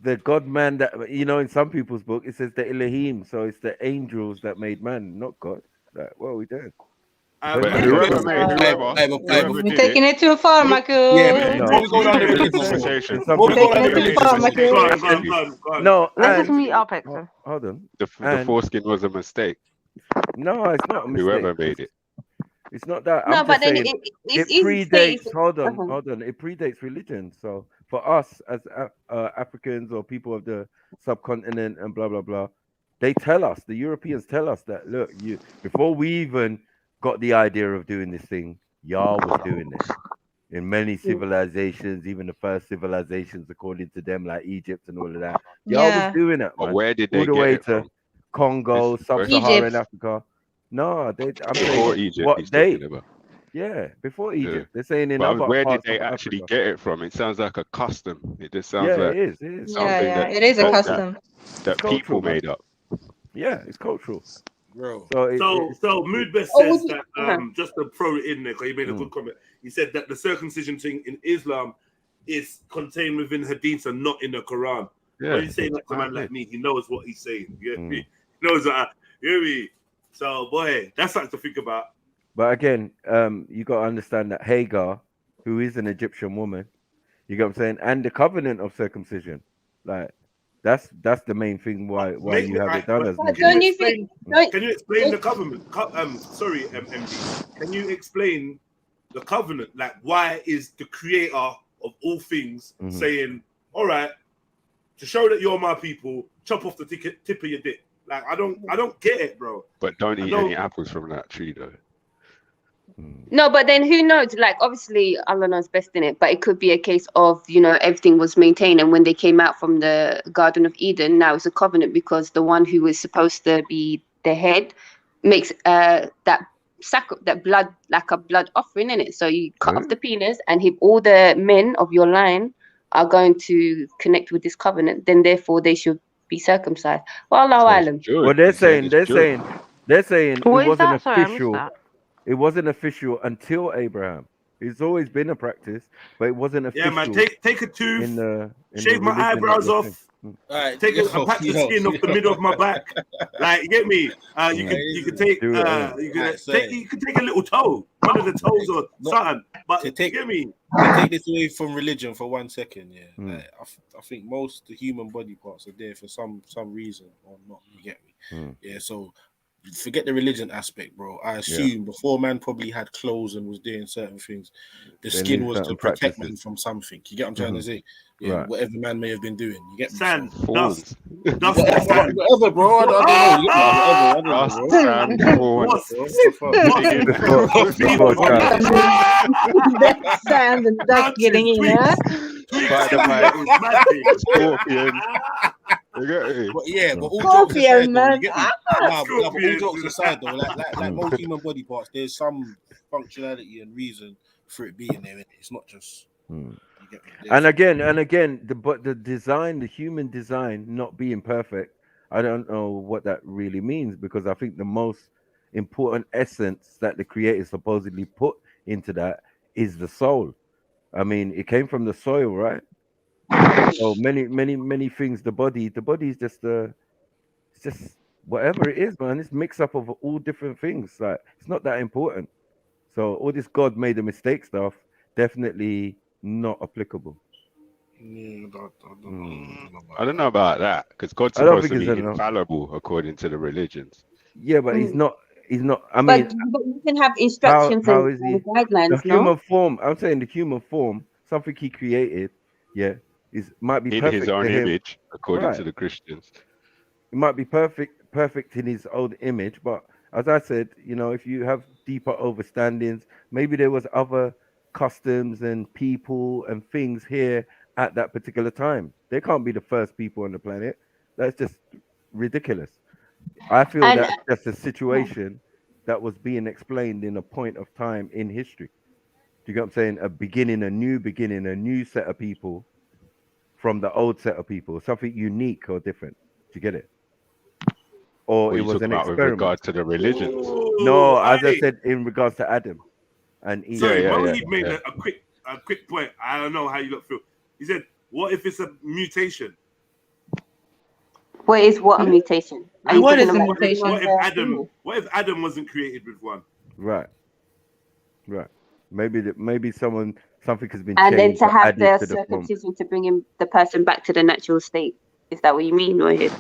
the God man that in some people's book it says the Elohim, so it's the angels that made man, not God. Like, what are we doing? You're taking it too far, Maku. No, let's just meet up, Hector. Hold on. The foreskin was a mistake. No, it's not a mistake. Whoever made it. It's not that. No, but then it predates. Hold on. It predates religion. So for us as Africans or people of the subcontinent and blah blah blah, they tell us. The Europeans tell us that look, before we even got the idea of doing this thing, y'all was doing it. In many civilizations, even the first civilizations, according to them, like Egypt and all of that, y'all was doing it. Man. Where did they all the get way it to from? Congo, sub-Saharan Africa? No, I'm before saying Egypt. what He's they. talking about. Yeah, before Egypt. They're saying in other where did parts they of actually Africa. get it from? It sounds like a custom. It just sounds like it is. something it is a custom that people made up. Yeah, it's cultural. Bro. So Moodbest says that just to throw it in there because he made a good comment. He said that the circumcision thing in Islam is contained within Hadith and not in the Quran. Yeah, when he's saying that to a man like me, he knows what he's saying. He knows that. You hear me? So boy, that's something to think about. But again, you got to understand that Hagar, who is an Egyptian woman, you get what I'm saying, and the covenant of circumcision, like. That's the main thing why you have it done as Can you explain the covenant? Sorry, MD. Can you explain the covenant? Like, why is the creator of all things saying, "All right, to show that you're my people, chop off the tip of your dick"? Like, I don't get it, bro. But don't eat any apples from that tree, though. No, but then who knows? Like, obviously, Allah knows best in it. But it could be a case of, everything was maintained. And when they came out from the Garden of Eden, now it's a covenant because the one who was supposed to be the head, makes that blood like a blood offering in it. So you cut off the penis, and if all the men of your line are going to connect with this covenant, then therefore they should be circumcised. Well, Well, they're saying it What is wasn't that? Sorry, I missed official. that. It wasn't official until Abraham. It's always been a practice, but it wasn't official. Yeah, man. Take a tooth, in the shave my religion that eyebrows you're off. saying. Take a patch of skin off the middle of my back. Like, you get me? You could take Do it, you could take a little toe, one of the toes or something. But to take, you get me? To take this away from religion for 1 second, I think most the human body parts are there for some reason or not. You get me? Yeah. So forget the religion aspect, bro. I assume before man probably had clothes and was doing certain things, the skin was to protect man from something. You get what I'm trying to say? Yeah, Right. whatever man may have been doing. You get me? Sand, So, dust, whatever, bro. I don't know. You get me? Sand and dust getting in, yeah? But yeah, but all jokes Scorpion, aside, though, man. you get me? But all jokes aside, though, like most human body parts, there's some functionality and reason for it being there. It's not just. You get me? And again, the design, the human design, not being perfect. I don't know what that really means, because I think the most important essence that the creator supposedly put into that is the soul. I mean, it came from the soil, right? So many things. The body is just it's just whatever it is, man. It's mix up of all different things. Like, it's not that important. So all this God made a mistake stuff, definitely not applicable. I don't know about that, because God's I don't supposed to think be it's infallible according to the religions. Yeah, but he's not. I But mean, you can have instructions how and is he? guidelines, The no? human form. I'm saying the human form, something he created. Yeah, might be In perfect his own to him. image, according Right. to the Christians. It might be perfect in his own image, but as I said, if you have deeper overstandings, maybe there was other customs and people and things here at that particular time. They can't be the first people on the planet. That's just ridiculous. I feel And that's just a situation that was being explained in a point of time in history. Do you get what I'm saying? A new set of people from the old set of people, something unique or different. Do you get it? Or What it you was talk an about with experiment. regard to the religions? No, as I said, in regards to Adam and Eve. Sorry, Mohi made a quick point. I don't know how you look through. He said, "What if it's a mutation?" What is what a mutation? Are you What is talking a about mutation? What if Adam wasn't created with one? Right. Maybe something has been And then changed to or have added the to the form. circumcision to bring the person back to the natural state. Is that what you mean, Rohit?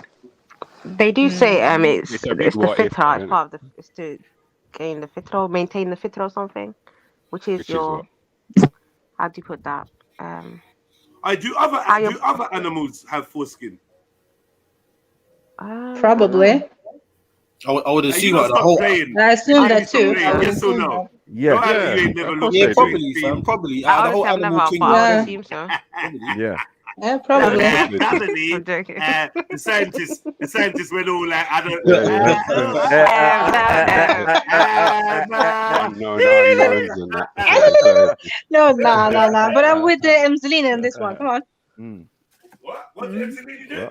They do say It's a big it's the what if, fitra. It's isn't part of it's to gain the fitra, or maintain the fitra or something, which is what? how do you put that? Do other animals have foreskin? Probably. I would assume you that the stop whole. playing. I assume that too. Yes or no? Yeah. Don't act like you ain't never looked Yeah, at probably, it. fam. Probably. I The whole honestly have animal never, kingdom. but I Yeah. would assume so. Yeah. Yeah, probably. Suddenly, I'm joking. the scientists went all like, I don't. No, nah. But I'm with the Emselina on this one. Come on. What did Emselina do?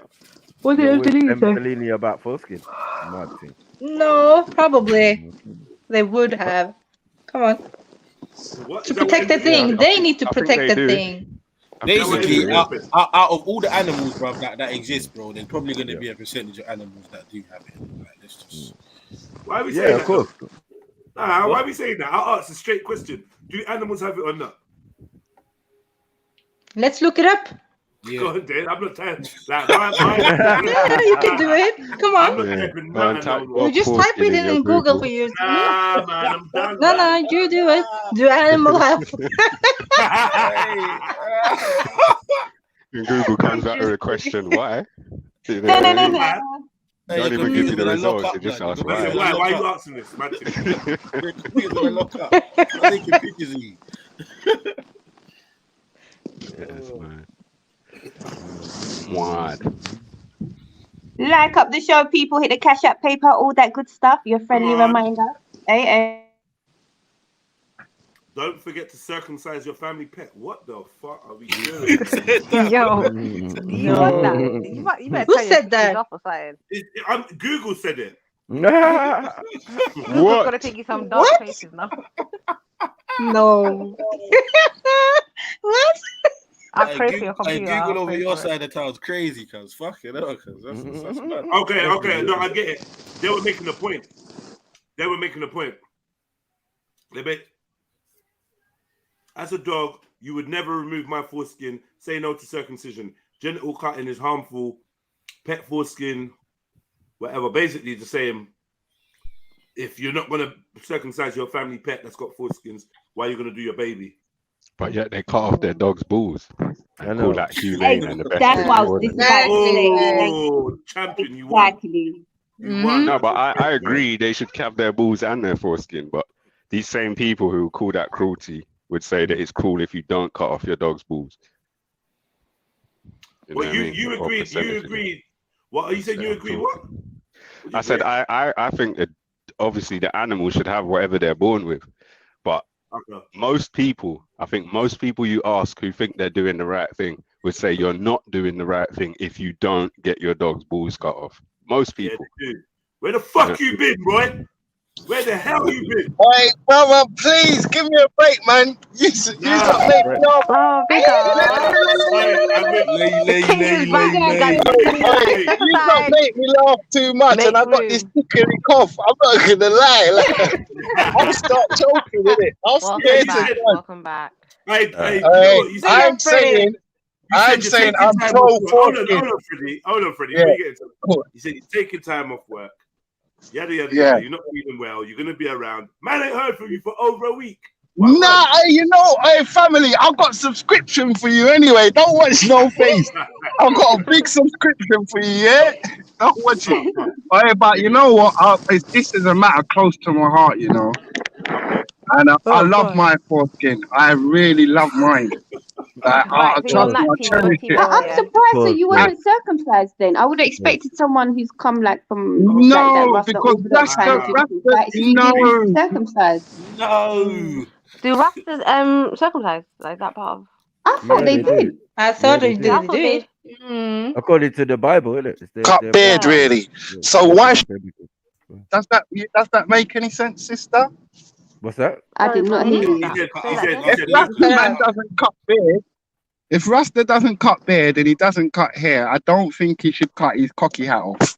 What did Emselina say? Emselina about foreskin. No, probably. They would have. Come on. To protect the thing. They need to protect the thing. Basically, out of all the animals, bro, that exist, bro, there's probably going to be a percentage of animals that do have it. Like, let's just. Why are we saying that? Of course. Why are we saying that? I'll ask a straight question. Do animals have it or not? Let's look it up. Yeah. Go ahead, I'm not tired. Like, Yeah, you can do it. Come on. You just type it in Google for you. Nah, man, I'm done. No, you do it. Do animal have? And Google comes out with a question, why? No. Don't even give you the results, it just asks why. Why are you asking this? Yes, man. What? Like up the show, people. Hit the Cash App, PayPal, all that good stuff. Your friendly reminder. Hey. Don't forget to circumcise your family pet. What the fuck are we doing? Yo, you on that? You better turn your cookies off or something. Google said it. Google's gonna take you some dark places now. No. What? I pray for your computer. Google over your side of town's crazy, cuz. Fuck it, cuz. That's bad. Okay. No, I get it. They were making a point. As a dog, you would never remove my foreskin. Say no to circumcision. Genital cutting is harmful. Pet foreskin, whatever. Basically the same. If you're not gonna circumcise your family pet that's got foreskins, why are you gonna do your baby? But yet they cut off their dog's balls and call that humane and the best. That's what I was Oh, champion, you won. Exactly. No, but I agree they should cap their balls and their foreskin. But these same people who call that cruelty would say that it's cool if you don't cut off your dog's balls. Well, you agreed. What you said? You agreed what? I said I think that obviously the animals should have whatever they're born with, but most people you ask who think they're doing the right thing would say you're not doing the right thing if you don't get your dog's balls cut off. Most people. Yeah, where the fuck you been, Roy? Where the hell you been? Hey, brother, please give me a break, man. You got me off. Oh, big You got make me laugh too much, and I got this tickly cough. I'm not gonna lie. Like, I'll start choking with it. I'm scared to. Welcome back. I'm saying I'm pro foreskin. Hold on, Freddie. You said you're taking time off work. Yada. You're not feeling well. You're gonna be around. Man, I ain't heard from you for over a week. Hey, family, I've got subscription for you anyway. Don't watch no face. I've got a big subscription for you, yeah? Don't watch it. Hey, but you know what? This is a matter close to my heart, you know. And I love my foreskin. I really love mine. I cherish it. I'm surprised that you weren't circumcised then. I would have expected someone who's come like from because that's circumcised. No. Do Rastas circumcise like that part of? I thought they did. I thought they did. According to the Bible, isn't it? Cut beard, really. So why does that make any sense, sister? What's that? I did not hear you. If Rasta doesn't cut beard and he doesn't cut hair, I don't think he should cut his cocky hat off.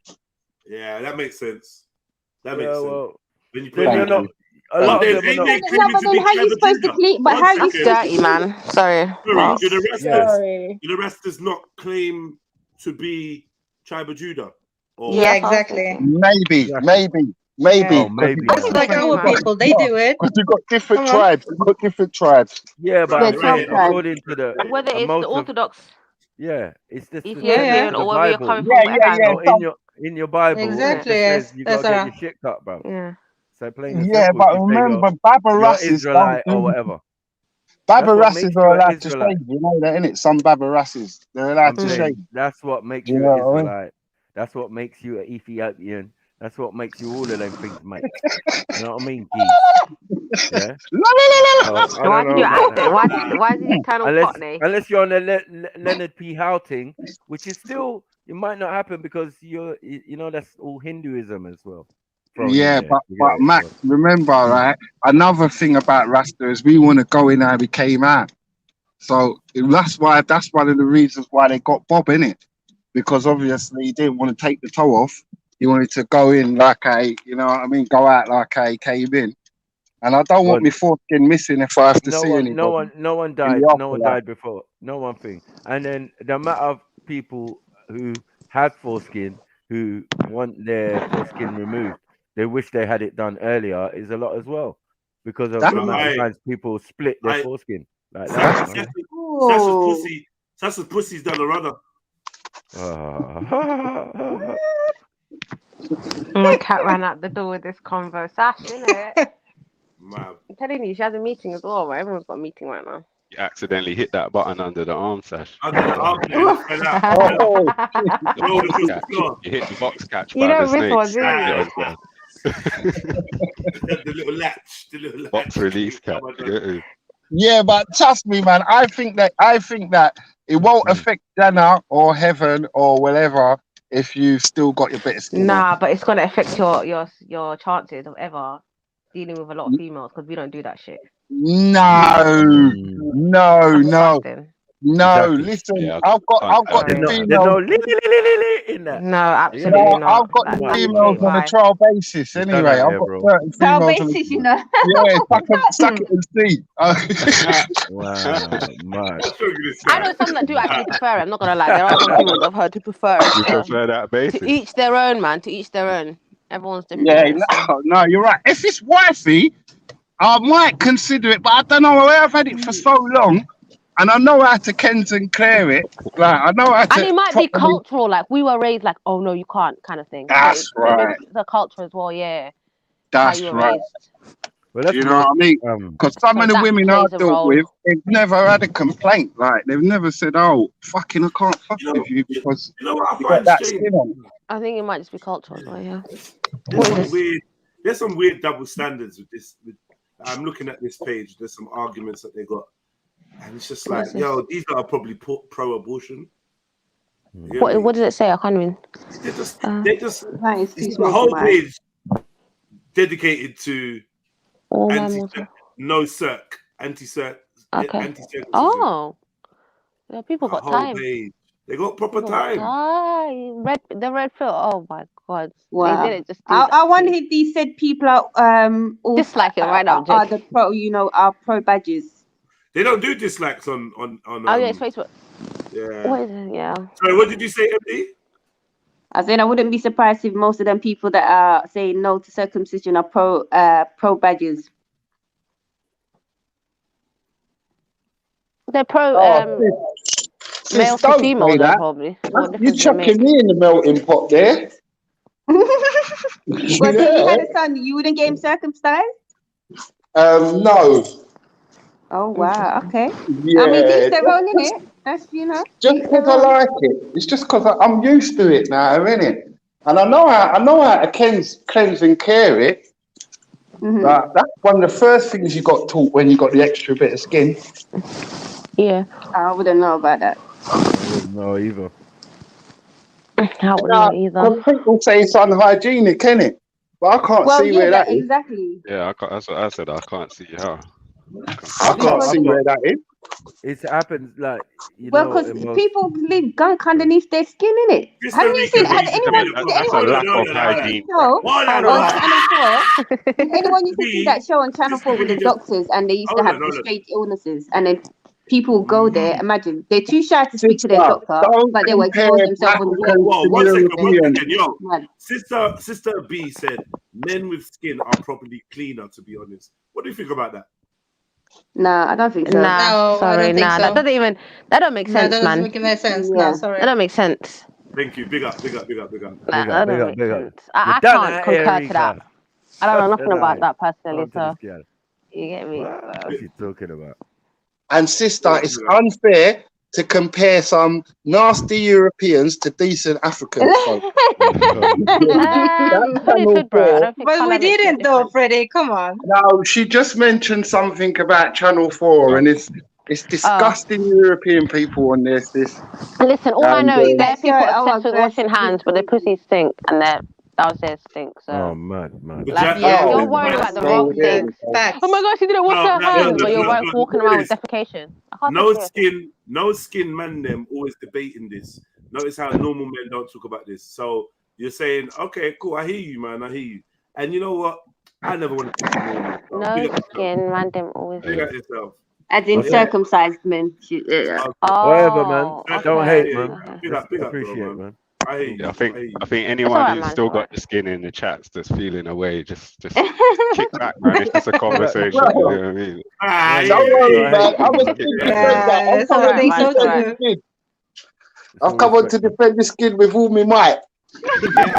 Yeah, that makes sense. When you play but then how are you supposed to clean? But how are you dirty, man? Sorry. Do the Rastas not claim to be Tribe of Judah? Yeah, exactly. Maybe. I think like our people, they do it. Because we've got different tribes. Yeah, but according to the whether it's the Orthodox. Yeah, it's the Ethiopian or whether you're coming from in your Bible. Exactly. It says you gotta get your shit cut, bro. Yeah. So plain. Yeah, but remember, Baba Rassis Israelite or whatever. Baba Rassis are allowed to shave. You know that, innit? Some Baba Rassis, they're allowed to shave. That's what makes you an Israelite. That's what makes you an Ethiopian. That's what makes you all of them things, mate. You know what I mean? Yeah. Why did you kind of unless you're on the Leonard P. Howe thing, which is still, it might not happen because that's all Hinduism as well. Yeah, but Max, remember, right? Another thing about Rasta is we want to go in how we came out. So that's one of the reasons why they got Bob in it, because obviously he didn't want to take the toe off. He wanted to go in like go out like he came in. And I don't want my foreskin missing if I have to see anything. No one died. No one died before. No one thing. And then the amount of people who had foreskin who want their foreskin removed, they wish they had it done earlier is a lot as well. Because of the amount of times people split their foreskin. Like that. That's pussy's done a runner. My cat ran out the door with this convo. Sash, innit? Man. I'm telling you, she has a meeting as well. Right? Everyone's got a meeting right now. You accidentally hit that button under the arm sash. Under the arm, You hit the box catch You by don't the miss one, snakes. do you? the little latch, Box release catch. Yeah, but trust me, man. I think that it won't affect Jannah or heaven or whatever if you've still got your bit of skin on. Nah, but it's gonna affect your chances of ever dealing with a lot of females because we don't do that shit. No. Exactly. Listen, Yeah, I've got the females. in that. No, absolutely not. I've got the females on a trial basis anyway. I've got certain Trial females on a basis, you know. Yeah, suck it and see. Wow, man. I know some that do actually prefer it. I'm not gonna lie. There are some females I've heard who prefer it. You prefer that basis? To each their own, man. To each their own. Everyone's different. Yeah, no, you're right. If it's wifey, I might consider it, but I don't know. I've had it for so long, and I know how to cleanse and clear it. Like I know how to. And it might be cultural, like we were raised like, oh no, you can't, kind of thing. That's right. The culture as well, yeah. That's right. Well, you know what I mean? Because some of the women I've dealt with, they've never had a complaint. Like they've never said, "Oh, fucking, I can't fuck with you because you got that skin on." I think it might just be cultural, well, yeah. There's some weird double standards with this. I'm looking at this page. There's some arguments that they got, and it's just like, yo, these are probably pro-abortion. What does it say? I can't even. They just it's a whole page dedicated to anti-circ. Okay. Oh, yeah, people got time. Page. They got proper time. The red pill. Oh my god! Wow. They didn't just. I wonder if these said people are dislike it right now. Are the pro badges? They don't do dislikes on. Oh yeah, it's Facebook. Yeah. What is it? Yeah. Sorry, what did you say, MD? I said I wouldn't be surprised if most of them people that are saying no to circumcision are pro badges. They're pro male to female, probably. You're chucking me in the melting pot there. Well, if you had a son, you wouldn't get him circumcised? No. Oh wow, okay. Yeah. I mean, each their own, innit? That's just because I like it. It's just because I'm used to it now, innit? And I know how to cleanse and care it. Mm-hmm. That's one of the first things you got taught when you got the extra bit of skin. Yeah. I wouldn't know about that. I wouldn't know either. I wouldn't know either. People say it's unhygienic, innit? But I can't see where that is. Exactly. Yeah, that's what I said. I can't see how. I can't see where that is. It happens like because people live gunk underneath their skin, innit? Have you seen? Has anyone? That's a lack of hygiene. Anyone used to see that show on Channel 4 with the doctors, and they used to have the strange illnesses, and then people go there. Imagine they're too shy to speak to their doctor, but they were exposing themselves on the one second, yo. Sister B said men with skin are probably cleaner. To be honest, what do you think about that? Nah, I don't think so. Nah, sorry, nah. That doesn't even. That don't make sense, man. That doesn't make any sense. No, sorry. That don't make sense. Thank you. Big up. Nah, that don't make sense. I can't concur to that. I don't know nothing about that personally. So you get me. What you talking about? And sister, it's unfair to compare some nasty Europeans to decent African folk. But we didn't though, Freddie. Come on. No, she just mentioned something about Channel 4, and it's disgusting European people on this. Listen, all I know is there are people obsessed with washing hands, but their pussies stink and their downstairs stink. So. Oh, mad. Like, you're worried about the wrong things. Oh my gosh, she didn't wash her hands, but you're walking around with defecation. No skin man them always debating this. Notice how normal men don't talk about this. So you're saying, okay, cool, I hear you, man, I hear you. And you know what? I never want to be normal. No skin man them always. Look at yourself. As in circumcised men. Whatever, man. Don't hate, man. Big up, Appreciate, man. I think anyone who's still got the skin in the chats that's feeling away, just kick back, man. It's just a conversation. You know what I mean? Don't worry, man. I've come on to defend the skin with all my might. man.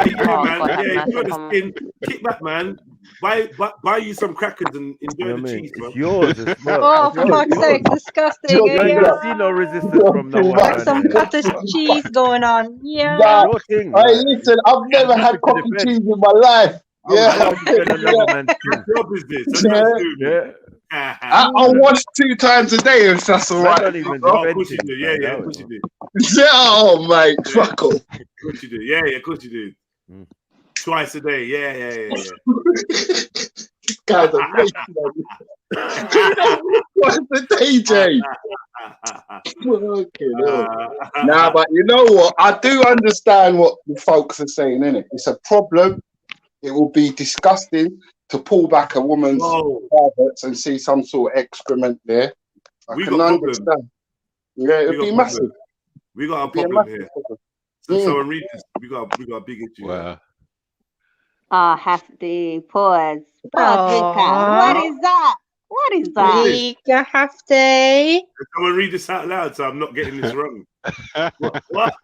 If you want a skin, kick back, man. Buy you some crackers and enjoy the cheese, bro. It's yours as well. Oh, for fuck's sake, disgusting. You ain't gonna see no resistance from no one. Like some cottage cheese going on. Yeah. Nah, Your thing. hey, listen, I've never had coffee cheese in my life. Yeah. Your business. Yeah. I wash 2 times a day if that's all right. Of course you do. Yeah, of course you do. Oh, mate, fuck off. Of course you do. Yeah, of course you do. Twice a day. Yeah. Guys are making twice a day, Jay. Nah, but you know what? I do understand what the folks are saying, innit? It's a problem. It will be disgusting to pull back a woman's privates and see some sort of excrement there. I can understand. Yeah, it'll be massive. We got a problem here. So someone read this. We got a big issue. Wow. Have to pause. What is that? What is that? Rika Hafte. Someone read this out loud so I'm not getting this wrong. What?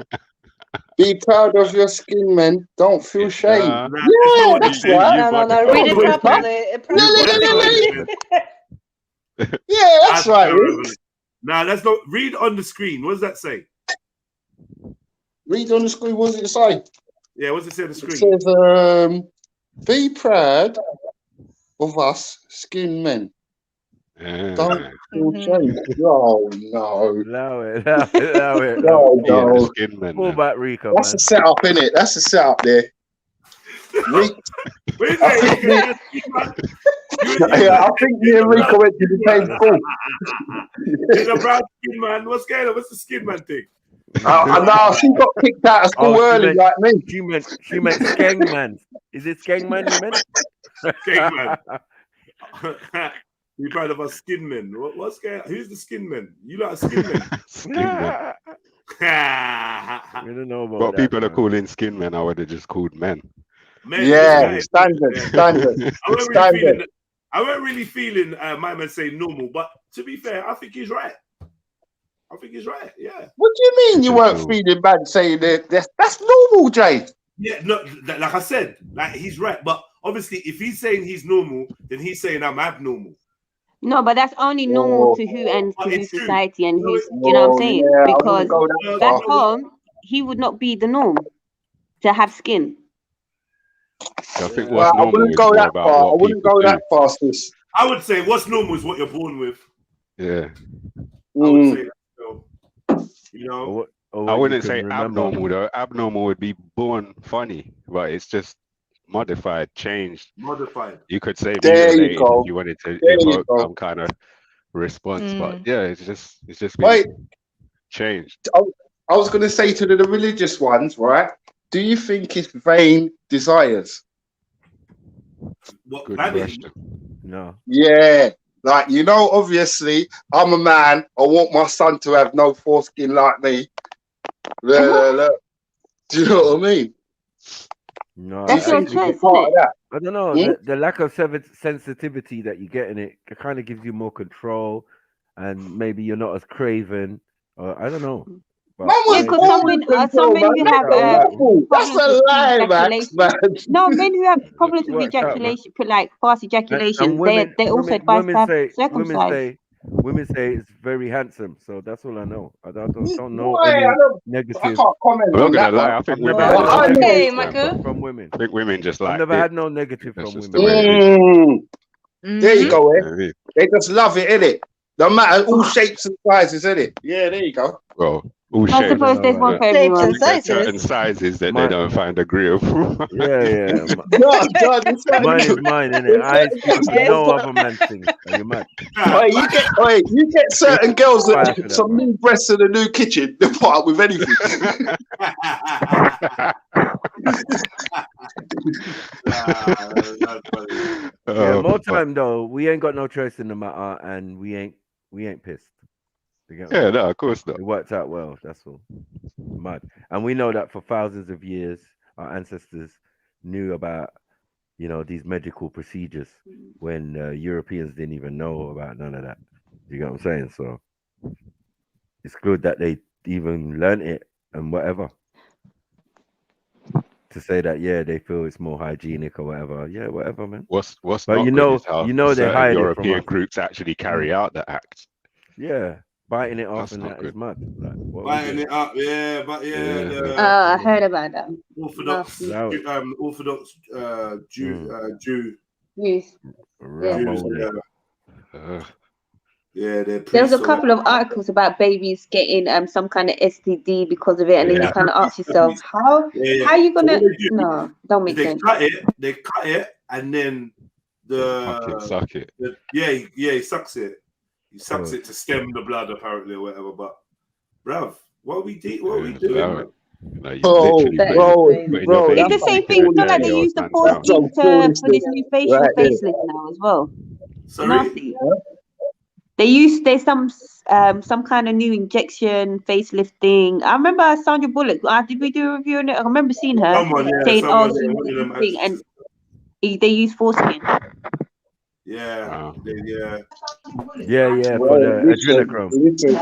Be proud of your skin, man. Don't feel shame. Nah, yeah, that's right. No. Read it properly. Yeah, that's right. Now let's not read on the screen. What does that say? Read on the screen. What does it say? Yeah, what does it say on the screen? It says, be proud of us skin men. Don't feel shame. Oh, no. Allow it. No. Skin men. Pull back Rico, That's a setup, innit? That's a setup there. I think me and Rico went to the same school. It's a brown skin man. What's going on? What's the skin man thing? No, she got kicked out of school early, like me. She meant skeng man. Is it skeng man you meant? Skeng man. You proud of our skin men? What's going on? Who's the skin men? You like a skin men? Skin men. We don't know about What that, people are calling skin men, I would have just called men. Yeah, standard. I weren't really feeling my man saying normal, but to be fair, I think he's right. Yeah. What do you mean you weren't feeling bad saying that? That's normal, Jay. Yeah, no, like I said, like he's right. But obviously, if he's saying he's normal, then he's saying I'm abnormal. No, but that's only normal to who and to whose society and who's. Do you know what I'm saying? Yeah, because back home, he would not be the norm to have skin. I think what's normal I wouldn't go that far. I wouldn't go that far, sis. I would say what's normal is what you're born with. Yeah. I would say that, you know. I wouldn't say abnormal though. Abnormal would be born funny, but it's just modified, changed. Modified. You could say there mutilated you go. if you wanted to There you evoke go. some kind of response, but yeah, it's just Wait. changed. I was going to say to the religious ones, right? Do you think it's vain desires? What, Good question. No. Yeah. Like, you know, obviously, I'm a man. I want my son to have no foreskin like me. Do you know what I mean? No. That's your choice, isn't part of it? that? I don't know. The lack of sensitivity that you get in it kind of gives you more control, and maybe you're not as craven. I don't know. But Yeah, because some men who have That's a lie, Max, man. No, men who have problems with ejaculation, like fast ejaculation, they also advise to have circumcised. Women say it's very handsome, so that's all I know. I don't know Boy, any I negative. can't comment I'm not on gonna that. lie. I think women. Okay, Michael. From women. I think women just like. I've never it. had no negative That's from just women. the way it is. There you go, eh? Yeah, They just love it, innit? No matter all shapes and sizes, innit? Yeah, there you go. Well, all I shapes. suppose there's one for Shapes everyone. and There's sizes. certain sizes that they don't find agreeable. Yeah. Mine is mine, innit? I ain't speaking to no other man's thing. Are you mad? You get certain girls that have some new breasts in a new kitchen. They put up with anything. More time though. We ain't got no choice in the matter, and we ain't pissed. Yeah, no, of course not. It worked out well. That's all. Mad, and we know that for thousands of years, our ancestors knew about, these medical procedures when Europeans didn't even know about none of that. You get what I'm saying? So it's good that they even learn it and whatever. to say that they feel it's more hygienic or whatever. Yeah, whatever, man. What's But not good is how they certain hide it from European us. groups actually carry out the act. Yeah, biting it off That's and not that is good. mad. Like, what Biting it up, yeah, but I heard about that. Orthodox, Orthodox Jew, Yes. Ramon. Yeah, they're There was a priests or couple of articles about babies getting some kind of STD because of it, and then you kind of ask yourself, how you gonna? No, don't make sense. They cut it, and then suck it. He sucks it. He sucks it to stem the blood, apparently, or whatever. But, bruv, what are we doing, man? Like, bro, it's the same thing. It's not like they use the foreskin for this new facial facelift now as well. Sorry? Nasty. There's some kind of new injection facelift thing. I remember Sandra Bullock. Did we do a review on it? I remember seeing her saying, and they use foreskin. Yeah. For the adrenochrome. Listen,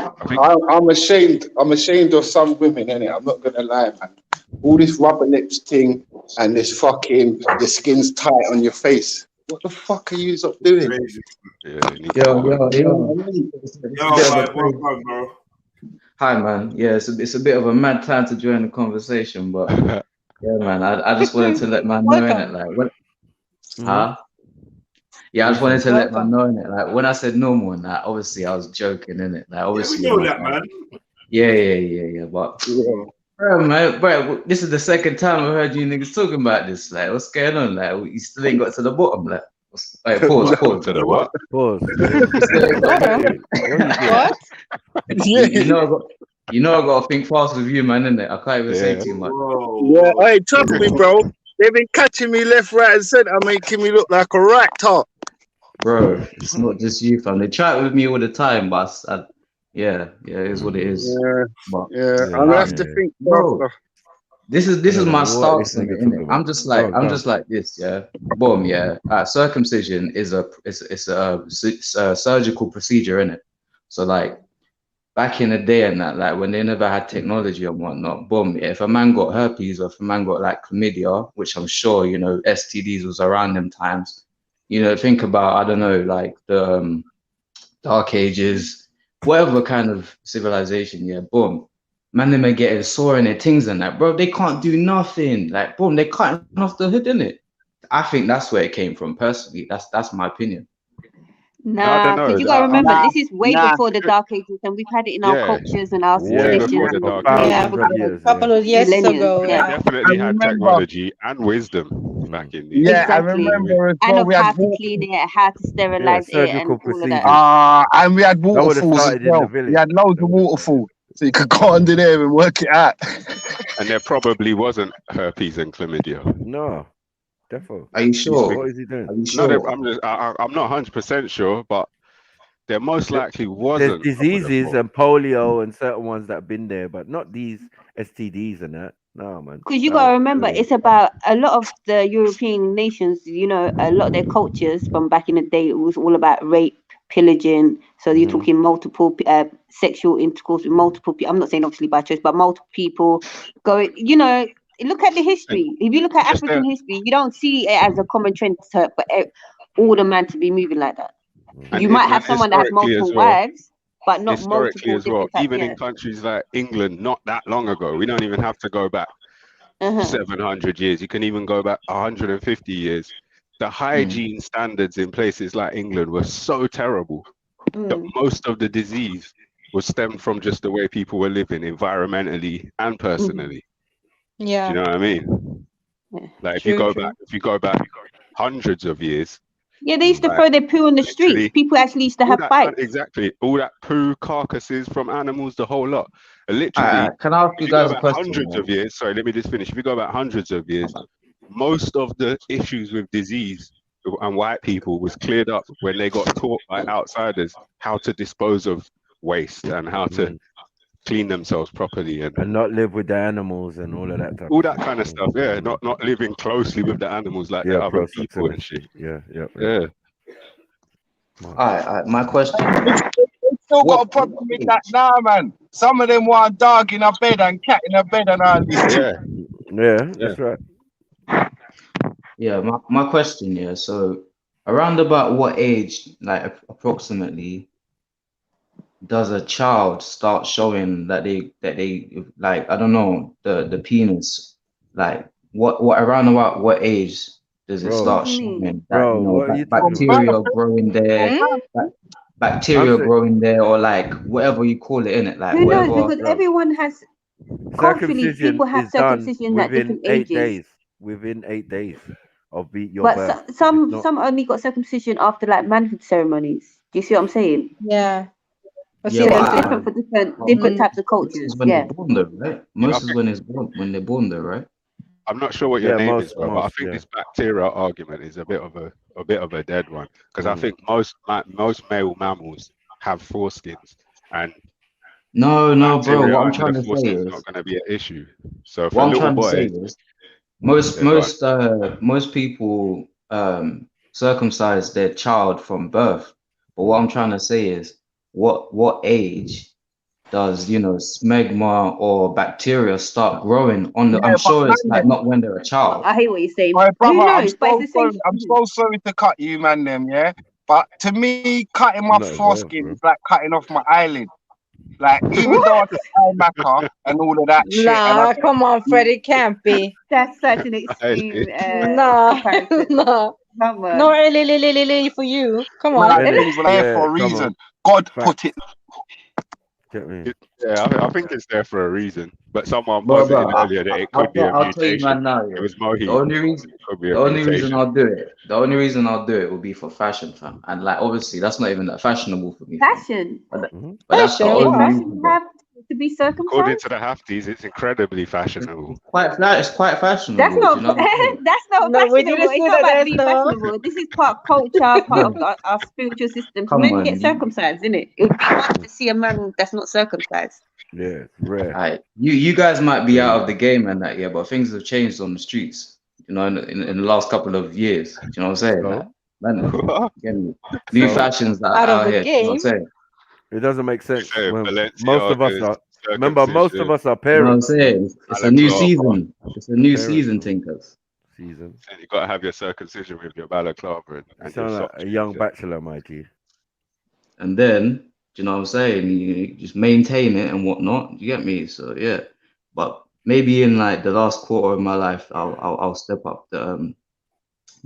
I'm ashamed of some women, innit? I'm not gonna lie, man. All this rubber lips thing and this fucking the skin's tight on your face. What the fuck are you doing? Hi, man. Yeah, it's a bit of a mad time to join the conversation, but yeah, man. I just wanted to let man know in it, like when, Yeah, I just wanted to let man know in it. Like when I said normal and that, obviously I was joking in it. Like obviously, we know that, man. Yeah. But bro, this is the second time I've heard you niggas talking about this. Like, what's going on? Like, you still ain't got to the bottom. Like, pause. To the what? Pause. What? You know I gotta think fast with you, man, innit? I can't even say too much. Yeah, hey, trust me, bro. They've been catching me left, right, and centre, making me look like a rat top. Bro, it's not just you, fam. They chat with me all the time, but yeah, it is what it is. I'm gonna have to think, bro. This is my stance on it, innit? I'm just like this, yeah. Boom, yeah. Circumcision is a surgical procedure, innit? So like back in the day and that, like when they never had technology and whatnot, boom, yeah, if a man got herpes or if a man got like chlamydia, which I'm sure, you know, STDs was around them times, you know, think about, I don't know, like the Dark Ages, whatever kind of civilization, yeah, boom. Man, they may get sore in their things and that, bro, they can't do nothing. Like, boom, they cutting off the hood, innit? I think that's where it came from, personally. That's my opinion. Nah, because you gotta remember, this is way before the Dark Ages, and we've had it in our cultures and our traditions. A couple of years ago. They definitely had technology and wisdom back in the I remember as well, and how to clean it, how to sterilize it, and all of that. And we had waterfalls as well. We had loads of waterfalls, so you could go under there and work it out. And there probably wasn't herpes and chlamydia. No. Defo. Are you sure? What is he doing? Are you sure? No, I'm not 100% sure, but there most likely wasn't. There's diseases and polio and certain ones that have been there, but not these STDs and that. No, man. Because you gotta remember, it's about a lot of the European nations. You know, a lot of their cultures from back in the day, it was all about rape, pillaging. So you're talking multiple sexual intercourse with multiple people. I'm not saying obviously by choice, but multiple people going. You know. Look at the history. If you look at African history, you don't see it as a common trend for all the men to be moving like that. You might have someone that has multiple wives, but not historically multiple as well. Even in countries like England, not that long ago, we don't even have to go back 700 years. You can even go back 150 years. The hygiene standards in places like England were so terrible that most of the disease was stemmed from just the way people were living environmentally and personally. Yeah. Do you know what I mean? Yeah. Like if you go back hundreds of years. Yeah, they used to throw their poo on the streets. People actually used to have fights. Exactly. All that poo, carcasses from animals, the whole lot. Literally. Can I ask you guys a question? Hundreds of years. Sorry, let me just finish. If you go back hundreds of years, most of the issues with disease and white people was cleared up when they got taught by outsiders how to dispose of waste and how to clean themselves properly and not live with the animals and all of that all that kind of stuff. Yeah, not living closely with the animals like the other people and shit. Yeah. Alright, my question. Still got a problem with that now, man. Some of them want dog in a bed and cat in a bed and all this. Yeah, that's right. Yeah, my question, yeah. So around about what age, like approximately, does a child start showing that they like, I don't know, the penis? Like what around about what age does it Bro, start showing that, bro, what are you talking about? bacteria growing there, bacteria growing there, or like whatever you call it in it, like Who knows? whatever. Because everyone has culturally, Circumcision people have is done circumcision at within different 8 ages. days. Within 8 days of your But birth. some only got circumcision after like manhood ceremonies. Do you see what I'm saying? Yeah. Yeah, So it's different for different types of most is cultures. when they're Yeah. born though, right? Most is when they're born though, right? I'm not sure what your name is, bro, but I most, think yeah. this bacteria argument is a bit of a dead one, because I think most male mammals have foreskins, and No, bro. bacteria What I'm under trying the to say foreskin is is, not going to be an issue. So for what I'm little trying to say boys, is, most yeah, go on. most people circumcise their child from birth. But what I'm trying to say is, what age does smegma or bacteria start growing on the? I'm Yeah, but sure it's like man, not when they're a child. I hear what you're saying. my brother, Who I'm knows? But it's so the same. sorry. I'm so sorry to cut you, man. Them, yeah. But to me, cutting my Not involved, foreskin bro. is like cutting off my eyelid. Like, even though I What? get eye maca and all of that shit, and I Nah, come on, Freddie, can't be. That's such an extreme No, comparison. no. Come on. No, really for you. Come nah, on. it's there for a reason. God put it. Get me. Yeah, I think it's there for a reason. But someone Bro, posited earlier that it could be a I'll tell you, mutation. man. Now, It yeah. was Mohi. The only reason, It could be the a only reason mutation. I'll do it, the only reason I'll do it will be for fashion, fam. And like, obviously, that's not even that fashionable for me, fam. Fashion. But that's the Fashion. only Fashion reason. have to be According circumcised. to the Hafties, it's incredibly fashionable. It's quite fashionable. That's not. Do you know what I'm saying? That's not No, we fashionable. didn't It's say not that, about being though. fashionable. This is part of culture, part of our spiritual systems. Come Men on, get circumcised, isn't it? It would be hard to see a man that's not circumcised. Yeah, it's rare. Alright, you guys might be out of the game and that, yeah, but things have changed on the streets, in the last couple of years. Do you know what I'm saying? So? Like, man, again, new fashions that Out are of out the here. You know what I'm game. saying? It doesn't make sense. Say When most of us Balenciagas, are. Remember, most of us are You know what I'm parents. saying? It's a new season. It's a new season, thinkers. Season. And you got to have your circumcision with your balaclava You and your sound like socks. a young bachelor, my G. And then, do you know what I'm saying? You just maintain it and whatnot. You get me? So yeah. But maybe in like the last quarter of my life, I'll step up the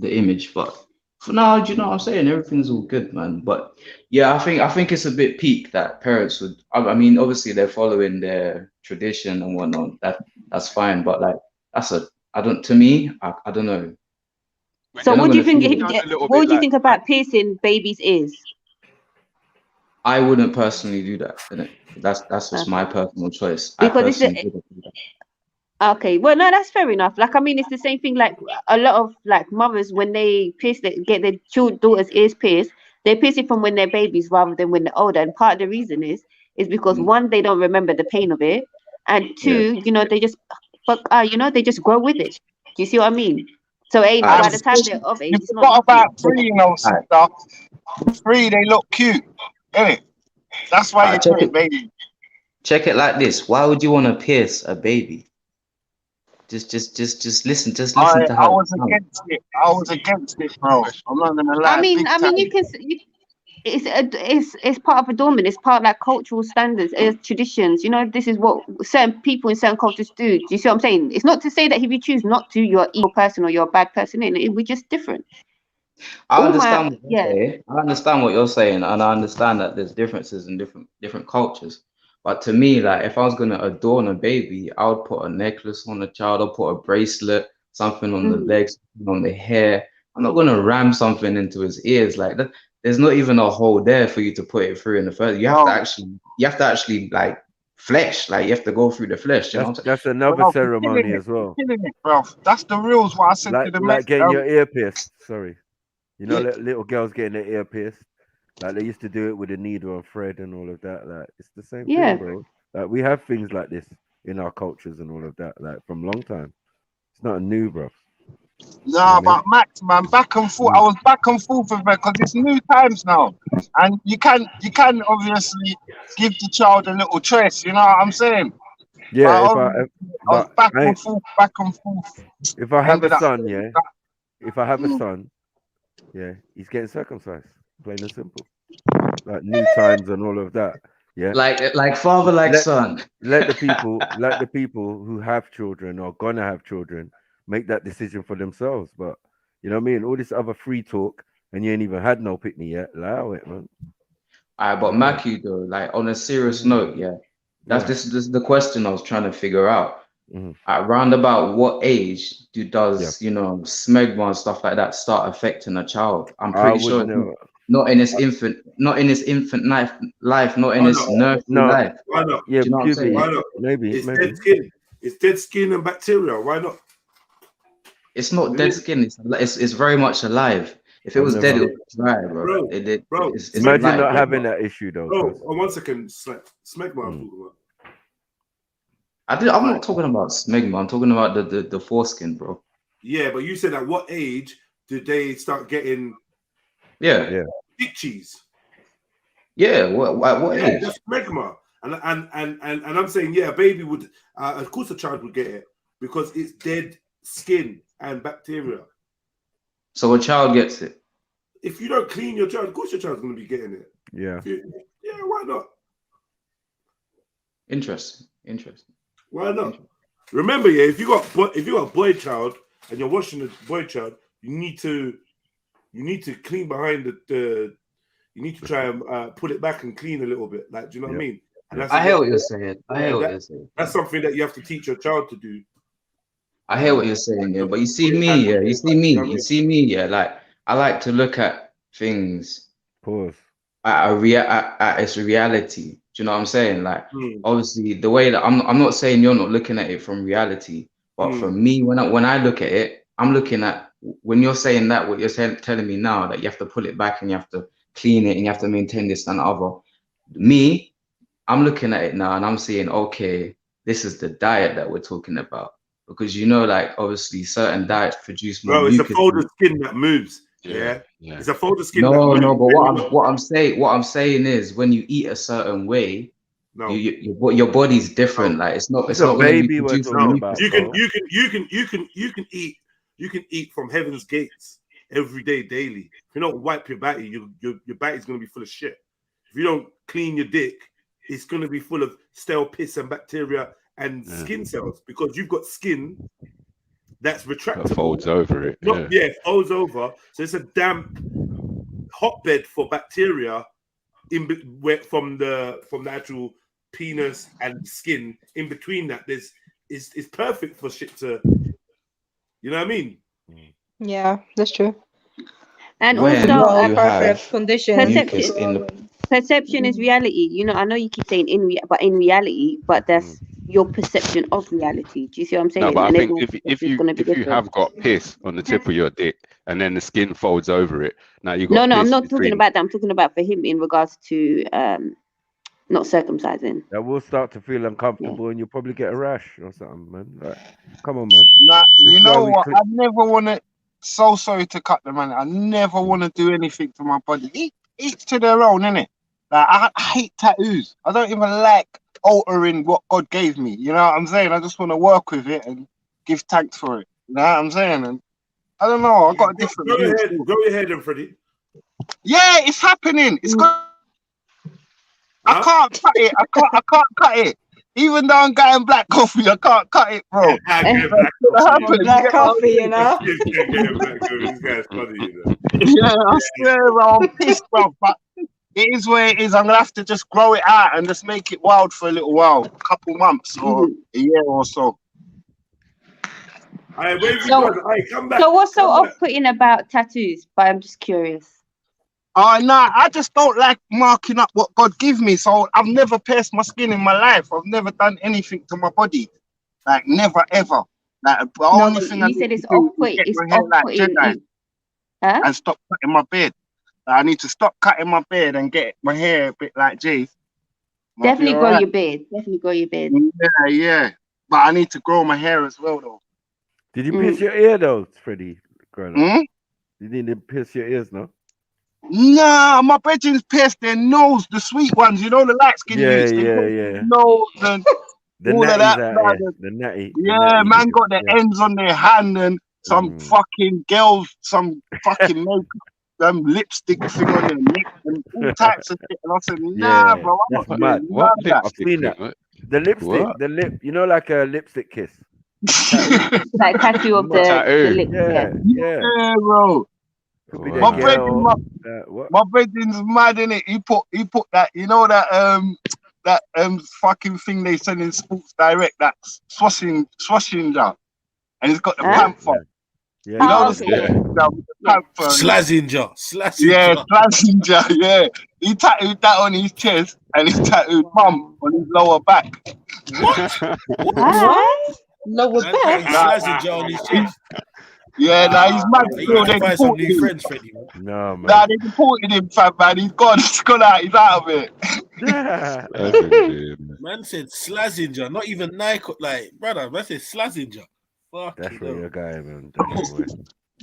image. But for now, do you know what I'm saying? Everything's all good, man. But yeah, I think it's a bit peak that parents would. I mean, obviously they're following their tradition and whatnot. That's fine. But like, I don't. To me, I don't know. So, what do you think? What would you like, think about piercing babies' ears? I wouldn't personally do that. Innit? That's just my personal choice. Because I personally wouldn't do that. Okay, well, no, that's fair enough. Like, I mean, it's the same thing. Like, a lot of like mothers, when they get their daughters' ears pierced, they pierce it from when they're babies rather than when they're older. And part of the reason is because one, they don't remember the pain of it, and two, they just, they just grow with it. Do you see what I mean? So, by the time they're of age, You it's forgot not. about free, sister. Free, they look cute, innit? That's why you put it, baby. Check it like this. Why would you want to pierce a baby? Just listen. Just listen to I how. was against it. I was against it, bro. I'm not gonna lie. I mean, you can. It's part of adornment. It's part of like cultural standards, traditions. This is what certain people in certain cultures do. Do you see what I'm saying? It's not to say that if you choose not to, you're an evil person or you're a bad person. We're just different. I understand what you're saying. I understand what you're saying, and I understand that there's differences in different cultures. But to me, like if I was gonna adorn a baby, I would put a necklace on the child, I'll put a bracelet, something on the legs, on the hair. I'm not gonna ram something into his ears like that. There's not even a hole there for you to put it through in the first. You have to actually like flesh, like you have to go through the flesh. You know what I'm saying? That's another ceremony as well. Bro. That's the rules. What I said to the Like getting your ear pierced. Sorry, little girls getting their ear pierced. Like they used to do it with a needle and thread and all of that. Like it's the same thing, bro. Like we have things like this in our cultures and all of that, like from long time. It's not new, bro. Nah, but Max, man, back and forth. I was back and forth with her because it's new times now, and you can obviously give the child a little choice. You know what I'm saying? Yeah, was back and forth, back and forth. If I have a son, yeah. If I have a son, yeah, he's getting circumcised, plain and simple. Like new times and all of that. Yeah. Like father, like son. Let the people who have children or gonna have children make that decision for themselves. But you know what I mean? All this other free talk, and you ain't even had no pickney yet. Allow it, man. Alright, but Mackie though, like on a serious note, yeah. This is the question I was trying to figure out. At round about what age does you know, smegma and stuff like that start affecting a child? I'm pretty sure not in his infant life, not in his nursery life. Why not? Yeah, Do you know what I'm saying? Why not? Maybe. Dead skin. It's dead skin and bacteria. Why not? It's not dead skin. It's very much alive. If it was dead, it would dry, bro. It's Imagine alive, not bro. having that issue though. Bro, on 1 second, smegma I'm talking about. I'm not talking about smegma. I'm talking about the foreskin, bro. Yeah, but you said at what age did they start getting itchies? Yeah, what age? That's smegma. And I'm saying, a baby would, of course a child would get it because it's dead skin and bacteria. So a child gets it. If you don't clean your child, of course your child's going to be getting it. Yeah. Why not? Interesting. Why not? Remember, if you got a boy child and you're washing the boy child, you need to clean behind the you need to try and pull it back and clean a little bit. Like, do you know what I mean? And I hear what you're saying. That's something that you have to teach your child to do. I hear what you're saying, yeah. But you see me, yeah. Like I like to look at things at its reality. Do you know what I'm saying? Like obviously the way that I'm not saying you're not looking at it from reality, but for me, when I look at it, I'm looking at when you're saying that, what you're telling me now, that you have to pull it back and you have to clean it and you have to maintain this and the other. Me, I'm looking at it now and I'm saying, okay, this is the diet that we're talking about. Because you know, like obviously certain diets produce more. Bro, it's a fold of skin that moves. Yeah. It's a fold of skin. No, but what I'm saying is when you eat a certain way, your body's different. Like it's not baby we're talking about. You can eat from heaven's gates every day, daily. If you don't wipe your batty, your batty's gonna be full of shit. If you don't clean your dick, it's gonna be full of stale piss and bacteria and skin cells because you've got skin that's retractable. That folds over it. It folds over. So it's a damp hotbed for bacteria from the actual penis and skin. In between that, it's perfect for shit to, you know what I mean? Yeah, that's true. And When also, you have perception is reality. You know, I know you keep saying in reality, but that's your perception of reality. Do you see what I'm saying? No, but and I think if you have got piss on the tip of your dick and then the skin folds over it, now you got No, I'm piss not between... talking about that. I'm talking about for him in regards to not circumcising. That will start to feel uncomfortable and you'll probably get a rash or something, man. Like, come on, man. Nah, you know what? I never want to. So sorry to cut the man. I never want to do anything to my body. Each to their own, innit? Like I hate tattoos. I don't even like altering what God gave me. You know what I'm saying? I just want to work with it and give thanks for it. You know what I'm saying? And I don't know. I got a different. Go ahead, then, Freddie. Yeah, it's happening. It's good. I can't cut it. I can't cut it. Even though I'm getting black coffee, I can't cut it, bro. Black coffee, you know. This guy's funny, you know. Yeah, I swear, bro, I'm pissed, bro. But it is where it is. I'm gonna have to just grow it out and just make it wild for a little while, a couple months or a year or so. So what's so off-putting about tattoos? But I'm just curious. Nah, I just don't like marking up what God gave me. So I've never pierced my skin in my life. I've never done anything to my body. Like never ever. Like the only thing you said it's off-putting. It's off-putting. And stop cutting my beard. I need to stop cutting my beard and get my hair a bit like Jay. Definitely grow your beard. Definitely grow your beard. Yeah. But I need to grow my hair as well, though. Did you pierce your ear, though, Freddie? You didn't pierce your ears, no? Nah, my brethren's pierced their nose, the sweet ones, you know, the light skin youths. Yeah. Nose and The all of natties that. out Blood. here. The natty. Yeah, natty man got the yeah. ends on their hand and some fucking girls, some fucking makeup, lipstick thing on their neck and all types of shit. And I said, nah, Yeah, bro, I'm that's not mad. doing none of that. I've seen that. The lipstick, What? the lip, you know, like a lipstick kiss. Like tattoo of the lip. Yeah, yeah. Yeah, bro. Could be My that brethren, girl. my brethren's mad in it. He put that, you know, that fucking thing they send in Sports Direct, that swashinger, and it's got the panther. Yeah. You know the swashinger with the panther. Slazenger. Yeah, Slazenger. Yeah, he tattooed that on his chest, and he tattooed mum on his lower back. What? Lower back? Slazenger on his chest. Yeah, now he's mad. You gotta find some new friends, Freddie. No, man. Nah, they deported him, fam, man. He's gone. He's gone out. He's out of it. Man said Slazenger, not even Nike. Like, brother, man said Slazenger. Fuck. That's where you're going, man. That's where.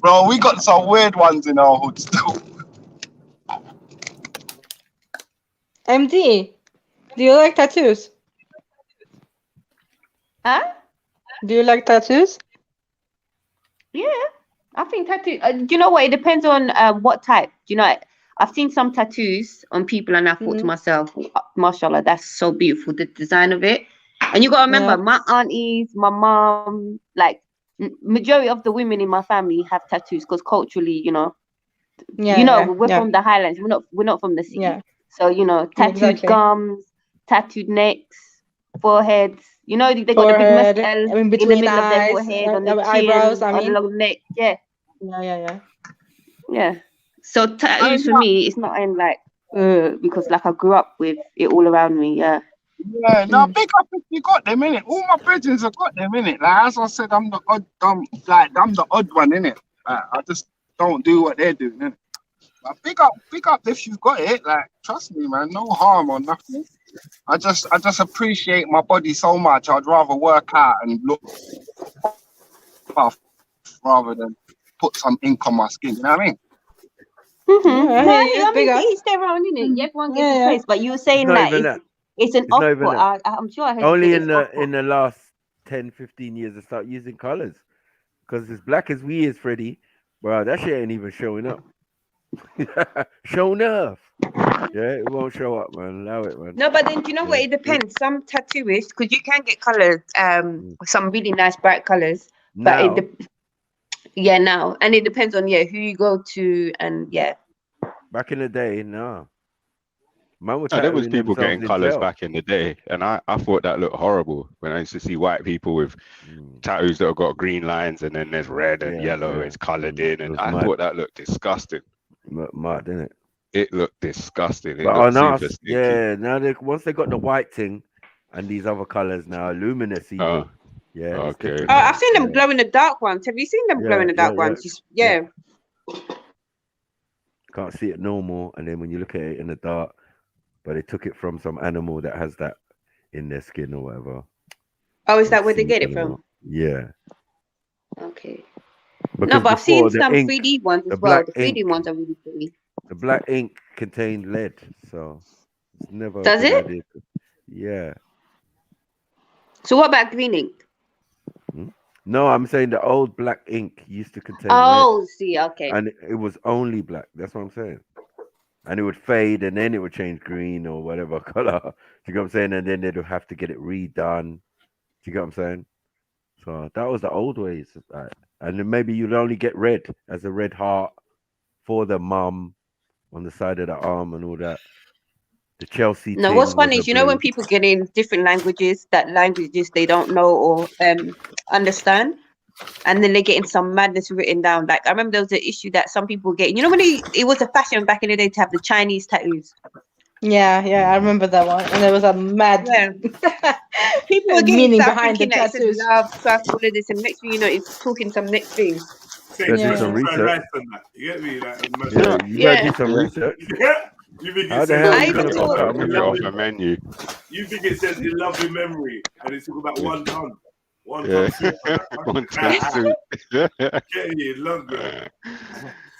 Bro, we got some weird ones in our hood still. MD, do you like tattoos? Huh? Do you like tattoos? Yeah, I think tattoo. Do you know what? It depends on what type. Do you know? I've seen some tattoos on people, and I thought to myself, "Mashallah, that's so beautiful." The design of it, and you got to remember, my aunties, my mom, like majority of the women in my family have tattoos because culturally, we're from the highlands. We're not from the city. Yeah. So tattooed gums, tattooed necks, foreheads. You know, they got the big mustache in the middle of their forehead, on the eyebrows, on the long neck. Yeah. Yeah. So tattoos for me, it's not in like because like I grew up with it all around me. Yeah. Yeah. Now big up if you got them in it. All my brethren have got them in it. Like as I said, I'm the odd one in it. Like, I just don't do what they're doing. Innit? But big up if you've got it. Like trust me, man. No harm or nothing. I just appreciate my body so much. I'd rather work out and look buff rather than put some ink on my skin. You know what I mean? I mean, each their own, innit? Everyone gets a place. But you were saying that it's an off-put. I'm sure I heard only in the last 10, 15 years they start using colors. Because as black as we is, Freddie, bro, that shit ain't even showing up. Show enough. Yeah, it won't show up, man. Allow it, man. No, but then do you know what? It depends. Some tattooists, because you can get colors, some really nice bright colors. Now. But now, and it depends on who you go to, and Back in the day, no. Man, there was people getting colors back in the day, and I thought that looked horrible when I used to see white people with tattoos that have got green lines, and then there's red and yellow. It's colored in, and I thought that looked disgusting. Mad, didn't it? It looked disgusting. But on us, now once they got the white thing and these other colors now, luminous even. Okay. I've seen them glow in the dark ones. Have you seen them glow in the dark ones? Yeah. Can't see it normal, and then when you look at it in the dark, but they took it from some animal that has that in their skin or whatever. Oh, is that where they get it from? Yeah. Okay. Because no, but I've seen some ink, 3D ones as well. The 3D ones are really pretty. The black ink contained lead, so it's never. Does it? Idea. Yeah. So what about green ink? No, I'm saying the old black ink used to contain lead. See, okay. And it was only black. That's what I'm saying. And it would fade, and then it would change green or whatever color. Do you get what I'm saying? And then they'd have to get it redone. Do you get what I'm saying? So that was the old ways. And then maybe you'd only get red as a red heart for the mum on the side of the arm and all that. The Chelsea. No, what's funny is, when people get in different languages, that languages they don't know or understand, and then they get in some madness written down. Like I remember there was an issue that some people get. You know when it was a fashion back in the day to have the Chinese tattoos. Yeah, I remember that one, and there was a mad people were getting meaning behind the tattoos. Love, stuff, all of this, and next thing you know, it's talking some next thing. Do some research. You get me? You gotta do some research. You think How it the hell says you gonna pop out off the menu? You think it says in loving memory, and it's talking about 1 ton. 1 Yeah. ton. 1 ton soup. Get you, love that.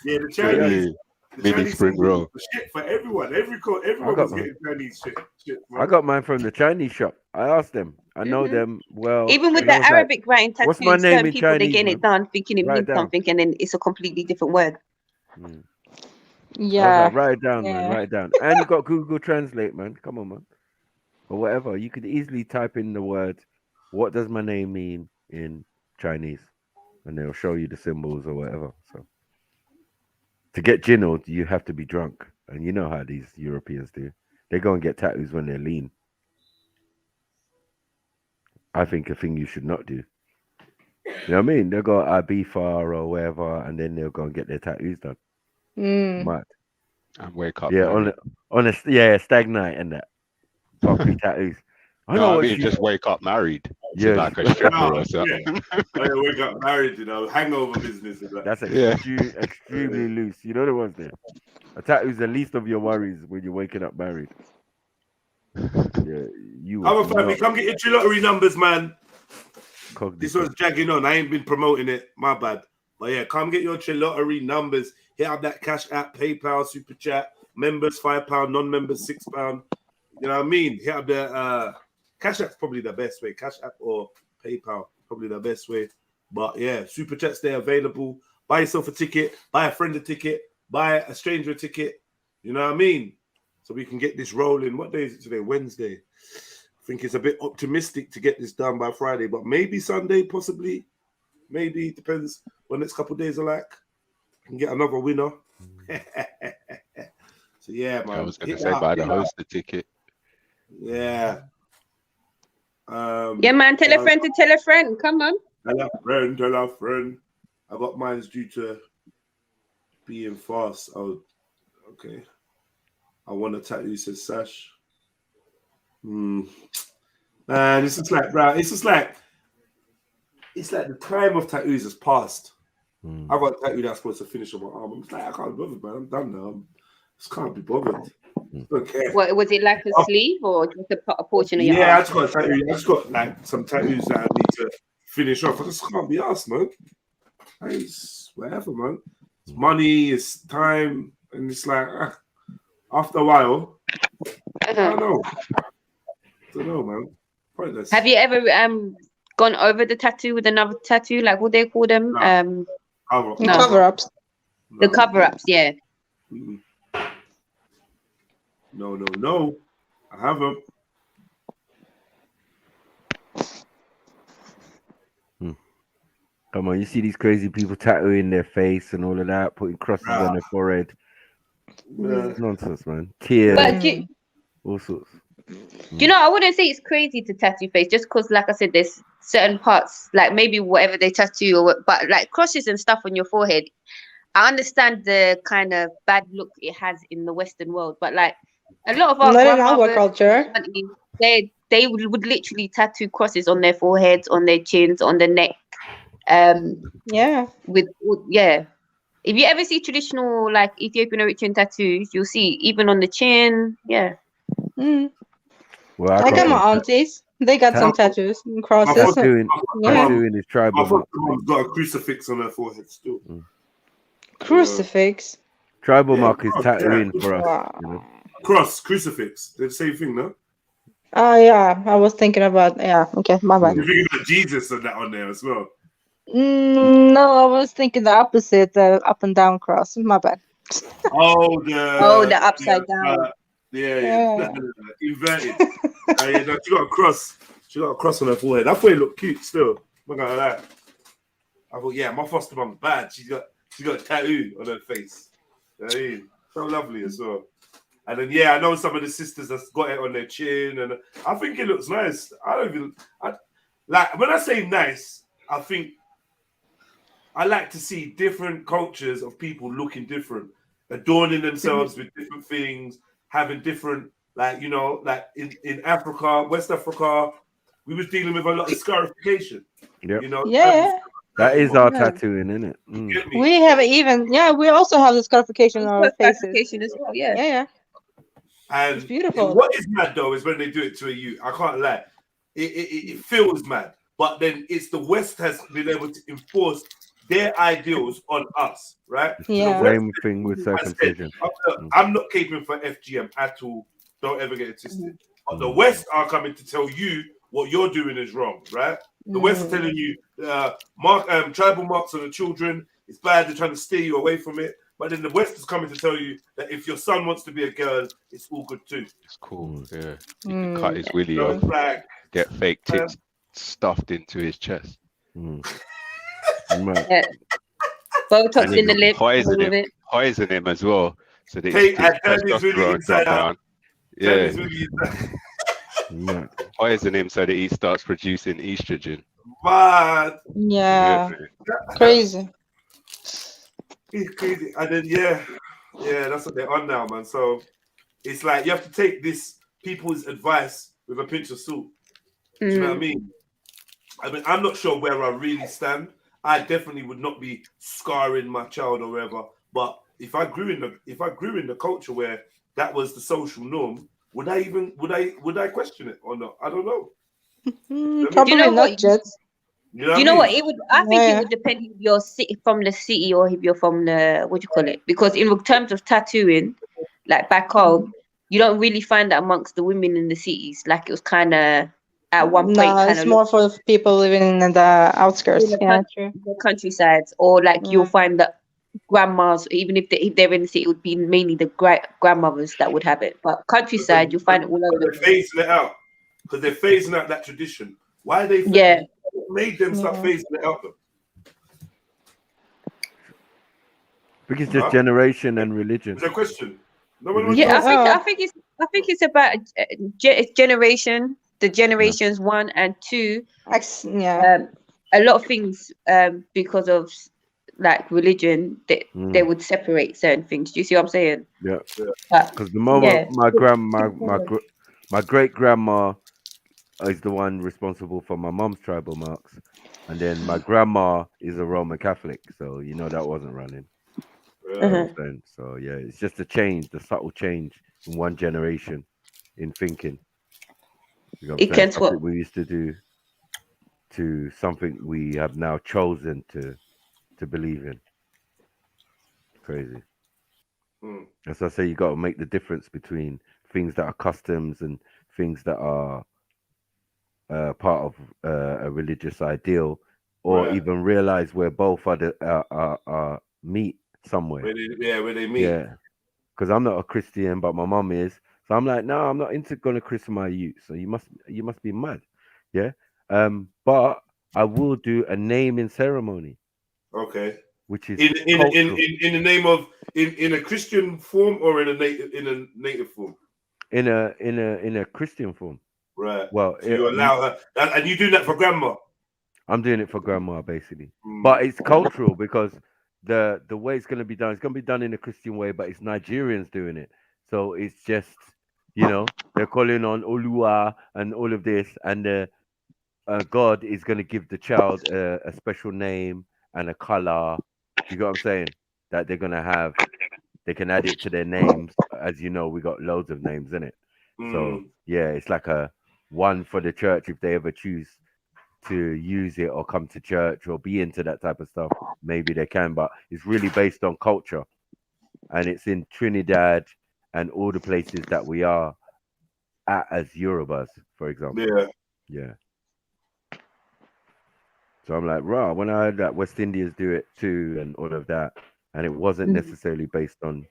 Yeah, the Chinese. Mini spring roll. Shit for everyone. Everyone was getting Chinese shit. I got mine from the Chinese shop. I asked them. I know them well. Even with and I the was Arabic writing like, what's my tattoos, name certain in people they're Chinese? getting it done thinking it Write means down. something, and then it's a completely different word. I was Yeah. like, write it down, man. Yeah. Write it down. And you got Google Translate, man. Come on, man. Or whatever. You could easily type in the word, what does my name mean in Chinese? And they'll show you the symbols or whatever. So to get ginnelled, you have to be drunk. And you know how these Europeans do. They go and get tattoos when they're lean. I think a thing you should not do. You know what I mean? They'll go Ibiza or wherever, and then they'll go and get their tattoos done. Mad. And wake up. Yeah, on a stag night and that. Fuckery tattoos. I know I what mean, she... just wake up married. Yeah. To like a stripper or something. Yeah. Wake up married, hangover business. That's extremely loose. You know the ones there. A tattoo's the least of your worries when you're waking up married. Yeah, you. Come on, family, come get your Trilluminati numbers, man. Cognitive. This one's dragging on. I ain't been promoting it. My bad. But yeah, come get your Trilluminati numbers. Hit up that Cash App, PayPal, Super Chat. Members £5, non-members £6. You know what I mean? Hit up the Cash App's probably the best way. Cash App or PayPal, probably the best way. But yeah, Super Chats, they're available. Buy yourself a ticket. Buy a friend a ticket. Buy a stranger a ticket. You know what I mean? So we can get this rolling. What day is it today? Wednesday. I think it's a bit optimistic to get this done by Friday, but maybe Sunday, possibly. Maybe. Depends what next couple of days are like. I can get another winner. So yeah, man. I was going to say buy the host the ticket. Yeah. Yeah, man. Tell a friend to tell a friend. Come on. Tell a friend. I got mine's due to being fast. Oh, okay. I want a tattoo says Sash. Man, it's just like, bro, it's like the time of tattoos has passed. I got a tattoo that's supposed to finish on my arm. I'm just like, I can't be bothered, man. I'm done now. Just can't be bothered. Okay. What was it, like a sleeve or just a portion of your Yeah, arm? I just got a tattoo. I just got like some tattoos that I need to finish off. I just can't be asked, man. It's whatever, man. It's money, it's time, and it's like after a while, I don't know, man. Pointless. Have you ever gone over the tattoo with another tattoo? Like what they call them? Cover-ups. The cover-ups, yeah. No. I haven't. Come on, you see these crazy people tattooing their face and all of that, putting crosses on their forehead. Nonsense, man. Tears, all sorts. You know, I wouldn't say it's crazy to tattoo face, just because, like I said, there's certain parts, like maybe whatever they tattoo, but like crosses and stuff on your forehead. I understand the kind of bad look it has in the Western world, but like a lot of our our culture, they would literally tattoo crosses on their foreheads, on their chins, on the neck. If you ever see traditional like Ethiopian Eritrean tattoos, you'll see even on the chin. Well, I got my aunties. They got some tattoos and crosses. Tattooing is tribal. My mom's got a crucifix on her forehead still. Crucifix. Tribal mark is tattooing for us. You know? Cross, crucifix. They're the same thing, no? Oh yeah, I was thinking about okay, my bad. You're thinking about Jesus and that on there as well. No, I was thinking the opposite, the up and down cross. My bad. The upside down. Inverted. She got a cross. She got a cross on her forehead. I thought it looked cute still. I'm not gonna lie. I thought, yeah, my foster mom's bad. She's got a tattoo on her face. You know what I mean? So lovely as well. And then I know some of the sisters that's got it on their chin, and I think it looks nice. Like when I say nice, I think I like to see different cultures of people looking different, adorning themselves with different things, having different, like, you know, like in Africa, West Africa, we was dealing with a lot of scarification. Yep. You know, that is our tattooing, isn't it? We have we also have the scarification on our faces. Scarification as well, And it's beautiful. What is mad though is when they do it to a youth. I can't lie. It feels mad, but then it's the West has been able to enforce their ideals on us, right? Yeah. So the Same thing with circumcision. I'm not caping for FGM at all. Don't ever get it twisted. But the West are coming to tell you what you're doing is wrong, right? The West are telling you tribal marks on the children, it's bad, they're trying to steer you away from it. But then the West is coming to tell you that if your son wants to be a girl, it's all good too. It's cool, yeah. He can cut his willy off, get fake tits stuffed into his chest. Yeah. Botox in the lip. Poison him as well. So that Take his testosterone drop down. Yeah. Yeah. Poison him so that he starts producing estrogen. Mad. Yeah. Crazy. It's crazy. And then yeah, that's what they're on now, man. So it's like you have to take this people's advice with a pinch of salt. Do you know what I mean? I'm not sure where I really stand. I definitely would not be scarring my child or whatever. But if I grew in the culture where that was the social norm, would I question it or not? I don't know. Probably not, Jets. You know what? It would. I think it would depend if you're from the city or if you're from the Because in terms of tattooing, like back home, you don't really find that amongst the women in the cities. Like it was kind of at one point. No, it's more for people living in the outskirts. The countrysides, or like you'll find that grandmas, even if they're in the city, it would be mainly the grandmothers that would have it. But countryside, you'll find it all over. They're phasing it out because they're phasing out that tradition. Why are they? What made them start phasing it out? I think it's just generation and religion. Is there a question? I think it's about it's generation. The generations 1 and 2. A lot of things because of like religion, they would separate certain things. Do you see what I'm saying? Yeah. Because the moment my great grandma is the one responsible for my mom's tribal marks, and then my grandma is a Roman Catholic, so you know that wasn't running. So yeah, it's just the subtle change in one generation in thinking. You know what something we used to do to something we have now chosen to believe in. Crazy. As I say, you got to make the difference between things that are customs and things that are part of a religious ideal, or even realize where both are meet somewhere. Where they meet. Yeah, because I'm not a Christian, but my mom is. So I'm like, no, I'm not into going to christen my youth. So you must be mad. Yeah. But I will do a naming ceremony. Okay. Which is in the name of in a Christian form or in a native form? In a Christian form. Right. Well, so you allow her, and you do that for grandma. I'm doing it for grandma, basically. But it's cultural because the way it's going to be done in a Christian way, but it's Nigerians doing it. So it's just, they're calling on Oluwa and all of this, and God is going to give the child a special name and a color. You got what I'm saying? That they're going to have. They can add it to their names. As you know, we got loads of names in it. So yeah, it's like a one for the church if they ever choose to use it or come to church or be into that type of stuff. Maybe they can, but it's really based on culture, and it's in Trinidad and all the places that we are at as Yorubas, for example. Yeah. So I'm like, rah, when I heard that West Indians do it too and all of that, and it wasn't necessarily based on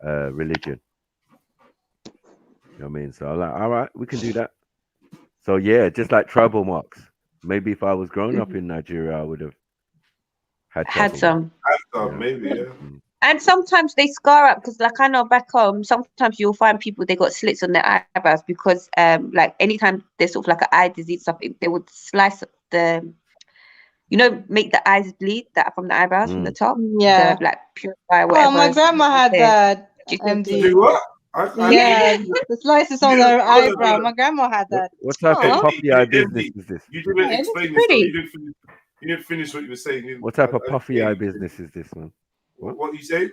religion. You know what I mean? So I'm like, all right, we can do that. So yeah, just like tribal marks. Maybe if I was growing up in Nigeria, I would have had some. Maybe, yeah. And sometimes they scar up because, like, I know back home, sometimes you'll find people, they got slits on their eyebrows because, like, anytime there's sort of like an eye disease, something, they would slice the, make the eyes bleed from the eyebrows from the top. Yeah. To, like, purify whatever. Oh, my grandma had that. Do what? Yeah, the slices on her eyebrow. My grandma had that. What type of puffy eye business is this? You didn't explain this. You didn't finish what you were saying. What type of puffy eye business is this, man? What you say?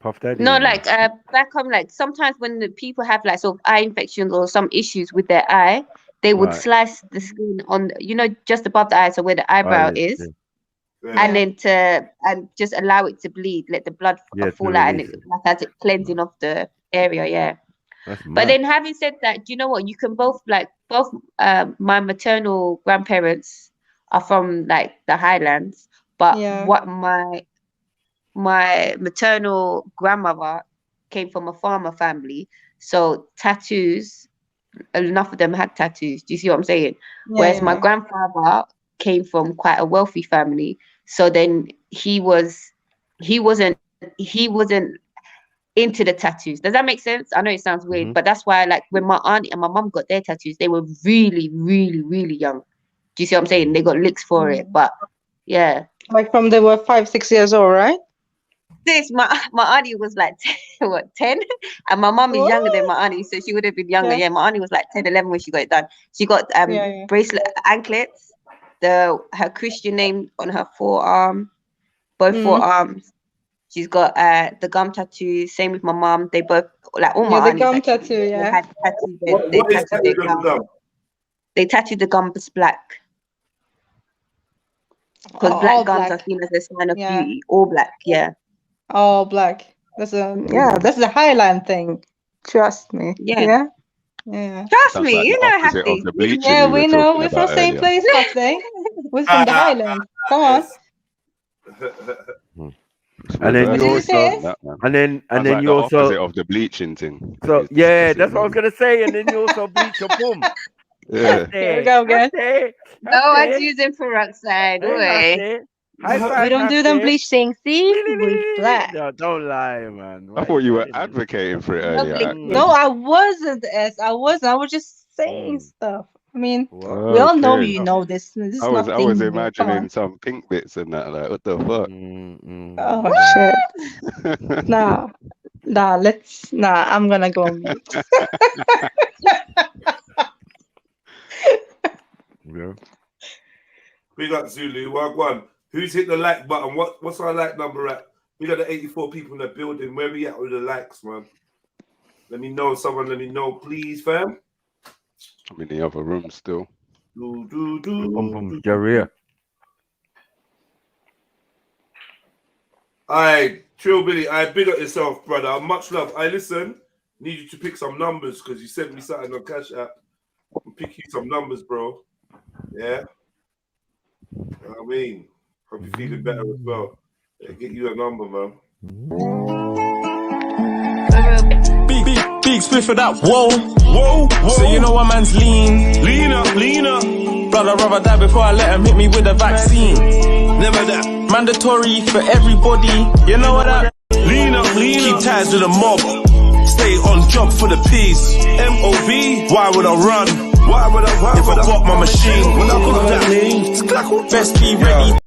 Puff daddy? No, like back home, like sometimes when the people have like sort of eye infections or some issues with their eye, they would slice the skin on, just above the eye, so where the eyebrow is. and then just allow it to bleed, let the blood fall out, and it's like as it cleansing of the area. Yeah. But then, having said that, do you know what? You can both my maternal grandparents are from like the Highlands, but what my maternal grandmother came from a farmer family, so tattoos. Enough of them had tattoos. Do you see what I'm saying? Whereas my grandfather came from quite a wealthy family, so then he wasn't into the tattoos. Does that make sense? I know it sounds weird, but that's why, like, when my aunt and my mum got their tattoos, they were really, really, really young. Do you see what I'm saying? They got licks for it, but yeah. Like from they were 5-6 years old, right? My auntie was like 10, and my mum is younger than my auntie, so she would have been younger. Yeah, my auntie was like 10, 11 when she got it done. She got bracelet, anklets, her Christian name on her forearm, both forearms. She's got the gum tattoo. Same with my mum. They both, like, all my the gum tattoo. they had tattooed their gum. They tattooed the gums black. Because black gums are seen as a sign of beauty. All black, all black. That's a Highland thing. Trust me. Yeah. Trust me, like you know, have yeah, we know. We're from the same place, Fateh. We're from the Highlands. Come on. And then you also, and then you also opposite of the bleaching thing. So yeah, that's what I was gonna say. And then you also bleach your bum. Yeah. Here we go again. I'm using peroxide. We don't do them bleach things. See, we black. No, don't lie, man. I thought you were advocating for it earlier. No, I wasn't. I wasn't. I was just saying stuff. I mean, we all know you know this. This is I was nothing new. imagining some pink bits and that. Like, what the fuck? Oh shit! Nah. I'm gonna go on mute. We got Zulu. Wagwan. Who's hit the like button? What's our like number at? We got the 84 people in the building. Where we at with the likes, man? Let me know. Someone let me know, please, fam. I'm in the other room still. Diarrhea. Alright, Trill Billy, I big up yourself, brother. Much love. I listen. Need you to pick some numbers because you sent me something on Cash App. I'll pick you some numbers, bro. Yeah. You know what I mean? Hope you're feeling better as well. Yeah, get you a number, man. Big spliff for that. Whoa. So you know what man's lean up. Blood, I'd rather die before I let him hit me with a vaccine. Never that. Mandatory for everybody. You know what that? Lean up. Keep ties to the mob. Stay on job for the peace. MOB. Why would I run? If I got my machine, when I got that, best be ready.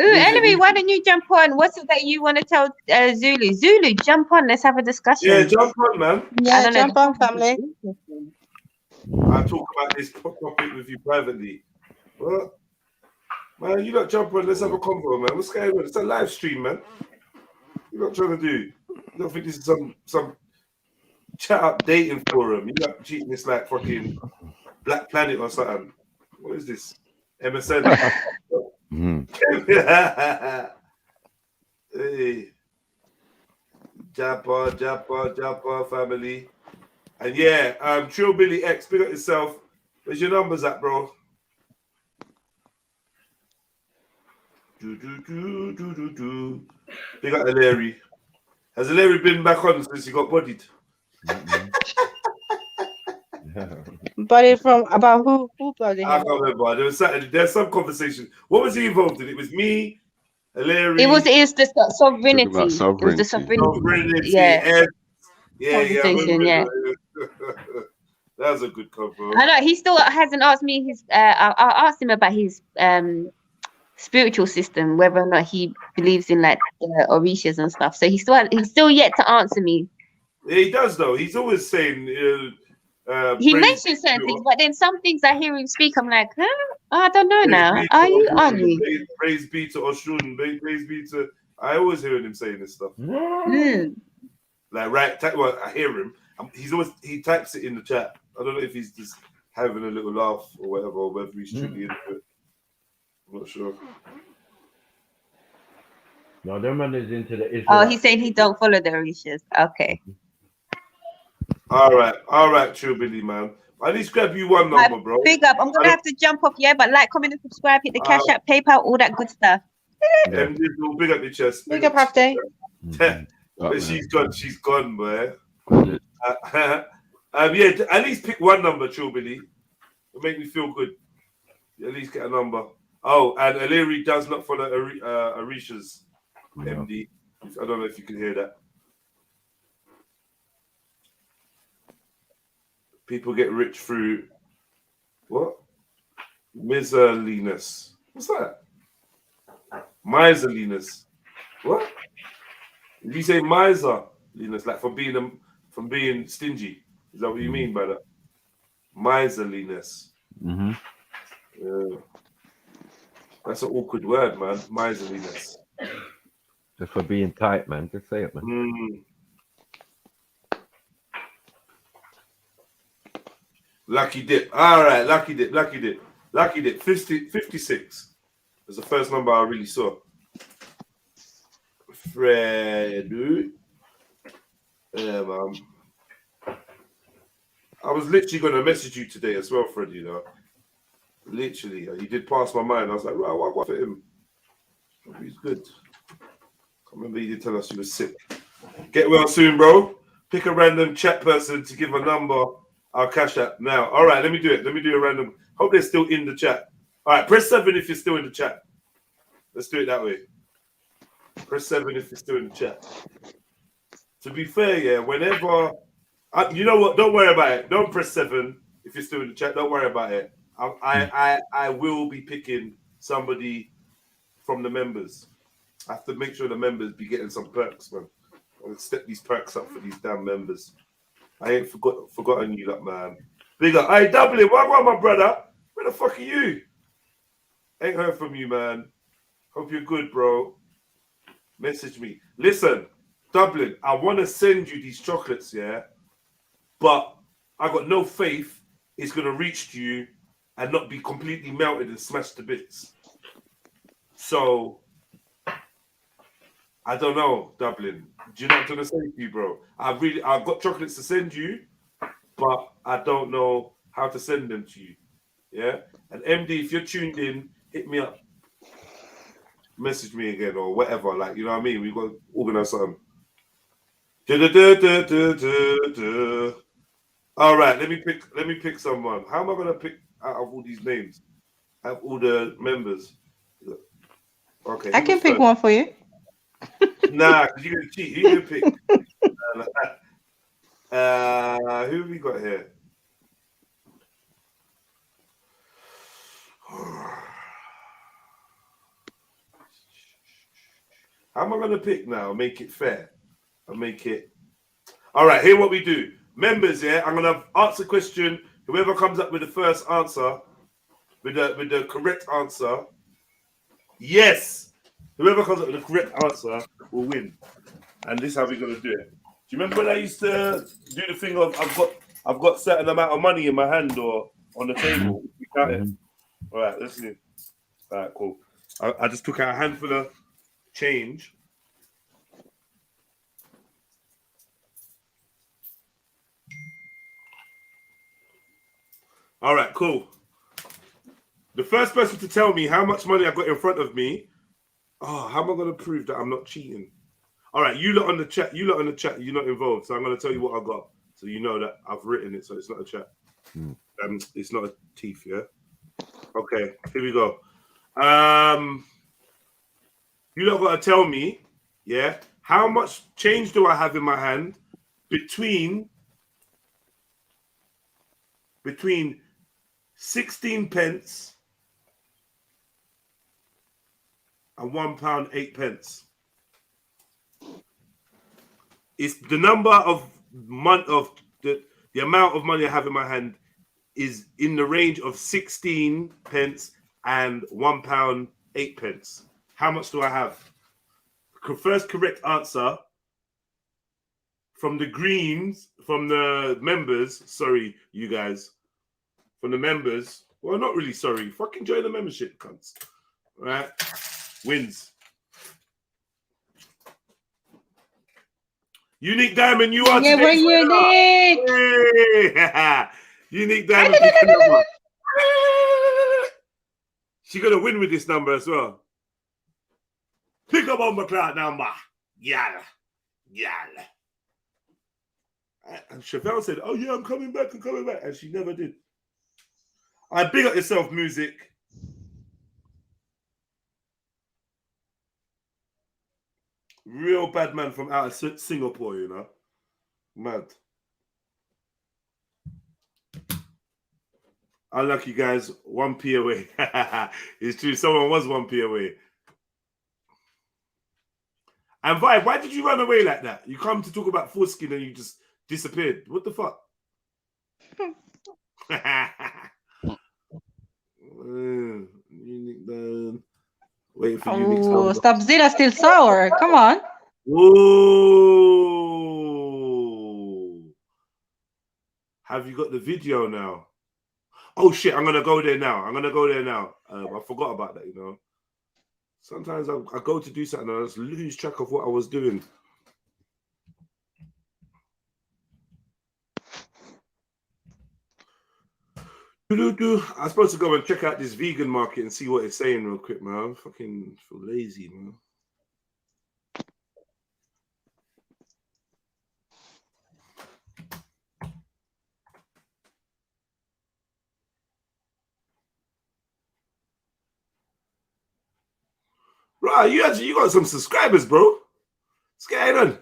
Enemy, why don't you jump on? What's it that you want to tell Zulu? Zulu, jump on. Let's have a discussion. Yeah, jump on, man. Yeah, jump on, family. I'll talk about this topic with you privately. Well, man, you not jump on. Let's have a convo, man. What's going on? It's a live stream, man. You're not trying to do. You don't think this is some chat up dating forum? You're not cheating this like fucking Black Planet or something. What is this? MSN. Hey. Japa, family. And yeah, Trill Billy X, pick up yourself. Where's your numbers at, bro? Big up Larry. Has Larry been back on since he got bodied? Bodied from about who bodied him? I can't remember. There's some conversation. What was he involved in? It was me, Larry. It's the sovereignty. It was the sovereignty. Yeah. Yeah. That was a good cover. I know he still hasn't asked me his. I asked him about his spiritual system, whether or not he believes in like orishas and stuff. So he's still yet to answer me. Yeah, he does though. He's always saying He mentioned certain things, but then some things I hear him speak, I'm like, huh? I don't know now. Are you? Praise be to Oshun. Praise be to. I always hear him saying this stuff. Like well, I hear him. He types it in the chat. I don't know if he's just having a little laugh or whatever, or whether he's truly into it. I'm not sure. No, that man is into the Israel. Oh, he's saying he don't follow the Orishas. Okay. All right, True Billy, man. I need to grab you one number, bro. Big up. I'm gonna have to jump off, yeah, but like, comment, and subscribe, hit the Cash App, PayPal, all that good stuff. Big up your chest. Big up, half day. But she's gone, boy. Yeah, at least pick one number, True Billy. It'll make me feel good. At least get a number. Oh, and Aliri does not follow Arisha's MD. I don't know if you can hear that. People get rich through what? Miserliness. What's that? Miserliness. What? Did you say miserliness? Like from being stingy? Is that what you mean by that? Miserliness. Yeah. That's an awkward word, man. Miserliness. Just for being tight, man. Just say it, man. Lucky dip. All right, lucky dip. 56 was the first number I really saw. Fred. Yeah, man. I was literally going to message you today as well, Fred, you know. Literally. You did pass my mind. I was like, right, what for him? He's good. I remember you did tell us you were sick. Get well soon, bro. Pick a random chat person to give a number. I'll cash that now. All right, let me do it. Let me do a random. Hope they're still in the chat. All right, press 7 if you're still in the chat. Let's do it that way. Press 7 if you're still in the chat. To be fair, yeah, whenever... you know what? Don't worry about it. Don't press 7 if you're still in the chat. Don't worry about it. I will be picking somebody from the members. I have to make sure the members be getting some perks, man. I'll step these perks up for these damn members. I ain't forgotten you, that man. Big up. Hey, Dublin, what about my brother? Where the fuck are you? Ain't heard from you, man. Hope you're good, bro. Message me. Listen, Dublin, I want to send you these chocolates, yeah? But I got no faith it's going to reach to you and not be completely melted and smashed to bits. So, I don't know, Dublin. Do you know what I'm trying to say to you, bro? I've got chocolates to send you, but I don't know how to send them to you. Yeah? And MD, if you're tuned in, hit me up. Message me again or whatever. Like, you know what I mean? We've got to organize something. All right, let me pick someone. How am I gonna pick out of all these names? Out of all the members. Okay. I can pick one for you. Nah, because you're gonna cheat. Who you gonna pick? Who have we got here? How am I gonna pick now? Make it fair. I'll make it. All right, here what we do. Members, yeah, I'm gonna answer a question. Whoever comes up with the first answer, with the correct answer, yes. Whoever comes up with the correct answer will win. And this is how we're gonna do it. Do you remember when I used to do the thing of I've got certain amount of money in my hand or on the table? You count it. All right, let's see. All right, cool. I just took out a handful of change. All right, cool. The first person to tell me how much money I've got in front of me. Oh, how am I going to prove that I'm not cheating? All right, you lot on the chat. You're not involved. So I'm going to tell you what I got. So you know that I've written it. So it's not a chat. It's not a teeth, yeah? Okay, here we go. You lot got to tell me, yeah, how much change do I have in my hand between 16 pence and £1.08. It's the number of the amount of money I have in my hand is in the range of 16 pence and £1.08. How much do I have? First correct answer from the Greens, from the members. Sorry, you guys. From the members. Well, not really sorry. Fucking join the membership, cunts. Right? Wins. Unique Diamond, you are we're unique. Hey. Unique Diamond. She's gonna win with this number as well. Pick up on my cloud number. Yeah. And Chevelle said, "Oh yeah, I'm coming back. And she never did. I big up yourself, music. Real bad man from out of Singapore, you know. Mad. Unlucky guys, 1p away. It's true, someone was 1p away. And Vibe, why did you run away like that? You come to talk about foreskin and you just disappeared. What the fuck? Wait for Unique. Oh, Stabzilla still sour. Come on. Whoa. Have you got the video now? Oh shit, I'm gonna go there now. I forgot about that, you know. Sometimes I go to do something and I just lose track of what I was doing. I'm supposed to go and check out this vegan market and see what it's saying real quick, man. I fucking feel lazy, man. Right, you got some subscribers, bro. What's going on?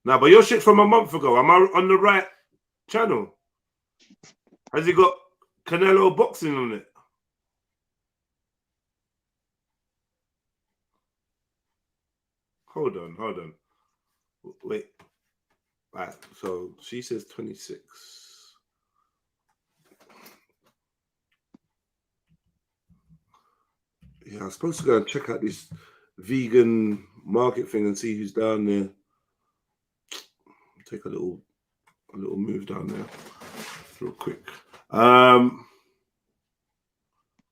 Nah, but your shit from a month ago. Am I on the right channel? Has it got Canelo boxing on it? Hold on. Wait. Right, so she says 26. Yeah, I'm supposed to go and check out this vegan market thing and see who's down there. Take a little move down there real quick. Go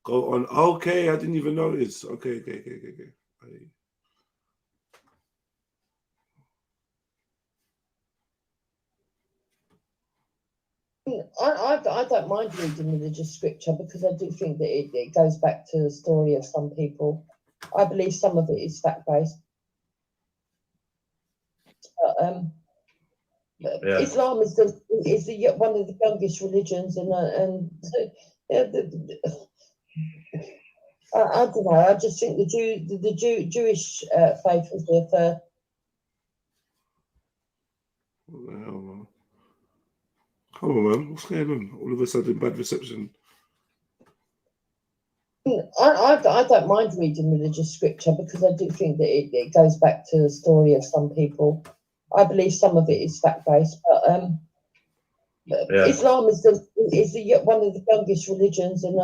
on. Okay, I didn't even notice. Okay. I don't mind reading religious scripture because I do think that it goes back to the story of some people. I believe some of it is fact-based. Islam is one of the youngest religions, and I don't know. I just think the Jewish faith was there first. Come on, man. What's going on? All of a sudden, bad reception. I don't mind reading religious scripture because I do think that it goes back to the story of some people. I believe some of it is fact-based, but Islam is one of the youngest religions, and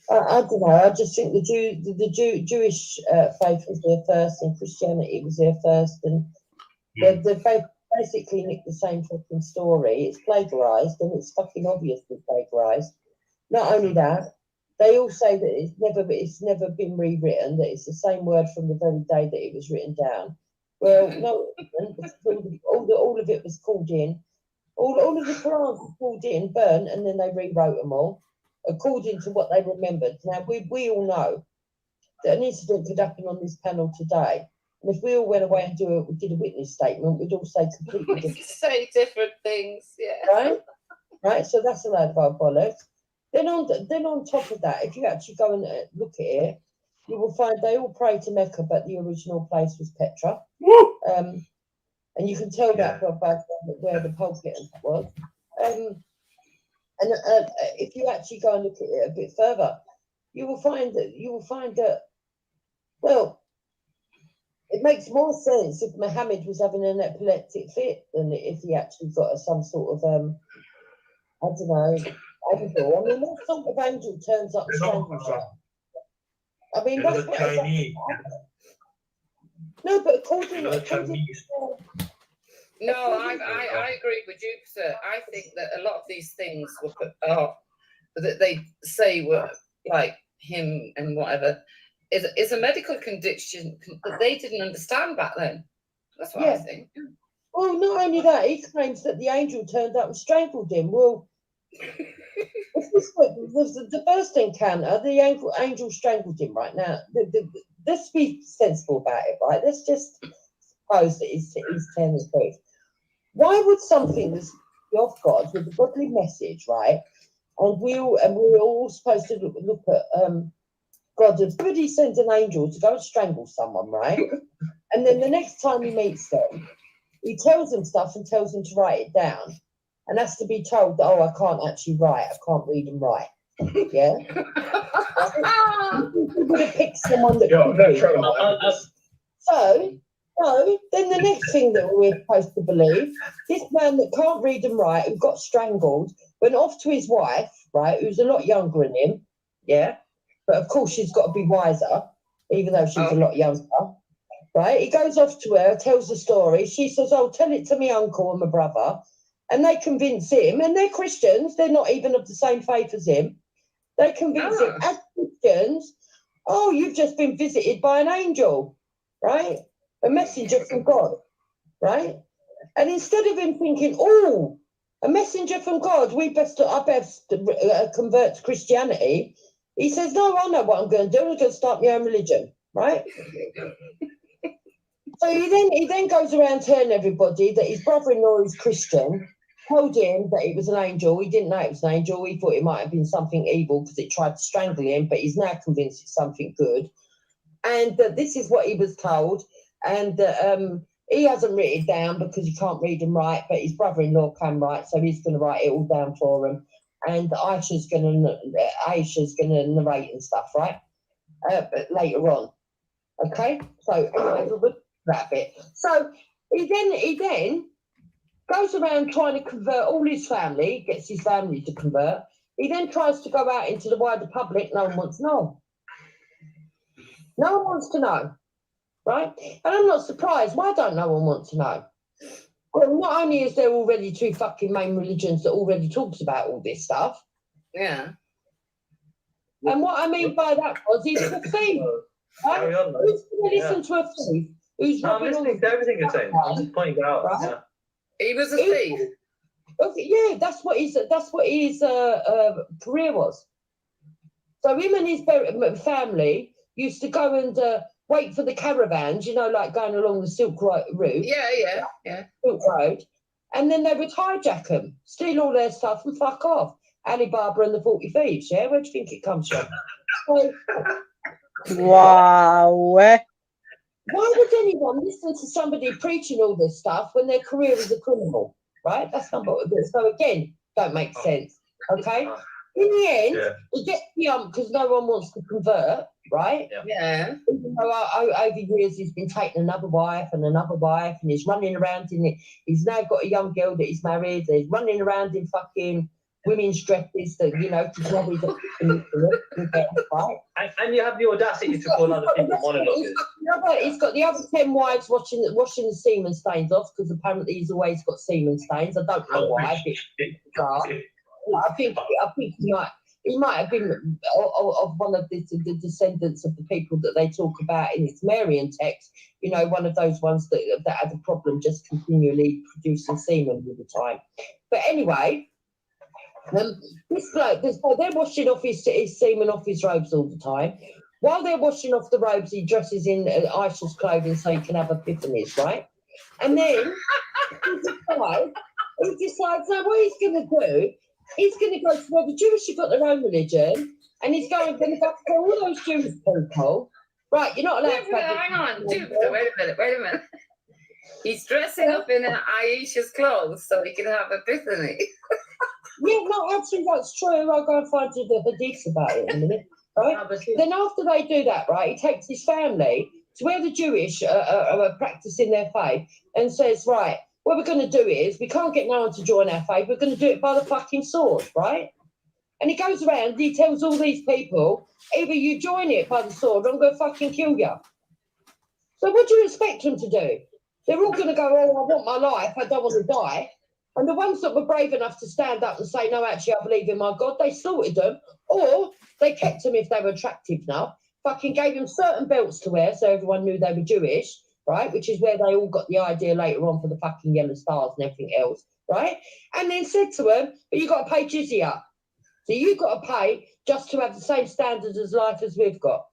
I don't know. I just think the Jewish faith was there first, and Christianity was there first, and they basically nicked the same fucking story. It's plagiarised, and it's fucking obviously plagiarised. Not only that, they all say that it's never been rewritten, that it's the same word from the very day that it was written down. Well, no, all of it was called in. All of the Qurans were called in, burnt, and then they rewrote them all according to what they remembered. Now, we all know that an incident could happen on this panel today. And if we all went away and did a witness statement, we'd all say completely different. Say different things, yeah. Right. So that's a load of bollocks. Then on top of that, if you actually go and look at it, you will find they all pray to Mecca, but the original place was Petra. And you can tell that by where the pulpit was. And if you actually go and look at it a bit further, you will find that well, It makes more sense if Muhammad was having an epileptic fit than if he actually got some sort of I don't know, angel. I mean, what sort of angel turns up and strangles you? I mean, that's what Chinese. No, but according No, I agree with you, sir. I think that a lot of these things were that they say were like him and whatever is a medical condition that they didn't understand back then. That's what I think. Well, not only that, he claims that the angel turned up and strangled him. Well, if this was the first encounter, the angel strangled him. Right now, let's be sensible about it, right? Let's just suppose that he's telling the truth. Why would something that's of God with a godly message, right? And we're all supposed to look at God as good. He sends an angel to go and strangle someone, right? And then the next time he meets them, he tells them stuff and tells them to write it down, and has to be told that, oh, I can't actually write, I can't read and write. Yeah. You're gonna pick someone that can read. So then the next thing that we're supposed to believe, this man that can't read and write, who got strangled, went off to his wife, right, who's a lot younger than him, yeah, but of course she's got to be wiser, even though she's a lot younger, right? He goes off to her, tells the story. She says, oh, tell it to my uncle and my brother. And they convince him, and they're Christians, they're not even of the same faith as him. They convince him, as Christians, oh, you've just been visited by an angel, right? A messenger from God, right? And instead of him thinking, oh, a messenger from God, I best convert to Christianity, he says, no, I know what I'm going to do. I'm going to start my own religion, right? So he then goes around telling everybody that his brother-in-law is Christian, told him that it was an angel. He didn't know it was an angel. He thought it might have been something evil because it tried to strangle him, but he's now convinced it's something good. And this is what he was told. And he hasn't written it down because he can't read and write, but his brother-in-law can write, so he's going to write it all down for him. And Aisha's going to narrate and stuff, right? But later on, okay. So that bit. So he then goes around trying to convert all his family, gets his family to convert. He then tries to go out into the wider public. No one wants to know. No one wants to know. Right? And I'm not surprised. Why don't no one want to know? Well, not only is there already 2 fucking main religions that already talks about all this stuff. Yeah. And what I mean by that was he's a thief. Right? Who's going to listen to a thief? Who's I'm listening to everything you're saying. I'm just pointing out. Right? Yeah. He was a thief. Okay, yeah, that's what his career was. So him and his family used to go and wait for the caravans, you know, like going along the Silk Road route. Yeah. Silk Road. And then they would hijack them, steal all their stuff and fuck off. Alibaba and the 40 Thieves, yeah? Where do you think it comes from? So, wow. Why would anyone listen to somebody preaching all this stuff when their career is a criminal, right? That's not what it is. So again, don't make sense, okay? In the end, he gets the because no one wants to convert, right? Yeah. Even though over years he's been taking another wife, and he's running around he's now got a young girl that he's married, and he's running around in fucking women's dresses that, you know, to grab his right? And you have the audacity to call other people monologuers. He's got the other 10 wives washing the semen stains off, because apparently he's always got semen stains. I don't know why. I think he might have been of one of the descendants of the people that they talk about in its Marian text. You know, one of those ones that had a problem just continually producing semen all the time. But anyway. This bloke, they're washing off his semen off his robes all the time. While they're washing off the robes, he dresses in Aisha's clothing so he can have epiphanies, right? And then he decides, so what he's going to do, he's going to go to where the Jewish have got their own religion, and he's going to go to all those Jewish people. Right, you're not allowed to have hang on, wait a minute. He's dressing up in Aisha's clothes so he can have epiphany. Yeah, no, actually that's true. I'll go and find you the hadiths about it in a minute. Right? Then after they do that, right, he takes his family to where the Jewish are practicing their faith and says, right, what we're going to do is we can't get no one to join our faith. We're going to do it by the fucking sword, right? And he goes around and he tells all these people, either you join it by the sword or I'm going to fucking kill you. So what do you expect them to do? They're all going to go, oh, I want my life. I don't want to die. And the ones that were brave enough to stand up and say, no, actually, I believe in my God, they slaughtered them. Or they kept them if they were attractive enough, fucking gave them certain belts to wear so everyone knew they were Jewish, right? Which is where they all got the idea later on for the fucking yellow stars and everything else, right? And then said to them, but you've got to pay jizya. So you've got to pay just to have the same standards as life as we've got.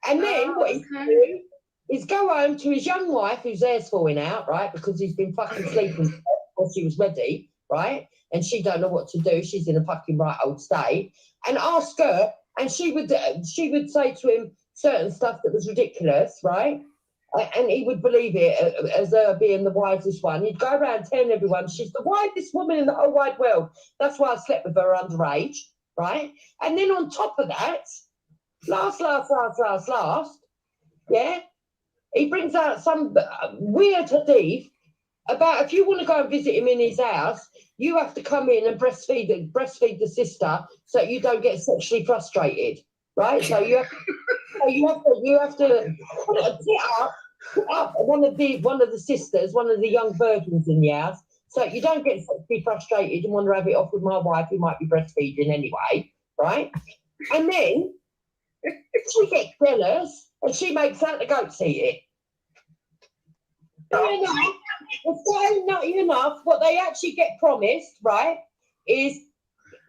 And then what he's doing is go home to his young wife whose hair's falling out, right? Because he's been fucking sleeping while she was ready, right? And she don't know what to do. She's in a fucking right old state. And ask her, and she would say to him certain stuff that was ridiculous, right? And he would believe it as her being the wisest one. He'd go around telling everyone she's the wisest woman in the whole wide world. That's why I slept with her underage, right? And then on top of that, last, yeah, he brings out some weird hadith about if you want to go and visit him in his house, you have to come in and breastfeed the sister so you don't get sexually frustrated, right? So you have to put up one of the sisters, one of the young virgins in the house, so you don't get sexually frustrated and want to have it off with my wife who might be breastfeeding anyway, right? And then she gets jealous and she makes out the goats eat it. It's not enough. What they actually get promised, right, is,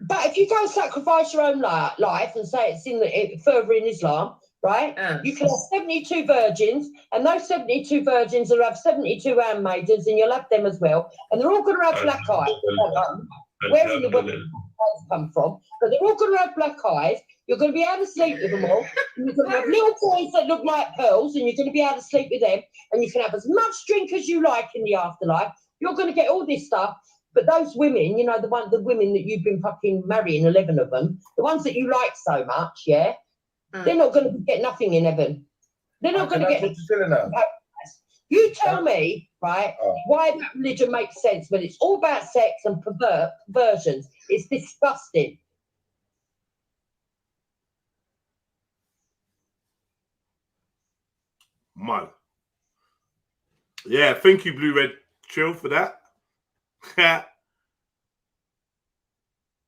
but if you go and sacrifice your own life and say it's further in Islam, right, you can have 72 virgins, and those 72 virgins will have 72 handmaidens, and you'll have them as well, and they're all going to have black eyes. Where in the world come from? But they're all going to have black eyes. You're going to be able to sleep with them all. And you're going to have little toys that look like pearls, and you're going to be able to sleep with them. And you can have as much drink as you like in the afterlife. You're going to get all this stuff. But those women, you know, the women that you've been fucking marrying, 11 of them, the ones that you like so much, yeah, they're not going to get nothing in heaven. They're not going to get. You tell me, right, why that religion makes sense when it's all about sex and perversions. It's disgusting. Man. Yeah, thank you, Blue Red Trill, for that.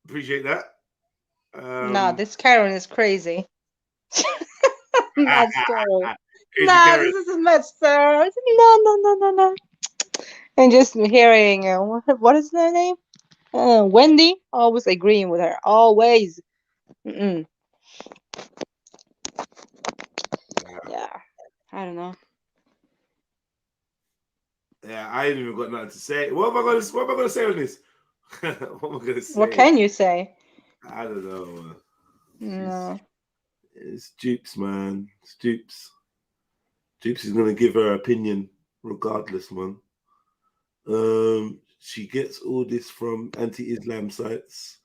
Appreciate that. No, this Karen is crazy. Mad story. Nah, this is a mad story. No. And just hearing, what is their name? Wendy, always agreeing with her. Always. Yeah, I don't know. Yeah, I ain't even got nothing to say. What am I gonna say on this? What am I gonna say? What can you say? I don't know, man. No. It's Dupes, man. It's Dupes. Dupes is gonna give her opinion regardless, man. She gets all this from anti-Islam sites.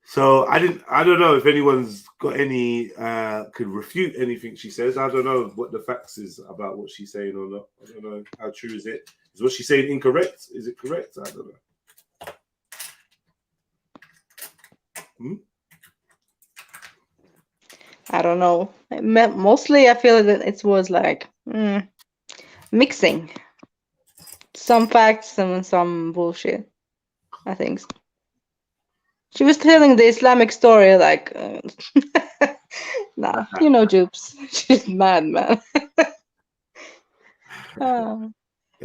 So I don't know if anyone's got any could refute anything she says. I don't know what the facts is about what she's saying or not. I don't know how true is it. Is what she's saying incorrect? Is it correct? I don't know. I don't know. Mostly I feel that it was like mixing some facts and some bullshit. I think so. She was telling the Islamic story like, nah, you know, Jupes. She's mad, man.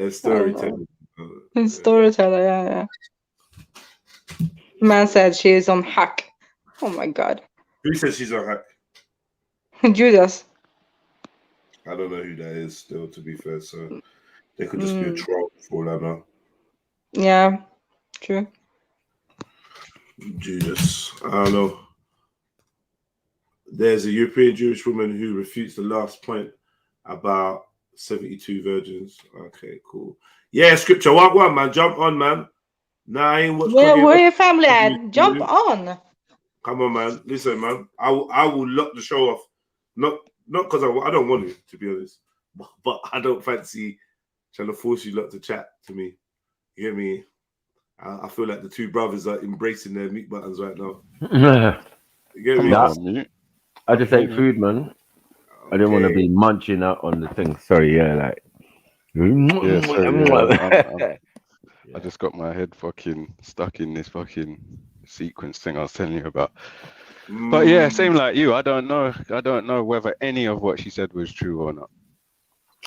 Storyteller. Storyteller, yeah. Man said she is on hack. Oh my god. Who says she's on hack? Judas. I don't know who that is still, to be fair, so they could just be a troll for all I know. Yeah, true. Judas. I don't know. There's a European Jewish woman who refutes the last point about 72 virgins. Okay, cool. Yeah, scripture. One, man. Jump on, man. Nah, I ain't watch. Where your family at? Jump on. Come on, man. Listen, man. I will lock the show off. Not not because I don't want to be honest, but I don't fancy trying to force you lot to chat to me. You get me? I feel like the two brothers are embracing their mute buttons right now. You get me? I just ate food, man. I didn't want to be munching out on the thing. Sorry, like. Yeah, sorry. I just got my head fucking stuck in this fucking sequence thing I was telling you about. But yeah, same like you. I don't know whether any of what she said was true or not.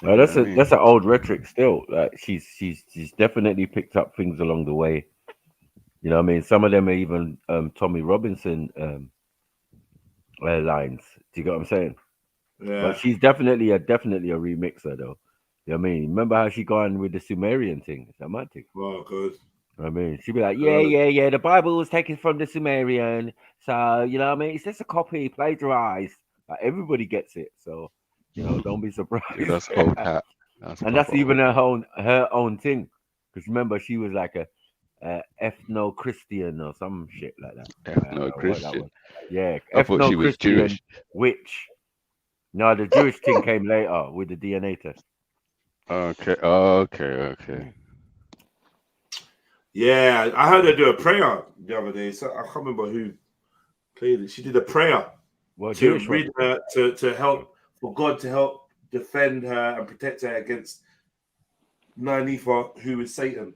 That's an old rhetoric still. Like she's definitely picked up things along the way. You know what I mean? Some of them are even Tommy Robinson lines. Do you get what I'm saying? Yeah. But she's definitely a remixer though. You know what I mean? Remember how she gone with the Sumerian thing? It's my thing. Oh, good. I mean, she'd be like, yeah. The Bible was taken from the Sumerian, so you know what I mean. It's just a copy, plagiarized. Like, everybody gets it, so you know, don't be surprised. Yeah, that's old hat. That's even her own thing. Because remember, she was like a ethno-Christian or some shit like that. Ethno-Christian. Yeah, I thought she was Jewish. Witch. No, the Jewish thing came later with the DNA test. Okay. Yeah, I heard her do a prayer the other day. So I can't remember who played it. She did a prayer to read her to help for God to help defend her and protect her against Nyanifa, who is Satan.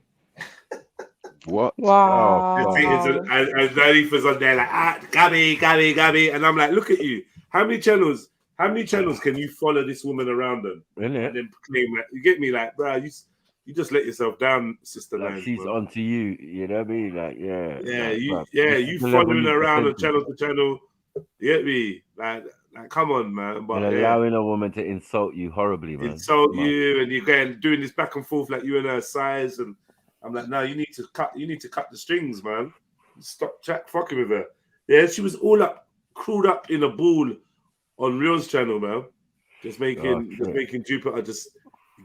What? Wow. And Nyanifa's on there like Gabby, and I'm like, look at you. How many channels can you follow this woman around on? And then proclaim that? You get me, like, bro, you just let yourself down, sister. Like she's onto you, you know what I mean? Like, you following her around on channel to channel. You get me? Like come on, man. But allowing a woman to insult you horribly, man. Insult you, and you're going doing this back and forth like you and her size, and I'm like, no, you need to cut the strings, man. Stop fucking with her. Yeah, she was all crawled up in a ball on Real's channel, man. Just making Jupiter just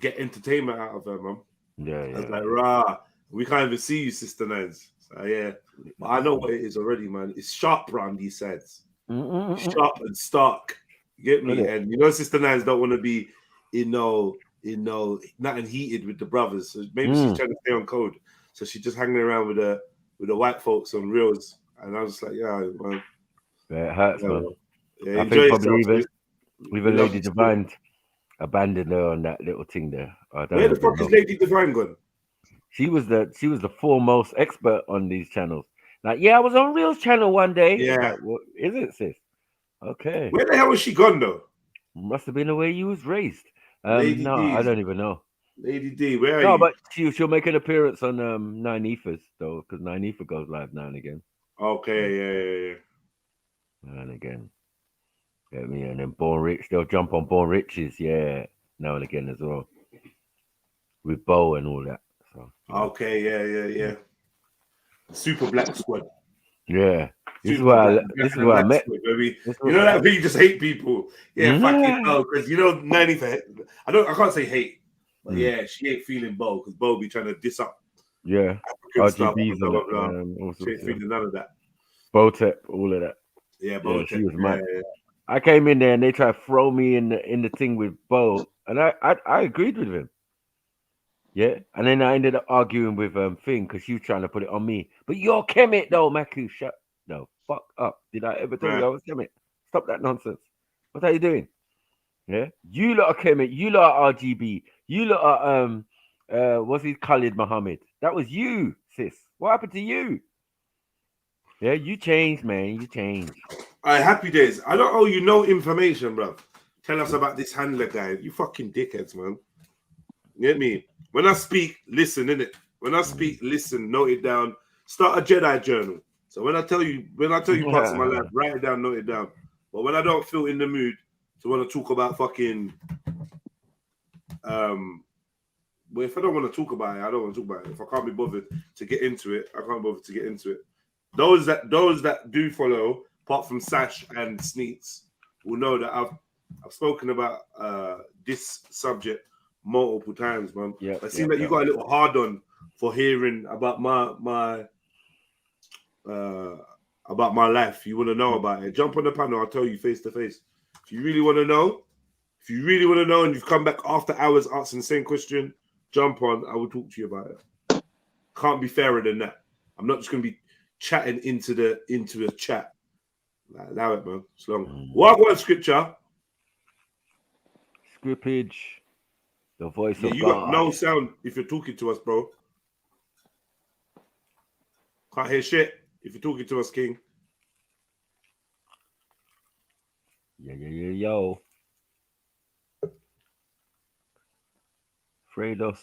get entertainment out of her, man. Yeah. I was like, rah, we can't even see you, Sister Nines. So yeah, but I know what it is already, man. It's sharp around these sides. Sharp and stark. You get me? And you know, Sister Nines don't want to be, nothing heated with the brothers. So maybe she's trying to stay on code. So she's just hanging around with the white folks on Reels. And I was like, yeah, man. Yeah, it hurts, man. Yeah, I think probably even Lady Divine abandoned her on that little thing there. Where the fuck is Lady Divine gone? She was the foremost expert on these channels. Like, I was on Reel's channel one day. Yeah. Like, what is it, sis? Okay. Where the hell was she gone though? Must have been the way you was raised. Lady no, D's. I don't even know. Lady D, where are you? No, but she'll make an appearance on Nyanifa's though, because Nyanifa goes live now and again. Okay, yeah. Now and again. Get me? And then Born Rich, they'll jump on Born Riches, now and again as well. With Bo and all that. So okay, yeah. Super Black Squad. Yeah. This is where I met. Squad, baby. You know that way you just hate people. Yeah, fucking Bo, because you know Nyanifa. I can't say hate, but she ain't feeling Bo because Bo be trying to diss up. Yeah. RGBs blah, blah, blah. She ain't feeling none of that. Botep, all of that. Yeah, Botep. She was mad. Yeah. I came in there and they tried to throw me in the thing with Bo, and I agreed with him. Yeah, and then I ended up arguing with Thing because she was trying to put it on me. But you're Kemet though, Maku. Shut no, fuck up. Did I ever tell you I was Kemet? Stop that nonsense. What are you doing? Yeah, you lot are Kemet. You lot are RGB. You lot are what's his Khalid Muhammad? That was you, sis. What happened to you? Yeah, you changed, man. You changed. All right, happy days. I don't owe you no information, bro. Tell us about this handler guy. You fucking dickheads, man. You get me? When I speak, listen, innit? When I speak, listen, note it down. Start a Jedi journal. So when I tell you parts of my life, write it down, note it down. But when I don't feel in the mood to want to talk about fucking well, if I don't want to talk about it, I don't want to talk about it. If I can't be bothered to get into it, I can't bother to get into it. Those that do follow, apart from Sash and Sneets, will know that I've spoken about this subject multiple times, man. Yeah, it seems like you got a little hard on for hearing about my life. You want to know about it? Jump on the panel. I'll tell you face to face. If you really want to know, If you really want to know and you've come back after hours asking the same question, jump on. I will talk to you about it. Can't be fairer than that. I'm not just going to be chatting into a chat. Like, allow it, man. It's long. What one scripture? Scrippage. The voice of You God. got no sound if you're talking to us, bro. Can't hear shit if you're talking to us, King. Yo. Fredos.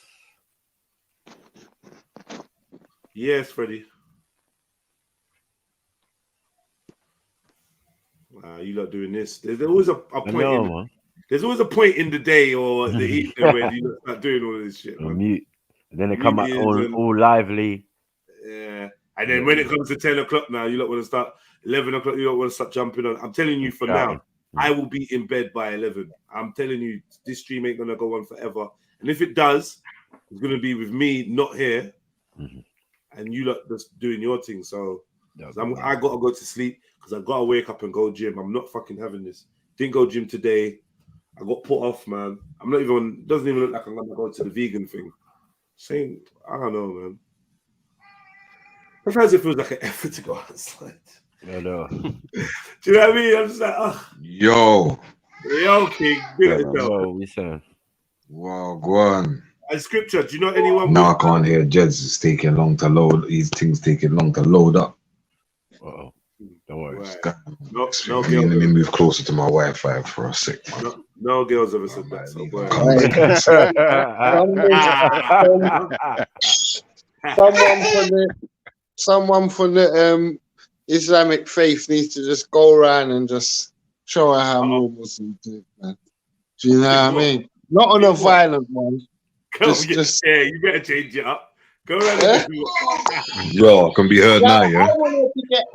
Yes, Freddie. You lot doing this. There's always a point. There's always a point in the day or the evening when you start doing all of this shit, man. Mute. And then they come up all lively. Yeah. And then when it comes to 10 o'clock now, you lot want to start 11 o'clock, you don't want to start jumping on. I'm telling you for now, I will be in bed by 11. I'm telling you, this stream ain't going to go on forever. And if it does, it's going to be with me not here and you lot just doing your thing. So I got to go to sleep because I got to wake up and go gym. I'm not fucking having this. Didn't go gym today. I got put off, man. I'm not even, doesn't even look like I'm going to go to the vegan thing. Saying, I don't know, man. Sometimes it feels like an effort to go outside. I know. Do you know what I mean? I'm just like, oh. Yo, King. We saying. Wow, go on. And scripture, do you know anyone? No, I can't hear. Jeds is taking long to load. These things taking long to load up. Uh-oh. Don't worry. Right. Let me move closer to my Wi-Fi for a sec, man. No girls ever said that. So someone from the Islamic faith needs to just go around and just show her how normal Muslims do, man. Do you know what I mean? Not on a violent one. Just you better change it up. Go around. Yo, I can be heard now, yeah.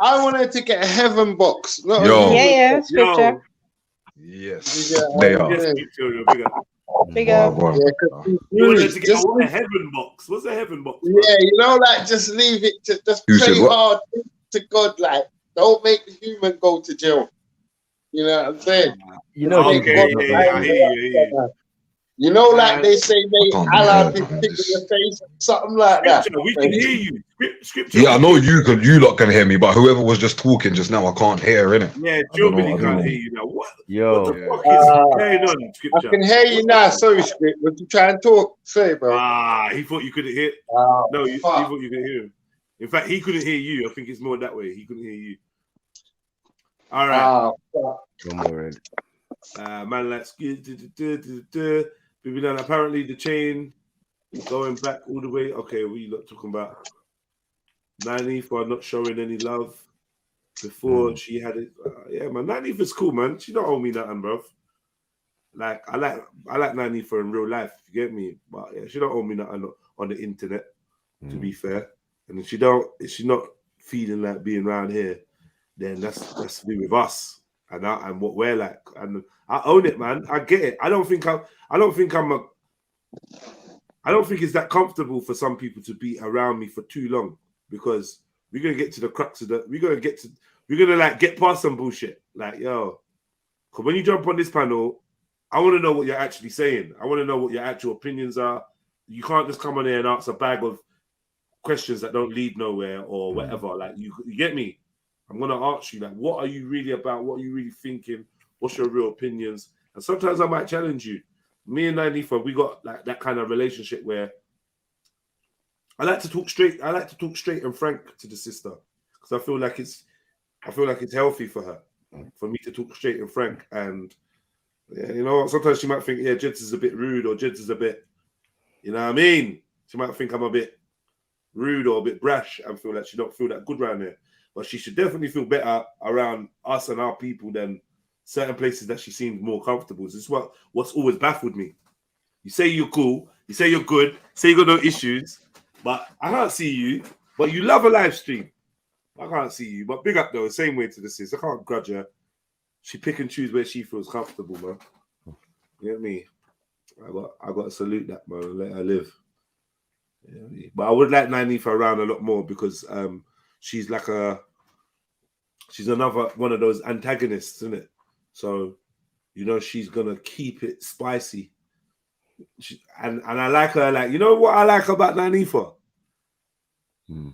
I wanted to get a heaven box. Yeah, scripture. Yes, they are. Big up. You wanted to get a heaven box. What's a heaven box? Yeah, you know, like just leave it to just pray hard to God, like don't make the human go to jail. You know what I'm saying? You know, you know, like they say, may Allah be thick in your face, something like that. We can hear you. Scripture. Yeah, I know you lot can hear me, but whoever was just talking just now, I can't hear, innit? Yeah, Joe Billy can't hear you now. What the fuck is going on, Scripture? I can hear you now. Sorry, Script. Would you try and talk? Sorry, bro. He thought you couldn't hear. No, he thought you couldn't hear him. In fact, he couldn't hear you. I think it's more that way. He couldn't hear you. All right. Man, let's apparently the chain going back all the way. Okay, we look talking about Nanny for not showing any love before she had it. Yeah, man, Nanny is cool, man. She don't owe me nothing, bro. Like I like Nanny for in real life. You get me? But yeah, she don't owe me nothing on the internet. To be fair, and if she's not feeling like being around here, then that's to do with us and what we're like. And I own it, man. I get it. I don't think it's that comfortable for some people to be around me for too long because we're gonna get to the crux of that. We're gonna like get past some bullshit. Like, yo, because when you jump on this panel, I want to know what you're actually saying. I want to know what your actual opinions are. You can't just come on here and ask a bag of questions that don't lead nowhere or whatever. Like, you get me? I'm gonna ask you, like, what are you really about? What are you really thinking? What's your real opinions? And sometimes I might challenge you. Me and Nanifa, we got like that kind of relationship where I like to talk straight. I like to talk straight and frank to the sister because I feel like it's healthy for her, for me to talk straight and frank. And yeah, you know, sometimes she might think, yeah, Jeds is a bit rude or Jeds is a bit, you know what I mean? She might think I'm a bit rude or a bit brash and feel like she don't feel that good around here. But she should definitely feel better around us and our people than certain places that she seems more comfortable. This is what's always baffled me. You say you're cool, you say you're good, say you got no issues, but I can't see you. But you love a live stream. I can't see you. But big up though, same way to the sis. I can't grudge her. She pick and choose where she feels comfortable, man. You know what I mean? I got to salute that, man, and let her live. You know what I mean? But I would like Nanifa around a lot more because she's another one of those antagonists, isn't it? So, you know, she's gonna keep it spicy. And I like her, like, you know what I like about Nanifa?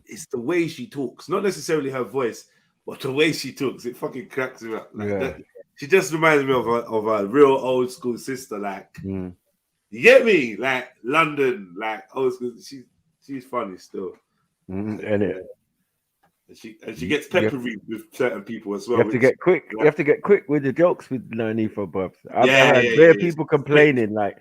It's the way she talks, not necessarily her voice, but the way she talks. It fucking cracks me up. Like she just reminds me of a real old school sister. Like, you get me? Like London, like old school. She's funny still. And she gets peppery with certain people as well. You have to get quick. You have to get quick with the jokes with Nanifa, bubs. I've heard people complaining, like,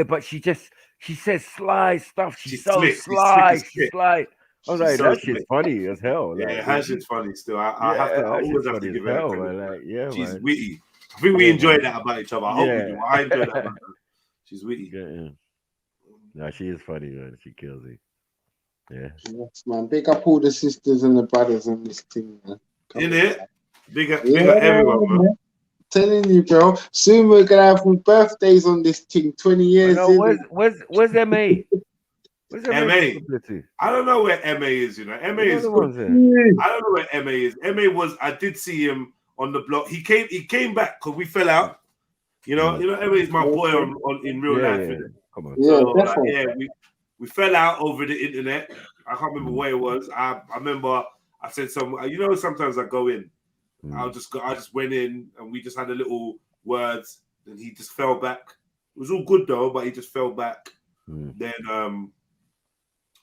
but she says sly stuff. She's so slick. Sly. She's sly. I was like, that shit's funny as hell. Yeah, her shit's funny still. I always have to give her credit. She's witty. I think we enjoy that about each other. I hope we do. I enjoy that about her. She's witty. No, she is funny, man. She kills it. Yeah. Yes, man. Big up all the sisters and the brothers on this thing, man. In it? Big up everyone, man. Telling you, bro. Soon we're gonna have some birthdays on this thing. 20 years. Where's MA? Where's MA? I don't know where MA is. You know, MA is. I don't know where MA is. MA was. I did see him on the block. He came back because we fell out. You know. MA is my boy in real life. Yeah. Come on. So, we fell out over the internet. I can't remember where it was. I remember I said sometimes I go in. I just went in and we just had a little words and he just fell back. It was all good though, but he just fell back. Then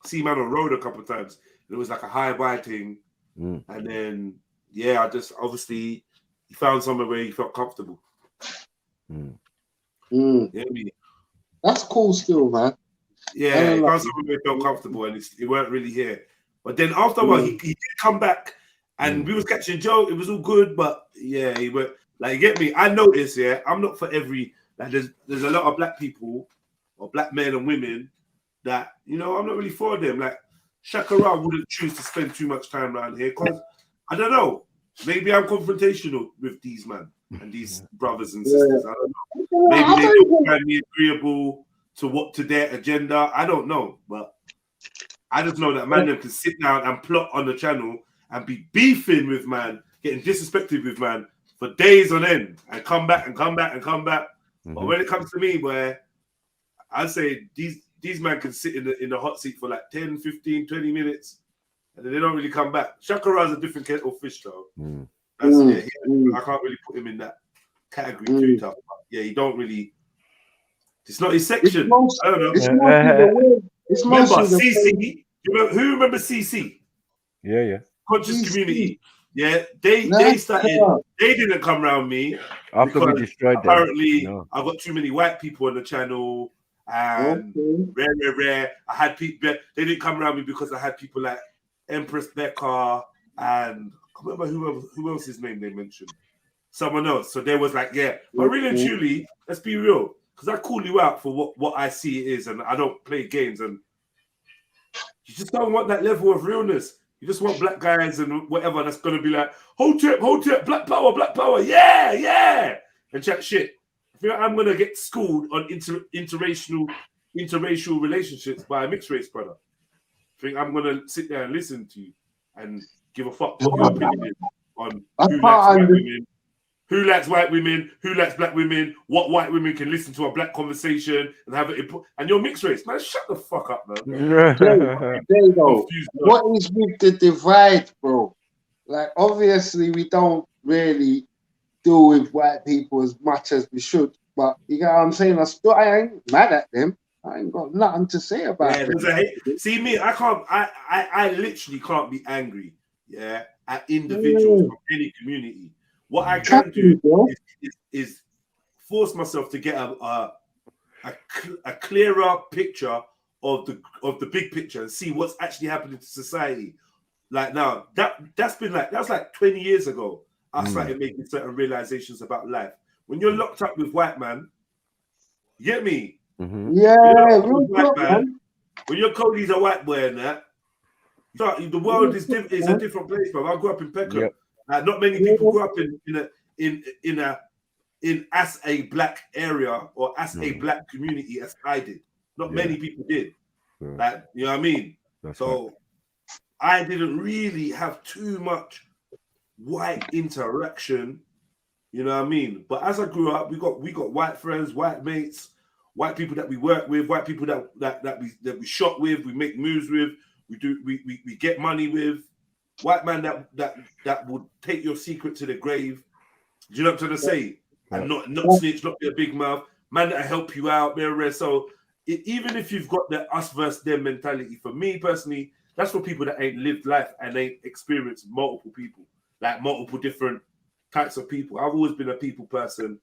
see man on road a couple of times. It was like a high buy thing. And then I just obviously he found somewhere where he felt comfortable. That's cool still, man. Yeah, he found somewhere where he felt comfortable and he weren't really here. But then after a while he did come back. And we was catching Joe. It was all good, but he went like, you get me. I noticed, I'm not for every like. There's a lot of black people or black men and women that I'm not really for them. Like Shakara wouldn't choose to spend too much time around here because I don't know. Maybe I'm confrontational with these men and these brothers and sisters. I don't know. Maybe they don't find me agreeable to their agenda. I don't know, but I just know that man them can sit down and plot on the channel and be beefing with man, getting disrespected with man for days on end, and come back and come back and come back. But when it comes to me, where I say these men can sit in the hot seat for like 10, 15, 20 minutes, and then they don't really come back. Shakara's a different kettle of fish, though. I can't really put him in that category too tough. But he don't really. It's not his section. I don't know. Remember CC? Who remembers CC? Yeah. Conscious community. Yeah, they started. They didn't come around me after we destroyed them. Apparently, I got too many white people on the channel, and rare. I had people. They didn't come around me because I had people like Empress Becca and I can't remember who else's name they mentioned. Someone else. So there was like, but really and truly, let's be real, because I call you out for what I see it is, and I don't play games, and you just don't want that level of realness. You just want black guys and whatever that's gonna be like, Hotep, black power, yeah, and chat shit. I feel like I'm gonna get schooled on interracial relationships by a mixed race brother. I think I'm gonna sit there and listen to you and give a fuck what your opinion is on who likes white women, who likes black women, what white women can listen to a black conversation and have it. And you're mixed race, man. Shut the fuck up, man. There you go. What is with the divide, bro? Like, obviously, we don't really deal with white people as much as we should, but you know what I'm saying? I ain't mad at them. I ain't got nothing to say about it. See me, I literally can't be angry, at individuals from any community. What I can do is force myself to get a clearer picture of the big picture and see what's actually happening to society. Like now, that was like 20 years ago. I started making certain realizations about life. When you're locked up with white man, you get me? White man, when your Cody's a white boy and that, the world is a different place, bro. I grew up in Peckham. Yep. Not many people grew up in as a black area or as a black community as I did. Not many people did. Like, you know what I mean? So I didn't really have too much white interaction You know what I mean? But as I grew up, we got white friends, white mates, white people that we work with, white people that we shop with, we make moves with, we get money with, white man that would take your secret to the grave. Do you know what I'm trying to say? And not snitch, not be a big mouth, man that help you out, so even if you've got the us versus them mentality, for me personally, that's for people that ain't lived life and ain't experienced multiple people, like multiple different types of people. I've always been a people person.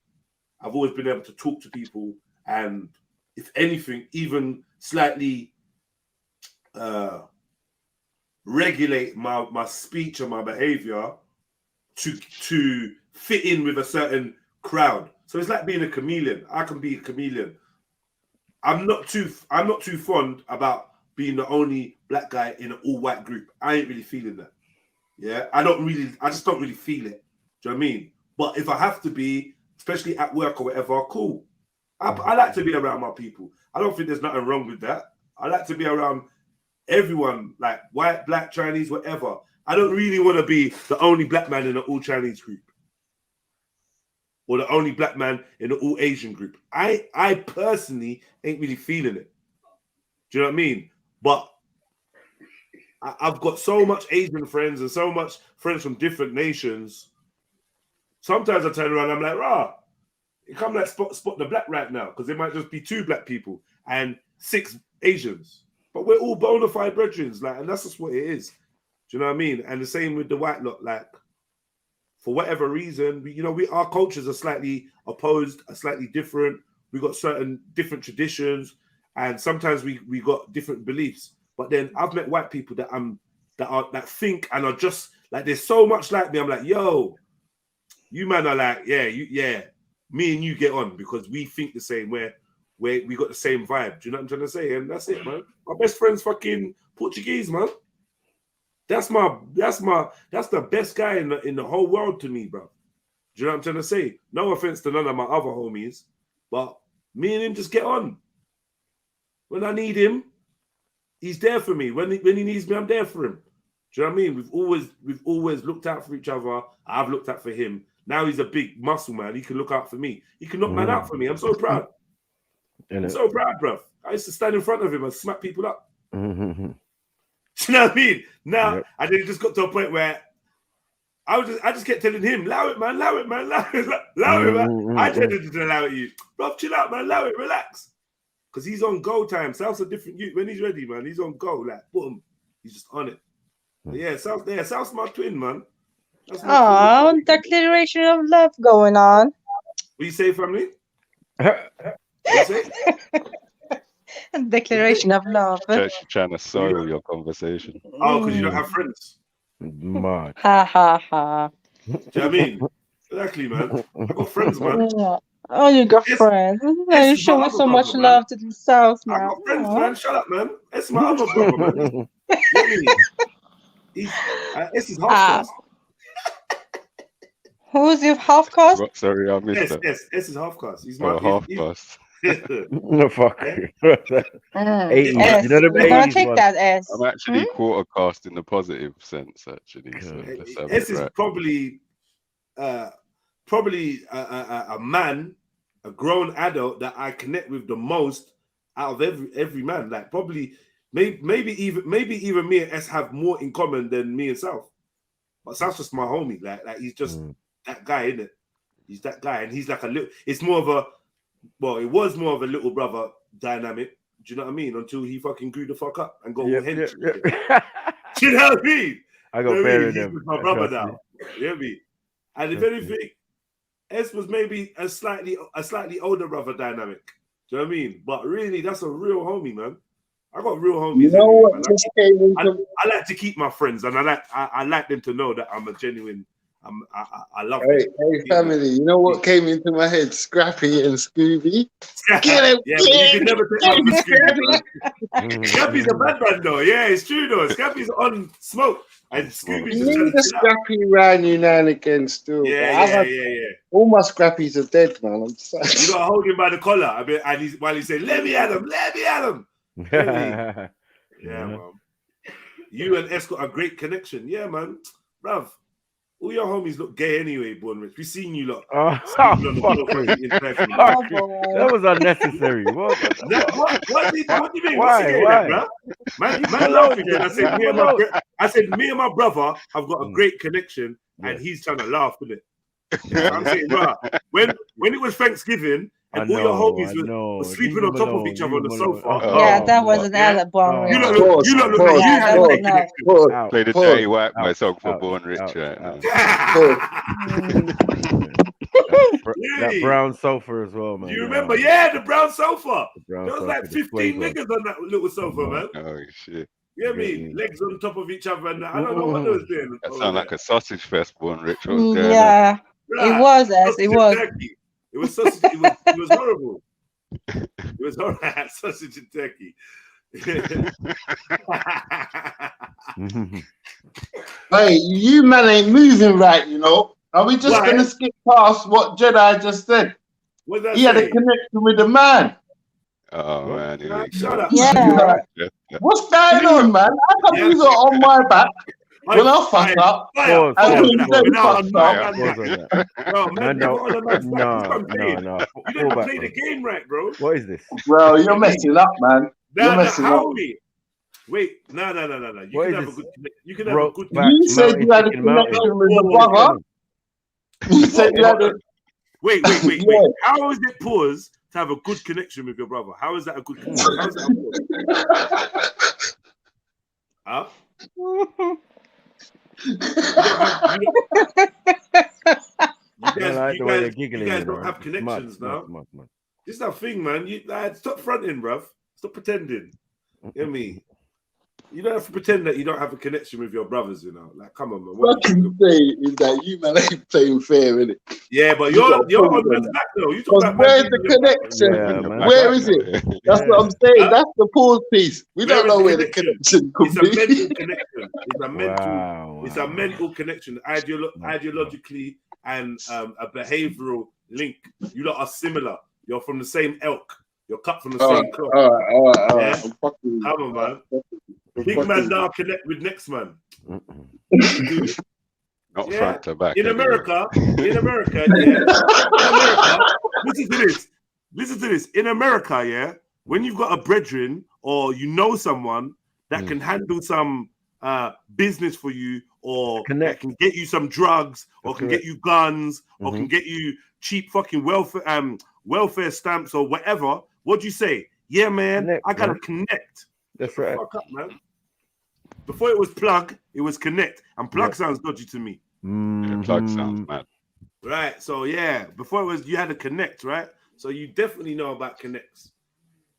I've always been able to talk to people, and if anything, even slightly regulate my speech and my behavior to fit in with a certain crowd. So it's like being a chameleon. I can be a chameleon. I'm not too fond about being the only black guy in an all-white group. I ain't really feeling that. Yeah, I just don't really feel it. Do you know what I mean? But if I have to be, especially at work or whatever, cool. I like to be around my people. I don't think there's nothing wrong with that. I like to be around everyone, like white, black, Chinese, whatever. I don't really want to be the only black man in an all-Chinese group, or the only black man in an all-Asian group. I personally ain't really feeling it. Do you know what I mean? But I've got so much Asian friends and so much friends from different nations. Sometimes I turn around and I'm like, rah, you come like spot the black right now, because there might just be 2 black people and 6 Asians. But we're all bona fide brethren, like, and that's just what it is. Do you know what I mean? And the same with the white lot, like, for whatever reason, our cultures are slightly opposed, are slightly different. We got certain different traditions, and sometimes we got different beliefs. But then I've met white people that think and are just like, they're so much like me. I'm like, yo, you man are like, yeah, me and you get on because we think the same. We got the same vibe. Do you know what I'm trying to say? And that's it, man. My best friend's fucking Portuguese, man. That's the best guy in the whole world to me, bro. Do you know what I'm trying to say? No offense to none of my other homies, but me and him just get on. When I need him, he's there for me. When he needs me, I'm there for him. Do you know what I mean? We've always looked out for each other. I've looked out for him. Now he's a big muscle man. He can look out for me. He can knock man out for me. I'm so proud. I'm so proud, bro. I used to stand in front of him and smack people up. Do you know what I mean? Now, I then just got to a point where I just kept telling him, allow it, man, allow it, man, allow it, man. I tended to allow it, you. Bro, chill out, man, allow it, relax. Because he's on go time. South's a different youth. When he's ready, man, he's on go. Like, boom, he's just on it. But yeah, South's my twin, man. Oh, declaration of love going on. What you say, family? What you say? Declaration of love. Trying to sorrow your conversation. Oh, because you don't have friends. Mad. Ha ha ha. Do you know what I mean? Exactly, man. I got friends, man. Oh, you got friends. You're showing so much love to the South now. I got friends, man. Shut up, man. It's my other brother, man. You know what I mean? It's his half caste. Who's your half caste? Sorry, I missed that. Yes, it's his half caste. He's my half caste. No, fuck. 80s. S. You know the We're gonna 80s take one? that S. I'm actually quarter cast in the positive sense, actually. So S is probably a man, a grown adult that I connect with the most out of every man. Like probably, maybe even me and S have more in common than me and South. But South's just my homie. Like he's just that guy, isn't it? He's that guy, and he's like a little. It's more of a. Well, it was more of a little brother dynamic. Do you know what I mean? Until he fucking grew the fuck up and got all hench. Do you know what I mean? I got buried He's him. with my brother now. You know what I mean? And if anything, S was maybe a slightly older brother dynamic. Do you know what I mean? But really, that's a real homie, man. I got real homies. You know what? I like to keep my friends, and I like them to know that I'm a genuine. I love Hey, them. hey, family, you know what came into my head? Scrappy and Scooby. Get him! Yeah, but you can never take one for Scooby, man. Scrappy's a bad man, though. Yeah, it's true, though. Scrappy's on smoke, and Scooby's You just trying need to a chill out. Scrappy round you now and again still. Yeah. All my Scrappies are dead, man. I'm sorry. You gotta hold him by the collar a bit, and while he's saying, "Let me at him, let me at him." Yeah, man. You and S got a great connection. Yeah, man. Bruv, All your homies look gay anyway, Born Rich. We seen you lot. Oh, sleeping on the fuck sofa me. eating turkey. That was unnecessary. What What do you mean? Why? What's he getting at, bro? Man Alone, laughing because Jeff. I said me and my brother have got a great connection, and he's trying to laugh with it. I'm saying, bro, when it was Thanksgiving and all your homies were sleeping on top of each other on the sofa. Yeah, that wasn't that boring. You look like you had a great connection. Play the Dirty White Boy song for Born Rich. That brown sofa as well, man. You remember? Yeah, the brown sofa. There was sofa, like the 15 flavor. niggas on that little sofa, man. Oh shit. Yeah, me legs on top of each other, and I don't know what they was doing. That sound like a sausage fest, Born Rich. What was going on? Yeah, Right. it was as it was. Turkey. It was sausage. It was horrible. It was horrible. Sausage and turkey. Hey, you man ain't moving right, you know. Are we just gonna skip past what Jedi just said? What did I He had a say? connection with the man. Oh man, shut up. Yeah. What's going on, man? How come you got on my back when I fuck up? Fire, And when you fire, then fuck up? Bro, man, No, never on the man's back. no, That's what I'm saying. no. You didn't play the game right, bro. What is this? Bro, you're messing up, man. You're messing up. How we? Wait, no. You can have a good. You can have a good. You said you had a connection with your brother. You said you had a. Wait. Yeah. How is it pause to have a good connection with your brother? How is that a good connection? How is that a huh? You guys don't have connections now. This is that thing, man. Stop fronting, bruv. Stop pretending. You know what I mean? You don't have to pretend that you don't have a connection with your brothers, you know. Like, come on, man. What I can say is that you man ain't playing fair, innit? Yeah, but you're on man's back though. You talk about where's the connection? Yeah, where is it? That's what I'm saying. That's the pause piece. We don't know where the connection could be. It's a mental connection. It's a mental connection, ideologically and a behavioral link. You lot are similar. You're from the same elk. You're cut from the same cloth. All right. Yeah? Come on, man. Big man now connect with next man. Not front to back. In America, listen to this. In America, yeah, when you've got a brethren or you know someone that can handle some business for you, or that can get you some drugs, or can get you guns, or can get you cheap fucking welfare stamps or whatever, what do you say? Yeah, man, I gotta connect. That's right. Fuck up, man. Before it was plug, it was connect, and plug sounds dodgy to me. Plug sounds mad. Right. So yeah, before it was you had to connect, right? So you definitely know about connects.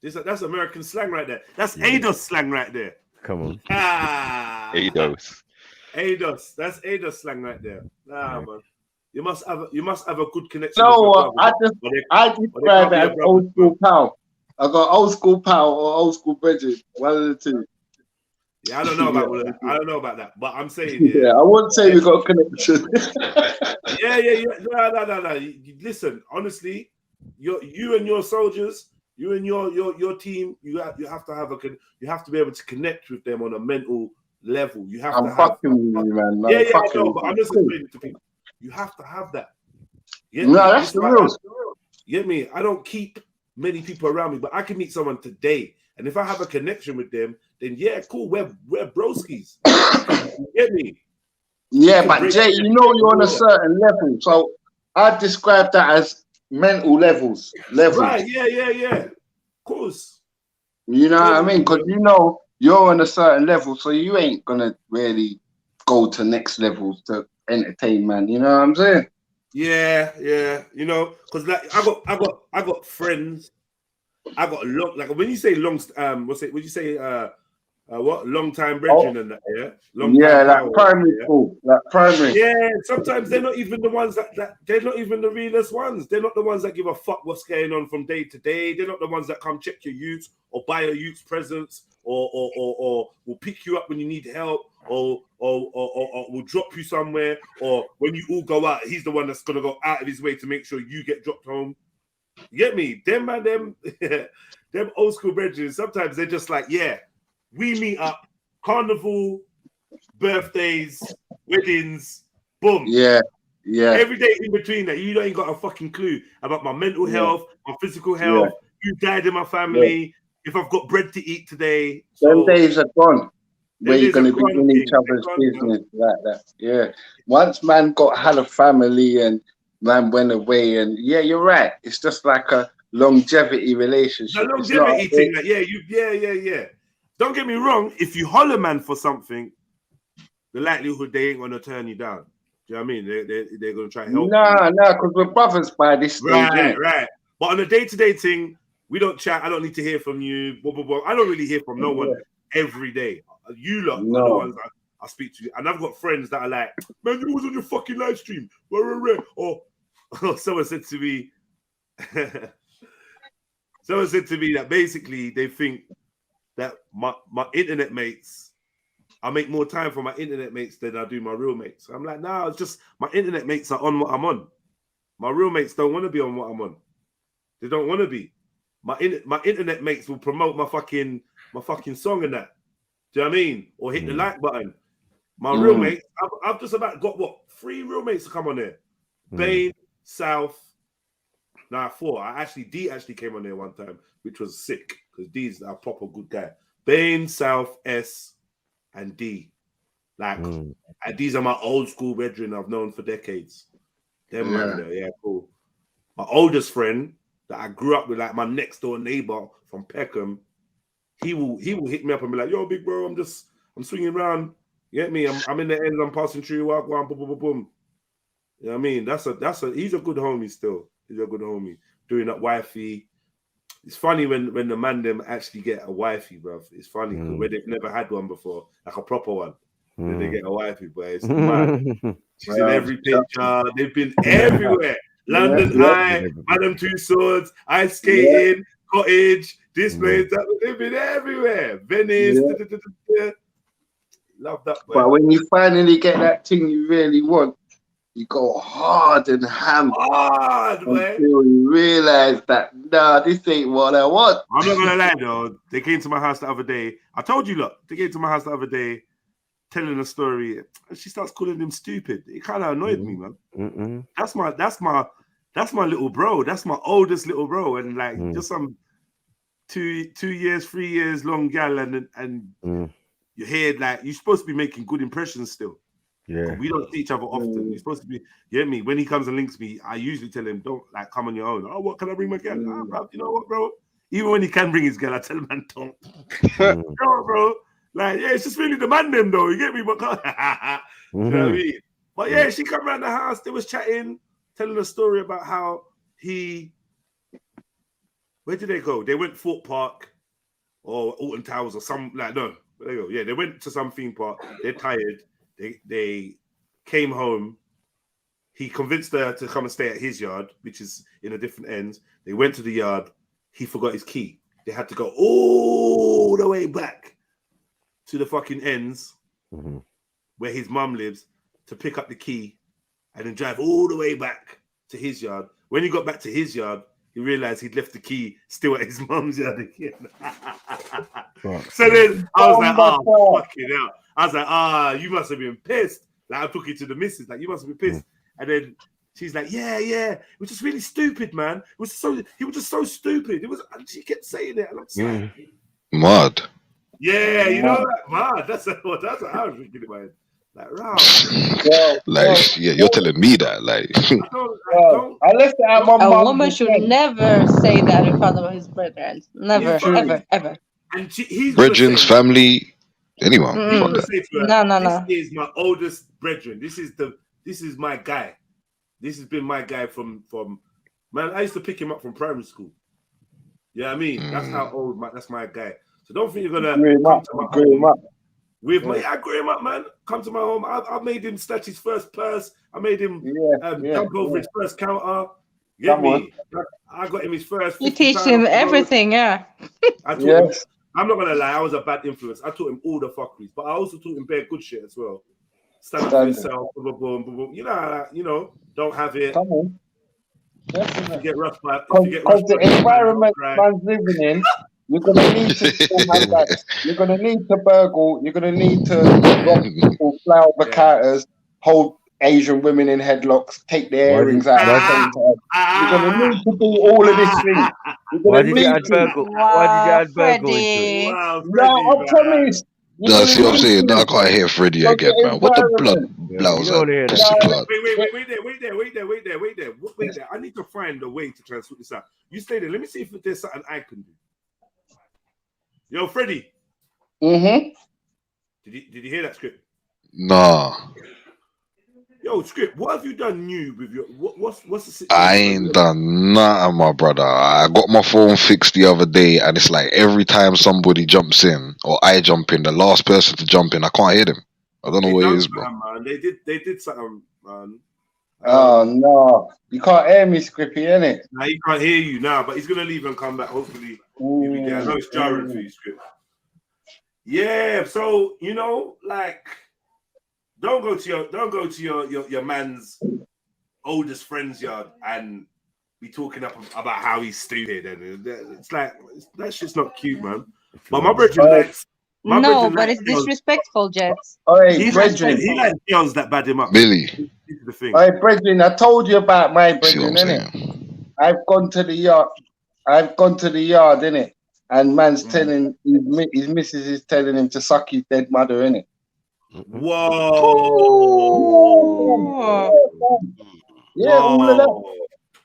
That's American slang right there. That's ADOS slang right there. Come on. ADOS. That's ADOS slang right there. Nah, man. You must have a good connection. No, I describe it as old school pal. I got old school pal or old school brethren. One of the two. Yeah, I don't know about all of that. I don't know about that, but I'm saying yeah, I wouldn't say we got a connection. yeah. No. Listen, honestly, you and your soldiers, you and your team, you have to have you have to be able to connect with them on a mental level. You have to have. Fucking with you, man. Yeah, I know, but I'm just explaining to people. You have to have that. That's the rules. You get me? I don't keep many people around me, but I can meet someone today, and if I have a connection with them, then yeah, cool. We're broskies. You get me? Yeah, but Jay, you know you're on a certain level, so I describe that as mental levels. Right? Yeah. Of course. You know what I mean? Because you know you're on a certain level, so you ain't gonna really go to next levels to entertain, man. You know what I'm saying? Yeah. You know, because like I got friends. I got long, like when you say long, would you say long time brethren and that, yeah? Like primary school, like primary. Yeah, sometimes they're not even the ones that they're not even the realest ones. They're not the ones that give a fuck what's going on from day to day. They're not the ones that come check your youths or buy your youths presents or will pick you up when you need help or will drop you somewhere, or when you all go out, he's the one that's gonna go out of his way to make sure you get dropped home. You get me? Them old school brethren, sometimes they're just like, yeah, we meet up, carnival, birthdays, weddings, Boom. Yeah. Every day in between that, you ain't got a fucking clue about my mental health, my physical health, who died in my family, if I've got bread to eat today. Them days are gone. Where you're going to be in each other's business like that. Yeah. Once man had a family and man went away, and you're right. It's just like a longevity relationship. A longevity thing. Like, yeah. Don't get me wrong. If you holler man for something, the likelihood they ain't gonna turn you down. Do you know what I mean? They're gonna try and help. No, because we're brothers by this stage. Right. But on a day-to-day thing, we don't chat. I don't need to hear from you. Blah, blah, blah. I don't really hear from no one every day. You lot are the ones I speak to. And I've got friends that are like, man, you was on your fucking live stream. Or someone said to me, that basically they think that my internet mates, I make more time for my internet mates than I do my real mates. I'm like, nah, it's just my internet mates are on what I'm on. My real mates don't want to be on what I'm on. They don't want to be. My internet mates will promote my fucking song and that. Do you know what I mean? Or hit the like button. My real mates, I've just about got 3 real mates to come on there. Bane, South, 4. D actually came on there one time, which was sick because D's a proper good guy. Bane, South, S, and D. And these are my old school brethren I've known for decades. Them man there, cool. My oldest friend that I grew up with, like my next door neighbor from Peckham, he will hit me up and be like, yo, big bro, I'm swinging around. You get me? I'm in the end, I'm passing through, walk, boom, boom, boom, boom. You know what I mean? He's a good homie still. He's a good homie. Doing that wifey. It's funny when the man them actually get a wifey, bruv. It's funny because where they've never had one before, like a proper one. Then they get a wifey, but it's mad. She's in every picture. They've been everywhere. London Eye, Madame Tussauds, ice skating, cottage, this place. They've been everywhere. Venice. Love that. Boy. But when you finally get that thing you really want, you go hard and ham. Until you realize that, this ain't what I want. I'm not going to lie, though. They came to my house the other day. I told you, look, they came to my house the other day telling a story. And she starts calling him stupid. It kind of annoyed me, man. That's my little bro. That's my oldest little bro. And like just some 2 years, 3 years long gal. And you hear like, you're supposed to be making good impressions still. Yeah, we don't see each other often. You're supposed to be, you get me? When he comes and links me, I usually tell him, don't like come on your own. Oh, what can I bring my girl? Bro, you know what, bro? Even when he can bring his girl, I tell him, man, don't. No, bro. Like, it's just really the man them though. You get me? But you know what I mean? But she come around the house, they was chatting, telling a story about how where did they go? They went Fort Park or Alton Towers or some, like, no, there you go. Yeah, they went to some theme park. They're tired. They came home. He convinced her to come and stay at his yard, which is in a different end. They went to the yard. He forgot his key. They had to go all the way back to the fucking ends where his mum lives to pick up the key and then drive all the way back to his yard. When he got back to his yard, he realized he'd left the key still at his mum's yard again. So then I was like, fucking hell. I was like, you must have been pissed. Like, I took it to the missus, like, you must have been pissed. And then she's like, yeah. It was just really stupid, man. He was just so stupid. And she kept saying it. And I'm just like, mad. Yeah, you know that, mad. That's what I was thinking in my head. Like, right. Like, you're telling me that, like. I left it at my mum. A woman should never say that in front of his brethren. Never, ever. And he's Brethren's family. Anyone. No. This is my oldest brethren. This is my guy. This has been my guy from man. I used to pick him up from primary school. You know what I mean? That's how old that's my guy. So don't think you're gonna come to my home with me. I grew him up, man. Come to my home. I made him snatch his first purse. I made him jump over his first counter. Get me? I got him his first. You teach him everything, I'm not gonna lie, I was a bad influence. I taught him all the fuckeries, but I also taught him bare good shit as well. Stand up for yourself, boom, boom, boom. You know, don't have it. Come on. Definitely. Get rough, but because the environment man's living in, you're gonna need to you're gonna need to burgle, you're gonna need to rob people, flower the characters, hold Asian women in headlocks, take their earrings out at the same time. You're gonna need to do all of this thing. Why did you add Virgo? Why did you add Virgo into it? Wow, No, I promise. No, see what I'm saying? No, I can't hear Freddie again, man. What the blood blouse don't hear Pussy that. blood. Wait there. I need to find a way to transfer this out. You stay there. Let me see if there's something I can do. Yo, Freddie. Mm-hmm. Did you hear that script? Nah. Yo, script. What have you done new with your? What's the situation? I ain't done nothing, my brother. I got my phone fixed the other day, and it's like every time somebody jumps in or I jump in, the last person to jump in, I can't hear them. I don't know what it is, bro. Man. They did something, man. Oh no, you can't hear me, Scrippy, innit? Nah, he can't hear you now, but he's gonna leave and come back. Hopefully, he'll be there. I know it's jarring for you, script. Yeah, so you know, like, don't go to your man's oldest friend's yard and be talking up about how he's stupid, and it's like that shit's not cute, man. But my brother No, but it's disrespectful, Jets. Hey, he likes girls that bad him up. Billy. This is the thing. Hey, Brethren, I told you about my Brethren, innit? I've gone to the yard, innit? And man's telling his missus is telling him to suck his dead mother, innit? Whoa. Yeah, all of that.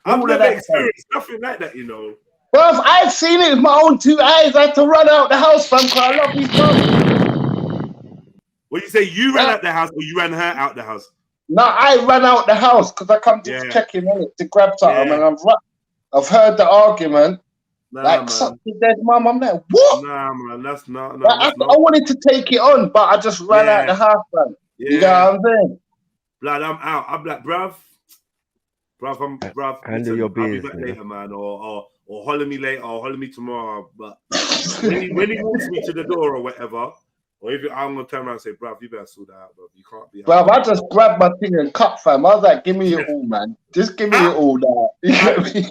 I've All of never that experienced nothing like that, you know. Well, I've seen it with my own two eyes. I had to run out the house, fam, because I love his mum. What you say? You ran out the house, or you ran her out the house? No, I ran out the house because I come to check him on it to grab something, and I've heard the argument. Like, suck your dead mum. I'm like, what? Nah, man, that's not. I wanted to take it on, but I just ran out the house, man. You know what I'm saying? Blood, I'm out. I'm like, bruv, handle your business, I'll be back later, man, or holler me later, or holler me tomorrow. But when he walks me to the door or whatever, or if I'm gonna turn around and say, bruv, you better sort that out, bro. You can't be. Bruv, I just grabbed my thing and cut, fam. I was like, give me it all, man. Just give me it all now. You get me?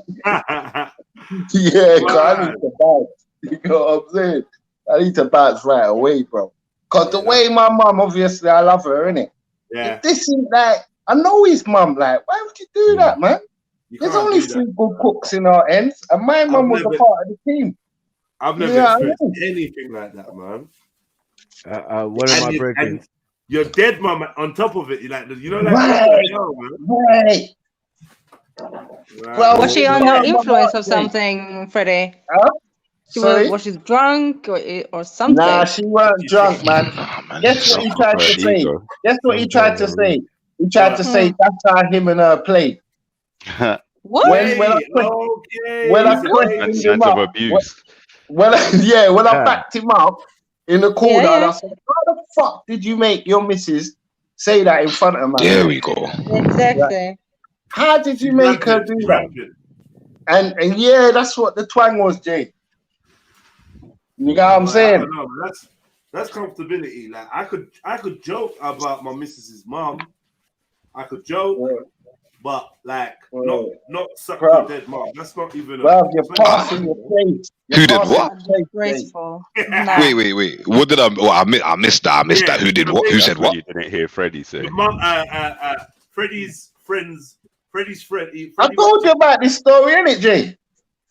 Yeah, because I need to bounce. You know what I'm saying? I need to bounce right away, bro. Because the way my mum, obviously, I love her, innit? Yeah. If this ain't like, I know his mum, like, why would you do that, man? There's only 3 good cooks in our ends, and my mum was a part of the team. I've never experienced anything like that, man. One of my brethren. Your dead mum on top of it, like, you know, like, right. Well, was she under influence of something, Freddie? Was she drunk or something? Nah, she weren't drunk, man. Guess what he tried to say? Guess what he tried to say? He tried to say that's how him and her played. What? When I questioned him up, when I backed him up in the corner, and I said, "How the fuck did you make your missus say that in front of me?" There we go. Exactly. How did you make her do that? And yeah, that's what the twang was, Jay. You know what I'm saying? I don't know, that's comfortability. Like I could joke about my missus's mom. I could joke, but like not suck your dead mom. That's not even. You're passing your place. Who did what? Graceful. Wait. What did I missed that. I missed that. Who did what? Who said what? You didn't hear Freddie say. Freddie's friend. I told you about this story, innit, Jay?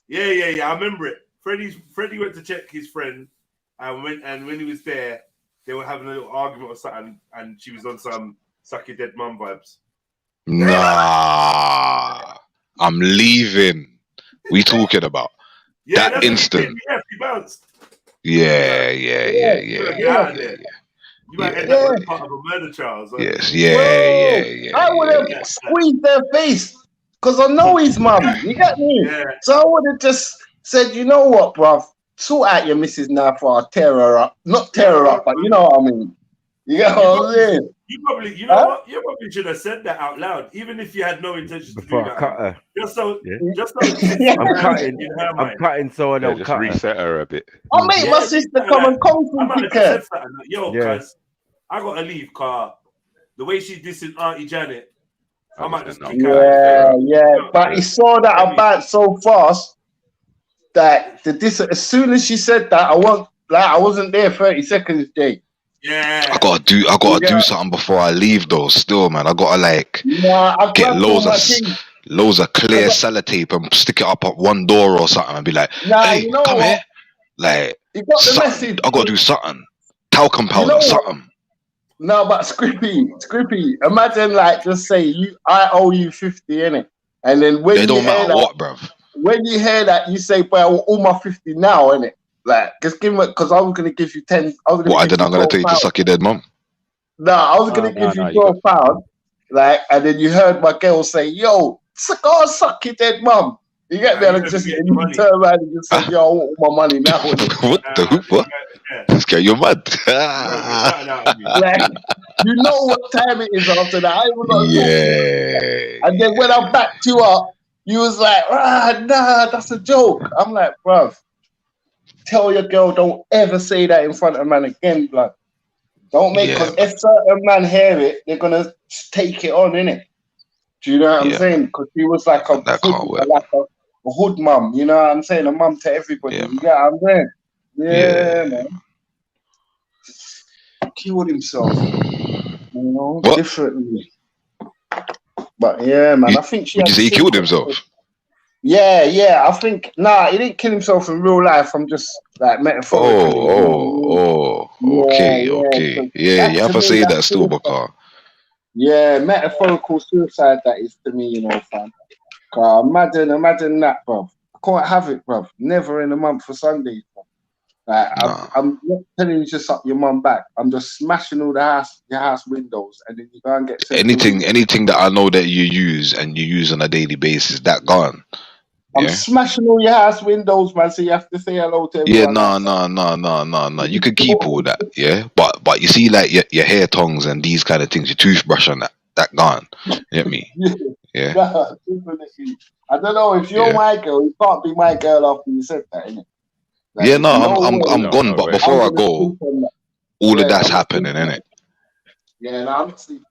Yeah. I remember it. Freddie went to check his friend, and when he was there, they were having a little argument or something, and she was on some suck your dead mum vibes. Nah, I'm leaving. We talking about that instant? He bounced. Yeah. You might end up with part of a murder trial. So. Yes, yeah. I would have squeezed their face because I know his mum. You get me? Yeah. So I would have just said, you know what, bruv? Sort out your missus now for I'll tear her up. Not tear her up, but you know what I mean. You get what I'm saying? You probably should have said that out loud, even if you had no intention to do that. Cut her. Just so I'm cutting so I don't just cut reset her a bit. I'll make my sister come and comfort her. Yo, cuz I gotta leave, car. The way she dissing Auntie Janet, I might just kick her. Yeah. But he saw that I bounced so fast that as soon as she said that, I wasn't there 30 seconds, Jay. Yeah. I gotta do something before I leave though. Still, man, I gotta like I get grabbed all my things. loads of clear sellotape and stick it up at one door or something and be like, Nah, hey, you know come what? here. Like, You got the something. message. I gotta do something. Talcum You powder, know what? something. No, but Scrippy, imagine like just say I owe you 50, innit? And then when It you don't hear matter that, what, bruv. when you hear that, you say, "Well, I want all my 50 now, innit?" Like, just give me because I was gonna give you 10. I was gonna What? give you I'm gonna tell you to £12. suck your dead mum. No, I was gonna give you £12. Like, and then you heard my girl say, "Yo, go suck your dead mum." You get me? And just and you turn around and you say, "Yo, I want all my money now." What the what? Scare you mad? Like, you know what time it is after that. I even got to talk to you. And then when I backed you up, you was like, nah, that's a joke. I'm like, bruv, tell your girl don't ever say that in front of man again, blood. Don't make, because if certain man hear it, they're gonna take it on, innit? Do you know what I'm saying? Because he was like a hood mum, you know what I'm saying? A mum to everybody. You get what I'm saying? Yeah, man. Killed himself, you know, differently. But yeah, man, I think she. Would you say he killed himself? Yeah. I think he didn't kill himself in real life. I'm just like metaphorically. Okay. Yeah, you have to say that still, Baka. Yeah, metaphorical suicide that is to me, you know, fam. Imagine that, bruv. I can't have it, bruv. Never in a month for Sundays, bruv. Like, I'm not telling you to suck your mum back. I'm just smashing all your house windows, and then you go and get anything that I know that you use and you use on a daily basis, that gone. I'm smashing all your house windows, man. So you have to say hello to everyone. No. You could keep all that, yeah. But you see, like your hair tongs and these kind of things, your toothbrush and that gone. You get me? Yeah. I don't know if you're my girl. You can't be my girl after you said that, innit? Like, yeah, I'm gone. But before I go, all of that's happening, innit? Yeah, no, I'm sleeping.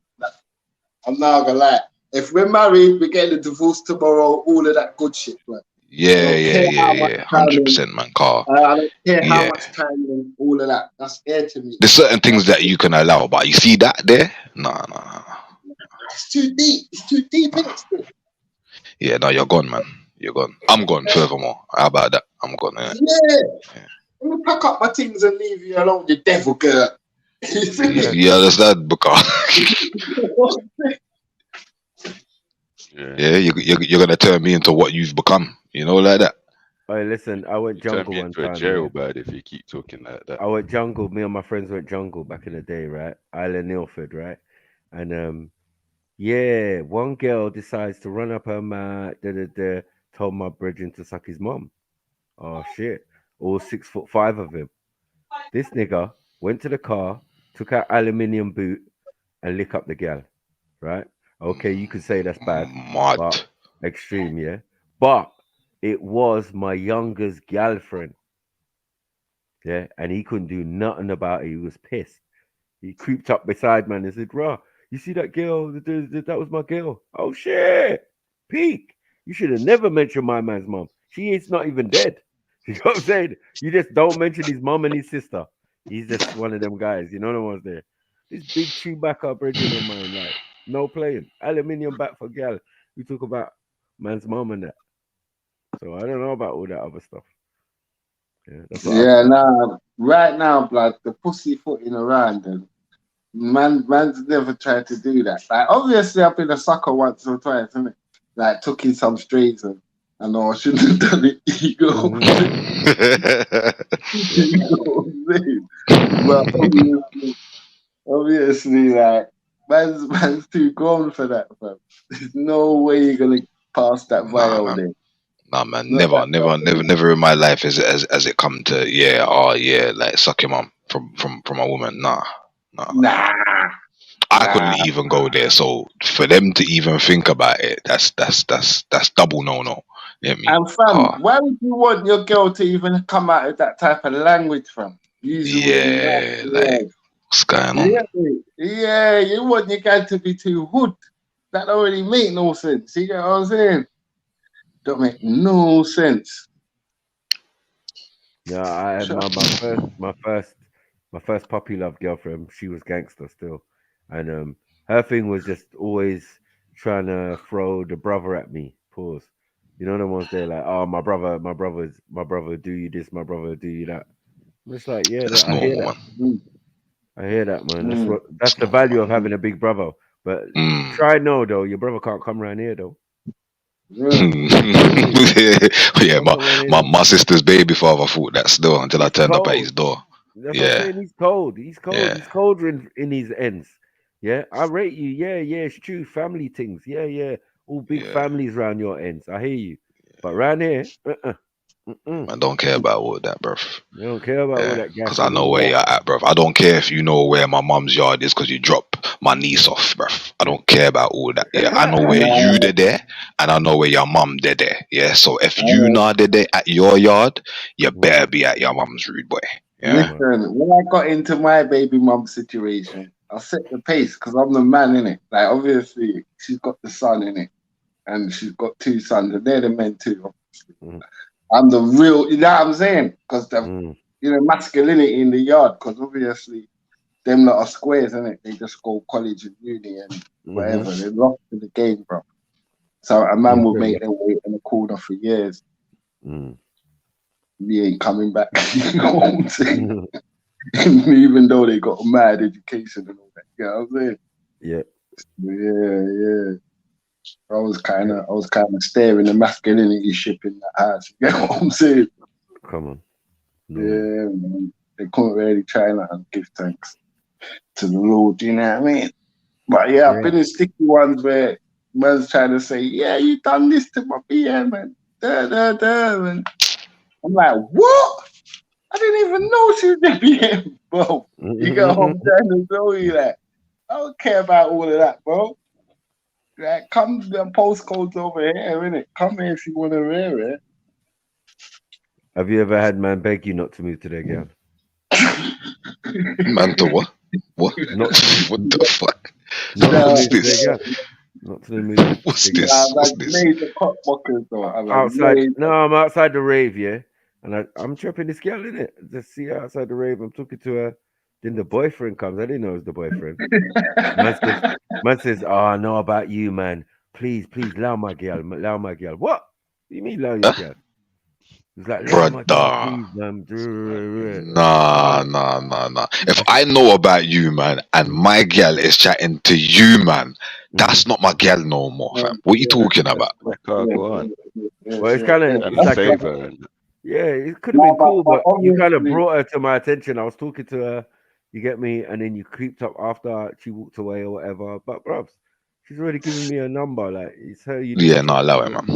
I'm not gonna lie. If we're married, we're getting a divorce tomorrow. All of that good shit, man. Yeah. 100%, man. Car. I don't care how much time and all of that. That's air to me. There's certain things that you can allow, but you see that there? Nah. It's too deep. It's too deep, innit? Yeah, no, you're gone, man. You're gone. I'm gone. Furthermore, how about that? I'm gone. Yeah. Let me pack up my things and leave you alone, you devil girl. You understand, Booker? Yeah, you're gonna turn me into what you've become, you know, like that. Hey, listen, I went jungle one time. Jail bird if you keep talking like that. I went jungle. Me and my friends went jungle back in the day, right? Island Ilford, right? And one girl decides to run up her mat. Told my brethren to suck his mom. Oh shit! All 6'5" of him. This nigga went to the car, took out aluminium boot, and lick up the gal. Right? Okay, you could say that's bad, but extreme, yeah. But it was my youngest girlfriend, yeah, and he couldn't do nothing about it. He was pissed. He creeped up beside man and said, "Rah, you see that girl? That was my girl." Oh shit, peak! You should have never mentioned my man's mom. She is not even dead. You know what I'm saying? You just don't mention his mom and his sister. He's just one of them guys. You know the ones there. This big Chewbacca bridging of mine, like. No playing. Aluminium back for gal. We talk about man's mom and that. So I don't know about all that other stuff. Yeah, right now, blood, the pussy footing around and man's never tried to do that. Like, obviously I've been a sucker once or twice, isn't it? Like, took in some strays and I know I shouldn't have done it. You know what I'm saying? But obviously, like, man's too grown for that, fam. There's no way you're gonna pass that vial there. Nah, man, never in my life as it come to like suck your mom from a woman. Nah. I couldn't even go there. So for them to even think about it, that's double no. You know what I mean? And fam, why would you want your girl to even come out of that type of language, fam? What's going on? Yeah, you want your guy to be too hood. That don't really make no sense. You get what I'm saying? Don't make no sense. Yeah, I had my first my first puppy love girlfriend, she was gangster still, and her thing was just always trying to throw the brother at me. Pause. You know the ones they're like, oh my brother do you this, my brother do you that. I'm just like, yeah, That's I hear normal, that. man. I hear that, man. Mm. That's the value of having a big brother. But try no though, your brother can't come around here though. Yeah, my sister's baby father thought that still until I turned up at his door. That's what I'm saying. He's cold. He's cold. Yeah. He's colder in his ends. Yeah, I rate you. Yeah, it's true. Family things. Yeah. All big families around your ends. I hear you. But around here, I don't care about all that, bruv. You don't care about all that gas. Because I know where you're at, bruv. I don't care if you know where my mum's yard is because you drop my niece off, bruv. I don't care about all that. Yeah, I know where you there, and I know where your mum there. Yeah, so if you not there at your yard, you better be at your mum's, rude boy. Yeah. Listen, when I got into my baby mum situation, I set the pace because I'm the man in it. Like, obviously, she's got the son in it, and she's got 2 sons, and they're the men too, obviously. I'm the real, you know what I'm saying? Because the masculinity in the yard, because obviously them lot are squares, innit? They just go college and uni and whatever. They're lost in the game, bro. So a man will make their way in the corner for years. He ain't coming back. You know what I'm saying? Even though they got a mad education and all that. You know what I'm saying? Yeah. Yeah. I was kind of staring the masculinity ship in the house. You know what I'm saying? Come on. Yeah, man. They couldn't really try and give thanks to the Lord, you know what I mean? But yeah, I've been in sticky ones where man's trying to say, yeah, you done this to my BM, man. And I'm like, what? I didn't even know she was the BM, bro. You got what I'm trying to tell you that. I don't care about all of that, bro. Like, come to them postcodes over here, innit? Come here if you want to wear it. Have you ever had man beg you not to move to their girl? Man to what? What? Not what the fuck? What's this? Not to the movie. What's this? What's this? I'm outside the rave, yeah. And I'm tripping this girl, innit? Just see her outside the rave. I'm talking to her. Then the boyfriend comes. I didn't know it was the boyfriend. man says, oh, I know about you, man. Please, allow my girl. What? What do you mean allow your girl? It's like, brother. Nah. If I know about you, man, and my girl is chatting to you, man, that's not my girl no more, fam. What are you talking about? Well, it's kind of like it could have been cool, but you kind of brought her to my attention. I was talking to her, you get me, and then you creeped up after she walked away or whatever. But bruv, she's already given me a number. Like, it's her. No, allow it, man.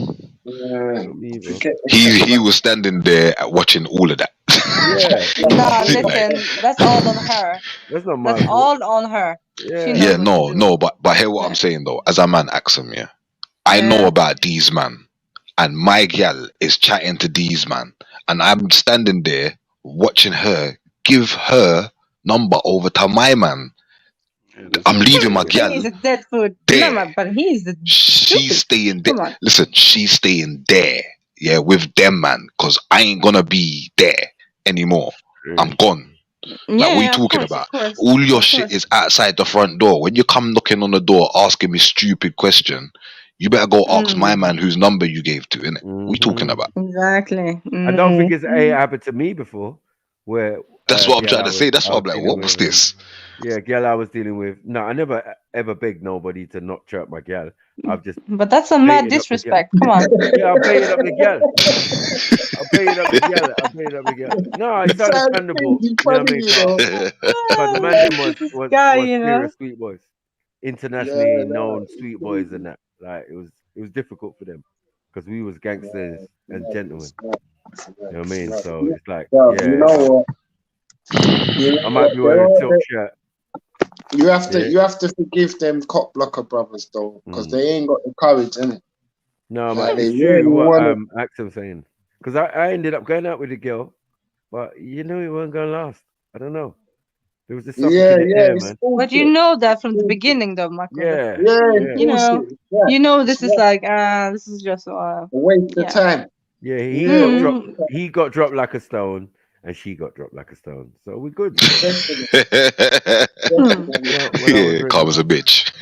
He was standing there watching all of that. No, listen, that's all on her. That's not my fault. All on her. Yeah, no, but hear what I'm saying though. As a man, Axum, I know about these man, and my gal is chatting to these man, and I'm standing there watching her give her number over to my man. I'm leaving my gal. He's a dead food. There. No, but he's the. She's staying there. Listen, she's staying there. Yeah, with them, man. Because I ain't gonna be there anymore. I'm gone. Like, what are you talking about? All your shit is outside the front door. When you come knocking on the door asking me stupid question, you better go ask my man whose number you gave to, innit? What are you talking about? Exactly. I don't think it's happened to me before. Where that's what I'm trying to say. That's why I'm like, what was this? Yeah, girl I was dealing with. No, I never ever begged nobody to not chirp my girl. I've just. But that's a mad disrespect. Come on. Yeah, I'm paying up the girl. I'm paying up the girl. No, it's understandable. You know what I mean? But the man was serious sweet boys, internationally known sweet boys, and that. Like, it was difficult for them because we was gangsters and gentlemen. You know what I mean? So it's like, you know what? I might be wearing a silk shirt. You have to forgive them cop blocker brothers though, because they ain't got the courage, innit? No, man, it's true what Axel's saying. Because I ended up going out with a girl, but you know it wasn't gonna last. I don't know. There was this something in the air, man. But you know that from the beginning, though, Marco. Yeah. You know this is like this is just a waste of time. Yeah, he got dropped like a stone, and she got dropped like a stone. So we're good. Yeah, Carver's a bitch.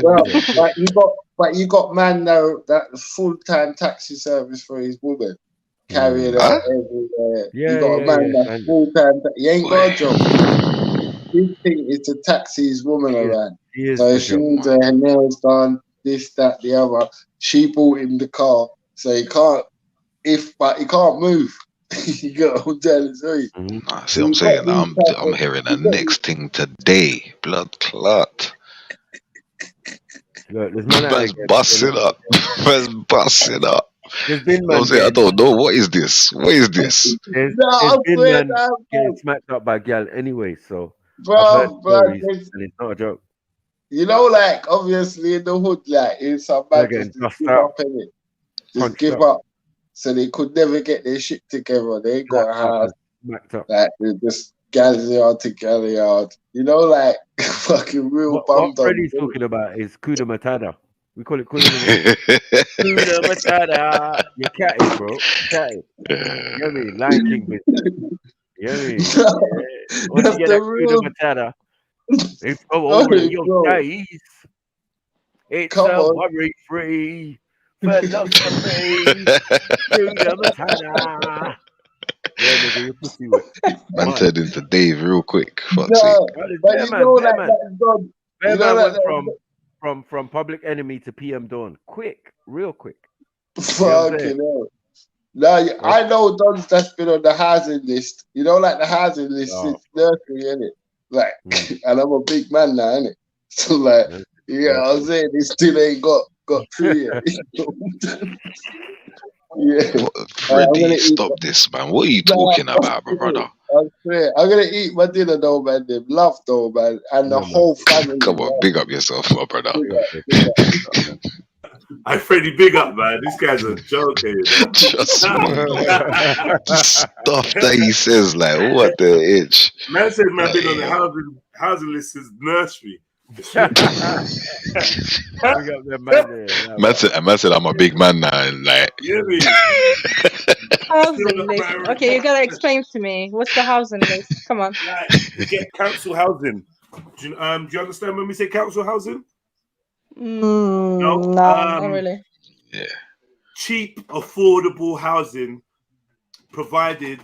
Well, but you got man now that full-time taxi service for his woman, carrying her everywhere. You got a man that's full-time. He ain't got a job. His thing is to taxi his woman around. So she needs her nails done, this, that, the other. She bought him the car, so he can't. But he can't move. You got what I'm trying to say. Nah, see what I'm saying? I'm hearing the next thing today. Blood clot. Look, there's man Man's busting up. Man's busting up. There's been man. I don't know. What is this? What is this? There's been man getting smacked up by gal anyway. So I've heard stories, and it's not a joke. You know, like obviously in the hood, like in some man just give up in it. Just give up. So they could never get their shit together. They ain't got a house. Like they're just gals yard to gal yard. You know, like fucking real bum. What Freddie's talking about is Kuda Matata. We call it Kuda Matata. You're catty, bro. Catty. You know what I mean? Lion King business. You know what I mean? Once you get that Kuda Matata, it's for all of your days. It's a worry-free philosophy. Kuda Matata. Yeah, nigga, you're pussy with. Man turned into Dave real quick. But you know that went from Public Enemy to PM Dawn. Quick, real quick. Fucking hell. Now, I know Don's that's been on the housing list. You know, like the housing list since nursery, innit? Like, and I'm a big man now, innit? So, like, I'm saying, he still ain't got through yet. Yeah. Freddie, stop this, man. What are you talking about, brother? I'm gonna eat my dinner though, man. Them love though, man, and the whole family. Come on, big up yourself, my brother. I Freddie, big up, man. This guy's a joker. Just stuff that he says, like what the itch. Man said, man, been on the housing list since nursery. Man said I'm a big man now, and like. Housing list. Okay, you gotta explain to me what's the housing list. Come on. You get council housing. Do you understand when we say council housing? No, not really. Yeah. Cheap, affordable housing provided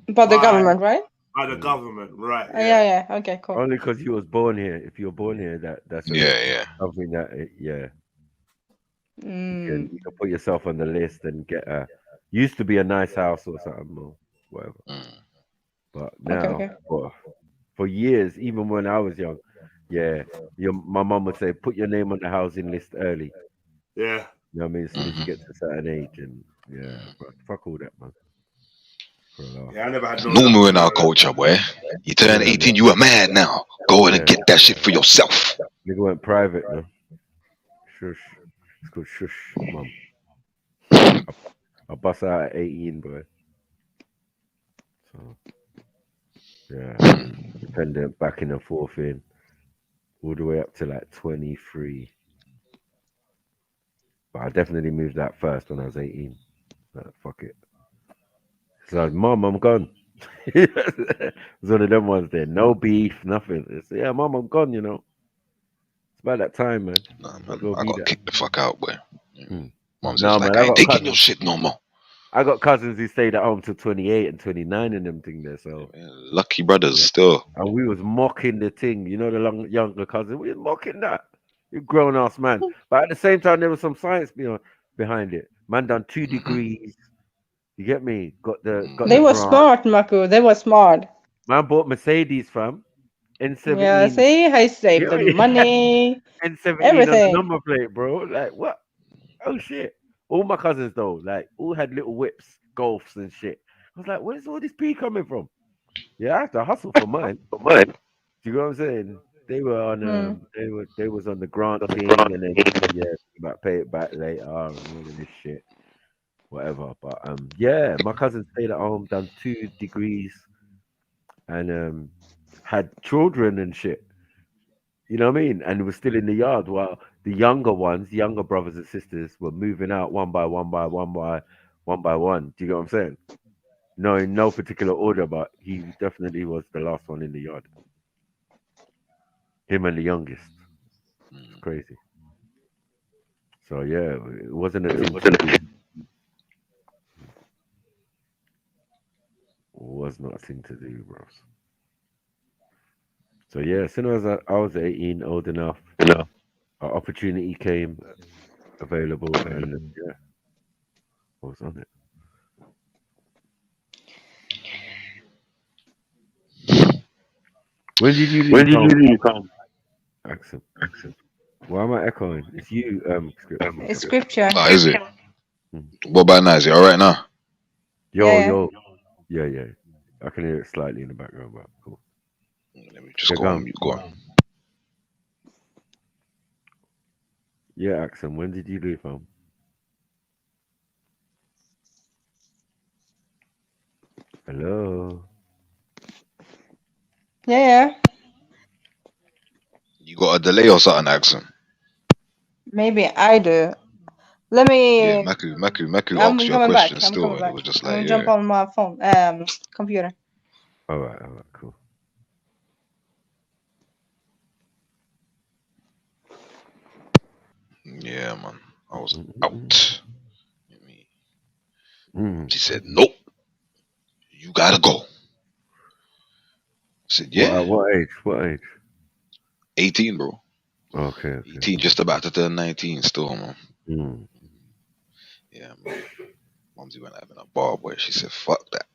by the government, right? By the government, right? Yeah. Okay, cool. Only because you was born here. If you were born here, that's something that you can put yourself on the list and get a. Used to be a nice house or something or whatever, but now for years, even when I was young, my mum would say put your name on the housing list early. Yeah, you know what I mean. As soon as you get to a certain age, and fuck all that, man. I never had normal in our culture, boy. You turn 18, you a man now. Go in and get that shit for yourself. Nigga went private, man. Shush. It's called shush, mum. I bust out at 18, boy. So, dependent back in the forth in, all the way up to like 23. But I definitely moved out first when I was 18. Fuck it. So, Mum, I'm gone. It was one of them ones there. No beef, nothing. It's, Mum, I'm gone, you know. It's about that time, man. Nah, man, I got kicked the fuck out, boy. Mom's No, like, man, I ain't taking your shit no more. I got cousins who stayed at home till 28 and 29 and them thing there, so lucky brothers still. And we was mocking the thing, you know, the younger cousin. We was mocking that. You grown ass man. But at the same time, there was some science behind it. Man done 2 degrees. You get me? They were smart, Mako. They were smart. Man bought Mercedes, fam. N17. Yeah, see, I saved the money. N17 everything. On the number plate, bro. Like what? Oh shit. All my cousins though, like all had little whips, golfs and shit. I was like, where's all this P coming from? Yeah, I have to hustle for mine. Do you know what I'm saying? They were on they was on the grant thing and then about pay it back later and all of this shit. Whatever. But my cousin stayed at home, done 2 degrees and had children and shit. You know what I mean? And was still in the yard while the younger brothers and sisters were moving out one by one. Do you get what I'm saying? No, in no particular order, but he definitely was the last one in the yard. Him and the youngest. It's crazy. So yeah, it wasn't a thing. Was not a thing to do, bros. So yeah, as soon as I was 18, old enough, an opportunity came available, and yeah, I was on it. When did you leave? Accent. Why am I echoing? It's you, It's scripture. Oh, is it? What about now? Is it all right now? Yo. Yeah. I can hear it slightly in the background, but cool. Let me just go on mute. Go on. Yeah, Axel, when did you leave home? Hello? Yeah. You got a delay or something, Axel? Maybe I do. Let me. Yeah, Maku I'm asked you a coming question back. still, and it was just I'm like, gonna jump on my phone, computer. All right, cool. Yeah, man. I was out. She said, nope. You gotta go. I said, yeah. What age? 18, bro. Okay. 18, just about to turn 19 still, man. Yeah, man. Mumsy went having a bar, boy. She said, fuck that.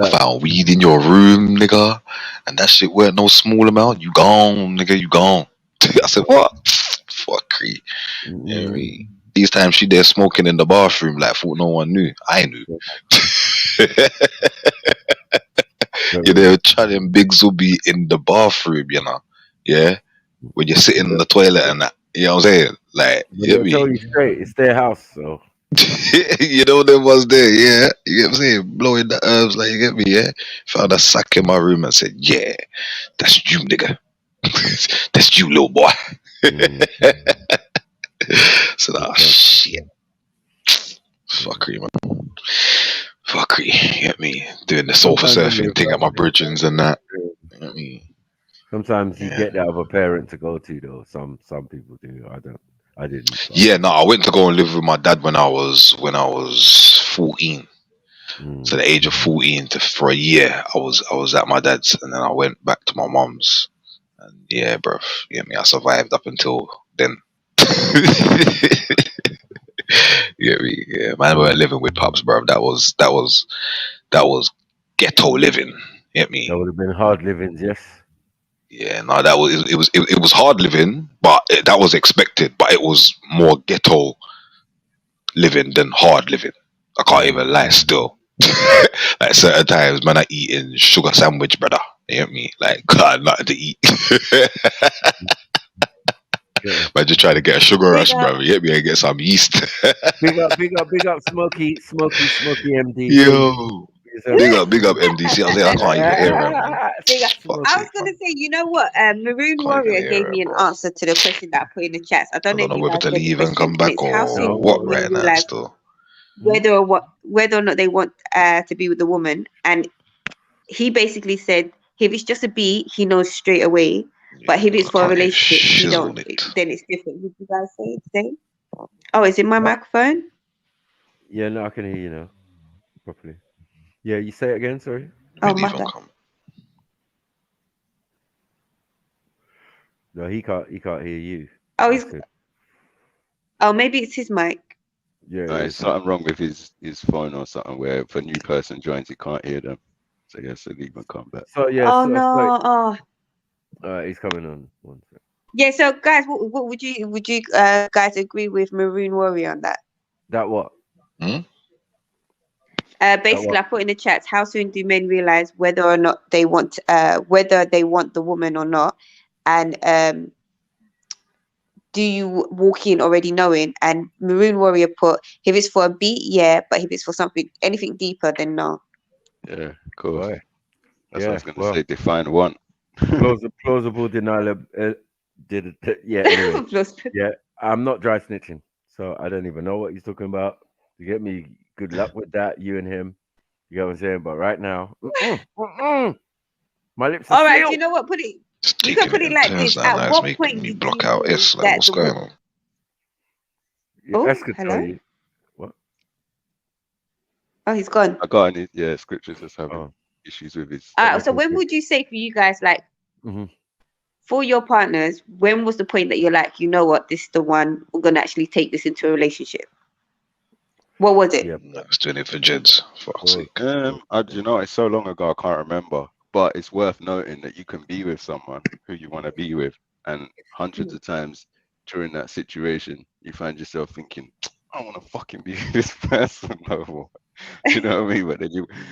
I found weed in your room, nigga. And that shit weren't no small amount. You gone, nigga. You gone. I said, what? Fuckery. You know what I mean? These times she there smoking in the bathroom like thought no one knew. I knew. You're there chatting big Zubi in the bathroom, you know? Yeah? When you're sitting in the toilet and that. You know what I'm saying? Like, you know what I Tell mean? you straight, it's their house, so. You know them was there, yeah? You get what I'm saying? Blowing the herbs, like, you get me, yeah? Found a sack in my room and said, yeah, that's you, nigga. That's you, little boy. So, shit. Fuckery, man. Fuckery, you get me? Doing the sofa surfing thing at my bridgings and that. You know what I mean? Sometimes you get that of a parent to go to, though. Some people do. I didn't. So. Yeah, no, I went to go and live with my dad when I was 14. So the age of 14 for a year, I was at my dad's, and then I went back to my mom's. And yeah, bro, you get me? I survived up until then. You get me? Yeah, man, we were living with pops, bro. That was ghetto living. You get me? That would have been hard living, yes. Yeah, no, that was it was hard living, but that was expected. But it was more ghetto living than hard living. I can't even lie. Still, like certain times, man, I eating sugar sandwich, brother. You get me? Like, God, nothing to eat. But just trying to get a sugar rush, bro. You get me? And get some yeast. Big up, Smokey MD. Yo. Big up MDC. I was like, I can't even hear him. I was gonna say, you know what? Maroon Warrior gave me an answer to the question that I put in the chat. I don't know if you whether guys to read the leave and question. come back It's how soon or what do men right now realize still. whether or not they want to be with the woman. And he basically said, if it's just a B, he knows straight away. But if it's for a relationship, he don't. Then it's different. Would you guys say it today? Oh, is it my microphone? Yeah, no, I can hear you now properly. Yeah, you say it again. Sorry. Oh, my bad. No, he can't hear you. Oh, maybe it's his mic. Yeah, there's something wrong with his phone or something where if a new person joins, he can't hear them. So he has to leave and come back. So yeah. Oh no! All right, he's coming on. One second. Yeah. So guys, what would you guys agree with Maroon Warrior on that? That what? Basically, I put in the chat, how soon do men realize whether or not they want the woman or not, and do you walk in already knowing? And Maroon Warrior put, if it's for a beat, yeah, but if it's for anything deeper, then no. Yeah, cool. Right. That's what I was going to say. Define one. Plausible denial. Yeah. Anyway. Yeah, I'm not dry snitching, so I don't even know what he's talking about. You get me? good luck with that, you and him. You know what I'm saying? But right now, my lips are All right, sealed. do you know what? Put it. It's You can taking put it it in like turns this. now. At Now it's what making point me did block you out feel S. Like, that what's the going on? Yeah, S could hello? tell you. What? Oh, he's gone. I got any, yeah, scriptures just having issues with his. So when would you say for you guys, like, Mm-hmm. for your partners, when was the point that you're like, you know what, this is the one, we're gonna actually take this into a relationship? What was it? Yeah, I was doing it for Jeds. Fuck's sake. You know, it's so long ago I can't remember. But it's worth noting that you can be with someone who you want to be with, and hundreds of times during that situation, you find yourself thinking, I want to fucking be with this person no more. Do you know what I mean? But then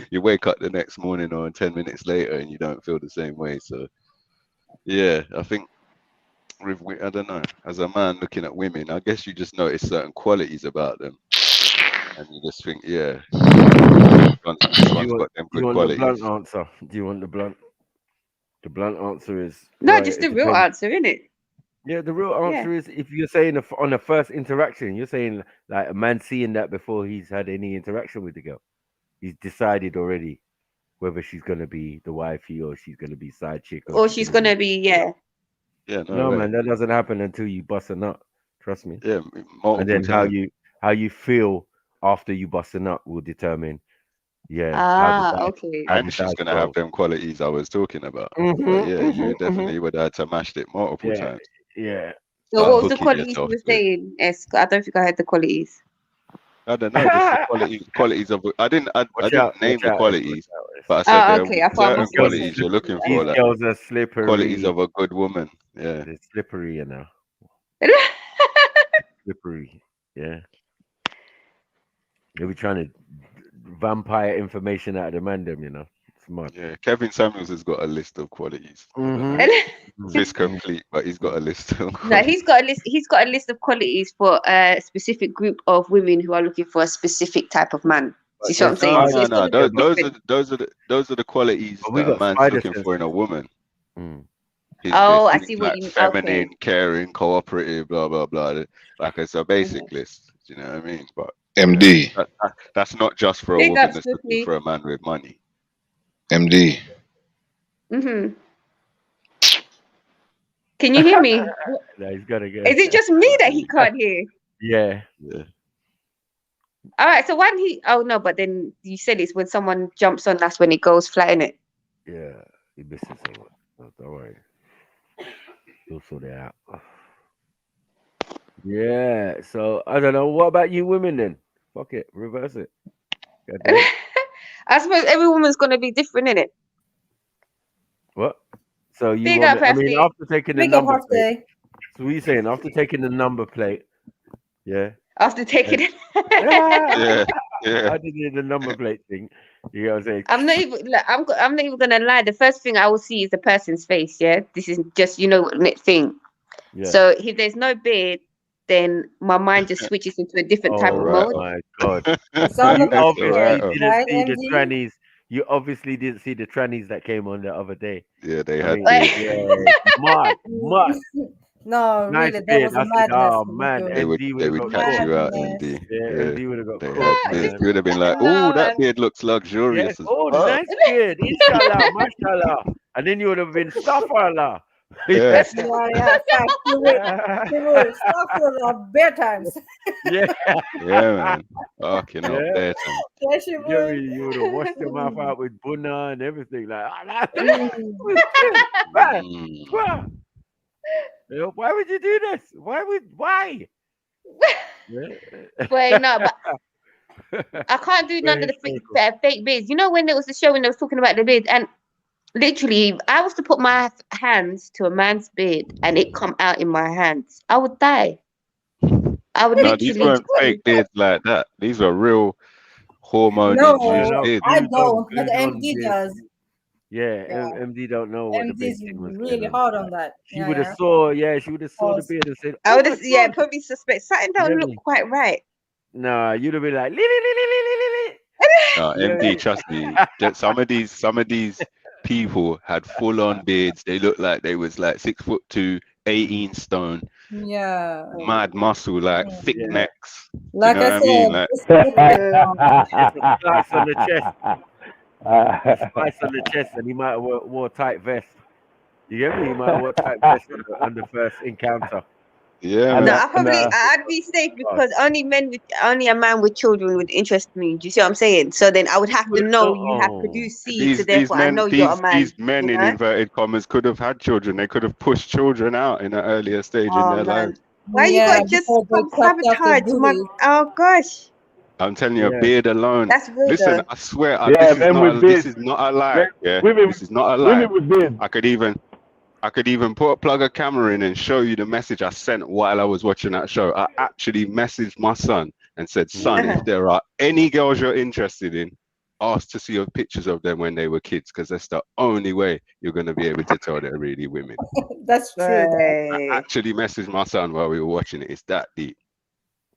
you wake up the next morning or 10 minutes later and you don't feel the same way. So yeah, I think I don't know, as a man looking at women, I guess you just notice certain qualities about them, and you just think, yeah, this one's got them Do you good want the qualities. blunt answer? Do you want the blunt? The blunt answer is No, just the real answer, innit? Yeah, the real answer is if you're saying on the first interaction, you're saying like a man seeing that before he's had any interaction with the girl, he's decided already whether she's gonna be the wifey or she's gonna be side chick Or she's gonna be, Yeah, No, man, that doesn't happen until you bust a nut. Trust me. Yeah, multiple and then times. how you feel after you bust a nut will determine. Yeah. Okay. And she's gonna have them qualities I was talking about. But yeah, you definitely would have to mash it multiple times. Yeah. So what was the qualities you were saying, Es? I don't think I heard the qualities. I don't know, just the qualities of. I didn't name the qualities, but I said there Okay, are I thought certain qualities you're looking for. These Like girls are slippery. qualities of a good woman. Yeah, they're slippery, you know. Slippery. Yeah. They'll be trying to vampire information out of the man, them, you know. It's mad. Yeah, Kevin Samuels has got a list of qualities. It's complete, but he's got a list of qualities. No, he's got a list. He's got a list of qualities for a specific group of women who are looking for a specific type of man. See what I'm saying? So No. Those are the qualities that a man's looking for in a woman. I see what like you mean. Feminine, caring, cooperative, blah blah blah. Like it's a basic list. Do you know what I mean? But MD. That's not just for a Big woman. ups, That's Tiffany. looking for a man with money. MD. Can you hear me? No, he's gotta go. Is it just me that he can't hear? Yeah. All right. So when he, no, but then you said it's when someone jumps on, that's when it goes flat, innit? Yeah, he misses it. No, don't worry. We'll sort it out. Yeah. So I don't know. What about you women then? Fuck it. Reverse it. I suppose every woman's gonna be different, innit? What? So you Big want up, I mean, Hefty. after taking the Big up, number plate. Hefty. So what are you saying? After taking the number plate, yeah. After taking it. Yeah. I did the number plate thing. You know what I'm saying? I'm not even gonna lie. The first thing I will see is the person's face. Yeah, this is just thing. Yeah. So if there's no beard, then my mind just switches into a different type of mode. Oh my god! It's all You about obviously right, didn't see MD? the trannies. You obviously didn't see the trannies that came on the other day. Yeah, they I had. mean, yeah, mad. No, Nice really, that beard. was a I said, madness. oh man, They would MD would have got catch you out, Madness. MD. Yeah, MD would have got They caught, had beard. man. You would have been like, oh, that beard looks luxurious. Yes, as oh, fuck. nice beard, inshallah, mashallah. And then you would have been astaghfirullah. Yeah. Yeah, fact. He would stop for bare times. Yeah. Yeah, man. Fucking up Yeah. there. Son. Yes, she You would. would have washed your mouth out with bunna and everything. Like, why would you do this? Why? Wait, no, but I can't do none of the fake beards. You know when there was the show when they was talking about the beard, and literally, if I was to put my hands to a man's beard and it come out in my hands, I would die. I would No, literally. these weren't fake beards like that. These are real hormone induced beards. I don't, but MD does. Yeah, MD don't know what the big MD's thing was. really hard on that. She would have saw the beard and said, I "Oh would my have, God." probably suspect something don't look quite right. Nah, you'd have been like, No, MD, trust me. Some of these people had full on beards. They looked like they was like 6'2", 18 stone, Yeah. mad muscle, like thick necks. Like you know I what I mean? said, Like, it's Slice on the chest. Slice on the chest, and he might have wore a tight vest. You get me? He might have wore a tight vest on the first encounter. Yeah, No, I'd be safe because only a man with children would interest me. Do you see what I'm saying? So then I would have to know you have produced seed, so therefore I know you're a man. These men in inverted commas could have had children. They could have pushed children out in an earlier stage in their lives. Why you got just come sabotage my? Oh gosh. I'm telling you, a beard alone. That's weird. Listen, I swear, Yeah, this is not a lie. Yeah, this is not a lie. Women with beards. I could even plug a camera in and show you the message I sent while I was watching that show. I actually messaged my son and said, son, if there are any girls you're interested in, ask to see your pictures of them when they were kids, because that's the only way you're going to be able to tell they're really women. That's true. I actually messaged my son while we were watching it. It's that deep.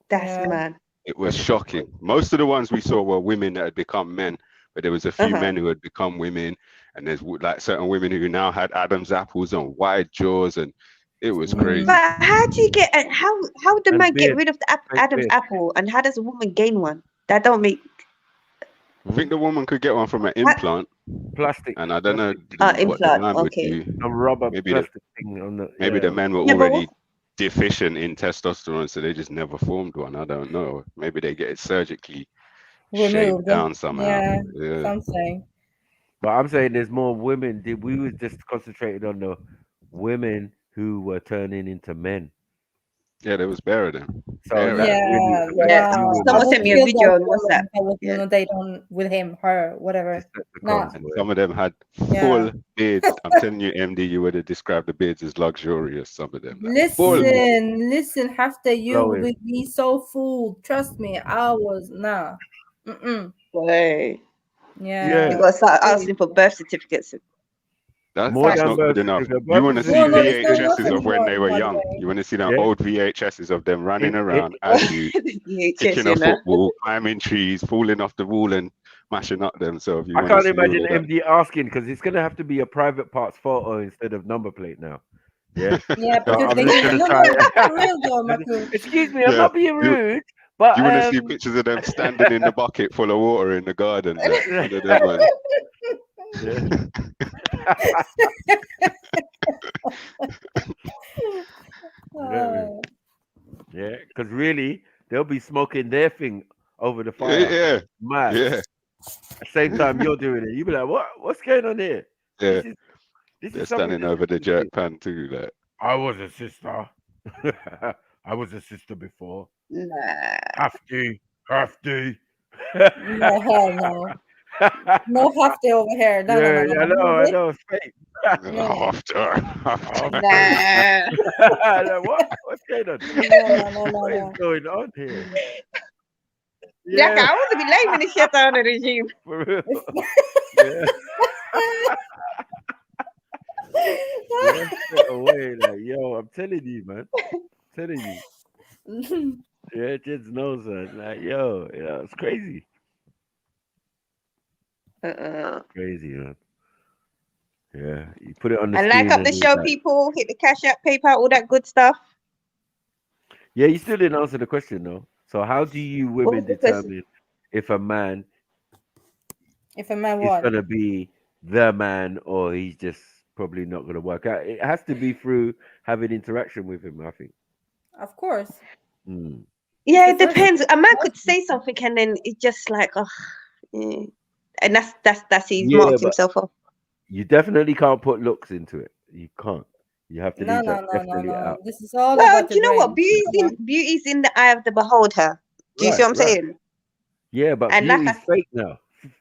That's mad. It was shocking. Most of the ones we saw were women that had become men, but there was a few men who had become women, and there's like certain women who now had Adam's apples and wide jaws, and it was crazy. But how do you get? How would the man get rid of the Adam's apple, and how does a woman gain one? That don't make. I think the woman could get one from an implant, plastic, and I don't know what implant. the man would Okay. do. A rubber Maybe plastic thing on the. Maybe the men were already deficient in testosterone, so they just never formed one. I don't know. Maybe they get it surgically shaved down somehow. Yeah, something. But I'm saying there's more women. We was just concentrated on the women who were turning into men. Yeah, there was bare of them. So Someone sent me a video on WhatsApp. I was on a date with him, her, whatever. Nah. Some of them had full beards. I'm telling you, MD, you would have described the beards as luxurious. Some of them. Listen, after you would be so fooled. Trust me, I was nah. Way. Yeah. You gotta start asking for birth certificates. That's not good enough. You want to see VHSs of when they were young. You want to see them old VHSs of them running around as you, kicking a football, climbing trees, falling off the wall and mashing up themselves. I can't imagine MD asking, because it's going to have to be a private parts photo instead of number plate now. Yeah. Yeah, So because I'm just gonna try. Excuse me, I'm not being rude. But you want to see pictures of them standing in the bucket full of water in the garden? Yeah, because really they'll be smoking their thing over the fire. Yeah, mad. Yeah. At the same time you're doing it, you be like, what's going on here? Yeah, this they're is standing over the jerk pan too. Like, I was a sister. I was a sister before. Nah. Have to. No, hell no. No hafty over here. No, yeah, no. I know, it's fake. After. What's going on? No. What is going on here? Yeah, I want to be late when the shit on the regime. For real. Away, like, yo, I'm telling you, man. Yeah, kids knows that. Like, yo, it's crazy. Crazy, man. Yeah, you put it on the and like up the show, people, hit the Cash App, PayPal, all that good stuff. Yeah, you still didn't answer the question, though. So how do you women determine if a man is gonna be the man, or he's just probably not gonna work out? It has to be through having interaction with him, I think. Of course. Yeah, it depends. A man could say something and then it's just like, and that's he's marked himself off. You definitely can't put looks into it. You can't. You have to leave that definitely out. This is all well, about do you know what? Beauty's in the eye of the beholder. Do you see what I'm saying? Yeah, but And beauty's fake now.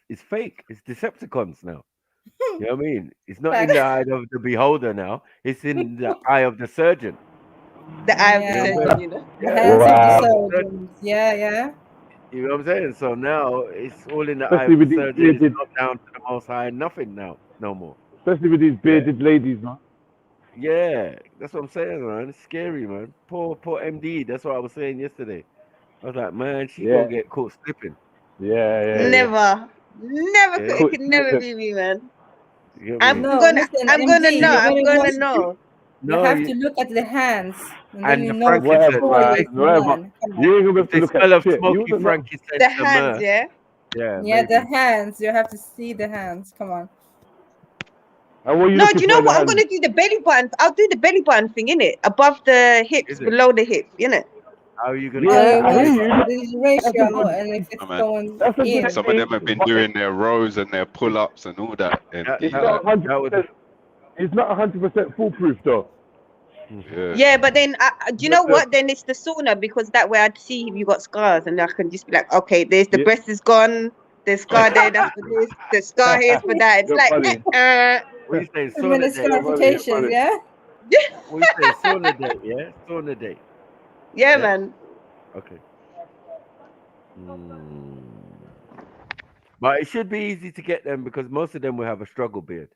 It's fake. It's Decepticons now. You know what I mean? It's not in the eye of the beholder now. It's in the eye of the surgeon. The eye of the surgeon, you know? The hands of the surgeons. Yeah. You know what I'm saying? So now it's all in the eye of the surgeon. It's not down to the most high. Nothing now. No more. Especially with these bearded ladies, man. Yeah, that's what I'm saying, man. It's scary, man. Poor MD. That's what I was saying yesterday. I was like, man, she gonna get caught slipping. Yeah. Never could. It could never be me, man. I'm gonna know. No, you have to look at the hands, and then and you the know for frankincense. sure Right? it's a man. Come on. You ain't gonna If they look smell at of shit. You smoky wouldn't know. frankincense The and hands, myrrh. yeah. Yeah, Yeah, the maybe. hands. You have to see the hands. Come on. And what are you No, looking do you for know in the what? I'm hands? gonna do the belly button. I'll do the belly button thing, innit? Above the hips, Is it? below the hip, innit? How are you gonna Yeah, get I hear you. This That's a ratio, good. and if it's I mean, going That's a good in. some of them thing. have been But doing their rows and their pull-ups and all that, and it's not 100%. It's not 100% foolproof though. Yeah, but then do you know what? Then it's the sauna, because that way I'd see if you got scars, and I can just be like, okay, there's the breast is gone, the scar there, that's for this, the scar here's for that. It's You're like, funny. What you saying? 2 minutes Sauna date. clarifications, yeah. What you saying? Sauna date, yeah? Sauna date. Yeah, man. Okay. But it should be easy to get them because most of them will have a struggle beard.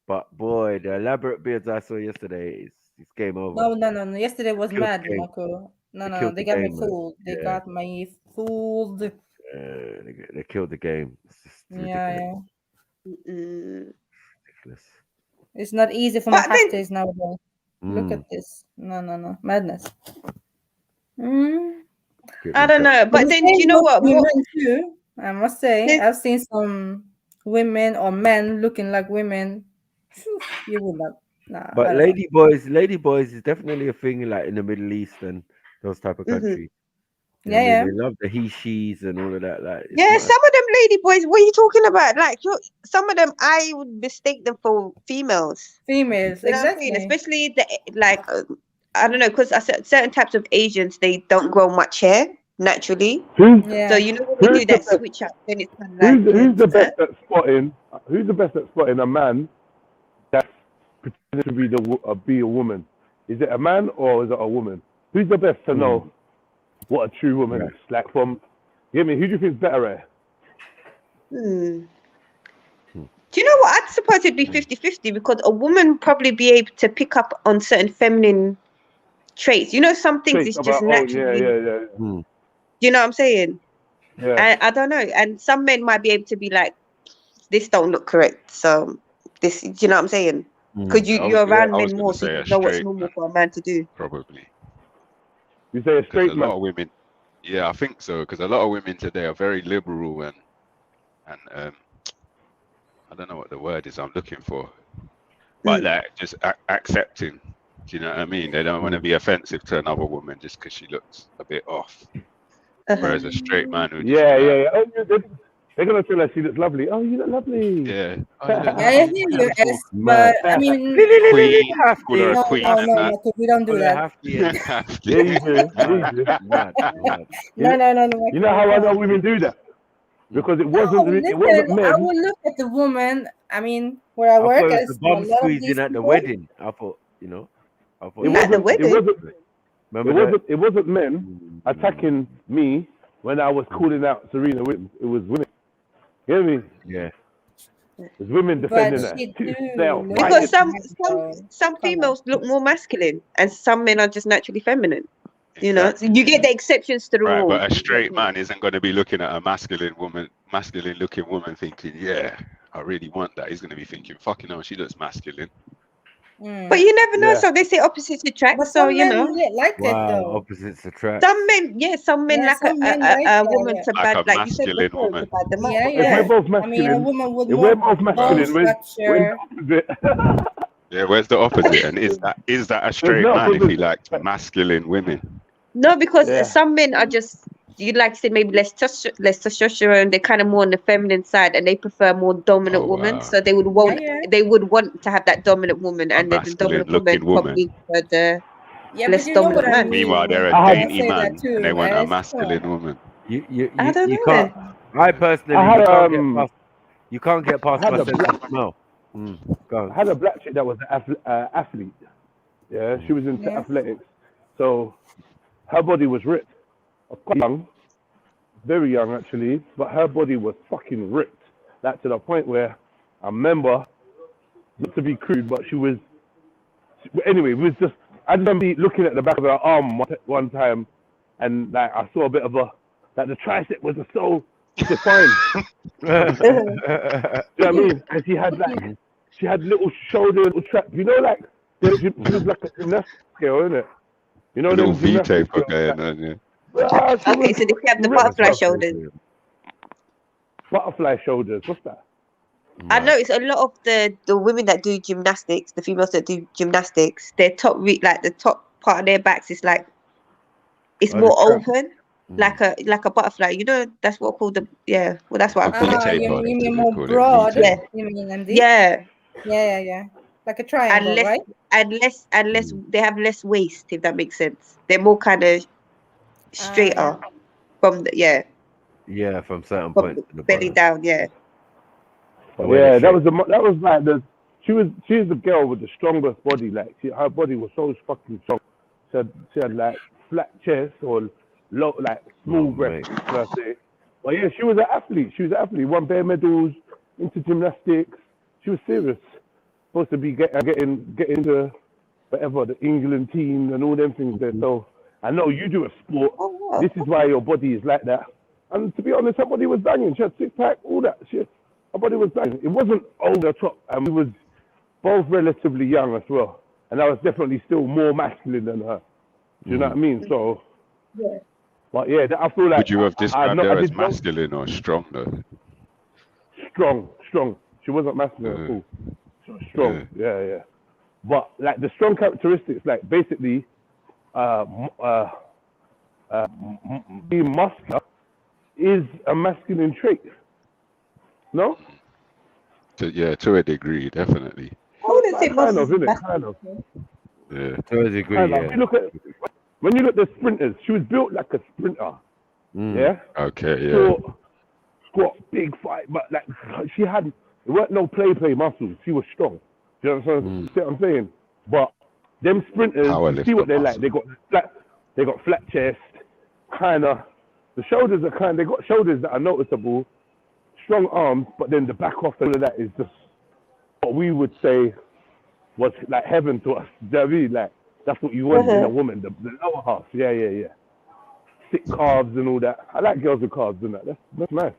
But boy, the elaborate beards I saw yesterday, it's game over. No. Yesterday was Killed the mad, game. Marco. They No. killed They the got me game, man. fooled. They Yeah. got me fooled. They killed the game. It's just ridiculous. Ridiculous. It's not easy for my But then, hashtags nowadays. Look at this. No. Madness. I don't know. But then, do you know what? Women too, I must say. I've seen some women or men looking like women. Phew, you would not. Nah, I But don't lady boys is definitely a thing like in the Middle East and those type of countries. You know what I mean? They love the he she's and all of that. Like, it's yeah, mad. some of them lady boys. What are you talking about? Like, some of them, I would mistake them for females. Females, You know what I exactly. mean? Especially I don't know, because certain types of Asians, they don't grow much hair naturally. So you know when they do that switch up, then it's kind of like Who's the best at spotting? Who's the best at spotting a man that's pretending to be a woman? Is it a man or is it a woman? Who's the best to know what a true woman is? Like from, you get me? Who do you think's better at? Do you know what? I'd suppose it'd be 50-50 because a woman would probably be able to pick up on certain feminine traits. You know, some things is just naturally. Yeah. You know what I'm saying? Yeah. And I don't know. And some men might be able to be like, this don't look correct. So this, you know what I'm saying? Because you're around men more, so you know what's normal for a man to do. Probably. You say a straight man? A lot of women. Yeah, I think so. Because a lot of women today are very liberal and I don't know what the word is I'm looking for, but like just accepting. Do you know what I mean? They don't want to be offensive to another woman just because she looks a bit off. Whereas a straight man would just Oh, they're gonna tell her she looks lovely. Oh, you look lovely. Yeah. I hear you, S, but I mean, queen. Call her a queen. No, we don't do that. Yeah, you do. No. You know how I know women do that? Because it wasn't men. I will look at the woman. I mean, where I work, I thought it was the bum squeezing at the wedding. I thought, At the wedding? It wasn't men attacking me when I was calling out Serena Williams. It was women. You hear me? Yeah. It's women defending that. Because some females look more masculine and some men are just naturally feminine. You know, so you get the exceptions to the rule. But a straight man isn't going to be looking at a masculine looking woman thinking, yeah, I really want that. He's going to be thinking, fucking hell, she looks masculine. But you never know. So they say opposites attract. So you know, like it though. Opposites attract. Some men like a woman to bad, like you said before, to bad them up. If we're both masculine, I mean, a woman would we're both masculine. structure. Yeah, where's the opposite? And is that a straight man if he likes masculine women? No, because some men are just, you'd like to say maybe less testosterone. They're kind of more on the feminine side, and they prefer more dominant women. So they would want to have that dominant woman, and the dominant woman probably for the less dominant man. Meanwhile, they're a dainty man, and they want a masculine woman. I don't know. Can't, I personally, you can't get past my sense of smell. I had a black chick that was an athlete. Yeah, she was into athletics. So her body was ripped. Quite young, very young actually, but her body was fucking ripped. Like to the point where I remember, not to be crude, but she was. Anyway, it was just. I just remember looking at the back of her arm one time, and like I saw a bit of the tricep was so defined. You know what I mean? And she had little shoulder, little trap. You know, like She was like a gymnastic girl, isn't it? You know, A little them V gymnastic taper girls. going on, yeah. Okay, so they have the butterfly shoulders. Butterfly shoulders. What's that? I noticed a lot of the women that do gymnastics, the females that do gymnastics, their top like the top part of their backs is like it's more open, like a butterfly. You know, that's what called well, that's what I call it. You mean more broad? Yeah. You mean Andy? Yeah. Yeah. Like a triangle, right? Unless they have less waist, if that makes sense. They're more kind of straighter from the Yeah, from certain points to the belly down. Yeah. Yeah, that was like she's the girl with the strongest body. Like her body was so fucking strong. She had like flat chest or low, like small breasts per se. But yeah, she was an athlete. Won bare medals, into gymnastics. She was serious. Supposed to be getting into whatever the England team and all them things there. So I know you do a sport. This is why your body is like that. And to be honest, her body was banging. She had six pack, all that shit. Her body was banging. It wasn't over the top, and we was both relatively young as well. And I was definitely still more masculine than her. Do you know what I mean? So, but yeah, I feel like. Would you have described her as masculine or strong though? Strong. She wasn't masculine at all. She was strong. Yeah. But like the strong characteristics, like basically, being muscular is a masculine trait. No? To a degree, definitely. I wouldn't say kind of, isn't it? Kind of. Yeah. To a degree, yeah. When you look at the sprinters, she was built like a sprinter. Yeah? Okay, yeah. Squat, big fight, but like she had, it weren't no play muscles. She was strong. Do you know what I'm saying? But them sprinters, you see what they're like. They got flat chest, kind of. The shoulders are they got shoulders that are noticeable, strong arms, but then the back off and all of that is just what we would say was like heaven to us. Do you know what I mean? Like, that's what you want in a woman, the lower half. Yeah. Thick calves and all that. I like girls with calves and that. That's nice.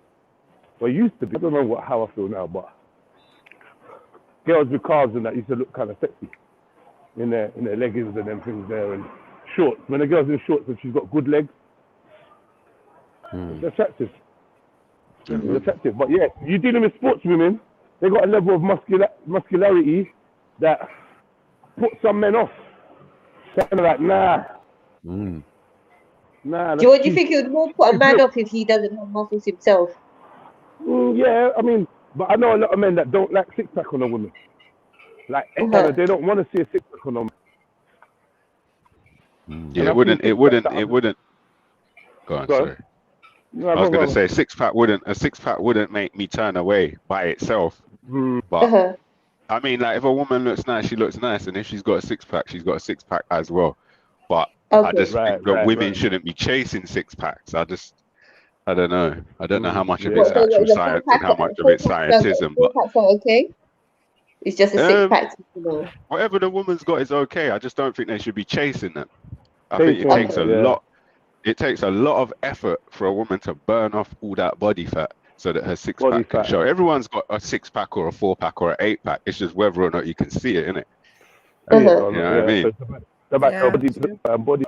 Well, it used to be. I don't know how I feel now, but girls with calves and that used to look kind of sexy in their leggings and them things there and shorts. When a girl's in shorts and she's got good legs, it's attractive. It's attractive. But yeah, you're dealing with sports women, they got a level of muscularity that puts some men off. Kind of like, nah. George, you think it would more put a man off if he doesn't have muscles himself? Yeah, I mean, but I know a lot of men that don't like six pack on a woman. Like, they don't want to see a six pack on a woman. Yeah, it wouldn't. Go on, sorry. No, I was going to say a six pack wouldn't make me turn away by itself. But I mean, like if a woman looks nice, she looks nice, and if she's got a six pack, she's got a six pack as well. But I just think that women shouldn't be chasing six packs. I don't know. I don't know how much of it's actual science and how much of it's scientism. But okay. It's just a six pack. Whatever the woman's got is okay. I just don't think they should be chasing them. I think it takes a lot. It takes a lot of effort for a woman to burn off all that body fat so that her six pack can show. Everyone's got a six pack or a 4-pack or an 8-pack. It's just whether or not you can see it, innit? You know what I mean? Body.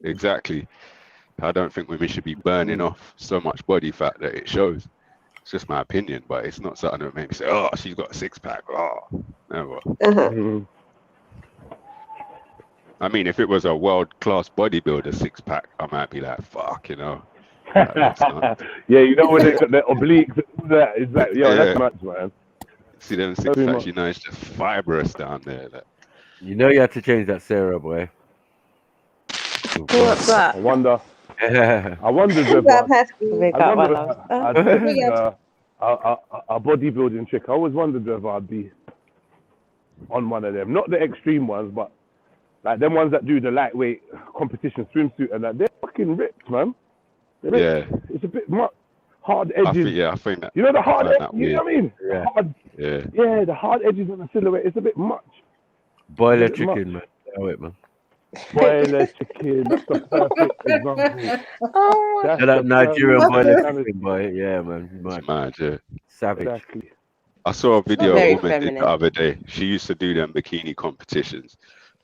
Exactly. I don't think women should be burning off so much body fat that it shows. It's just my opinion, but it's not something that makes me say, "Oh, she's got a 6-pack." Oh, never. I mean, if it was a world-class bodybuilder 6-pack, I might be like, "Fuck," you know. Yeah, you know when they got the obliques and all that. It's like, that's much, man. See them 6-packs, you know, it's just fibrous down there. Like. You know, you had to change that Sarah, boy. What's that? I wondered a bodybuilding chick. I always wondered whether I'd be on one of them. Not the extreme ones, but like them ones that do the lightweight competition swimsuit and that. They're fucking ripped, man. Yeah. It's a bit much. Hard edges. I think that. You know the hard edges? You know what I mean? Yeah. The hard edges on the silhouette. It's a bit much. Boiler chicken, man. Oh, wait, man. Boiler chicken. That's the perfect example. That Nigerian boiler chicken, boy. Yeah, man. Mad, yeah. Savage. Exactly. I saw a video a very woman did the feminine. other day. She used to do them bikini competitions.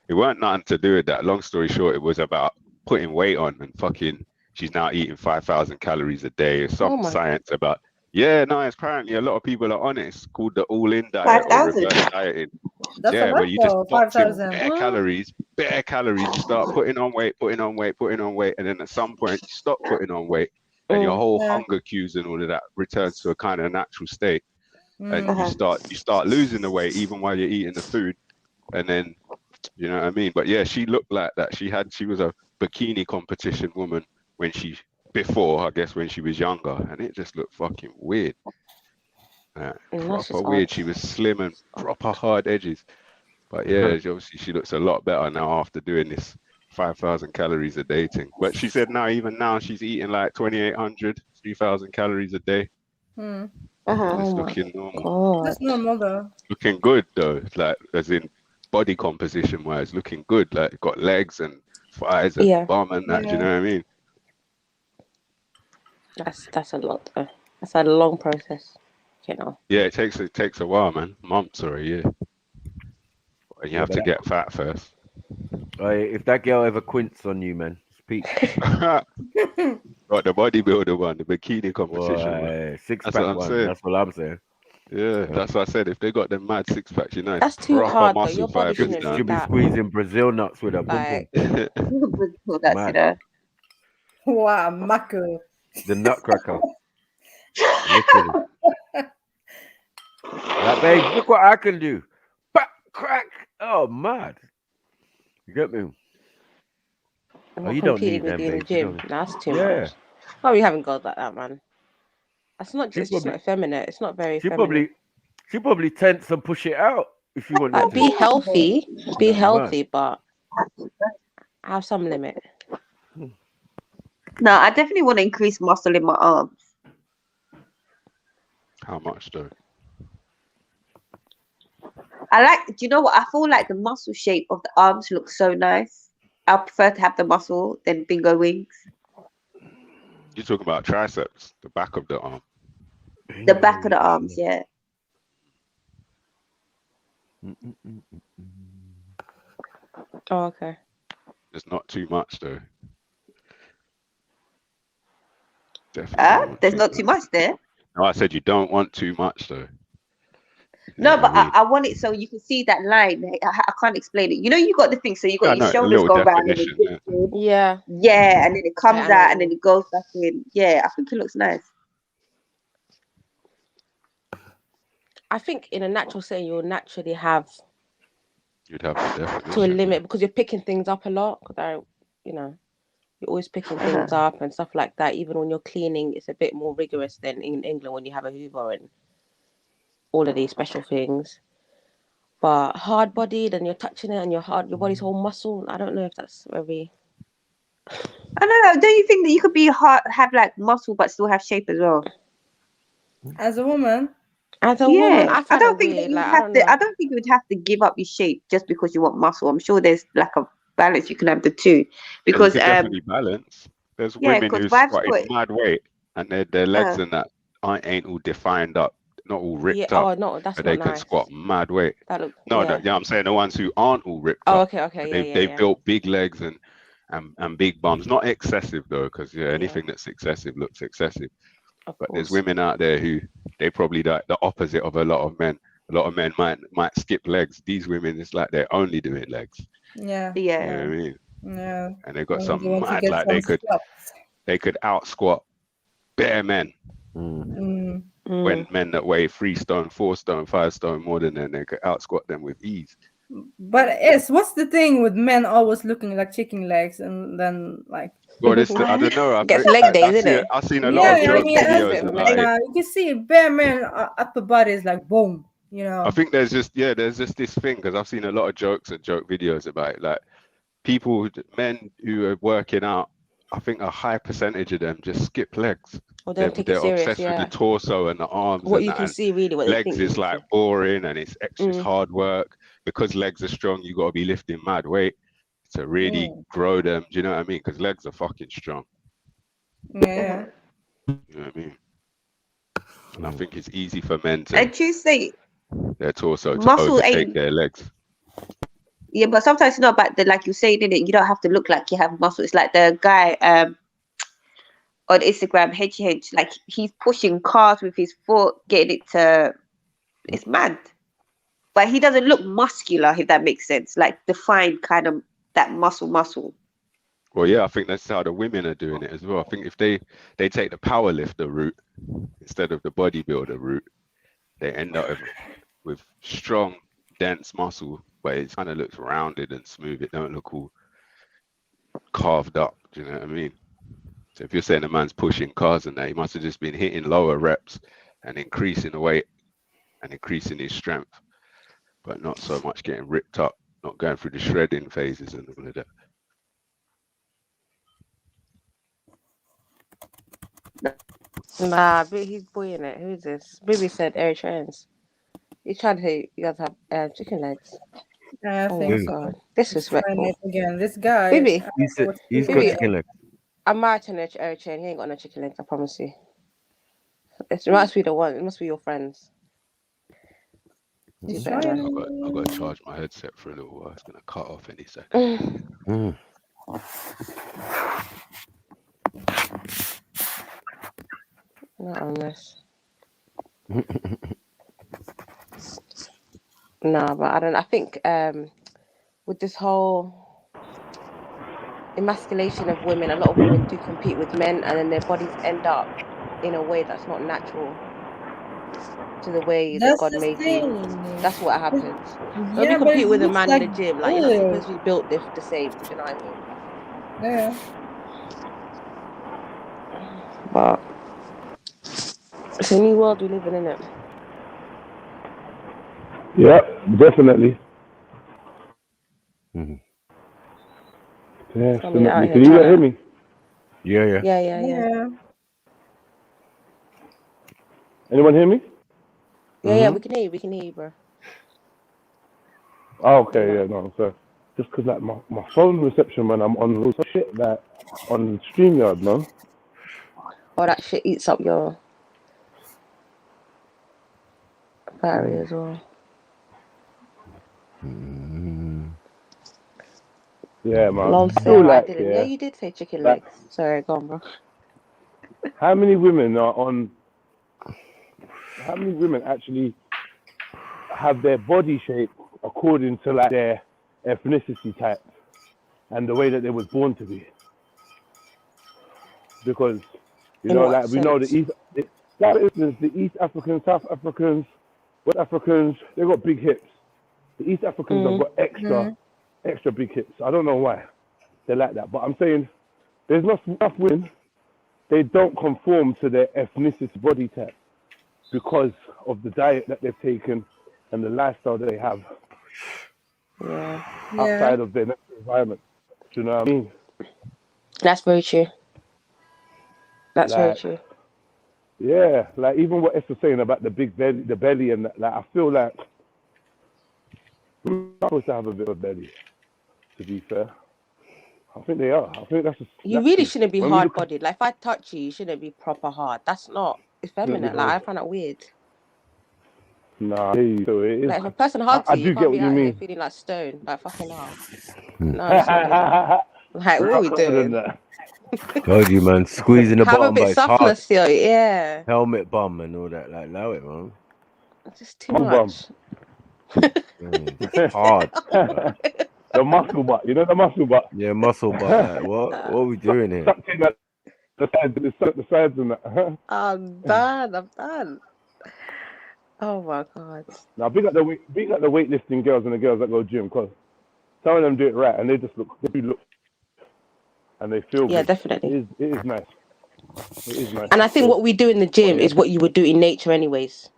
It weren't nothing to do with that. Long story short, it was about putting weight on and fucking. She's now eating 5,000 calories a day. Some science about. Yeah, no, it's apparently a lot of people are on it. It's called the all-in diet or 5,000. reverse dieting. That's a Yeah, lot where you just though. box in 5,000. bare calories. You start putting on weight, and then at some point you stop putting on weight, and your whole hunger cues and all of that returns to a kind of natural state, and you start losing the weight even while you're eating the food, and then you know what I mean. But yeah, she looked like that. She was a bikini competition woman before, I guess, when she was younger, and it just looked fucking weird. Proper weird. She was slim and proper hard edges. But yeah, she looks a lot better now after doing this 5,000 calories a day thing. But she said even now she's eating like 2,800, 3,000 calories a day. It's looking normal. That's normal though. Looking good though, like as in body composition wise, looking good. Like got legs and thighs and bum and that. Do you know what I mean? That's a lot though. That's a long process. You know. Yeah, it takes a while, man. Months or a year. And you have to get fat first. If that girl ever quints on you, man, speak. Right, the bodybuilder one, the bikini competition one. Six-pack one. Saying. That's what I'm saying. Yeah, that's what I said. If they got them mad six packs, you know, that's too hard. Though. Your body shouldn't She'll be squeezing Brazil nuts with her Brazil nuts, you know. Wow, Mako. The nutcracker. Literally. Like, babe, look what I can do. Back crack. Oh, mad. You get me? Oh, you don't need them, babe. Gym. That's too much. Oh, we haven't got that, man. That's not just not effeminate. It's not very feminine. She probably tense and push it out if you want to. Be healthy. Be healthy, but have some limit. No, I definitely want to increase muscle in my arms. How much though? Do you know what? I feel like the muscle shape of the arms looks so nice. I prefer to have the muscle than bingo wings. You're talking about triceps, the back of the arm. The back of the arms, yeah. Oh, okay. There's not too much though. Definitely. There's not too much there. No, I said you don't want too much though. No, but I want it so you can see that line. I can't explain it. You know, you got the thing, so you got your shoulders go around. Yeah, and then it comes out and then it goes back in. Yeah, I think it looks nice. I think in a natural setting, you'll naturally have. You'd have the definition. To a limit because you're picking things up a lot. Because you're always picking things up and stuff like that. Even when you're cleaning, it's a bit more rigorous than in England when you have a Hoover and all of these special things. But hard bodied and you're touching it and your body's all muscle. I don't know if that's very. I don't know. Don't you think that you could have like muscle but still have shape as well? As a woman. As a woman, I don't think you have to. I don't think you would have to give up your shape just because you want muscle. I'm sure there's like a balance. You can have the two because definitely balance. There's women who squatting mad weight and their legs and that ain't all defined up, not all ripped up. Oh no, that's but they can squat mad weight. I'm saying the ones who aren't all ripped up. Okay. They've built big legs and big bums. Not excessive though, because anything that's excessive looks excessive. But there's women out there who they probably the opposite of a lot of men. A lot of men might skip legs. These women, it's like they're only doing legs. Yeah. You know what I mean? Yeah. And they got some mad, like they could out squat bare men. When men that weigh 3 stone, 4 stone, 5 stone more than them, they could out squat them with ease. But what's the thing with men always looking like chicken legs and then like? Well, I don't know. Gets leg days, isn't it? I've seen a lot of joke videos about it. You can see bare men upper bodies like boom. You know. I think there's just this thing because I've seen a lot of jokes and joke videos about it. Like men who are working out, I think a high percentage of them just skip legs. They're obsessed with the torso and the arms. What you can see really. What legs is like boring and it's hard work. Because legs are strong, you got to be lifting mad weight to really grow them. Do you know what I mean? Because legs are fucking strong. Yeah. You know what I mean? And I think it's easy for men And to Tuesday, their torso to muscle overtake ain't. their legs. Yeah, but sometimes it's not about the, like you say, didn't it? You don't have to look like you have muscle. It's like the guy on Instagram, Hedge, like he's pushing cars with his foot, getting it to. It's mad, but he doesn't look muscular, if that makes sense. Like defined kind of that muscle. Well, yeah, I think that's how the women are doing it as well. I think if they take the power lifter route instead of the bodybuilder route, they end up with strong, dense muscle, but it kind of looks rounded and smooth. It don't look all carved up. Do you know what I mean? So if you're saying a man's pushing cars and that, he must have just been hitting lower reps and increasing the weight and increasing his strength, but not so much getting ripped up, not going through the shredding phases and all of that. Nah, but he's boying it. Who's this? Baby said Eritreans. He's trying to say you guys have chicken legs. I Oh think my so. god, Trying disrespectful. it again. This guy. Baby, He's got Baby, chicken legs. I'm married to an Eritrean. He ain't got no chicken legs. I promise you. It must be the one. It must be your friends. I've got to charge my headset for a little while. It's gonna cut off any second. Not on this. Nah, but I don't. I think with this whole emasculation of women, a lot of women do compete with men, and then their bodies end up in a way that's not natural to the way that God made you. That's what happens. When Yeah, you but compete it with a looks man like in the gym, like you're not good. supposed to be built the same. Do you know what I mean? Yeah. But it's a new world we live in, isn't it? Yeah, definitely. Yeah, Somebody out definitely. here Can you trying hear to. me? Yeah. Yeah. Anyone hear me? Yeah, we can hear you. We can hear you, bro. Oh, okay, yeah, no, so just because like my phone reception when I'm on all shit like on StreamYard, man. Oh, that shit eats up your battery as well. Yeah, man. Lol, I feel Sarah, I like didn't. Yeah, you did say chicken like, legs. Sorry, go on, bro. how many women actually have their body shape according to like their ethnicity type and the way that they was born to be? Because you know, like we know the East Africans, South Africans, West Africans, they got big hips. The East Africans have got extra big hips. I don't know why they're like that, but I'm saying there's not enough women. They don't conform to their ethnicity body type because of the diet that they've taken and the lifestyle that they have outside of their natural environment. Do you know what I mean? That's very true. That's very true. Yeah, like even what Esther's saying about the big belly, the belly, and that, like I feel like we're supposed to have a bit of belly. To be fair, I think they are. I think that's. You really shouldn't be hard-bodied. Like if I touch you, you shouldn't be proper hard. That's not effeminate. Like I find that weird. Nah, so it is. Like if a person hugs you, you can't be out here feeling like stone, like fucking hell. No, it's not do that. Like what are we doing? Told you, man, squeezing the Have bottom, a but bit it's hard. softness still, yeah. Helmet bum and all that, like allow it, man. It's just too much. It's hard. The muscle butt, you know the muscle butt. Yeah, muscle butt. Like, what are we doing here? The sides and that. I'm done. Oh my god. Now big up the weightlifting girls and the girls that go gym, because some of them do it right and they do look and they feel good. Yeah, definitely. It is nice. It is nice. And I think what we do in the gym is what you would do in nature anyways.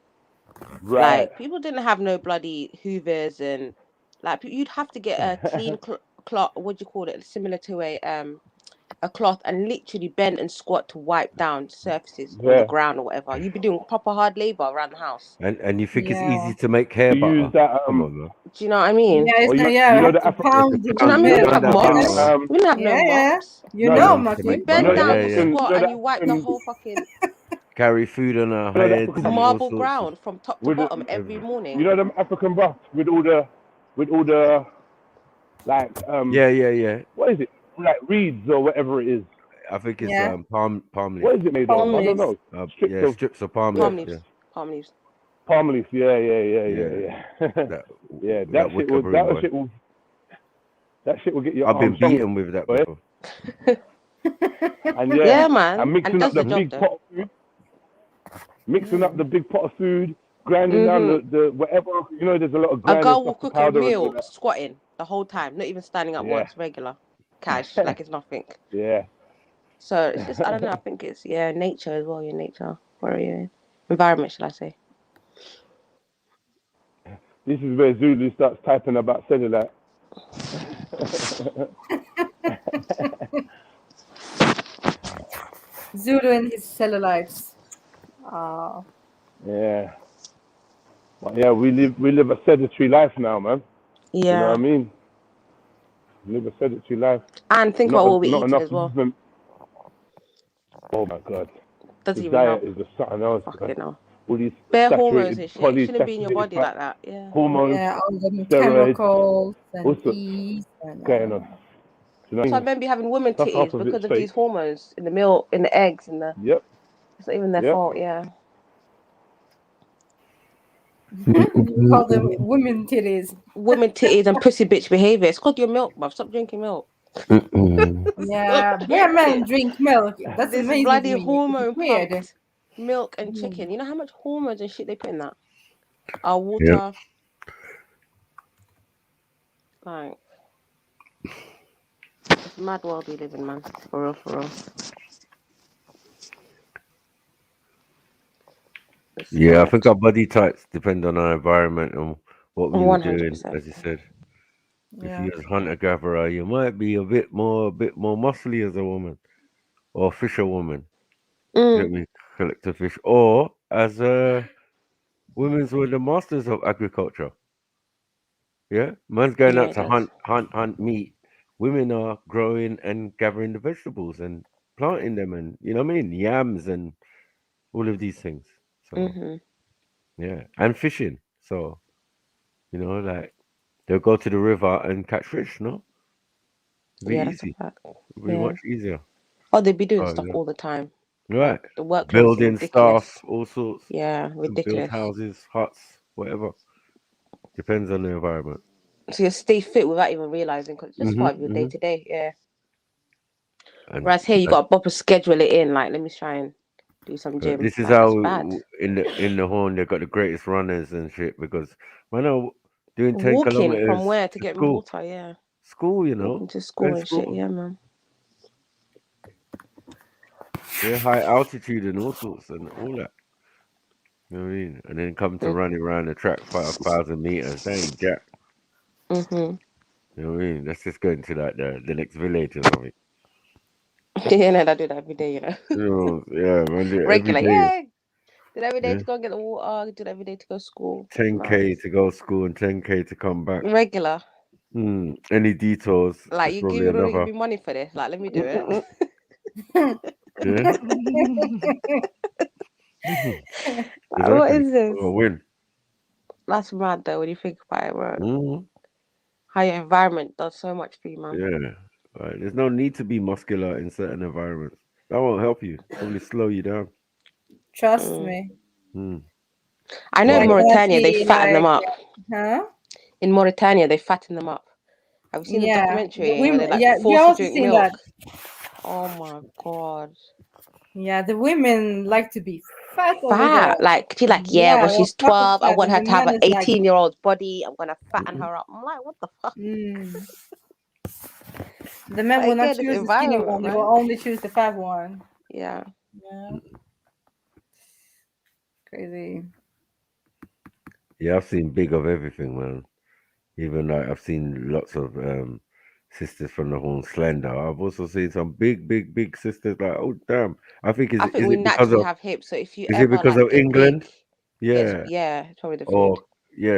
Right. Like people didn't have no bloody hoovers and like you'd have to get a clean cloth. What do you call it? Similar to a cloth and literally bend and squat to wipe down surfaces on the ground or whatever. You'd be doing proper hard labor around the house. And you think it's easy to make hair butter? Use that, Come on, man. Do you know what I mean? Yeah, it's you know the pound. Do you know what I mean? We don't have mops. We didn't have no mops. You know, Maki. You bend down, you squat, and you wipe the whole fucking. carry food on our heads and all marble sorts ground of, from top to bottom every morning. You know them African buffs with all the like yeah. What is it? Like reeds or whatever it is. I think it's palm leaf. What is it made of? I don't know. Strips of palm palm leaf. leaves. Palm leaves. Palm leaf. Yeah. That shit will get your I've been arms strong, beaten with that before. And yeah, man. And mixing up the big pot of food. Mixing up the big pot of food, grinding down the whatever, you know, there's a lot of grinding A girl will stuff, cook a powder meal and all that. squatting the whole time, not even standing up once, regular. Cash, like it's nothing. Yeah. So it's just, I don't know, I think it's, nature as well, your nature. Or your environment, shall I say. This is where Zulu starts typing about cellulite. Zulu and his cellulites. Yeah. But yeah, we live a sedentary life now, man. Yeah. You know what I mean? We live a sedentary life. And think about what we're eating as well. Movement. Oh my God. Doesn't the even diet help. is just something else. Fucking hell. All these bare hormones and shit. It shouldn't be in your body fat, like that. Yeah. Hormones, Yeah, all the steroids, chemicals all and sorts yeast and going on. So I remember having women That's half titties of because it's of fake. these hormones in the milk, in the eggs, and the. Yep. It's not even their fault. Yeah. You call them women titties. Women titties and pussy bitch behavior. It's called your milk, bruv. Stop drinking milk. Yeah, bare men drink milk. That's This amazing. bloody to me. hormone Weird. pumped milk and chicken. You know how much hormones and shit they put in that? Our water. Like, it's a mad world we live in, man. For real, for real. Yeah, I think our body types depend on our environment and what we were doing, 100%. as you said. Yeah. If you're a hunter-gatherer, you might be a bit more muscly as a woman, or fisherwoman. Let me collect a fish, or as women's were the masters of agriculture. Yeah, man's going out to hunt meat. Women are growing and gathering the vegetables and planting them, and you know what I mean, yams and all of these things. So yeah, and fishing. So you know, like they'll go to the river and catch fish. No, it'll be easy. It'll be much easier. Oh, they'd be doing stuff all the time. Right, Like, the workload building is ridiculous. stuff, all sorts. Yeah, ridiculous. Build houses, huts, whatever. Depends on the environment. So you stay fit without even realizing, because it's just part of your day to day. Yeah. And whereas here you got to proper schedule it in. Like, let me try and do some gym. This is like, how bad. in the Horn they've got the greatest runners and shit, because man, are doing 10 walking kilometers from where to get school. water. Yeah. School, you know. Walking to school and shit. Yeah, man. Yeah, high altitude and all sorts and all that. You know what I mean? And then come to running around the track 5,000 meters. They ain't jack. You know what I mean? That's just going to like the next village or something. Yeah, no, I do that every day, you know. Yeah, man. Regular, every day. yeah. Do that every day to go get the water. Do that every day to go to school. 10K to go to school and 10K to come back. Regular. Any detours? Like, you give me money for this. Like, let me do it. Like, what is this? Win. That's mad though when you think about it, bro. How your environment does so much for you, man. Yeah. Right. There's no need to be muscular in certain environments. That won't help you. Probably slow you down. Trust me. I know in Mauritania they fatten them up. Huh? In Mauritania they fatten them up. Have you seen the documentary where they like forced to drink milk? That. Oh my god. Yeah, the women like to be fat. Over there. Like she's like, when she's 12, I want her to have an 18-year-old's body. I'm gonna fatten her up. I'm like, what the fuck? The men will not choose the skinny one. They will only choose the fat one. Yeah. Yeah. Crazy. Yeah, I've seen big of everything, man. Even like I've seen lots of sisters from the Horn slender. I've also seen some big sisters. Like, oh damn! I think we naturally have hips. So if you is ever, it because like, of England? It's probably the food. Or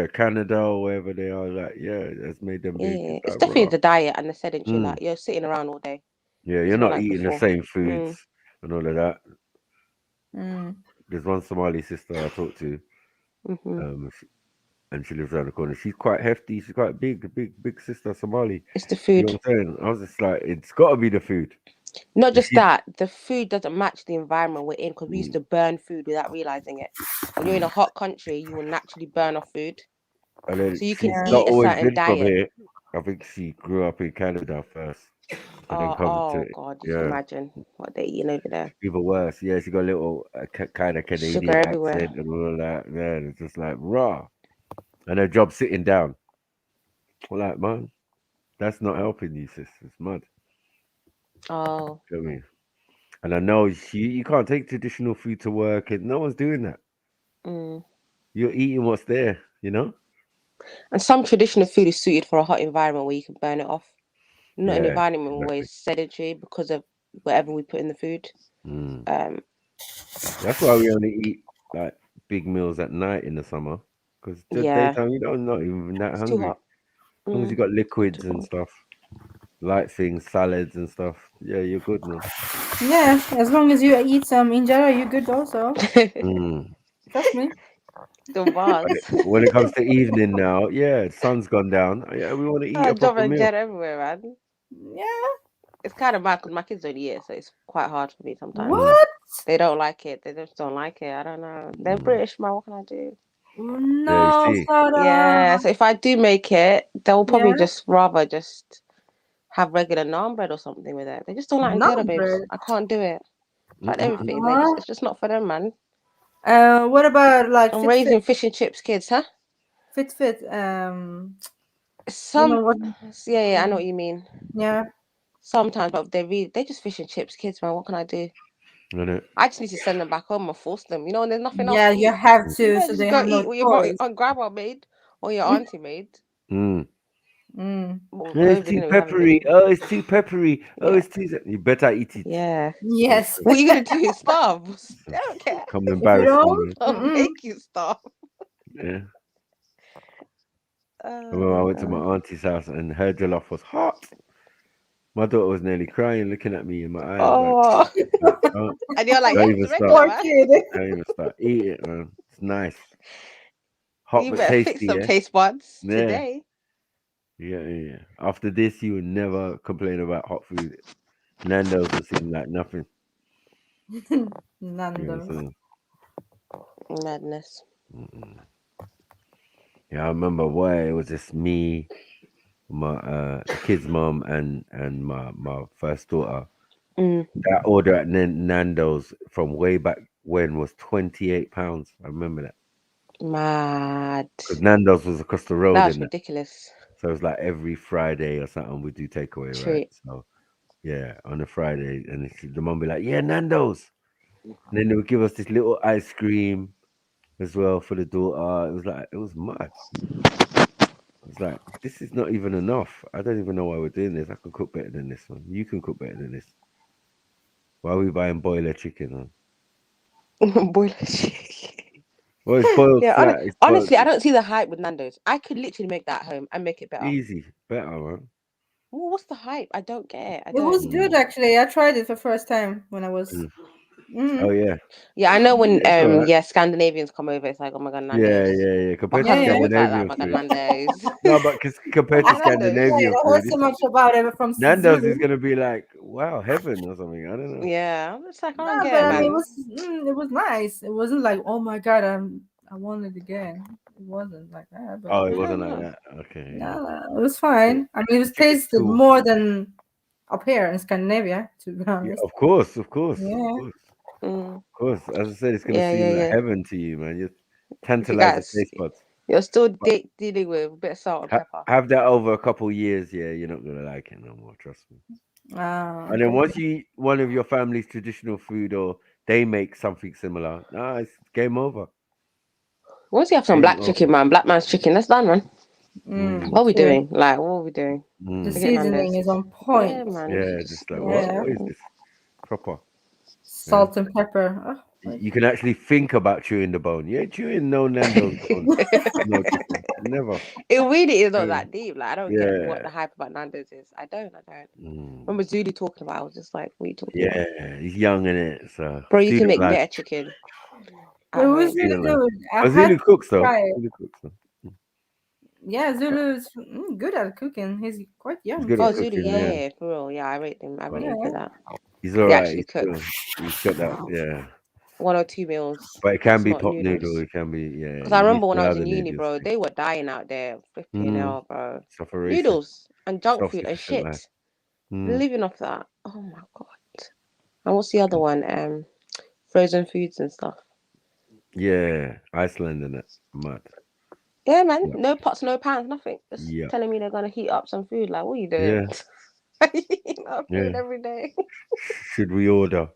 Canada or wherever they are. Like, that's made them big. Yeah, it's definitely the diet and the sedentary. Like, you're sitting around all day. Yeah, you're not eating the same foods and all of that. There's one Somali sister I talked to, and she lives around the corner. She's quite hefty. She's quite big sister Somali. It's the You food. know what I'm saying? I was just like, it's got to be the food. Not just that, the food doesn't match the environment we're in because we used to burn food without realizing it. When you're in a hot country, you will naturally burn off food. And then So you can she's eat not a always certain been from diet. here. I think she grew up in Canada first. And then Oh God, you can imagine what they're eating over there. Even worse. Yeah, she got a little kind of Canadian Sugar everywhere. accent and all of that. Man, it's just like raw. And her job sitting down. Well, like, man, that's not helping you, sis. It's mud. Oh. You know what I mean? And I know you can't take traditional food to work, and no one's doing that. You're eating what's there, you know? And some traditional food is suited for a hot environment where you can burn it off. Not an environment where it's sedentary because of whatever we put in the food. That's why we only eat like big meals at night in the summer. Because daytime, not even that hungry. Too hot. As long as you got liquids and stuff, light things, salads and stuff, yeah, you're good, man. Yeah, as long as you eat some injera, you're good also. Trust me. When it comes to evening now, the sun's gone down. Yeah, we want to eat a proper meal. Everywhere, man. Yeah. It's kind of bad because my kids don't eat it, so it's quite hard for me sometimes. What? They don't like it. They just don't like it. I don't know. They're British, man. What can I do? No, yeah. So if I do make it, they'll probably just rather just have regular naan bread or something with it. They just don't like injera, babes. I can't do it. Like everything, it's just not for them, man. What about like I'm raising fish and chips kids, huh? Fit. Some, you know I know what you mean. Yeah. Sometimes, but they just fish and chips kids, man. What can I do? I just need to send them back home or force them. You know, and there's nothing else. Yeah, you have to. So just they go have eat no what your grandma made or your auntie made. It's too peppery. Oh, it's too peppery. Oh, it's too. You better eat it. Yeah. Yes. What are you gonna do? Starve? I don't care. Come embarrass me. I'll make you starve. Yeah. When I went to my auntie's house and her jollof was hot. My daughter was nearly crying, looking at me in my eyes. And you're like, don't even start. Don't even start. Eat it, man. It's nice. Hot you but better tasty. fix some taste buds today. Yeah. After this, you will never complain about hot food. Nando's will seem like nothing. Nando's. Madness. Yeah, I remember it was just me, my the kid's mom, and my first daughter. That order at Nando's from way back when was £28. I remember that. Mad. Because Nando's was across the road. That's ridiculous. So it was like every Friday or something we do takeaway, right? So yeah, on a Friday, and the mom be like, "Yeah, Nando's," and then they would give us this little ice cream as well for the daughter. It was mad. I was like, this is not even enough. I don't even know why we're doing this. I can cook better than this one. You can cook better than this. Why are we buying boiler chicken? Boiler chicken. Well, it's boiled flat. Honestly, I don't see the hype with Nando's. I could literally make that at home and make it better. Easy, better, man. Well, what's the hype? I don't get it. It was good actually. I tried it for the first time when I was. Oh yeah. Yeah, I know when Scandinavians come over, it's like, oh my god, Nando's. Yeah. Compared to Scandinavian food. No, but compared to Scandinavian food, I heard so much about it from Nando's is gonna be like, wow, heaven or something. I don't know. Yeah, I'm just like, I don't get it, man. It was nice. It wasn't like, oh my god, I want it again. It wasn't like that. But it wasn't like that. Okay. No, it was fine. I mean, it was tasted more than up here in Scandinavia, to be honest. Yeah, of course. Yeah. Of course. As I said, it's gonna seem like heaven to you, man. You're tantalizing taste buds. You're still dealing with a bit of salt and pepper. Have that over a couple years, you're not gonna like it no more. Trust me. And then once you eat one of your family's traditional food, or they make something similar, it's game over. Once you have some black chicken, man, black man's chicken, that's done, man. What are we doing? Like, what are we doing? The seasoning is on point. Yeah, man. Yeah, just like what is this? Proper. Salt and pepper. You can actually think about chewing the bone. You ain't chewing no Nando's bone. No chicken. Never. It really is not Yeah. that deep. Like, I don't get what Yeah. the hype about Nando's is. I don't. Mm. Remember Zulu talking about it, I was just like, what are you talking about? Yeah, he's young in it, so Bro, you can make like better chicken. But it was really good. I had Zulu to cooks though. try it. Zulu cooks though. Yeah, Zulu's good at cooking. He's quite young. good Oh, at Zulu, cooking, yeah, yeah. yeah, for real. Yeah, I rate him. I rate him for that. He's He alright. actually cooks He's got that, yeah. 1 or 2 meals. But it can It's be not pop noodles. noodle. It can be, yeah. Because I you need remember when to I allow was the in uni, noodles. bro, they were dying out there. Flipping hell, bro. Sufferation. Noodles and junk food and Self-sufficient life. shit. Living off that. Oh my god. And what's the other one? Frozen foods and stuff. Yeah, Iceland and it. Mad. Yeah, man. No pots, no pans, nothing. Just Yeah. telling me they're gonna heat up some food. Like, what are you doing? Yeah. Eating up food Yeah. every day. Should we order?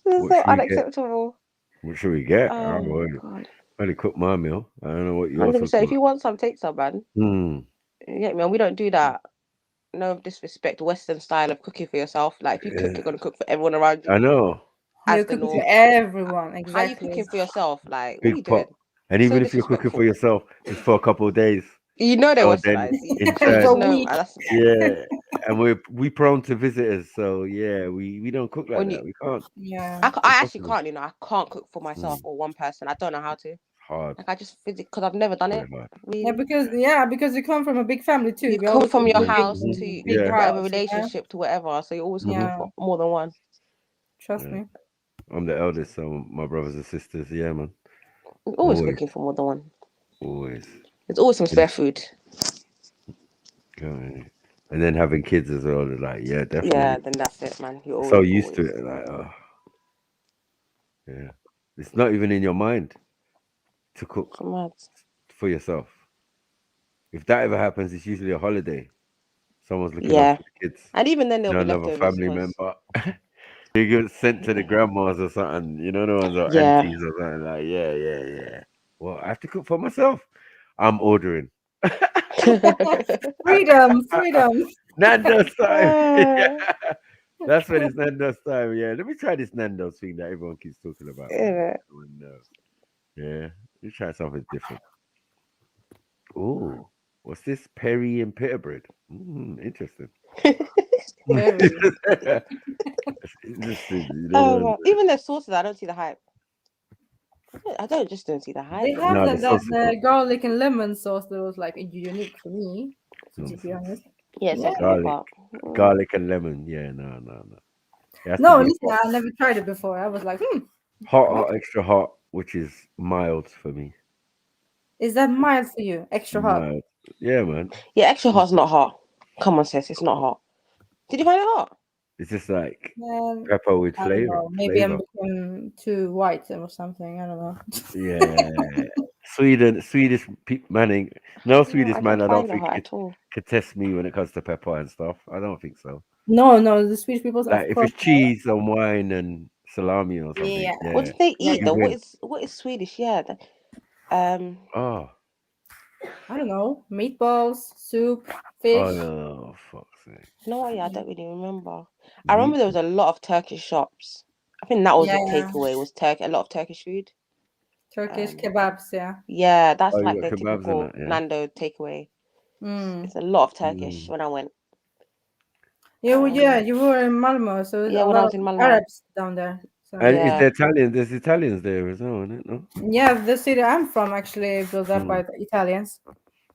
This is What so should we get? unacceptable. What should we get? Oh I've my already, god. already cooked my meal. I don't know what yours was 100%. If like. you want some, take some, man. You get me? And we don't do that. No disrespect, Western style of cooking for yourself. Like, if you cook, you're gonna cook for everyone around you. I know. As You're the cooking for norm. everyone, How you exactly. cooking for yourself? Like, what are you Big doing? pot. And So even if you're cooking for disrespectful. yourself, it's for a couple of days. You know they're Or then westernized. You in just turn. know that's Yeah. And we prone to visitors, so yeah, we don't cook like when that. you. We can't. Yeah. I actually Impossible. can't. You know, I can't cook for myself or one person. I don't know how to. Hard. Like, I just physically, because I've never done it. Yeah, because you come from a big family too. You We come always from cook your in a house big, to big whatever house, relationship to whatever, so you're always cooking Yeah. for more than one. Trust me. I'm the eldest, so my brothers and sisters, yeah, man. You're always cooking for more than one. Always. There's always some spare food. And then having kids as well, they're like, yeah, definitely. Yeah, then that's it, man. You're always, So used to it, like, oh, yeah. It's not even in your mind to cook for yourself. If that ever happens, it's usually a holiday. Someone's looking after the kids. And even then, there'll be another leftovers. family member. You get sent to the grandmas or something, you know, the ones or Yeah. aunties or something like, yeah. Well, I have to cook for myself. I'm ordering. Freedom. Nando's time. That's when it's Nando's time. Yeah, let me try this Nando's thing that everyone keeps talking about. Yeah. Yeah, you try something different. Oh, what's this? Perry and pita bread. Interesting. Interesting. You know, Well, even the sauces, I don't see the hype. I don't see the hype. They have the garlic and lemon sauce that was like unique for me, to be honest. Yeah, garlic and lemon. Yeah, no. No, listen, I never tried it before. I was like, hot or extra hot, which is mild for me. Is that mild for you? Extra hot? Mild. Yeah, man. Yeah, extra hot's not hot. Come on, sis, it's not hot. Did you find it hot? It's just like pepper with flavor. Maybe I'm becoming too white or something. I don't know. Yeah. Swedish man. No Swedish man, I don't think could test me when it comes to pepper and stuff. I don't think so. No, the Swedish people. Like if it's cheese and wine and salami or something. Yeah. What do they eat though? What is Swedish? Yeah. Oh. I don't know. Meatballs, soup, fish. Oh, fuck's sake. No, yeah, I don't really remember. I remember there was a lot of Turkish shops. I think that was a takeaway. Was a lot of Turkish food. Turkish kebabs, yeah. Yeah, that's like the typical that, yeah. Nando takeaway. It's a lot of Turkish when I went. Yeah, you were in Malmo, so yeah, when I was in Malmo, Arabs down there. So. And is there Italians? There's Italians there as well, isn't it? No? Yeah, the city I'm from actually built up by the Italians.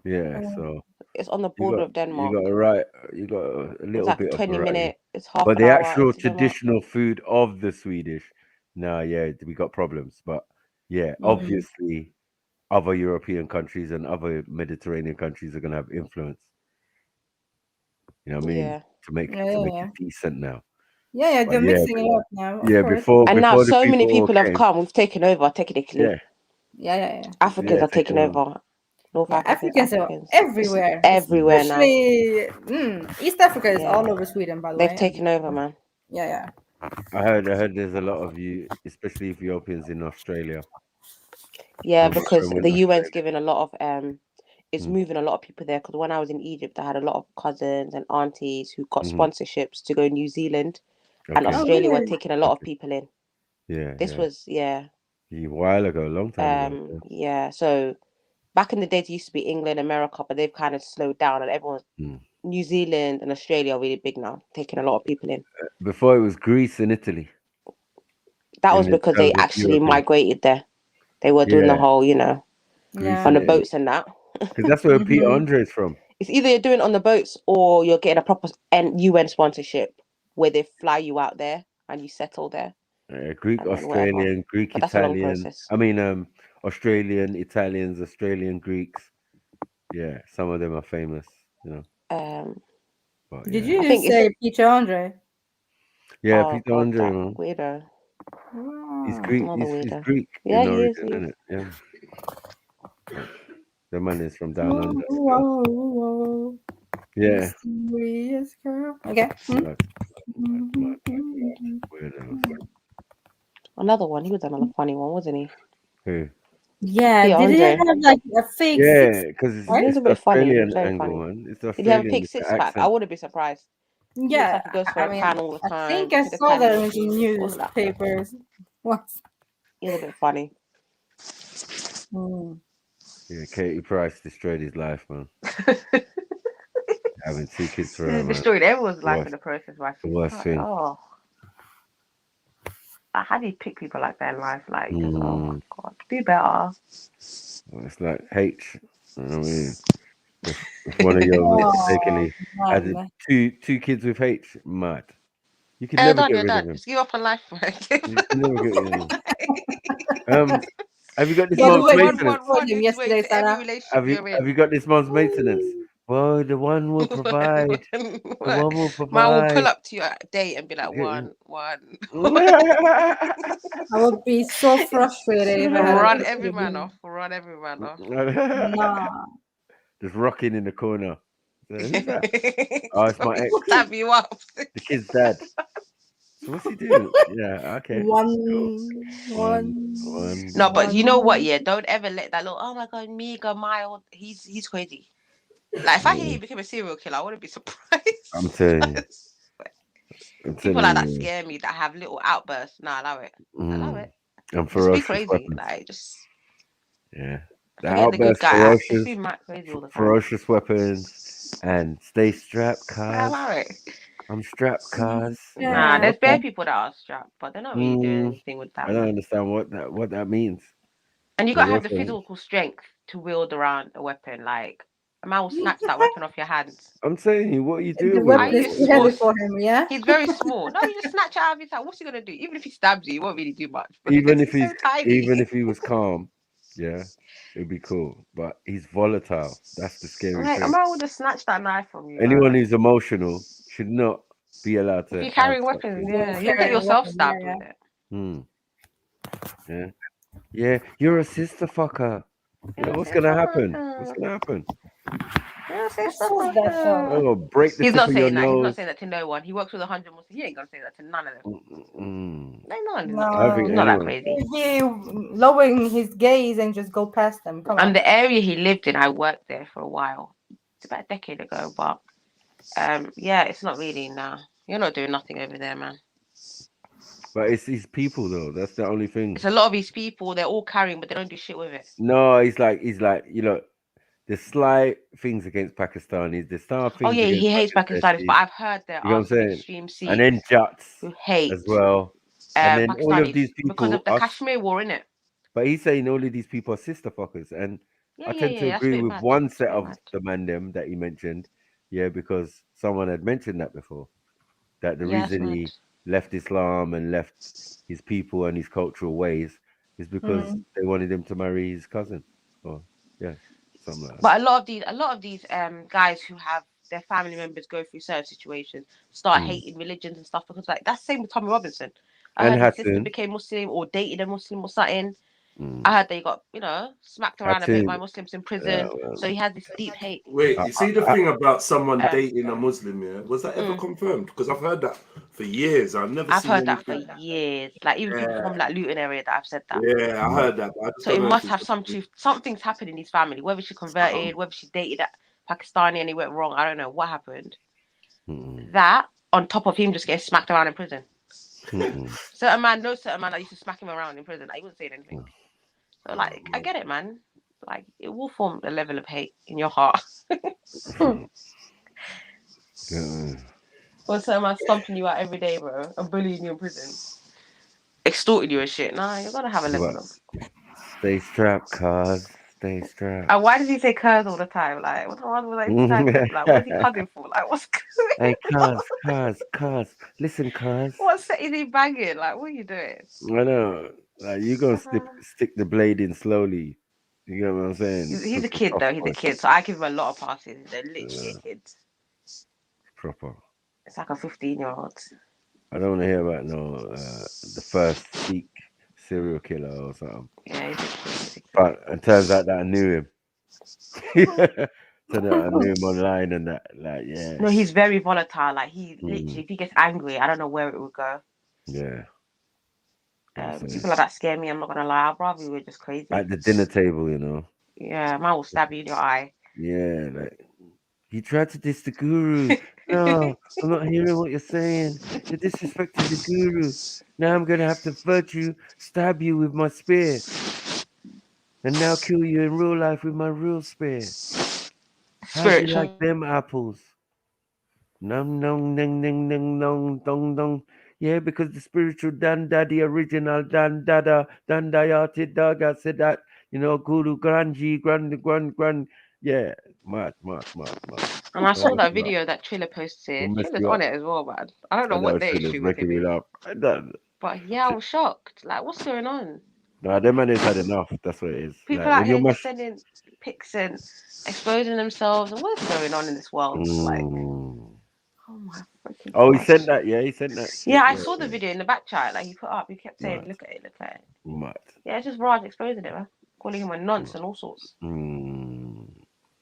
Yeah, so it's on the border of Denmark. You got a little like bit 20 of variety. minutes. It's half. But an the hour actual to Denmark. traditional food of the Swedish, we got problems. But obviously, other European countries and other Mediterranean countries are gonna have influence. You know what I mean? Yeah. To make it decent now. Yeah, they're mixing it up now. Yeah, before now the so many people have came, come. We've taken over technically. Yeah. Africans are taking over. North Africans are everywhere. Everywhere especially, East Africa is all over Sweden, by the way. They've taken over, man. Yeah. I heard there's a lot of you, especially Ethiopians in Australia. Yeah, because the UN's giving a lot of it's moving a lot of people there. Because when I was in Egypt, I had a lot of cousins and aunties who got sponsorships to go New Zealand, and Australia were taking a lot of people in. Yeah, this was a while ago, a long time ago. Yeah, so back in the days, it used to be England, America, but they've kind of slowed down, and everyone's New Zealand and Australia are really big now, taking a lot of people in. Before it was Greece and Italy. That was because they actually migrated there. They were doing the whole, on the boats and that. Because that's where Peter Andre is from. It's either you're doing it on the boats or you're getting a proper UN sponsorship where they fly you out there and you settle there. Greek, Australian, Greek, Italian. I mean, Australian, Italians, Australian, Greeks. Yeah, some of them are famous, But, Did you just say Peter Andre? Yeah, Peter Andre. Weirdo. He's Greek. He's Greek. Yeah, in he origin, is. isn't it? Yeah. The man is from down under. Yeah. Mysterious girl. Okay. Another one. He was another funny one, wasn't he? Who? Yeah. Did he have like a fake? Yeah, because it's a bit Australian funny. angle, man. It's Did he have a Australian. fake six-pack? I wouldn't be surprised. Yeah, like he goes for a pan all the time. I think I saw that in the newspapers. What? He's a bit funny. Yeah, Katie Price destroyed his life, man. Having 2 kids for her, man. Destroyed everyone's life in the process. Right? The worst thing. Oh. How do you pick people like that in life? Like, oh my God, do better. Well, it's like H. You know what I mean? If one of your mistakenly had 2 kids with H, mad. You can never get rid of him. Just give up on life, right? You can never get rid of him. Have you got this month's maintenance? Have you got this month's maintenance? Well, the one will provide. The one will provide. Man will pull up to your date and be like, one. I would be so frustrated if I had Run every man off. Nah. Just rocking in the corner. Who's that? Oh, it's my ex. Stab you up. The kid's dad. So what's he doing? Yeah, okay. One. No, but you know what? Yeah, don't ever let that little. Oh my God, Mega Mild. He's crazy. Like if I hear he became a serial killer, I wouldn't be surprised. I'm telling you. People like that scare me. That have little outbursts. No, I love it. I love it. And ferocious be crazy. weapons. Like just. Yeah. The outbursts, ferocious weapons, and stay strapped, cars. I'm strapped, cars. Nah, there's bare people that are strapped, but they're not really doing anything with that. I don't understand what that means. And you gotta have the physical strength to wield around a weapon. Like a man will snatch that weapon off your hands. I'm saying, what are you doing? The weapon is heavy for him, yeah. He's very small. No, you just snatch it out of his hand. What's he gonna do? Even if he stabs you, he won't really do much. Even if he was calm, yeah, it'd be cool. But he's volatile. That's the scary thing. A man will just snatch that knife from you. Anyone who's emotional should not be allowed to. If you're carrying weapons, you get yourself stabbed with it. Yeah. You're a sister fucker. What's gonna happen? Oh, break the He's tip not of your saying that. He's nose. not saying that to no one. He works with 100 Muslims. He ain't gonna say that to none of them. No, not that crazy. He lowering his gaze and just go past them. Come on. And the area he lived in, I worked there for a while. It's about a decade ago, but it's not really now. You're not doing nothing over there, man. But it's these people though. That's the only thing. It's a lot of these people. They're all carrying, but they don't do shit with it. No, he's like the slight things against Pakistanis. The star things. Oh yeah, he hates Pakistanis, but I've heard there are some extreme Sikhs and then Jats who hate as well. And then all of these people because of the Kashmir war, innit? But he's saying all of these people are sister fuckers, and I tend to agree with one set of the mandem that he mentioned. Yeah, because someone had mentioned that before. That the reason he left Islam and left his people and his cultural ways is because they wanted him to marry his cousin. Or something like that. But a lot of these guys who have their family members go through certain situations start hating religions and stuff because that's the same with Tommy Robinson. I heard his sister became Muslim or dated a Muslim or something. I heard they got, smacked around a bit by Muslims in prison. So he had this deep hate. Wait, you see the thing about someone dating a Muslim, was that ever confirmed? Because I've heard that for years. I've heard that for years. Like even people from that Luton area that have said that. Yeah, I heard that. So it must have some truth. Something's happened in his family. Whether she converted, whether she dated a Pakistani and he went wrong. I don't know what happened. That on top of him just getting smacked around in prison. Certain man that used to smack him around in prison. He wasn't saying anything. So I get it, man. like it will form a level of hate in your heart. Or someone stomping you out every day, bro, and bullying you in prison, extorting you and shit. Nah, you're gonna have a level of. Stay strapped, cuz. Stay strapped. And why does he say cuz all the time? Like, what the hell was like, what is he cussing for? Like, what's Hey, cuz. Listen, cuz. what set is he banging? Like, what are you doing? I know. Like, you gonna stick the blade in slowly. You get what I'm saying? He's a kid, though. He's a kid. So I give him a lot of passes. They're literally a kid. Proper. It's like a 15-year-old. I don't want to hear about the first Sikh serial killer or something. Yeah, he's a kid. But it turns out that I knew him. So that I knew him online and that, like, yeah. No, he's very volatile. Like, he literally, if he gets angry, I don't know where it would go. Yeah. People like that scare me. I'm not gonna lie. I'd rather we were just crazy. At the dinner table, you know. Yeah, man will stab you in your eye. Yeah, like you tried to diss the guru. No, I'm not hearing what you're saying. You're disrespecting the guru. Now I'm gonna have to virtue stab you with my spear, and now kill you in real life with my real spear. How do you like them apples? Num nung ning ning ning nung dong dong. Yeah, because the spiritual Dan Daddy original Dan Dada Dan Dayati Daga said that, you know, Guru Granji Grand. Yeah, mad. And I saw that video that Triller posted. Triller's on it as well, man. I don't know what their issue with him is. But yeah, I was shocked. Like, what's going on? No, them man has had enough. That's what it is. People out here just sending pics and exposing themselves. And what is going on in this world? Like, oh my freaking God. he sent that. Yeah, he sent that. Yeah, I saw the video in the back chat. Like, he put up. He kept saying, "Look at it." Mad. Yeah, it's just Raj exposing it, man. Calling him a nonce and all sorts.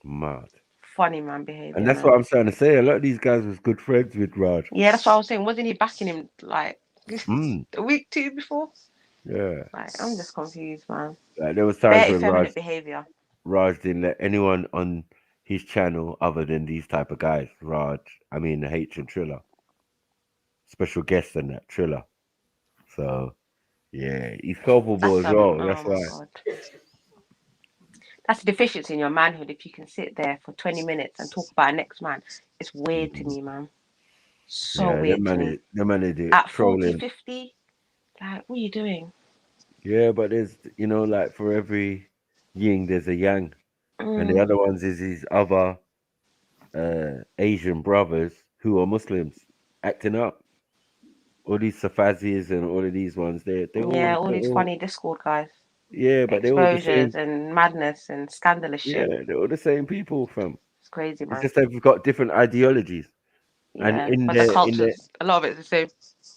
Mad. Funny man behavior. And that's what I'm trying to say. A lot of these guys was good friends with Raj. Yeah, that's what I was saying. Wasn't he backing him like a week, 2 before? Yeah. Like, I'm just confused, man. Like, there was times when behavior. Raj didn't let anyone on his channel other than these type of guys. H and Triller. Special guest and that, Triller. So, yeah, he's culpable as well. That's why. God. That's a deficiency in your manhood if you can sit there for 20 minutes and talk about a next man. It's weird to me, man. So weird to me. The man do at trolling. 40, 50, like, what are you doing? Yeah, but there's, like for every yin, there's a yang. And the other ones is his other Asian brothers who are Muslims acting up. All these Safazis and all of these ones, they're all these funny Discord guys. Yeah, but they're all the same. And madness and scandalous shit. Yeah, they're all the same people, fam. It's crazy, man. It's just that we've got different ideologies. Yeah, and the culture, a lot of it's the same.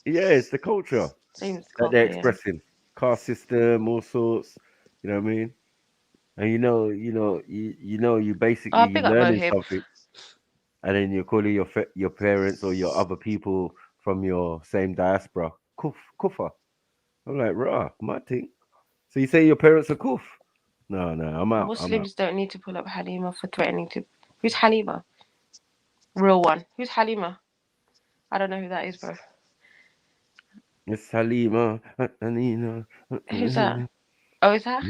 Yeah, it's the culture that they're expressing. Yeah. Caste system, all sorts. You know what I mean? And you basically you're learning something, and then you're calling your parents or your other people from your same diaspora kufa. I'm like, rah, my thing. So you say your parents are kuf? No, I'm out. Muslims don't need to pull up Halima for threatening to. Who's Halima? Real one. Who's Halima? I don't know who that is, bro. It's Halima. Who's that? Oh, is that?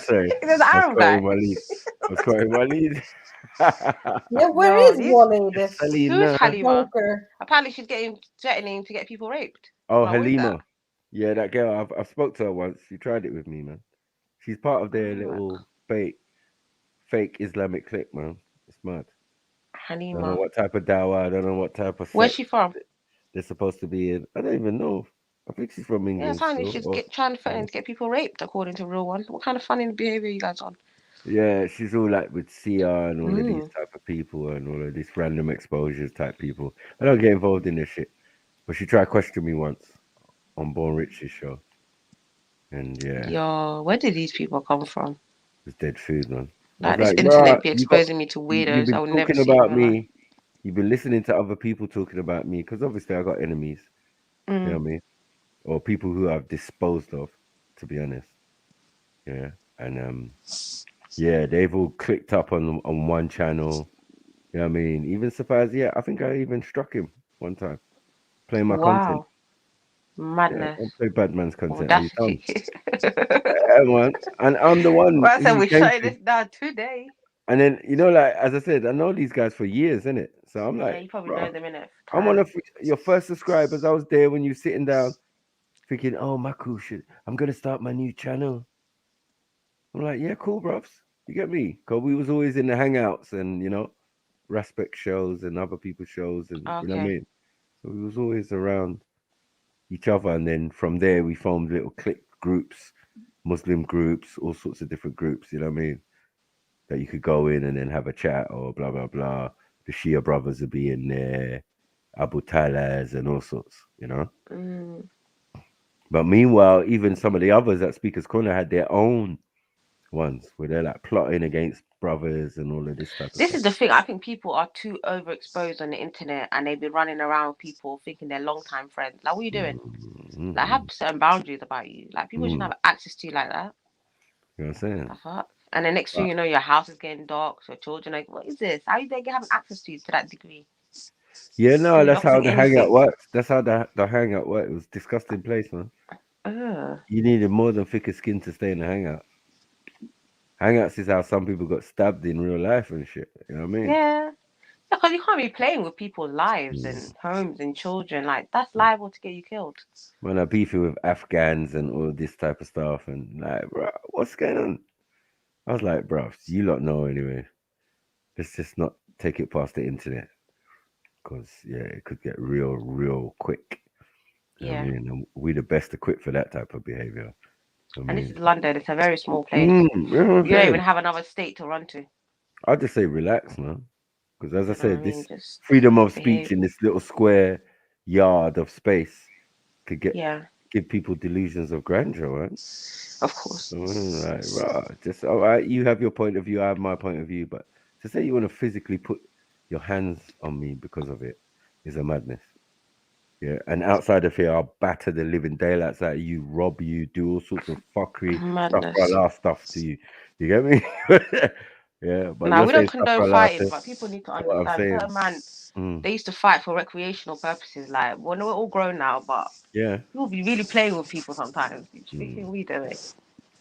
Sorry. There's an Arab guy. I was quoting Waleed. Yeah, where is Waleed? Who is Halima? Apparently she's threatening to get people raped. Oh, Halima. Yeah, that girl. I've spoke to her once. She tried it with me, man. She's part of their little fake Islamic clique, man. It's mad. Halima. I don't know what type of dawah. I don't know what type of. Where's she from? They're supposed to be in. I don't even know. I think she's from England. Yeah, apparently she's trying to get people raped, according to Real One. What kind of funny behavior are you guys on? Yeah, she's all like with Sia and all of these type of people and all of these random exposures type people. I don't get involved in this shit. But she tried to question me once on Born Rich's show. And yeah. Yo, where did these people come from? It's dead food, man. Like, this internet be exposing me to weirdos I would never see about me. You've been listening to other people talking about me because obviously I got enemies. You know what I mean? Or people who I've disposed of, to be honest. Yeah. And yeah, they've all clicked up on one channel. You know what I mean? Even Safaz, yeah, I think I even struck him one time. Playing my content. Madness. Don't play bad man's content. Are you dumb? Audacity. Yeah, man. And I'm the one Well, I who said you we're came shutting to. this down today. And then, like, as I said, I know these guys for years, innit? So I'm Yeah, like, you probably bro, know them in it. I'm one of your first subscribers. I was there when you sitting down thinking, oh, my cool shit. I'm going to start my new channel. I'm like, yeah, cool, bros. You get me? Because we was always in the hangouts and, Respect shows and other people's shows. And you know what I mean? So we was always around each other. And then from there, we formed little clique groups, Muslim groups, all sorts of different groups. You know what I mean? That you could go in and then have a chat or blah, blah, blah. The Shia brothers would be in there, Abu Talas and all sorts, But meanwhile, even some of the others at Speaker's Corner had their own ones where they're like plotting against brothers and all of this type of This stuff. is the thing. I think people are too overexposed on the internet and they've been running around with people thinking they're long-time friends. Like, what are you doing? Like, have certain boundaries about you. Like, people shouldn't have access to you like that. You know what I'm saying? The fuck? And the next thing you know, your house is getting doxxed, your children are like, what is this? How are you having access to you to that degree? Yeah, no, that's how doxing the hangout anything. works. That's how the hangout worked. It was a disgusting place, man. You needed more than thicker skin to stay in the hangout. Hangouts is how some people got stabbed in real life and shit. You know what I mean? Yeah. Because you can't be playing with people's lives and homes and children. Like, that's liable to get you killed. When I beefing with Afghans and all this type of stuff, and like, bro, what's going on? I was like, bro, you lot know anyway. Let's just not take it past the internet, because it could get real quick. You know what I mean, and we the best equipped for that type of behavior. And this is London. It's a very small place. You don't even have another state to run to. I'll just say relax, man. Because as I said, this freedom of speech in this little square yard of space could give people delusions of grandeur, right? Of course. Like, right, just all right. You have your point of view. I have my point of view. But to say you want to physically put your hands on me because of it is a madness. Yeah, and outside of here, I'll batter the living daylights out of you, rob you, do all sorts of fuckery, stuff to you. You get me? Yeah, but we don't condone fighting, but people need to understand. Certain man, they used to fight for recreational purposes. Like, well, we're all grown now, but people be really playing with people sometimes. What are we doing?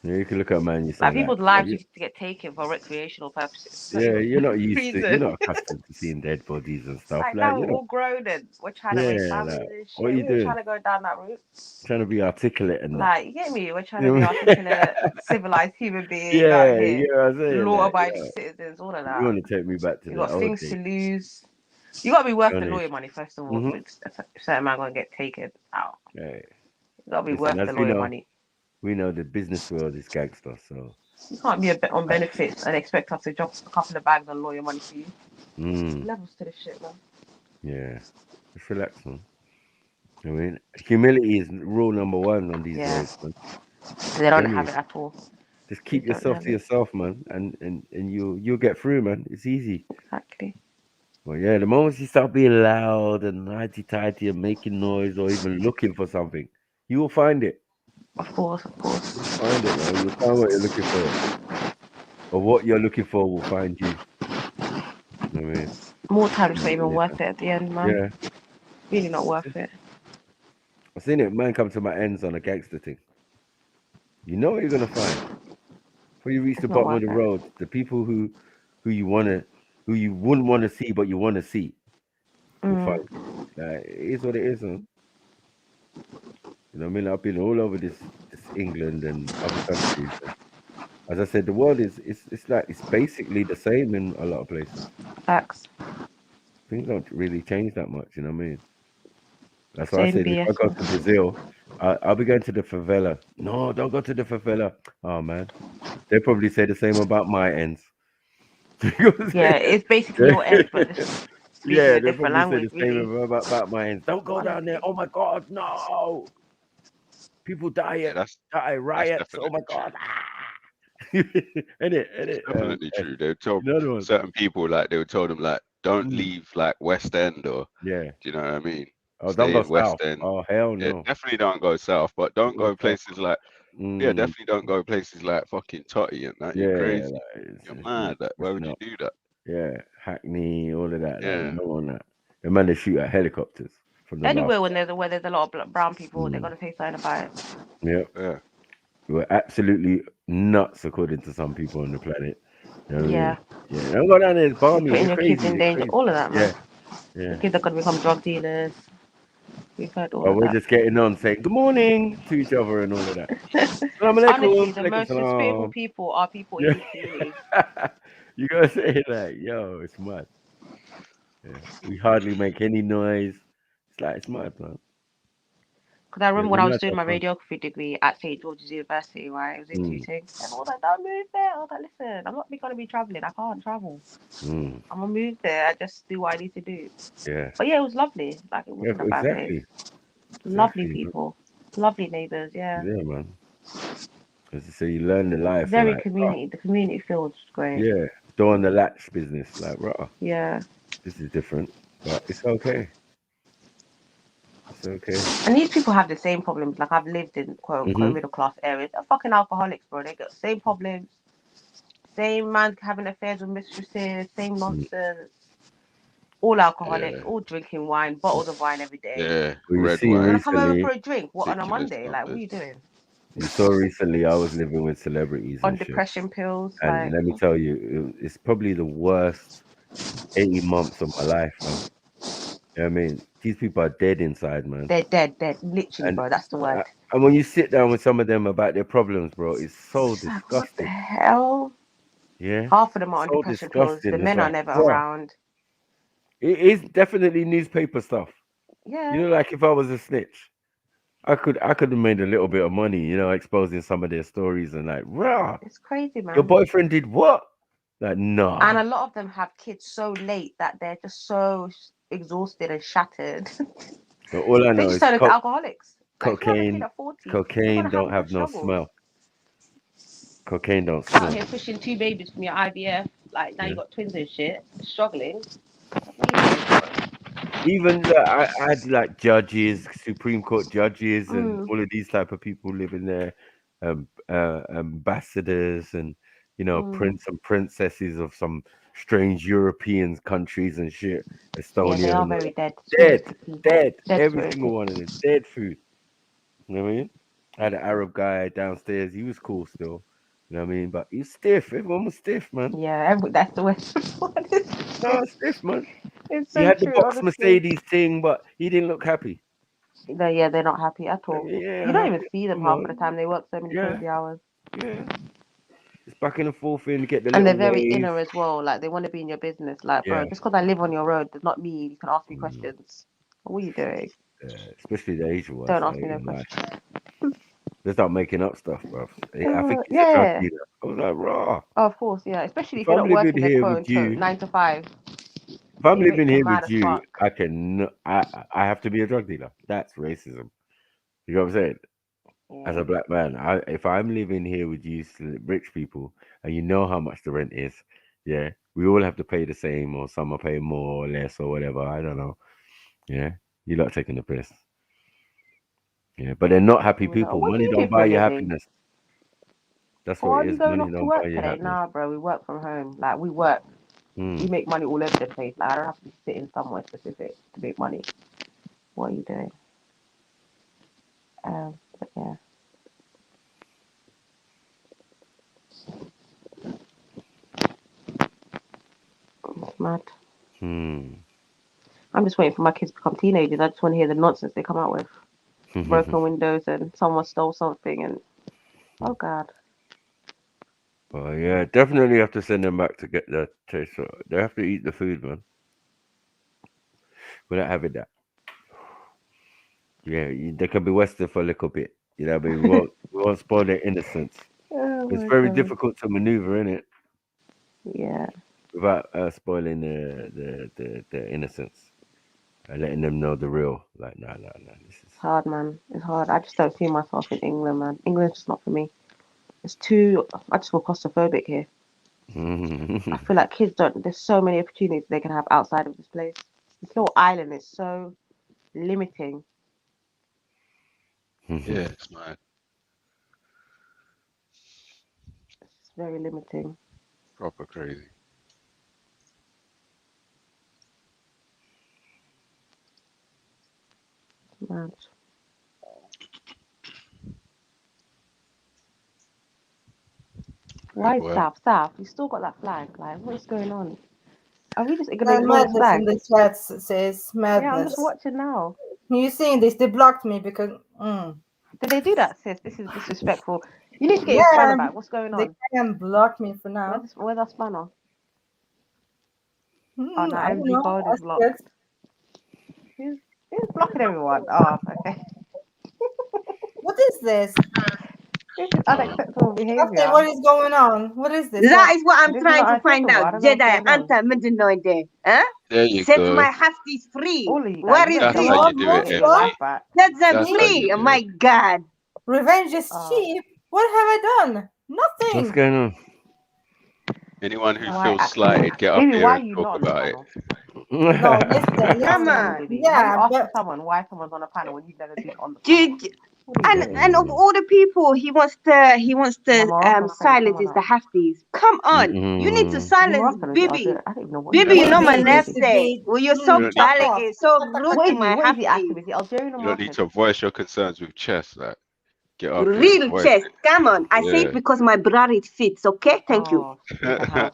Yeah, you can look at a man. You say, like people's lives used to get taken for recreational purposes. You're not used to. You're not accustomed to seeing dead bodies and stuff. Like now we're all grown and we're trying to raise families and shit. What are you doing? Trying to go down that route. Trying to be articulate and like, you get me? We're trying to be articulate, civilized human beings out here, law-abiding citizens, all of that. You want to take me back to you got things to lose. You got to be worth the lawyer money first of all. A certain man gonna get taken out. You got to be worth the lawyer money. We know the business world is gangster, so you can't be on benefits and expect us to drop a couple of bags on lawyer money for you. Levels to this shit, man. Yeah, just relax, man. I mean, humility is rule number one on these days, man. They don't have it at all. Just keep yourself to yourself, man, and you'll get through, man. It's easy. Exactly. Well, yeah, the moment you start being loud and tighty and making noise or even looking for something, you will find it. Of course. You'll find it, man. You'll find what you're looking for. Or what you're looking for will find you. You know what I mean? More times not even worth it at the end, man. Yeah. Really not worth it. I've seen it, man, come to my ends on a gangster thing. You know what you're gonna find. Before you reach the bottom of the road, the people who you wouldn't want to see but you want to see will find you. Like, it is what it is, man. You know what I mean? I've been all over this England and other countries. As I said, the world it's basically the same in a lot of places. Facts. Things don't really change that much, you know what I mean? That's why I said if I go to Brazil, I'll be going to the favela. No, don't go to the favela. Oh man. They probably say the same about my ends. It's basically your ends, but they different probably language, say the same about my ends. Don't go down there. Oh my god, no. People die riots. Oh my god. It's definitely true. They would tell certain people, like they would tell them, like, don't leave like West End or do you know what I mean? Oh, stay don't go West south. End. Oh hell no. Yeah, definitely don't go south, but don't go places like definitely don't go places like fucking Totty and that. You're crazy. You're mad. Why would you do that? Yeah, Hackney, all of that. Yeah, like, no on that. The man they shoot at helicopters. from the Anywhere last. where there's a lot of brown people, they're gonna say something about it. Yeah. We're absolutely nuts according to some people on the planet. You know what I mean? Yeah. Don't go down there, it's balmy. Putting They're your kids crazy. in They're danger, crazy. all of that, man. Yeah. Your kids are gonna become drug dealers. We've heard all But of we're that. just getting on saying good morning to each other and all of that. Honestly, the most respectful people are people in these communities. You gotta say like, yo, it's mad. Yeah. We hardly make any noise. It's like it's mad, man. Because I remember We when I was must doing have my fun. radiography degree at St. George's University, right? I was in Tooting. And I was like, don't move there. I was like, listen, I'm not going to be traveling. I can't travel. I'm going to move there. I just do what I need to do. Yeah. But yeah, it was lovely. Like, it wasn't a bad place. Lovely people. Lovely neighbours, yeah. Yeah, man. So you learn the life. Very like, community. The community feels great. Yeah. Door on the latch business. Like, raw. Yeah. This is different. But it's okay. It's okay. And these people have the same problems. Like, I've lived in quote unquote middle class areas. They're fucking alcoholics, bro. They got the same problems. Same man having affairs with mistresses, same nonsense. All alcoholics, all drinking wine, bottles of wine every day. Yeah, Well, you red see, wine. Wanna come over recently, for a drink? What, on a Ridiculous Monday? Like, what are you doing? you saw recently I was living with celebrities On and shit. depression pills, And like let me tell you, it's probably the worst 18 months of my life, man. You know what I mean? These people are dead inside, man. they're dead, literally, And, bro. That's the word. and when you sit down with some of them about their problems, bro, it's so It's like, what the disgusting. hell? Yeah. Half of them are on So depression pills. The disgusting. It's men are like, never bruh. around. It is definitely newspaper stuff. Yeah. You know, like if I was a snitch, I could have made a little bit of money, you know, exposing some of their stories and like, rah, It's crazy, man. your boyfriend did what? Like, nah. And a lot of them have kids so late that they're just so exhausted and shattered. But all I They know just is turn into alcoholics. Like, if you have a kid cocaine. at 40, you're Cocaine gonna don't have have no struggle. smell. Cocaine don't Out smell. here pushing 2 babies from your IVF, like now you got twins and shit, struggling. Even I had like judges, Supreme Court judges, and all of these type of people living there, ambassadors, and you know, prince and princesses of some strange European countries and shit, Estonia. Yeah, they are and all very that. dead. Dead. Dead Every spirited. single one of them, dead food. You know what I mean? I had an Arab guy downstairs. He was cool still. You know what I mean? But he's stiff. Everyone was stiff, man. Yeah, that's the way. No, stiff, man. It's He so had the true, box honestly. Mercedes thing, but he didn't look happy. They're not happy at all. Yeah, You don't even see them half of the time. They work so many Yeah. crazy hours. Yeah. It's back and forth in, get the And they're little very wave. inner as well. Like, they want to be in your business. Like, bro, Yeah. just because I live on your road does not mean you can ask me questions. What are you doing? Especially the Asian ones. Don't ask me no ain't gonna lie. questions. They start making up stuff, bro. I think he's a Yeah. drug dealer. I was like, raw. Oh, of course, yeah. Especially if If you're I'm not living working a here quote with you, 9 to 5. if I'm It living makes here you mad with as you, fuck. I have to be a drug dealer. That's racism. You know what I'm saying? As a black man, if I'm living here with you, rich people, and you know how much the rent is, yeah, we all have to pay the same, or some are paying more or less or whatever. I don't know. Yeah, you're not taking the piss. Yeah, but they're not happy people. What do Money you don't do for buy a you living? happiness. That's Or what are it you is. going Money off to don't work buy you today? happiness. Nah, bro, we work from home. Like, we work. We make money all over the place. Like, I don't have to be sitting somewhere specific to make money. What are you doing? But yeah. It's mad. I'm just waiting for my kids to become teenagers. I just want to hear the nonsense they come out with. Broken windows and someone stole something and oh god. Well, yeah, definitely have to send them back to get the taste. They have to eat the food, man. Without having that. Yeah, they can be Western for a little bit. You know what I mean? We won't spoil their innocence. Oh It's my very God. difficult to maneuver, isn't it? Yeah. Without spoiling the innocence and letting them know the real. Like, no. It's hard, man. It's hard. I just don't see myself in England, man. England's just not for me. It's too. I just feel claustrophobic here. I feel like kids don't. There's so many opportunities they can have outside of this place. This little island is so limiting. Yeah, it's mad. It's very limiting. Proper crazy. Mad. Why South? You still got that flag. Like, what's going on? Are we just gonna ignore this Madness flag? in the chat says madness. Yeah, I'm just watching now. You seeing this? They blocked me because. Did they do that, sis? This is disrespectful. You need to get your Yeah, spanner back. What's going they on? can block me for now. Where's our spanner? Oh no, I don't MG know. Gold is Ask blocked. it. Who's blocking everyone? Oh, okay. What is this? This is unacceptable behavior. Okay, what is going on? What is this? That is what I'm This is trying not to find acceptable. I out. don't know what's Jedi, going on. Anta, Midinoide. Huh? There you Set go. my hafties free. All of you guys, Where you is better That's tell how my you do it, your life MG. back. Set them That's how free. you Oh do my it. God. Revenge is cheap. What have I done? Nothing. What's going on? Anyone who Why feels actually? slighted, get up Baby, here why are and you talk not on the about panel? No, listen. Come on. Have you Yeah, asked but someone why someone's on a panel when you've never been on the panel? And of all the people he wants to Morocco's playing silence someone is the else. hafties. Come on. You need to silence Morocco, Bibi. I don't even know what Bibi, he's you know my doing. nerve say. Well, you're so Mm. delicate, so rude What to is he? my What is he asking? hafties. Is he Algerian or You don't need Moroccan? to voice your concerns with chess. Like, get up here and Real voice chest. Come on. I say it. it because my brother it fits, okay? Thank you. Oh, bigger Yeah. house.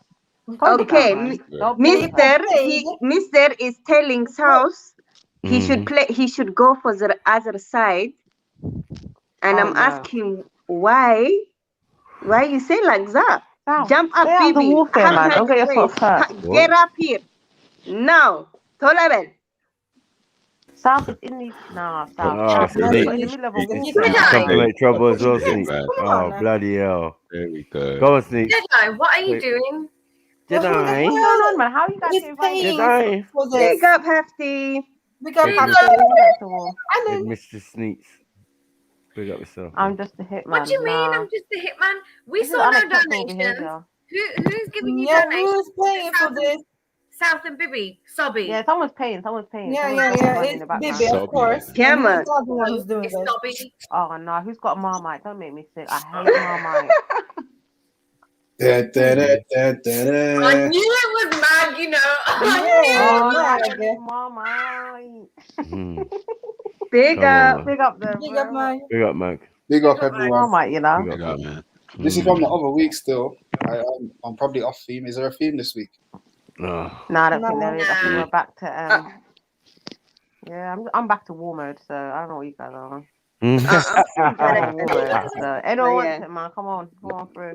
Go bigger, Okay, man. Don't play with her. Mister is telling House he should play. He should go for the other side, and I'm asking why. Why you say like that? Jump up, Stay out of the Bibi. warfare, Have man. nice Don't get ways. yourself hurt. Get up here now. Tolerable. South is in the South. Ah, South, you're Sneak. in the middle of a He's warfare. come to make trouble as well, Good, Sneak. man. Oh, bloody hell. There we go. Go on, Sneak. Jedi, what are you Wait. doing? Jedi. What's going on, man? How are you guys He's getting paying violent? Jedi. for this. Big up, Hefty. Big up, Big Happy. Head Mr. Sneaks. Big up yourself. I'm just a hitman. What do you mean? Nah. I'm just a hitman. We This is saw no unacceptable donations. behavior. Who's giving you Yeah, donations? who's paying for this? South and Bibi. Sobby. Yeah, someone's paying. Someone's paying. Yeah, Someone's yeah, got yeah. money in It's the background. Bibi, of course. Come And on. he's not the one who's doing It's this. Sobby. Oh no, who's got Marmite? Don't make me sick. I hate Marmite. I knew it was mad, you know. Yeah, Marmite. Big Come up. on, Big up them. Big up, man. Big up, Mag. Big up, everyone. Marmite, you know. Big Big up, up, man. This is from the other week still. I'm probably off theme. Is there a theme this week? No. No, I don't think there is. I think we're back to yeah, I'm back to war mode, so I don't know what you guys are on. I'm on war mode, so anyone wants it, man? Come on through.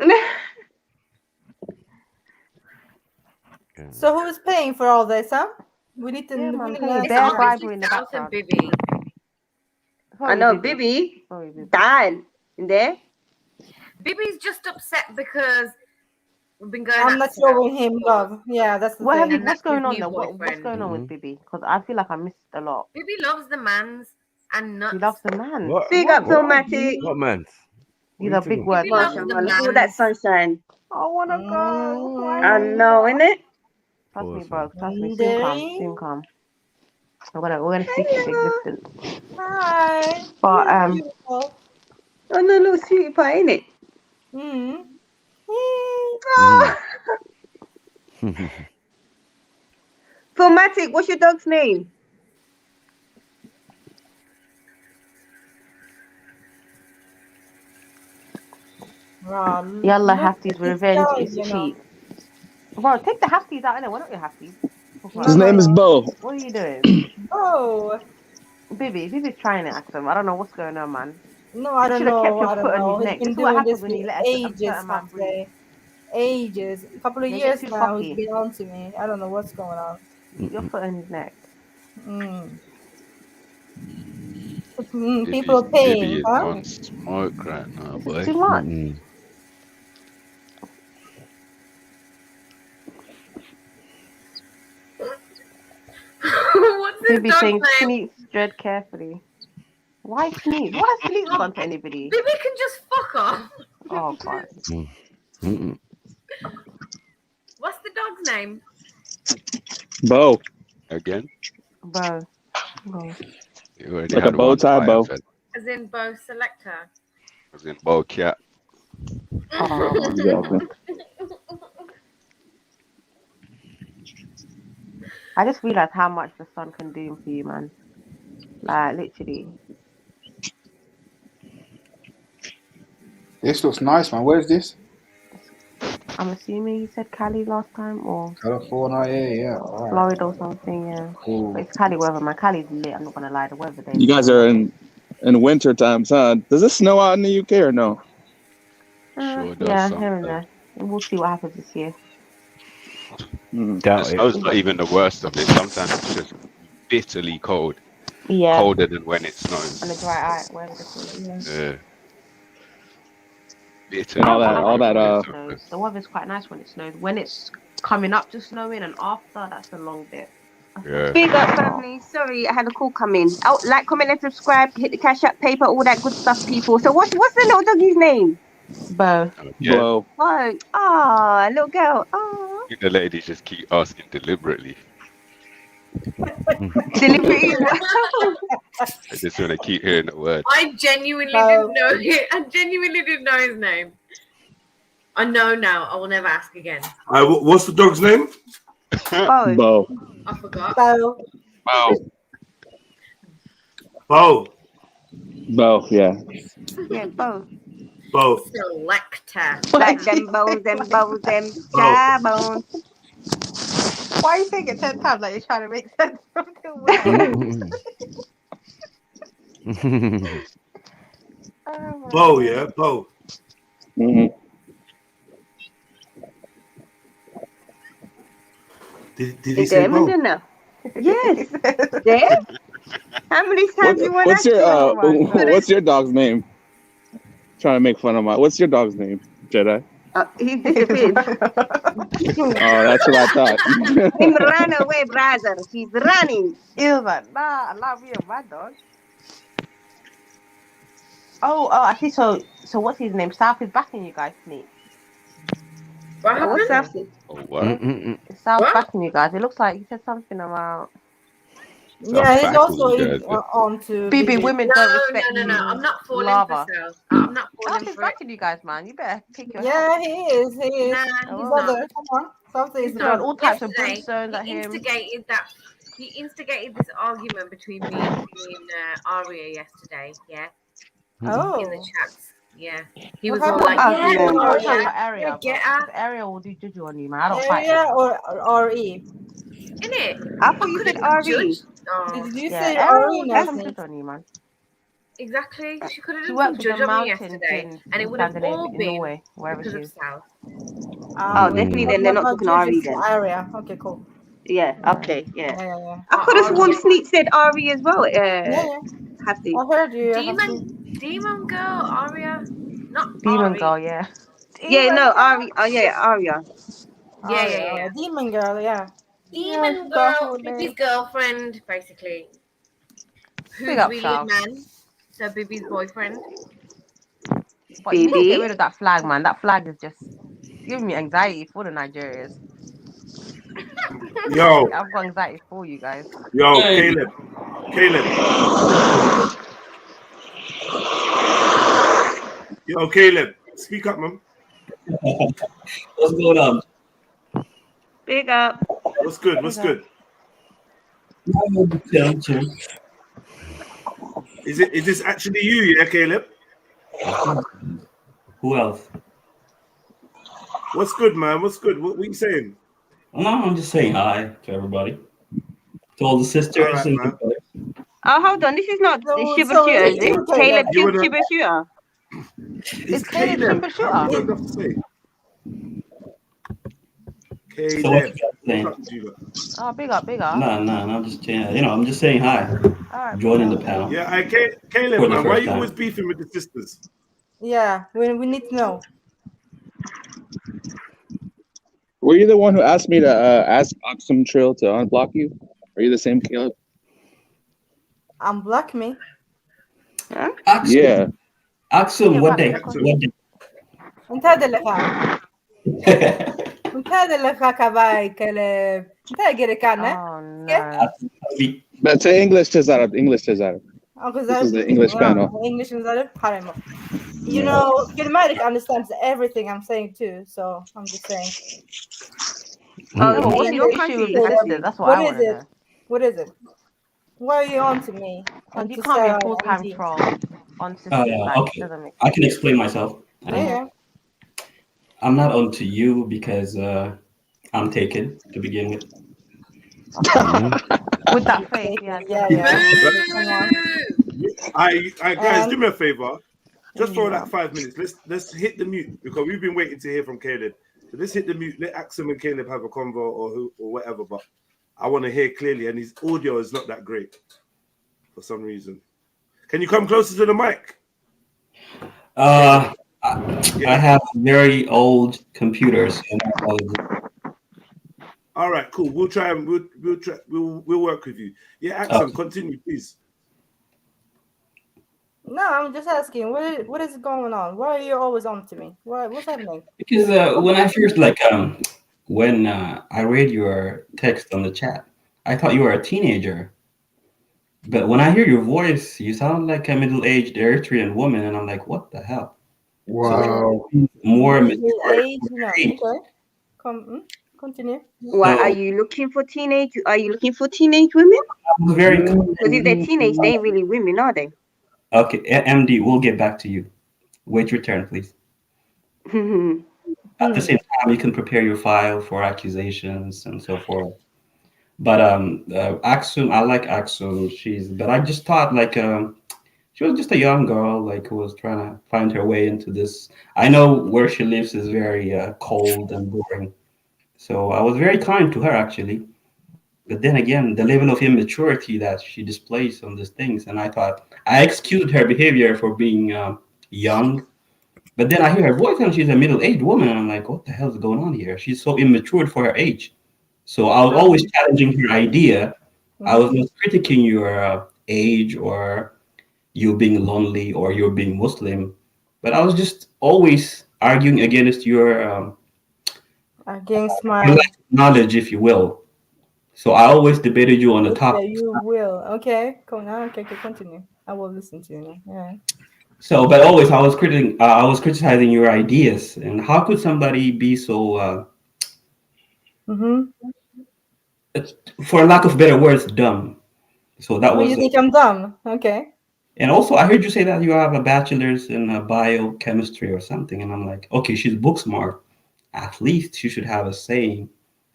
So who is paying for all this, huh? We need to. Yeah, man, we pay need to bare ask. bribery in the South background. and Bibi. I know, Bibi. Sorry, Bibi. Dan. In there. Bibi's just upset because we've been going. I'm not showing him love. Yeah, that's the thing. What's going on new though? What's boyfriend. going on with Bibi? Because I feel like I missed a lot. Bibi loves the mans and nuts. He loves the man. What? Big up, Filmatic. What man? These are big words. Bibi loves Look the at all that sunshine. I wanna go. I know, innit? Trust me, bro. Trust me. Soon come. We're gonna seek its existence. Hi. But Beautiful. Oh, no, little sweetie pie, innit? Filmatic, what's your dog's name? Yalla Hafties, revenge is cheap. Bro, take the Hafties out, innit? Why not your Hafties? His name is Bo. What are you doing? Oh. Bibi's trying it, Axel. I don't know what's going on, man. No, I don't Should've know. kept your I don't foot on know. his He's neck. been This is what doing happens this when you for let a ages, certain man breathe. Hafe. Ages. A couple of They years get too now cocky. he's been on to me. I don't know what's going on. Your foot on his neck. People are Bibi paying, is huh? on smoke right now, boy. Too much. What's this Bibi dog's saying name? Sneaks tread carefully. Why Sneaks? What has Sneaks done to anybody? Bibi can just fuck off. Oh, God. What's the dog's name? Bo. Again? Bro. You already Like had a bow one tie fire, bow. fed. As in Bo Selector. As in Bo Cat. Exactly. I just realized how much the sun can do for you, man. Like literally. This looks nice, man. Where's this? I'm assuming you said Cali last time or California, yeah. All right. Florida or something, yeah. Cool. But it's Cali weather, man. Cali's lit, I'm not gonna lie, the weather there. You guys are in winter times, huh? Does it snow out in the UK or no? Sure does. Yeah, here and there. And we'll see what happens this year. The snow's not even the worst of it. Sometimes it's just bitterly cold. Yeah. Colder than when it snows. And a dry eye, whatever the case. Yeah. Bitter. And all that. The weather's quite nice when it snows. When it's coming up to snowing and after, that's the long bit. Yeah. Big up, family. Sorry, I had a call come in. Oh, like, comment, and subscribe. Hit the cash app, paper, all that good stuff, people. So what's the little doggy's name? Bo. Yeah. Oh, little girl. Oh. I think the ladies just keep asking deliberately. Deliberately. I just want to keep hearing the word. I genuinely didn't know it. I genuinely didn't know his name. I know now. I will never ask again. What's the dog's name? Bo. I forgot. Bo, Yeah. Yeah, Bo. Selector. Like them bones, them shy bones. Why are you saying it 10 times like you're trying to make sense of the word? Bo, yeah, Bo. Did he say Bo? Yes. There? How many times you want What's your dog's name? Trying to make fun of what's your dog's name, Jedi? He disappeared. Oh, that's what I thought. Him ran away, brother. He's running. He was like, nah, I love you, my dog. Oh, I see. So what's his name? South is backing you guys, Sneak. What's South? Oh, what? South backing you guys. It looks like he said something about. Yeah, he's also on to BB women don't respect No. I'm not falling lava. for South. I'm not falling He's for backing you guys, man. You better pick your Yeah, he is. He is. Nah, He's other. Come on. Something is throwing all types of Yesterday, brimstones at he him. He instigated this argument between me and Aria yesterday. Yeah. Oh. In the chats. Yeah. He What was all happened? like, Area will do juju on you, man. I don't fight. Area or RE? Innit? I thought you said RE. Did you Yeah, say Area RE? will do some juju on you, man. Exactly. She could have She done works some with judge the on me mountains yesterday, and it in would have all Scandinavia, in been Norway, wherever because she of is. South. Oh, definitely. Then they're not talking RE then. Area. Okay, cool. Yeah. Okay. Yeah. Yeah. I could have sworn Sneak said RE as well. Yeah. Have to. I heard you. Demon girl, Aria, not Demon Ari. girl, yeah. Yeah. No. RE. Oh yeah. Aria. Yeah. Demon girl, yeah. Demon girl, Bibi's girlfriend, basically. Who's Big up, really Charles. a man? So Bibi's boyfriend. But you need to get rid of that flag, man. That flag is just giving me anxiety for the Nigerians. Yo. I've got anxiety for you guys. Yo, Caleb. Yo, Caleb. Speak up, man. What's going on? Big up. What's good? Is this actually you, yeah, Caleb? Who else? What's good, man? What's good? What are you saying? No, I'm just saying hi to everybody. To all the sisters. All right, and man. Oh, hold on. This is not the Shiba so Shooter, is it? you Caleb You wanna- Shiba Shooter. It's Caleb. Caleb. What do you have to say? Caleb. So what you guys saying? Oh, big up. No, I'm just saying, I'm just saying hi. Alright, Joining the panel. Yeah, Caleb, For the man. Why are first you time. always beefing with the sisters? Yeah, we need to know. Were you the one who asked me to ask AstroWorld to unblock you? Are you the same Caleb? Unblock me. Axel. Yeah. Axel, what day? انت هذا اللي فاهم. انت هذا اللي فاك باي كلب. انت قري كنا. But say English to Zarab. This is the English panel. English and Zarab. حرامه. You know, Kilmarik understands everything I'm saying too, so I'm just saying. Oh, what's your issue with the sisters? That's what I want to know. What is it? Why are you on to me? Because you can't be a full-time troll on system. Okay, Doesn't make I can explain myself. Yeah. I'm not onto you because I'm taken to begin with. With that face, yeah. Come on. I guys, do me a favor. Just for like 5 minutes, let's hit the mute because we've been waiting to hear from Caleb. So let's hit the mute. Let Axum and Caleb have a convo or whatever. But I want to hear clearly, and his audio is not that great for some reason. Can you come closer to the mic? I have very old computers. All right, cool. We'll try and we'll work with you. Yeah, Axum, continue, please. No, I'm just asking. What is going on? Why are you always on to me? What's happening? Because when I first when I read your text on the chat, I thought you were a teenager. But when I hear your voice, you sound like a middle-aged Eritrean woman, and I'm like, what the hell? Wow. So more age, no. Okay. Continue. Why are you looking for teenage? Are you looking for teenage women? Very Because if they're teenage, they ain't really women, are they? Okay, MD, we'll get back to you. Wait your turn, please. At the same time, you can prepare your file for accusations and so forth. But Axum, I like Axum. But I just thought she was just a young girl, who was trying to find her way into this. I know where she lives is very cold and boring. So I was very kind to her, actually. But then again, the level of immaturity that she displays on these things, and I thought I excused her behavior for being young. But then I hear her voice, and she's a middle-aged woman, and I'm like, what the hell is going on here? She's so immature for her age. So I was always challenging her idea. I was not critiquing your age or you being lonely or you being Muslim, but I was just always arguing against your against my knowledge, if you will. So I always debated you on the topic. You will. Okay. Cool. Now, okay, continue. I will listen to you. Yeah. So, but always I was criticizing your ideas, and how could somebody be so, for lack of better words, dumb? So that was. You think I'm dumb? Okay. And also, I heard you say that you have a bachelor's in biochemistry or something, and I'm like, okay, she's book smart. At least she should have a say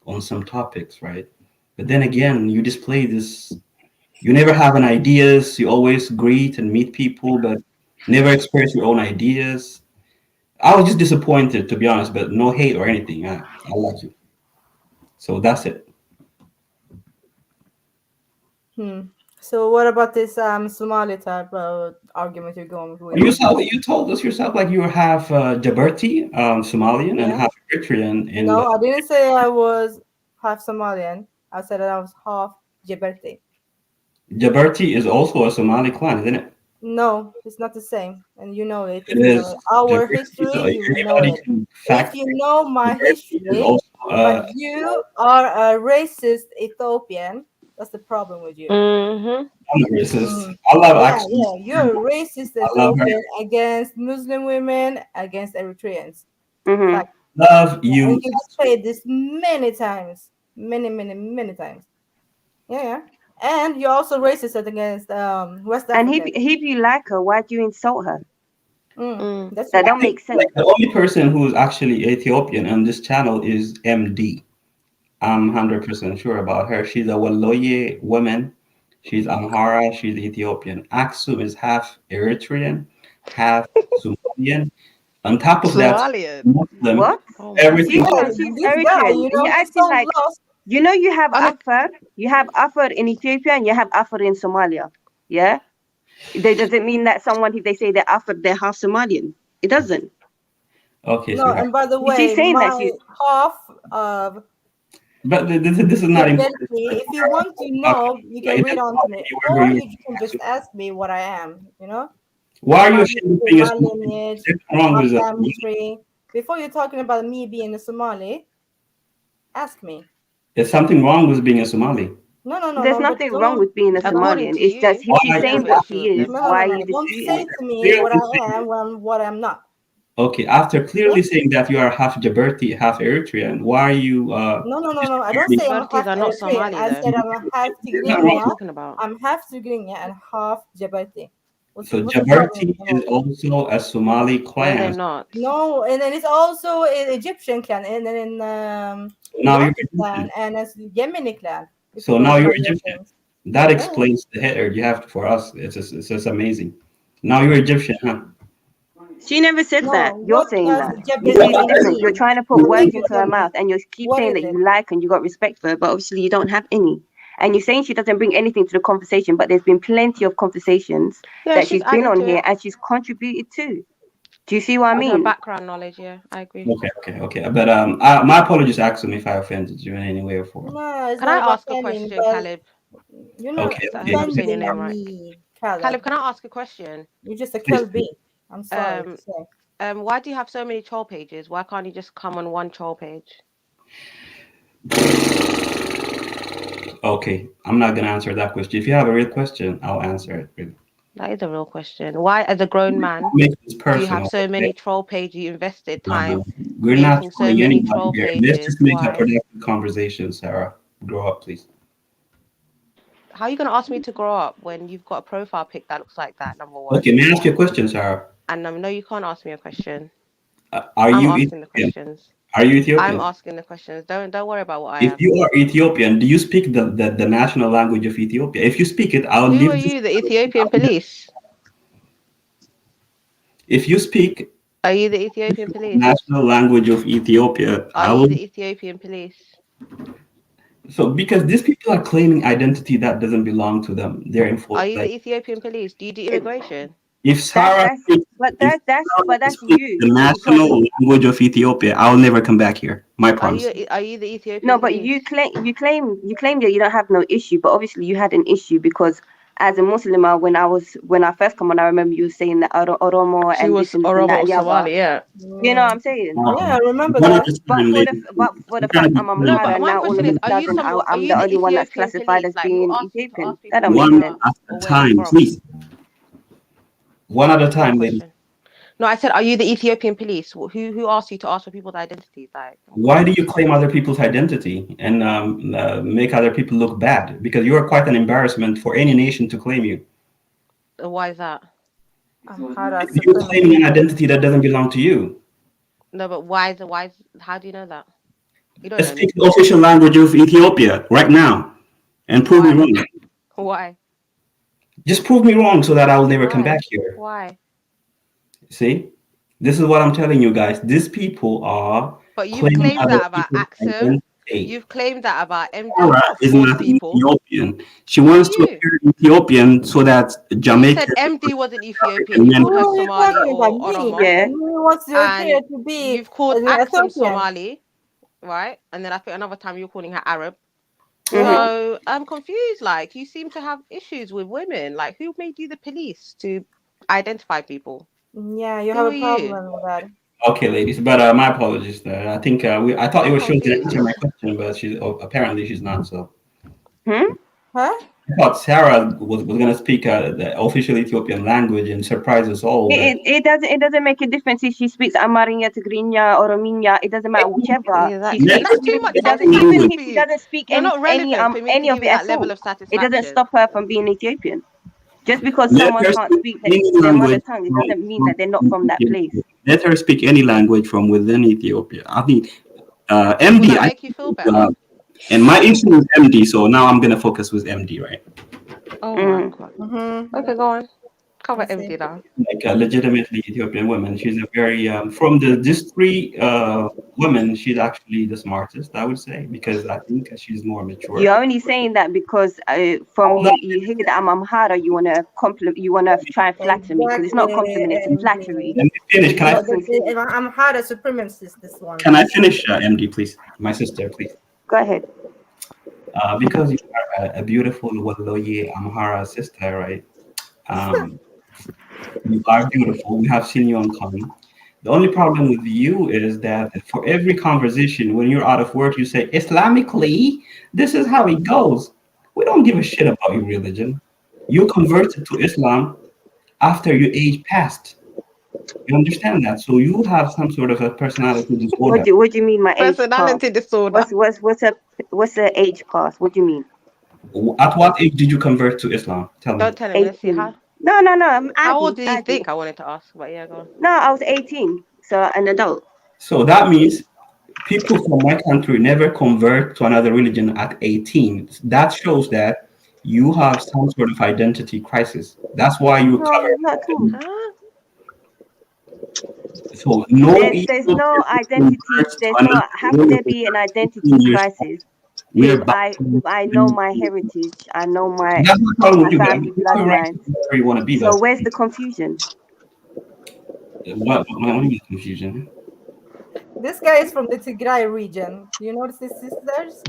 on some topics, right? But then again, you display this. You never have an ideas. You always greet and meet people, but never express your own ideas. I was just disappointed, to be honest, but no hate or anything. I like you. So that's it. So what about this Somali type of argument you're going with? You told us yourself like you were half Djibouti, Somalian, and half Eritrean. No, I didn't say I was half Somalian. I said that I was half Djibouti. Djibouti is also a Somali clan, isn't it? No, it's not the same, and you know it. It is. Our history, you know it. If you know my history, but you are a racist Ethiopian, that's the problem with you. I'm a racist. I love Axum. Yeah, you're a racist Ethiopian against Muslim women, against Eritreans. Love you. And you displayed this many times, many times. Yeah. And you're also racist against West Africa. And if you like her, why do you insult her? That don't make sense. The only person who is actually Ethiopian on this channel is MD. I'm 100% sure about her. She's a Waloye woman. She's Amhara. She's Ethiopian. Axum is half Eritrean, half Somalian. On top of that, Muslim. What? Everything. She's Eritrean. You're acting like you know you have Afar. You have Afar in Ethiopia and you have Afar in Somalia. Yeah. That doesn't mean that someone if they say they're Afar, they're half Somalian. It doesn't. Okay. No, and by the way, she's saying my that half of. But this is not important. If you want to know, you can read on to me, or you can just ask me what I am. You know. Why are you ashamed of being a Somali? My family tree. Before you're talking about me being a Somali, ask me. There's something wrong with being a Somali. No. There's nothing wrong with being a Somalian. It's just if she's saying what she is, why are you disputing? Don't say to me what I am when what I'm not. Okay, after clearly saying that you are half Djibouti, half Eritrean, why are you No. I don't say I'm half Djibartis are not Eritrean. Somali I though. said I'm half It's not wrong. What are you Tigrinya. talking about? I'm half Tigrinya and half Djibouti. So What's the problem Djibouti with the is whole thing? also a Somali No, they're clan. not. No, and then it's also an Egyptian clan, and then in Now you're Iraqi clan, Egyptian. and a Yemeni clan. If you So know now some you're of those Egyptian. things. That Yeah. explains the hater you have for us. It's just amazing. Now you're Egyptian, huh? She never said that. No, You're what saying does that. You're saying Djibouti something different. You're mean? trying to put What does words into her Djibouti mean? mouth, and you keep What saying is that it? you like and you got respect for her, but obviously you don't have any. And you're saying she doesn't bring anything to the conversation, but there's been plenty of conversations Yeah, that she's she's been added on to here it and she's contributed to. Do you see what I with her mean? background knowledge. Yeah, I agree. Okay. But my apologies, Axel, if I offended you in any way or form. No, it's Can I not about ask a offending, question, but Caleb? you're not I hope I'm saying your name offending right. me, Caleb. Caleb, can I ask a question? You're just a Kelby. I'm sorry to Um, say. why do you have so many troll pages? Why can't you just come on one troll page? Okay, I'm not gonna answer that question. If you have a real question, I'll answer it. Really. That is a real question. Why, as a grown man, Make this do you have personal. so many Okay? troll pages? You invested time We're not creating so trolling many anybody troll here. Let's pages. just make a Why? productive conversation, Sarah. Grow up, please. How are you going to ask me to grow up when you've got a profile pic that looks like that, number one? Okay, may I ask you a question, Sarah? And no, you can't ask me a question. Are I'm you asking the Ethiopian? questions. Are you I'm Ethiopian? asking the questions. Don't worry about what I If am. you are Ethiopian, do you speak the national language of Ethiopia? If you speak it, I'll Who leave are this. you, the Ethiopian police? If you speak Are you the Ethiopian the police? national language of Ethiopia, Are I you will. the Ethiopian police? So, because these people are claiming identity that doesn't belong to them, they're Are enforced. you Like, the Ethiopian police? Do you do immigration? if Sarah speaks, but if that's Sarah speaks you the because national language of Ethiopia, I'll never come back here. My promise. Are you the Ethiopian no, but police? you claim that you don't have no issue, but obviously you had an issue because as a Muslim, when I first come on, I remember you saying that Oromo She and was this and this and that Oromo and the other. Somali, yeah. You know what I'm saying? Yeah, I remember One that. at a time, ladies. But for the I'm trying fact to I'm be No, Amhara, but my now all question of is, a sudden are I'm you the the only one that's Ethiopian classified police? as Like, who being asked you to Ethiopian. ask people That don't who make they one are sense. at or a where they're time, from? please. One at a That's my time, ladies. question. No, I said, are you the Ethiopian police? Who asked you to ask for people's identities? Like, I'm Why do confused. you claim other people's identity and make other people look bad? Because you are quite an embarrassment for any nation to claim you. Why is that? You're claiming an identity that doesn't belong to you. No, but how do you know that? You don't Let's know me. speak the official language of Ethiopia right now and prove me Why? wrong. Why? Just prove me wrong so that I will never come Why? back here. Why? See? This is what I'm telling you guys. These people are But you've claiming claimed other that about people's Axum. identity. You've claimed that about MD, Sarah not is false not people. Ethiopian. She Who are wants to you? appear Ethiopian so that You Jamaica. said MD wasn't Ethiopian. You And called her Who are you Somali talking about? or Me? Oromo. And who wants to appear And to be you've called an Axum Ethiopian? Somali, right? And then I think another time you're calling her Arab. Yeah. So I'm confused. Like, you seem to have issues with women. Like, who made you the police to identify people? Yeah, you Who have are a you? problem with that. Okay, ladies, but my apologies. I think I thought I'm she was going to answer confused. my question, but apparently she's not. So Huh? I thought Sarah was going to speak the official Ethiopian language and surprise us all. But It doesn't make a difference if she speaks Amarinya, Tigrinya, or Orominya. It doesn't matter whichever she Exactly. speaks. That's too much It doesn't satisfaction even for if she you. doesn't speak You're not relevant for me to any of give it you that at level all. of It doesn't satisfaction. stop her from being Ethiopian. Just because let someone her can't speak speak any their mother language tongue, it doesn't mean that they're not from that Ethiopia. place. Let her speak any language from within Ethiopia. I think Will MD. that make you feel better? And my issue is MD, so now I'm going to focus with MD, right? Oh my God. Okay, go on. Cover MD now. Like legitimately Ethiopian women. She's a very from these three women, she's actually the smartest, I would say, because I think she's more mature. You're only saying that because from you hear that I'm Amhara, you wanna try and flatter me because it's not a compliment, it's flattery. Let me finish. Can I'm hard a supremacist. This one. Can I finish, MD, please? My sister, please. Go ahead. Because you are a beautiful Waloye Amhara sister, right? You are beautiful. We have seen you on common. The only problem with you is that for every conversation, when you're out of work, you say, Islamically, this is how it goes. We don't give a shit about your religion. You converted to Islam after your age passed. You understand that? So you have some sort of a personality disorder. What do you mean my age Personality pass? disorder. What's the age pass? What do you mean? At what age did you convert to Islam? Tell me. Don't tell him. Let's see 18. how. No, I'm How old Addy, do you Addy. think? I wanted to ask, but yeah, go on. No, I was 18, so an adult. So that means people from my country never convert to another religion at 18. That shows that you have some sort of identity crisis. That's why you No, cover. not at all. So no, There's no identity. There's no. How could there be an identity crisis? If I know my heritage, I know my family bloodline. Where you want to be, So where's the confusion? What do you mean confusion? This guy is from the Tigray region. You notice his sisters?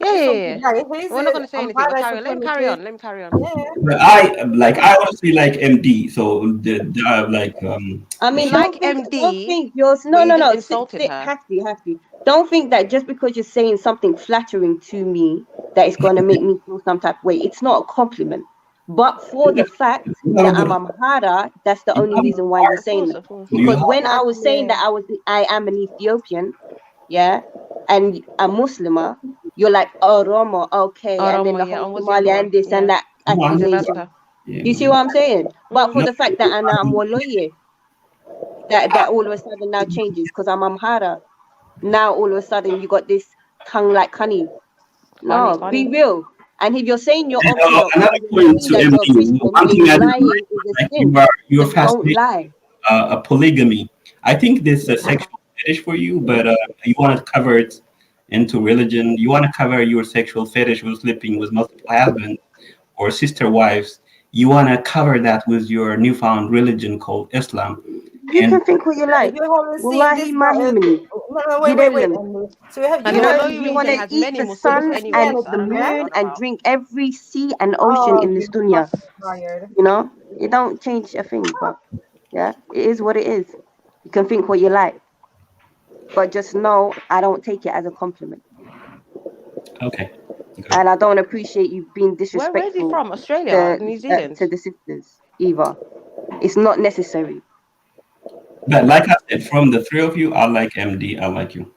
Yeah. We're not gonna say anything. We'll carry on. Let me carry on. But I honestly like MD. So I mean, like don't MD. think you're no. Insulted her. Have to. Don't think that just because you're saying something flattering to me that it's going to make me feel some type of way. It's not a compliment. But for the fact that I'm Amhara, that's the only reason why you're saying that. Because when I was saying that I am an Ethiopian, yeah, and a Muslimah, you're like, oh, Romo, okay, and then the whole Somalia and this and that accusation. You see what I'm saying? But for the fact that I'm Woloye, that all of a sudden now changes because I'm Amhara. Now all of a sudden you got this tongue like honey. No, be real. And if you're saying you're another point to MD, one thing you're fascinated polygamy. I think this is a sexual fetish for you, but you want to cover it into religion. You want to cover your sexual fetish with sleeping with multiple husbands or sister wives. You want to cover that with your newfound religion called Islam. You can think what you like. Wallahi, mahimini. Wait. So you want to eat the sun and the moon and drink every sea and ocean in this dunya. You know, it don't change a thing, but yeah, it is what it is. You can think what you like, but just know I don't take it as a compliment. Okay. And I don't appreciate you being disrespectful. Where is he from? Australia, New Zealand? To the sisters either. It's not necessary. But like I said, from the three of you, I like MD. I like you.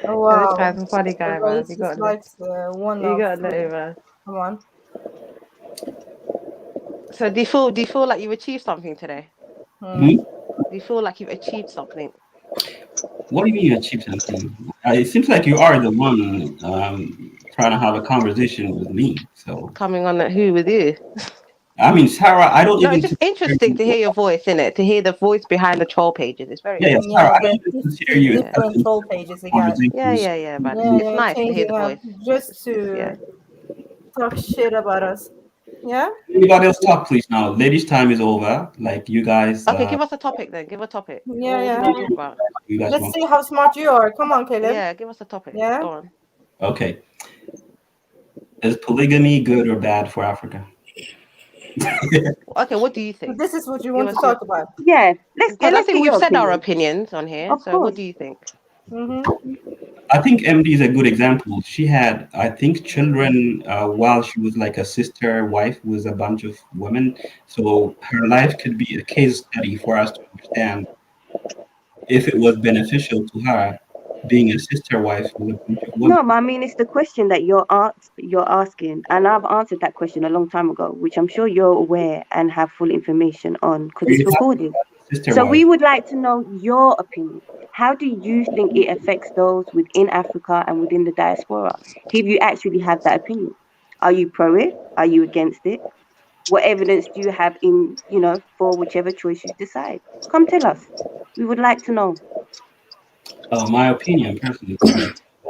Oh, wow. This guy's a funny guy, man. You got to let him, man. Come on. So do you feel like you've achieved something today? Hmm? Do you feel like you've achieved something? What do you mean you achieved something? It seems like you are the one trying to have a conversation with me. So coming on who with you? I mean, Sarah, I don't even. It's just interesting to hear your voice in it, to hear the voice behind the troll pages. It's very Sarah, I don't consider you. Troll pages again. Yeah, but it's nice to hear the voice. Just to talk shit about us. Yeah. Anybody else talk, please? Now, ladies' time is over. Like you guys. Okay, give us a topic then. Give a topic. Yeah. Talk about? Let's see how smart you are. Come on, Caleb. Yeah, give us a topic. Yeah. Go on. Okay. Is polygamy good or bad for Africa? Okay, what do you think? This is what you want to talk about. Yeah, let's I think we've said our opinions on here. Of so course. what do you think? I think MD is a good example. She had, I think, children while she was like a sister wife with a bunch of women. So her life could be a case study for us to understand if it was beneficial to her being a sister wife with a bunch of women. No, but I mean, it's the question that you're asking, and I've answered that question a long time ago, which I'm sure you're aware and have full information on because it's recorded. So we would like to know your opinion. How do you think it affects those within Africa and within the diaspora? If you actually have that opinion, are you pro it? Are you against it? What evidence do you have in, for whichever choice you decide? Come tell us. We would like to know. My opinion, personally,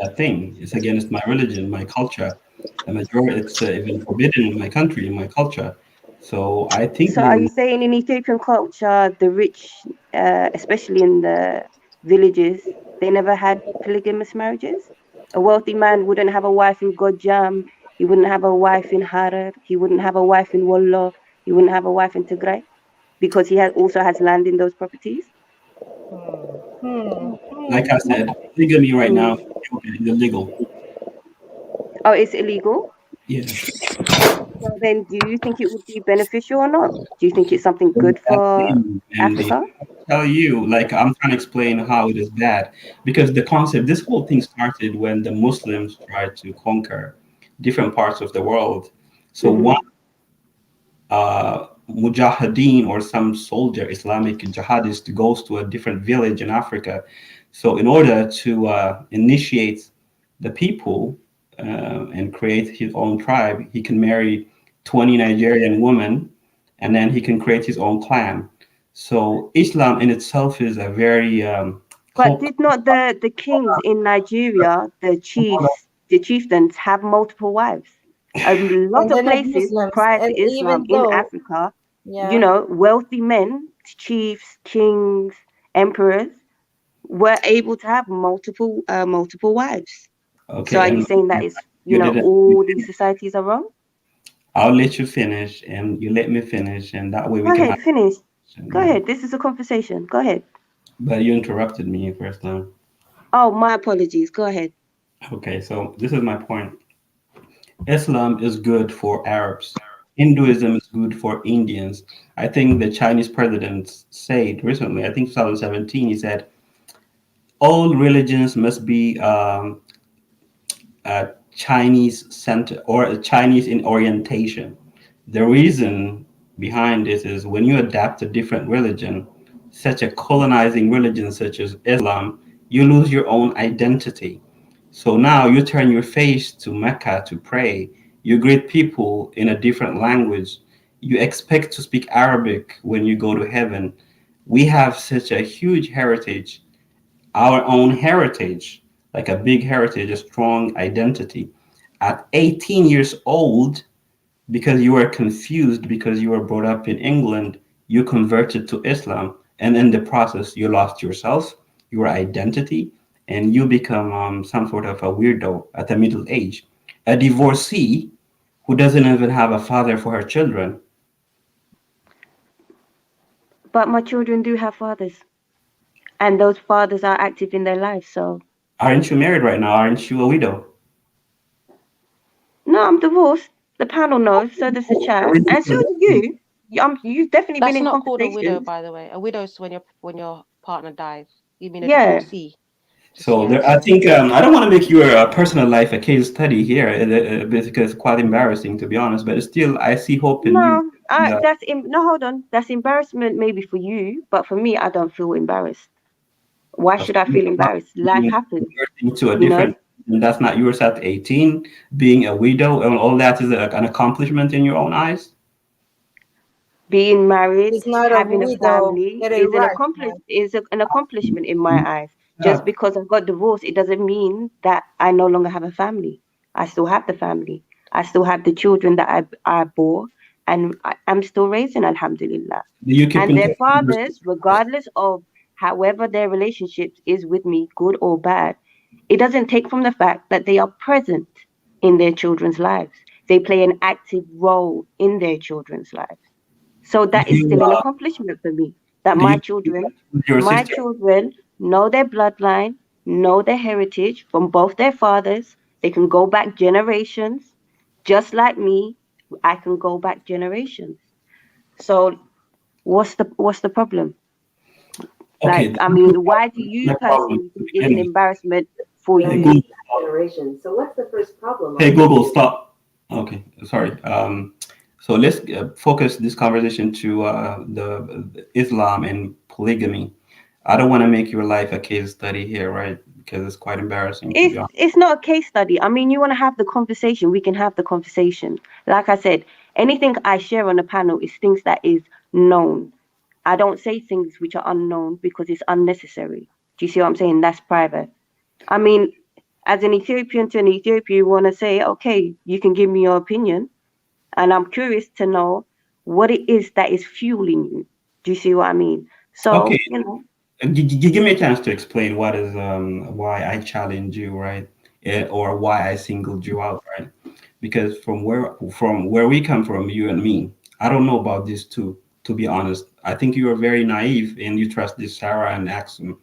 that thing is against my religion, my culture. The majority, it's even forbidden in my country, in my culture. So I think. So are you saying in Ethiopian culture, the rich, especially in the villages, they never had polygamous marriages? A wealthy man wouldn't have a wife in Gojam, he wouldn't have a wife in Harar, he wouldn't have a wife in Wollo, he wouldn't have a wife in Tigray, because he also has land in those properties? Like I said, polygamy right now is illegal. Oh, it's illegal? Yeah. So then, do you think it would be beneficial or not? Do you think it's something good for And Africa? tell you, like I'm trying to explain how it is bad, because the concept, this whole thing started when the Muslims tried to conquer different parts of the world. So one mujahideen or some soldier, Islamic jihadist, goes to a different village in Africa. So in order to initiate the people and create his own tribe, he can marry 20 Nigerian women, and then he can create his own clan. So Islam in itself is a very But did not the kings in Nigeria, the chieftains, have multiple wives? A lot And of they're not places Muslims. prior And to Islam even in though, Africa, yeah, wealthy men, chiefs, kings, emperors, were able to have multiple wives. okay, So are you and saying that is, you didn't. all these societies are wrong? I'll let you finish, and you let me finish, and that way we Go can ahead, have. finish. Go Yeah, ahead. This is a conversation. Go ahead. but you interrupted me first time. Oh, my apologies. Go ahead. Okay, so this is my point. Islam is good for Arabs. Hinduism is good for Indians. I think the Chinese president said recently, I think 2017, he said all religions must be Chinese center or Chinese in orientation. The reason behind this is when you adapt a different religion, such a colonizing religion such as Islam, you lose your own identity. So now you turn your face to Mecca to pray. You greet people in a different language. You expect to speak Arabic when you go to heaven. We have such a huge heritage, our own heritage, like a big heritage, a strong identity. At 18 years old, because you were confused, because you were brought up in England, you converted to Islam. And in the process, you lost yourself, your identity, and you become some sort of a weirdo at the middle age. A divorcee who doesn't even have a father for her children. But my children do have fathers, and those fathers are active in their lives. So Aren't you married right now? Aren't you a widow? no, I'm divorced. The panel knows, so does the chat, and so do you. You've definitely been That's in not called a widow, conversations. by the way. A widow is when your partner dies. You mean a Yeah. divorcee? So there, I think I don't want to make your personal life a case study here because it's quite embarrassing to be honest. But still, I see hope in you. No, hold on. That's embarrassment maybe for you, but for me, I don't feel embarrassed. Why should I feel embarrassed? Life happens, To a you know. different, and that's not yours at 18. Being a widow and all that is an accomplishment in your own eyes. Being married, he's not a having a widow. family Get it right, man. is an accomplishment in my eyes. Yeah. Just because I got divorced, it doesn't mean that I no longer have a family. I still have the family. I still have the children that I bore, and I'm still raising, alhamdulillah. Do you keep And in their touch with fathers, regardless of however their relationship is with me, good or bad, it doesn't take from the fact that they are present in their children's lives. They play an active role in their children's lives. So that do is you, still an accomplishment for me. That do you my keep in children, touch with your my sister? children know their bloodline, know their heritage from both their fathers. They can go back generations, just like me. I can go back generations. So what's the problem? Okay, Like, I mean, why do you no problem. personally think it's an embarrassment for Hey you? Google, Generation. So what's the first problem? hey Google, stop. Okay, sorry. So let's focus this conversation to the Islam and polygamy. I don't want to make your life a case study here, right? Because it's quite embarrassing to be honest. It's not a case study. I mean, you want to have the conversation, we can have the conversation. Like I said, anything I share on the panel is things that is known. I don't say things which are unknown because it's unnecessary. Do you see what I'm saying? That's private. I mean, as an Ethiopian to an Ethiopian, you want to say, okay, you can give me your opinion, and I'm curious to know what it is that is fueling you. Do you see what I mean? Okay, So, you know, give me a chance to explain what is why I challenge you, right? Or why I singled you out, right? Because from where we come from, you and me, I don't know about these two, to be honest. I think you are very naive and you trust this Sarah and Axum.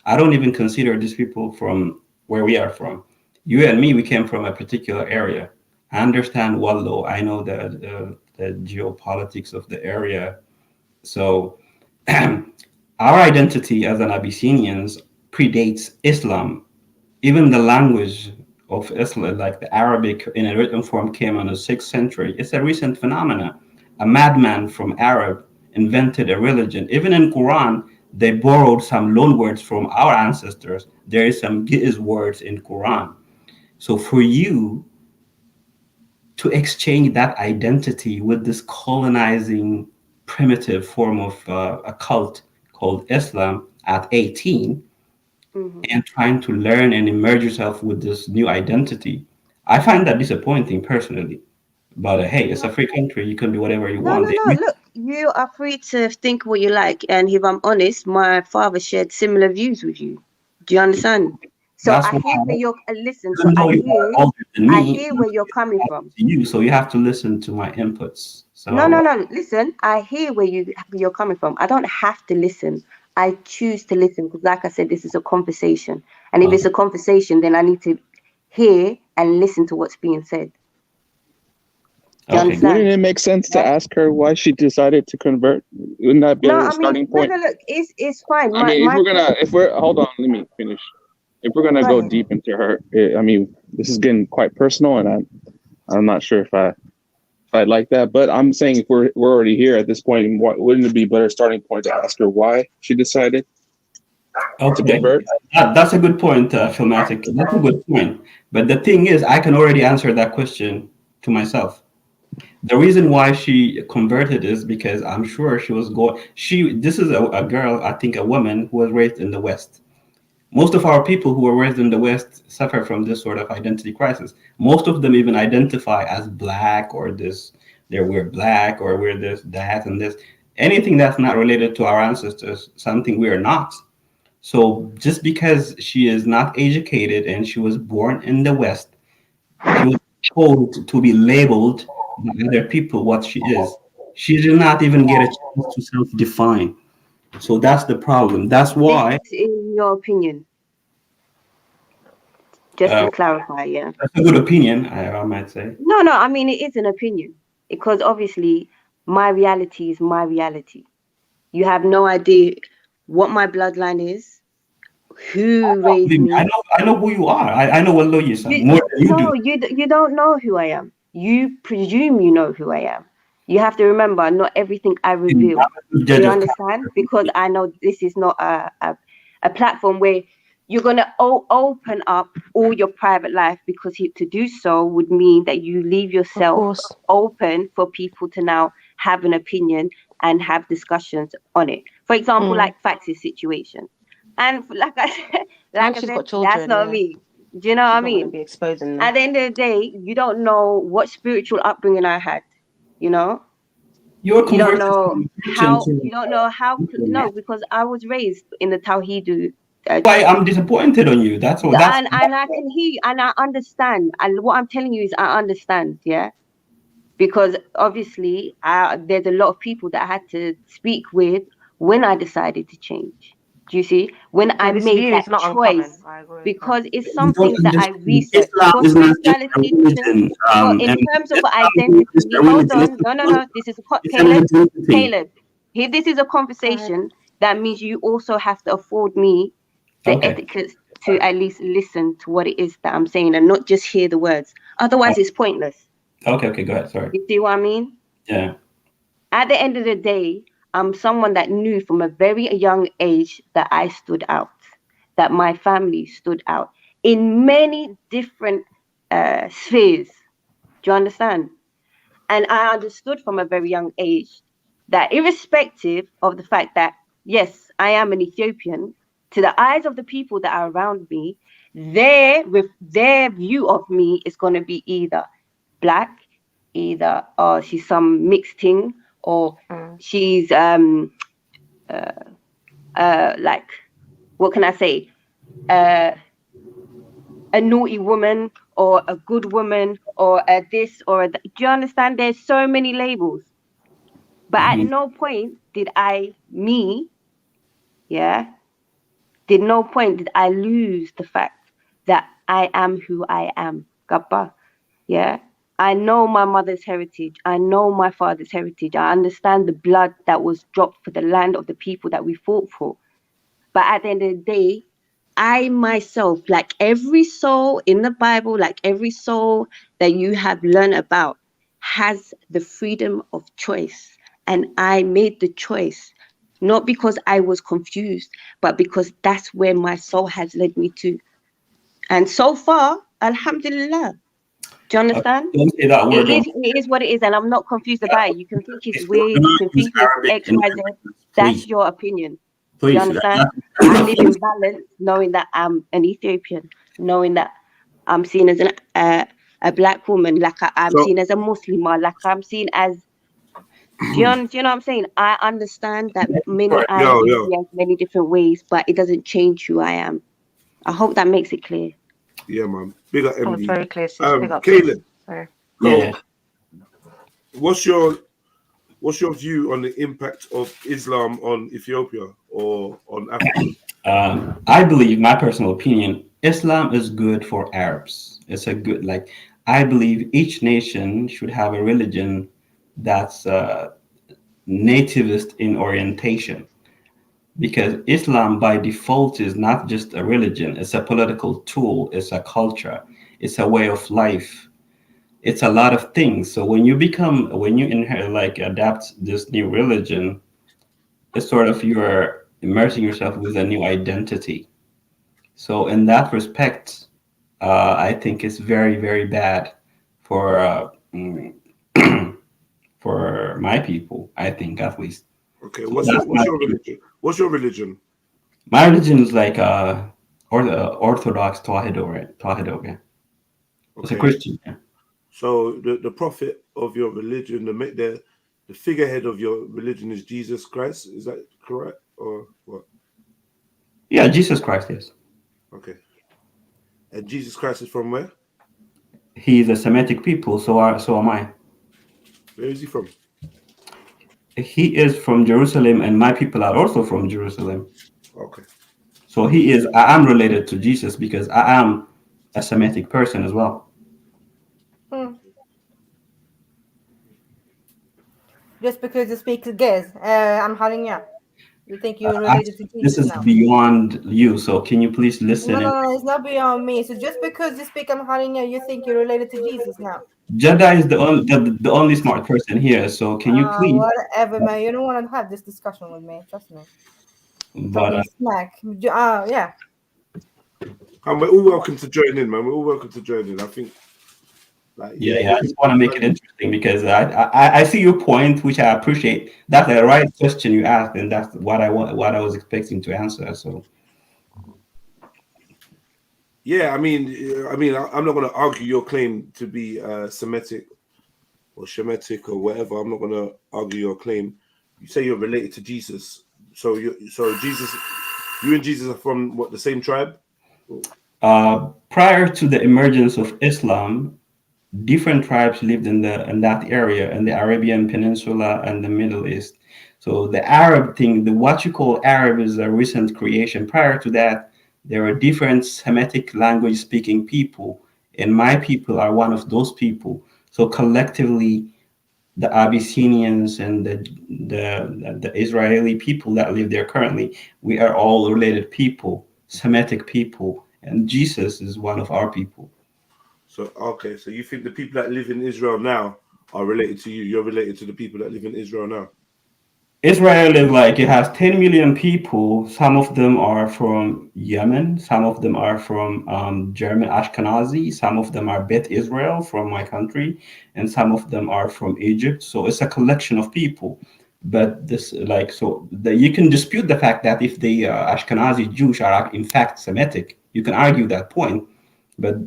I don't even consider these people from where we are from. You and me, we came from a particular area. I understand Wallo. I know the geopolitics of the area. So our identity as an Abyssinians predates Islam. Even the language of Islam, like the Arabic in a written form, came in the 6th century. It's a recent phenomenon. A madman from Arab invented a religion. Even in Quran, they borrowed some loan words from our ancestors. There is some Giz words in Quran. So for you to exchange that identity with this colonizing primitive form of a cult called Islam at 18, and trying to learn and immerse yourself with this new identity, I find that disappointing personally. But hey, it's a free country. You can do whatever you No, want. no, no. Look, you are free to think what you like. And if I'm honest, my father shared similar views with you. Do you understand? So That's I why, hear where you're listen. So even though you are older than I me, hear where you're coming from. to you, so you have to listen to my inputs. So No, no, no. Listen, I hear where you're coming from. I don't have to listen. I choose to listen because, like I said, this is a conversation. And if it's a conversation, then I need to hear and listen to what's being said. Do you understand? Wouldn't it make sense to ask her why she decided to convert? Wouldn't that be a starting point? No, look, it's fine. I mean, hold on, let me finish. If we're gonna go deep into her, I mean, this is getting quite personal, and I'm not sure if I'd like that. But I'm saying if we're already here at this point, wouldn't it be a better starting point to ask her why she decided to convert? That's a good point, Filmatic. That's a good point. But the thing is, I can already answer that question to myself. The reason why she converted is because I'm sure she was going. This is a girl, I think, a woman who was raised in the West. Most of our people who were raised in the West suffer from this sort of identity crisis. Most of them even identify as black or this. We're black or we're this, that, and this. Anything that's not related to our ancestors, something we are not. So just because she is not educated and she was born in the West, she was told to be labeled by other people what she is. She did not even get a chance to self-define. So that's the problem. That's why. This is in your opinion. Just to clarify, yeah. That's a good opinion, I might say. No, I mean, it is an opinion because obviously my reality is my reality. You have no idea what my bloodline is, who raised me. I know who you are. I know what you are more than you do. You don't know who I am. You presume you know who I am. You have to remember, not everything I reveal. Do you understand? Because I know this is not a platform where you're going to open up all your private life, because to do so would mean that you leave yourself open for people to now have an opinion and have discussions on it. For example, like Fax's situation. And like I said, that's not me. Do you know what I mean? Be exposing them. At the end of the day, you don't know what spiritual upbringing I had, you know? You don't know how, no, because I was raised in the Tawhid. Why I'm disappointed on you. That's all. And I can hear you and I understand. And what I'm telling you is I understand, yeah? Because obviously there's a lot of people that I had to speak with when I decided to change. Do you see? When I made that choice, because it's something that I researched. For spirituality, in terms of identity, hold on, no, this is Caleb. If this is a conversation, that means you also have to afford me the etiquette to at least listen to what it is that I'm saying and not just hear the words. Otherwise, it's pointless. Okay, go ahead. Sorry. You see what I mean? Yeah. At the end of the day, I'm someone that knew from a very young age that I stood out, that my family stood out in many different spheres. Do you understand? And I understood from a very young age that irrespective of the fact that, yes, I am an Ethiopian, to the eyes of the people that are around me, their view of me is going to be either black, either she's some mixed thing, or she's like, what can I say, a naughty woman or a good woman or a this or a that. Do you understand? There's so many labels, but at no point did I lose the fact that I am who I am. Gappa. Yeah, I know my mother's heritage. I know my father's heritage. I understand the blood that was dropped for the land of the people that we fought for. But at the end of the day, I myself, like every soul in the Bible, like every soul that you have learned about, has the freedom of choice. And I made the choice, not because I was confused, but because that's where my soul has led me to. And so far, Alhamdulillah. Do you understand? Don't say that word. It is what it is, and I'm not confused about it. You can think it's weird, you can think it's X, Y, Z. That's your opinion. Do you understand? I live in balance, knowing that I'm an Ethiopian, knowing that I'm seen as a black woman, like I'm seen as a Muslim, or like I'm seen as. Do you know what I'm saying? I understand that many eyes see me as many different ways, but it doesn't change who I am. I hope that makes it clear. Yeah, man. Big up, MD. Very clear, sis. Big up. Caleb. Yeah. What's your view on the impact of Islam on Ethiopia or on Africa? I believe, my personal opinion, Islam is good for Arabs. It's a good, like, I believe each nation should have a religion that's nativist in orientation, because Islam by default is not just a religion, it's a political tool, it's a culture, it's a way of life, it's a lot of things. So when you inherit, like, adapt this new religion, it's sort of you're immersing yourself with a new identity. So in that respect, I think it's very, very bad for for my people, I think, at least. Okay, So what's that's my your opinion. religion? What's your religion? My religion is like Orthodox Tawahedo, right? Tawahedo, yeah. It's a Christian, yeah. So the prophet of your religion, the figurehead of your religion is Jesus Christ. Is that correct or what? Yeah, Jesus Christ, yes. Okay. And Jesus Christ is from where? He's a Semitic people, so am I. Where is he from? He is from Jerusalem, and my people are also from Jerusalem. Okay. So I am related to Jesus because I am a Semitic person as well. Just because you speak Gez, I'm having you. You think you're related to Jesus This is now? beyond you, so can you please listen? No, it's not beyond me. So just because you speak Amharinya, you think you're related to Jesus now? Jada is the only smart person here, so can you please? Whatever, man. You don't want to have this discussion with me. Trust me. But Talking smack. Yeah. And we're all welcome to join in, man. We're all welcome to join in. I think. Yeah, I just want to make it interesting because I see your point, which I appreciate. That's the right question you asked, and that's what I was expecting to answer. So. Yeah, I mean, I'm not going to argue your claim to be Semitic or Shemitic or whatever. I'm not going to argue your claim. You say you're related to Jesus, so Jesus, you and Jesus are from what, the same tribe? Prior to the emergence of Islam, different tribes lived in that area, in the Arabian Peninsula and the Middle East. So the Arab thing, what you call Arab, is a recent creation. Prior to that, there were different Semitic language speaking people, and my people are one of those people. So collectively, the Abyssinians and the Israeli people that live there currently, we are all related people, Semitic people, and Jesus is one of our people. So okay, so you think the people that live in Israel now are related to you? You're related to the people that live in Israel now? Israel is like, it has 10 million people. Some of them are from Yemen. Some of them are from German Ashkenazi. Some of them are Beth Israel from my country. And some of them are from Egypt. So it's a collection of people. But this, you can dispute the fact that if the Ashkenazi Jews are in fact Semitic, you can argue that point. But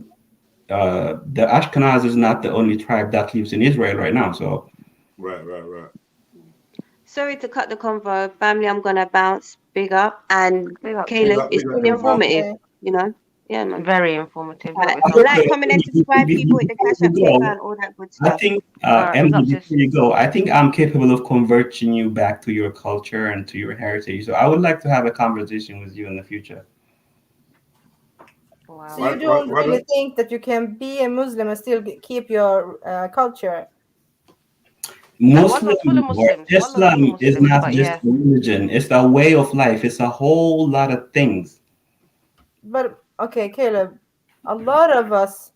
the Ashkenaz is not the only tribe that lives in Israel right now. So. Right. Sorry to cut the convo, family. I'm gonna bounce. Big up, and Caleb, it's been informative. You know, yeah, man. Very informative. Like, comment, and subscribe, people with the cash app, PayPal, all that good stuff. I think, Emily, before you go, I think I'm capable of converting you back to your culture and to your heritage. So I would like to have a conversation with you in the future. So you don't really think that you can be a Muslim and still keep your culture? Muslim or Islam is not just a religion; it's a way of life. It's a whole lot of things. But okay, Caleb, a lot of us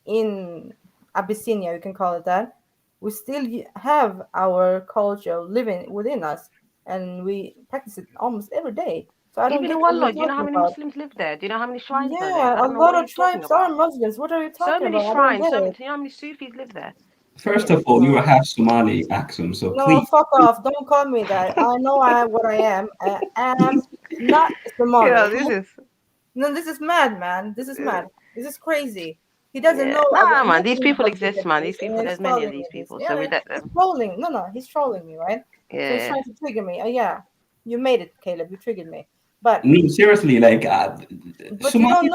in Abyssinia, you can call it that, we still have our culture living within us, and we practice it almost every day. So I don't Even get in what Wallah, you're do you know how talking many about. Muslims live there? Do you know how many shrines are there? Yeah, I a don't know what lot of you're talking tribes are about. Muslims. What are you So talking many about? I don't shrines. get Do it. you know how many Sufis live there? First of all, you are half Somali, Axum, so No, please. fuck off. Don't call me that. I know what I am. I am not Somali. Yeah, Okay? this is. No, this is mad, man. This is mad. This is crazy. He doesn't Yeah. know Nah, man. nothing These people about exist, man. These bigotry, people. and he's There's many of calling me these this. people. Yeah, So we let he's them. trolling. No, he's trolling me, right? So he's Yeah. trying to trigger me. Yeah, you made it, Caleb. You triggered me. But No, seriously, like but you don't Somali